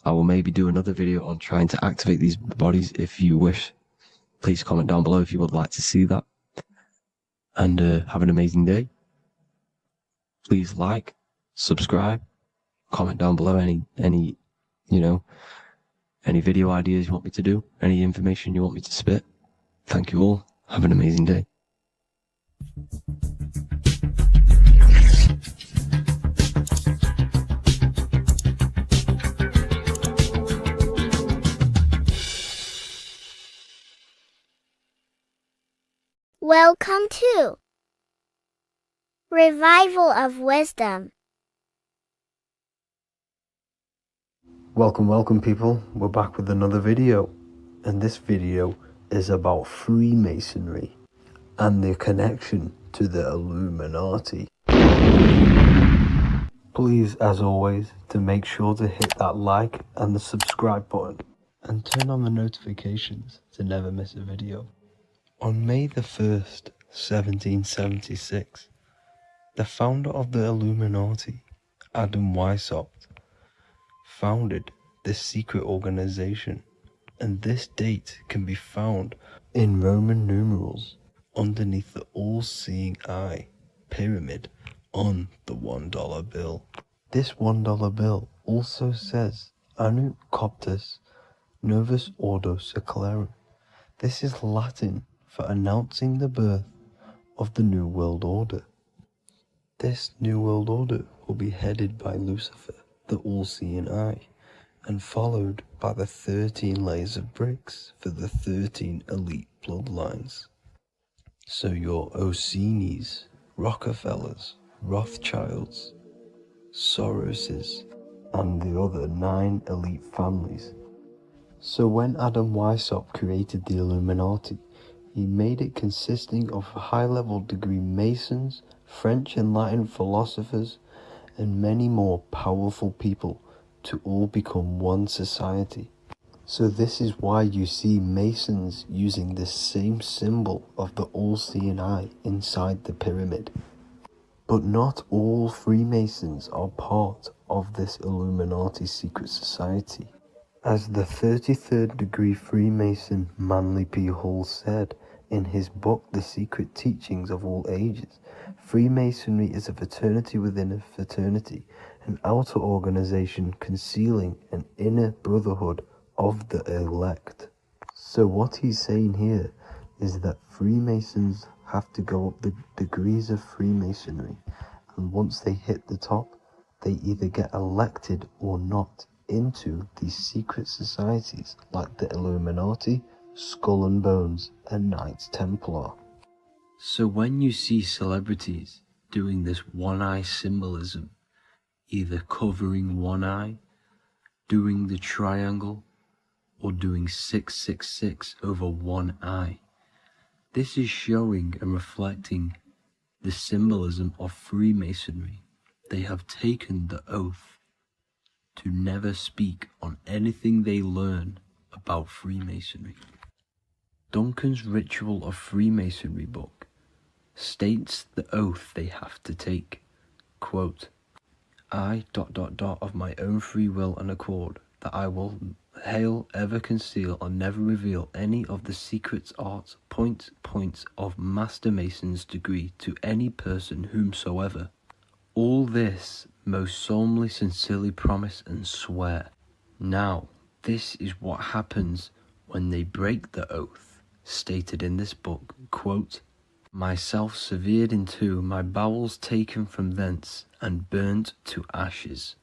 I will maybe do another video on trying to activate these bodies if you wish. Please comment down below if you would like to see that. And have an amazing day. Please like, subscribe, comment down below any video ideas you want me to do, any information you want me to spit. Thank you all. Have an amazing day. Welcome to Revival of Wisdom. Welcome people, we're back with another video, and this video is about Freemasonry and their connection to the Illuminati. Please, as always, to make sure to hit that like and the subscribe button and turn on the notifications to never miss a video. On May the 1st, 1776, the founder of the Illuminati, Adam Weishaupt, founded this secret organization, and this date can be found in Roman numerals underneath the all-seeing eye pyramid on the $1 bill. This $1 bill also says Anut Coptus Novus Ordo Secularum. This is Latin for announcing the birth of the New World Order. This New World Order will be headed by Lucifer, the all-seeing eye, and followed by the 13 layers of bricks for the 13 elite bloodlines. So your Orsini's, Rockefellers, Rothschilds, Soroses, and the other 9 elite families. So when Adam Weishaupt created the Illuminati, he made it consisting of high-level degree Masons, French and Latin philosophers, and many more powerful people to all become one society. So this is why you see Masons using this same symbol of the all-seeing eye inside the pyramid. But not all Freemasons are part of this Illuminati secret society. As the 33rd degree Freemason Manly P. Hall said in his book The Secret Teachings of All Ages, Freemasonry is a fraternity within a fraternity, an outer organization concealing an inner brotherhood of the elect. So what he's saying here is that Freemasons have to go up the degrees of Freemasonry, and once they hit the top, they either get elected or not into these secret societies like the Illuminati, Skull and Bones, and Knights Templar. So when you see celebrities doing this one-eye symbolism, either covering one eye, doing the triangle, or doing 666 over one eye, this is showing and reflecting the symbolism of Freemasonry. They have taken the oath to never speak on anything they learn about Freemasonry. Duncan's Ritual of Freemasonry book states the oath they have to take. Quote, I ... of my own free will and accord, that I will hail, ever conceal, or never reveal any of the secrets, arts, points of Master Mason's degree to any person whomsoever. All this most solemnly, sincerely promise and swear. Now, this is what happens when they break the oath, stated in this book, quote, myself severed in two, my bowels taken from thence, and burnt to ashes.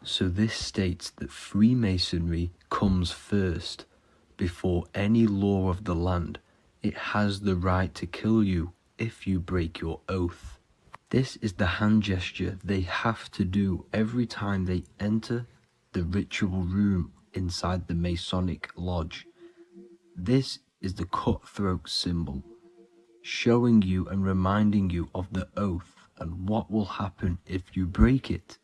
So this states that Freemasonry comes first, before any law of the land. It has the right to kill you if you break your oath. This is the hand gesture they have to do every time they enter the ritual room inside the Masonic lodge. This is the cutthroat symbol, showing you and reminding you of the oath and what will happen if you break it.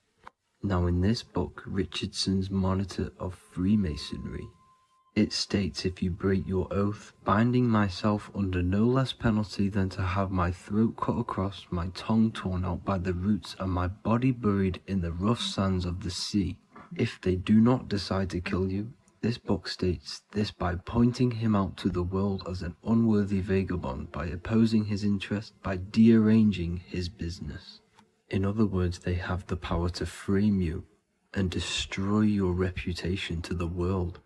Now in this book, Richardson's Monitor of Freemasonry, it states, if you break your oath, binding myself under no less penalty than to have my throat cut across, my tongue torn out by the roots, and my body buried in the rough sands of the sea. If they do not decide to kill you, this book states this by pointing him out to the world as an unworthy vagabond, by opposing his interest, by dearranging his business. In other words, they have the power to frame you and destroy your reputation to the world,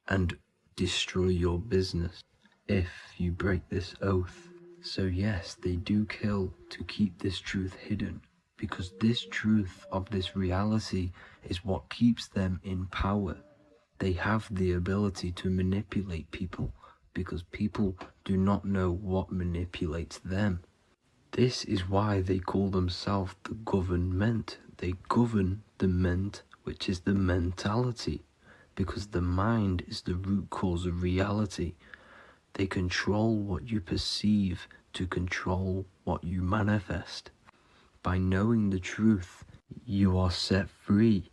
and destroy your business if you break this oath. So yes, they do kill to keep this truth hidden, because this truth of this reality is what keeps them in power. They have the ability to manipulate people, because people do not know what manipulates them. This is why they call themselves the government. They govern the ment, which is the mentality, because the mind is the root cause of reality. They control what you perceive to control what you manifest. By knowing the truth, you are set free,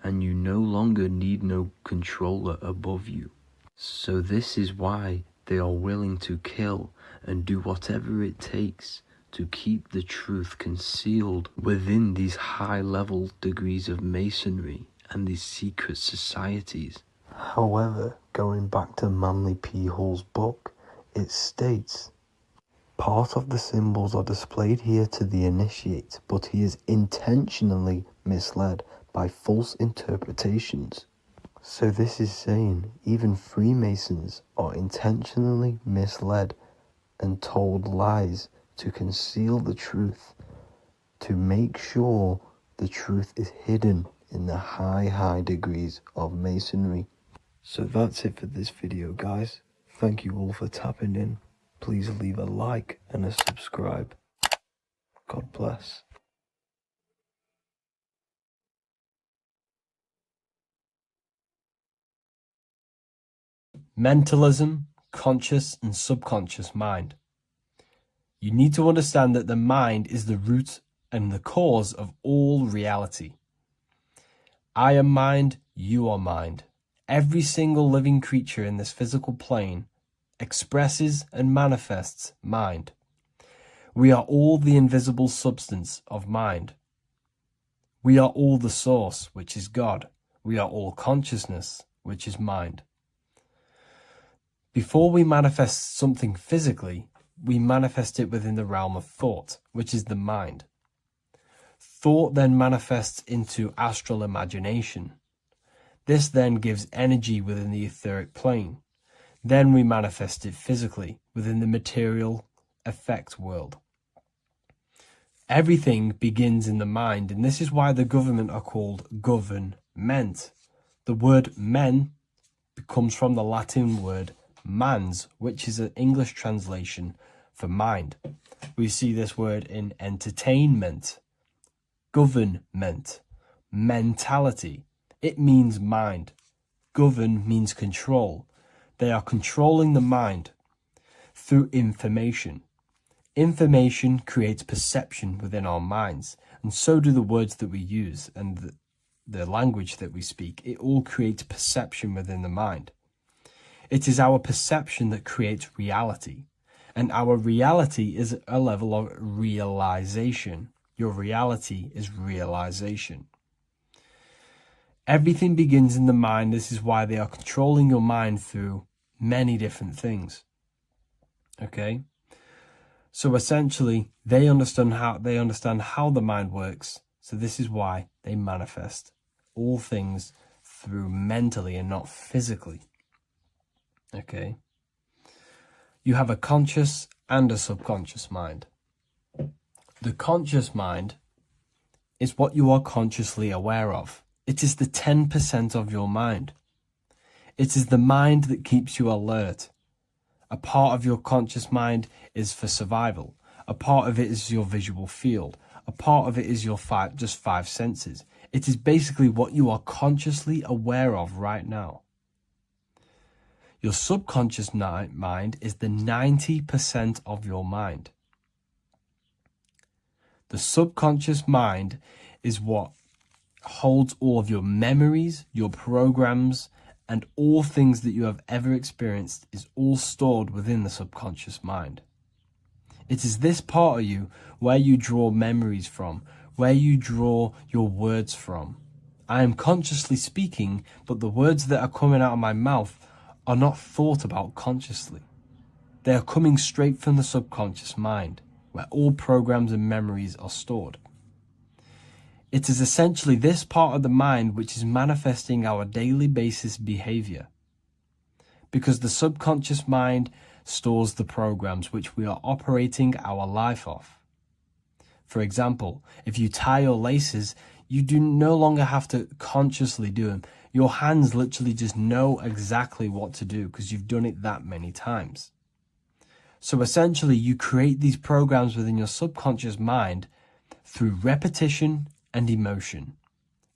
and you no longer need no controller above you. So this is why they are willing to kill and do whatever it takes to keep the truth concealed within these high-level degrees of Masonry and these secret societies. However, going back to Manly P. Hall's book, it states, part of the symbols are displayed here to the initiate, but he is intentionally misled by false interpretations. So this is saying even Freemasons are intentionally misled and told lies to conceal the truth, to make sure the truth is hidden in the high degrees of Masonry. So that's it for this video, guys. Thank you all for tapping in. Please leave a like and a subscribe. God bless. Mentalism, conscious and subconscious mind. You need to understand that the mind is the root and the cause of all reality. I am mind, you are mind. Every single living creature in this physical plane expresses and manifests mind. We are all the invisible substance of mind. We are all the source, which is God. We are all consciousness, which is mind. Before we manifest something physically, we manifest it within the realm of thought, which is the mind. Thought then manifests into astral imagination. This then gives energy within the etheric plane. Then we manifest it physically within the material effect world. Everything begins in the mind, and this is why the government are called government. The word men comes from the Latin word mans, which is an English translation for mind. We see this word in entertainment, government, mentality. It means mind. Govern means control. They are controlling the mind through information. Information creates perception within our minds, and so do the words that we use and the language that we speak. It all creates perception within the mind. It is our perception that creates reality, and our reality is a level of realization. Your reality is realization. Everything begins in the mind. This is why they are controlling your mind through many different things. Okay? So essentially, they understand how the mind works. So this is why they manifest all things through mentally and not physically. Okay? You have a conscious and a subconscious mind. The conscious mind is what you are consciously aware of. It is the 10% of your mind. It is the mind that keeps you alert. A part of your conscious mind is for survival. A part of it is your visual field. A part of it is your just five senses. It is basically what you are consciously aware of right now. Your subconscious mind is the 90% of your mind. The subconscious mind is what holds all of your memories, your programs, and all things that you have ever experienced is all stored within the subconscious mind. It is this part of you where you draw memories from, where you draw your words from. I am consciously speaking, but the words that are coming out of my mouth are not thought about consciously. They are coming straight from the subconscious mind, where all programs and memories are stored. It is essentially this part of the mind which is manifesting our daily basis behavior. Because the subconscious mind stores the programs which we are operating our life off. For example, if you tie your laces, you do no longer have to consciously do them. Your hands literally just know exactly what to do because you've done it that many times. So essentially, you create these programs within your subconscious mind through repetition and emotion.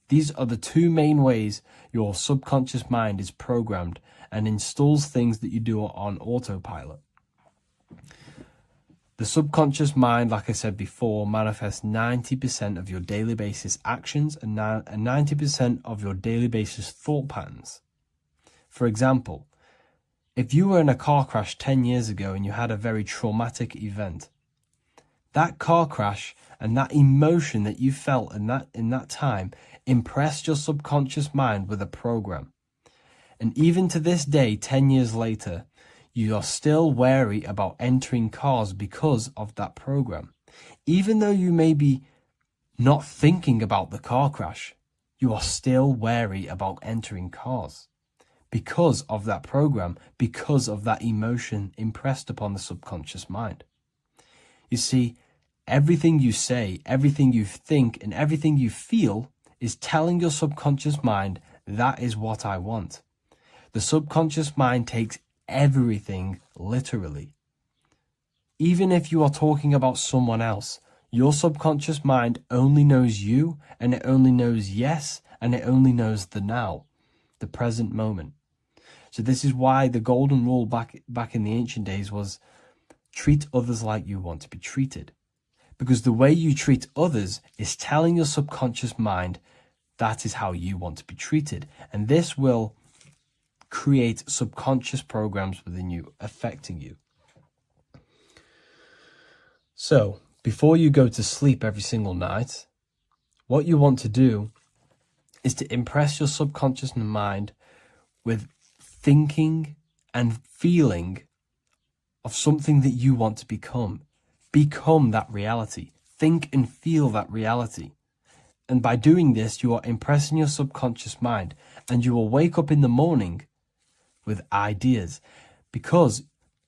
These are the two main ways your subconscious mind is programmed and installs things that you do on autopilot. The subconscious mind, like I said before, manifests 90% of your daily basis actions and 90% of your daily basis thought patterns. For example, if you were in a car crash 10 years ago and you had a very traumatic event, that car crash and that emotion that you felt in that time impressed your subconscious mind with a program. And even to this day, 10 years later, you are still wary about entering cars because of that program. Even though you may be not thinking about the car crash, you are still wary about entering cars because of that program, because of that emotion impressed upon the subconscious mind. You see, everything you say, everything you think, and everything you feel is telling your subconscious mind, that is what I want. The subconscious mind takes everything literally. Even if you are talking about someone else, your subconscious mind only knows you, and it only knows yes, and it only knows the now, the present moment. So this is why the golden rule back in the ancient days was treat others like you want to be treated. Because the way you treat others is telling your subconscious mind that is how you want to be treated. And this will create subconscious programs within you, affecting you. So, before you go to sleep every single night, what you want to do is to impress your subconscious mind with thinking and feeling of something that you want to become. Become that reality. Think and feel that reality. And by doing this, you are impressing your subconscious mind, and you will wake up in the morning with ideas. Because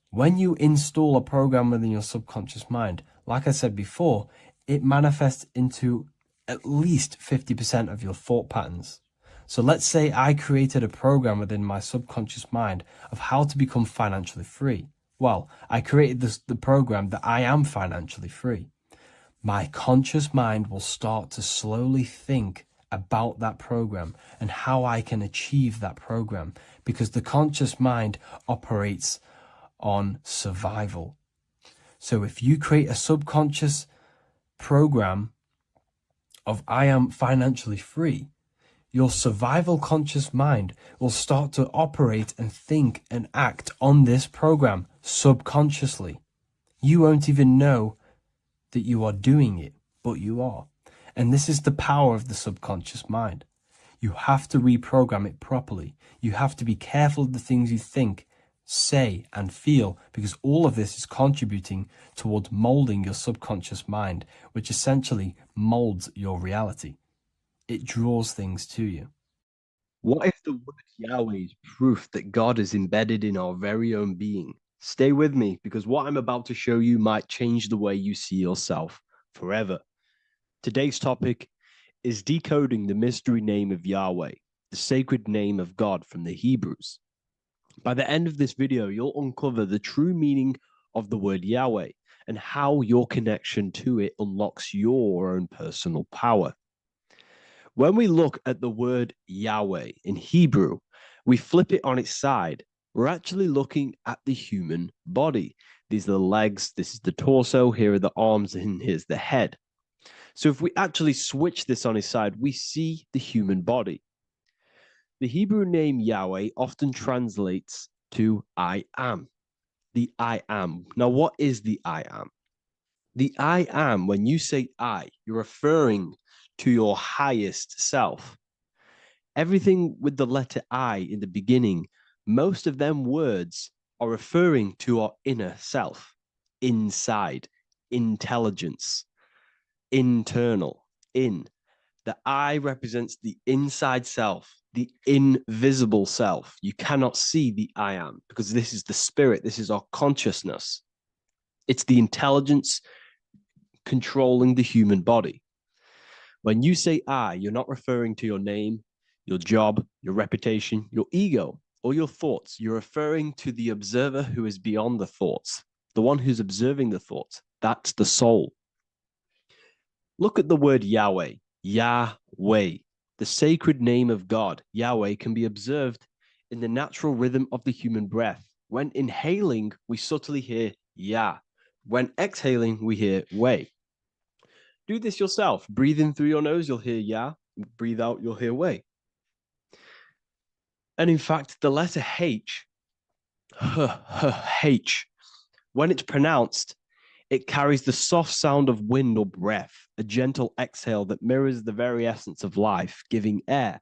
when you install a program within your subconscious mind, like I said before, it manifests into at least 50% of your thought patterns. So let's say I created a program within my subconscious mind of how to become financially free. Well, I created the program that I am financially free. My conscious mind will start to slowly think about that program and how I can achieve that program, because the conscious mind operates on survival. So if you create a subconscious program of I am financially free, your survival conscious mind will start to operate and think and act on this program subconsciously. You won't even know that you are doing it, but you are. And this is the power of the subconscious mind. You have to reprogram it properly. You have to be careful of the things you think, say, and feel, because all of this is contributing towards molding your subconscious mind, which essentially molds your reality. It draws things to you. What if the word Yahweh is proof that God is embedded in our very own being? Stay with me, because what I'm about to show you might change the way you see yourself forever. Today's topic is decoding the mystery name of Yahweh, the sacred name of God from the Hebrews. By the end of this video, you'll uncover the true meaning of the word Yahweh and how your connection to it unlocks your own personal power. When we look at the word Yahweh in Hebrew, we flip it on its side. We're actually looking at the human body. These are the legs, this is the torso, here are the arms, and here's the head. So if we actually switch this on its side, we see the human body. The Hebrew name Yahweh often translates to I am. The I am. Now, what is the I am? The I am, when you say I, you're referring to your highest self. Everything with the letter I in the beginning, most of them words are referring to our inner self, inside, intelligence, internal, in. The I represents the inside self, the invisible self. You cannot see the I am, because this is the spirit, this is our consciousness. It's the intelligence controlling the human body. When you say I, you're not referring to your name, your job, your reputation, your ego, or your thoughts. You're referring to the observer who is beyond the thoughts, the one who's observing the thoughts. That's the soul. Look at the word Yahweh, Yahweh, the sacred name of God. Yahweh can be observed in the natural rhythm of the human breath. When inhaling, we subtly hear Yah. When exhaling, we hear Way. Do this yourself. Breathe in through your nose, you'll hear Yah. Breathe out, you'll hear Way. And in fact, the letter H, H, when it's pronounced, it carries the soft sound of wind or breath, a gentle exhale that mirrors the very essence of life, giving air.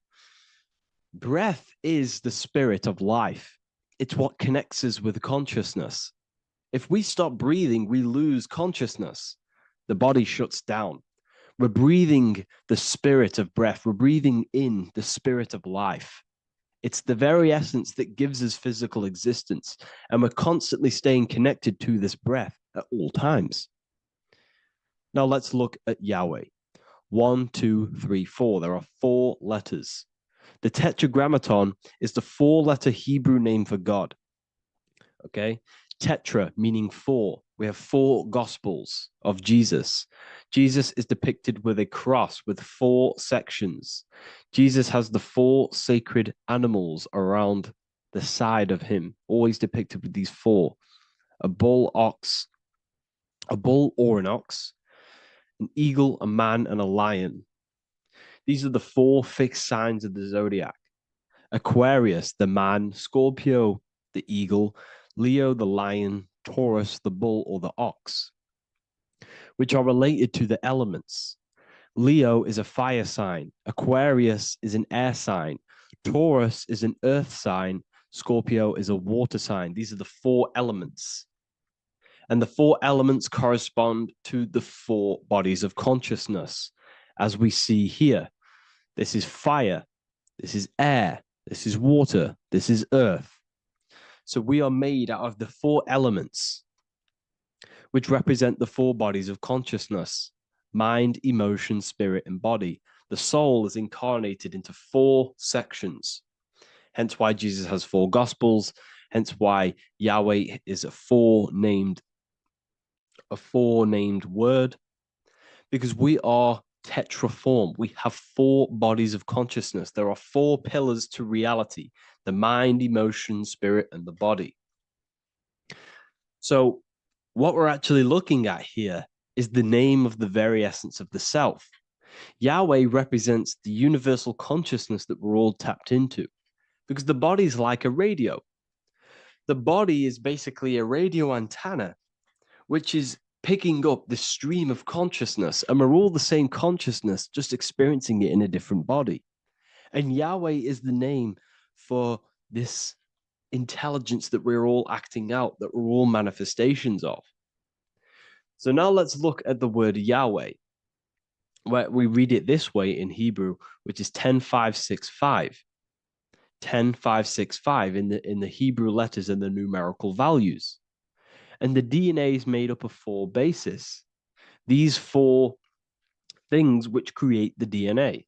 Breath is the spirit of life. It's what connects us with consciousness. If we stop breathing, we lose consciousness. The body shuts down. We're breathing the spirit of breath. We're breathing in the spirit of life. It's the very essence that gives us physical existence, and we're constantly staying connected to this breath at all times. Now let's look at Yahweh. 1, 2, 3, 4. There are 4 letters. The tetragrammaton is the 4-letter Hebrew name for God. Okay? Tetra meaning 4. We have 4 gospels of Jesus. Jesus is depicted with a cross with 4 sections. Jesus has the 4 sacred animals around the side of him, always depicted with these 4. A bull or an ox, an eagle, a man, and a lion. These are the 4 fixed signs of the zodiac. Aquarius, the man, Scorpio, the eagle, Leo, the lion, Taurus, the bull or the ox, which are related to the elements. Leo is a fire sign, Aquarius is an air sign, Taurus is an earth sign, Scorpio is a water sign. These are the 4 elements. And the 4 elements correspond to the 4 bodies of consciousness, as we see here. This is fire, this is air, this is water, this is earth. So we are made out of the 4 elements, which represent the 4 bodies of consciousness: mind, emotion, spirit, and body. The soul is incarnated into 4 sections. Hence why Jesus has 4 gospels. Hence why Yahweh is a four-named word, because we are tetraform. We have 4 bodies of consciousness. There are 4 pillars to reality: the mind, emotion, spirit, and the body. So what we're actually looking at here is the name of the very essence of the self. Yahweh represents the universal consciousness that we're all tapped into, because the body is like a radio. The body is basically a radio antenna, which is picking up the stream of consciousness, and we're all the same consciousness, just experiencing it in a different body. And Yahweh is the name for this intelligence that we're all acting out, that we're all manifestations of. So now let's look at the word Yahweh, where we read it this way in Hebrew, which is 10565. 10565 in the Hebrew letters and the numerical values. And the DNA is made up of 4 bases. These 4 things which create the DNA.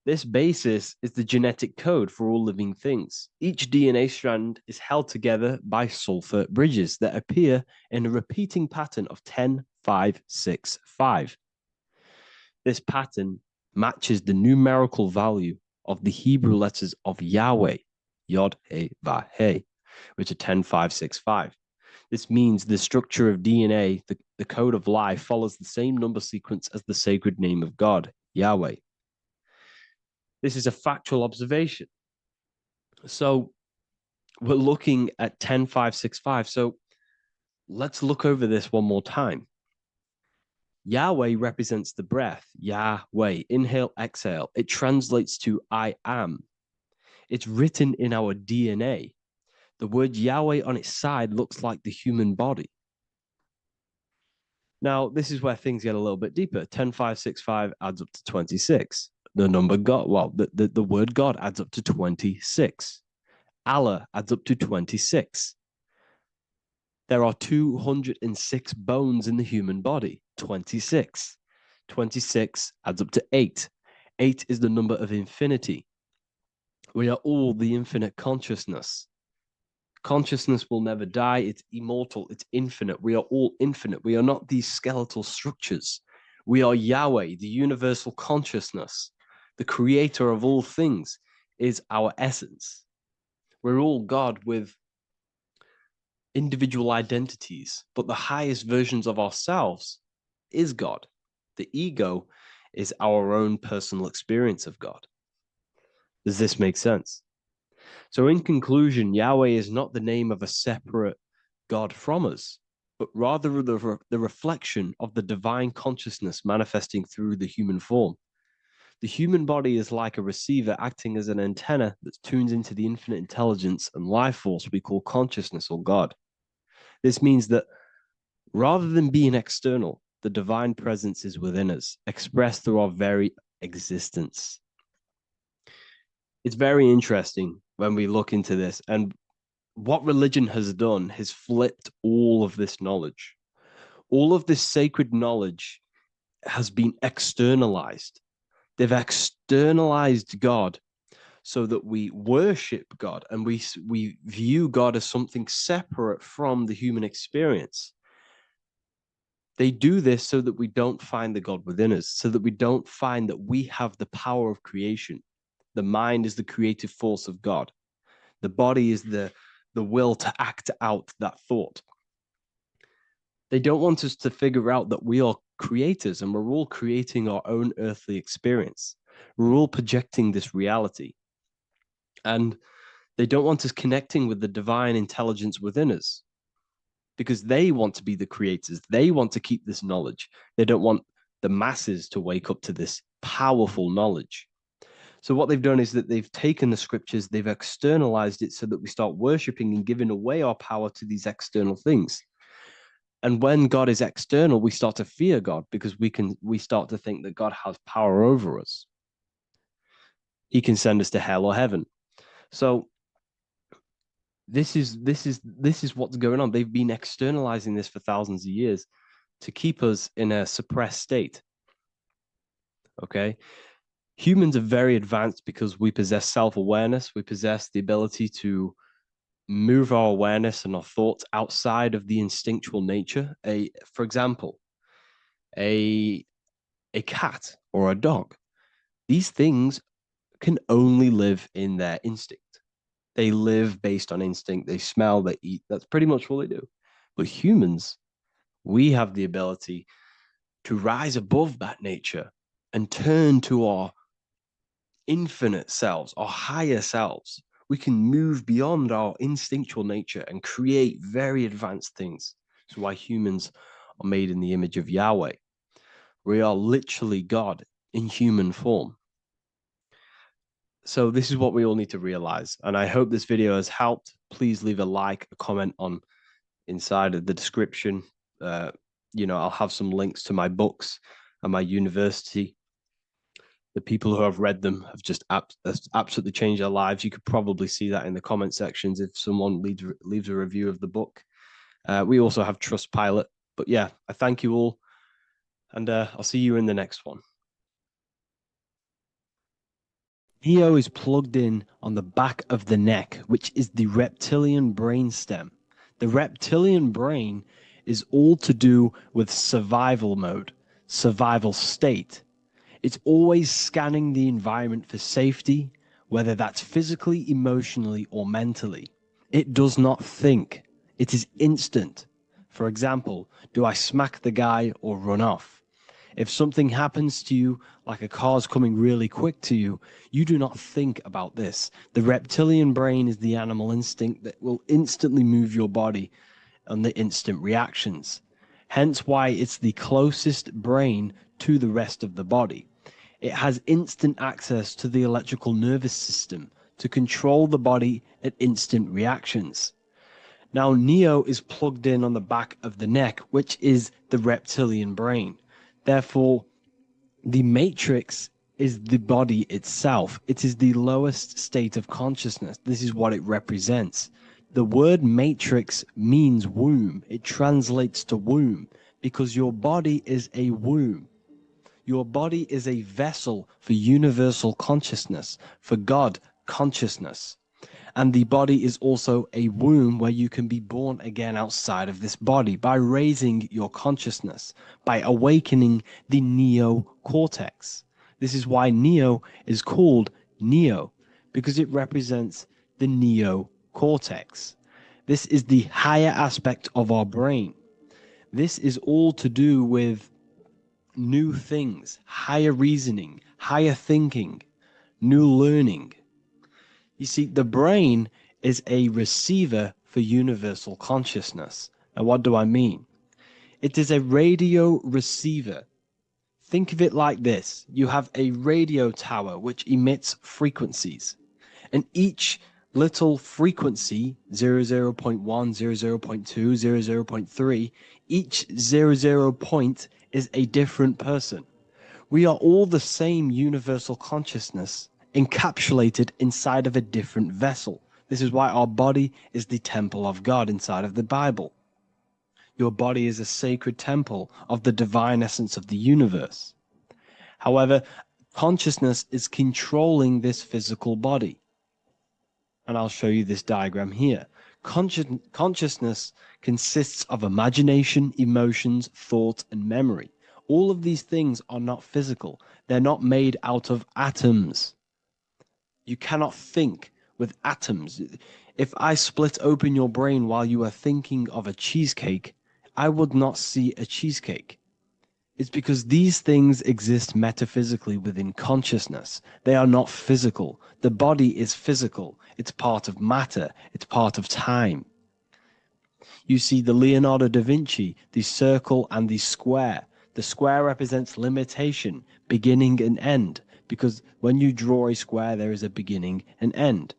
This basis is the genetic code for all living things. Each DNA strand is held together by sulfur bridges that appear in a repeating pattern of 10565. This pattern matches the numerical value of the Hebrew letters of Yahweh, Yod, He, Vah, He, which are 10565. This means the structure of DNA, the code of life, follows the same number sequence as the sacred name of God, Yahweh. This is a factual observation. So we're looking at 10565. So let's look over this one more time. Yahweh represents the breath, Yahweh, inhale, exhale. It translates to I am. It's written in our DNA. The word Yahweh on its side looks like the human body. Now, this is where things get a little bit deeper. 10565 adds up to 26. The number God, well, the word God adds up to 26. Allah adds up to 26. There are 206 bones in the human body, 26. 26 adds up to 8. 8 is the number of infinity. We are all the infinite consciousness. Consciousness will never die. It's immortal. It's infinite. We are all infinite. We are not these skeletal structures. We are Yahweh, the universal consciousness. The creator of all things is our essence. We're all God with individual identities, but the highest versions of ourselves is God. The ego is our own personal experience of God. Does this make sense? So in conclusion, Yahweh is not the name of a separate God from us, but rather the reflection of the divine consciousness manifesting through the human form. The human body is like a receiver acting as an antenna that tunes into the infinite intelligence and life force we call consciousness or God. This means that rather than being external, the divine presence is within us, expressed through our very existence. It's very interesting when we look into this, and what religion has done is flipped all of this knowledge. All of this sacred knowledge has been externalized. They've externalized God so that we worship God and we view God as something separate from the human experience. They do this so that we don't find the God within us, so that we don't find that we have the power of creation. The mind is the creative force of God. The body is the will to act out that thought. They don't want us to figure out that we are creators and we're all creating our own earthly experience. We're all projecting this reality. And they don't want us connecting with the divine intelligence within us because they want to be the creators. They want to keep this knowledge. They don't want the masses to wake up to this powerful knowledge. So what they've done is that they've taken the scriptures, they've externalized it so that we start worshiping and giving away our power to these external things. And when God is external, we start to fear God because we start to think that God has power over us. He can send us to hell or heaven. So this is what's going on. They've been externalizing this for thousands of years to keep us in a suppressed state. Okay. Humans are very advanced because we possess self-awareness. We possess the ability to move our awareness and our thoughts outside of the instinctual nature. For example, a cat or a dog. These things can only live in their instinct. They live based on instinct. They smell, they eat. That's pretty much what they do. But humans, we have the ability to rise above that nature and turn to our infinite selves, our higher selves. We can move beyond our instinctual nature and create very advanced things. That's why humans are made in the image of Yahweh. We are literally God in human form. So this is what we all need to realize. And I hope this video has helped. Please leave a like, a comment on inside of the description. I'll have some links to my books and my university. The people who have read them have just absolutely changed their lives. You could probably see that in the comment sections if someone leaves a review of the book. We also have Trustpilot. But yeah, I thank you all. And I'll see you in the next one. Neo is plugged in on the back of the neck, which is the reptilian brain stem. The reptilian brain is all to do with survival mode, survival state. It's always scanning the environment for safety, whether that's physically, emotionally, or mentally. It does not think. It is instant. For example, do I smack the guy or run off? If something happens to you, like a car's coming really quick to you, you do not think about this. The reptilian brain is the animal instinct that will instantly move your body on the instant reactions. Hence why it's the closest brain to the rest of the body. It has instant access to the electrical nervous system to control the body at instant reactions. Now, Neo is plugged in on the back of the neck, which is the reptilian brain. Therefore, the matrix is the body itself. It is the lowest state of consciousness. This is what it represents. The word matrix means womb. It translates to womb because your body is a womb. Your body is a vessel for universal consciousness, for God consciousness. And the body is also a womb where you can be born again outside of this body by raising your consciousness, by awakening the neocortex. This is why Neo is called Neo, because it represents the neocortex. This is the higher aspect of our brain. This is all to do with new things, higher reasoning, higher thinking, new learning. You see, the brain is a receiver for universal consciousness. And what do I mean? It is a radio receiver. Think of it like this. You have a radio tower which emits frequencies. And each little frequency, 00.1, 00.2, 00.3, each 00 point is a different person. We are all the same universal consciousness encapsulated inside of a different vessel. This is why our body is the temple of God inside of the Bible. Your body is a sacred temple of the divine essence of the universe. However, consciousness is controlling this physical body. And I'll show you this diagram here. Consciousness consists of imagination, emotions, thought, and memory. All of these things are not physical. They're not made out of atoms. You cannot think with atoms. If I split open your brain while you are thinking of a cheesecake, I would not see a cheesecake. It's because these things exist metaphysically within consciousness. They are not physical. The body is physical. It's part of matter. It's part of time. You see the Leonardo da Vinci, the circle and the square. The square represents limitation, beginning and end, because when you draw a square, there is a beginning and end.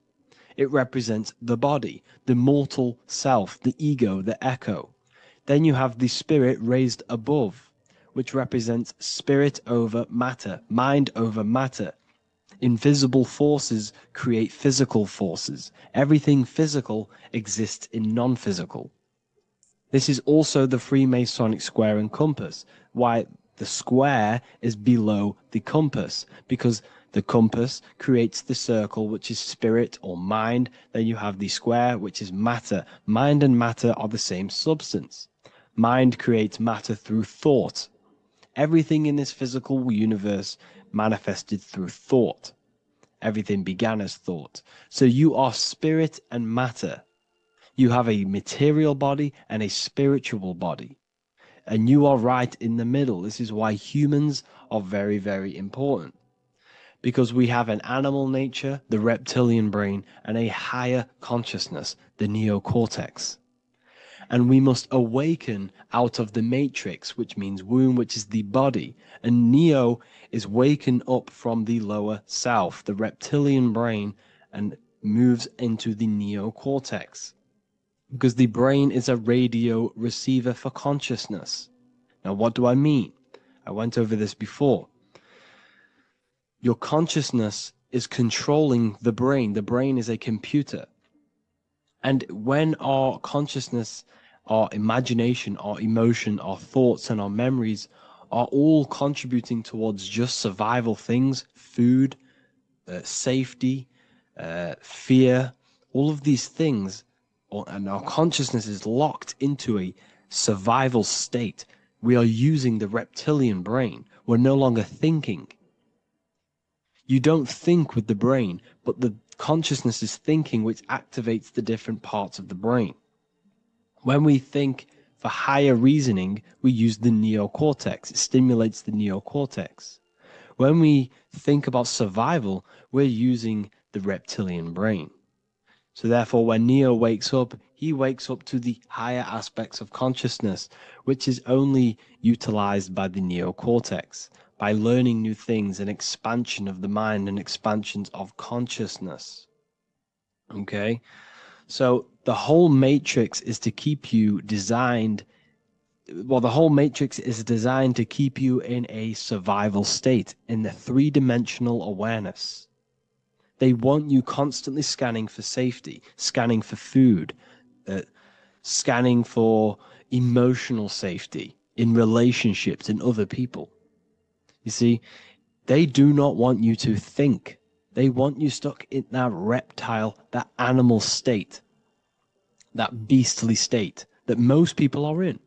It represents the body, the mortal self, the ego, the echo. Then you have the spirit raised above, which represents spirit over matter, mind over matter. Invisible forces create physical forces. Everything physical exists in non-physical. This is also the Freemasonic square and compass, why the square is below the compass, because the compass creates the circle, which is spirit or mind. Then you have the square, which is matter. Mind and matter are the same substance. Mind creates matter through thought. Everything in this physical universe manifested through thought. Everything began as thought. So you are spirit and matter. You have a material body and a spiritual body. And you are right in the middle. This is why humans are very, very important. Because we have an animal nature, the reptilian brain, and a higher consciousness, the neocortex. And we must awaken out of the matrix, which means womb, which is the body. And neo is waken up from the lower self, the reptilian brain, and moves into the neocortex. Because the brain is a radio receiver for consciousness. Now, what do I mean? I went over this before. Your consciousness is controlling the brain. The brain is a computer. And when our consciousness, our imagination, our emotion, our thoughts, and our memories are all contributing towards just survival things, food, safety, fear, all of these things, and our consciousness is locked into a survival state, we are using the reptilian brain. We're no longer thinking. You don't think with the brain, but the consciousness is thinking, which activates the different parts of the brain. When we think for higher reasoning, we use the neocortex. It stimulates the neocortex. When we think about survival, we're using the reptilian brain. So therefore, when Neo wakes up, he wakes up to the higher aspects of consciousness, which is only utilized by the neocortex, by learning new things and expansion of the mind and expansions of consciousness. Okay? So the whole matrix is to keep you designed, well, the whole matrix is designed to keep you in a survival state, in the three-dimensional awareness. They want you constantly scanning for safety, scanning for food, scanning for emotional safety in relationships in other people. You see, they do not want you to think. They want you stuck in that reptile, that animal state, that beastly state that most people are in.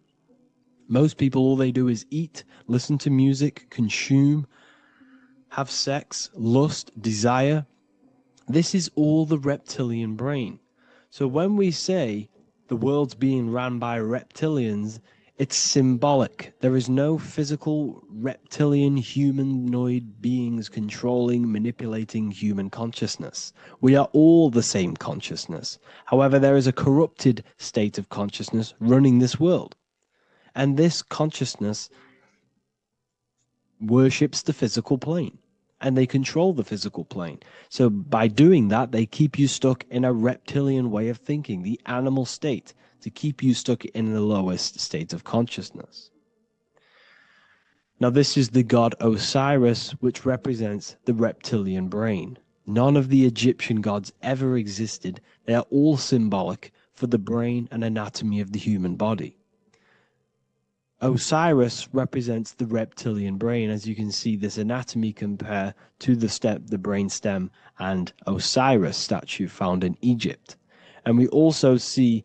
Most people, all they do is eat, listen to music, consume, have sex, lust, desire. This is all the reptilian brain. So when we say the world's being ran by reptilians, it's symbolic. There is no physical reptilian humanoid beings controlling, manipulating human consciousness. We are all the same consciousness. However, there is a corrupted state of consciousness running this world. And this consciousness worships the physical plane. And they control the physical plane. So by doing that, they keep you stuck in a reptilian way of thinking, the animal state, to keep you stuck in the lowest state of consciousness. Now, this is the god Osiris, which represents the reptilian brain. None of the Egyptian gods ever existed. They are all symbolic for the brain and anatomy of the human body. Osiris represents the reptilian brain. As you can see, this anatomy compare to the brain stem and Osiris statue found in Egypt. And we also see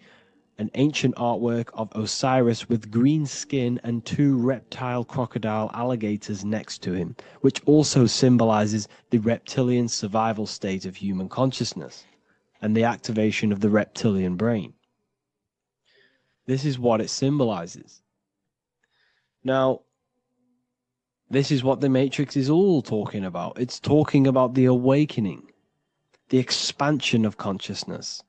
an ancient artwork of Osiris with green skin and two reptile crocodile alligators next to him, which also symbolizes the reptilian survival state of human consciousness and the activation of the reptilian brain. This is what it symbolizes. Now, This is what the Matrix is all talking about. It's talking about the awakening, the expansion of consciousness.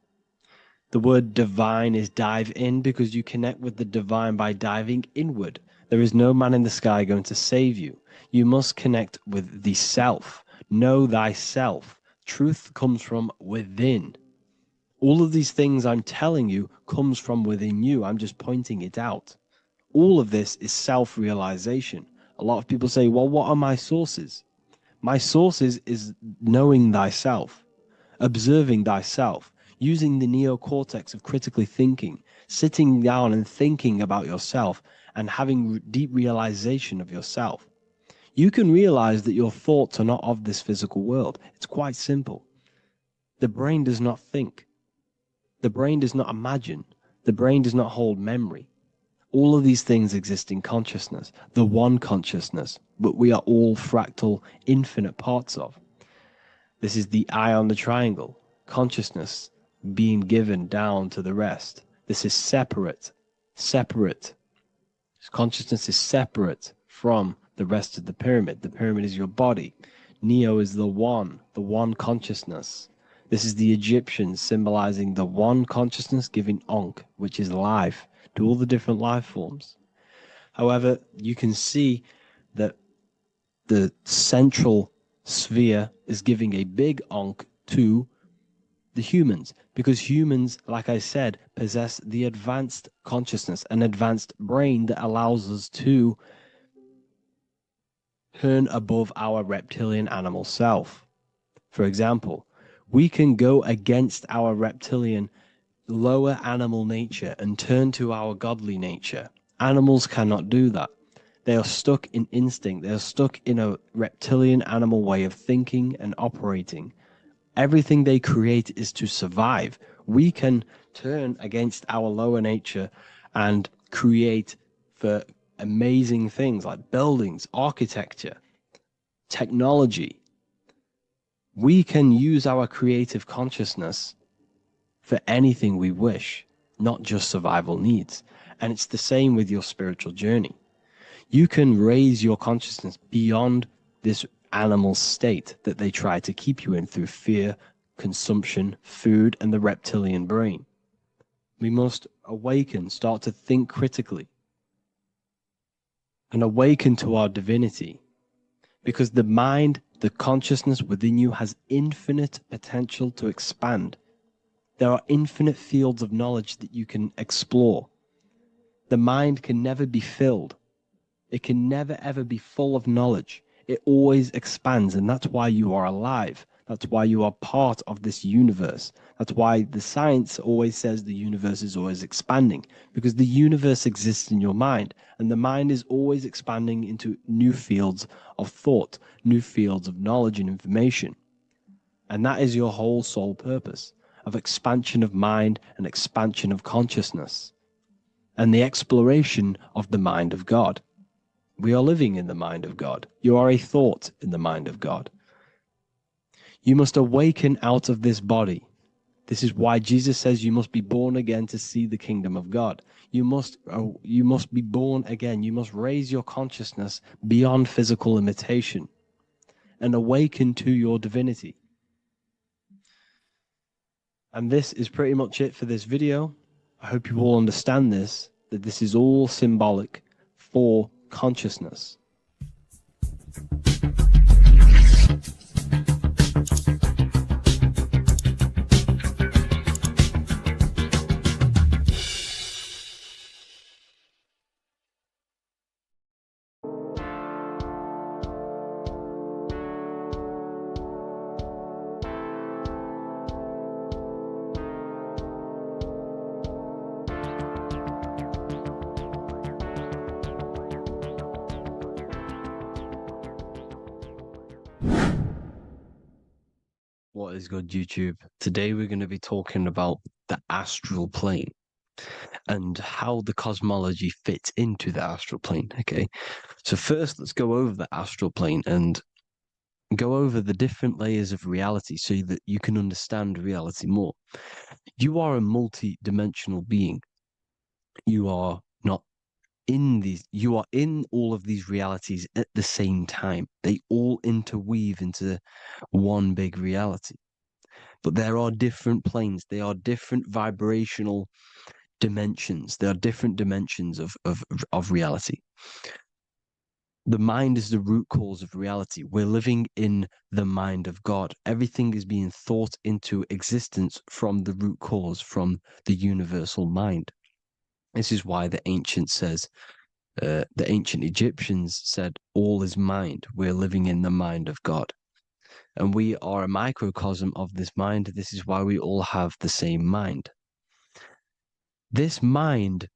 The word divine is dive in because you connect with the divine by diving inward. There is no man in the sky going to save you. You must connect with the self. Know thyself. Truth comes from within. All of these things I'm telling you comes from within you. I'm just pointing it out. All of this is self-realization. A lot of people say, well, what are my sources? My sources is knowing thyself, observing thyself, using the neocortex of critically thinking, sitting down and thinking about yourself and having deep realization of yourself. You can realize that your thoughts are not of this physical world. It's quite simple. The brain does not think. The brain does not imagine. The brain does not hold memory. All of these things exist in consciousness, the one consciousness, but we are all fractal, infinite parts of. This is the eye on the triangle, consciousness being given down to the rest. This is separate. Consciousness is separate from the rest of the pyramid. The pyramid is your body. Neo is the one consciousness. This is the Egyptians symbolizing the one consciousness giving Ankh, which is life, to all the different life forms. However, you can see that the central sphere is giving a big Ankh to the humans, because humans, like I said, possess the advanced consciousness, an advanced brain that allows us to turn above our reptilian animal self. For example, we can go against our reptilian lower animal nature and turn to our godly nature. Animals cannot do that. They are stuck in instinct. They are stuck in a reptilian animal way of thinking and operating. Everything they create is to survive. We can turn against our lower nature and create for amazing things like buildings, architecture, technology. We can use our creative consciousness for anything we wish, not just survival needs. And it's the same with your spiritual journey. You can raise your consciousness beyond this animal state that they try to keep you in through fear, consumption, food, and the reptilian brain. We must awaken, start to think critically, and awaken to our divinity, because the mind, the consciousness within you has infinite potential to expand. There are infinite fields of knowledge that you can explore. The mind can never be filled. It can never ever be full of knowledge. It always expands, and that's why you are alive. That's why you are part of this universe. That's why the science always says the universe is always expanding, because the universe exists in your mind, and the mind is always expanding into new fields of thought, new fields of knowledge and information. And that is your whole sole purpose, of expansion of mind and expansion of consciousness, and the exploration of the mind of God. We are living in the mind of God. You are a thought in the mind of God. You must awaken out of this body. This is why Jesus says you must be born again to see the kingdom of God. You must be born again. You must raise your consciousness beyond physical limitation and awaken to your divinity. And this is pretty much it for this video. I hope you all understand this, that this is all symbolic for consciousness. What is good, YouTube? Today we're going to be talking about the astral plane and how the cosmology fits into the astral plane. Okay, so first let's go over the astral plane and go over the different layers of reality so that you can understand reality more. You are a multi-dimensional being. You are not you are in all of these realities at the same time. They all interweave into one big reality. But there are different planes. They are different vibrational dimensions. There are different dimensions of reality. The mind is the root cause of reality. We're living in the mind of God. Everything is being thought into existence from the root cause, from the universal mind. This is why the ancient Egyptians said, all is mind. We're living in the mind of God. And we are a microcosm of this mind. This is why we all have the same mind. This mind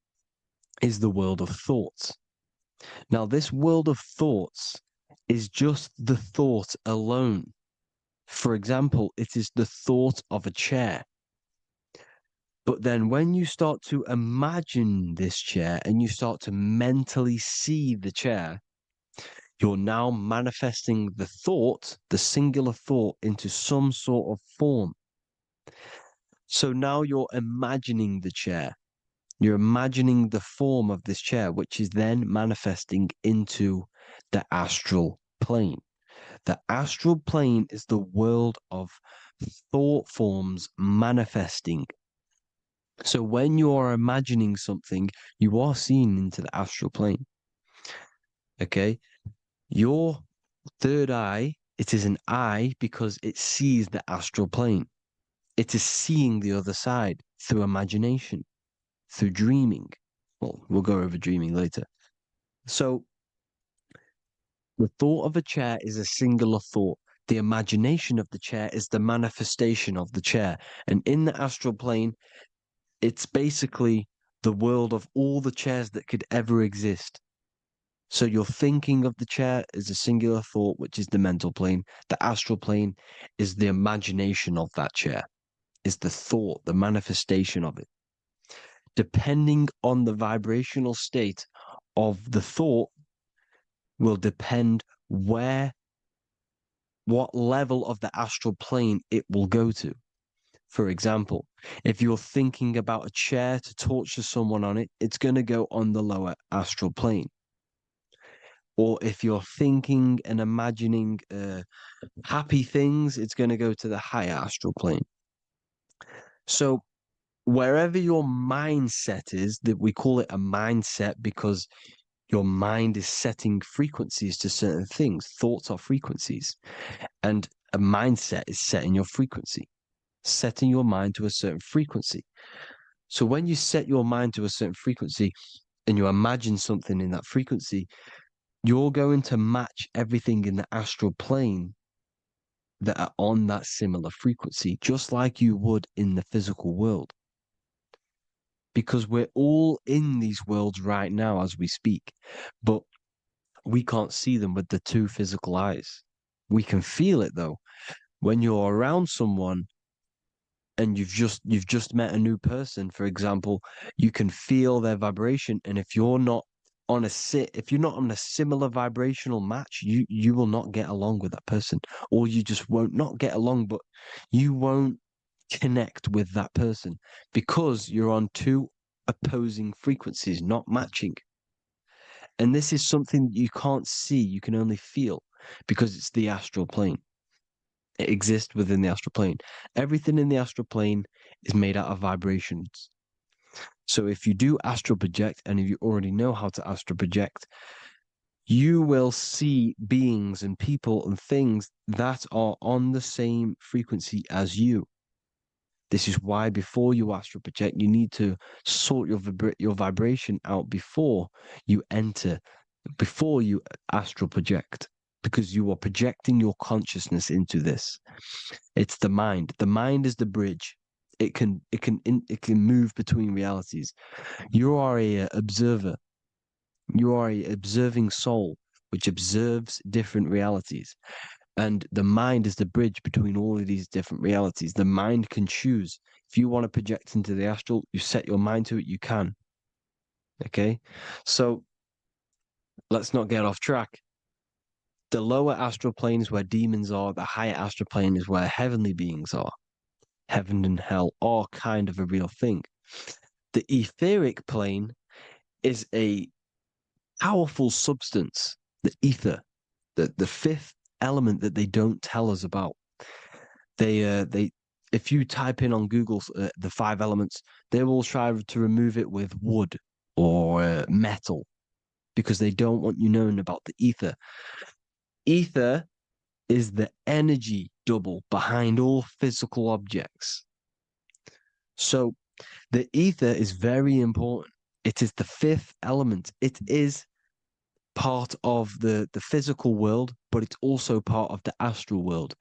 is the world of thoughts. Now, this world of thoughts is just the thought alone. For example, it is the thought of a chair. But then when you start to imagine this chair and you start to mentally see the chair, you're now manifesting the thought, the singular thought, into some sort of form. So now you're imagining the chair. You're imagining the form of this chair, which is then manifesting into the astral plane. The astral plane is the world of thought forms manifesting. So when you are imagining something, you are seeing into the astral plane. Okay? Your third eye, it is an eye because it sees the astral plane. It is seeing the other side through imagination, through dreaming. Well, we'll go over dreaming later. So the thought of a chair is a singular thought. The imagination of the chair is the manifestation of the chair. And in the astral plane, it's basically the world of all the chairs that could ever exist. So you're thinking of the chair as a singular thought, which is the mental plane. The astral plane is the imagination of that chair, is the thought, the manifestation of it. Depending on the vibrational state of the thought will depend what level of the astral plane it will go to. For example, if you're thinking about a chair to torture someone on it, it's going to go on the lower astral plane. Or if you're thinking and imagining happy things, it's going to go to the higher astral plane. So wherever your mindset is, that we call it a mindset because your mind is setting frequencies to certain things. Thoughts are frequencies. And a mindset is setting your frequency, setting your mind to a certain frequency. So when you set your mind to a certain frequency and you imagine something in that frequency, you're going to match everything in the astral plane that are on that similar frequency, just like you would in the physical world. Because we're all in these worlds right now as we speak, but we can't see them with the two physical eyes. We can feel it though. When you're around someone and you've just met a new person, for example, you can feel their vibration. And if you're not on a similar vibrational match, you will not get along with that person, or you just won't not get along, but you won't connect with that person because you're on two opposing frequencies, not matching. And this is something you can't see, you can only feel because it's the astral plane. It exists within the astral plane. Everything in the astral plane is made out of vibrations. So if you do astral project, and if you already know how to astral project, you will see beings and people and things that are on the same frequency as you. This is why before you astral project, you need to sort your vibration out before you astral project, because you are projecting your consciousness into this. It's the mind. The mind is the bridge. It can move between realities. You are a observer. You are a observing soul which observes different realities. And the mind is the bridge between all of these different realities. The mind can choose. If you want to project into the astral, you set your mind to it, you can. Okay? So let's not get off track. The lower astral plane is where demons are. The higher astral plane is where heavenly beings are. Heaven and hell are kind of a real thing. The etheric plane is a powerful substance, the ether, the fifth element that they don't tell us about. If you type in on Google the 5 elements, they will try to remove it with wood or metal because they don't want you knowing about the ether. Ether is the energy double behind all physical objects. So the ether is very important. It is the fifth element. It is part of the physical world, but it's also part of the astral world.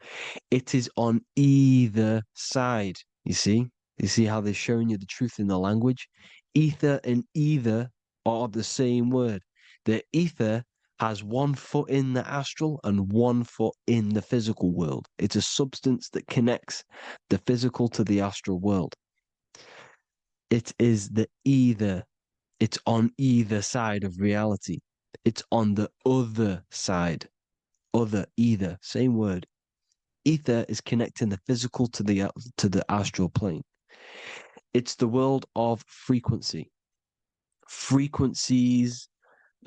It is on either side. You see? You see how they're showing you the truth in the language? Ether and either are the same word. The ether has 1 foot in the astral and 1 foot in the physical world. It's a substance that connects the physical to the astral world. It is the either. It's on either side of reality. It's on the other side. Other, either, same word. Ether is connecting the physical to the astral plane. It's the world of frequency. Frequencies,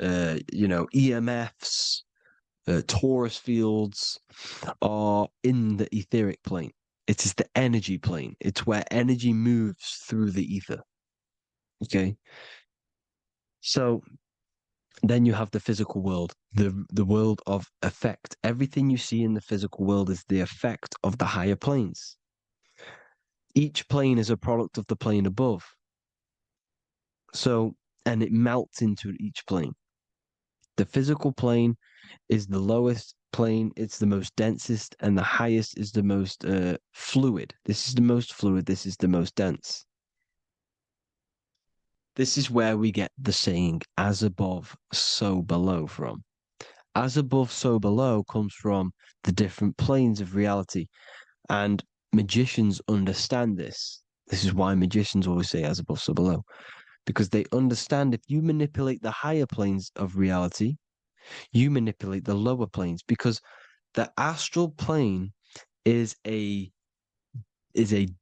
EMFs, torus fields are in the etheric plane. It is the energy plane. It's where energy moves through the ether. Okay. So then you have the physical world, the world of effect. Everything you see in the physical world is the effect of the higher planes. Each plane is a product of the plane above. So, and it melts into each plane. The physical plane is the lowest plane, it's the most densest, and the highest is the most fluid. This is the most fluid, this is the most dense. This is where we get the saying, as above, so below from. As above, so below comes from the different planes of reality. And magicians understand this. This is why magicians always say as above, so below. Because they understand if you manipulate the higher planes of reality, you manipulate the lower planes. Because the astral plane is a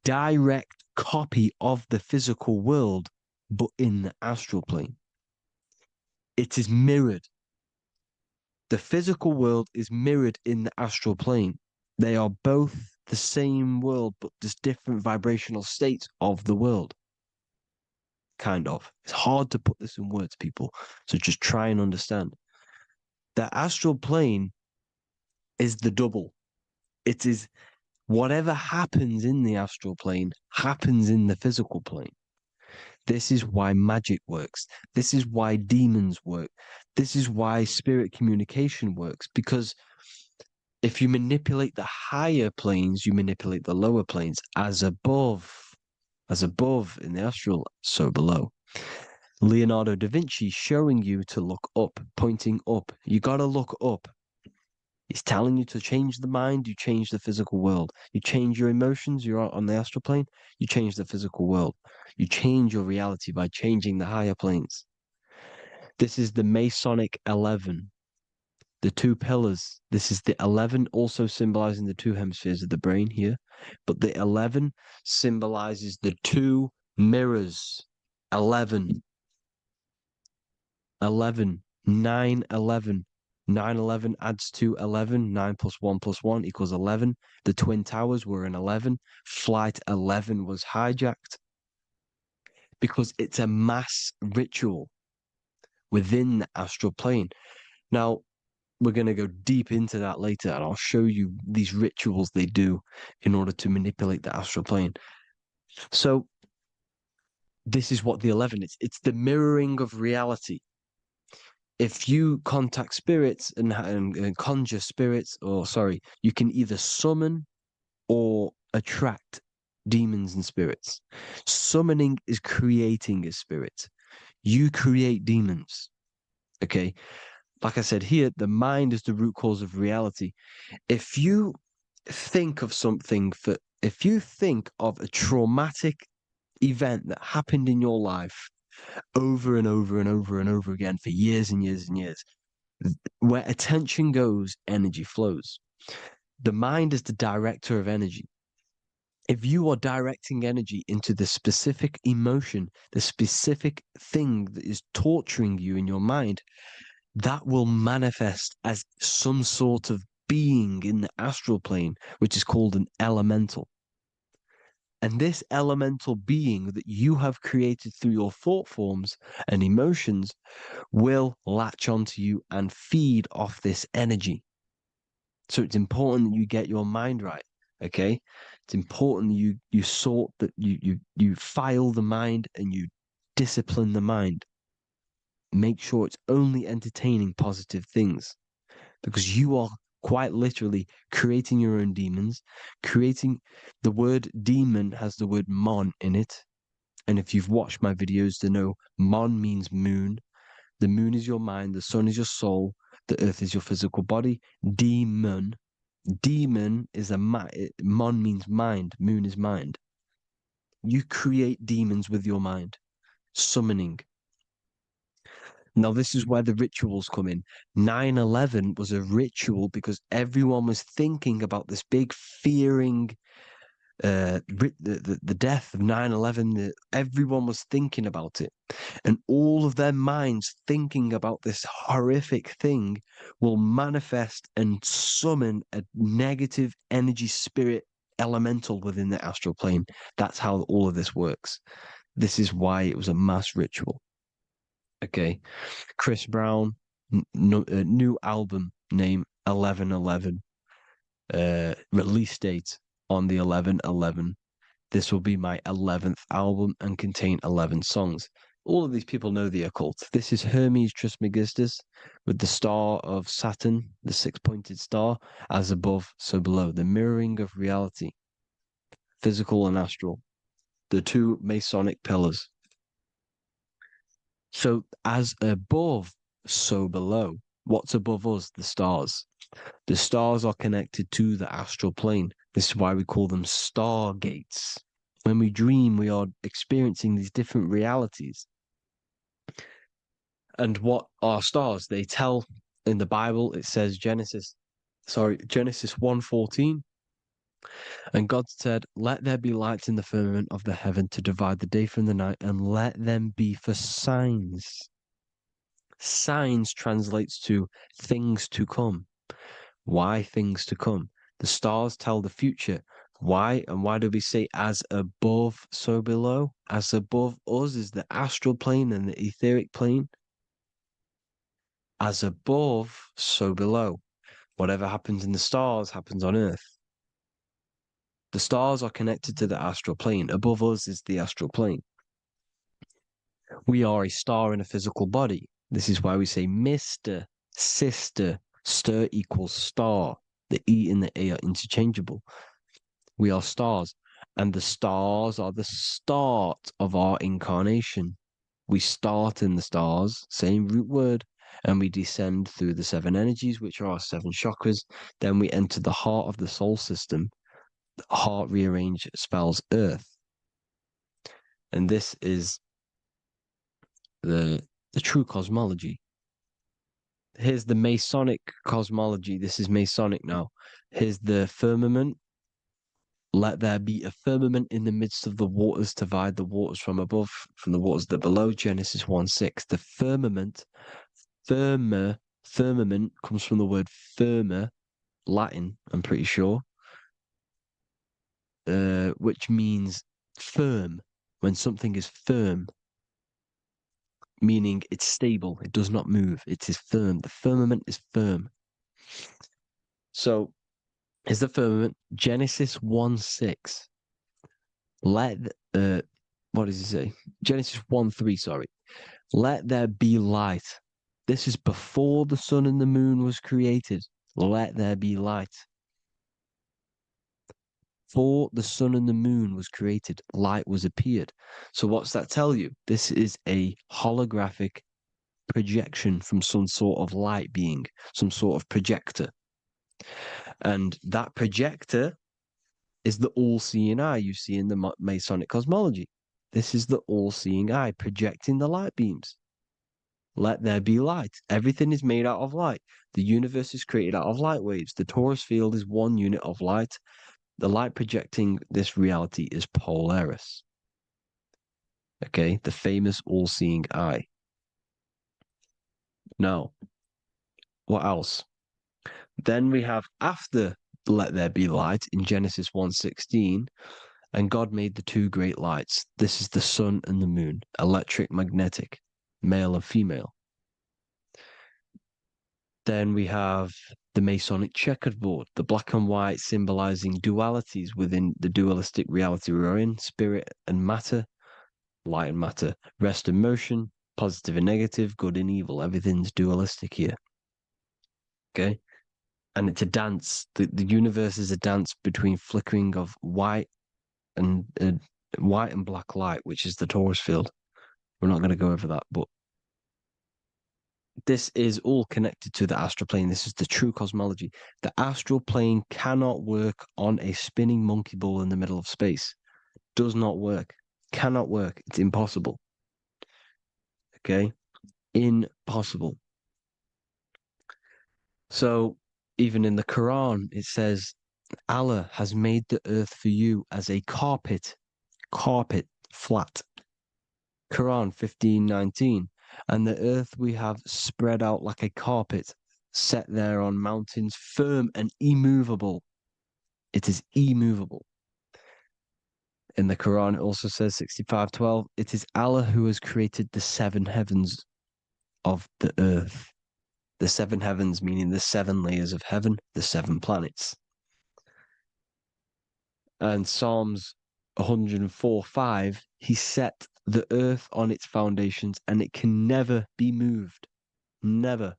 direct copy of the physical world, but in the astral plane. It is mirrored. The physical world is mirrored in the astral plane. They are both the same world, but just different vibrational states of the world. Kind of. It's hard to put this in words, people. So just try and understand. The astral plane is the double. It is whatever happens in the astral plane happens in the physical plane. This is why magic works. This is why demons work. This is why spirit communication works. Because if you manipulate the higher planes, you manipulate the lower planes. As above in the astral, so below. Leonardo da Vinci showing you to look up, pointing up. You got to look up. He's telling you to change the mind, you change the physical world. You change your emotions, you're on the astral plane, you change the physical world. You change your reality by changing the higher planes. This is the Masonic 11, the 2 pillars. This is the 11 also symbolizing the 2 hemispheres of the brain here. But the 11 symbolizes the 2 mirrors. 11, 9, 11. 9, 11 adds to 11. 9 plus 1 plus 1 equals 11. The Twin Towers were in 11. Flight 11 was hijacked because it's a mass ritual within the astral plane. Now, we're going to go deep into that later, and I'll show you these rituals they do in order to manipulate the astral plane. So, this is what the 11 is. It's the mirroring of reality. If you contact spirits and conjure spirits, you can either summon or attract demons and spirits. Summoning is creating a spirit. You create demons. Okay? Like I said here, the mind is the root cause of reality. If you think of if you think of a traumatic event that happened in your life over and over and over and over again for years and years and years, where attention goes, energy flows. The mind is the director of energy. If you are directing energy into the specific emotion, the specific thing that is torturing you in your mind, that will manifest as some sort of being in the astral plane, which is called an elemental. And this elemental being that you have created through your thought forms and emotions will latch onto you and feed off this energy. So it's important that you get your mind right. Okay, it's important you sort that you file the mind and you discipline the mind. Make sure it's only entertaining positive things, because you are quite literally creating your own demons. Creating the word demon has the word mon in it, and if you've watched my videos to know mon means moon. The moon is your mind, the sun is your soul, the earth is your physical body. Demon is mon means mind, moon is mind. You create demons with your mind, summoning. Now, this is where the rituals come in. 9/11 was a ritual because everyone was thinking about this big fearing, the death of 9/11. Everyone was thinking about it. And all of their minds thinking about this horrific thing will manifest and summon a negative energy spirit elemental within the astral plane. That's how all of this works. This is why it was a mass ritual. Okay. Chris Brown, new album name 11/11. Release date on the 11/11. This will be my 11th album and contain 11 songs. All of these people know the occult. This is Hermes Trismegistus with the star of Saturn, the six-pointed star, as above, so below. The mirroring of reality, physical and astral. The two Masonic pillars. So as above, so below. What's above us? The stars. The stars are connected to the astral plane. This is why we call them stargates. When we dream, we are experiencing these different realities. And what are stars? They tell in the Bible, it says Genesis 1:14. And God said, "Let there be lights in the firmament of the heaven to divide the day from the night, and let them be for signs." Signs translates to things to come. Why things to come? The stars tell the future. Why? And why do we say as above, so below? As above us is the astral plane and the etheric plane. As above, so below. Whatever happens in the stars happens on Earth. The stars are connected to the astral plane. Above us is the astral plane. We are a star in a physical body. This is why we say Mr., sister, stir equals star. The E and the A are interchangeable. We are stars, and the stars are the start of our incarnation. We start in the stars, same root word, and we descend through the seven energies, which are our seven chakras. Then we enter the heart of the soul system. The heart rearranged spells earth. And this is the true cosmology. Here's the Masonic cosmology. This is Masonic now. Here's the firmament. Let there be a firmament in the midst of the waters to divide the waters from above, from the waters that below. Genesis 1:6. The firmament, firmament comes from the word firma, Latin, I'm pretty sure, which means firm. When something is firm, meaning it's stable, it does not move, it is firm. The firmament is firm. So, is the firmament Genesis 1:6. What does it say? Genesis 1:3, sorry. Let there be light. This is before the sun and the moon was created. Let there be light. Before the sun and the moon was created, light was appeared. So what's that tell you? This is a holographic projection from some sort of light being, some sort of projector. And that projector is the all-seeing eye you see in the Masonic cosmology. This is the all-seeing eye projecting the light beams. Let there be light. Everything is made out of light. The universe is created out of light waves. The torus field is one unit of light. The light projecting this reality is Polaris. Okay, the famous all-seeing eye. Now, what else? Then we have after let there be light in Genesis 1:16, and God made the two great lights. This is the sun and the moon, electric, magnetic, male and female. Then we have the Masonic checkerboard, the black and white symbolizing dualities within the dualistic reality we're in, spirit and matter, light and matter, rest and motion, positive and negative, good and evil. Everything's dualistic here. Okay? And it's a dance. The universe is a dance between flickering of white and black light, which is the Taurus field. We're not going to go over that, but this is all connected to the astral plane. This is the true cosmology. The astral plane cannot work on a spinning monkey ball in the middle of space. Does not work. Cannot work. It's impossible. Okay? Impossible. So even in the Quran, it says, Allah has made the earth for you as a carpet, flat. Quran 15:19. And the earth we have spread out like a carpet, set there on mountains, firm and immovable. It is immovable. In the Quran, it also says 65:12, it is Allah who has created the seven heavens of the earth. The seven heavens meaning the seven layers of heaven, the seven planets. And Psalms 104:5, he set the earth on its foundations and it can never be moved. Never.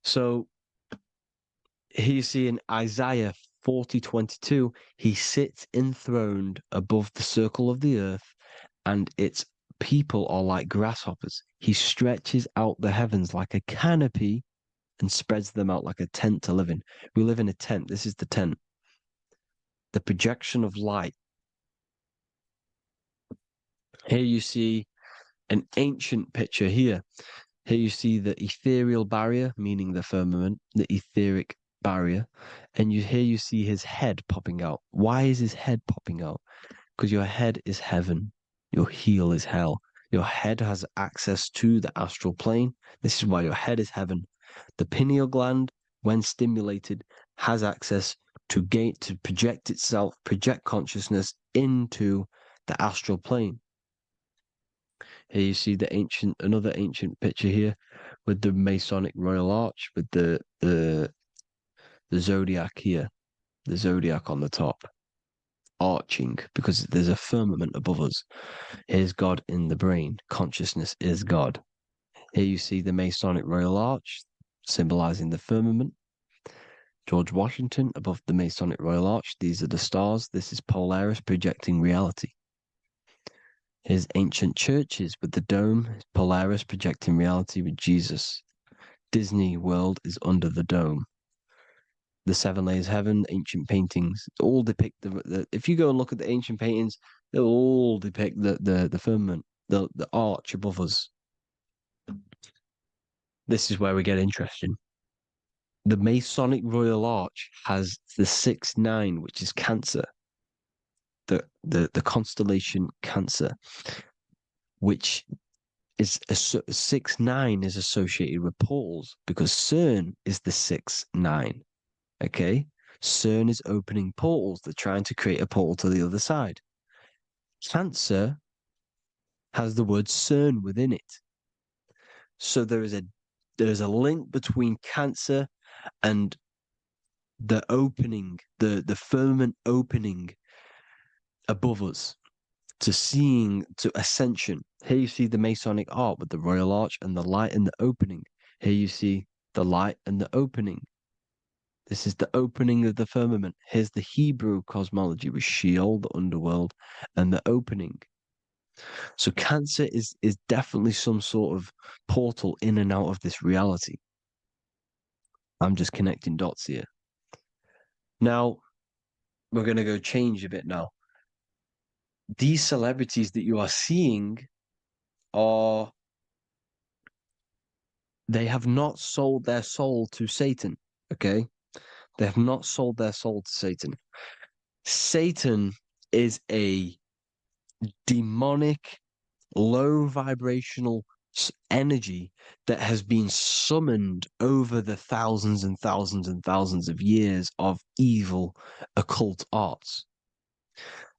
So here you see in Isaiah 40:22, he sits enthroned above the circle of the earth, and its people are like grasshoppers. He stretches out the heavens like a canopy and spreads them out like a tent to live in. We live in a tent. This is the tent. The projection of light. Here you see an ancient picture here. Here you see the ethereal barrier, meaning the firmament, the etheric barrier, and here you see his head popping out. Why is his head popping out? Because your head is heaven, your heel is hell. Your head has access to the astral plane. This is why your head is heaven. The pineal gland, when stimulated, has access to project itself, project consciousness into the astral plane. Here you see another ancient picture here with the Masonic Royal Arch, with the zodiac here, the zodiac on the top, arching, because there's a firmament above us. Here's God in the brain. Consciousness is God. Here you see the Masonic Royal Arch, symbolizing the firmament. George Washington above the Masonic Royal Arch. These are the stars. This is Polaris projecting reality. Here's ancient churches with the dome, Polaris projecting reality with Jesus. Disney World is under the dome. The seven layers of heaven, ancient paintings, all depict if you go and look at the ancient paintings, they'll all depict the firmament, the arch above us. This is where we get interesting. The Masonic Royal Arch has the 6-9, which is Cancer. The constellation Cancer, which is 6-9 is associated with portals because CERN is the 6-9. Okay, CERN is opening portals. They're trying to create a portal to the other side. Cancer has the word CERN within it, so there is a link between Cancer and the opening, the firmament opening above us to ascension. Here you see the Masonic art with the Royal Arch and the light and the opening. Here you see the light and the opening. This is the opening of the firmament. Here's the Hebrew cosmology with Sheol, the underworld, and the opening. So Cancer is definitely some sort of portal in and out of this reality. I'm just connecting dots here. Now, we're going to go change a bit now. These celebrities that you are seeing they have not sold their soul to Satan, okay? They have not sold their soul to Satan. Satan is a demonic, low vibrational energy that has been summoned over the thousands and thousands and thousands of years of evil occult arts.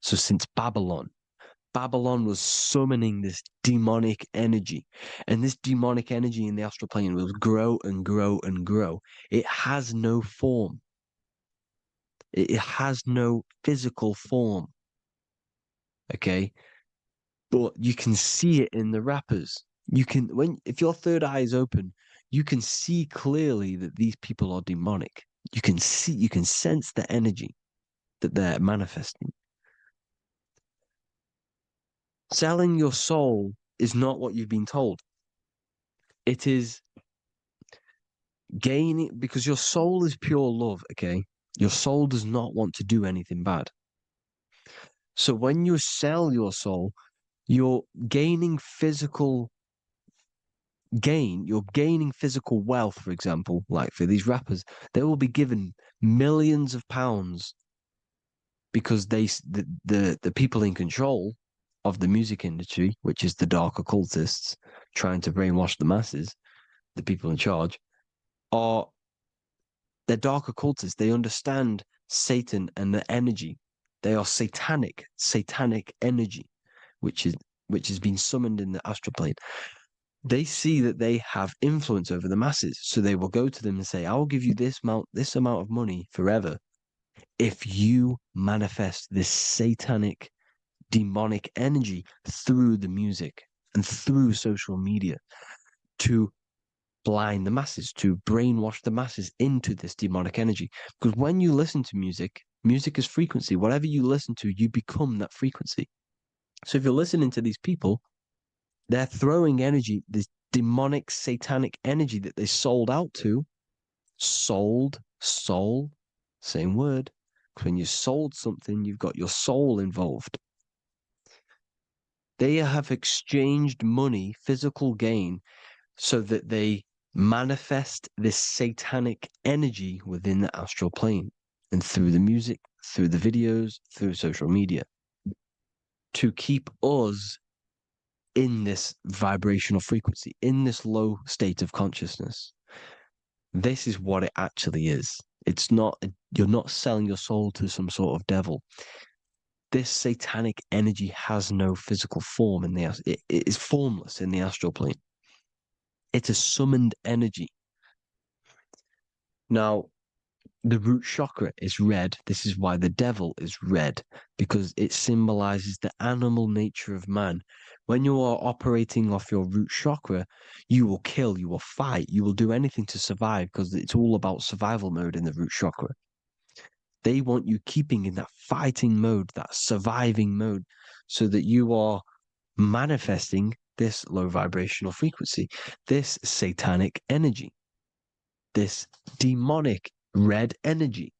So since Babylon was summoning this demonic energy, and this demonic energy in the astral plane will grow and grow and grow. It has no form. It has no physical form. Okay? But you can see it in the rappers. If your third eye is open, you can see clearly that these people are demonic. You can sense the energy that they're manifesting. Selling your soul is not what you've been told. It is gaining, because your soul is pure love, okay? Your soul does not want to do anything bad. So when you sell your soul, you're gaining physical gain, you're gaining physical wealth, for example, like for these rappers, they will be given millions of pounds because the people in control of the music industry, which is the dark occultists trying to brainwash the masses, the people in charge, they're dark occultists. They understand Satan and the energy. They are satanic energy, which has been summoned in the astral plane. They see that they have influence over the masses, so they will go to them and say, "I will give you this amount of money forever if you manifest this satanic, demonic energy through the music and through social media to blind the masses, to brainwash the masses into this demonic energy." Because when you listen to music, music is frequency. Whatever you listen to, you become that frequency. So if you're listening to these people, they're throwing energy, this demonic, satanic energy that they sold out to. Soul, same word. When you sold something, you've got your soul involved. They have exchanged money, physical gain, so that they manifest this satanic energy within the astral plane and through the music, through the videos, through social media to keep us in this vibrational frequency, in this low state of consciousness. This is what it actually is. It's not, you're not selling your soul to some sort of devil. This satanic energy has no physical form it is formless in the astral plane. It's a summoned energy. Now, the root chakra is red. This is why the devil is red, because it symbolizes the animal nature of man. When you are operating off your root chakra, you will kill, you will fight, you will do anything to survive, because it's all about survival mode in the root chakra. They want you keeping in that fighting mode, that surviving mode, so that you are manifesting this low vibrational frequency, this satanic energy, this demonic red energy.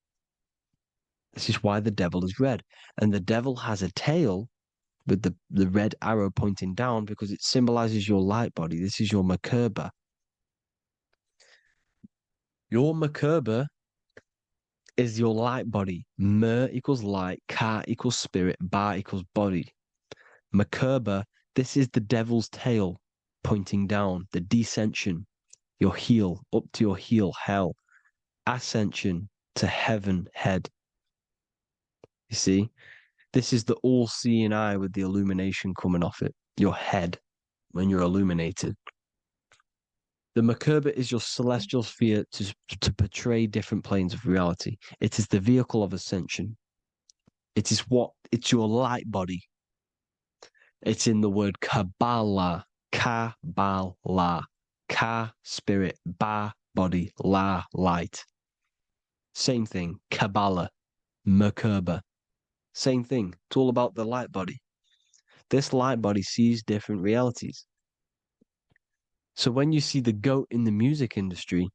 This is why the devil is red. And the devil has a tail with the red arrow pointing down because it symbolizes your light body. This is your Merkaba. Your Merkaba is your light body. Mer equals light, Ka equals spirit, Ba equals body. Merkaba, this is the devil's tail pointing down, the descension, your heel, up to your heel, hell. Ascension to heaven, head. You see? This is the all-seeing eye with the illumination coming off it, your head, when you're illuminated. The Merkaba is your celestial sphere to portray different planes of reality. It is the vehicle of ascension. It's your light body. It's in the word Kabbalah, Kabbalah, Ka, spirit, Ba, body, La, light. Same thing, Kabbalah, Merkaba. Same thing. It's all about the light body. This light body sees different realities. So when you see the goat in the music industry,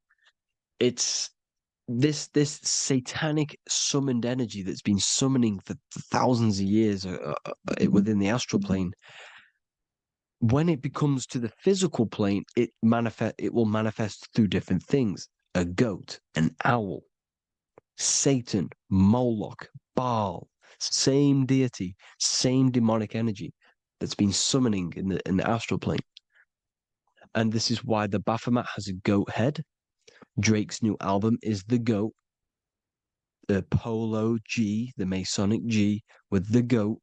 it's this satanic summoned energy that's been summoning for thousands of years within the astral plane. When it becomes to the physical plane, it will manifest through different things. A goat, an owl, Satan, Moloch, Baal, same deity, same demonic energy that's been summoning in the astral plane. And this is why the Baphomet has a goat head. Drake's new album is the goat. The Polo G, the Masonic G, with the goat.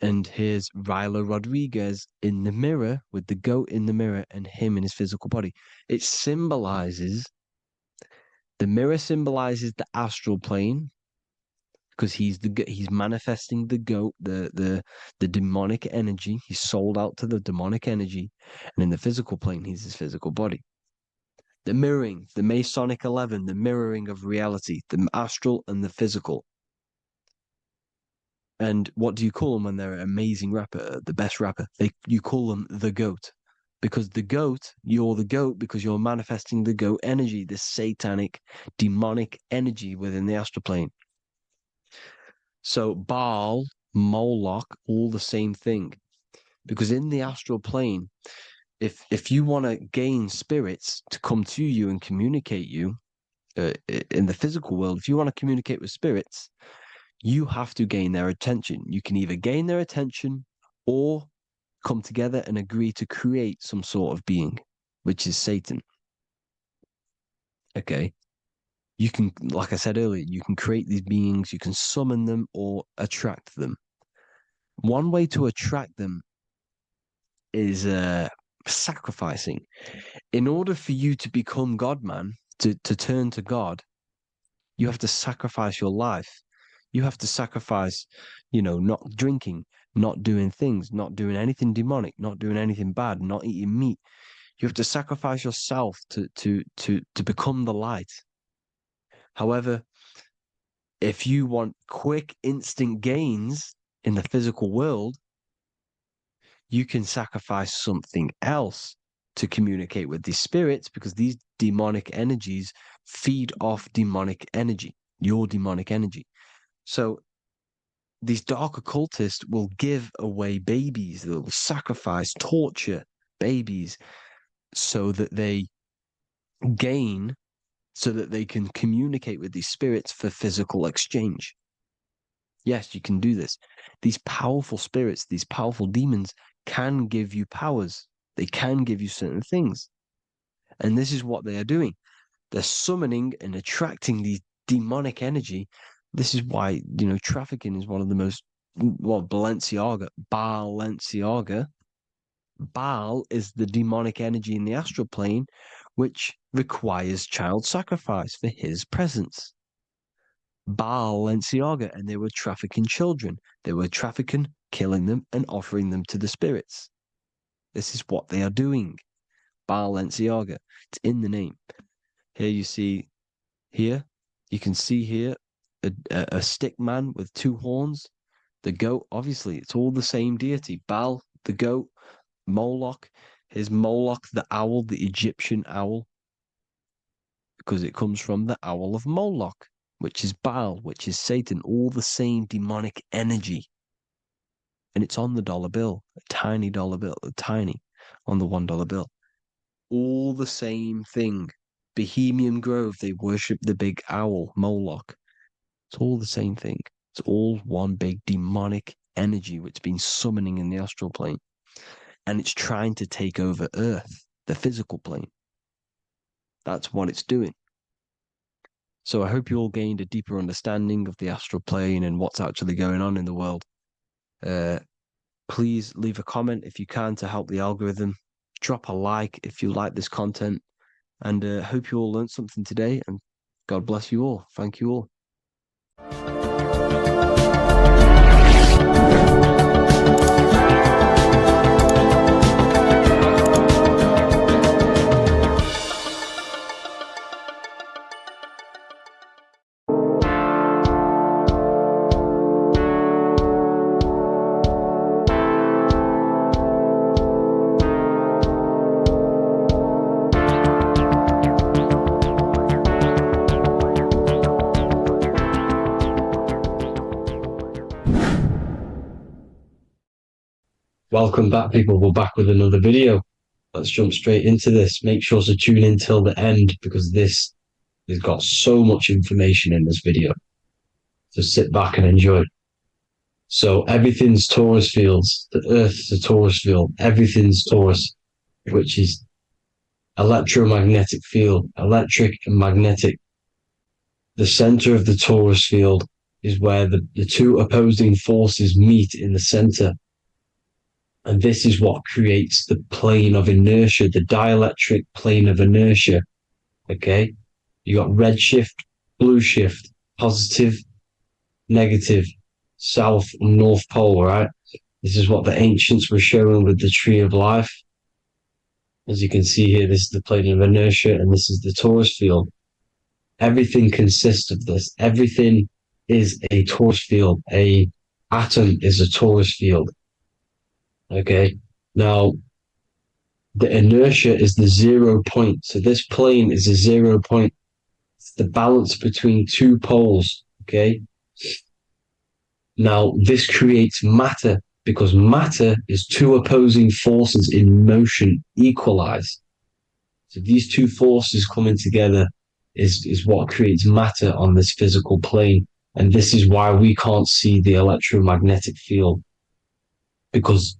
And here's Rylo Rodriguez in the mirror with the goat in the mirror and him in his physical body. It symbolizes, the mirror symbolizes the astral plane because he's manifesting the goat, the demonic energy. He's sold out to the demonic energy, and in the physical plane, he's his physical body. The mirroring, the Masonic 11, the mirroring of reality, the astral and the physical. And what do you call them when they're an amazing rapper, the best rapper? You call them the goat. Because the goat, you're the goat because you're manifesting the goat energy, the satanic, demonic energy within the astral plane. So Baal, Moloch, all the same thing. Because in the astral plane, if you want to gain spirits to come to you and communicate you in the physical world, if you want to communicate with spirits, you have to gain their attention. You can either gain their attention or come together and agree to create some sort of being, which is Satan. Okay. You can, like I said earlier, you can create these beings, you can summon them or attract them. One way to attract them is sacrificing. In order for you to become God, man, to turn to God, you have to sacrifice your life. You have to sacrifice, not drinking, not doing things, not doing anything demonic, not doing anything bad, not eating meat. You have to sacrifice yourself to become the light. However, if you want quick, instant gains in the physical world, you can sacrifice something else to communicate with these spirits, because these demonic energies feed off demonic energy, your demonic energy. So these dark occultists will give away babies, they'll sacrifice, torture babies so that they gain, so that they can communicate with these spirits for physical exchange. Yes, you can do this. These powerful spirits, these powerful demons can give you powers. They can give you certain things. And this is what they are doing. They're summoning and attracting these demonic energy. This is why, trafficking is one of the most, Balenciaga. Baal is the demonic energy in the astral plane, which requires child sacrifice for his presence. Balenciaga, and they were trafficking children. They were trafficking, killing them, and offering them to the spirits. This is what they are doing. Balenciaga. It's in the name. Here you see, you can see here a stick man with two horns. The goat, obviously, it's all the same deity. Baal, the goat, Moloch. Here's Moloch, the owl, the Egyptian owl, because it comes from the owl of Moloch, which is Baal, which is Satan, all the same demonic energy. And it's on the dollar bill, a tiny dollar bill, on the $1 bill. All the same thing. Bohemian Grove, they worship the big owl, Moloch. It's all the same thing. It's all one big demonic energy which has been summoning in the astral plane. And it's trying to take over Earth, the physical plane. That's what it's doing. So I hope you all gained a deeper understanding of the astral plane and what's actually going on in the world. Please leave a comment if you can to help the algorithm. Drop a like if you like this content. And hope you all learned something today. And God bless you all. Thank you all. Welcome back, people. We're back with another video. Let's jump straight into this. Make sure to tune in till the end, because this It's got so much information in this video. So sit back and enjoy. So everything's torus fields. The Earth's a torus field. Everything's torus, which is electromagnetic field, electric and magnetic. The center of the torus field is where the two opposing forces meet in the center. And this is what creates the plane of inertia, the dielectric plane of inertia. Okay? You got red shift, blue shift, positive, negative, south and north pole, right? This is what the ancients were showing with the tree of life. As you can see here, this is the plane of inertia, and this is the torus field. Everything consists of this. Everything is a torus field. A atom is a torus field. Okay. Now, the inertia is the 0 point. So this plane is a 0 point. It's the balance between two poles. Okay. Now, this creates matter because matter is two opposing forces in motion equalize. So these two forces coming together is what creates matter on this physical plane. And this is why we can't see the electromagnetic field, because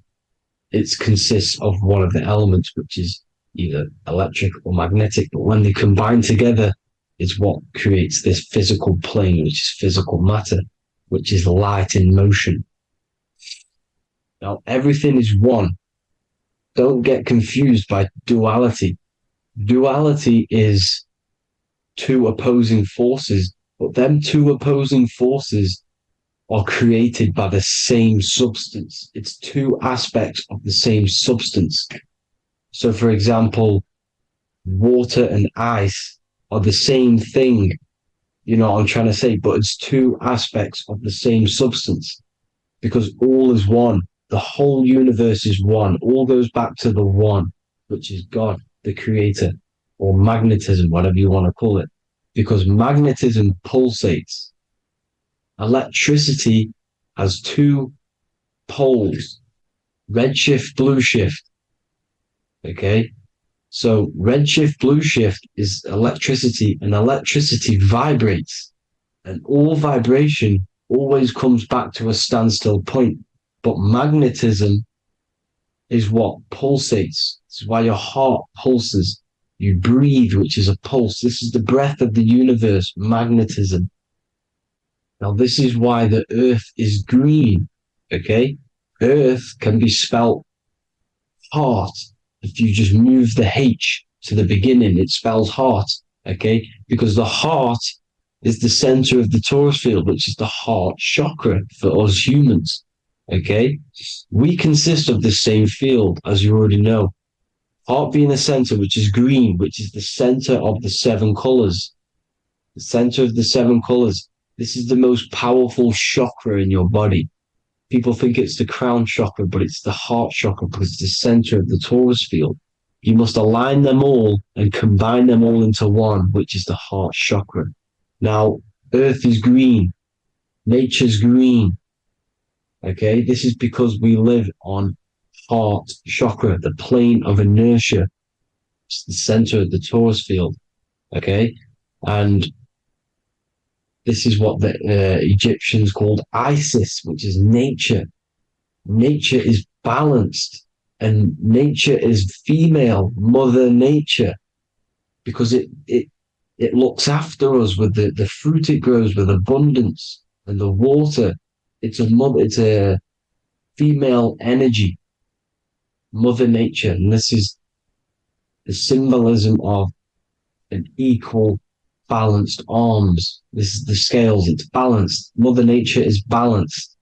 it consists of one of the elements, which is either electric or magnetic. But when they combine together, is what creates this physical plane, which is physical matter, which is light in motion. Now, everything is one. Don't get confused by duality. Duality is two opposing forces, but them two opposing forces are created by the same substance. It's two aspects of the same substance. So, for example, water and ice are the same thing. You know what I'm trying to say? But it's two aspects of the same substance, because all is one. The whole universe is one. All goes back to the one, which is God, the creator, or magnetism, whatever you want to call it, because magnetism pulsates. Electricity has two poles, red shift, blue shift. Okay. So red shift, blue shift is electricity, and electricity vibrates, and all vibration always comes back to a standstill point. But magnetism is what pulsates. This is why your heart pulses. You breathe, which is a pulse. This is the breath of the universe, magnetism. Now, this is why the earth is green, okay? Earth can be spelt heart. If you just move the H to the beginning, it spells heart, okay? Because the heart is the center of the torus field, which is the heart chakra for us humans, okay? We consist of the same field, as you already know. Heart being the center, which is green, which is the center of the seven colors. The center of the seven colors. This is the most powerful chakra in your body. People think it's the crown chakra, but it's the heart chakra because it's the center of the torus field. You must align them all and combine them all into one, which is the heart chakra. Now, earth is green. Nature's green. Okay, this is because we live on heart chakra, the plane of inertia. It's the center of the torus field. Okay, and this is what the Egyptians called Isis, which is nature. Nature is balanced, and nature is female, Mother Nature, because it looks after us with the fruit it grows with abundance, and the water. It's a female energy, Mother Nature, and this is the symbolism of an equal, balanced arms. This is the scales, it's balanced. Mother Nature is balanced.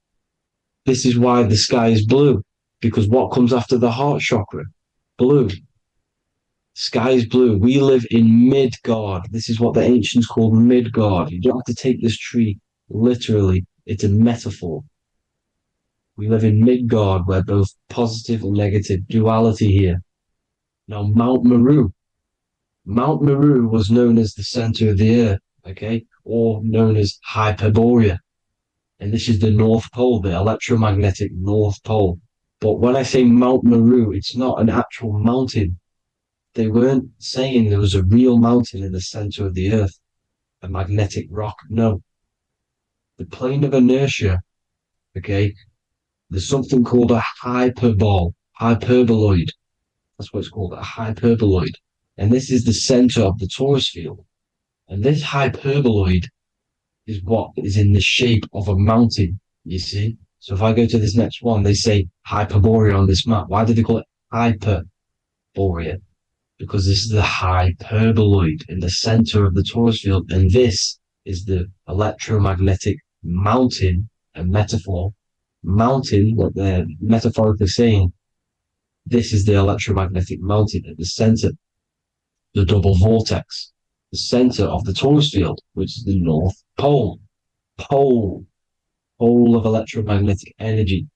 This is why the sky is blue, because what comes after the heart chakra? Blue. Sky is blue. We live in Midgard. This is what the ancients called Midgard. You don't have to take this tree literally. It's a metaphor. We live in Midgard, where both positive and negative duality here. Now, Mount Meru. Mount Meru was known as the center of the earth, okay, or known as Hyperborea. And this is the North Pole, the electromagnetic North Pole. But when I say Mount Meru, it's not an actual mountain. They weren't saying there was a real mountain in the center of the earth. a magnetic rock. No. The plane of inertia, okay, there's something called a hyperboloid. That's what it's called, a hyperboloid. And this is the center of the torus field. And this hyperboloid is what is in the shape of a mountain, you see? So if I go to this next one, they say Hyperborea on this map. Why do they call it Hyperborea? Because this is the hyperboloid in the center of the torus field. And this is the electromagnetic mountain, a metaphor. Mountain, what they're metaphorically saying, this is the electromagnetic mountain at the center, the double vortex, the center of the torus field, which is the North Pole. Pole of electromagnetic energy.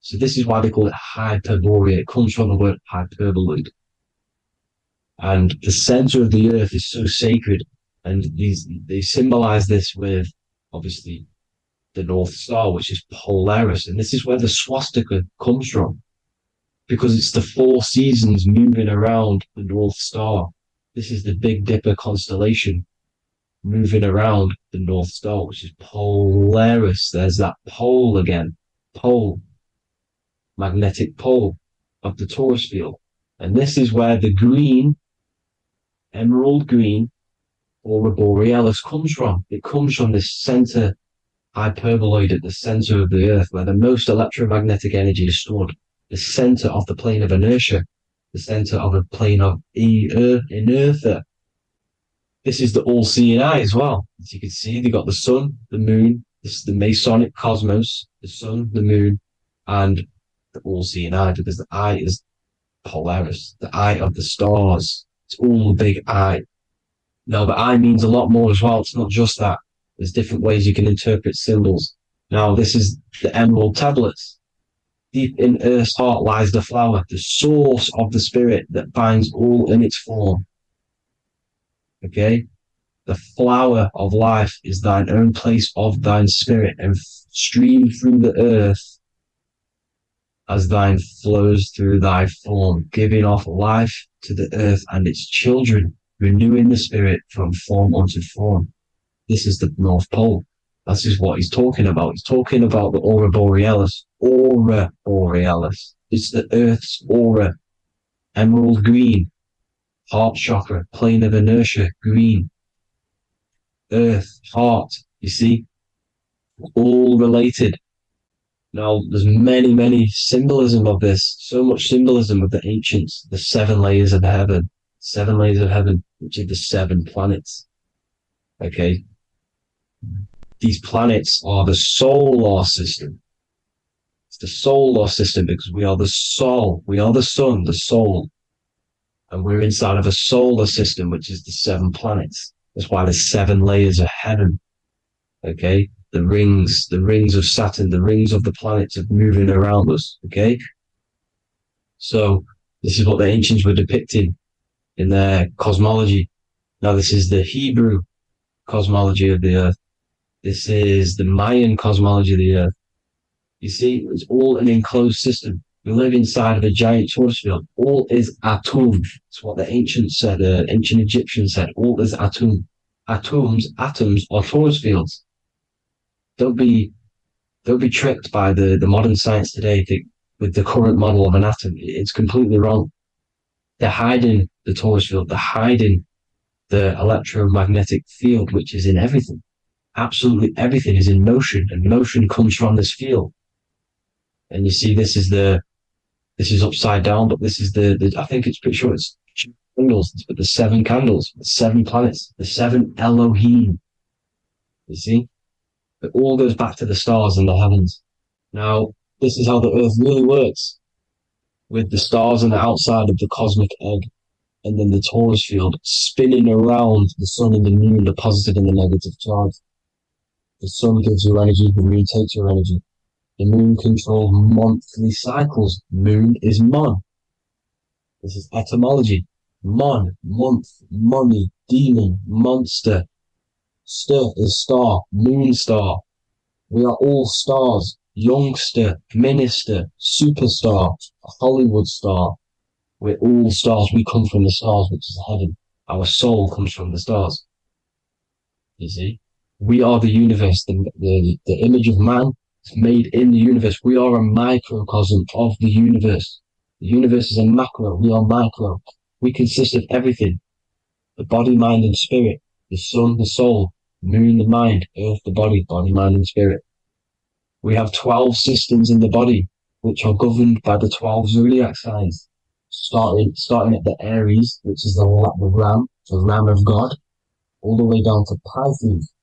So this is why they call it Hyperborea. It comes from the word hyperboloid. And the center of the earth is so sacred. And they symbolize this with, obviously, the North Star, which is Polaris. And this is where the swastika comes from, because it's the 4 seasons moving around the North Star. This is the Big Dipper constellation moving around the North Star, which is Polaris. There's that pole again. Pole. Magnetic pole of the torus field. And this is where the green, emerald green, aurora borealis comes from. It comes from this center hyperboloid at the center of the earth, where the most electromagnetic energy is stored. The center of the plane of inertia. The center of the plane of inertia. This is the all-seeing eye as well. As you can see, they got the sun, the moon, this is the Masonic cosmos, the sun, the moon, and the all-seeing eye, because the eye is Polaris, the eye of the stars. It's all the big eye. Now, the eye means a lot more as well. It's not just that. There's different ways you can interpret symbols. Now, this is the emerald tablets. Deep in Earth's heart lies the flower, the source of the spirit that binds all in its form. Okay? The flower of life is thine own place of thine spirit, and stream through the earth as thine flows through thy form, giving off life to the earth and its children, renewing the spirit from form unto form. This is the North Pole. This is what he's talking about. He's talking about the aurora borealis. Aurora borealis. It's the Earth's aura. Emerald green. Heart chakra. Plane of inertia. Green. Earth. Heart. You see? All related. Now, there's many symbolism of this. So much symbolism of the ancients. The 7 layers of heaven. 7 layers of heaven, which are the 7 planets. Okay? These planets are the solar system. It's the solar system because we are the soul. We are the sun, the soul. And we're inside of a solar system, which is the 7 planets. That's why there's 7 layers of heaven. Okay? The rings of Saturn, the rings of the planets are moving around us. Okay? So this is what the ancients were depicting in their cosmology. Now this is the Hebrew cosmology of the earth. This is the Mayan cosmology of the earth. You see, it's all an enclosed system. We live inside of a giant torus field. All is atum. It's what the ancients said, ancient Egyptians said. All is atum. Atoms are torus fields. Don't be tricked by the modern science today with the current model of an atom. It's completely wrong. They're hiding the torus field. They're hiding the electromagnetic field, which is in everything. Absolutely everything is in motion, and motion comes from this field. And you see, this is upside down, but this is I think it's pretty sure it's candles, but the 7 candles, the 7 planets, the 7 Elohim. You see, it all goes back to the stars and the heavens. Now, this is how the earth really works, with the stars on the outside of the cosmic egg, and then the torus field spinning around the sun and the moon, the positive and the negative charge. The sun gives you energy, the moon takes your energy. The moon controls monthly cycles. Moon is mon. This is etymology. Mon, month, money, demon, monster. Stir is star, moon star. We are all stars. Youngster, minister, superstar, Hollywood star. We're all stars. We come from the stars, which is heaven. Our soul comes from the stars. You see, we are the universe. The image of man is made in the universe. We are a microcosm of the universe. The universe is a macro. We are micro. We consist of everything: the body, mind, and spirit. The sun, the soul; moon, the mind; earth, the body, mind, and spirit. We have 12 systems in the body, which are governed by the 12 zodiac signs, starting at the Aries, which is the ram of God, all the way down to Pisces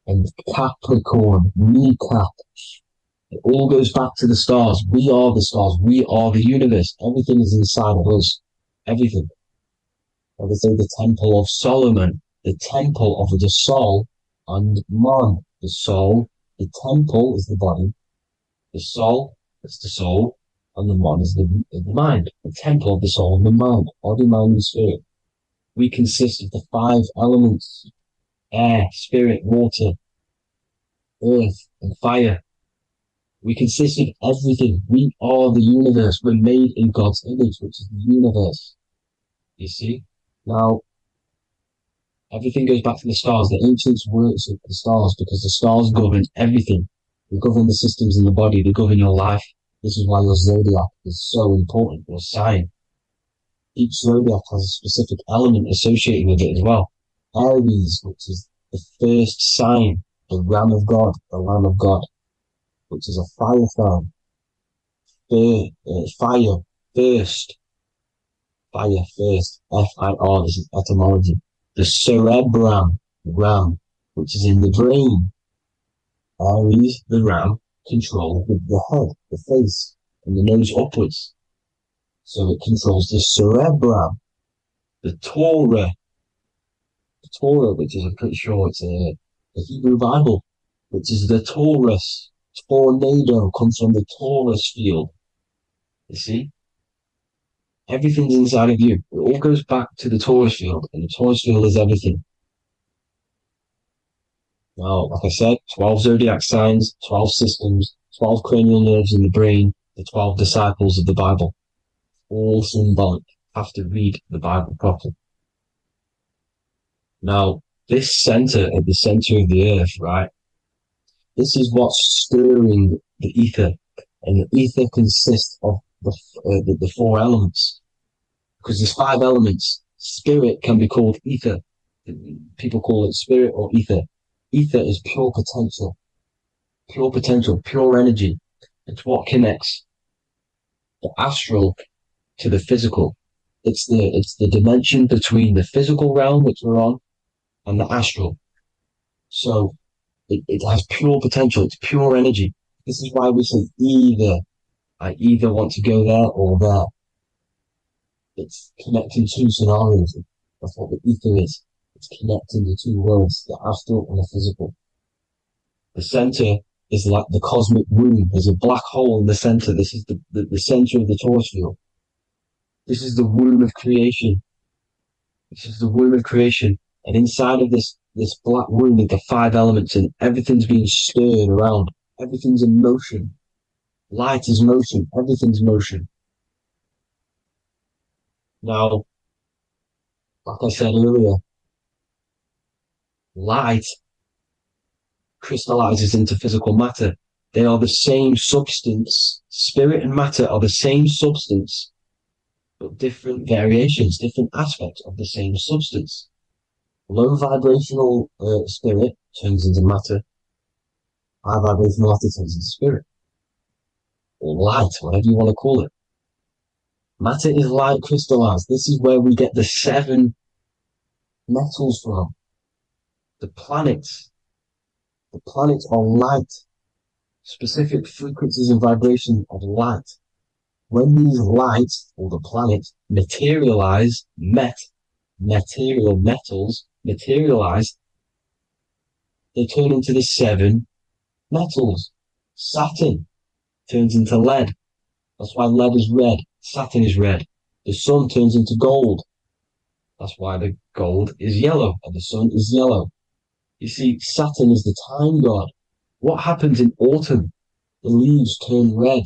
and Capricorn, kneecap. It all goes back to the stars. We are the stars. We are the universe. Everything is inside of us. Everything. Like I say, the Temple of Solomon, the temple of the soul and mind. The soul, the temple is the body. The soul is the soul, and the mind is the mind. The temple of the soul and the mind. Body, mind, and spirit. We consist of the 5 elements: air, spirit, water, earth, and fire. We consist of everything. We are the universe. We're made in God's image, which is the universe. You see? Now, everything goes back to the stars. The ancients worship the stars because the stars govern everything. They govern the systems in the body. They govern your life. This is why your zodiac is so important, your sign. Each zodiac has a specific element associated with it as well. Aries, which is the first sign, the Ram of God, the Lamb of God, which is a fire sign. Fire, first. Fire, first. F-I-R, this is etymology. The cerebrum, ram, which is in the brain. Aries, the ram, controls the head, the face, and the nose upwards. So it controls the cerebrum. The Torah, which is, I'm pretty sure it's a Hebrew Bible, which is the Taurus. Tornado comes from the Taurus field. You see? Everything's inside of you. It all goes back to the Taurus field, and the Taurus field is everything. Now, like I said, 12 zodiac signs, 12 systems, 12 cranial nerves in the brain, the 12 disciples of the Bible. All symbolic. Have to read the Bible properly. Now, this center, at the center of the earth, right? This is what's stirring the ether. And the ether consists of the 4 elements. Because there's 5 elements. Spirit can be called ether. People call it spirit or ether. Ether is pure potential, pure energy. It's what connects the astral to the physical. It's the dimension between the physical realm, which we're on, and the astral. So it has pure potential. It's pure energy. This is why we say I either want to go there or there. It's connecting 2 scenarios. That's what the ether is. It's connecting the 2 worlds, the astral and the physical. The center is like the cosmic womb. There's a black hole in the center. This is the center of the Taurus field. This is the womb of creation. And inside of this black womb is the 5 elements, and everything's being stirred around. Everything's in motion. Light is motion. Everything's motion. Now, like I said earlier, light crystallizes into physical matter. They are the same substance. Spirit and matter are the same substance, but different variations, different aspects of the same substance. Low vibrational spirit turns into matter. High vibrational matter turns into spirit. Or light, whatever you want to call it. Matter is light crystallized. This is where we get the 7 metals from. The planets are light, specific frequencies and vibrations of light. When these lights, or the planets, materialize, material metals materialize, they turn into the 7 metals. Saturn turns into lead. That's why lead is red. Saturn is red. The sun turns into gold. That's why the gold is yellow and the sun is yellow. You see, Saturn is the time god. What happens in autumn? The leaves turn red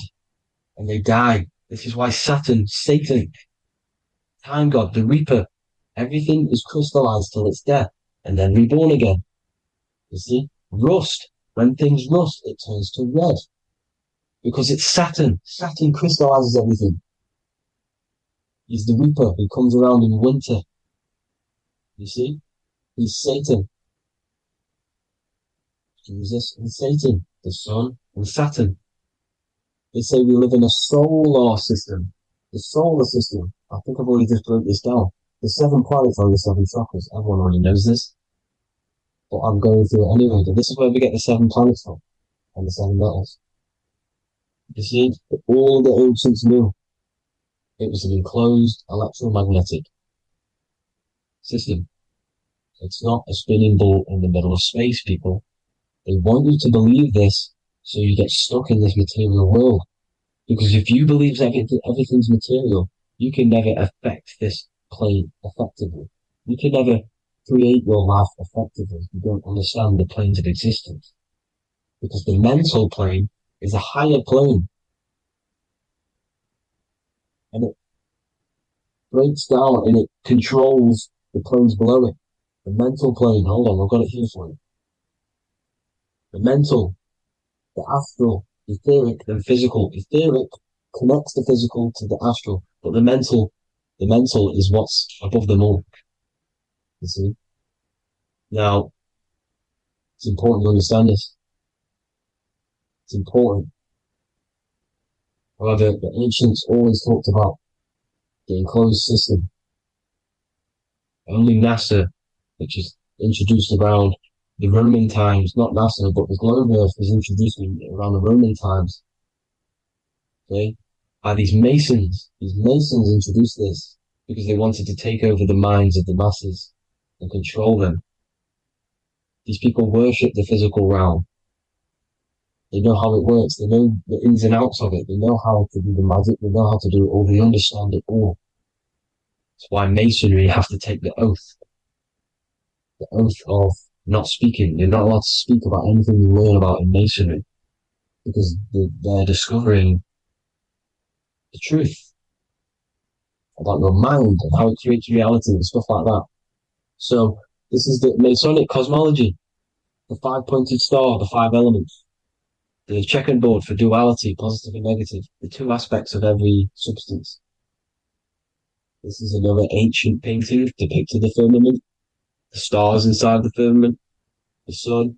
and they die. This is why Satan, time god, the reaper, everything is crystallized till its death. and then reborn again. You see? Rust. When things rust, it turns to red. Because it's Saturn. Saturn crystallizes everything. He's the Reaper who comes around in winter. You see? He's Satan. Jesus and Satan, the Sun and Saturn. They say we live in a solar system. The solar system. I think I've already just broke this down. The 7 planets are the 7 chakras. Everyone already knows this. But I'm going through it anyway. But this is where we get the 7 planets from. And the 7 metals. You see, all the ancients knew it was an enclosed electromagnetic system. It's not a spinning ball in the middle of space, people. They want you to believe this so you get stuck in this material world. Because if you believe everything's material, you can never affect this plane effectively. You can never create your life effectively if you don't understand the planes of existence. Because the mental plane is a higher plane. And it breaks down and it controls the planes below it. The mental plane, hold on, I've got it here for you. The mental, the astral, etheric, then physical. Etheric connects the physical to the astral, but the mental is what's above them all. You see? Now, it's important to understand this. It's important. However, the ancients always talked about the enclosed system. Only NASA, which is introduced around the Roman times, not NASA, but the globe Earth was introduced around the Roman times. Okay? By these Masons. These Masons introduced this because they wanted to take over the minds of the masses and control them. These people worship the physical realm. They know how it works. They know the ins and outs of it. They know how to do the magic. They know how to do it all. They understand it all. That's why Masonry have to take the oath. The oath of not speaking. You're not allowed to speak about anything you learn about in Masonry. Because they're discovering the truth about your mind and how it creates reality and stuff like that. So this is the Masonic cosmology, the 5-pointed star, the 5 elements, the checkerboard for duality, positive and negative, the 2 aspects of every substance. This is another ancient painting depicting the firmament, the stars inside the firmament, the sun.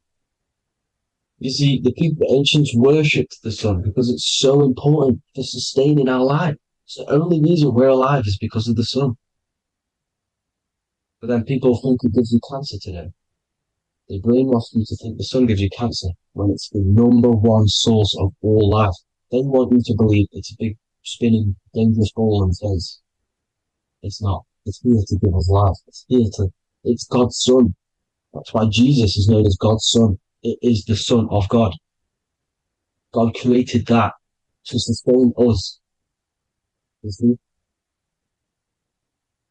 You see, the ancients worshipped the sun because it's so important for sustaining our life. It's the only reason we're alive is because of the sun. But then people think it gives you cancer today. They brainwash you to think the sun gives you cancer when it's the #1 source of all life. They want you to believe it's a big, spinning, dangerous ball in space. It's not. It's here to give us life. It's God's son. That's why Jesus is known as God's son. It is the Son of God. God created that to sustain us. You see?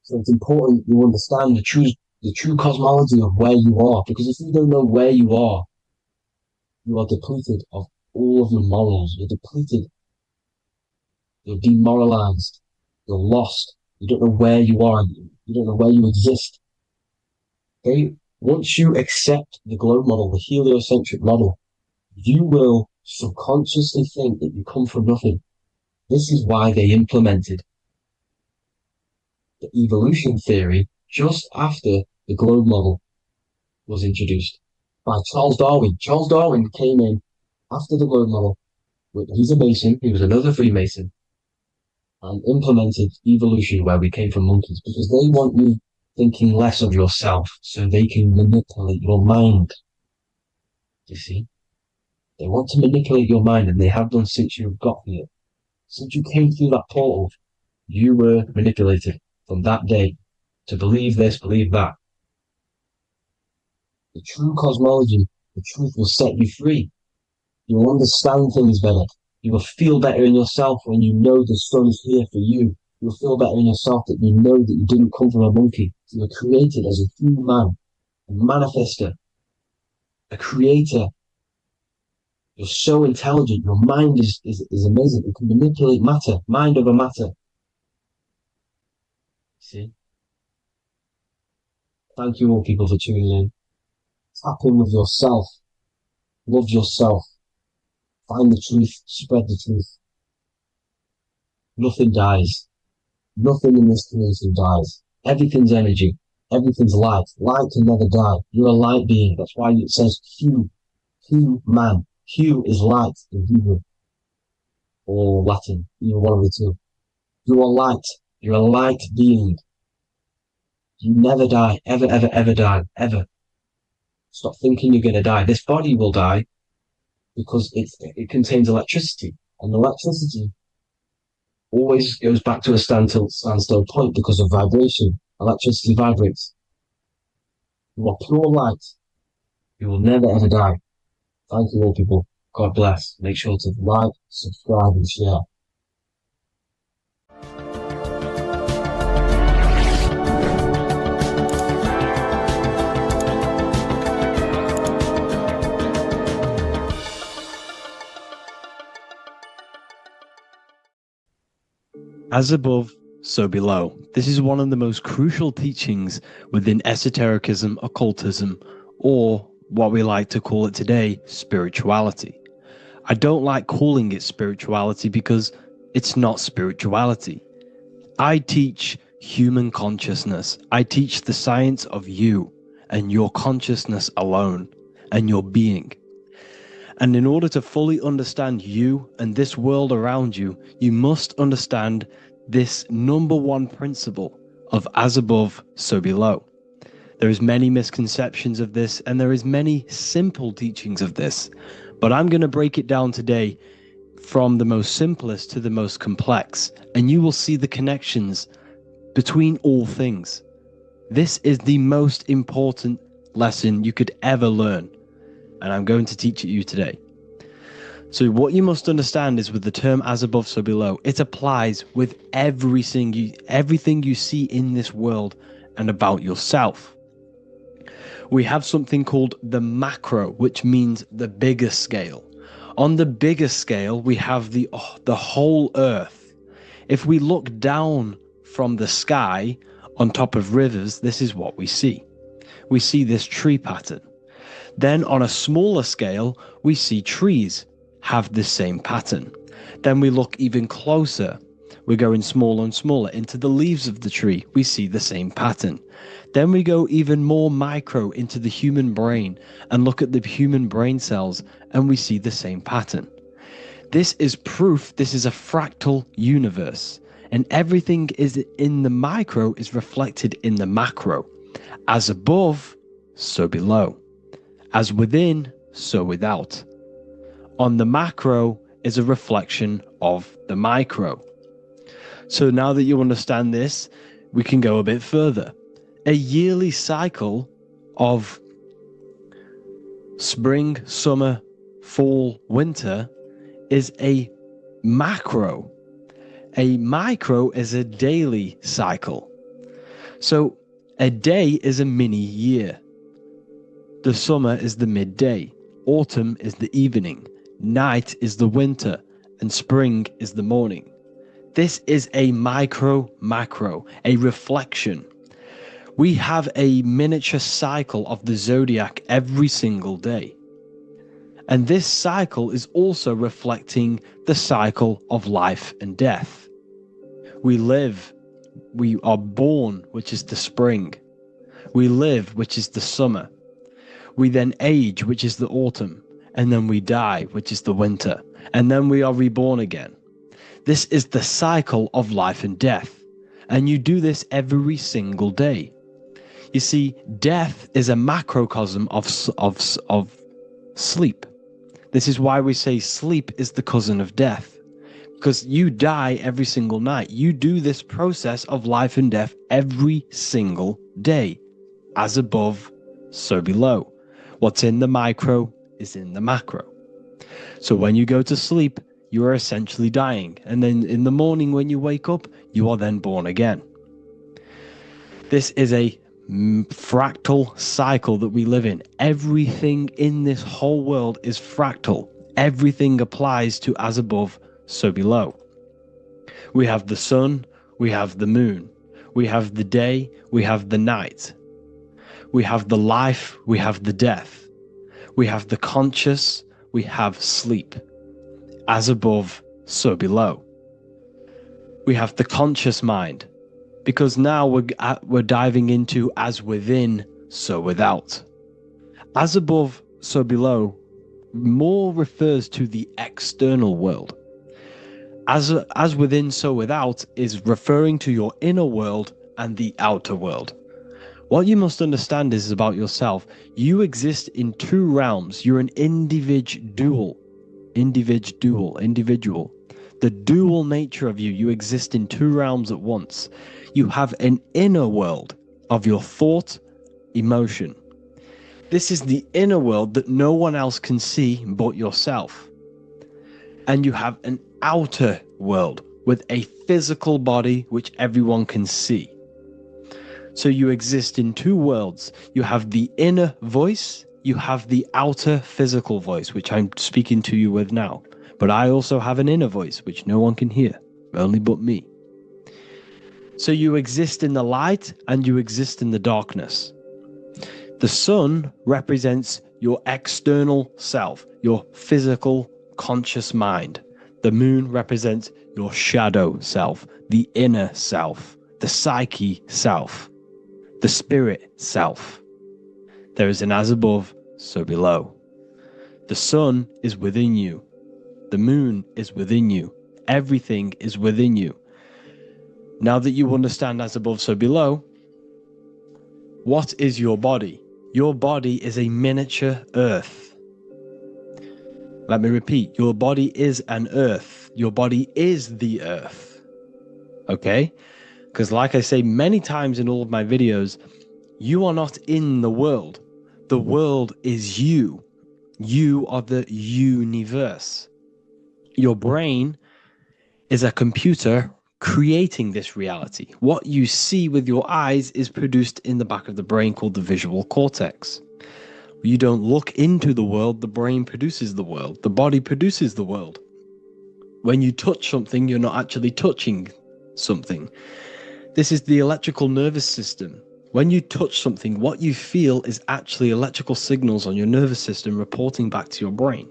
So it's important you understand the true cosmology of where you are. Because if you don't know where you are depleted of all of your morals. You're depleted. You're demoralized. You're lost. You don't know where you are. You don't know where you exist. Okay? Once you accept the globe model, the heliocentric model, you will subconsciously think that you come from nothing. This is why they implemented the evolution theory just after the globe model was introduced by Charles Darwin. Charles Darwin came in after the globe model. He's a Mason, he was another Freemason, and implemented evolution where we came from monkeys because they want you thinking less of yourself so they can manipulate your mind. You see? They want to manipulate your mind, and they have done since you got here. Since you came through that portal, you were manipulated from that day to believe this, believe that. The true cosmology, the truth will set you free. You will understand things better. You will feel better in yourself when you know the sun is here for you. You'll feel better in yourself that you know that you didn't come from a monkey. You were created as a human, a manifester, a creator. You're so intelligent. Your mind is amazing. It can manipulate matter, mind over matter. See? Thank you all people for tuning in. Tap in with yourself. Love yourself. Find the truth. Spread the truth. Nothing dies. Nothing in this creation dies. Everything's energy. Everything's light. Light can never die. You're a light being. That's why it says Hugh. Hugh man. Hugh is light in Hebrew or Latin. Either one of the two. You are light. You're a light being. You never die. Ever, ever, ever die. Ever. Stop thinking you're going to die. This body will die because it contains electricity. And electricity always goes back to a standstill point because of vibration. Electricity vibrates. You are pure light. You will never ever die. Thank you all people. God bless. Make sure to like, subscribe and share. As above, so below. This is one of the most crucial teachings within esotericism, occultism, or what we like to call it today, spirituality. I don't like calling it spirituality because it's not spirituality. I teach human consciousness. I teach the science of you and your consciousness alone and your being. And in order to fully understand you and this world around you, you must understand this number one principle of as above, so below. There is many misconceptions of this, and there is many simple teachings of this, but I'm going to break it down today from the most simplest to the most complex, and you will see the connections between all things. This is the most important lesson you could ever learn, and I'm going to teach it you today. So what you must understand is with the term as above, so below, it applies with everything you see in this world and about yourself. We have something called the macro, which means the bigger scale. On the bigger scale, we have the whole earth. If we look down from the sky on top of rivers, this is what we see. We see this tree pattern. Then on a smaller scale, we see trees have the same pattern. Then we look even closer. We're going smaller and smaller into the leaves of the tree. We see the same pattern. Then we go even more micro into the human brain and look at the human brain cells and we see the same pattern. This is proof this is a fractal universe, and everything is in the micro is reflected in the macro. As above, so below. As within, so without. On the macro is a reflection of the micro. So now that you understand this, we can go a bit further. A yearly cycle of spring, summer, fall, winter is a macro. A micro is a daily cycle. So a day is a mini year. The summer is the midday. Autumn is the evening. Night is the winter, and spring is the morning. This is a macro, a reflection. We have a miniature cycle of the zodiac every single day. And this cycle is also reflecting the cycle of life and death. We live, we are born, which is the spring. We live, which is the summer. We then age, which is the autumn. And then we die, which is the winter, and then we are reborn again. This is the cycle of life and death, and you do this every single day. You see, death is a macrocosm of sleep. This is why we say sleep is the cousin of death, because you die every single night. You do this process of life and death every single day. As above, so below. What's in the micro is in the macro. So when you go to sleep, you are essentially dying. And then in the morning when you wake up, you are then born again. This is a fractal cycle that we live in. Everything in this whole world is fractal. Everything applies to as above, so below. We have the sun, we have the moon, we have the day, we have the night. we have the life, we have the death. We have the conscious, we have sleep. As above, so below. We have the conscious mind, because now we're diving into as within, so without. As above, so below more refers to the external world. As within, so without is referring to your inner world and the outer world. What you must understand is about yourself. You exist in two realms. You're an individual. The dual nature of you. You exist in two realms at once. You have an inner world of your thought, emotion. This is the inner world that no one else can see but yourself. And you have an outer world with a physical body which everyone can see. So you exist in two worlds. You have the inner voice, you have the outer physical voice, which I'm speaking to you with now. But I also have an inner voice, which no one can hear, only but me. So you exist in the light and you exist in the darkness. The sun represents your external self, your physical, conscious mind. The moon represents your shadow self, the inner self, the psyche self, the spirit self. There is an as above, so below. The sun is within you. The moon is within you. Everything is within you. Now that you understand as above, so below, what is your body? Your body is a miniature earth. Let me repeat, your body is an earth. Your body is the earth. Okay? Because like I say many times in all of my videos, you are not in the world. The world is you. You are the universe. Your brain is a computer creating this reality. What you see with your eyes is produced in the back of the brain called the visual cortex. You don't look into the world, the brain produces the world. The body produces the world. When you touch something, you're not actually touching something. This is the electrical nervous system. When you touch something, what you feel is actually electrical signals on your nervous system reporting back to your brain.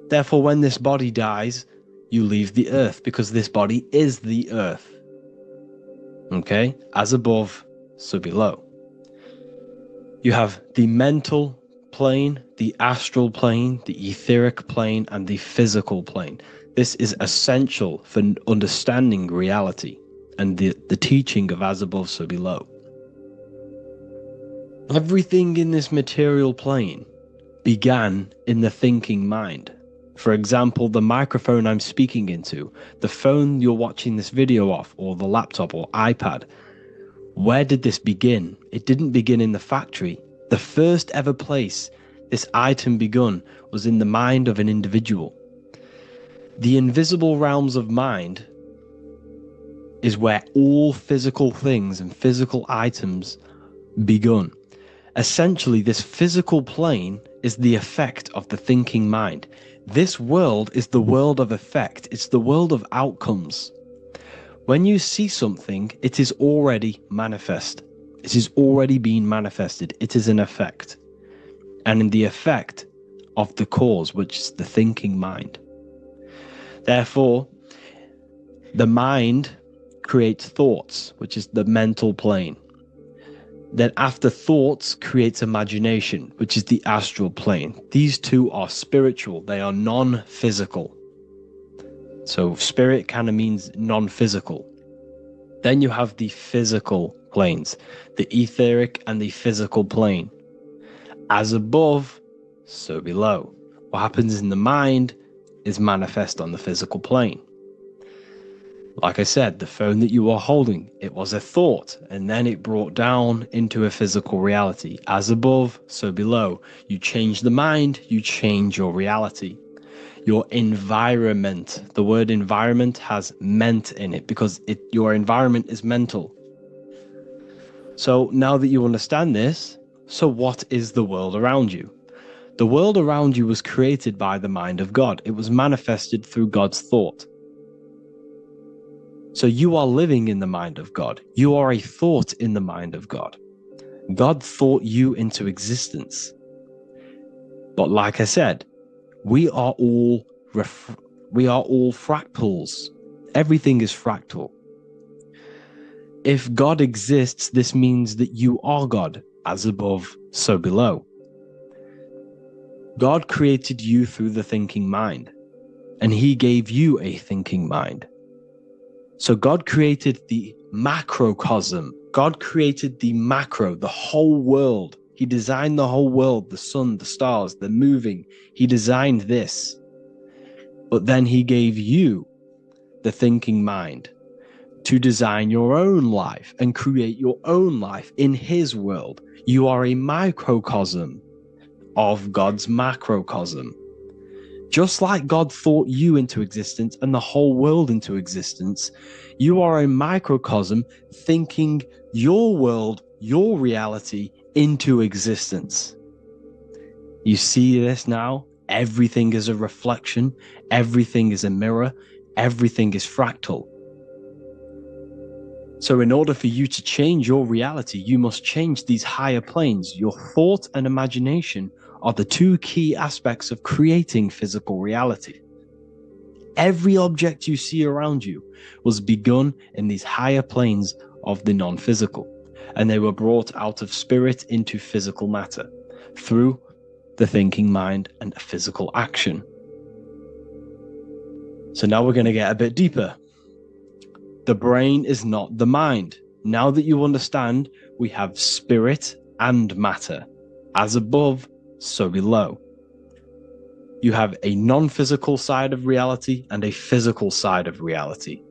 Therefore, when this body dies, you leave the earth because this body is the earth. Okay? As above, so below. You have the mental plane, the astral plane, the etheric plane, and the physical plane. This is essential for understanding reality and the teaching of as above, so below. Everything in this material plane began in the thinking mind. For example, the microphone I'm speaking into, the phone you're watching this video off, or the laptop or iPad. Where did this begin? It didn't begin in the factory. The first ever place this item begun was in the mind of an individual. The invisible realms of mind is where all physical things and physical items begun. Essentially, this physical plane is the effect of the thinking mind. This world is the world of effect. It's the world of outcomes. When you see something, it is already manifest. It is already being manifested. It is an effect. And in the effect of the cause, which is the thinking mind. Therefore, the mind creates thoughts, which is the mental plane. Then after thoughts creates imagination, which is the astral plane. These two are spiritual. They are non-physical. So spirit kind of means non-physical. Then you have the physical planes, the etheric and the physical plane. As above, so below. What happens in the mind is manifest on the physical plane. Like I said, the phone that you are holding, it was a thought, and then it brought down into a physical reality. As above, so below. You change the mind, you change your reality. Your environment, the word environment has ment in it because your environment is mental. So now that you understand this, so what is the world around you? The world around you was created by the mind of God. It was manifested through God's thought. So you are living in the mind of God. You are a thought in the mind of God. God thought you into existence. But like I said, we are all fractals. Everything is fractal. If God exists, this means that you are God, as above, so below. God created you through the thinking mind, and he gave you a thinking mind. So God created the macrocosm. God created the macro, the whole world. He designed the whole world, the sun, the stars, the moving. He designed this. But then he gave you the thinking mind to design your own life and create your own life in his world. You are a microcosm of God's macrocosm. Just like God thought you into existence and the whole world into existence, you are a microcosm thinking your world, your reality into existence. You see this now? Everything is a reflection. Everything is a mirror. Everything is fractal. So in order for you to change your reality, you must change these higher planes. Your thought and imagination are the two key aspects of creating physical reality. Every object you see around you was begun in these higher planes of the non-physical, and they were brought out of spirit into physical matter through the thinking mind and physical action. So now we're going to get a bit deeper. The brain is not the mind. Now that you understand, we have spirit and matter. As above, so below. You have a non-physical side of reality and a physical side of reality.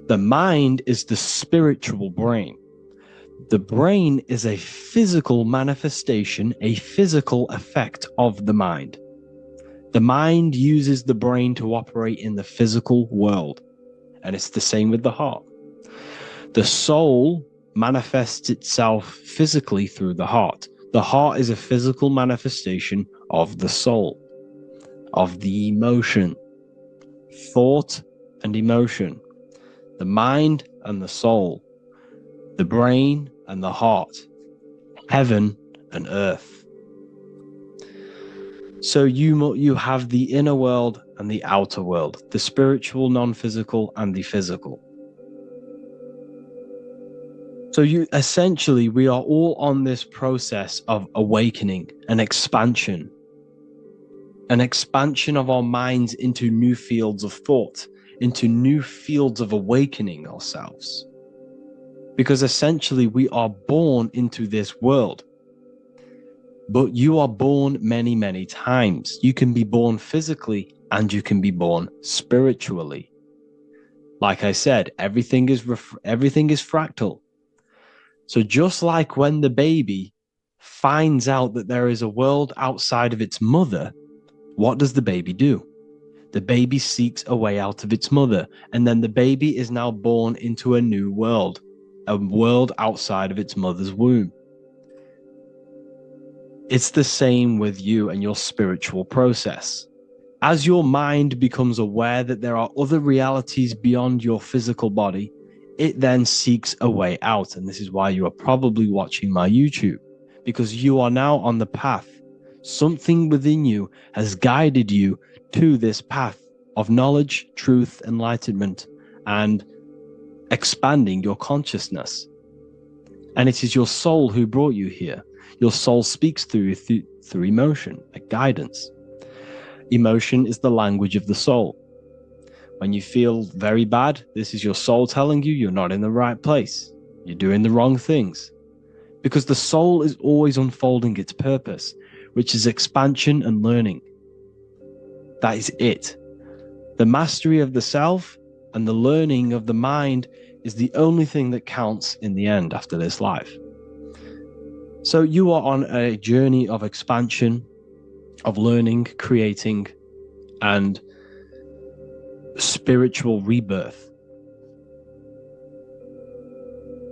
The mind is the spiritual brain. The brain is a physical manifestation, a physical effect of the mind. The mind uses the brain to operate in the physical world, and it's the same with the heart. The soul manifests itself physically through the heart. The heart is a physical manifestation of the soul, of the emotion, thought and emotion, the mind and the soul, the brain and the heart, heaven and earth. So you have the inner world and the outer world, the spiritual, non-physical, and the physical. So we are all on this process of awakening, an expansion of our minds into new fields of thought, into new fields of awakening ourselves. Because essentially we are born into this world, but you are born many, many times. You can be born physically and you can be born spiritually. Like I said, everything is fractal. So just like when the baby finds out that there is a world outside of its mother, what does the baby do? The baby seeks a way out of its mother, and then the baby is now born into a new world, a world outside of its mother's womb. It's the same with you and your spiritual process. As your mind becomes aware that there are other realities beyond your physical body, it then seeks a way out. And this is why you are probably watching my YouTube, because you are now on the path. Something within you has guided you to this path of knowledge, truth, enlightenment, and expanding your consciousness. And it is your soul who brought you here. Your soul speaks through emotion, like guidance. Emotion is the language of the soul. When you feel very bad, this is your soul telling you you're not in the right place. You're doing the wrong things. Because the soul is always unfolding its purpose, which is expansion and learning. That is it. The mastery of the self and the learning of the mind is the only thing that counts in the end after this life. So you are on a journey of expansion, of learning, creating, and spiritual rebirth.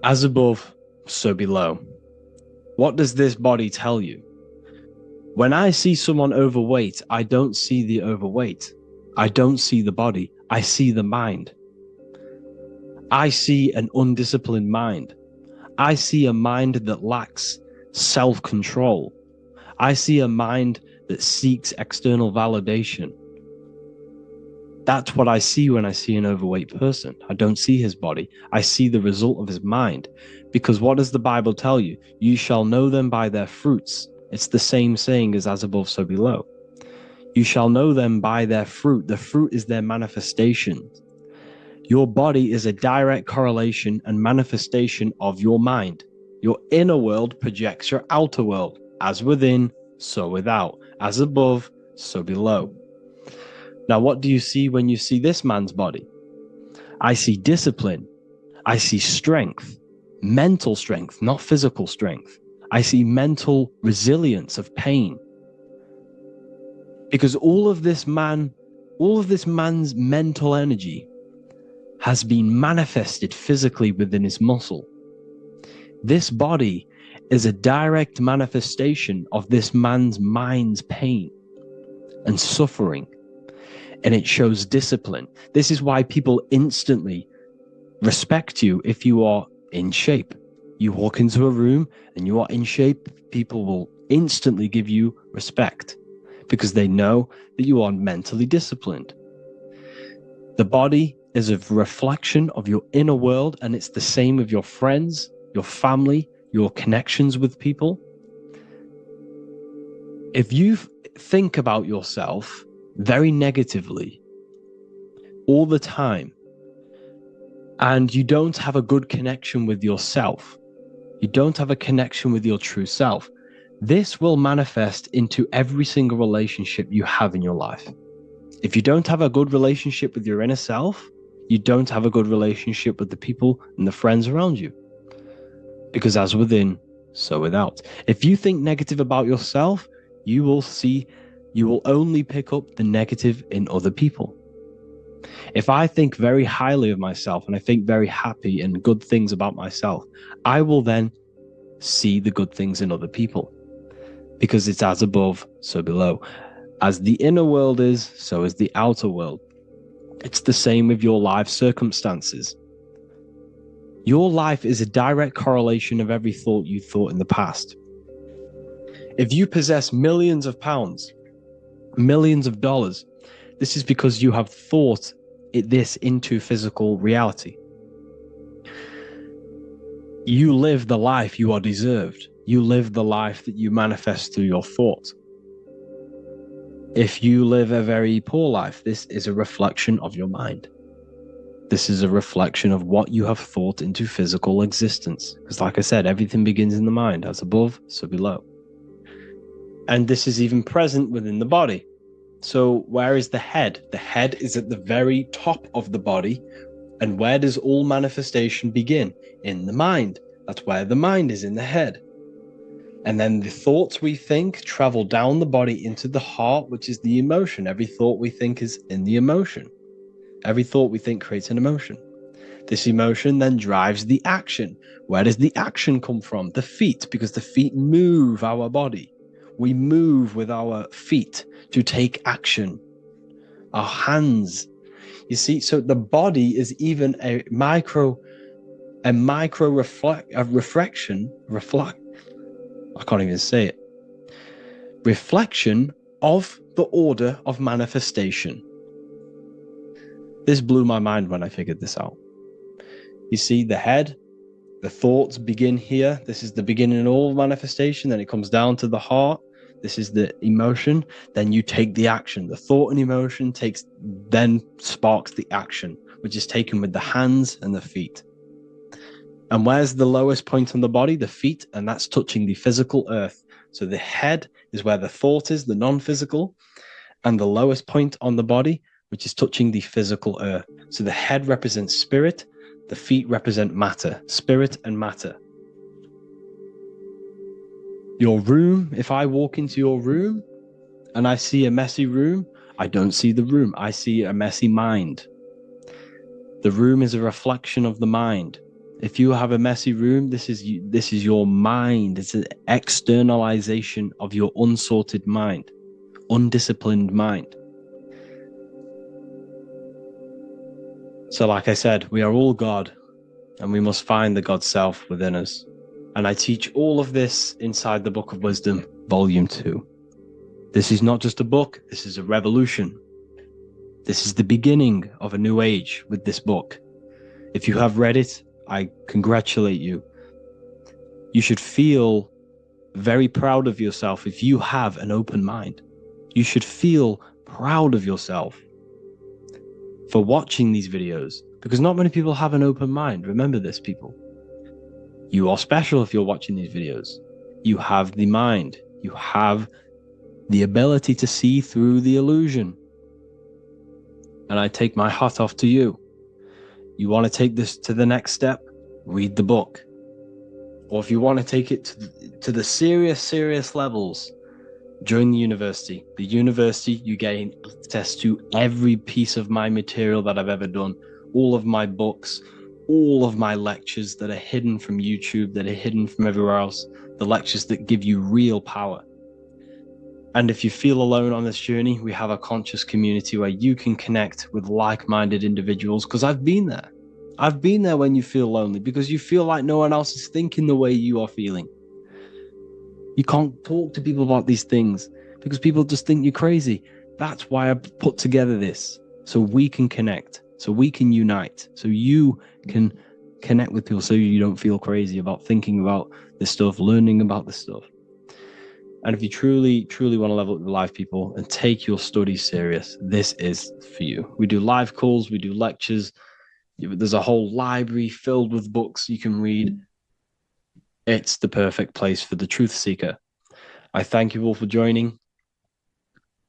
As above, so below. What does this body tell you? When I see someone overweight, I don't see the overweight. I don't see the body. I see the mind. I see an undisciplined mind. I see a mind that lacks self-control. I see a mind that seeks external validation. That's what I see when I see an overweight person. I don't see his body. I see the result of his mind. Because what does the Bible tell you? You shall know them by their fruits. It's the same saying as above, so below. You shall know them by their fruit. The fruit is their manifestation. Your body is a direct correlation and manifestation of your mind. Your inner world projects your outer world. As within, so without. As above, so below. Now, what do you see when you see this man's body? I see discipline. I see strength, mental strength, not physical strength. I see mental resilience of pain. Because all of this man's mental energy has been manifested physically within his muscle. This body is a direct manifestation of this man's mind's pain and suffering. And it shows discipline. This is why people instantly respect you if you are in shape. You walk into a room and you are in shape, people will instantly give you respect because they know that you are mentally disciplined. The body is a reflection of your inner world, and it's the same with your friends, your family, your connections with people. If you think about yourself very negatively all the time, and you don't have a good connection with yourself, you don't have a connection with your true self, this will manifest into every single relationship you have in your life. If you don't have a good relationship with your inner self, you don't have a good relationship with the people and the friends around you. Because as within, so without. If you think negative about yourself, you will only pick up the negative in other people. If I think very highly of myself and I think very happy and good things about myself, I will then see the good things in other people. Because it's as above, so below. As the inner world is, so is the outer world. It's the same with your life circumstances. Your life is a direct correlation of every thought you thought in the past. If you possess millions of pounds, millions of dollars, this is because you have thought this into physical reality. You live the life you are deserved. You live the life that you manifest through your thought. If you live a very poor life, this is a reflection of your mind. This is a reflection of what you have thought into physical existence. Because like I said, everything begins in the mind, as above, so below. And this is even present within the body. So where is the head? The head is at the very top of the body. And where does all manifestation begin? In the mind. That's where the mind is, in the head. And then the thoughts we think travel down the body into the heart, which is the emotion. Every thought we think is in the emotion. Every thought we think creates an emotion. This emotion then drives the action. Where does the action come from? The feet, because the feet move our body. We move with our feet to take action. Our hands. You see, so the body is even a micro reflection. I can't even say it. Reflection of the order of manifestation. This blew my mind when I figured this out. You see, the head, the thoughts begin here. This is the beginning of all manifestation. Then it comes down to the heart. This is the emotion. Then you take the action. The thought and emotion then sparks the action, which is taken with the hands and the feet. And where's the lowest point on the body? The feet, and that's touching the physical earth. So the head is where the thought is, the non-physical, and the lowest point on the body, which is touching the physical earth. So the head represents spirit, the feet represent matter, spirit and matter. Your room, if I walk into your room and I see a messy room, I don't see the room, I see a messy mind. The room is a reflection of the mind. If you have a messy room, this is your mind. It's an externalization of your unsorted mind, undisciplined mind. So like I said, we are all God, and we must find the God self within us. And I teach all of this inside the Book of Wisdom, Volume 2. This is not just a book, this is a revolution. This is the beginning of a new age with this book. If you have read it, I congratulate you. You should feel very proud of yourself if you have an open mind. You should feel proud of yourself for watching these videos, because not many people have an open mind. Remember this, people. You are special if you're watching these videos. You have the mind. You have the ability to see through the illusion. And I take my hat off to you. You want to take this to the next step? Read the book. Or if you want to take it to the serious levels, join the university. The university, you gain access to every piece of my material that I've ever done, all of my books, all of my lectures that are hidden from YouTube, that are hidden from everywhere else, the lectures that give you real power. And if you feel alone on this journey, we have a conscious community where you can connect with like-minded individuals, because I've been there. I've been there when you feel lonely, because you feel like no one else is thinking the way you are feeling. You can't talk to people about these things because people just think you're crazy. That's why I put together this, so we can connect, so we can unite, so you can connect with people, so you don't feel crazy about thinking about this stuff, learning about this stuff. And if you truly want to level up your life, people, and take your studies serious, this is for you. We do live calls, we do lectures. There's a whole library filled with books you can read. It's the perfect place for the truth seeker. I thank you all for joining.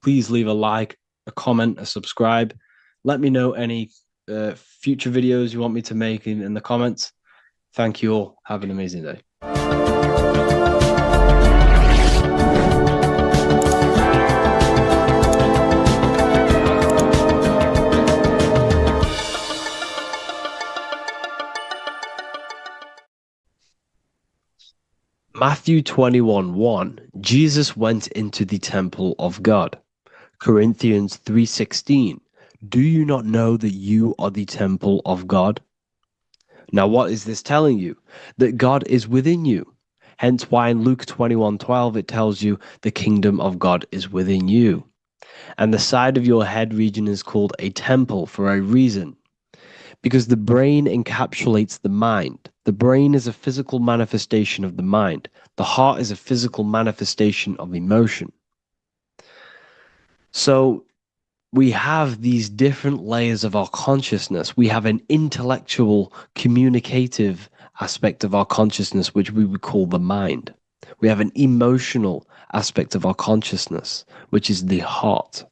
Please leave a like, a comment, a subscribe. Let me know any future videos you want me to make in the comments. Thank you all. Have an amazing day. Matthew 21:1, Jesus went into the temple of God. Corinthians 3:16, do you not know that you are the temple of God? Now what is this telling you? That God is within you. Hence why in Luke 21:12 it tells you the kingdom of God is within you. And the side of your head region is called a temple for a reason. Because the brain encapsulates the mind. The brain is a physical manifestation of the mind. The heart is a physical manifestation of emotion. So we have these different layers of our consciousness. We have an intellectual, communicative aspect of our consciousness, which we would call the mind. We have an emotional aspect of our consciousness, which is the heart.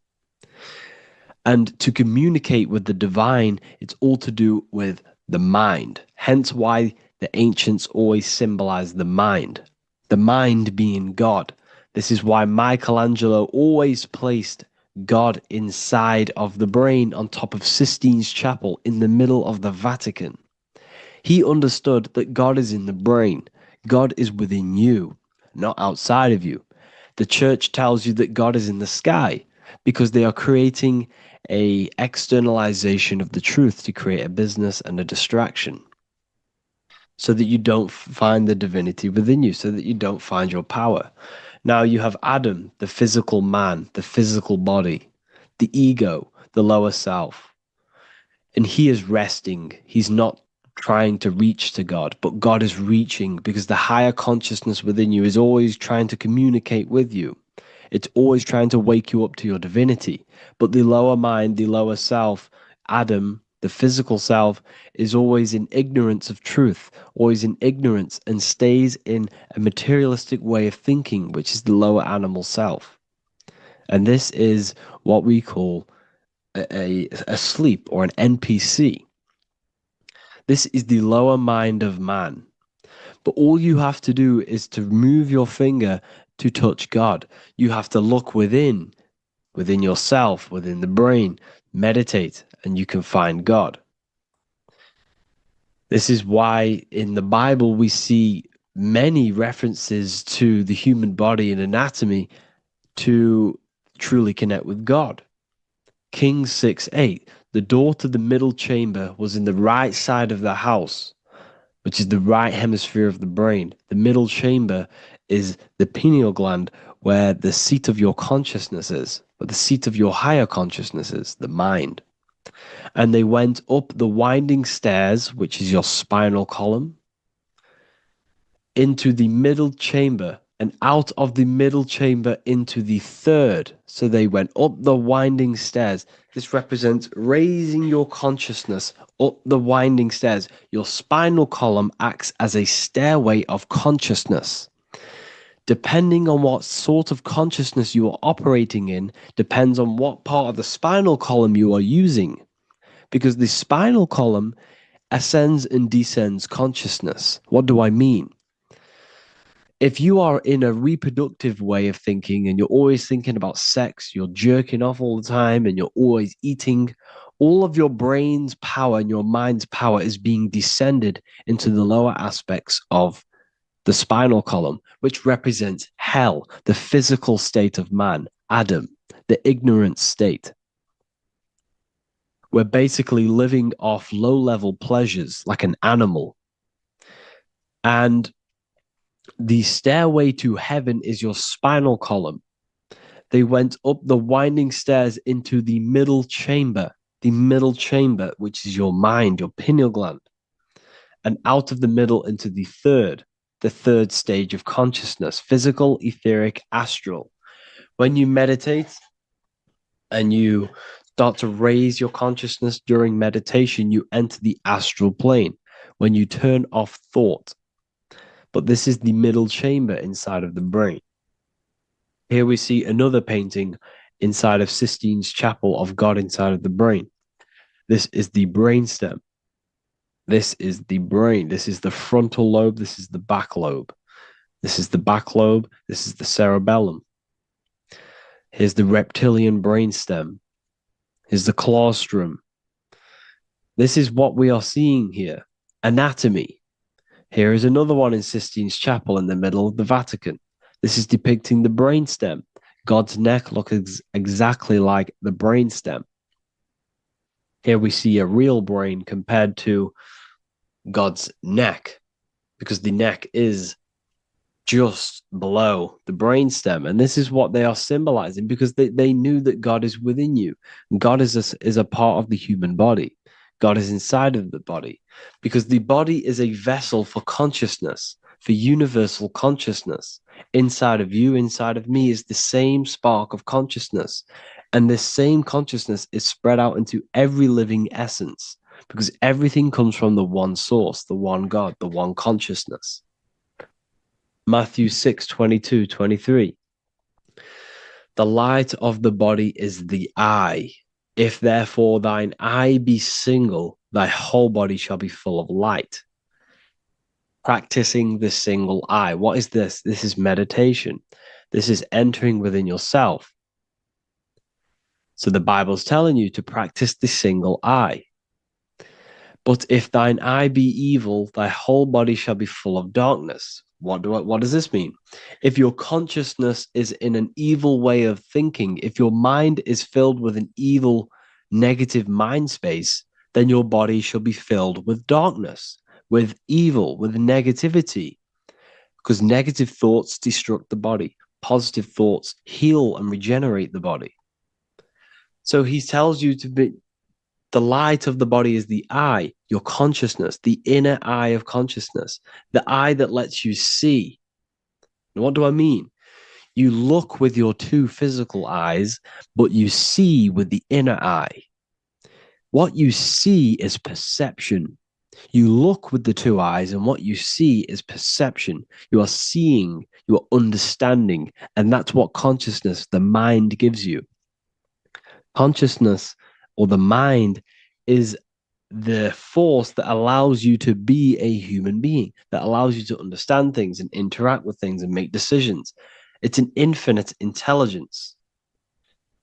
And to communicate with the divine, it's all to do with the mind. Hence why the ancients always symbolize the mind being God. This is why Michelangelo always placed God inside of the brain on top of Sistine Chapel in the middle of the Vatican. He understood that God is in the brain. God is within you, not outside of you. The church tells you that God is in the sky because they are creating a externalization of the truth to create a business and a distraction, so that you don't find the divinity within you, so that you don't find your power. Now you have Adam, the physical man, the physical body, the ego, the lower self, and he is resting. He's not trying to reach to God, but God is reaching, because the higher consciousness within you is always trying to communicate with you. It's always trying to wake you up to your divinity. But the lower mind, the lower self, Adam, the physical self, is always in ignorance of truth, always in ignorance, and stays in a materialistic way of thinking, which is the lower animal self. And this is what we call a sleep, or an NPC. This is the lower mind of man. But all you have to do is to move your finger to touch God. You have to look within yourself, within the brain, meditate, and you can find God. This is why in the Bible we see many references to the human body and anatomy to truly connect with God. Kings 6:8, the door to the middle chamber was in the right side of the house, which is the right hemisphere of the brain. The middle chamber is the pineal gland, where the seat of your consciousness is, but the seat of your higher consciousness is, the mind. And they went up the winding stairs, which is your spinal column, into the middle chamber, and out of the middle chamber into the third. So they went up the winding stairs. This represents raising your consciousness up the winding stairs. Your spinal column acts as a stairway of consciousness. Depending on what sort of consciousness you are operating in, depends on what part of the spinal column you are using. Because the spinal column ascends and descends consciousness. What do I mean? If you are in a reproductive way of thinking and you're always thinking about sex, you're jerking off all the time and you're always eating, all of your brain's power and your mind's power is being descended into the lower aspects of the spinal column, which represents hell, the physical state of man, Adam, the ignorant state. We're basically living off low-level pleasures like an animal. And the stairway to heaven is your spinal column. They went up the winding stairs into the middle chamber, which is your mind, your pineal gland, and out of the middle into the third stage of consciousness, physical, etheric, astral. When you meditate and you start to raise your consciousness during meditation, you enter the astral plane when you turn off thought. But this is the middle chamber inside of the brain. Here we see another painting inside of Sistine's chapel of God inside of the brain. This is the brainstem. This is the brain. This is the frontal lobe. This is the back lobe. This is the back lobe. This is the cerebellum. Here's the reptilian brainstem. Here's the claustrum. This is what we are seeing here. Anatomy. Here is another one in Sistine's chapel in the middle of the Vatican. This is depicting the brainstem. God's neck looks exactly like the brainstem. Here we see a real brain compared to God's neck, because the neck is just below the brainstem. And this is what they are symbolizing, because they knew that God is within you. God is a part of the human body. God is inside of the body, because the body is a vessel for consciousness, for universal consciousness. Inside of you, inside of me, is the same spark of consciousness. And this same consciousness is spread out into every living essence, because everything comes from the one source, the one God, the one consciousness. Matthew 6:22-23. The light of the body is the eye. If therefore thine eye be single, thy whole body shall be full of light. Practicing the single eye. What is this? This is meditation. This is entering within yourself. So the Bible's telling you to practice the single eye. But if thine eye be evil, thy whole body shall be full of darkness. What does this mean? If your consciousness is in an evil way of thinking, if your mind is filled with an evil, negative mind space, then your body shall be filled with darkness, with evil, with negativity. Because negative thoughts destruct the body. Positive thoughts heal and regenerate the body. So he tells you to be, the light of the body is the eye, your consciousness, the inner eye of consciousness, the eye that lets you see. And what do I mean? You look with your two physical eyes, but you see with the inner eye. What you see is perception. You look with the two eyes, and what you see is perception. You are seeing, you are understanding, and that's what consciousness, the mind, gives you. Consciousness, or the mind, is the force that allows you to be a human being, that allows you to understand things and interact with things and make decisions. It's an infinite intelligence.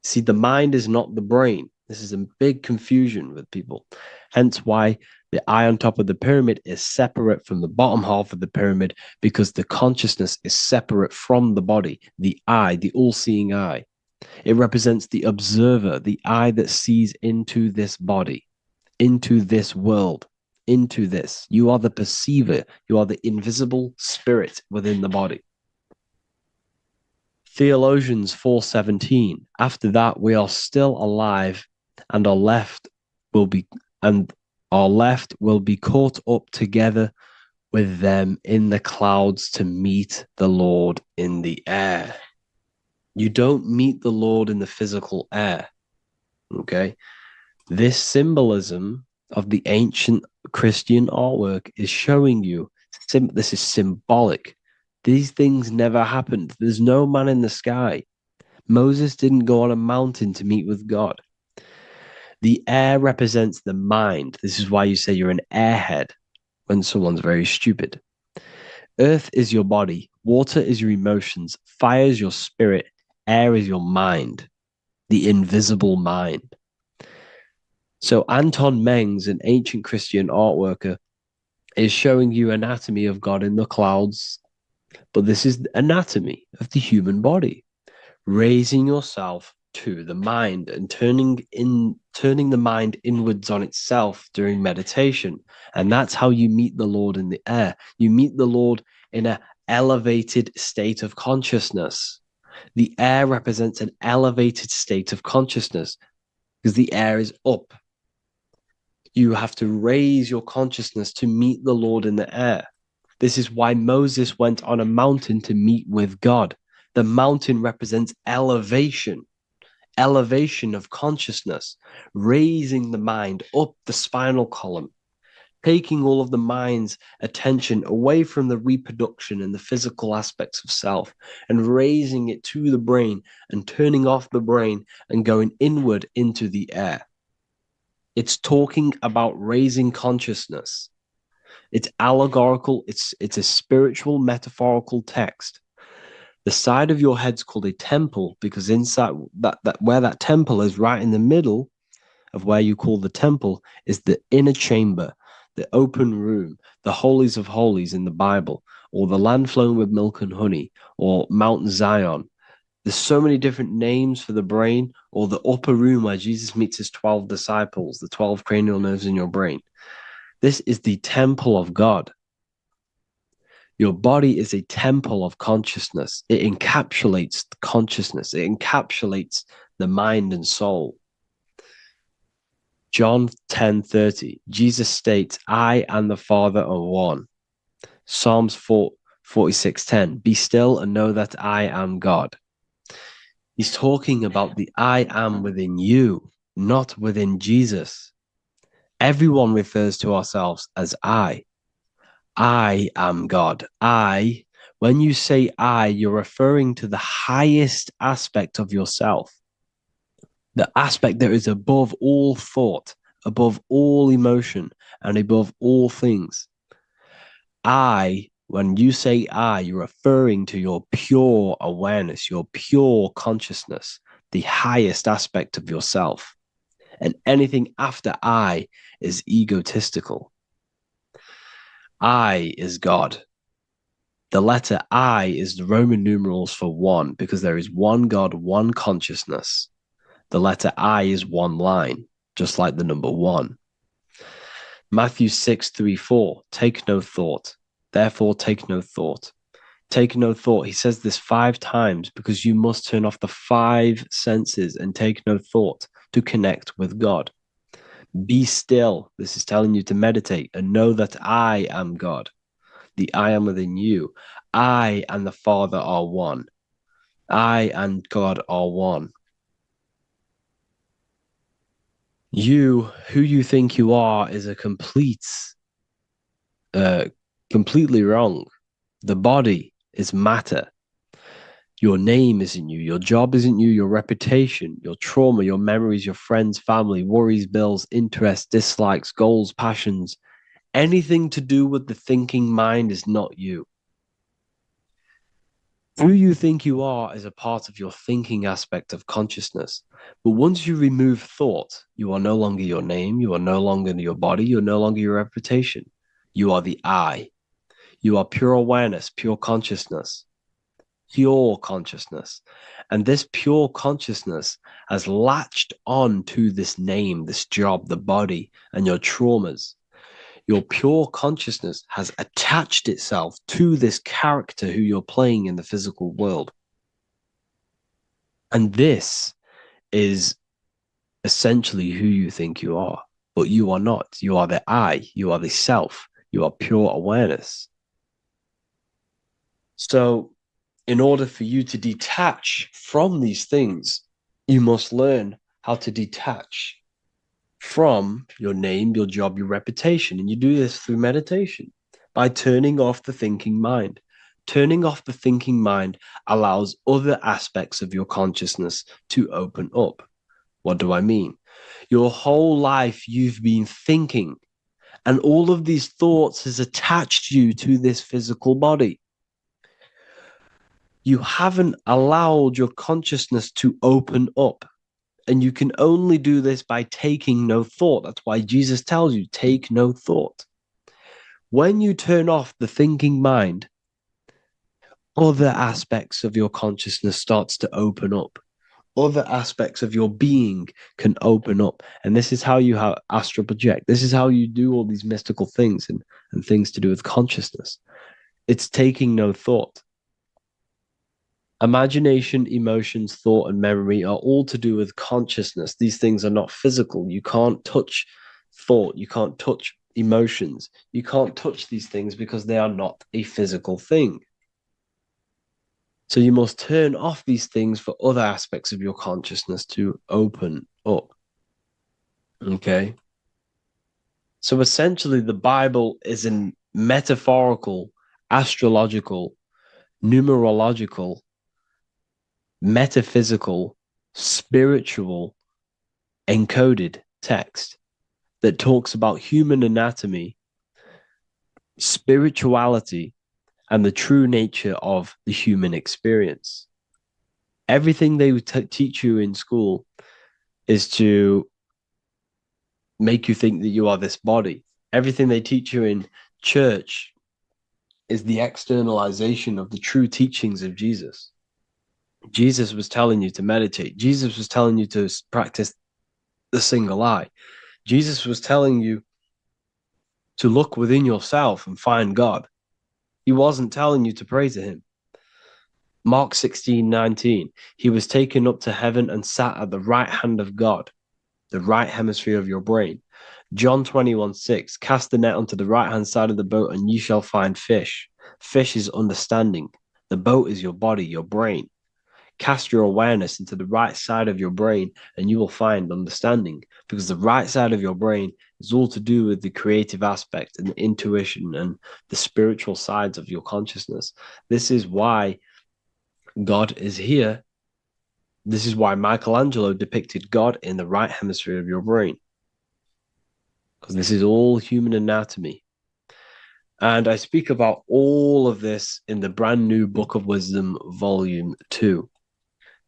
See, the mind is not the brain. This is a big confusion with people. Hence why the eye on top of the pyramid is separate from the bottom half of the pyramid, because the consciousness is separate from the body, the eye, the all-seeing eye. It represents the observer, the eye that sees into this body, into this world, into this. You are the perceiver. You are the invisible spirit within the body. Theologians 4:17. After that, we are still alive, and our left will be caught up together with them in the clouds to meet the Lord in the air. You don't meet the Lord in the physical air. Okay? This symbolism of the ancient Christian artwork is showing you this is symbolic. These things never happened. There's no man in the sky. Moses didn't go on a mountain to meet with God. The air represents the mind. This is why you say you're an airhead when someone's very stupid. Earth is your body. Water is your emotions. Fire is your spirit. Air is your mind, the invisible mind. So Anton Mengs, an ancient Christian art worker, is showing you anatomy of God in the clouds. But this is anatomy of the human body, raising yourself to the mind and turning the mind inwards on itself during meditation. And that's how you meet the Lord in the air. You meet the Lord in an elevated state of consciousness. The air represents an elevated state of consciousness because the air is up. You have to raise your consciousness to meet the Lord in the air. This is why Moses went on a mountain to meet with God. The mountain represents elevation of consciousness, raising the mind up the spinal column, taking all of the mind's attention away from the reproduction and the physical aspects of self and raising it to the brain and turning off the brain and going inward into the air. It's talking about raising consciousness. It's allegorical. It's a spiritual, metaphorical text. The side of your head's called a temple because inside that where that temple is, right in the middle of where you call the temple, is the inner chamber, the open room, the holies of holies in the Bible, or the land flowing with milk and honey, or Mount Zion. There's so many different names for the brain, or the upper room where Jesus meets his 12 disciples, the 12 cranial nerves in your brain. This is the temple of God. Your body is a temple of consciousness. It encapsulates consciousness. It encapsulates the mind and soul. John 10:30, Jesus states, I and the Father are one. Psalms 46:10, be still and know that I am God. He's talking about the I am within you, not within Jesus. Everyone refers to ourselves as I. I am God. When you say I, you're referring to the highest aspect of yourself, the aspect that is above all thought, above all emotion, and above all things. When you say I, you're referring to your pure awareness, your pure consciousness, the highest aspect of yourself. And anything after I is egotistical. I is God. The letter I is the Roman numerals for one because there is one God, one consciousness. The letter I is one line, just like the number one. Matthew 6:3-4, take no thought. Therefore, take no thought. Take no thought. He says this 5 times because you must turn off the 5 senses and take no thought to connect with God. Be still. This is telling you to meditate and know that I am God. The I am within you. I and the Father are one. I and God are one. You, who you think you are, is a completely wrong. The body is matter. Your name isn't you. Your job isn't you. Your reputation, your trauma, your memories, your friends, family, worries, bills, interests, dislikes, goals, passions. Anything to do with the thinking mind is not you. Who you think you are is a part of your thinking aspect of consciousness. But once you remove thought, you are no longer your name. You are no longer your body. You're no longer your reputation. You are the I. You are pure awareness, pure consciousness. Pure consciousness. And this pure consciousness has latched on to this name, this job, the body, and your traumas. Your pure consciousness has attached itself to this character who you're playing in the physical world. And this is essentially who you think you are, but you are not. You are the I, you are the self, you are pure awareness. So, in order for you to detach from these things, you must learn how to detach from your name, your job, your reputation. And you do this through meditation by turning off the thinking mind. Turning off the thinking mind allows other aspects of your consciousness to open up. What do I mean? Your whole life you've been thinking, and all of these thoughts has attached you to this physical body. You haven't allowed your consciousness to open up. And you can only do this by taking no thought. That's why Jesus tells you, take no thought. When you turn off the thinking mind, other aspects of your consciousness starts to open up. Other aspects of your being can open up. And this is how you have astral project. This is how you do all these mystical things and things to do with consciousness. It's taking no thought. Imagination, emotions, thought, and memory are all to do with consciousness. These things are not physical. You can't touch thought. You can't touch emotions. You can't touch these things because they are not a physical thing. So you must turn off these things for other aspects of your consciousness to open up. Okay? So essentially, the Bible is a metaphorical, astrological, numerological, metaphysical, spiritual, encoded text that talks about human anatomy, spirituality, and the true nature of the human experience. Everything they teach you in school is to make you think that you are this body. Everything they teach you in church is the externalization of the true teachings of Jesus. Jesus was telling you to meditate. Jesus was telling you to practice the single eye. Jesus was telling you to look within yourself and find God. He wasn't telling you to pray to him. Mark 16:19, he was taken up to heaven and sat at the right hand of God, the right hemisphere of your brain. John 21:6, cast the net onto the right hand side of the boat and you shall find fish. Fish is understanding. The boat is your body, your brain. Cast your awareness into the right side of your brain and you will find understanding, because the right side of your brain is all to do with the creative aspect and the intuition and the spiritual sides of your consciousness. This is why God is here. This is why Michelangelo depicted God in the right hemisphere of your brain, because this is all human anatomy. And I speak about all of this in the brand new Book of Wisdom, Volume 2,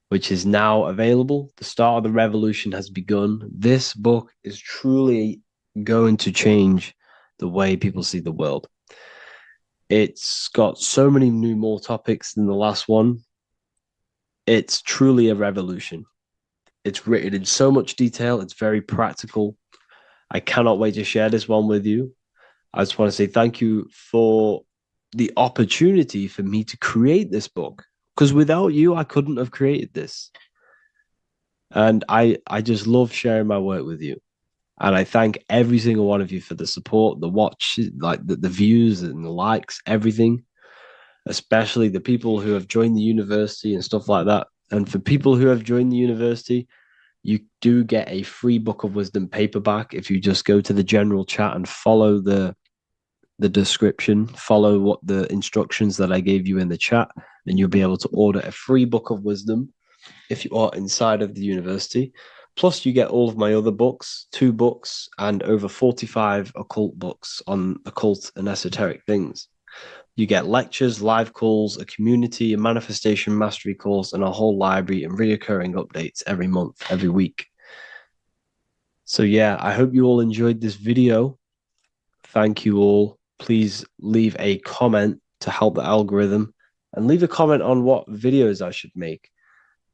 which is now available. The start of the revolution has begun. This book is truly going to change the way people see the world. It's got so many more topics than the last one. It's truly a revolution. It's written in so much detail. It's very practical. I cannot wait to share this one with you. I just want to say thank you for the opportunity for me to create this book, because without you, I couldn't have created this. And I just love sharing my work with you. And I thank every single one of you for the support, the watch, like the views and the likes, everything, especially the people who have joined the university and stuff like that. And for people who have joined the university, you do get a free Book of Wisdom paperback if you just go to the general chat and follow the description, follow what the instructions that I gave you in the chat, then you'll be able to order a free Book of Wisdom if you are inside of the university. Plus, you get all of my other books, 2 books, and over 45 occult books on occult and esoteric things. You get lectures, live calls, a community, a manifestation mastery course, and a whole library and reoccurring updates every month, every week. So yeah, I hope you all enjoyed this video. Thank you all. Please leave a comment to help the algorithm, and leave a comment on what videos I should make.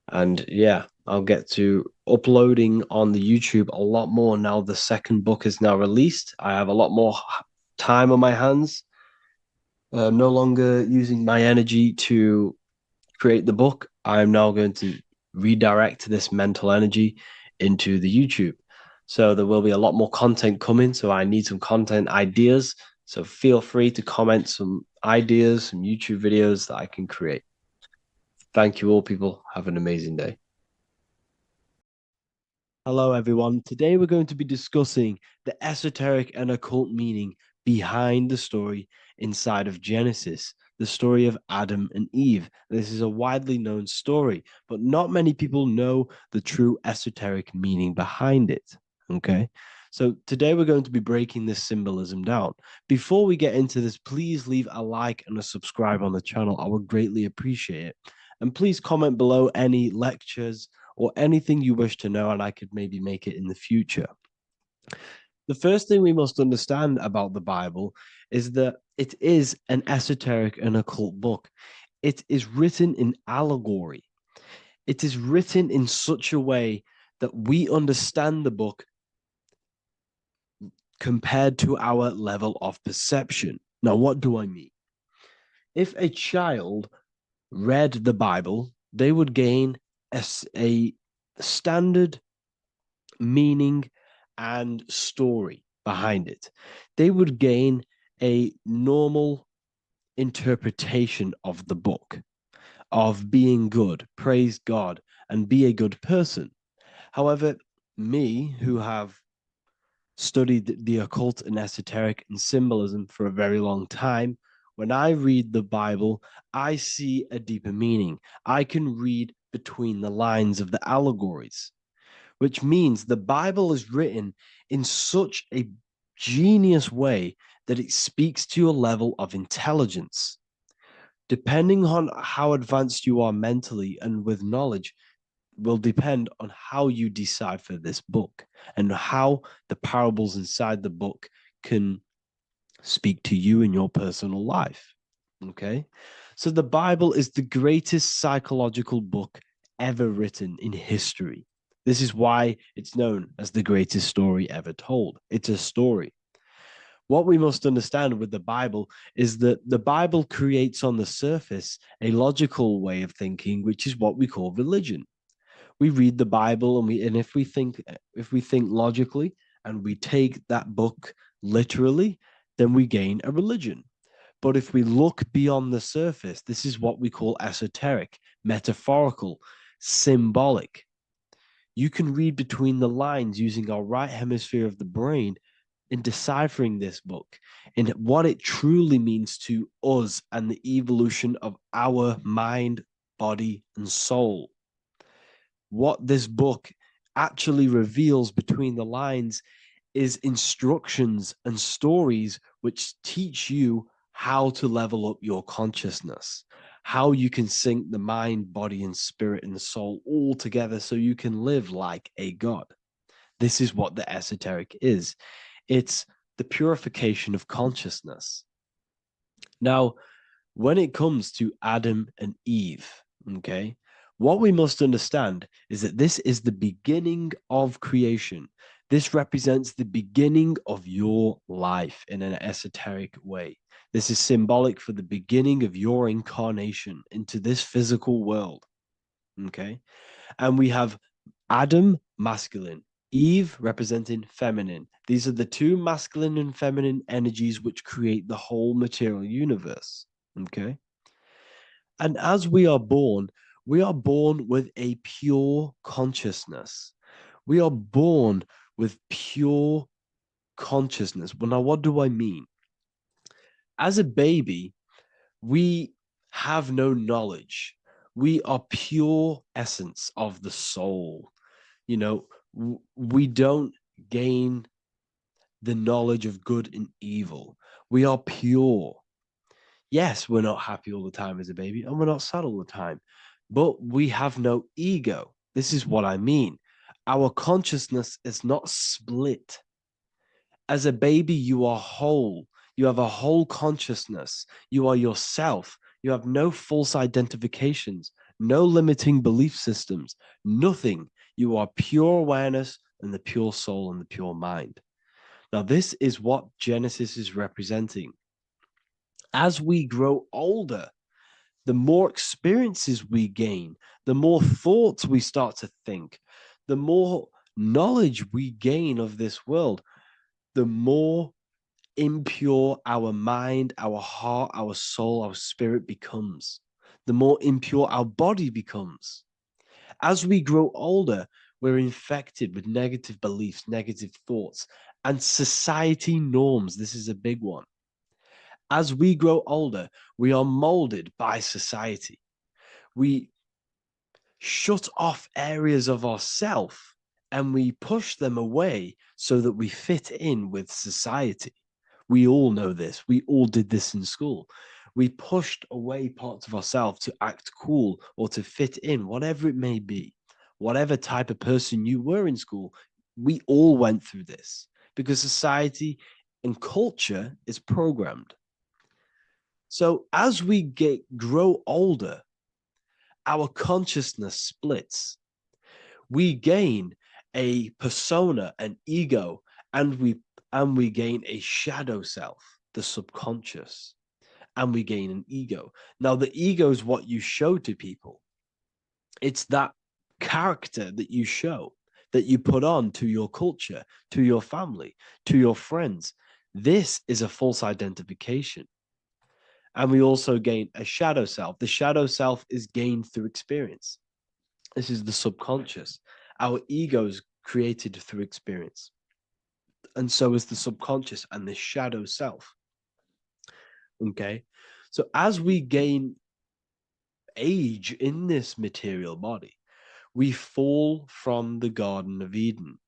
And yeah, I'll get to uploading on the YouTube a lot more now. The second book is now released. I have a lot more time on my hands. I'm no longer using my energy to create the book. I'm now going to redirect this mental energy into the YouTube. So there will be a lot more content coming. So I need some content ideas. So feel free to comment some ideas, some YouTube videos that I can create. Thank you all, people. Have an amazing day. Hello, everyone. Today we're going to be discussing the esoteric and occult meaning behind the story inside of Genesis, the story of Adam and Eve. This is a widely known story, but not many people know the true esoteric meaning behind it. Okay. So today we're going to be breaking this symbolism down. Before we get into this, please leave a like and a subscribe on the channel. I would greatly appreciate it. And please comment below any lectures or anything you wish to know, and I could maybe make it in the future. The first thing we must understand about the Bible is that it is an esoteric and occult book. It is written in allegory. It is written in such a way that we understand the book compared to our level of perception. Now, what do I mean? If a child read the Bible, they would gain a standard meaning and story behind it. They would gain a normal interpretation of the book, of being good, praise God, and be a good person. However, me, who have studied the occult and esoteric and symbolism for a very long time, when I read the Bible, I see a deeper meaning. I can read between the lines of the allegories, which means the Bible is written in such a genius way that it speaks to your level of intelligence. Depending on how advanced you are mentally and with knowledge, will depend on how you decipher this book and how the parables inside the book can speak to you in your personal life. Okay. So the Bible is the greatest psychological book ever written in history. This is why it's known as the greatest story ever told. It's a story. What we must understand with the Bible is that the Bible creates on the surface a logical way of thinking, which is what we call religion. We read the Bible and if we think logically and we take that book literally, then we gain a religion. But if we look beyond the surface, this is what we call esoteric, metaphorical, symbolic. You can read between the lines using our right hemisphere of the brain in deciphering this book and what it truly means to us and the evolution of our mind, body, and soul. What this book actually reveals between the lines is instructions and stories which teach you how to level up your consciousness, how you can sync the mind, body, and spirit and soul all together so you can live like a god. This is what the esoteric is. It's the purification of consciousness. Now, when it comes to Adam and Eve, okay, what we must understand is that this is the beginning of creation. This represents the beginning of your life in an esoteric way. This is symbolic for the beginning of your incarnation into this physical world. Okay. And we have Adam, masculine, Eve representing feminine. These are the two masculine and feminine energies which create the whole material universe. Okay. And as we are born with a pure consciousness. We are born with pure consciousness. Well, now, what do I mean? As a baby, we have no knowledge. We are pure essence of the soul. You know, we don't gain the knowledge of good and evil. We are pure. Yes, we're not happy all the time as a baby, and we're not sad all the time, but we have no ego. This is what I mean. Our consciousness is not split. As a baby, you are whole. You have a whole consciousness. You are yourself. You have no false identifications, no limiting belief systems, nothing. You are pure awareness and the pure soul and the pure mind. Now, this is what Genesis is representing. As we grow older, the more experiences we gain, the more thoughts we start to think, the more knowledge we gain of this world, the more impure our mind, our heart, our soul, our spirit becomes, the more impure our body becomes. As we grow older, we're infected with negative beliefs, negative thoughts, and society norms. This is a big one. As we grow older, we are molded by society. We shut off areas of ourself and we push them away so that we fit in with society. We all know this. We all did this in school. We pushed away parts of ourselves to act cool or to fit in, whatever it may be. Whatever type of person you were in school, we all went through this because society and culture is programmed. So as we grow older, our consciousness splits. We gain a persona, an ego, and we gain a shadow self, the subconscious, and we gain an ego. Now, the ego is what you show to people. It's that character that you show, that you put on to your culture, to your family, to your friends. This is a false identification. And we also gain a shadow self. The shadow self is gained through experience. This is the subconscious. Our ego is created through experience. And so is the subconscious and the shadow self. Okay. So as we gain age in this material body, we fall from the Garden of Eden.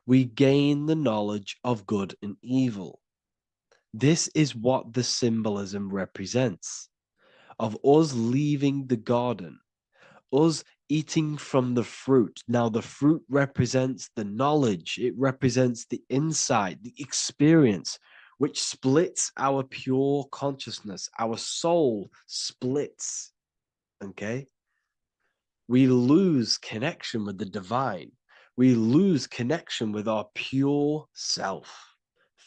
We gain the knowledge of good and evil. This is what the symbolism represents of us leaving the garden, us eating from the fruit. Now, the fruit represents the knowledge, it represents the insight, the experience, which splits our pure consciousness. Our soul splits. Okay? We lose connection with the divine. We lose connection with our pure self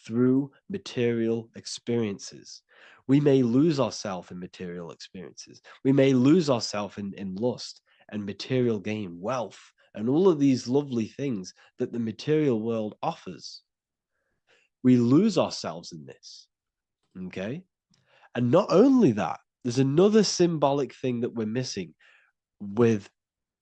through material experiences. We may lose ourselves in material experiences. We may lose ourselves in lust and material gain, wealth, and all of these lovely things that the material world offers. We lose ourselves in this. Okay? And not only that, there's another symbolic thing that we're missing with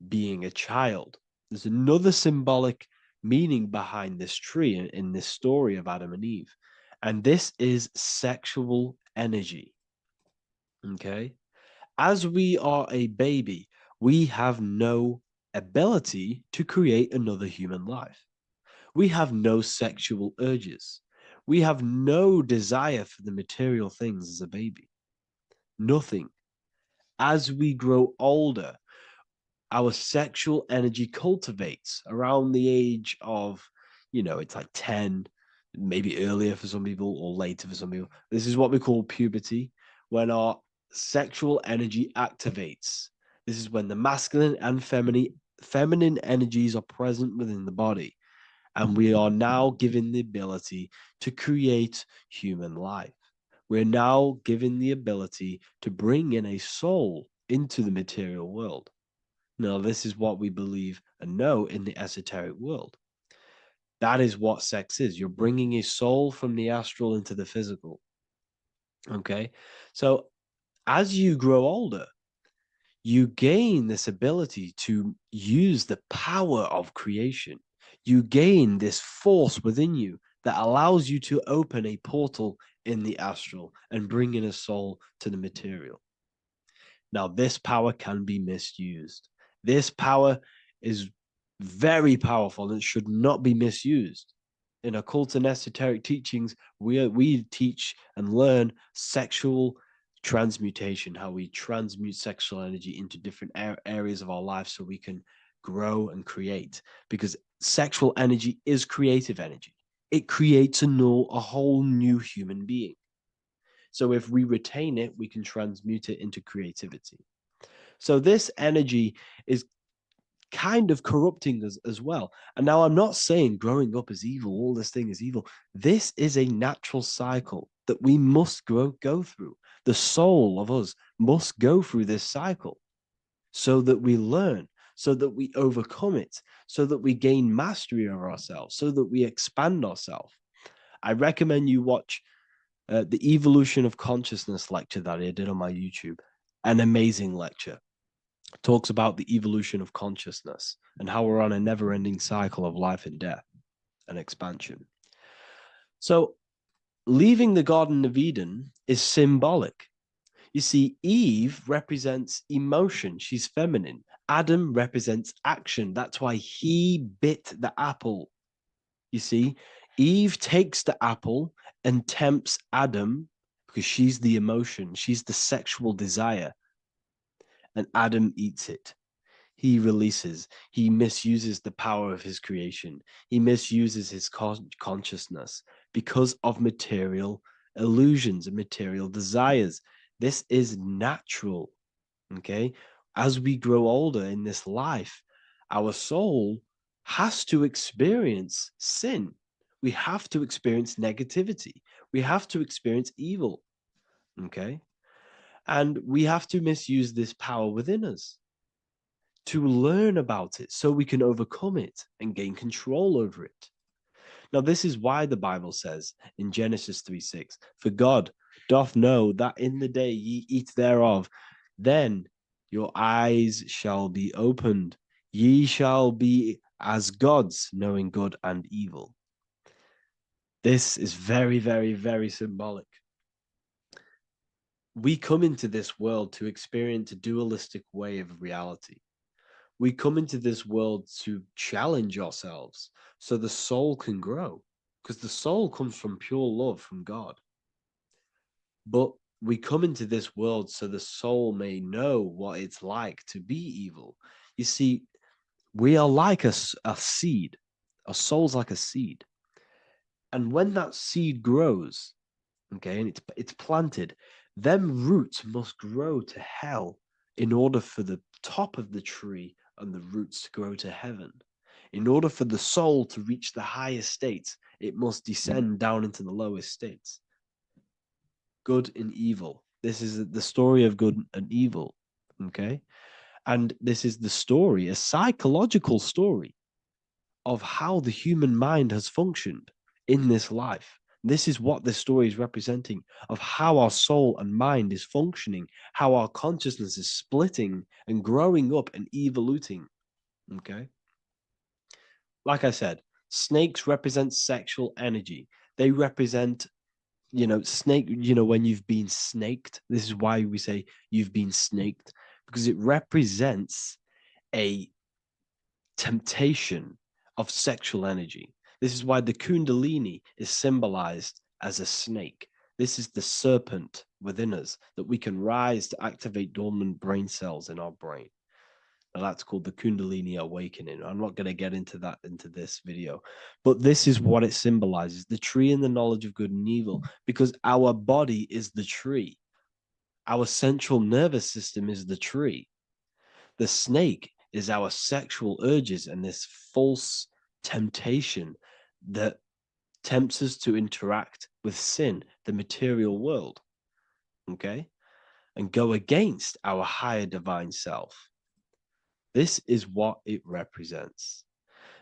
being a child. There's another symbolic meaning behind this tree in this story of Adam and Eve. And this is sexual energy. Okay? As we are a baby, we have no ability to create another human life. We have no sexual urges. We have no desire for the material things as a baby. Nothing. As we grow older, our sexual energy cultivates around the age of, it's like 10, maybe earlier for some people or later for some people. This is what we call puberty, when our sexual energy activates. This is when the masculine and feminine energies are present within the body. And we are now given the ability to create human life. We're now given the ability to bring in a soul into the material world. Now, this is what we believe and know in the esoteric world. That is what sex is. You're bringing a soul from the astral into the physical. Okay. So as you grow older, you gain this ability to use the power of creation. You gain this force within you that allows you to open a portal in the astral and bring in a soul to the material. Now, this power can be misused. This power is very powerful and it should not be misused. In occult and esoteric teachings, we teach and learn sexual transmutation, how we transmute sexual energy into different areas of our life so we can grow and create. Because sexual energy is creative energy. It creates a whole new human being. So if we retain it, we can transmute it into creativity. So this energy is kind of corrupting us as well. And now I'm not saying growing up is evil, all this thing is evil. This is a natural cycle that we must go through. The soul of us must go through this cycle so that we learn, so that we overcome it, so that we gain mastery over ourselves, so that we expand ourselves. I recommend you watch the Evolution of Consciousness lecture that I did on my YouTube. An amazing lecture. Talks about the evolution of consciousness and how we're on a never-ending cycle of life and death and expansion. So leaving the Garden of Eden is symbolic. You see, Eve represents emotion. She's feminine. Adam represents action. That's why he bit the apple. You see, Eve takes the apple and tempts Adam because she's the emotion. She's the sexual desire. And Adam eats it. He releases. He misuses the power of his creation. He misuses his consciousness because of material illusions and material desires. This is natural, okay? As we grow older in this life, our soul has to experience sin. We have to experience negativity. We have to experience evil, okay? And we have to misuse this power within us to learn about it so we can overcome it and gain control over it. Now, this is why the Bible says in Genesis 3:6, for God doth know that in the day ye eat thereof, then your eyes shall be opened. Ye shall be as gods, knowing good and evil. This is very, very, very symbolic. We come into this world to experience a dualistic way of reality. We come into this world to challenge ourselves so the soul can grow, because the soul comes from pure love from God. But we come into this world so the soul may know what it's like to be evil. You see, we are like a seed. Our soul's like a seed. And when that seed grows, okay, and it's planted, them roots must grow to hell in order for the top of the tree and the roots to grow to heaven. In order for the soul to reach the highest states, it must descend down into the lowest states. Good and evil. This is the story of good and evil, okay? And this is the story, a psychological story of how the human mind has functioned in this life. This is what this story is representing of how our soul and mind is functioning, how our consciousness is splitting and growing up and evoluting. Okay. Like I said, snakes represent sexual energy. They represent, snake, when you've been snaked. This is why we say you've been snaked, because it represents a temptation of sexual energy. This is why the Kundalini is symbolized as a snake. This is the serpent within us that we can rise to activate dormant brain cells in our brain. Now that's called the Kundalini Awakening. I'm not going to get into that into this video, but this is what it symbolizes, the tree and the knowledge of good and evil, because our body is the tree. Our central nervous system is the tree. The snake is our sexual urges and this false temptation that tempts us to interact with sin, the material world, okay, and go against our higher divine self. This is what it represents.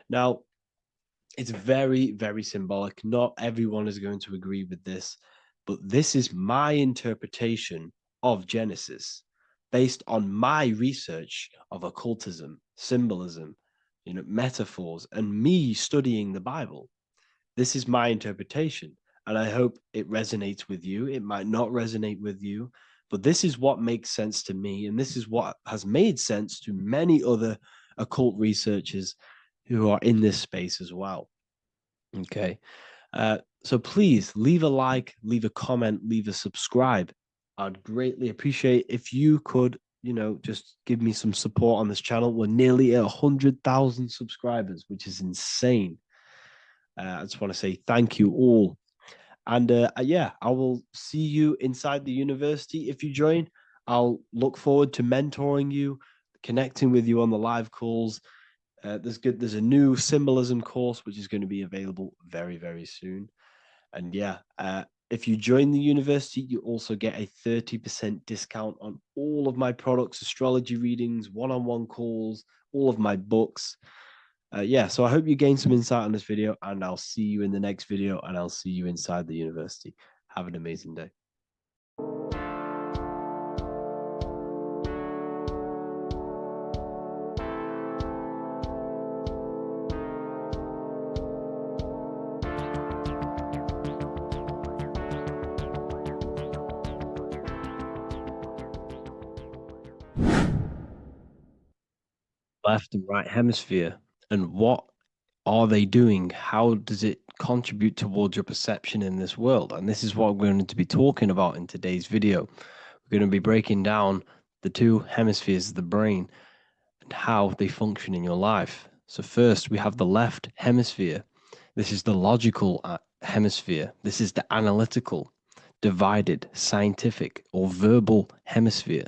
Now, it's very, very symbolic. Not everyone is going to agree with this, but this is my interpretation of Genesis based on my research of occultism, symbolism, metaphors, and me studying the Bible. This is my interpretation, and I hope it resonates with you. It might not resonate with you, but this is what makes sense to me, and this is what has made sense to many other occult researchers who are in this space as well. Okay. So please leave a like, leave a comment, leave a subscribe. I'd greatly appreciate if you could, just give me some support on this channel. We're nearly at 100,000 subscribers, which is insane. I just want to say thank you all. And yeah, I will see you inside the university. If you join, I'll look forward to mentoring you, connecting with you on the live calls, There's a new symbolism course which is going to be available very, very soon. And yeah, if you join the university, you also get a 30% discount on all of my products, astrology readings, one-on-one calls, all of my books. Yeah, so I hope you gain some insight on this video, and I'll see you in the next video, and I'll see you inside the university. Have an amazing day. Left and right hemisphere, and what are they doing? How does it contribute towards your perception in this world? And this is what we're going to be talking about in today's video. We're going to be breaking down the two hemispheres of the brain and how they function in your life. So first, we have the left hemisphere. This is the logical hemisphere. This is the analytical, divided, scientific, or verbal hemisphere.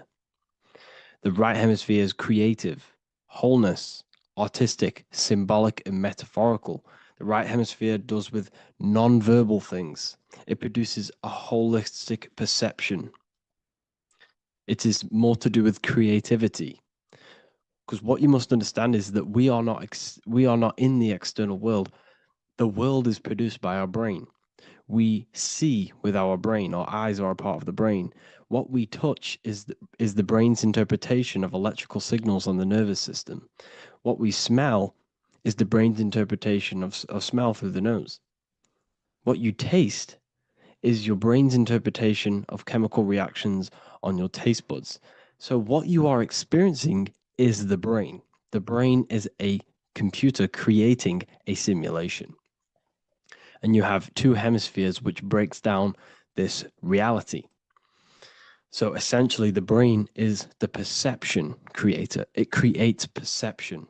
The right hemisphere is creative, wholeness, artistic, symbolic, and metaphorical. The right hemisphere does with non-verbal things. It produces a holistic perception. It is more to do with creativity. Because what you must understand is that we are not in the external world. The world is produced by our brain. We see with our brain. Our eyes are a part of the brain. What we touch is the brain's interpretation of electrical signals on the nervous system. What we smell is the brain's interpretation of smell through the nose. What you taste is your brain's interpretation of chemical reactions on your taste buds. So what you are experiencing is the brain. The brain is a computer creating a simulation. And you have two hemispheres which breaks down this reality. So essentially, the brain is the perception creator. It creates perception.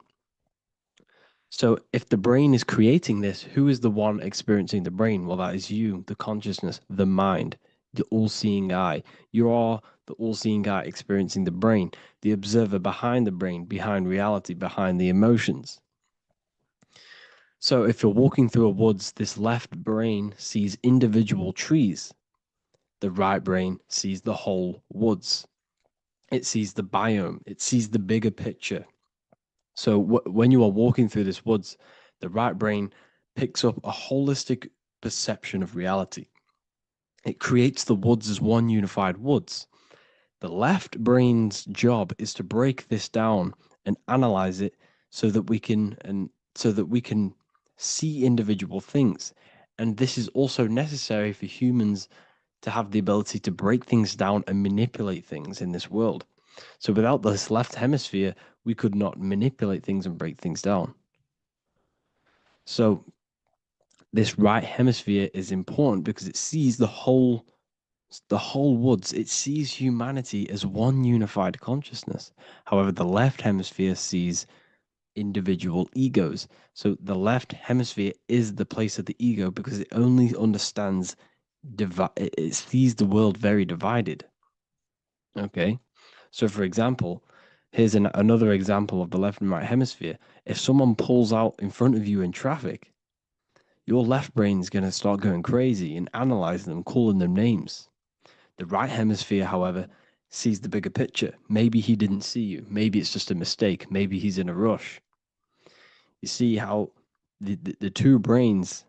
So if the brain is creating this, who is the one experiencing the brain? Well, that is you, the consciousness, the mind, the all-seeing eye. You are the all-seeing eye experiencing the brain, the observer behind the brain, behind reality, behind the emotions. So if you're walking through a woods, this left brain sees individual trees. The right brain sees the whole woods. It sees the biome. It sees the bigger picture. So when you are walking through this woods, the right brain picks up a holistic perception of reality. It creates the woods as one unified woods. The left brain's job is to break this down and analyze it so that we can see individual things. And this is also necessary for humans to have the ability to break things down and manipulate things in this world. So without this left hemisphere, we could not manipulate things and break things down. So this right hemisphere is important because it sees the whole woods. It sees humanity as one unified consciousness. However, the left hemisphere sees individual egos. So the left hemisphere is the place of the ego because it only understands it sees the world very divided. Okay, so for example, here's another example of the left and right hemisphere. If someone pulls out in front of you in traffic, your left brain's going to start going crazy and analyzing them, calling them names. The right hemisphere, however, sees the bigger picture. Maybe he didn't see you. Maybe it's just a mistake. Maybe he's in a rush. You see how the two brains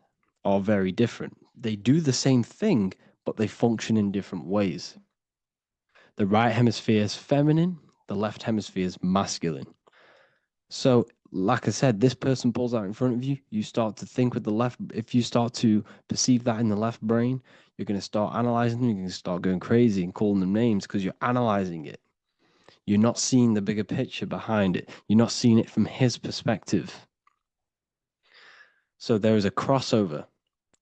are very different. They do the same thing, but they function in different ways. The right hemisphere is feminine, the left hemisphere is masculine. So, like I said, this person pulls out in front of you, you start to think with the left. If you start to perceive that in the left brain, you're going to start analyzing them, you're going to start going crazy and calling them names because you're analyzing it. You're not seeing the bigger picture behind it. You're not seeing it from his perspective. So there is a crossover.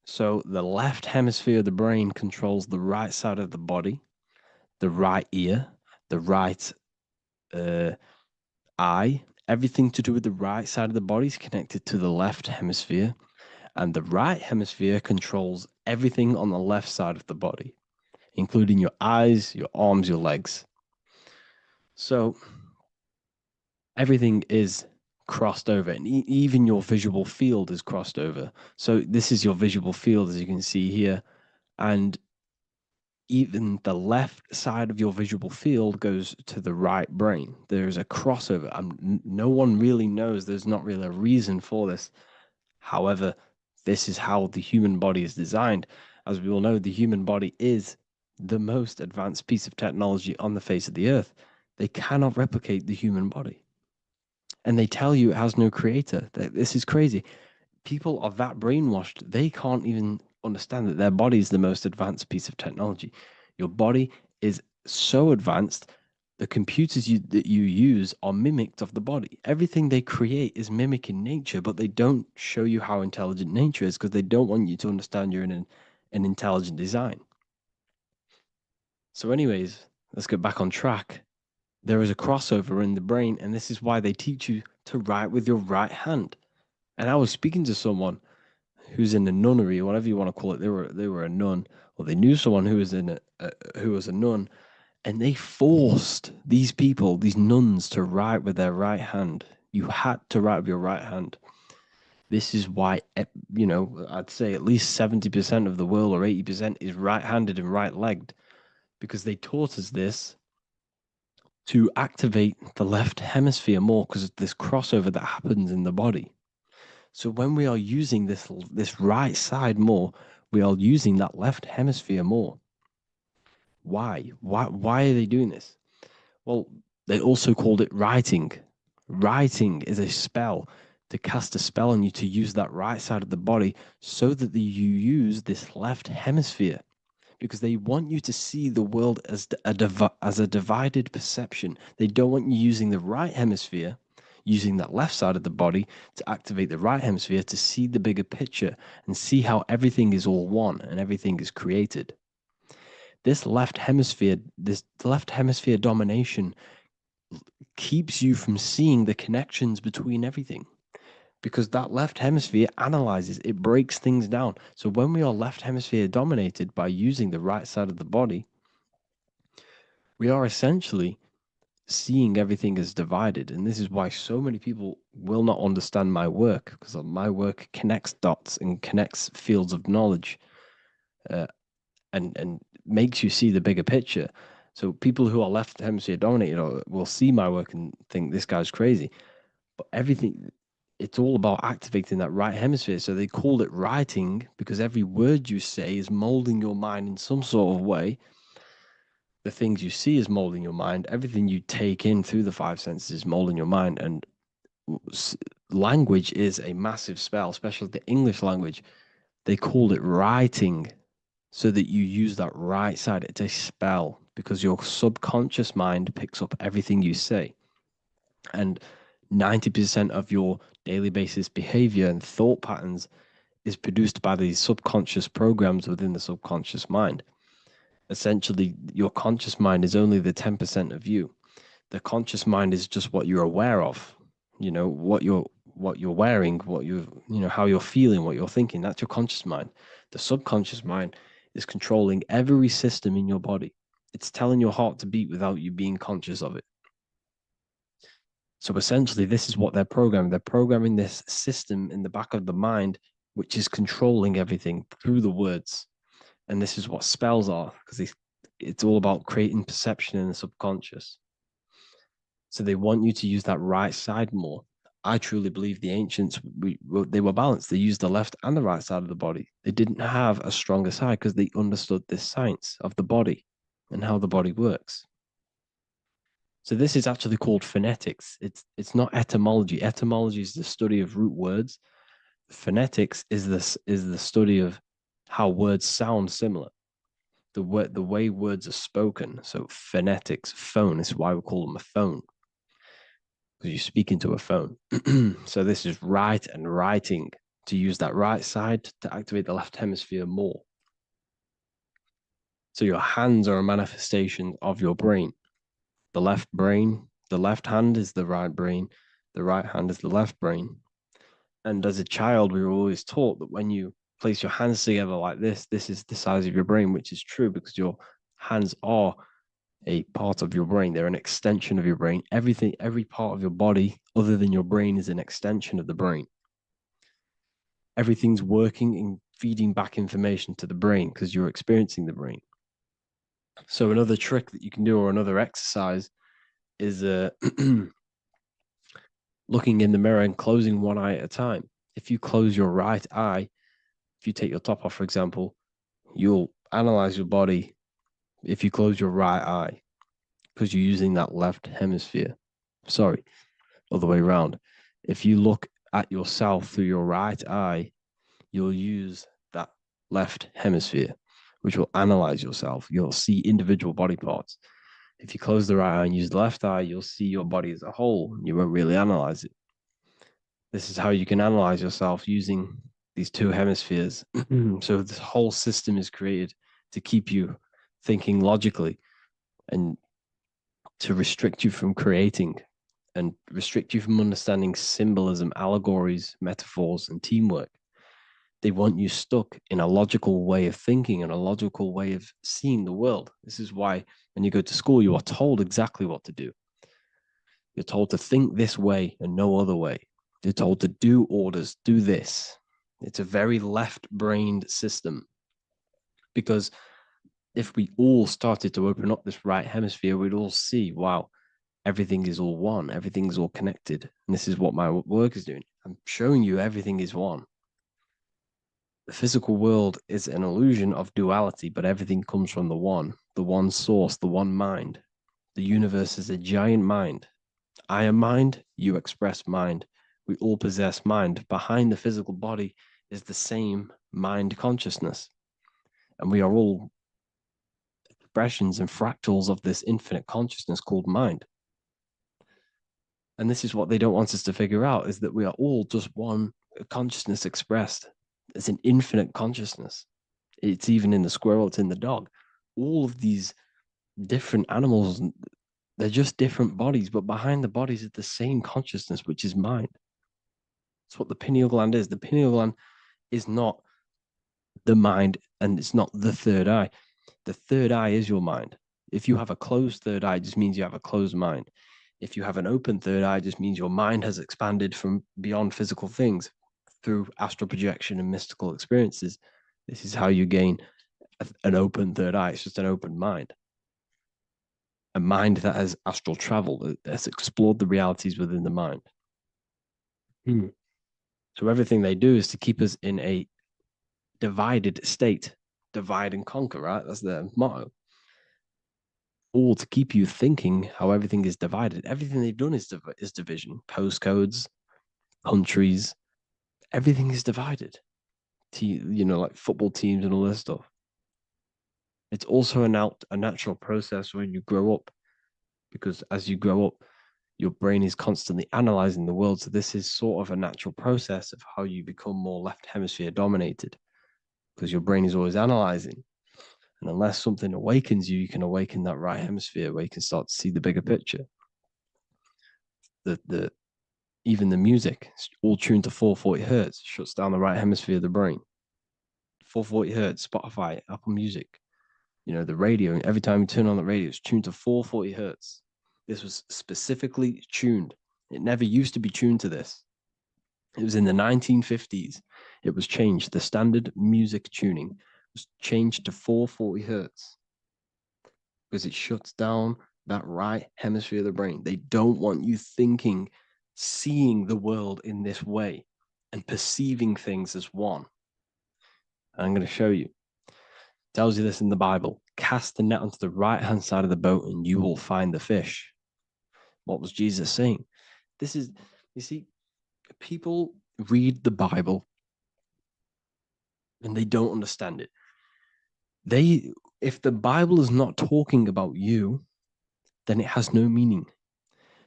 So the left hemisphere of the brain controls the right side of the body, the right ear, the right eye. Everything to do with the right side of the body is connected to the left hemisphere, and the right hemisphere controls everything on the left side of the body, including your eyes, your arms, your legs. So everything is crossed over, and even your visual field is crossed over. So this is your visual field, as you can see here, and even the left side of your visual field goes to the right brain. There's a crossover. No one really knows. There's not really a reason for this. However, this is how the human body is designed. As we all know, the human body is the most advanced piece of technology on the face of the earth. They cannot replicate the human body. And they tell you it has no creator. This is crazy. People are that brainwashed, they can't even understand that their body is the most advanced piece of technology. Your body is so advanced, the computers that you use are mimicked of the body. Everything they create is mimicking nature, but they don't show you how intelligent nature is because they don't want you to understand you're in an intelligent design. So anyways, let's get back on track. There is a crossover in the brain, and this is why they teach you to write with your right hand. And I was speaking to someone who's in a nunnery, or whatever you want to call it. They were a nun, or they knew someone who was who was a nun, and they forced these people, these nuns, to write with their right hand. You had to write with your right hand. This is why, I'd say at least 70% of the world, or 80%, is right-handed and right-legged, because they taught us this to activate the left hemisphere more because of this crossover that happens in the body. So when we are using this right side more, we are using that left hemisphere more. Why? Why are they doing this? Well, they also called it writing. Writing is a spell, to cast a spell on you to use that right side of the body so that you use this left hemisphere, because they want you to see the world as a divided perception. They don't want you using the right hemisphere, using that left side of the body to activate the right hemisphere to see the bigger picture and see how everything is all one and everything is created. This left hemisphere domination keeps you from seeing the connections between everything, because that left hemisphere analyzes, it breaks things down. So when we are left hemisphere dominated by using the right side of the body, we are essentially seeing everything as divided. And this is why so many people will not understand my work, because my work connects dots and connects fields of knowledge, and makes you see the bigger picture. So people who are left hemisphere dominated will see my work and think this guy's crazy. But everything, it's all about activating that right hemisphere. So they called it writing because every word you say is molding your mind in some sort of way. The things you see is molding your mind. Everything you take in through the five senses is molding your mind. And language is a massive spell, especially the English language. They called it writing so that you use that right side. It's a spell because your subconscious mind picks up everything you say. And 90% of your daily basis behavior and thought patterns is produced by these subconscious programs within the subconscious mind. Essentially, your conscious mind is only the 10% of you. The conscious mind is just what you're aware of, what you're wearing, how you're feeling, what you're thinking. That's your conscious mind. The subconscious mind is controlling every system in your body. It's telling your heart to beat without you being conscious of it. So essentially, this is what they're programming. They're programming this system in the back of the mind, which is controlling everything through the words. And this is what spells are, because it's all about creating perception in the subconscious. So they want you to use that right side more. I truly believe the ancients, they were balanced. They used the left and the right side of the body. They didn't have a stronger side because they understood this science of the body and how the body works. So this is actually called phonetics. It's not etymology. Etymology is the study of root words. Phonetics is the study of how words sound similar. The way words are spoken. So phonetics, phone is why we call them a phone, because you speak into a phone. So this is write and writing, to use that right side to activate the left hemisphere more. So your hands are a manifestation of your brain. The left hand is the right brain, the right hand is the left brain. And as a child, we were always taught that when you place your hands together like this is the size of your brain, which is true because your hands are a part of your brain. They're an extension of your brain. Everything, every part of your body other than your brain is an extension of the brain. Everything's working and feeding back information to the brain because you're experiencing the brain. So another trick that you can do, or another exercise, is looking in the mirror and closing one eye at a time. If you close your right eye, if you take your top off, for example, you'll analyze your body if you close your right eye because you're using that left hemisphere. Sorry, other way around. If you look at yourself through your right eye, you'll use that left hemisphere, which will analyze yourself. You'll see individual body parts. If you close the right eye and use the left eye, you'll see your body as a whole. You won't really analyze it. This is how you can analyze yourself using these two hemispheres. So this whole system is created to keep you thinking logically and to restrict you from creating and restrict you from understanding symbolism, allegories, metaphors, and teamwork. They want you stuck in a logical way of thinking and a logical way of seeing the world. This is why when you go to school, you are told exactly what to do. You're told to think this way and no other way. You're told to do orders, do this. It's a very left-brained system because if we all started to open up this right hemisphere, we'd all see, wow, everything is all one, everything's all connected. And this is what my work is doing. I'm showing you everything is one. The physical world is an illusion of duality, but everything comes from the one source, the one mind. The universe is a giant mind. I am mind, you express mind. We all possess mind. Behind the physical body is the same mind consciousness. And we are all expressions and fractals of this infinite consciousness called mind. And this is what they don't want us to figure out, is that we are all just one consciousness expressed. It's an infinite consciousness. It's even in the squirrel, it's in the dog. All of these different animals, they're just different bodies, but behind the bodies is the same consciousness, which is mind. That's what the pineal gland is. The pineal gland is not the mind, and it's not the third eye. The third eye is your mind. If you have a closed third eye, it just means you have a closed mind. If you have an open third eye, it just means your mind has expanded from beyond physical things through astral projection and mystical experiences. This is how you gain an open third eye. It's just an open mind. A mind that has astral traveled, that has explored the realities within the mind. So everything they do is to keep us in a divided state. Divide and conquer, right? That's their motto. All to keep you thinking how everything is divided. Everything they've done is division. Postcodes, countries, everything is divided. Like football teams and all this stuff. It's also a natural process when you grow up, because as you grow up, your brain is constantly analyzing the world. So this is sort of a natural process of how you become more left hemisphere dominated, because your brain is always analyzing. And unless something awakens you, you can awaken that right hemisphere where you can start to see the bigger picture. Even the music, all tuned to 440 hertz, shuts down the right hemisphere of the brain. 440 hertz, Spotify, Apple Music, the radio. Every time you turn on the radio, it's tuned to 440 hertz. This was specifically tuned. It never used to be tuned to this. It was in the 1950s. It was changed. The standard music tuning was changed to 440 hertz because it shuts down that right hemisphere of the brain. They don't want you thinking, seeing the world in this way and perceiving things as one. And I'm going to show you. It tells you this in the Bible. Cast the net onto the right-hand side of the boat and you will find the fish. What was Jesus saying? You see, people read the Bible and they don't understand it. If the Bible is not talking about you, then it has no meaning.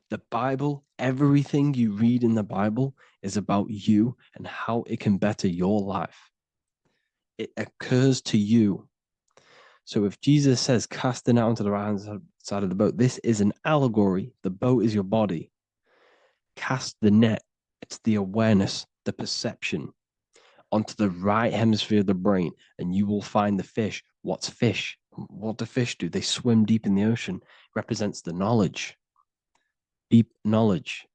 The Bible, everything you read in the Bible is about you and how it can better your life. It occurs to you. So if Jesus says, cast the net onto the right-hand side of the boat, this is an allegory. The boat is your body. Cast the net. It's the awareness, the perception onto the right hemisphere of the brain, and you will find the fish. What's fish? What do fish do? They swim deep in the ocean. Represents the knowledge, deep knowledge.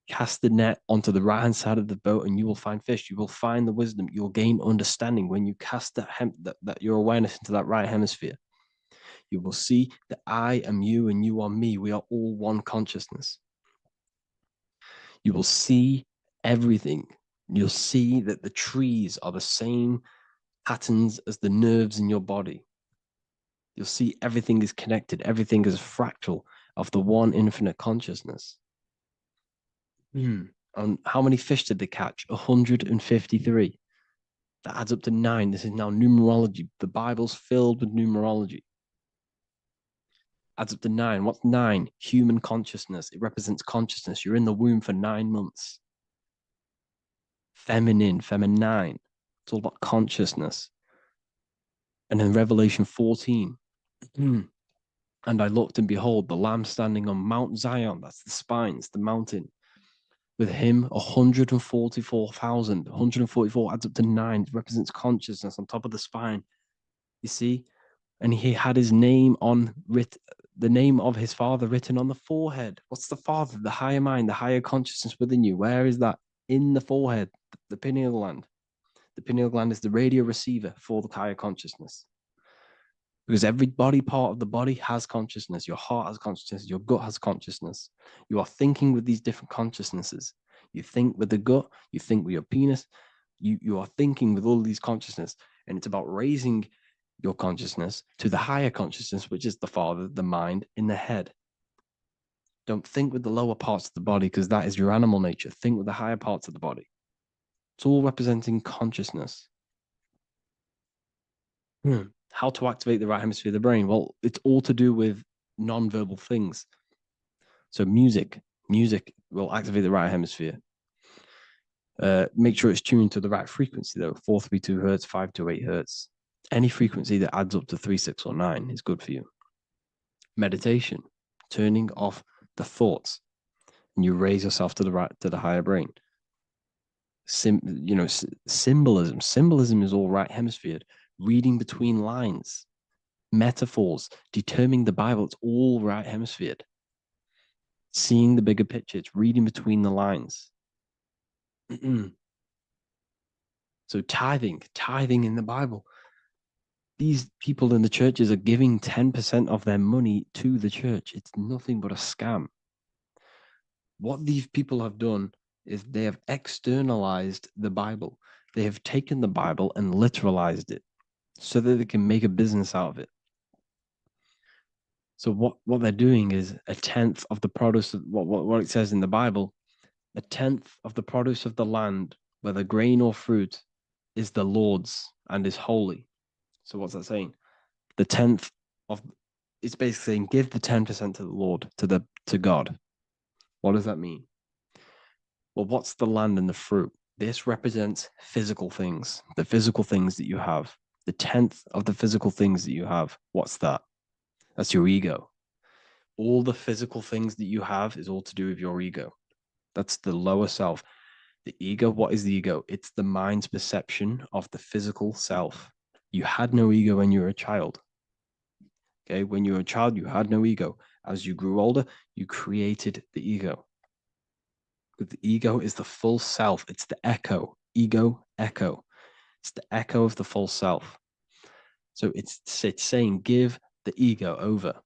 Cast the net onto the right-hand side of the boat and you will find fish. You will find the wisdom. You'll gain understanding when you cast that your awareness into that right hemisphere. You will see that I am you and you are me. We are all one consciousness. You will see everything. You'll see that the trees are the same patterns as the nerves in your body. You'll see everything is connected. Everything is a fractal of the one infinite consciousness. And how many fish did they catch? 153. That adds up to 9. This is now numerology. The Bible's filled with numerology. Adds up to 9. What's 9? Human consciousness. It represents consciousness. You're in the womb for 9 months. Feminine. It's all about consciousness. And in Revelation 14, and I looked and behold, the Lamb standing on Mount Zion. That's the spines, the mountain. With him, 144,000. 144 adds up to 9. It represents consciousness on top of the spine. You see? And he had his name the name of his father written on the forehead. What's the father? The higher mind, the higher consciousness within you. Where is that? In the forehead, the pineal gland. The pineal gland is the radio receiver for the higher consciousness. Because every body part of the body has consciousness. Your heart has consciousness. Your gut has consciousness. You are thinking with these different consciousnesses. You think with the gut. You think with your penis. You are thinking with all these consciousness. And it's about raising your consciousness to the higher consciousness, which is the father, the mind in the head. Don't think with the lower parts of the body because that is your animal nature. Think with the higher parts of the body. It's all representing consciousness. How to activate the right hemisphere of the brain? Well, it's all to do with non-verbal things. So music will activate the right hemisphere. Make sure it's tuned to the right frequency though, 432 hertz, 528 hertz. Any frequency that adds up to 3, 6, or 9 is good for you. Meditation, turning off the thoughts, and you raise yourself to the higher brain. Symbolism. Symbolism is all right hemisphered. Reading between lines, metaphors, determining the Bible, it's all right hemisphered. Seeing the bigger picture, it's reading between the lines. So tithing in the Bible. These people in the churches are giving 10% of their money to the church. It's nothing but a scam. What these people have done is they have externalized the Bible. They have taken the Bible and literalized it so that they can make a business out of it. So what they're doing is 1/10 of the produce of what it says in the Bible, 1/10 of the produce of the land, whether grain or fruit, is the Lord's and is holy. So what's that saying? The 10th of it's basically saying give the 10% to the Lord, to God. What does that mean? Well, what's the land and the fruit? This represents physical things, the physical things that you have. The 10th of the physical things that you have. What's that? That's your ego. All the physical things that you have is all to do with your ego. That's the lower self. The ego, what is the ego? It's the mind's perception of the physical self. You had no ego when you were a child. Okay, when you were a child, you had no ego. As you grew older, you created the ego. But the ego is the full self. It's the echo. Ego, echo. It's the echo of the full self. So it's saying give the ego over.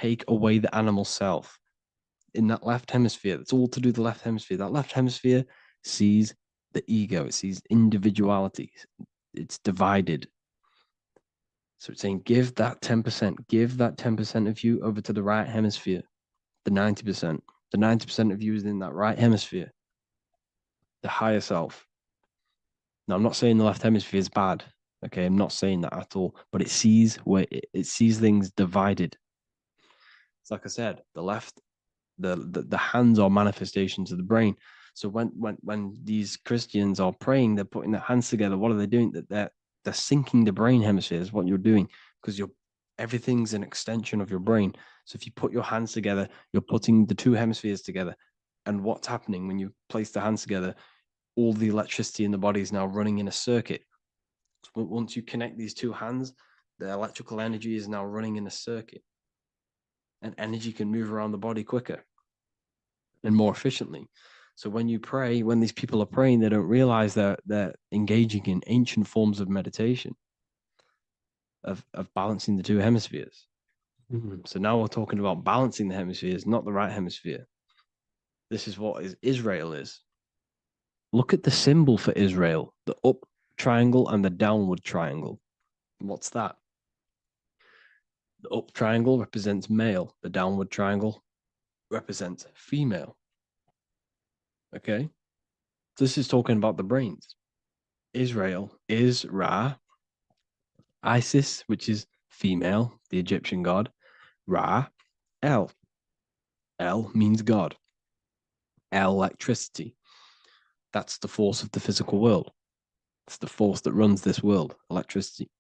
Take away the animal self. In that left hemisphere, that's all to do with the left hemisphere. That left hemisphere sees the ego. It sees individuality. It's divided. So it's saying give that 10%. Give that 10% of you over to the right hemisphere. The 90%. The 90% of you is in that right hemisphere. The higher self. Now, I'm not saying the left hemisphere is bad. Okay, I'm not saying that at all. But it sees it sees things divided. It's like I said, the left, the hands are manifestations of the brain. So when these Christians are praying, they're putting their hands together. What are they doing? They're syncing the brain hemisphere is what you're doing, because everything's an extension of your brain. So if you put your hands together, you're putting the two hemispheres together. And what's happening when you place the hands together? All the electricity in the body is now running in a circuit. So once you connect these two hands, The electrical energy is now running in a circuit, and energy can move around the body quicker and more efficiently. So when you pray, when these people are praying, they don't realize that they're engaging in ancient forms of meditation, of balancing the two hemispheres. So now we're talking about balancing the hemispheres, not the right hemisphere. This is what Israel is. Look at the symbol for Israel, the up triangle and the downward triangle. What's that? The up triangle represents male. The downward triangle represents female. Okay? This is talking about the brains. Israel is Ra. Isis, which is female, the Egyptian god. Ra, El. El means God. Electricity. That's the force of the physical world. It's the force that runs this world, electricity.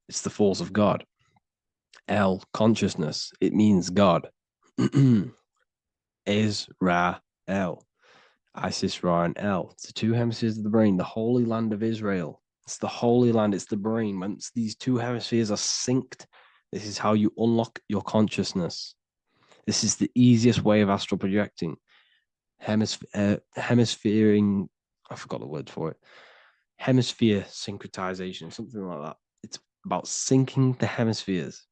It's the force of God. El, consciousness. It means God. Is Ra, El. Isis, Ra, and El. It's the two hemispheres of the brain, the holy land of Israel. It's the holy land, it's the brain. Once these two hemispheres are synced, this is how you unlock your consciousness. This is the easiest way of astral projecting. Hemisphering, I forgot the word for it. Hemisphere syncretization, something like that. It's about syncing the hemispheres.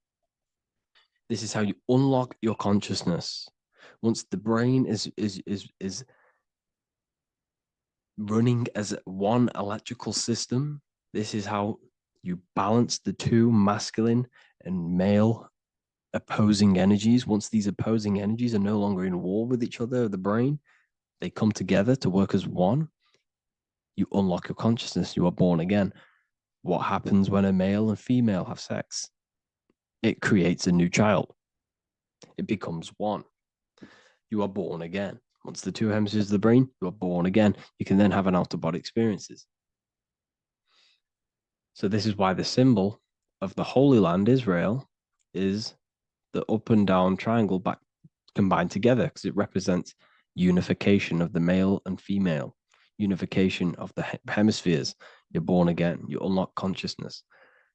This is how you unlock your consciousness. Once the brain is running as one electrical system, this is how you balance the two masculine and male opposing energies. Once these opposing energies are no longer in war with each other, the brain, they come together to work as one. You unlock your consciousness. You are born again. What happens when a male and female have sex? It creates a new child. It becomes one. You are born again. Once the two hemispheres of the brain, you are born again. You can then have an out-of-body experiences. So this is why the symbol of the Holy Land, Israel, is the up and down triangle back combined together, because it represents unification of the male and female, unification of the hemispheres. You're born again. You unlock consciousness.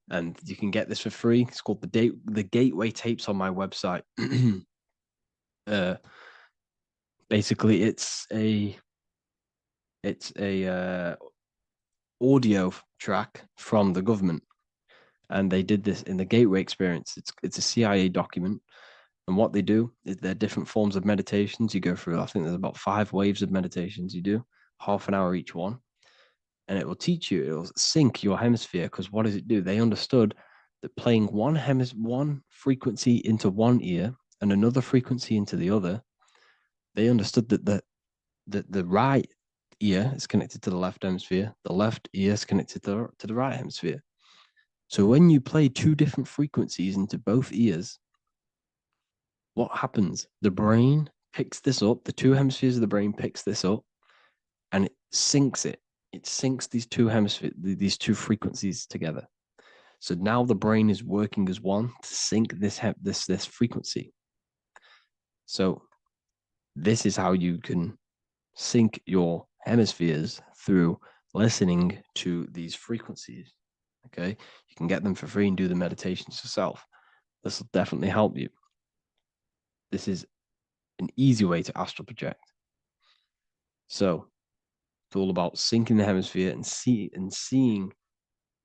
And you can get this for free. It's called the Gateway Tapes on my website. Basically, it's a audio track from the government, and they did this in the Gateway Experience. It's a CIA document, and what they do is there are different forms of meditations you go through. I think there's about 5 waves of meditations you do, half an hour each one, and it will teach you. It will sync your hemisphere, because what does it do? They understood that playing one frequency into one ear and another frequency into the other, they understood that the right ear is connected to the left hemisphere, the left ear is connected to the right hemisphere. So when you play 2 different frequencies into both ears, what happens? The brain picks this up, the 2 hemispheres of the brain picks this up, and it syncs it. It syncs these 2 hemispheres, these 2 frequencies together. So now the brain is working as one to sync this frequency. So this is how you can sync your hemispheres, through listening to these frequencies. Okay, you can get them for free and do the meditations yourself. This will definitely help you. This is an easy way to astral project. So it's all about syncing the hemisphere and seeing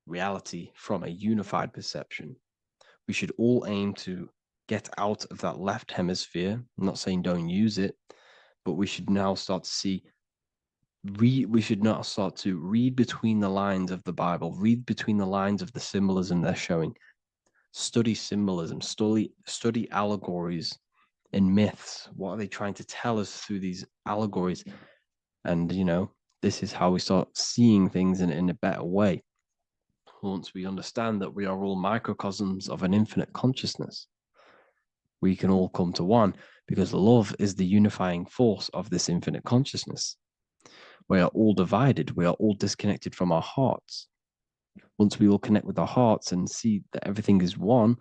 reality from a unified perception. We should all aim to get out of that left hemisphere. I'm not saying don't use it, but we should now start to see we should not start to read between the lines of the Bible, read between the lines of the symbolism they're showing, study symbolism, study allegories and myths. What are they trying to tell us through these allegories? And, this is how we start seeing things in a better way. Once we understand that we are all microcosms of an infinite consciousness, we can all come to one, because love is the unifying force of this infinite consciousness. We are all divided. We are all disconnected from our hearts. Once we all connect with our hearts and see that everything is one,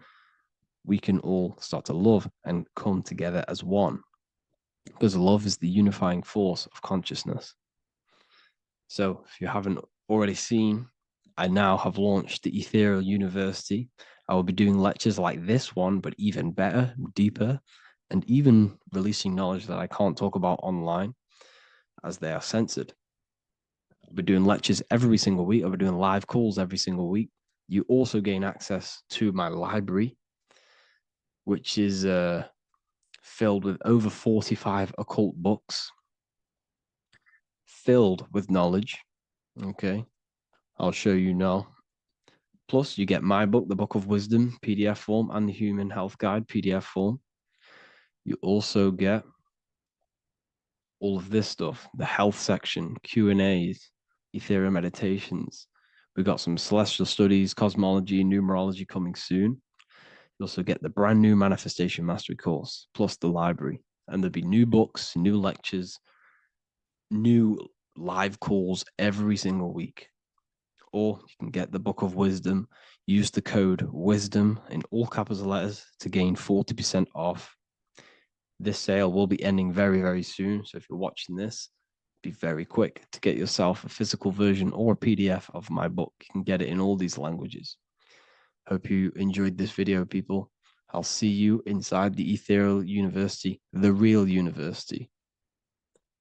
we can all start to love and come together as one. Because love is the unifying force of consciousness. So if you haven't already seen, I now have launched the Ethereal University. I will be doing lectures like this one, but even better, deeper, and even releasing knowledge that I can't talk about online as they are censored. I'll be doing lectures every single week. I'll be doing live calls every single week. You also gain access to my library, which is filled with over 45 occult books, filled with knowledge. Okay, I'll show you now. Plus, you get my book, The Book of Wisdom, PDF form, and the Human Health Guide, PDF form. You also get all of this stuff, the health section, Q&As, Ethereum meditations. We've got some celestial studies, cosmology, numerology coming soon. You also get the brand new Manifestation Mastery course, plus the library. And there'll be new books, new lectures, new live calls every single week. Or you can get the Book of Wisdom, use the code WISDOM in all capital letters to gain 40% off. This sale will be ending very, very soon. So if you're watching this, be very quick to get yourself a physical version or a PDF of my book. You can get it in all these languages. Hope you enjoyed this video, people. I'll see you inside the Ethereal University, the real university.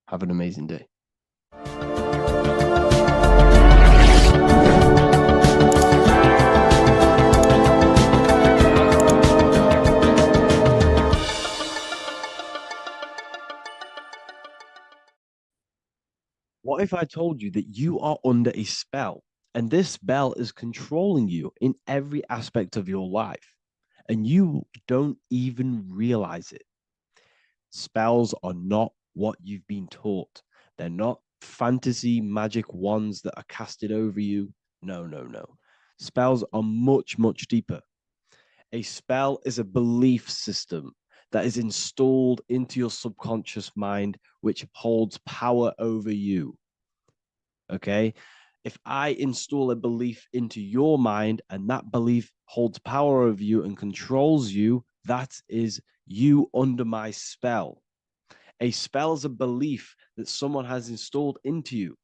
Have an amazing day. What if I told you that you are under a spell and this spell is controlling you in every aspect of your life and you don't even realize it? Spells are not what you've been taught. They're not fantasy magic wands that are casted over you. No, no, no. Spells are much, much deeper. A spell is a belief system that is installed into your subconscious mind, which holds power over you. Okay? If I install a belief into your mind and that belief holds power over you and controls you, that is you under my spell. A spell is a belief that someone has installed into you.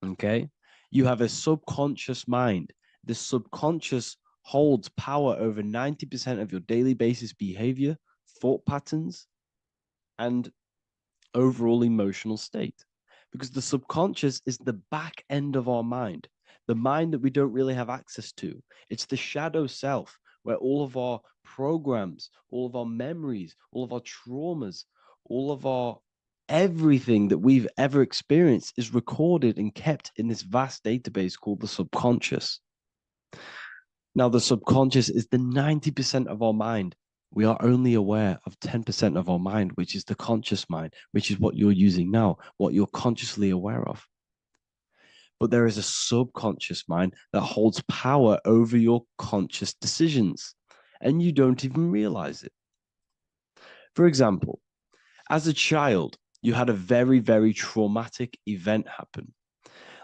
Okay? You have a subconscious mind. The subconscious holds power over 90% of your daily basis behavior, thought patterns, and overall emotional state. Because the subconscious is the back end of our mind, the mind that we don't really have access to. It's the shadow self where all of our programs, all of our memories, all of our traumas, all of our everything that we've ever experienced is recorded and kept in this vast database called the subconscious. Now, the subconscious is the 90% of our mind. We are only aware of 10% of our mind, which is the conscious mind, which is what you're using now, what you're consciously aware of. But there is a subconscious mind that holds power over your conscious decisions, and you don't even realize it. For example, as a child, you had a very, very traumatic event happen.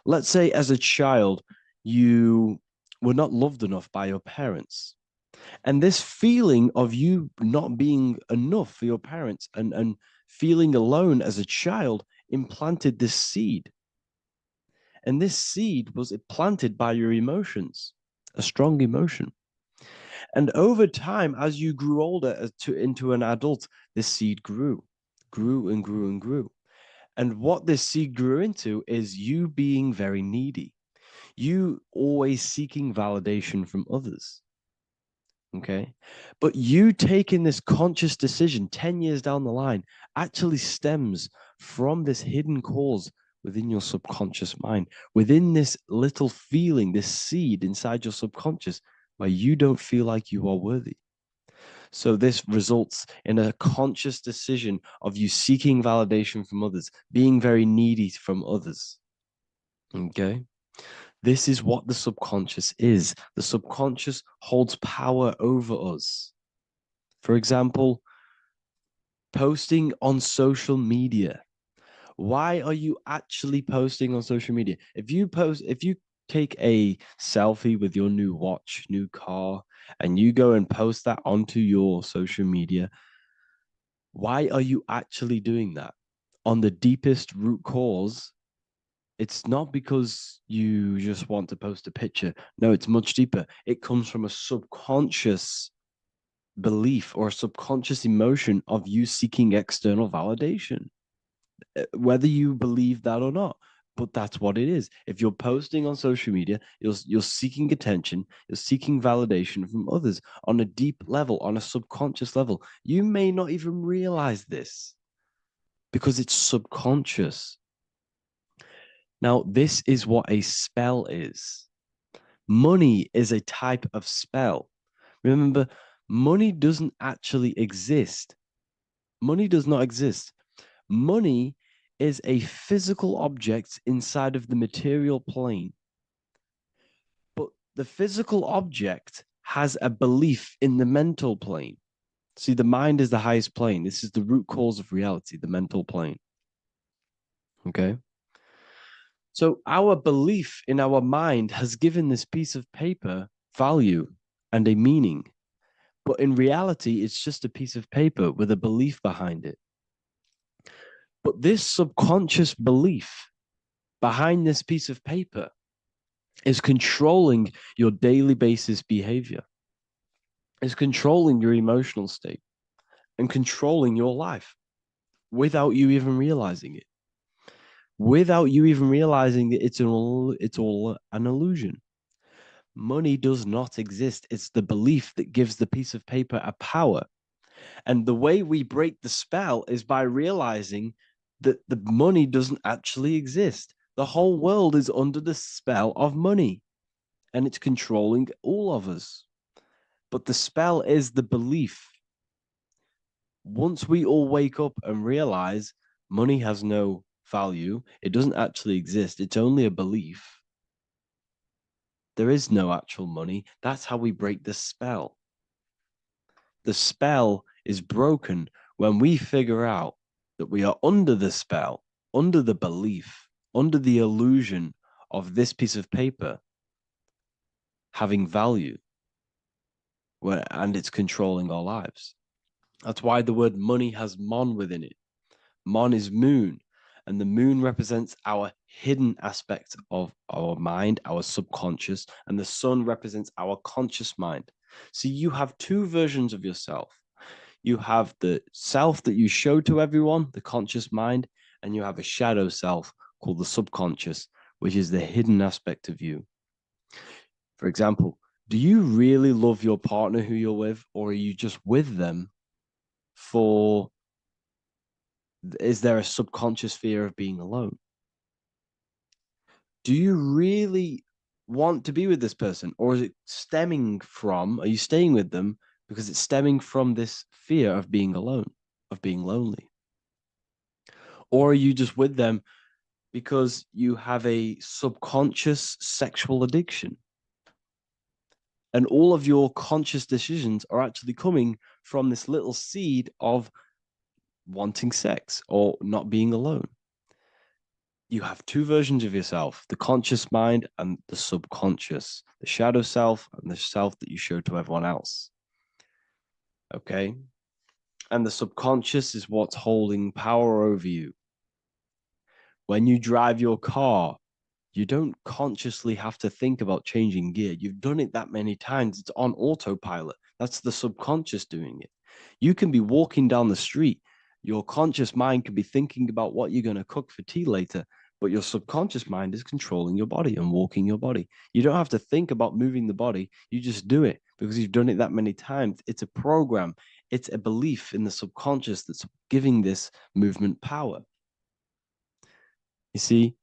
Let's say as a child, you were not loved enough by your parents. And this feeling of you not being enough for your parents and feeling alone as a child implanted this seed. And this seed was planted by your emotions, a strong emotion. And over time, as you grew older into an adult, this seed grew and grew and grew. And what this seed grew into is you being very needy, you always seeking validation from others. Okay. But you taking this conscious decision 10 years down the line actually stems from this hidden cause within your subconscious mind, within this little feeling, this seed inside your subconscious where you don't feel like you are worthy. So this results in a conscious decision of you seeking validation from others, being very needy from others. Okay. This is what the subconscious is. The subconscious holds power over us. For example, posting on social media. Why are you actually posting on social media? If you take a selfie with your new watch, new car, and you go and post that onto your social media, why are you actually doing that? On the deepest root cause, It's not because you just want to post a picture. No, it's much deeper. It comes from a subconscious belief or a subconscious emotion of you seeking external validation, whether you believe that or not. But that's what it is. If you're posting on social media, you're seeking attention, you're seeking validation from others on a deep level, on a subconscious level. You may not even realize this because it's subconscious. Now, this is what a spell is. Money is a type of spell. Remember, money doesn't actually exist. Money does not exist. Money is a physical object inside of the material plane. But the physical object has a belief in the mental plane. See, the mind is the highest plane. This is the root cause of reality, the mental plane. Okay? So our belief in our mind has given this piece of paper value and a meaning. But in reality, it's just a piece of paper with a belief behind it. But this subconscious belief behind this piece of paper is controlling your daily basis behavior, is controlling your emotional state and controlling your life without you even realizing it, without you even realizing that it's all an illusion. Money does not exist. It's the belief that gives the piece of paper a power. And the way we break the spell is by realizing that the money doesn't actually exist. The whole world is under the spell of money and it's controlling all of us. But the spell is the belief. Once we all wake up and realize money has no value, it doesn't actually exist, it's only a belief. There is no actual money. That's how we break the spell. The spell is broken when we figure out that we are under the spell, under the belief, under the illusion of this piece of paper having value, and it's controlling our lives. That's why the word money has mon within it. Mon is moon, and the moon represents our hidden aspect of our mind, our subconscious, and the sun represents our conscious mind. So you have two versions of yourself. You have the self that you show to everyone, the conscious mind, and you have a shadow self called the subconscious, which is the hidden aspect of you. For example, do you really love your partner who you're with, or are you just with them for, is there a subconscious fear of being alone? Do you really want to be with this person, or is it stemming from, are you staying with them because it's stemming from this fear of being alone, of being lonely? Or are you just with them because you have a subconscious sexual addiction? And all of your conscious decisions are actually coming from this little seed of wanting sex or not being alone. You have two versions of yourself, the conscious mind and the subconscious, the shadow self and the self that you show to everyone else. Okay? And the subconscious is what's holding power over you. When you drive your car, you don't consciously have to think about changing gear. You've done it that many times. It's on autopilot. That's the subconscious doing it. You can be walking down the street. Your conscious mind can be thinking about what you're going to cook for tea later, but your subconscious mind is controlling your body and walking your body. You don't have to think about moving the body. You just do it because you've done it that many times. It's a program. It's a belief in the subconscious that's giving this movement power. You see,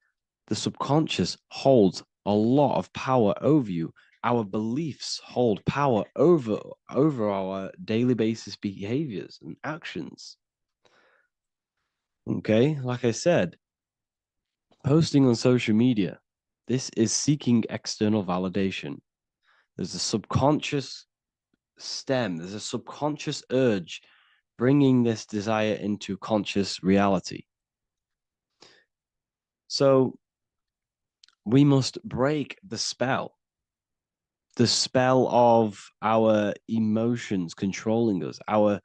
the subconscious holds a lot of power over you. Our beliefs hold power over our daily basis behaviors and actions. Okay, like I said, posting on social media, this is seeking external validation. There's a subconscious stem, there's a subconscious urge bringing this desire into conscious reality. So we must break the spell of our emotions controlling us, our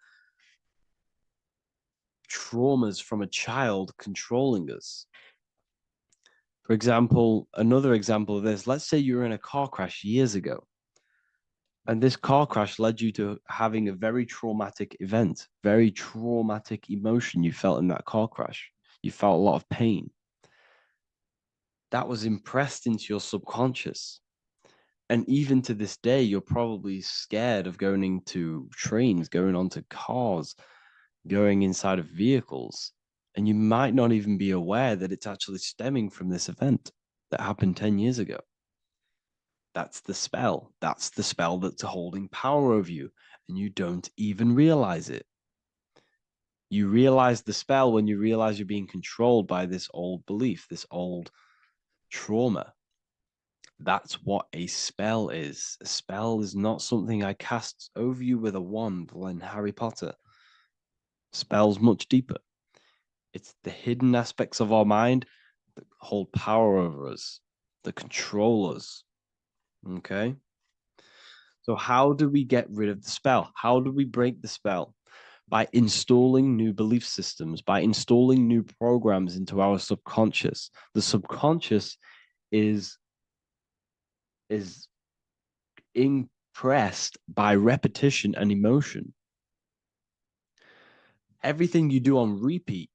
traumas from a child controlling us. For example, another example of this, let's say you were in a car crash years ago, and this car crash led you to having a very traumatic event, very traumatic emotion you felt in that car crash. You felt a lot of pain. That was impressed into your subconscious. And even to this day, you're probably scared of going into trains, going onto cars, going inside of vehicles. And you might not even be aware that it's actually stemming from this event that happened 10 years ago. That's the spell. That's the spell that's holding power over you, and you don't even realize it. You realize the spell when you realize you're being controlled by this old belief, this old trauma. That's what a spell is. A spell is not something I cast over you with a wand like Harry Potter. Spell's much deeper. It's the hidden aspects of our mind that hold power over us, that control us. Okay? So how do we get rid of the spell? How do we break the spell? By installing new belief systems, by installing new programs into our subconscious. The subconscious is impressed by repetition and emotion. Everything you do on repeat,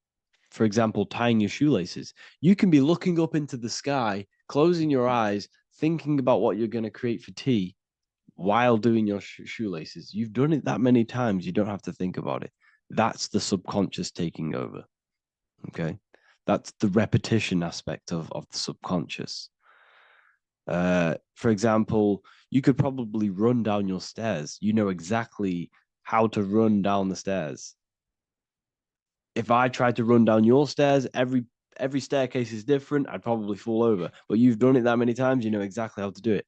for example, tying your shoelaces, you can be looking up into the sky, closing your eyes, thinking about what you're going to create for tea while doing your shoelaces. You've done it that many times, you don't have to think about it. That's the subconscious taking over. Okay. That's the repetition aspect of the subconscious. For example, you could probably run down your stairs. You know exactly how to run down the stairs. If I tried to run down your stairs, every staircase is different. I'd probably fall over. But you've done it that many times, you know exactly how to do it.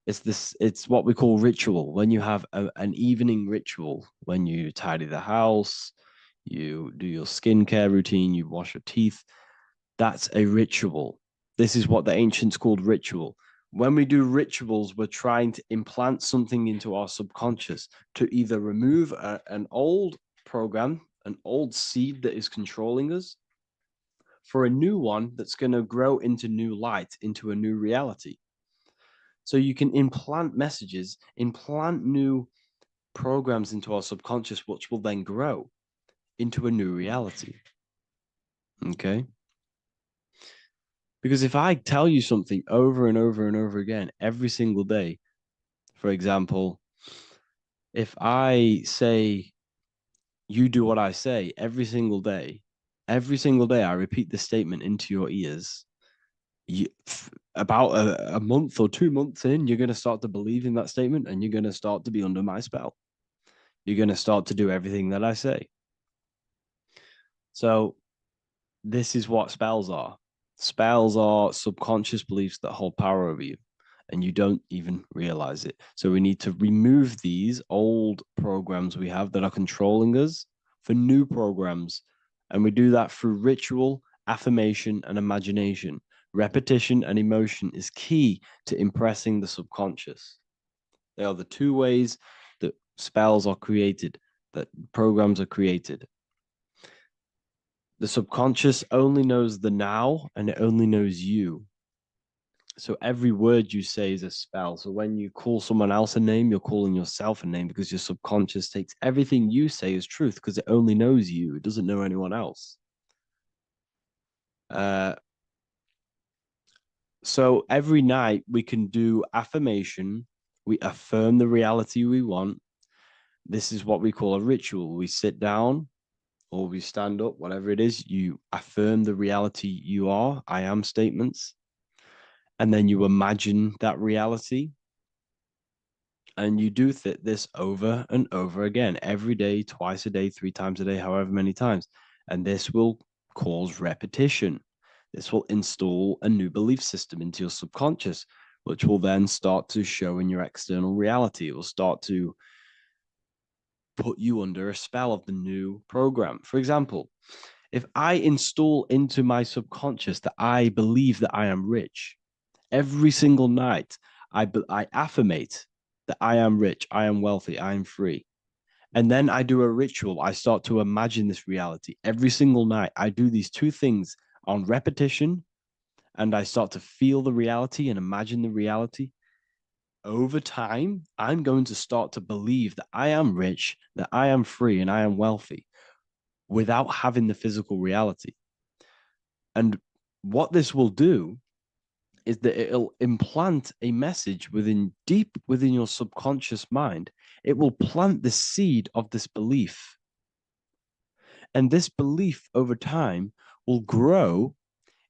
It's what we call ritual. When you have an evening ritual, when you tidy the house, you do your skincare routine, you wash your teeth, that's a ritual. This is what the ancients called ritual. When we do rituals, we're trying to implant something into our subconscious to either remove an old program, an old seed that is controlling us, for a new one that's going to grow into new light, into a new reality. So you can implant messages, implant new programs into our subconscious, which will then grow into a new reality. Okay? Because if I tell you something over and over and over again every single day, for example, if I say, you do what I say every single day I repeat this statement into your ears, about a month or 2 months in, you're going to start to believe in that statement and you're going to start to be under my spell. You're going to start to do everything that I say. So this is what spells are. Spells are subconscious beliefs that hold power over you, and you don't even realize it. So we need to remove these old programs we have that are controlling us for new programs. And we do that through ritual, affirmation, and imagination. Repetition and emotion is key to impressing the subconscious. They are the two ways that spells are created, that programs are created. The subconscious only knows the now, and it only knows you. So every word you say is a spell. So when you call someone else a name, you're calling yourself a name, because your subconscious takes everything you say as truth, because it only knows you. It doesn't know anyone else. So every night we can do affirmation. We affirm the reality we want. This is what we call a ritual. We sit down or we stand up, whatever it is, you affirm the reality you are, I am statements. And then you imagine that reality. And you do this over and over again, every day, twice a day, 3 times a day, however many times. And this will cause repetition. This will install a new belief system into your subconscious, which will then start to show in your external reality. It will start to put you under a spell of the new program. For example, if I install into my subconscious that I believe that I am rich, every single night I affirmate that I am rich, I am wealthy, I am free. And then I do a ritual. I start to imagine this reality every single night. I do these 2 things on repetition and I start to feel the reality and imagine the reality, over time, I'm going to start to believe that I am rich, that I am free, and I am wealthy without having the physical reality. And what this will do is that it'll implant a message deep within your subconscious mind. It will plant the seed of this belief. And this belief over time will grow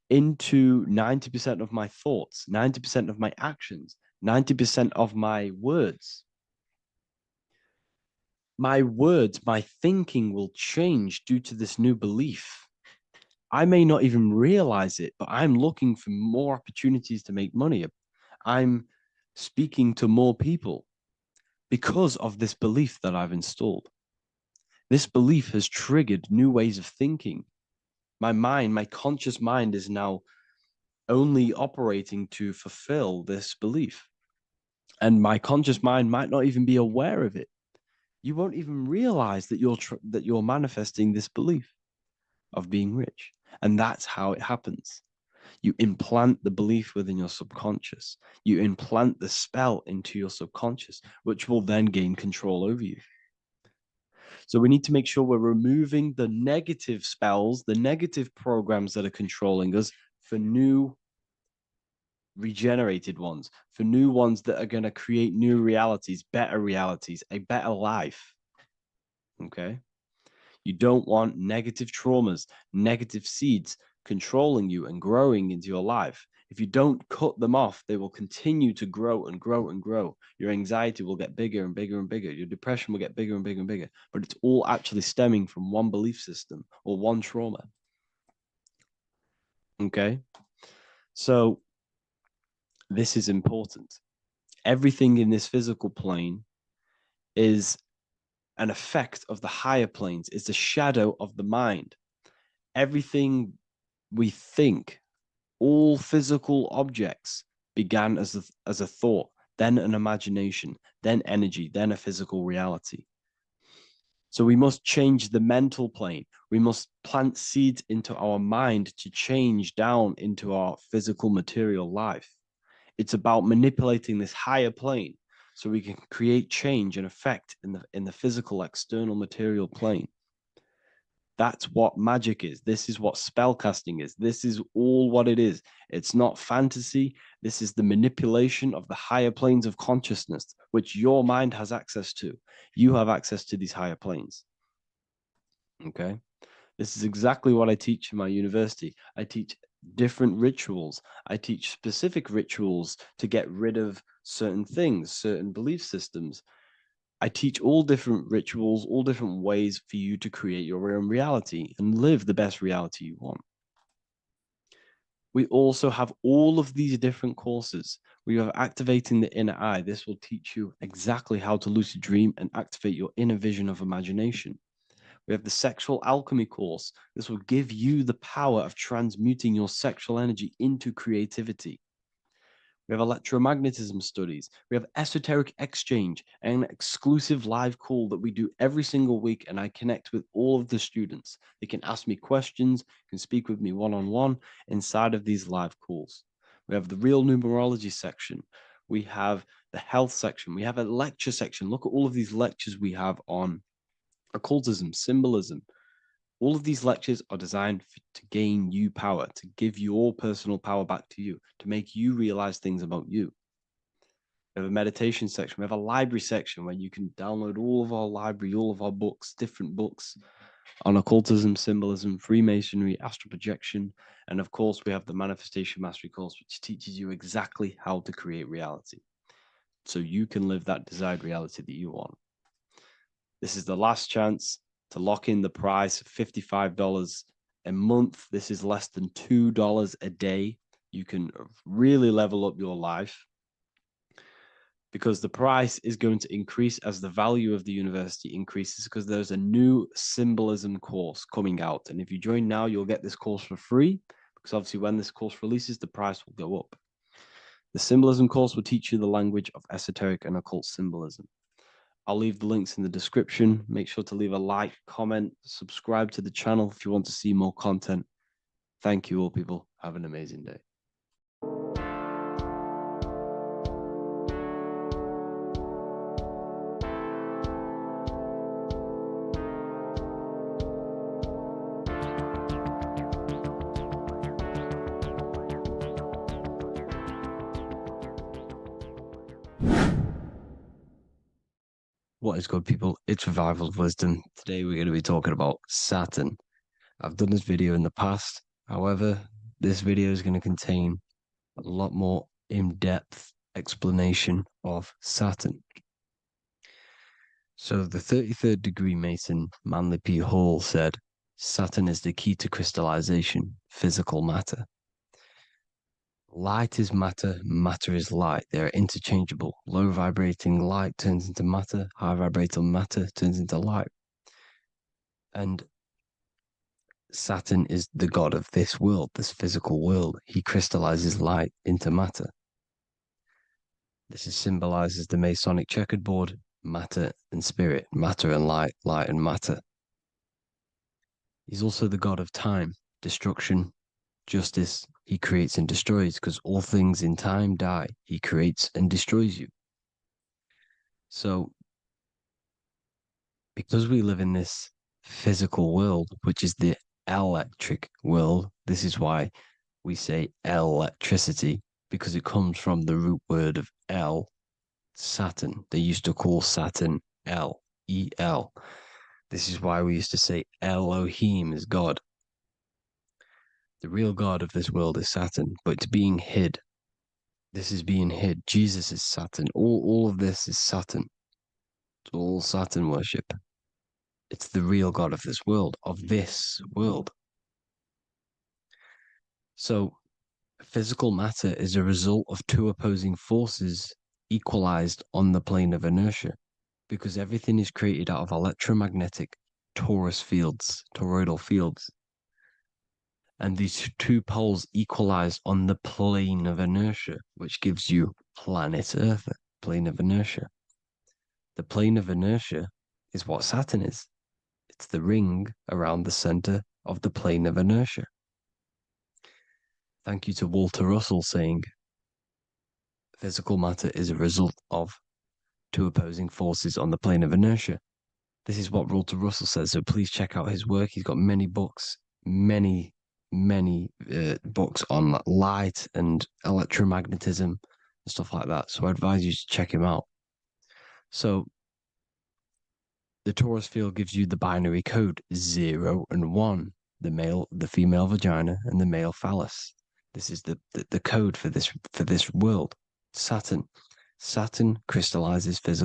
into 90% of my thoughts, 90% of my actions, 90% of my words. My words, my thinking will change due to this new belief. I may not even realize it, but I'm looking for more opportunities to make money. I'm speaking to more people because of this belief that I've installed. This belief has triggered new ways of thinking. My mind, my conscious mind is now only operating to fulfill this belief. And my conscious mind might not even be aware of it. You won't even realize that you're manifesting this belief of being rich. And that's how it happens. You implant the belief within your subconscious. You implant the spell into your subconscious, which will then gain control over you. So we need to make sure we're removing the negative spells, the negative programs that are controlling us, for new regenerated ones, for new ones that are going to create new realities, a better life. Okay? You don't want negative traumas, negative seeds controlling you and growing into your life. If you don't cut them off, they will continue to grow and grow and grow. Your anxiety will get bigger and bigger and bigger. Your depression will get bigger and bigger and bigger. But it's all actually stemming from one belief system or one trauma. Okay? So this is important. Everything in this physical plane is an effect of the higher planes. It's a shadow of the mind. Everything we think, all physical objects began as a thought, then an imagination, then energy, then a physical reality. So we must change the mental plane. We must plant seeds into our mind to change down into our physical material life. It's about manipulating this higher plane so we can create change and effect in the physical external material plane. That's what magic is. This is what spellcasting is. This is all what it is. It's not fantasy. This is the manipulation of the higher planes of consciousness, which your mind has access to. You have access to these higher planes. Okay? This is exactly what I teach in my university. I teach different rituals. I teach specific rituals to get rid of certain things, certain belief systems. I teach all different rituals, all different ways for you to create your own reality and live the best reality you want. We also have all of these different courses. We have activating the inner eye. This will teach you exactly how to lucid dream and activate your inner vision of imagination. We have the sexual alchemy course. This will give you the power of transmuting your sexual energy into creativity. We have electromagnetism studies. We have esoteric exchange, an exclusive live call that we do every single week. And I connect with all of the students. They can ask me questions, can speak with me one-on-one inside of these live calls. We have the real numerology section. We have the health section. We have a lecture section. Look at all of these lectures we have on occultism, symbolism. All of these lectures are designed to gain you power, to give your personal power back to you, to make you realize things about you. We have a meditation section. We have a library section where you can download all of our library, all of our books, different books on occultism, symbolism, Freemasonry, astral projection. And of course, we have the Manifestation Mastery course, which teaches you exactly how to create reality so you can live that desired reality that you want. This is the last chance to lock in the price of $55 a month. This is less than $2 a day. You can really level up your life because the price is going to increase as the value of the university increases, because there's a new symbolism course coming out. And if you join now, you'll get this course for free, because obviously when this course releases, the price will go up. The symbolism course will teach you the language of esoteric and occult symbolism. I'll leave the links in the description. Make sure to leave a like, comment, subscribe to the channel if you want to see more content. Thank you all, people. Have an amazing day. What is good, people? It's Revival of Wisdom. Today we're going to be talking about Saturn. I've done this video in the past. However, this video is going to contain a lot more in-depth explanation of Saturn. So the 33rd degree Mason, Manly P. Hall, said, Saturn is the key to crystallization, physical matter. Light is matter, matter is light. They are interchangeable. Low vibrating light turns into matter, high vibrating matter turns into light. And Saturn is the god of this world, this physical world. He crystallizes light into matter. This is symbolized as the Masonic checkerboard, matter and spirit, matter and light, light and matter. He's also the god of time, destruction, justice. He creates and destroys, because all things in time die. He creates and destroys you. So, because we live in this physical world, which is the electric world, this is why we say electricity, because it comes from the root word of El, Saturn. They used to call Saturn El, E-L. This is why we used to say Elohim is God. The real God of this world is Saturn, but it's being hid. This is being hid. Jesus is Saturn. All of this is Saturn. It's all Saturn worship. It's the real God of this world, So, physical matter is a result of two opposing forces equalized on the plane of inertia, because everything is created out of electromagnetic toroidal fields. And these two poles equalize on the plane of inertia, which gives you planet Earth, plane of inertia. The plane of inertia is what Saturn is. It's the ring around the center of the plane of inertia. Thank you to Walter Russell saying, physical matter is a result of two opposing forces on the plane of inertia. This is what Walter Russell says, so please check out his work. He's got many books, many books on light and electromagnetism and stuff like that. So I advise you to check him out. So the torus field gives you the binary code 0 and 1, the female vagina and the male phallus. This is the code for this world. Saturn crystallizes physical